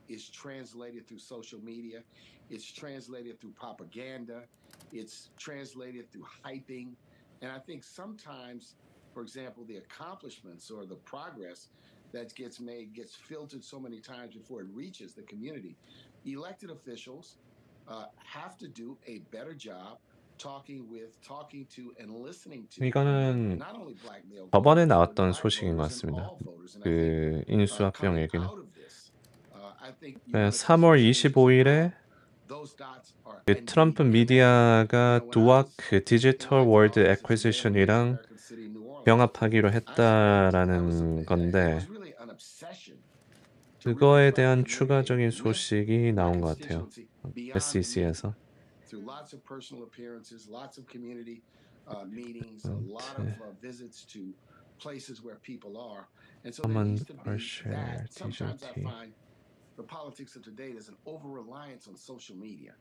is translated through social media. It's translated through propaganda. It's translated through hyping. And I think sometimes, for example, the accomplishments or the progress that gets made gets filtered so many times before it reaches the community. Elected officials have to do a better job talking to and listening to 이거는 not only black male 저번에 나왔던 소식인 것 같습니다. 그 인수합병 얘기는 3월 25일에 그 트럼프 미디어가 두와크 디지털 월드 애퀴지션이랑 병합하기로 했다라는 건데 그거에 대한 추가적인 소식이 나온 것 같아요. SEC에서. Through lots of personal appearances, lots of community meetings, a lot of visits to places where people are. And so there needs to be that. Sometimes I find the politics of today, there's an over-reliance on social media,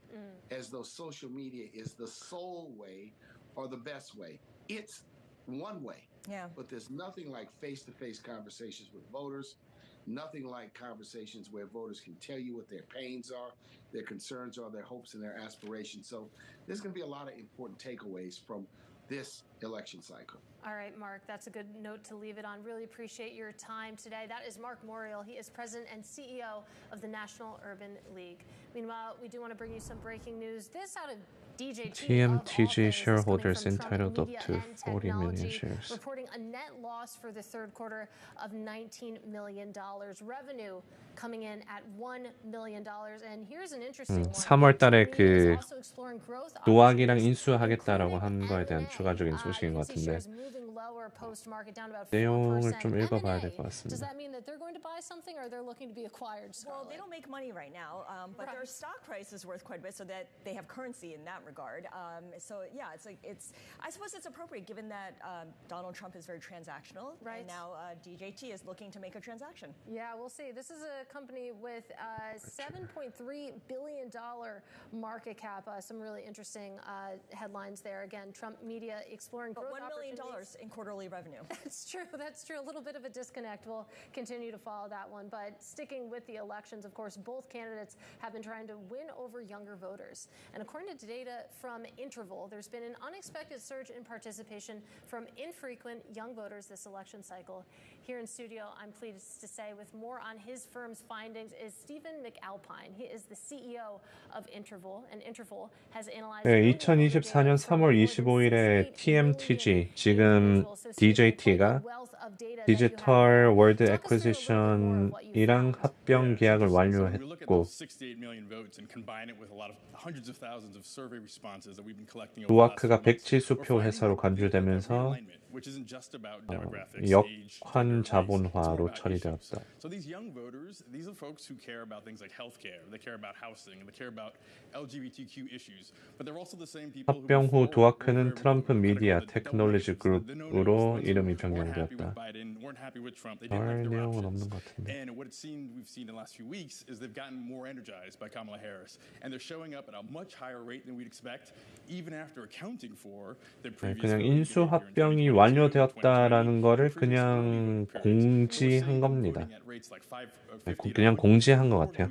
as though social media is the sole way or the best way. It's one way, but there's nothing like face-to-face conversations with voters. Nothing like conversations where voters can tell you what their pains are, their concerns are, their hopes and their aspirations. So there's going to be a lot of important takeaways from this election cycle. All right, Mark, that's a good note to leave it on. Really appreciate your time today. That is Mark Morial. He is president and CEO of the National Urban League. Meanwhile, we do want to bring you some breaking news. This out of TMTG shareholders entitled up to 40 million shares. Reporting a net loss for the third quarter of $19 million. Revenue coming in at $1 million. And here's an interesting one. 3월 달에 그 노악이랑 인수하겠다라고 한 거에 대한 추가적인 소식인 것 같은데 내용을 좀 읽어봐야 될 것 같습니다. Does that mean that they're going to buy something or they're looking to be acquired? Well, they don't make money right now, but their stock price is worth quite a bit, so that they have currency in that regard. So yeah, I suppose it's appropriate given that Donald Trump is very transactional, right? And now DJT is looking to make a transaction. Yeah, we'll see. This is a company with a $7.3 billion market cap. Some really interesting headlines there. Again, Trump media exploring growth opportunities. $1 million in quarterly revenue. That's true. That's true. A little bit of a disconnect. We'll continue to follow that one. But sticking with the elections, of course, both candidates have been trying to win over younger voters. And according to data data from Interval. There's been an unexpected surge in participation from infrequent young voters this election cycle. Here in studio, I'm pleased to say, with more on his firm's findings, is Stephen McAlpine. He is the CEO of Interval, and Interval has analyzed. 네, 2024년 3월 25일에 TMTG, 지금 DJT가 디지털 월드 애퀴지션이랑 합병 계약을 완료했고 도아크가 백지수표 회사로 간주되면서 역환 자본화로 처리되었다. So these young voters, these are folks who care about things like healthcare, they care about housing, and they care about LGBTQ issues. But they're also the same people who 합병 후 도아크는 트럼프 미디어 테크놀로지 그룹으로 이름이 변경되었다. 별 내용은 없는 것 같은데. And what we've seen in the last few weeks is they've gotten more energized by Kamala Harris, and they're showing up at a much higher rate than we'd expect, even after accounting for their previous. 그냥 인수 합병이 완료되었다라는 거를 그냥 공지한 겁니다. 그냥 공지한 것 같아요.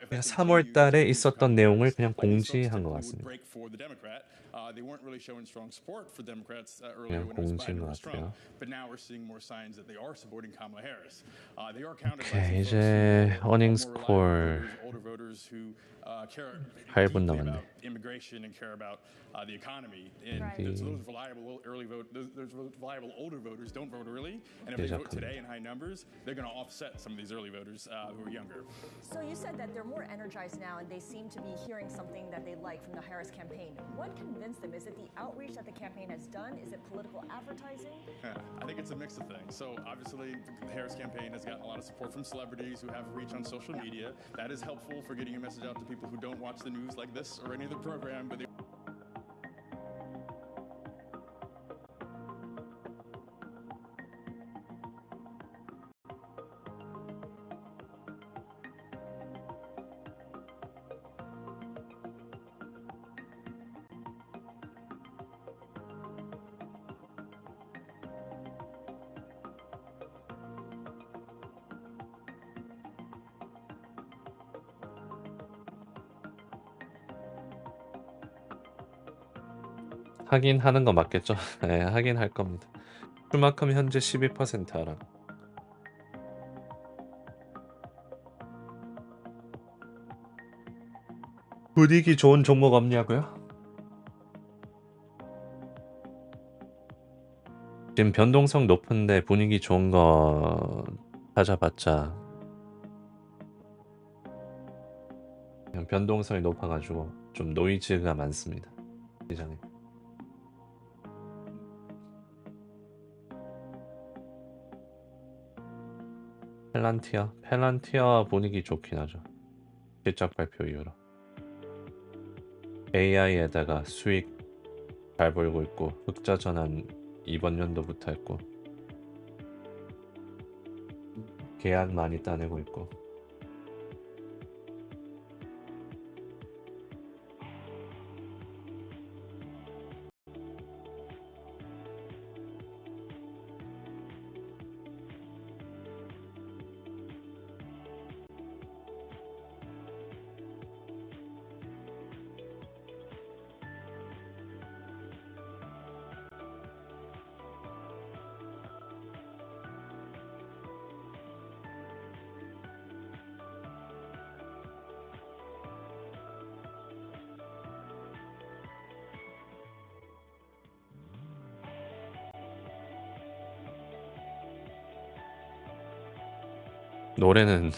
그냥 3월 달에 있었던 내용을 그냥 공지한 것 같습니다. They weren't really showing strong support for Democrats earlier 그냥 when it was 공지인 Biden 것 versus Trump, 같아요. but now we're seeing more signs that they are supporting Kamala Harris. They are countered by 오케이, 이제 어닝스 콜 older voters who care 8분 deeply 남았네. about immigration and care about the economy. And those reliable early vote, those reliable older voters don't vote early, and if they vote today in high numbers, they're going to offset some of these early voters who are younger. So you said that they're more energized now, and they seem to be hearing something that they like from the Harris campaign. What convinced them? Is it the outreach that the campaign has done? Is it political advertising? I think it's a mix of things. So obviously, the Harris campaign has gotten a lot of support from celebrities who have reach on social media. That is helpful for getting your message out to people who don't watch the news like this or any other program, but they 하긴 하는 거 맞겠죠? 네, 하긴 할 겁니다. 그만큼 현재 12% 하락. 분위기 좋은 종목 없냐고요? 지금 변동성 높은데 분위기 좋은 거 찾아봤자 그냥 변동성이 높아가지고 좀 노이즈가 많습니다. 시장에. 펠란티아 분위기 좋긴 하죠. 실적 발표 이후로 AI에다가 수익 잘 벌고 있고 흑자 전환 이번 연도부터 했고 계약 많이 따내고 있고 노래는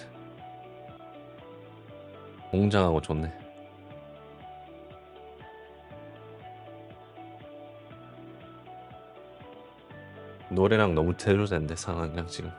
웅장하고 좋네. 노래랑 너무 대조된데 상황이랑 지금.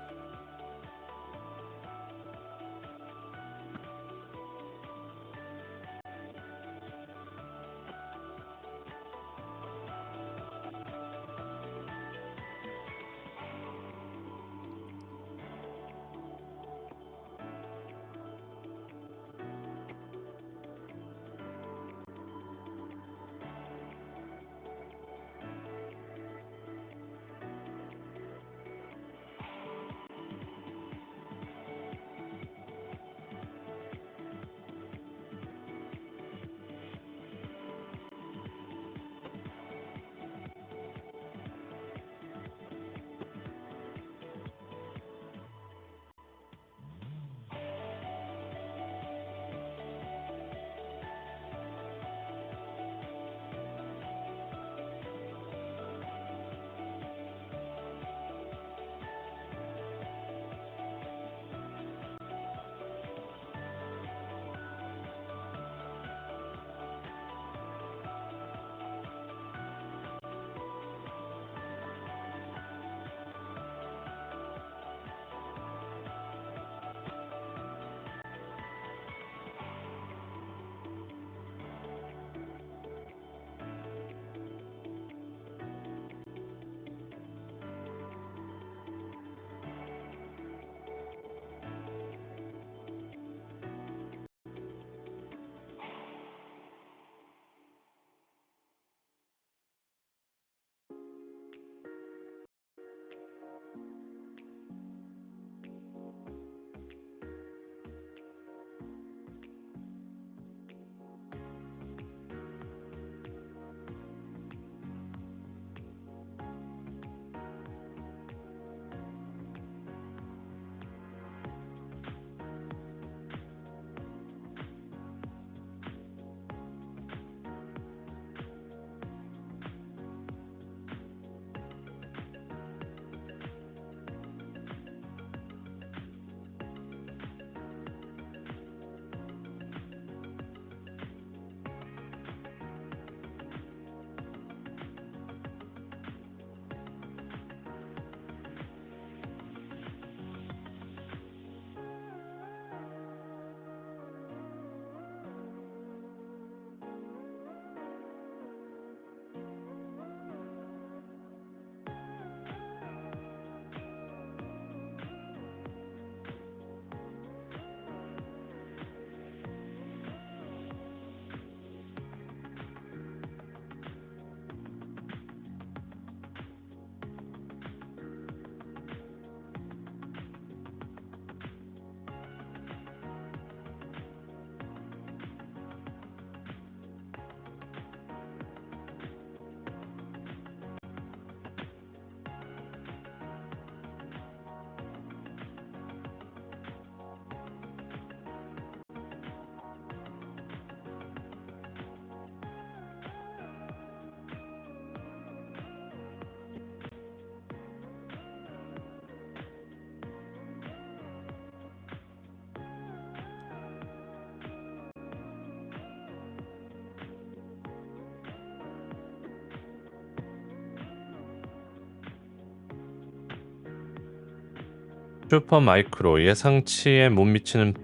슈퍼마이크로 예상치에 못 미치는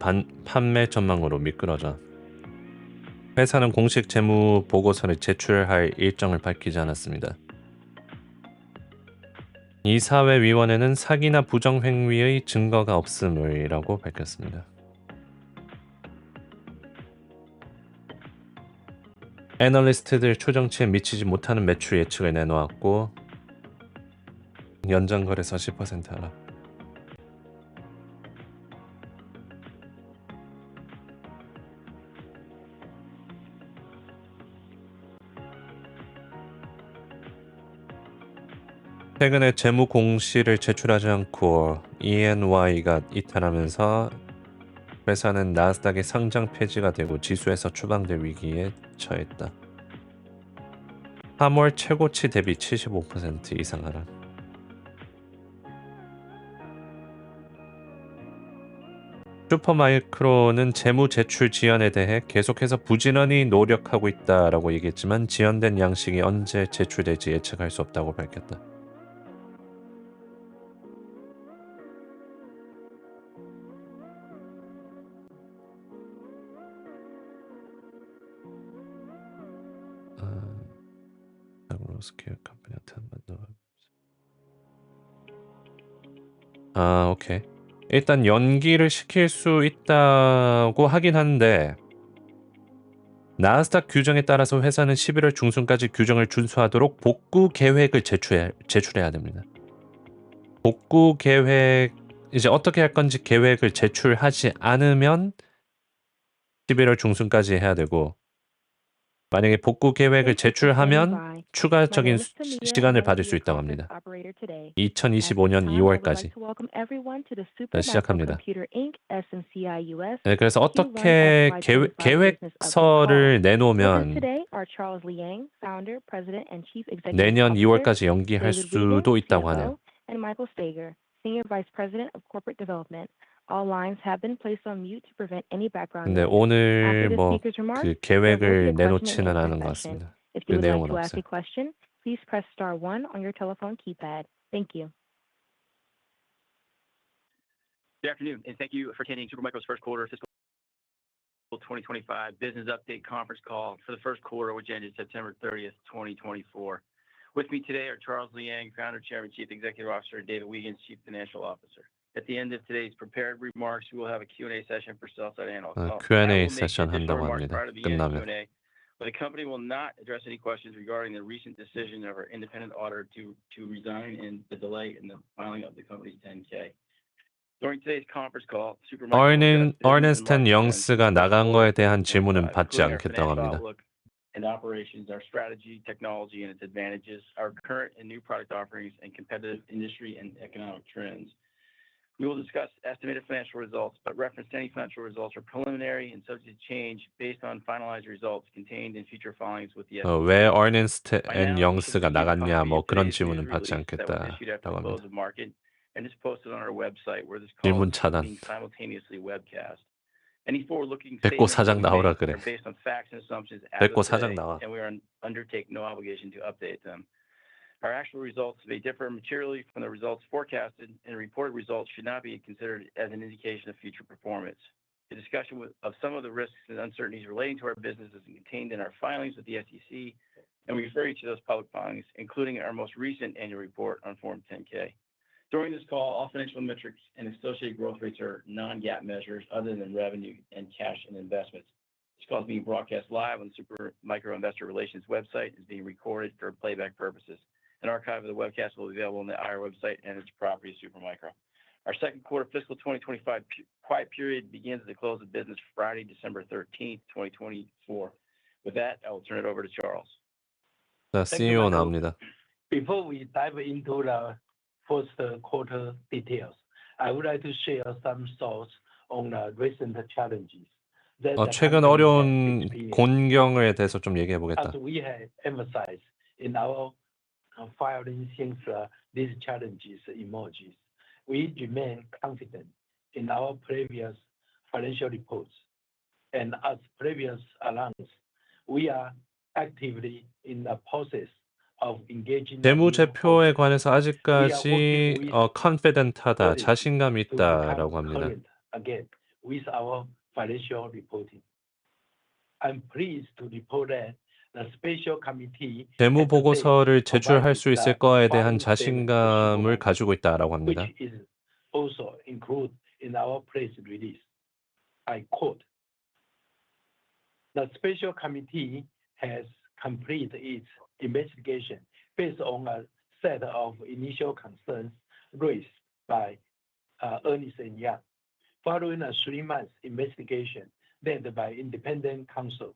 판매 전망으로 미끄러져 회사는 공식 재무 보고서를 제출할 일정을 밝히지 않았습니다. 이사회위원회는 사기나 부정행위의 증거가 없음이라고 밝혔습니다. 애널리스트들 추정치에 미치지 못하는 매출 예측을 내놓았고 연장거래소 10% 하락. 최근에 재무 공시를 제출하지 않고 ENY가 이탈하면서 회사는 나스닥의 상장 폐지가 되고 지수에서 추방될 위기에 처했다. 3월 최고치 대비 75% 이상 하락. 슈퍼마이크로는 재무 제출 지연에 대해 계속해서 부지런히 노력하고 있다라고 얘기했지만 지연된 양식이 언제 제출될지 예측할 수 없다고 밝혔다. 오케이. 일단 연기를 시킬 수 있다고 하긴 하는데 나스닥 규정에 따라서 회사는 11월 중순까지 규정을 준수하도록 복구 계획을 제출해야 됩니다. 복구 계획 이제 어떻게 할 건지 계획을 제출하지 않으면 11월 중순까지 해야 되고 만약에 복구 계획을 제출하면 추가적인 시간을 받을 수 있다고 합니다. 2025년 2월까지 시작합니다. 네, 그래서 어떻게 계획서를 내놓으면 내년 2월까지 연기할 수도 있다고 하네요. 근데 오늘 뭐 그 계획을 내놓지는 않은 것 같습니다. 그 내용은 없어요. Good afternoon, and thank you for attending Supermicro's first quarter fiscal 2025 business update conference call for the first quarter, which ended September 30th, 2024. With me today are Charles Liang, Founder, Chairman, Chief Executive Officer, and David Wiegand, Chief Financial Officer. At the end of today's prepared remarks, we will have a Q&A session for sell-side analysts. Q&A 세션 한다고 합니다. 끝나면. But the company will not address any questions regarding the recent decision of our independent auditor to resign and the delay in the filing of the company's 10K. During today's conference call, 어네스트 앤 영스가 나간 거에 대한 질문은 받지 않겠다고 합니다. And operations, our strategy, technology, and its advantages, our current and new product offerings, and competitive industry and economic trends. We will discuss estimated financial results, but reference to any financial results are preliminary and subject to change based on finalized results contained in future filings with the SEC. 왜 어네스트 앤 영스가 나갔냐 뭐 그런 질문은 받지 않겠다라고 합니다. And it's posted on our website where this call 질문 is 차단. being simultaneously webcast. Any forward-looking 백고 statements 사장 나오라 are 그래. based on facts and assumptions as 백고 of 사장 today, 나와. and we undertake no obligation to update them. Our actual results may differ materially from the results forecasted, and reported results should not be considered as an indication of future performance. The discussion of some of the risks and uncertainties relating to our business is contained in our filings with the SEC, and we refer you to those public filings, including our most recent annual report on Form 10K. During this call, all financial metrics and associated growth rates are non-GAAP measures other than revenue and cash and investments. This call is being broadcast live on the Supermicro Investor Relations website and is being recorded for playback purposes. An archive of the webcast will be available on the IR website and its property, Supermicro. Our second quarter fiscal 2025 quiet period begins at the close of business Friday, December 13th, 2024. With that, I will turn it over to Charles. 자, CEO 나옵니다. Before we dive into the first quarter details, I would like to share some thoughts on the recent challenges. 최근 어려운 곤경에 대해서 좀 얘기해 보겠다. As we have emphasized in our filing since these challenges emerged, we remain confident in our previous financial reports. And as previous announced, we are actively in the process of engaging the new 재무제표에 owners. 관해서 We are 아직까지 working with confident하다, auditors 자신감 to 있다라고 become 합니다. current again with our financial reporting. I'm pleased to report that the special committee 재무 had today 보고서를 제출할 provided 수 있을 the 거에 대한 final statement for 자신감을 supermarket, 가지고 있다라고 합니다. which is also included in our press release. I quote, "The special committee has completed its investigation based on a set of initial concerns raised by Ernst & Young. Following a 3-month investigation led by independent counsel,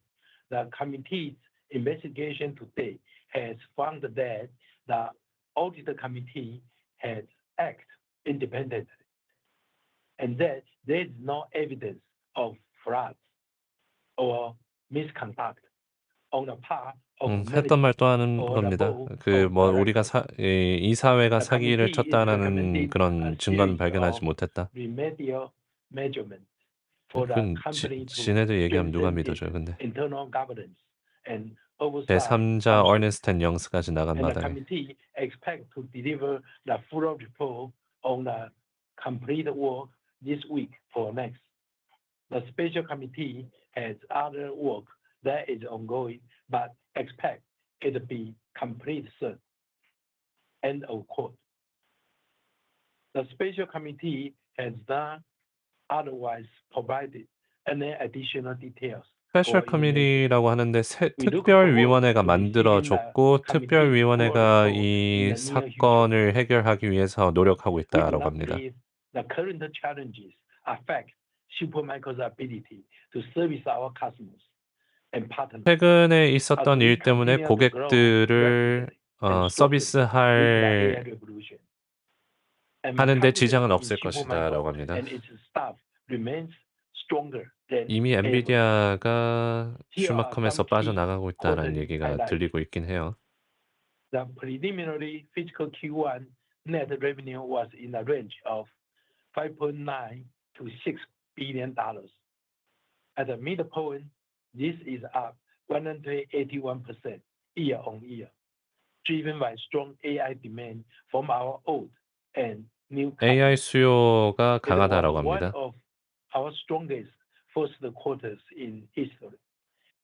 the committee's investigation today has found that the audit committee has acted independently and that there is no evidence of fraud or misconduct on the part of 했던 말 또 하는 or the 겁니다. board 그 of 뭐 우리가 directors. 이사회가 The 사기를 committee is 쳤다라는 recommending 그런 a 증거는 series 발견하지 of 못했다. remedial measurements for the 그건 company to 지네들 얘기하면 누가 strengthen its 믿어줘요, 근데. internal governance and oversight 제3자 function. 어니스트 앤 영스까지 나간 And the 마당에. committee expects to deliver the full report on the complete work this week for next. The special committee has other work that is ongoing, but expect it to be complete soon. End of quote. The special committee has not otherwise provided any additional details. 스페셜 커미티라고 하는데 특별위원회가 만들어졌고 특별위원회가 이 사건을 해결하기 위해서 노력하고 있다라고 합니다. The current challenges affect Supermicro's ability to service our customers and partners. 최근에 있었던 일 때문에 고객들을 서비스할 하는데 지장은 없을 것이다라고 합니다. 이미 엔비디아가 슈마컴에서 빠져나가고 있다는 얘기가 들리고 있긴 해요. The preliminary fiscal Q1 net revenue was in the range of $5.9 to $6 billion. At the midpoint, this is up 181% year on year, driven by strong AI demand from our old and new customers. AI 수요가 강하다라고 합니다. It was one of our strongest first quarters in history,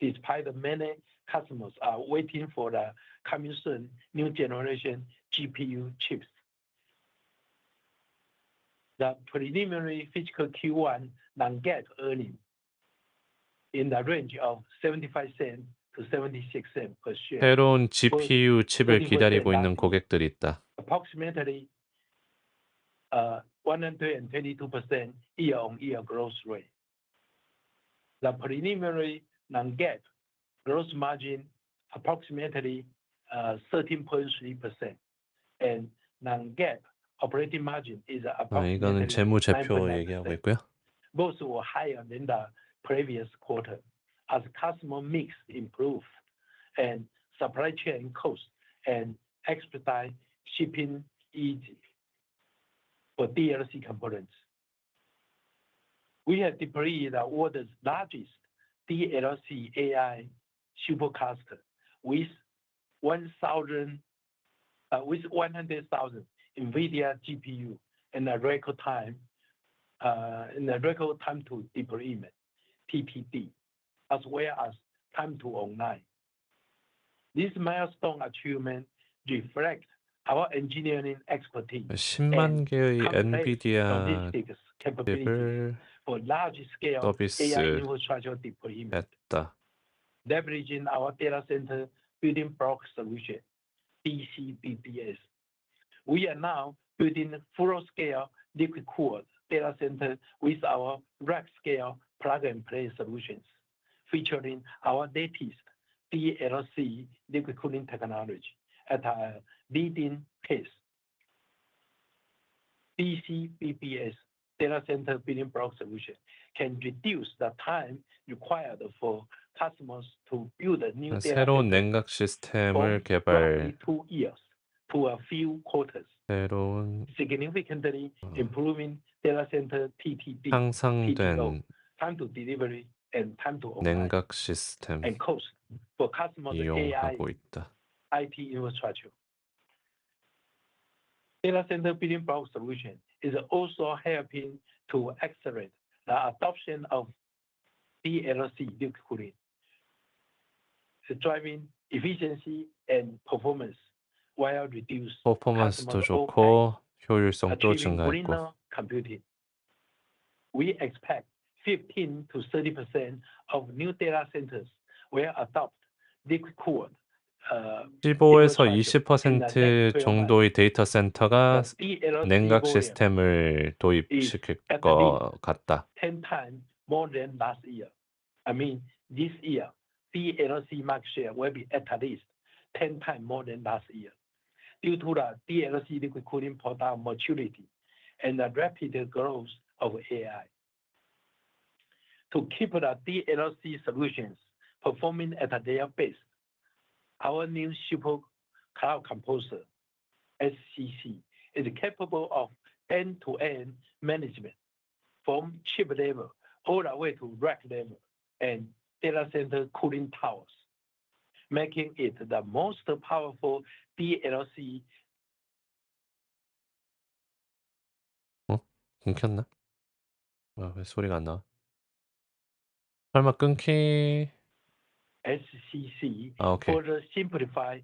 despite many customers are waiting for the coming soon new generation GPU chips. The preliminary fiscal Q1 non-GAAP earnings in the range of 75 cents to 76 cents per share. 새로운 GPU 칩을 기다리고 있는 고객들이 있다. Approximately 122% year-on-year growth rate. The preliminary non-GAAP gross margin approximately 13.3%, and non-GAAP operating margin is 이거는 approximately 재무제표 얘기하고 9.9%. 있고요. Both were higher than the previous quarter as customer mix improved and supply chain costs and expedite shipping easy for DLC components. We have deployed the world's largest DLC AI supercluster with 100,000 NVIDIA GPU in a record time to deployment (TTD), as well as time to online. This milestone achievement reflects our engineering expertise 10만 개의 complex 엔비디아 logistics capabilities 칩을 for large-scale 서비스 AI infrastructure deployment, 했다. leveraging our data center building block solution, DCBBS. We are now building full-scale liquid-cooled data center with our rack-scale plug-and-play solutions, featuring our latest DLC liquid cooling technology at a leading pace. DCBBS data center building block solution can reduce the time required for customers to build a new data 새로운 center 냉각 시스템을 from roughly 개발 2 years to a few quarters, 새로운 significantly improving data center TTD, 향상된 TTO, time to delivery and time to online, 냉각 시스템 and cost for customers' AI 이용하고 있다. IT infrastructure. Data center building block solution is also helping to accelerate the adoption of DLC liquid cooling, driving efficiency and performance while reduce 퍼포먼스도 customers' 좋고 효율성도 achieving 증가했고 greener computing. We expect 15 to 30% of new data centers will adopt liquid cooled 15에서 20% 정도의 데이터 센터가 냉각 시스템을 도입시킬 것 같다. 10 times more than last year. I mean, this year, DLC market share will be at least 10 times more than last year due to the DLC liquid cooling product maturity and the rapid growth of AI. To keep the DLC solutions performing at their best, our new Super Cloud Composer, SCC, is capable of end-to-end management from chip level all the way to rack level and data center cooling towers, making it the most powerful DLC. 끊겼나? 왜 소리가 안 나와? 설마 끊기? SCC 오케이. further simplify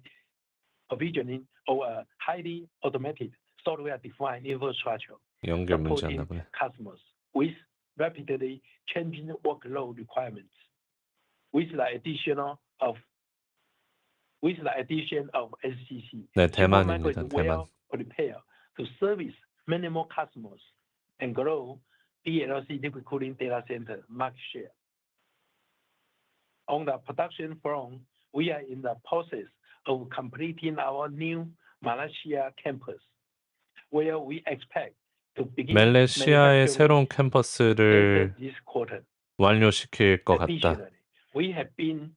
provisioning of a highly automated software-defined infrastructure 연결 문제였나 supporting 보네. customers with rapidly changing workload requirements. With the addition of SCC, 네, Supermicro 대만입니다. is 대만. well prepared to service many more customers and grow DLC liquid cooling data center market share. On the production front, we are in the process of completing our new Malaysia campus, where we expect to begin 말레이시아의 manufacturing 새로운 캠퍼스를 this quarter. 완료시킬 것 같다. Additionally, we have been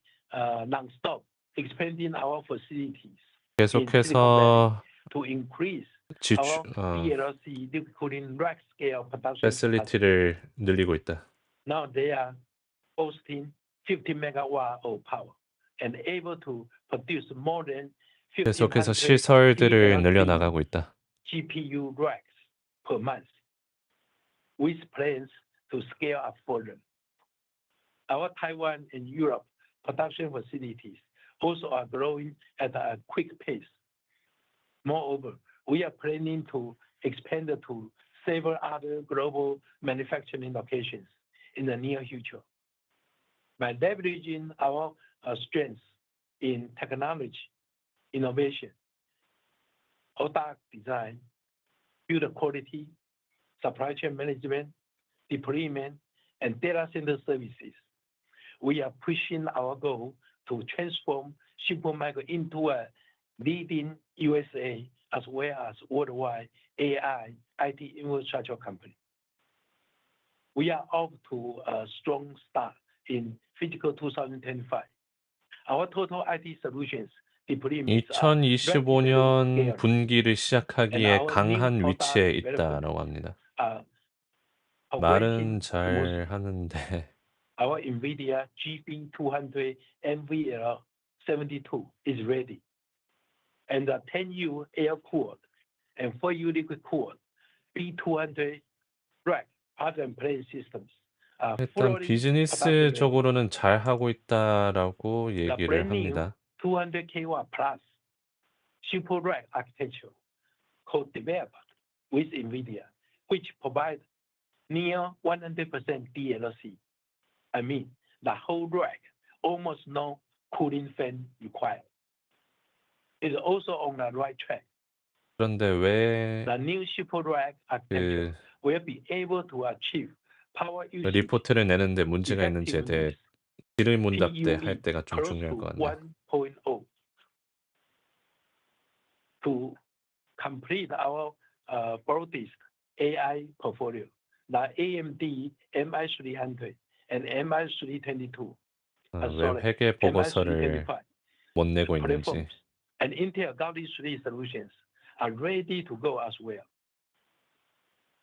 non-stop expanding our facilities in Silicon Valley 계속해서 to increase 지출, our DLC liquid cooling rack scale production capacity. 패실리티를 늘리고 있다. Now they are boasting 50 megawatt of power and able to produce more than 계속해서 1,500 시설들을 DLC 늘려나가고 있다. GPU racks per month, with plans to scale up further. Our Taiwan and Europe production facilities also are growing at a quick pace. Moreover, we are planning to expand to several other global manufacturing locations in the near future. By leveraging our strengths in technology, innovation, product design, build quality, supply chain management, deployment, and data center services, we are pushing our goal to transform Supermicro into a leading USA as well as worldwide AI IT infrastructure company. We are off to a strong start in fiscal 2025. Our total IT solutions deployments are 2025년 분기를 시작하기에 and our 강한 new 위치에 product 있다라고 합니다. progressing 말은 잘 하는데 our NVIDIA GB200 NVL72 is ready, and the 10U air-cooled and 4U liquid-cooled B200 rack plug-and-play systems are 일단 fully 비즈니스적으로는 잘 하고 있다라고 the 얘기를 brand new 합니다. 200 kW plus super rack architecture co-developed with NVIDIA, which provides near 100% DLC. I mean, the whole rack, almost no cooling fan required. It's also on the right track. 그런데 왜 The new super rack architecture will be able to achieve power usage 리포트를 내는데 문제가 있는지에 대해 질의문답대 할 때가 좀 close 중요할 to 것 같네요. 1.0. To complete our broadest AI portfolio, the AMD MI300 and MI322, 왜 회계 보고서를 MI325 못 내고 있는지. platforms and Intel Gaudi 3 solutions are ready to go as well.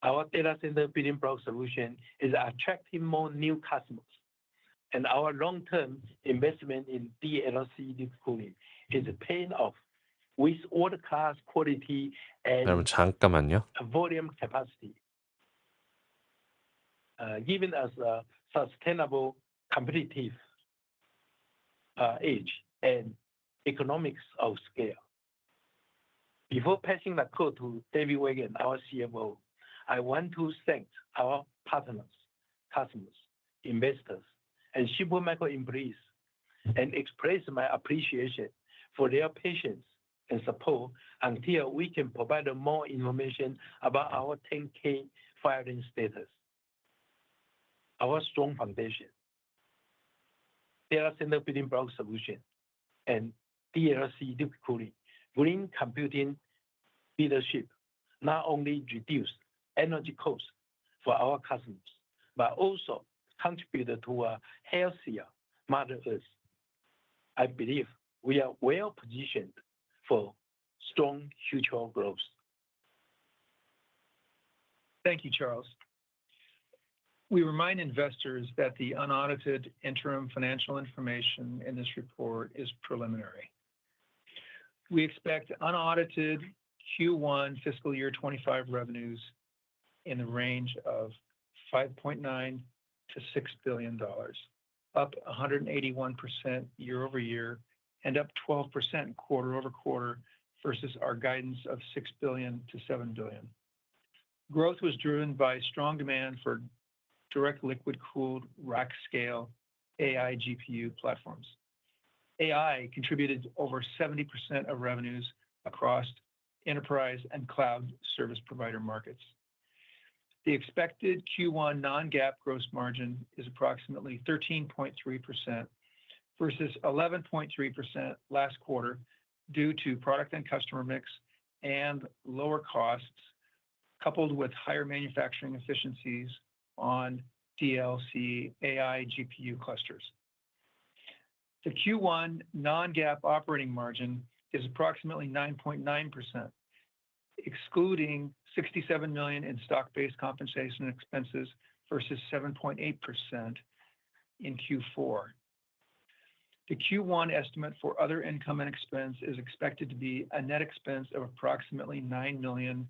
Our data center building block solution is attracting more new customers, and our long-term investment in DLC liquid cooling is paying off with world-class quality 여러분 and 잠깐만요. volume capacity, giving us a sustainable competitive edge and economics of scale. Before passing the call to David Wagan, our CFO, I want to thank our partners, customers, investors, and Supermicro employees, and express my appreciation for their patience and support until we can provide more information about our 10K filing status. Our strong foundation, data center building block solution, and DLC liquid cooling, green computing leadership not only reduce energy costs for our customers, but also contribute to a healthier Mother Earth. I believe we are well positioned for strong future growth. Thank you, Charles. We remind investors that the unaudited interim financial information in this report is preliminary. We expect unaudited Q1 fiscal year 25 revenues in the range of $5.9 to $6 billion, up 181% year over year, and up 12% quarter over quarter versus our guidance of $6 billion to $7 billion. Growth was driven by strong demand for direct liquid cooled rack scale AI GPU platforms. AI contributed over 70% of revenues across enterprise and cloud service provider markets. The expected Q1 non-GAAP gross margin is approximately 13.3% versus 11.3% last quarter due to product and customer mix and lower costs, coupled with higher manufacturing efficiencies on DLC AI GPU clusters. The Q1 non-GAAP operating margin is approximately 9.9%, excluding $67 million in stock-based compensation expenses versus 7.8% in Q4. The Q1 estimate for other income and expense is expected to be a net expense of approximately $9 million,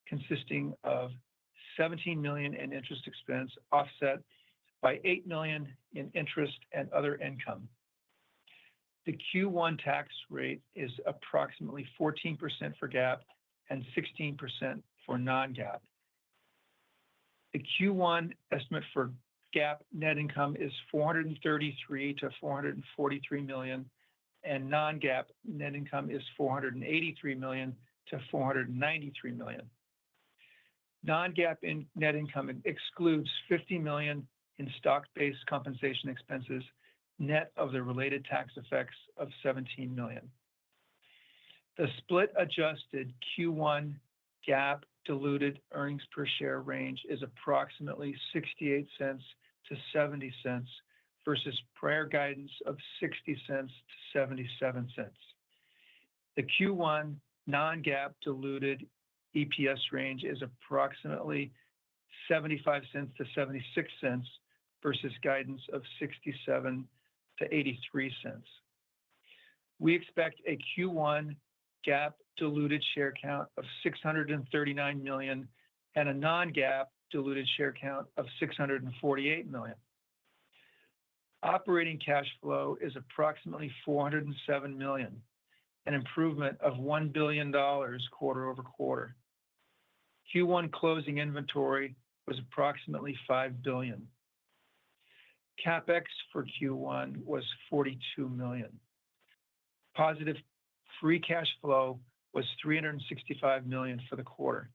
consisting of $17 million in interest expense, offset by $8 million in interest and other income. The Q1 tax rate is approximately 14% for GAAP and 16% for non-GAAP. The Q1 estimate for GAAP net income is $433 to $443 million, and non-GAAP net income is $483 million to $493 million. Non-GAAP net income excludes $50 million in stock-based compensation expenses, net of the related tax effects of $17 million. The split adjusted Q1 GAAP diluted earnings per share range is approximately 68 cents to 70 cents versus prior guidance of 60 cents to 77 cents. The Q1 non-GAAP diluted EPS range is approximately 75 cents to 76 cents versus guidance of 67 to 83 cents. We expect a Q1 GAAP diluted share count of 639 million and a non-GAAP diluted share count of 648 million. Operating cash flow is approximately $407 million, an improvement of $1 billion quarter over quarter. Q1 closing inventory was approximately $5 billion. CapEx for Q1 was $42 million. Positive free cash flow was $365 million for the quarter.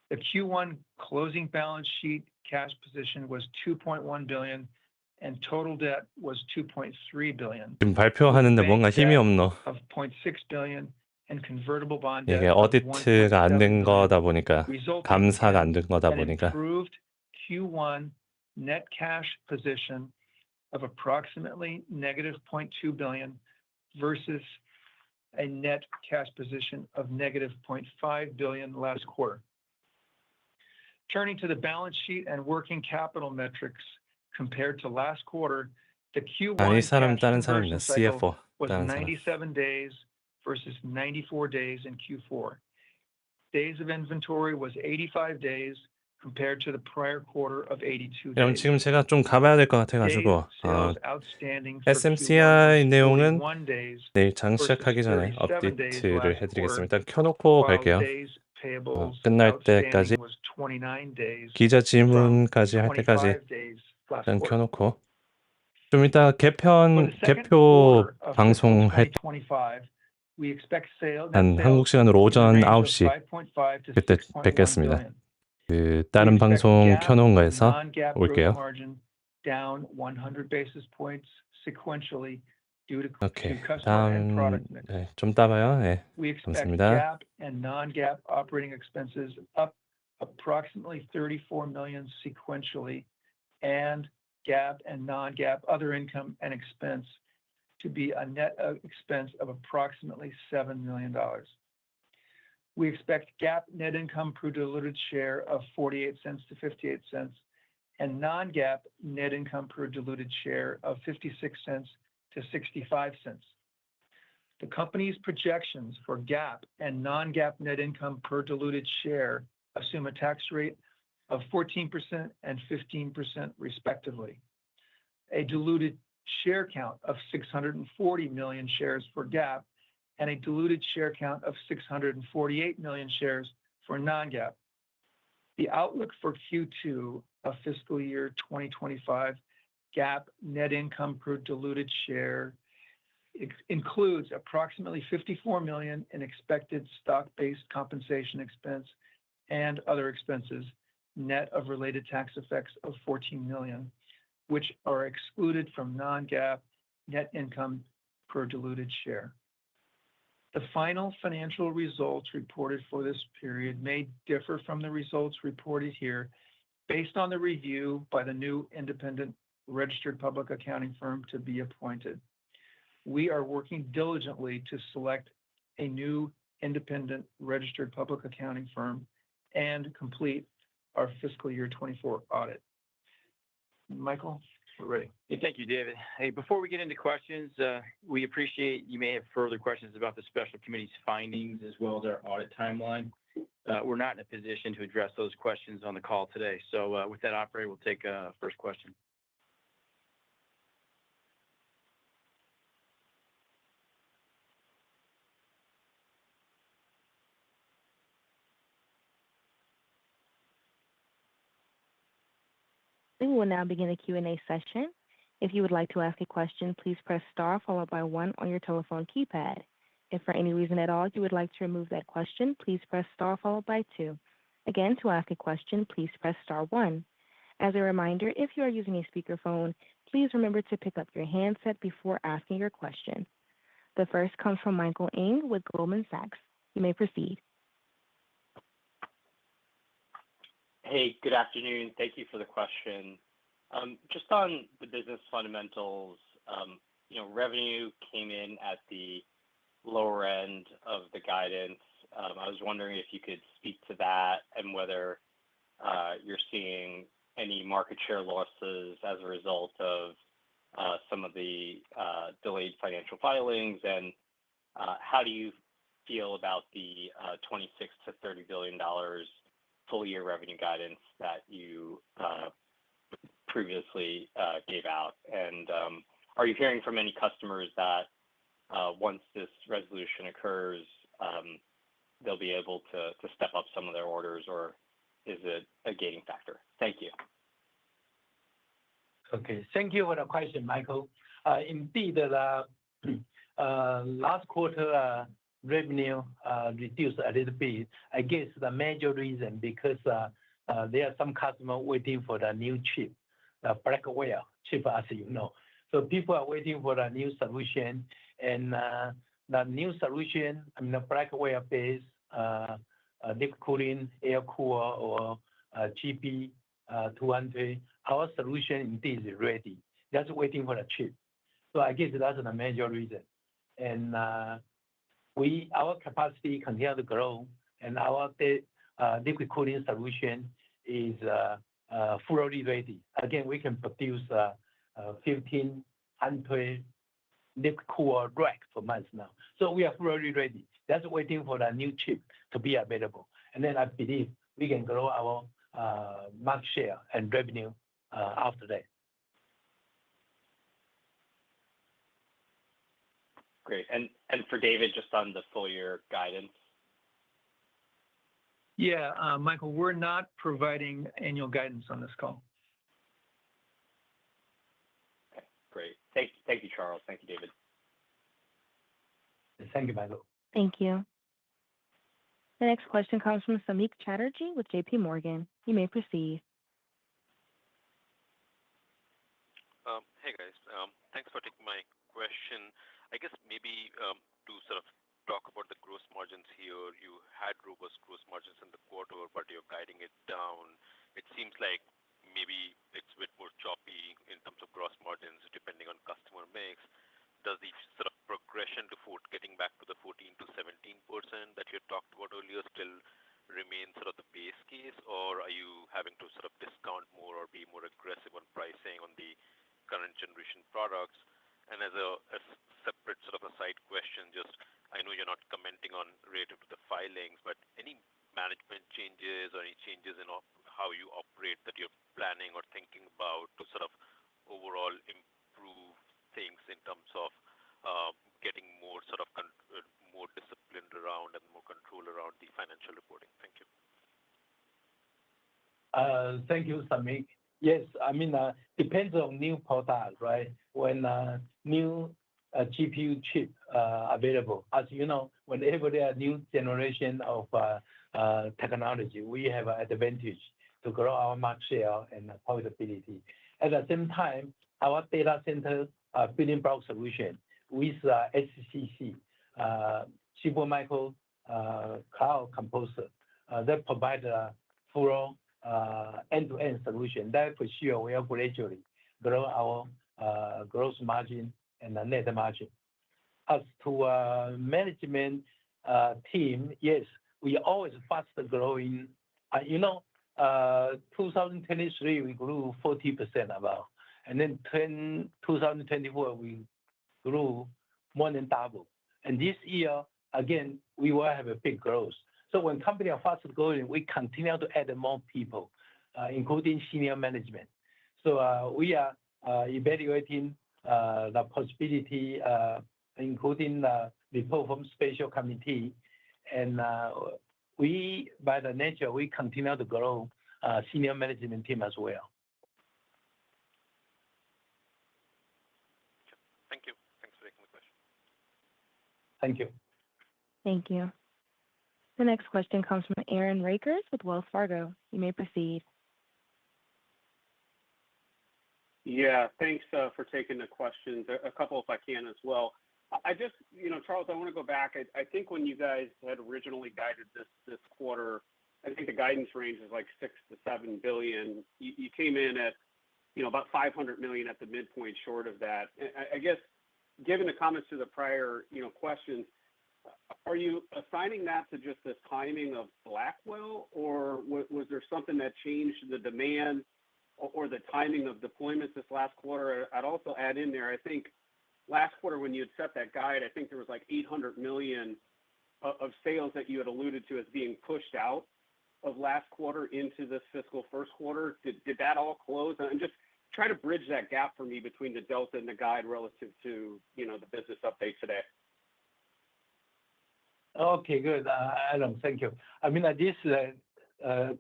The Q1 closing balance sheet cash position was $2.1 billion and total debt was $2.3 billion. 지금 발표하는데 뭔가 힘이 없노. Of $0.6 billion and convertible bond 이게 debt of 어디트가 안 된 $1.7 거다 billion, 보니까 resulting 감사가 안 된 in 거다 an 보니까 improved Q1 net cash position of approximately negative $0.2 billion versus a net cash position of negative $0.5 billion last quarter. Turning to the balance sheet and working capital metrics compared to last quarter, the 아니 Q1 사람 cash 다른 conversion 사람이다. cycle CFO. was 97 days versus 94 days in Q4. Days of inventory was 85 days compared to the prior quarter of 82 그럼 days. 지금 제가 좀 가봐야 될 것 같아가지고 Sales outstanding for SMCI Q1 was 내용은 41 days 내일 장 versus 시작하기 전에 37 days 업데이트를 last quarter, 해드리겠습니다. 일단 켜놓고 while 갈게요. days payables 끝날 때까지 outstanding was 29 days 기자 from 질문까지 할 때까지 25 days last 일단 quarter. 켜놓고 좀 이따 For the second 개표 quarter of fiscal 방송할 2025, we expect net 한 sales 한국 시간으로 in the 오전 range of 9시 5.5 to 그때 6.1 뵙겠습니다. billion. 그 We 다른 expect 방송 GAAP 켜놓은 and 거에서 non-GAAP gross 올게요. margin down 100 basis points sequentially due to 오케이. customer and 다음 product mix. 네, 좀 따봐요. 네, We expect 감사합니다. GAAP and non-GAAP operating expenses up approximately $34 million sequentially, and GAAP and non-GAAP other income and expense to be a net expense of approximately $7 million. We expect GAAP net income per diluted share of 48 cents to 58 cents, and non-GAAP net income per diluted share of 56 cents to 65 cents. The company's projections for GAAP and non-GAAP net income per diluted share assume a tax rate of 14% and 15% respectively, a diluted share count of 640 million shares for GAAP, and a diluted share count of 648 million shares for non-GAAP. The outlook for Q2 of fiscal year 2025 GAAP net income per diluted share includes approximately $54 million in expected stock-based compensation expense and other expenses, net of related tax effects of $14 million, which are excluded from non-GAAP net income per diluted share. The final financial results reported for this period may differ from the results reported here based on the review by the new independent registered public accounting firm to be appointed. We are working diligently to select a new independent registered public accounting firm and complete our fiscal year 24 audit. Michael, we're ready. Hey, thank you, David. Hey, before we get into questions, we appreciate you may have further questions about the special committee's findings as well as our audit timeline. We're not in a position to address those questions on the call today. So with that, operator, we'll take first question. We will now begin the Q&A session. If you would like to ask a question, please press star followed by 1 on your telephone keypad. If for any reason at all you would like to remove that question, please press star followed by 2. Again, to ask a question, please press star 1. As a reminder, if you are using a speakerphone, please remember to pick up your handset before asking your question. The first comes from Michael Ng with Goldman Sachs. You may proceed. Hey, good afternoon. Thank you for the question. Just on the business fundamentals, revenue came in at the lower end of the guidance. I was wondering if you could speak to that and whether you're seeing any market share losses as a result of some of the delayed financial filings, and how do you feel about the $26 to $30 billion full year revenue guidance that you previously gave out? And are you hearing from any customers that once this resolution occurs, they'll be able to step up some of their orders, or is it a gating factor? Thank you. Okay, thank you for the question, Michael. Indeed, last quarter revenue reduced a little bit. I guess the major reason because there are some customers waiting for the new chip, the Blackwell chip, as you know. So people are waiting for the new solution, and the new solution, the Blackwell based liquid cooling, air cooler, or GB 200, our solution indeed is ready. Just waiting for the chip. So I guess that's the major reason. And our capacity continues to grow, and our liquid cooling solution is fully ready. Again, we can produce 1,500 liquid cool rack for months now. So we are fully ready. Just waiting for the new chip to be available. And then I believe we can grow our market share and revenue after that. Great. And for David, just on the full year guidance. Yeah, Michael, we're not providing annual guidance on this call. Okay, great. Thank you, Charles. Thank you, David. Thank you, Michael. Thank you. The next question comes from Samik Chatterjee with JP Morgan. You may proceed. Hey guys, thanks for taking my question. I guess maybe to sort of talk about the gross margins here. You had robust gross margins in the quarter, but you're guiding it down. It seems like maybe it's a bit more choppy in terms of gross margins depending on customer mix. Does the sort of progression to getting back to the 14 to 17% that you talked about earlier still remain sort of the base case, or are you having to sort of discount more or be more aggressive on pricing on the current generation products? And as a separate sort of a side question, just I know you're not commenting on relative to the filings, but any management changes or any changes in how you operate that you're planning or thinking about to sort of overall improve things in terms of getting more sort of more disciplined around and more control around the financial reporting? Thank you. Thank you, Samik. Yes, I mean, depends on new product, right? When new GPU chip available, as you know, whenever there are new generation of technology, we have an advantage to grow our market share and profitability. At the same time, our data center building block solution with SCC, Supermicro Cloud Composer, that provide a full end-to-end solution. That for sure will gradually grow our gross margin and the net margin. As to management team, yes, we always faster growing. 2023 we grew 40% about, and then 2024 we grew more than double. And this year again we will have a big growth. So when company are fast growing, we continue to add more people, including senior management. So we are evaluating the possibility, including the report from special committee, and we, by the nature, we continue to grow senior management team as well. Thank you. Thanks for taking the question. Thank you. Thank you. The next question comes from Aaron Rakers with Wells Fargo. You may proceed. Yeah, thanks for taking the questions. A couple if I can as well. I just, Charles, I want to go back. I think when you guys had originally guided this quarter, I think the guidance range is like $6 to $7 billion. You came in at, about $500 million at the midpoint short of that. I guess, given the comments to the prior, questions, are you assigning that to just the timing of Blackwell, or was there something that changed the demand or the timing of deployments this last quarter? I'd also add in there, I think last quarter when you had set that guide, I think there was like $800 million of sales that you had alluded to as being pushed out of last quarter into this fiscal first quarter. Did that all close? And just try to bridge that gap for me between the delta and the guide relative to, the business update today. Okay, good. Adam, thank you. I mean, this is a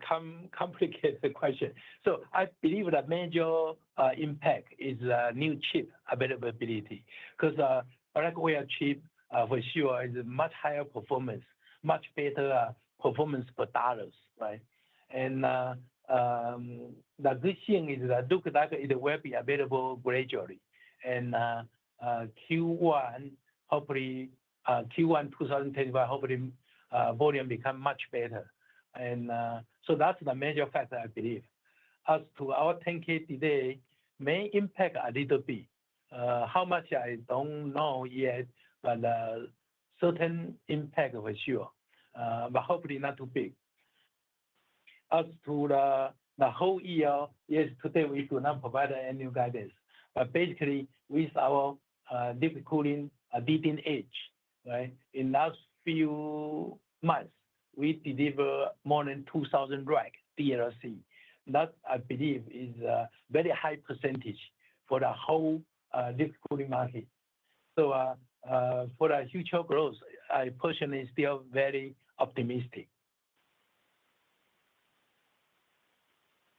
complicated question. So I believe the major impact is new chip availability, because Blackwell chip for sure is much higher performance, much better performance per dollars, right? And the good thing is that look like it will be available gradually, and Q1 hopefully. Q1 2025, hopefully volume become much better. And so that's the major factor, I believe. As to our 10K today, may impact a little bit. How much, I don't know yet, but certain impact for sure. But hopefully not too big. As to the whole year, yes, today we do not provide any guidance. But basically, with our liquid cooling leading edge, right? In last few months, we deliver more than 2,000 rack DLC. That, I believe, is a very high percentage for the whole liquid cooling market. So for the future growth, I personally still very optimistic.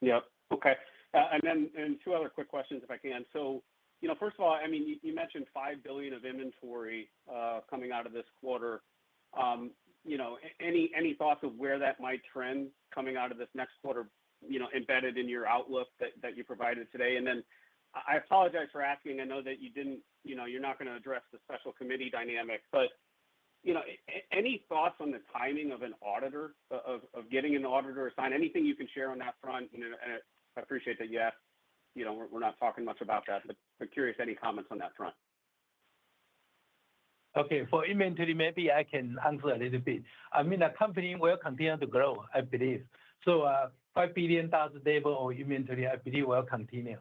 Yep. Okay. And then two other quick questions, if I can. So, first of all, I mean, you mentioned $5 billion of inventory coming out of this quarter. Any thoughts of where that might trend coming out of this next quarter, embedded in your outlook that you provided today? And then I apologize for asking. I know that you didn't, you're not going to address the special committee dynamic, but any thoughts on the timing of an auditor, of getting an auditor assigned? Anything you can share on that front? And I appreciate that you asked. We're not talking much about that, but curious, any comments on that front? Okay, for inventory, maybe I can answer a little bit. I mean, the company will continue to grow, I believe. So $5 billion level of inventory, I believe, will continue.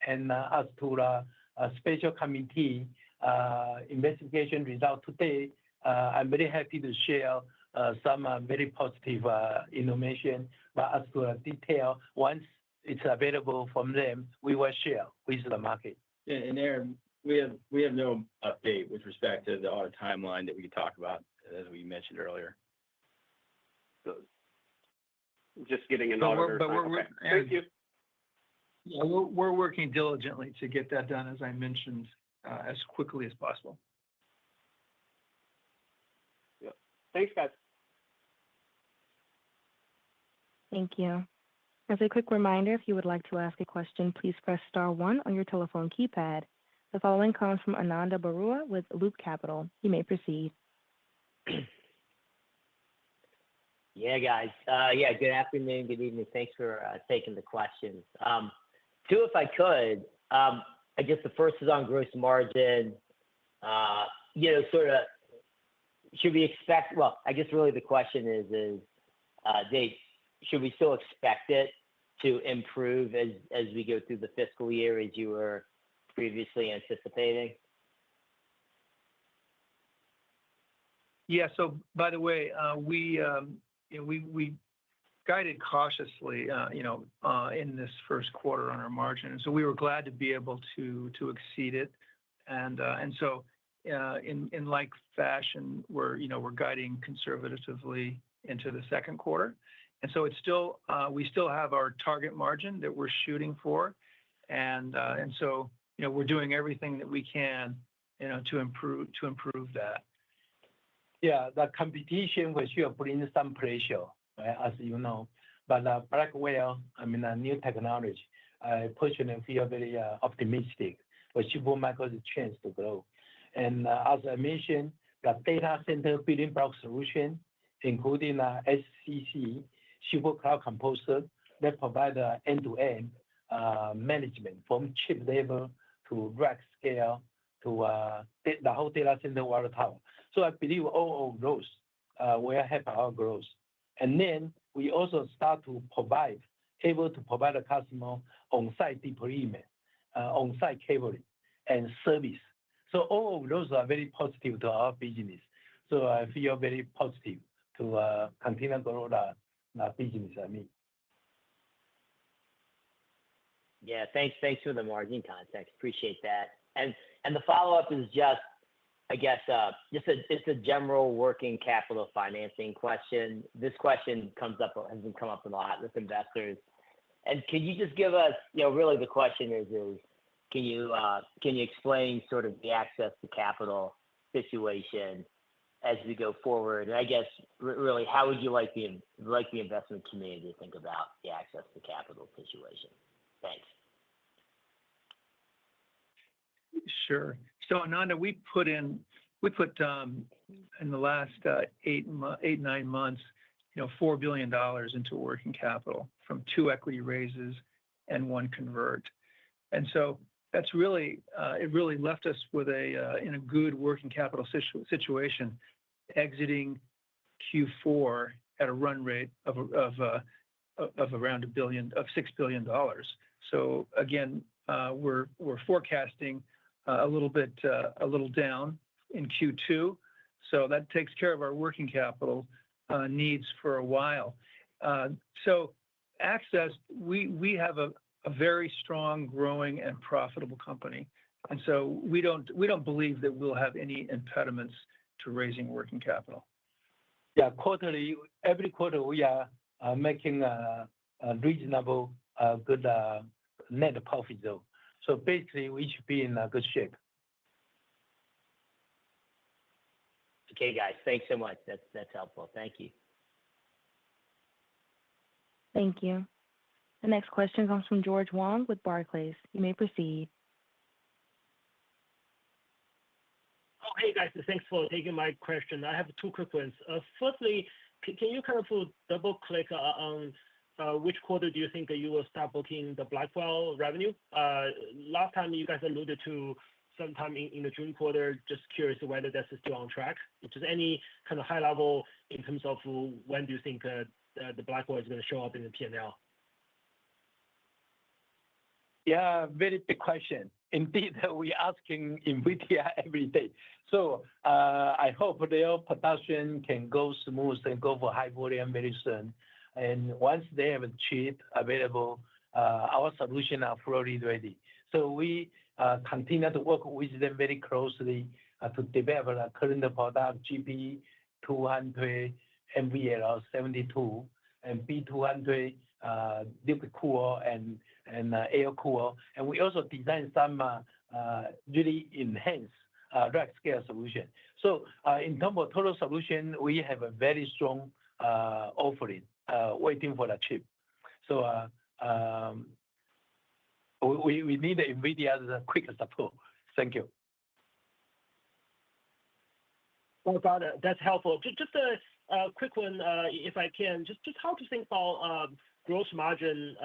And as to the special committee investigation result today, I'm very happy to share some very positive information. But as to the detail, once it's available from them, we will share with the market. Yeah, and Aaron, we have no update with respect to the audit timeline that we could talk about, as we mentioned earlier. So just getting an auditor. Thank you. Yeah, we're working diligently to get that done, as I mentioned, as quickly as possible. Yep. Thanks, guys. Thank you. As a quick reminder, if you would like to ask a question, please press star 1 on your telephone keypad. The following comes from Ananda Barua with Loop Capital. You may proceed. Yeah, guys. Good afternoon, good evening. Thanks for taking the questions. Two, if I could. I guess the first is on gross margin. Should we expect? Well, I guess really the question is Dave, should we still expect it to improve as we go through the fiscal year as you were previously anticipating? Yeah. So, by the way, we guided cautiously, in this first quarter on our margin, and so we were glad to be able to exceed it, and so in like fashion, we're guiding conservatively into the second quarter, and so it's still we still have our target margin that we're shooting for, and so we're doing everything that we can to improve that. Yeah, the competition was sure putting some pressure, right, as you know. But Blackwell, I mean, a new technology, I personally feel very optimistic for Supermicro's chance to grow. And as I mentioned, the data center building block solution, including SCC, Super Cloud Composer, that provide end-to-end management from chip level to rack scale to the whole data center water tower. So I believe all of those will help our growth. And then we also start to able to provide a customer on-site deployment, on-site cabling, and service. So all of those are very positive to our business. So I feel very positive to continue to grow the business, I mean. Yeah, thanks for the margin context. Appreciate that. And the follow-up is just, I guess, it's a general working capital financing question. This question has come up a lot with investors. And can you just give us, really the question is can you explain sort of the access to capital situation as we go forward? And I guess really, how would you like the investment community to think about the access to capital situation? Thanks. Sure. So Ananda, we put in the last 8-9 months, $4 billion into working capital from 2 equity raises and 1 convert, and so that's really it really left us with in a good working capital situation, exiting Q4 at a run rate of around $6 billion. So again, we're forecasting a little down in Q2. So that takes care of our working capital needs for a while. So Access, we have a very strong, growing, and profitable company, and so we don't believe that we'll have any impediments to raising working capital. Yeah, quarterly, every quarter we are making a reasonable, good net profit though. So basically, we should be in a good shape. Okay, guys, thanks so much. That's helpful. Thank you. Thank you. The next question comes from George Wong with Barclays. You may proceed. Oh, hey guys, thanks for taking my question. I have two quick ones. Firstly, can you kind of double click on which quarter do you think you will start booking the Blackwell revenue? Last time you guys alluded to sometime in the June quarter. Just curious whether that's still on track. Just any kind of high level in terms of when do you think the Blackwell is going to show up in the P&L? Yeah, very big question. Indeed, we're asking NVIDIA every day. So I hope their production can go smooth and go for high volume very soon. And once they have a chip available, our solution are fully ready. So we continue to work with them very closely to develop a current product, GB200, NVL72, and B200 liquid cool and air cool. And we also design some really enhanced rack scale solution. So in terms of total solution, we have a very strong offering waiting for the chip. So we need NVIDIA's quick support. Thank you. Well, got it. That's helpful. Just a quick one, if I can. Just how to think about gross margin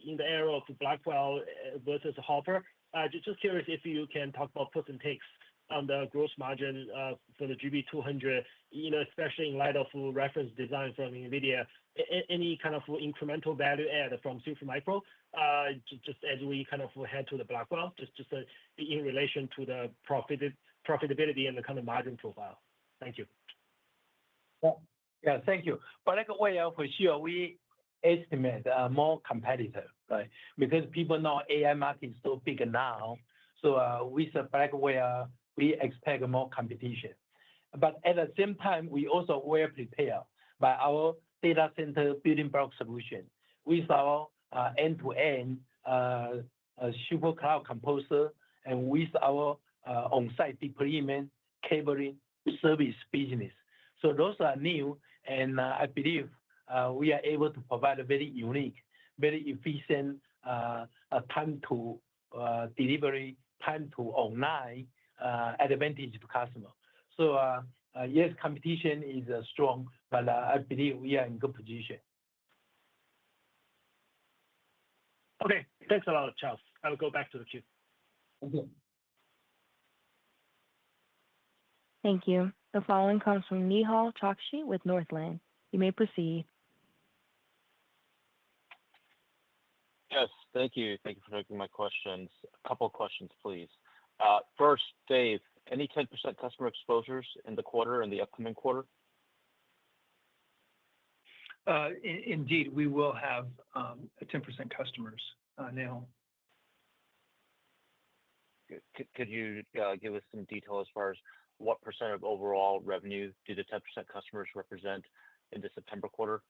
in the area of Blackwell versus Hopper. Just curious if you can talk about puts and takes on the gross margin for the GB200, especially in light of reference design from NVIDIA. Any kind of incremental value add from Supermicro, just as we kind of head to the Blackwell, just in relation to the profitability and the kind of margin profile. Thank you. Yeah, thank you. Blackwell, for sure, we estimate more competitive, right? Because people know AI market is so big now. So with Blackwell, we expect more competition. But at the same time, we also well prepared by our data center building block solution with our end-to-end super cloud composer and with our on-site deployment, cabling, service business. So those are new, and I believe we are able to provide a very unique, very efficient time to delivery, time to online advantage to customer. So yes, competition is strong, but I believe we are in good position. Okay, thanks a lot, Charles. I will go back to the queue. Okay. Thank you. The following comes from Nehal Chokshi with Northland. You may proceed. Yes, thank you. Thank you for taking my questions. A couple of questions, please. First, Dave, any 10% customer exposures in the quarter and the upcoming quarter? Indeed, we will have 10% customers now. Could you give us some detail as far as what percent of overall revenue do the 10% customers represent in the September quarter?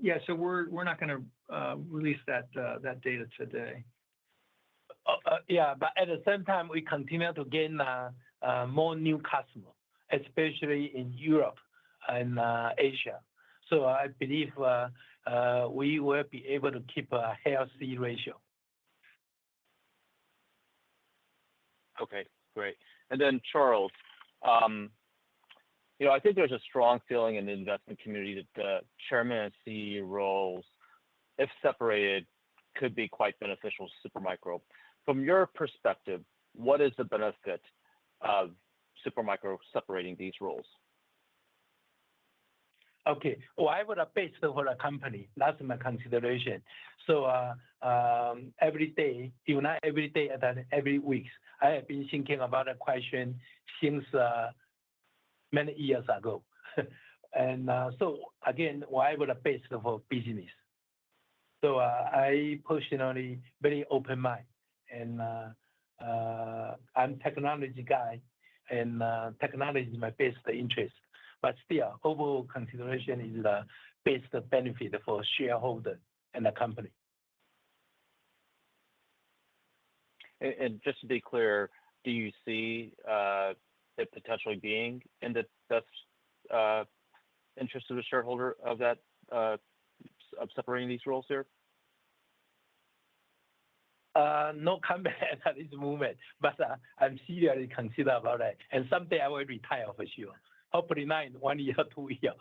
Yeah, so we're not going to release that data today. Yeah, but at the same time, we continue to gain more new customers, especially in Europe and Asia. So I believe we will be able to keep a healthy ratio. Okay, great. And then Charles, I think there's a strong feeling in the investment community that the chairman and CEO roles, if separated, could be quite beneficial to Supermicro. From your perspective, what is the benefit of Supermicro separating these roles? Okay. I would have based for a company. That's my consideration. So every day, even not every day, and every week, I have been thinking about a question since many years ago. And so again, why would I base for business? So I personally very open mind, and I'm technology guy, and technology is my best interest. But still, overall consideration is the best benefit for shareholder and the company. And just to be clear, do you see it potentially being in the best interest of the shareholder of that of separating these roles here? No comment at this moment, but I'm seriously consider about it. And someday I will retire for sure. Hopefully not in 1 year, 2 years,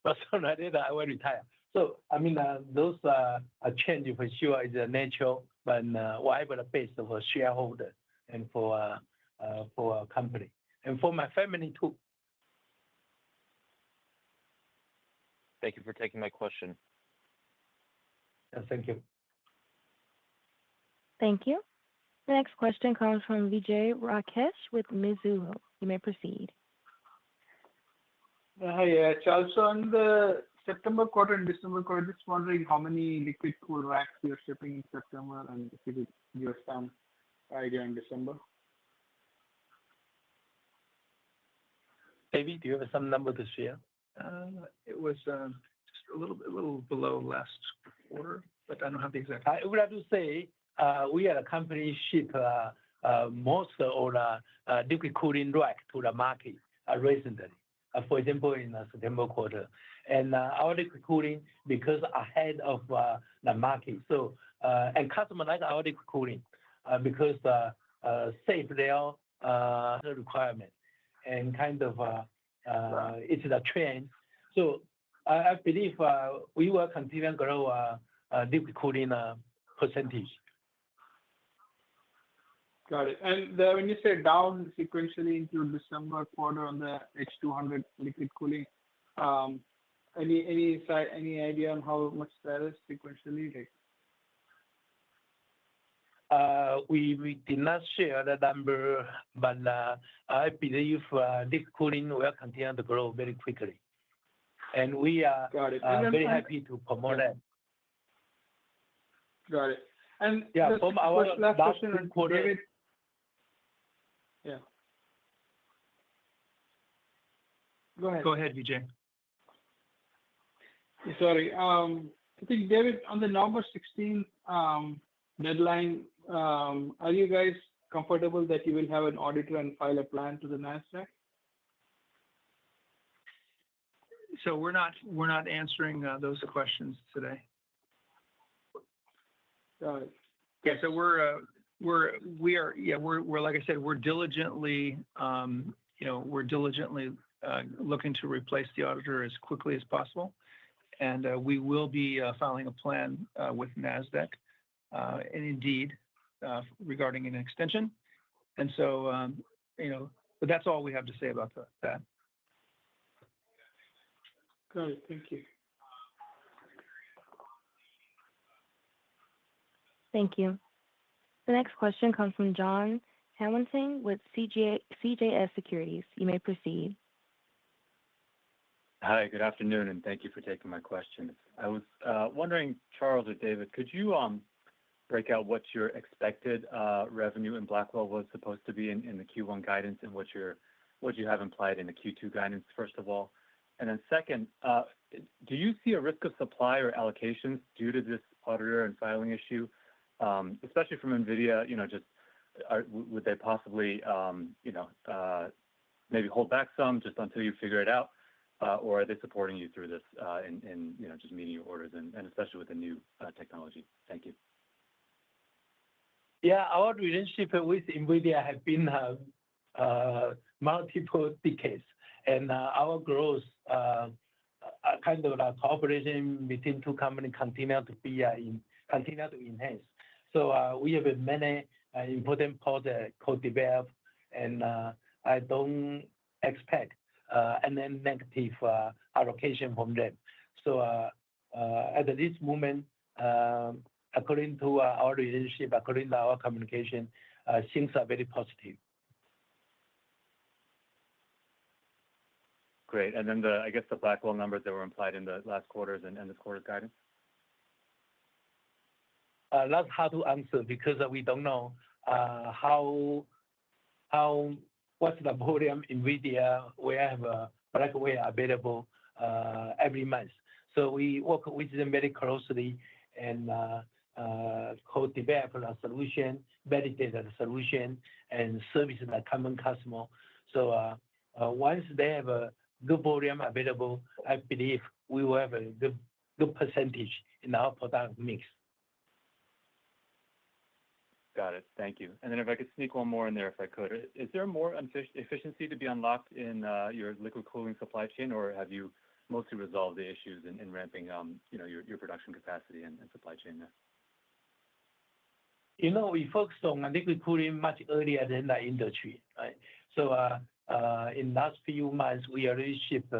but sooner or later I will retire. So I mean, those change for sure is natural, but why would I base for shareholder and for a company and for my family too. Thank you for taking my question. Thank you. Thank you. The next question comes from Vijay Rakesh with Mizuho. You may proceed. Hi, Charles. So on the September quarter and December quarter, just wondering how many liquid cool racks you're shipping in September, and if you could give us some idea in December. David, do you have some number to share? It was just a little below last quarter, but I don't have the exact. I would have to say we are a company ship most of the liquid cooling rack to the market recently. For example, in the September quarter, and our liquid cooling because ahead of the market. So and customer like our liquid cooling because save their requirement and kind of it's a trend. So I believe we will continue to grow liquid cooling percentage. Got it. And when you say down sequentially into December quarter on the H200 liquid cooling, any idea on how much that is sequentially? We did not share the number, but I believe liquid cooling will continue to grow very quickly, and we are very happy to promote that. Got it. And yeah, from our last question, David. Yeah. Go ahead, Vijay. Sorry. I think, David, on the November 16th deadline, are you guys comfortable that you will have an auditor and file a plan to the NASDAQ? So we're not answering those questions today. Got it. Yeah. So we're like I said, we're diligently looking to replace the auditor as quickly as possible, and we will be filing a plan with NASDAQ, and indeed regarding an extension. And so but that's all we have to say about that. Got it. Thank you. Thank you. The next question comes from John Hamilton with CJS Securities. You may proceed. Hi, good afternoon, and thank you for taking my questions. I was wondering, Charles or David, could you break out what your expected revenue in Blackwell was supposed to be in the Q1 guidance and what you have implied in the Q2 guidance, first of all? And then second, do you see a risk of supply or allocations due to this auditor and filing issue? Especially from NVIDIA, would they possibly, maybe hold back some just until you figure it out, or are they supporting you through this in just meeting your orders and especially with the new technology? Thank you. Yeah, our relationship with NVIDIA has been multiple decades, and our growth, kind of the cooperation between two companies, continue to enhance. So we have many important projects co-developed, and I don't expect and then negative allocation from them. So at this moment, according to our relationship, according to our communication, things are very positive. Great. And then I guess the Blackwell numbers that were implied in the last quarter's and this quarter's guidance? That's hard to answer because we don't know what's the volume NVIDIA will have Blackwell available every month. So we work with them very closely and co-develop a solution, validate the solution, and service the common customer. So once they have a good volume available, I believe we will have a good percentage in our product mix. Got it. Thank you. And then if I could sneak one more in there, if I could, is there more efficiency to be unlocked in your liquid cooling supply chain, or have you mostly resolved the issues in ramping, your production capacity and supply chain there? We focused on liquid cooling much earlier than the industry, right? So in the last few months, we already shipped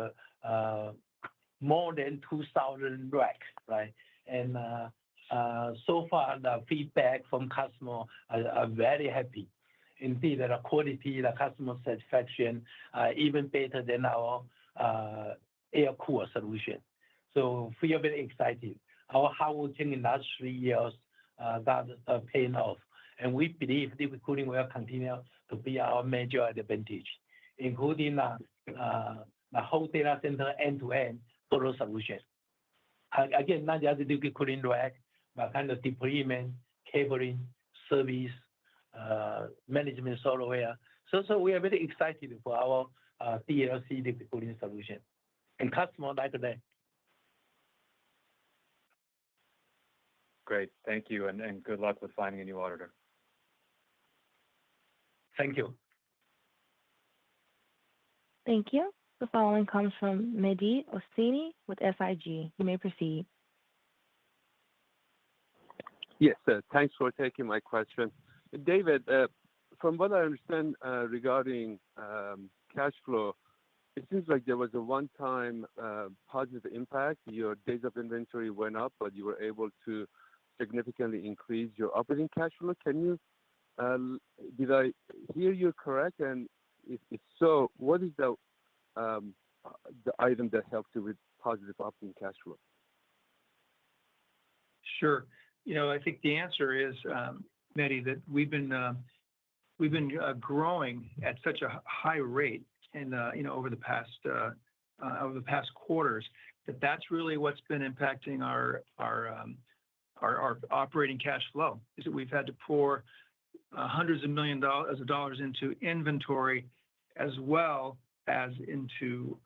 more than 2,000 racks, right? And so far, the feedback from customers are very happy. Indeed, the quality, the customer satisfaction, even better than our air cooler solution. So we are very excited. Our hard work in the last 3 years got paying off. And we believe liquid cooling will continue to be our major advantage, including the whole data center end-to-end total solution. Again, not just liquid cooling rack, but kind of deployment, cabling, service, management software. So we are very excited for our DLC liquid cooling solution. And customers like that. Great. Thank you. And good luck with finding a new auditor. Thank you. Thank you. The following comes from Mehdi Hosseini with SIG. You may proceed. Yes, thanks for taking my question. David, from what I understand regarding cash flow, it seems like there was a one-time positive impact. Your days of inventory went up, but you were able to significantly increase your operating cash flow. Did I hear you correct? And if so, what is the item that helped you with positive operating cash flow? Sure. I think the answer is, Mehdi, that we've been growing at such a high rate, and over the past quarters, that's really what's been impacting our operating cash flow. Is that we've had to pour hundreds of millions of dollars into inventory as well as into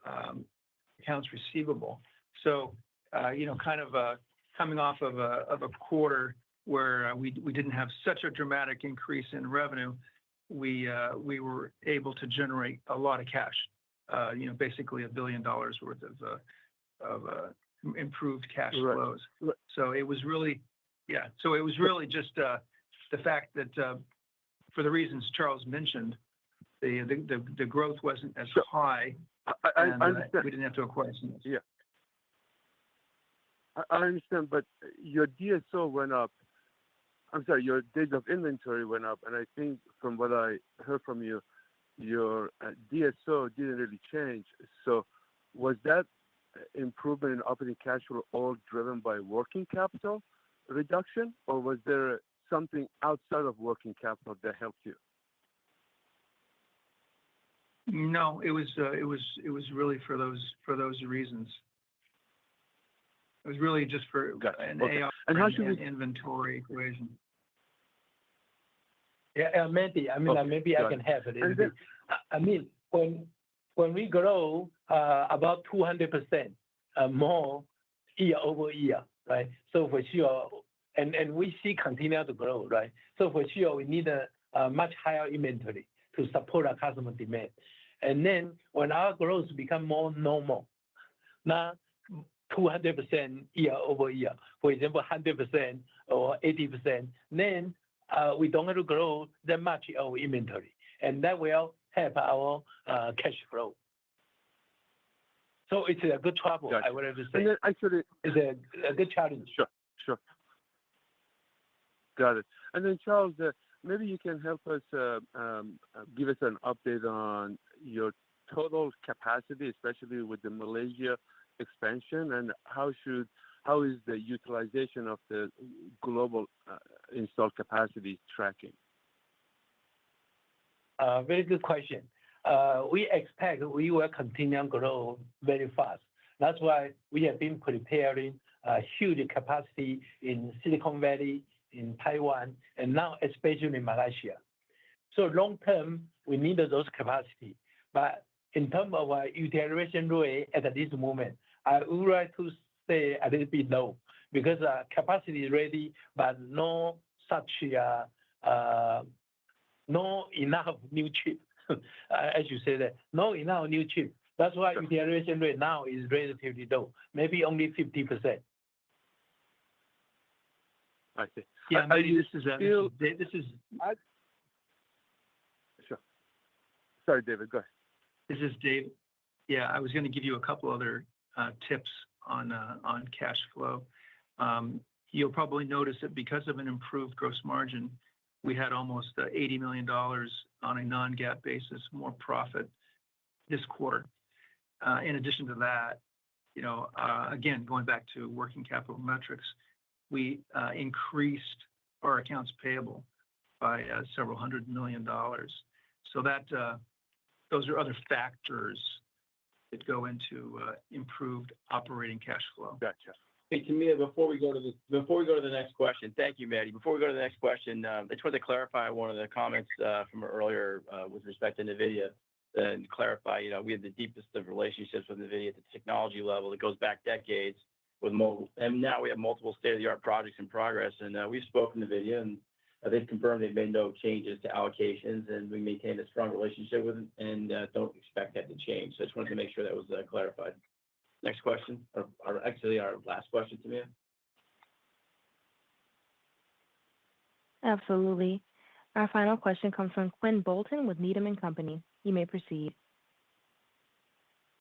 accounts receivable. So kind of coming off of a quarter where we didn't have such a dramatic increase in revenue, we were able to generate a lot of cash, basically $1 billion worth of improved cash flows. So it was really, just the fact that for the reasons Charles mentioned, the growth wasn't as high. I understand. We didn't have to acquire some. Yeah. I understand, but your DSO went up. I'm sorry, your days of inventory went up, and I think from what I heard from you, your DSO didn't really change. So was that improvement in operating cash flow all driven by working capital reduction, or was there something outside of working capital that helped you? No, it was really for those reasons. It was really just for an AR and inventory equation. Yeah, Mehdi, maybe I can help a little bit. When we grow about 200% more year over year, right? So for sure, and we see continue to grow, right? So for sure, we need a much higher inventory to support our customer demand. And then when our growth become more normal, now 200% year over year, for example, 100% or 80%, then we don't have to grow that much our inventory, and that will help our cash flow. So it's a good trouble, Gotcha. I would have to say. And then actually, It's a good challenge. sure. Got it. And then Charles, maybe you can help us give us an update on your total capacity, especially with the Malaysia expansion, and how is the utilization of the global installed capacity tracking? Very good question. We expect we will continue to grow very fast. That's why we have been preparing a huge capacity in Silicon Valley, in Taiwan, and now especially in Malaysia. So long term, we need those capacity. But in terms of utilization rate at this moment, I would like to stay a little bit low because capacity is ready, but no enough new chip. As you said, no enough new chip. That's why utilization rate now is relatively low, maybe only 50%. I see. Yeah, maybe this is Sure. Sorry, David, go ahead. This is Dave. Yeah, I was going to give you a couple other tips on cash flow. You'll probably notice that because of an improved gross margin, we had almost $80 million on a non-GAAP basis, more profit this quarter. In addition to that, again, going back to working capital metrics, we increased our accounts payable by several $100 million. So that those are other factors that go into improved operating cash flow. Gotcha. Hey, Tamia, before we go to the next question, thank you, Maddie. Before we go to the next question, I just want to clarify one of the comments from earlier with respect to NVIDIA and clarify, we have the deepest of relationships with NVIDIA at the technology level. It goes back decades with mobile, and now we have multiple state-of-the-art projects in progress. And we've spoken to NVIDIA, and they've confirmed they've made no changes to allocations, and we maintain a strong relationship with them and don't expect that to change. So I just wanted to make sure that was clarified. Next question, or actually our last question, Tamia. Absolutely. Our final question comes from Quinn Bolton with Needham & Company. You may proceed.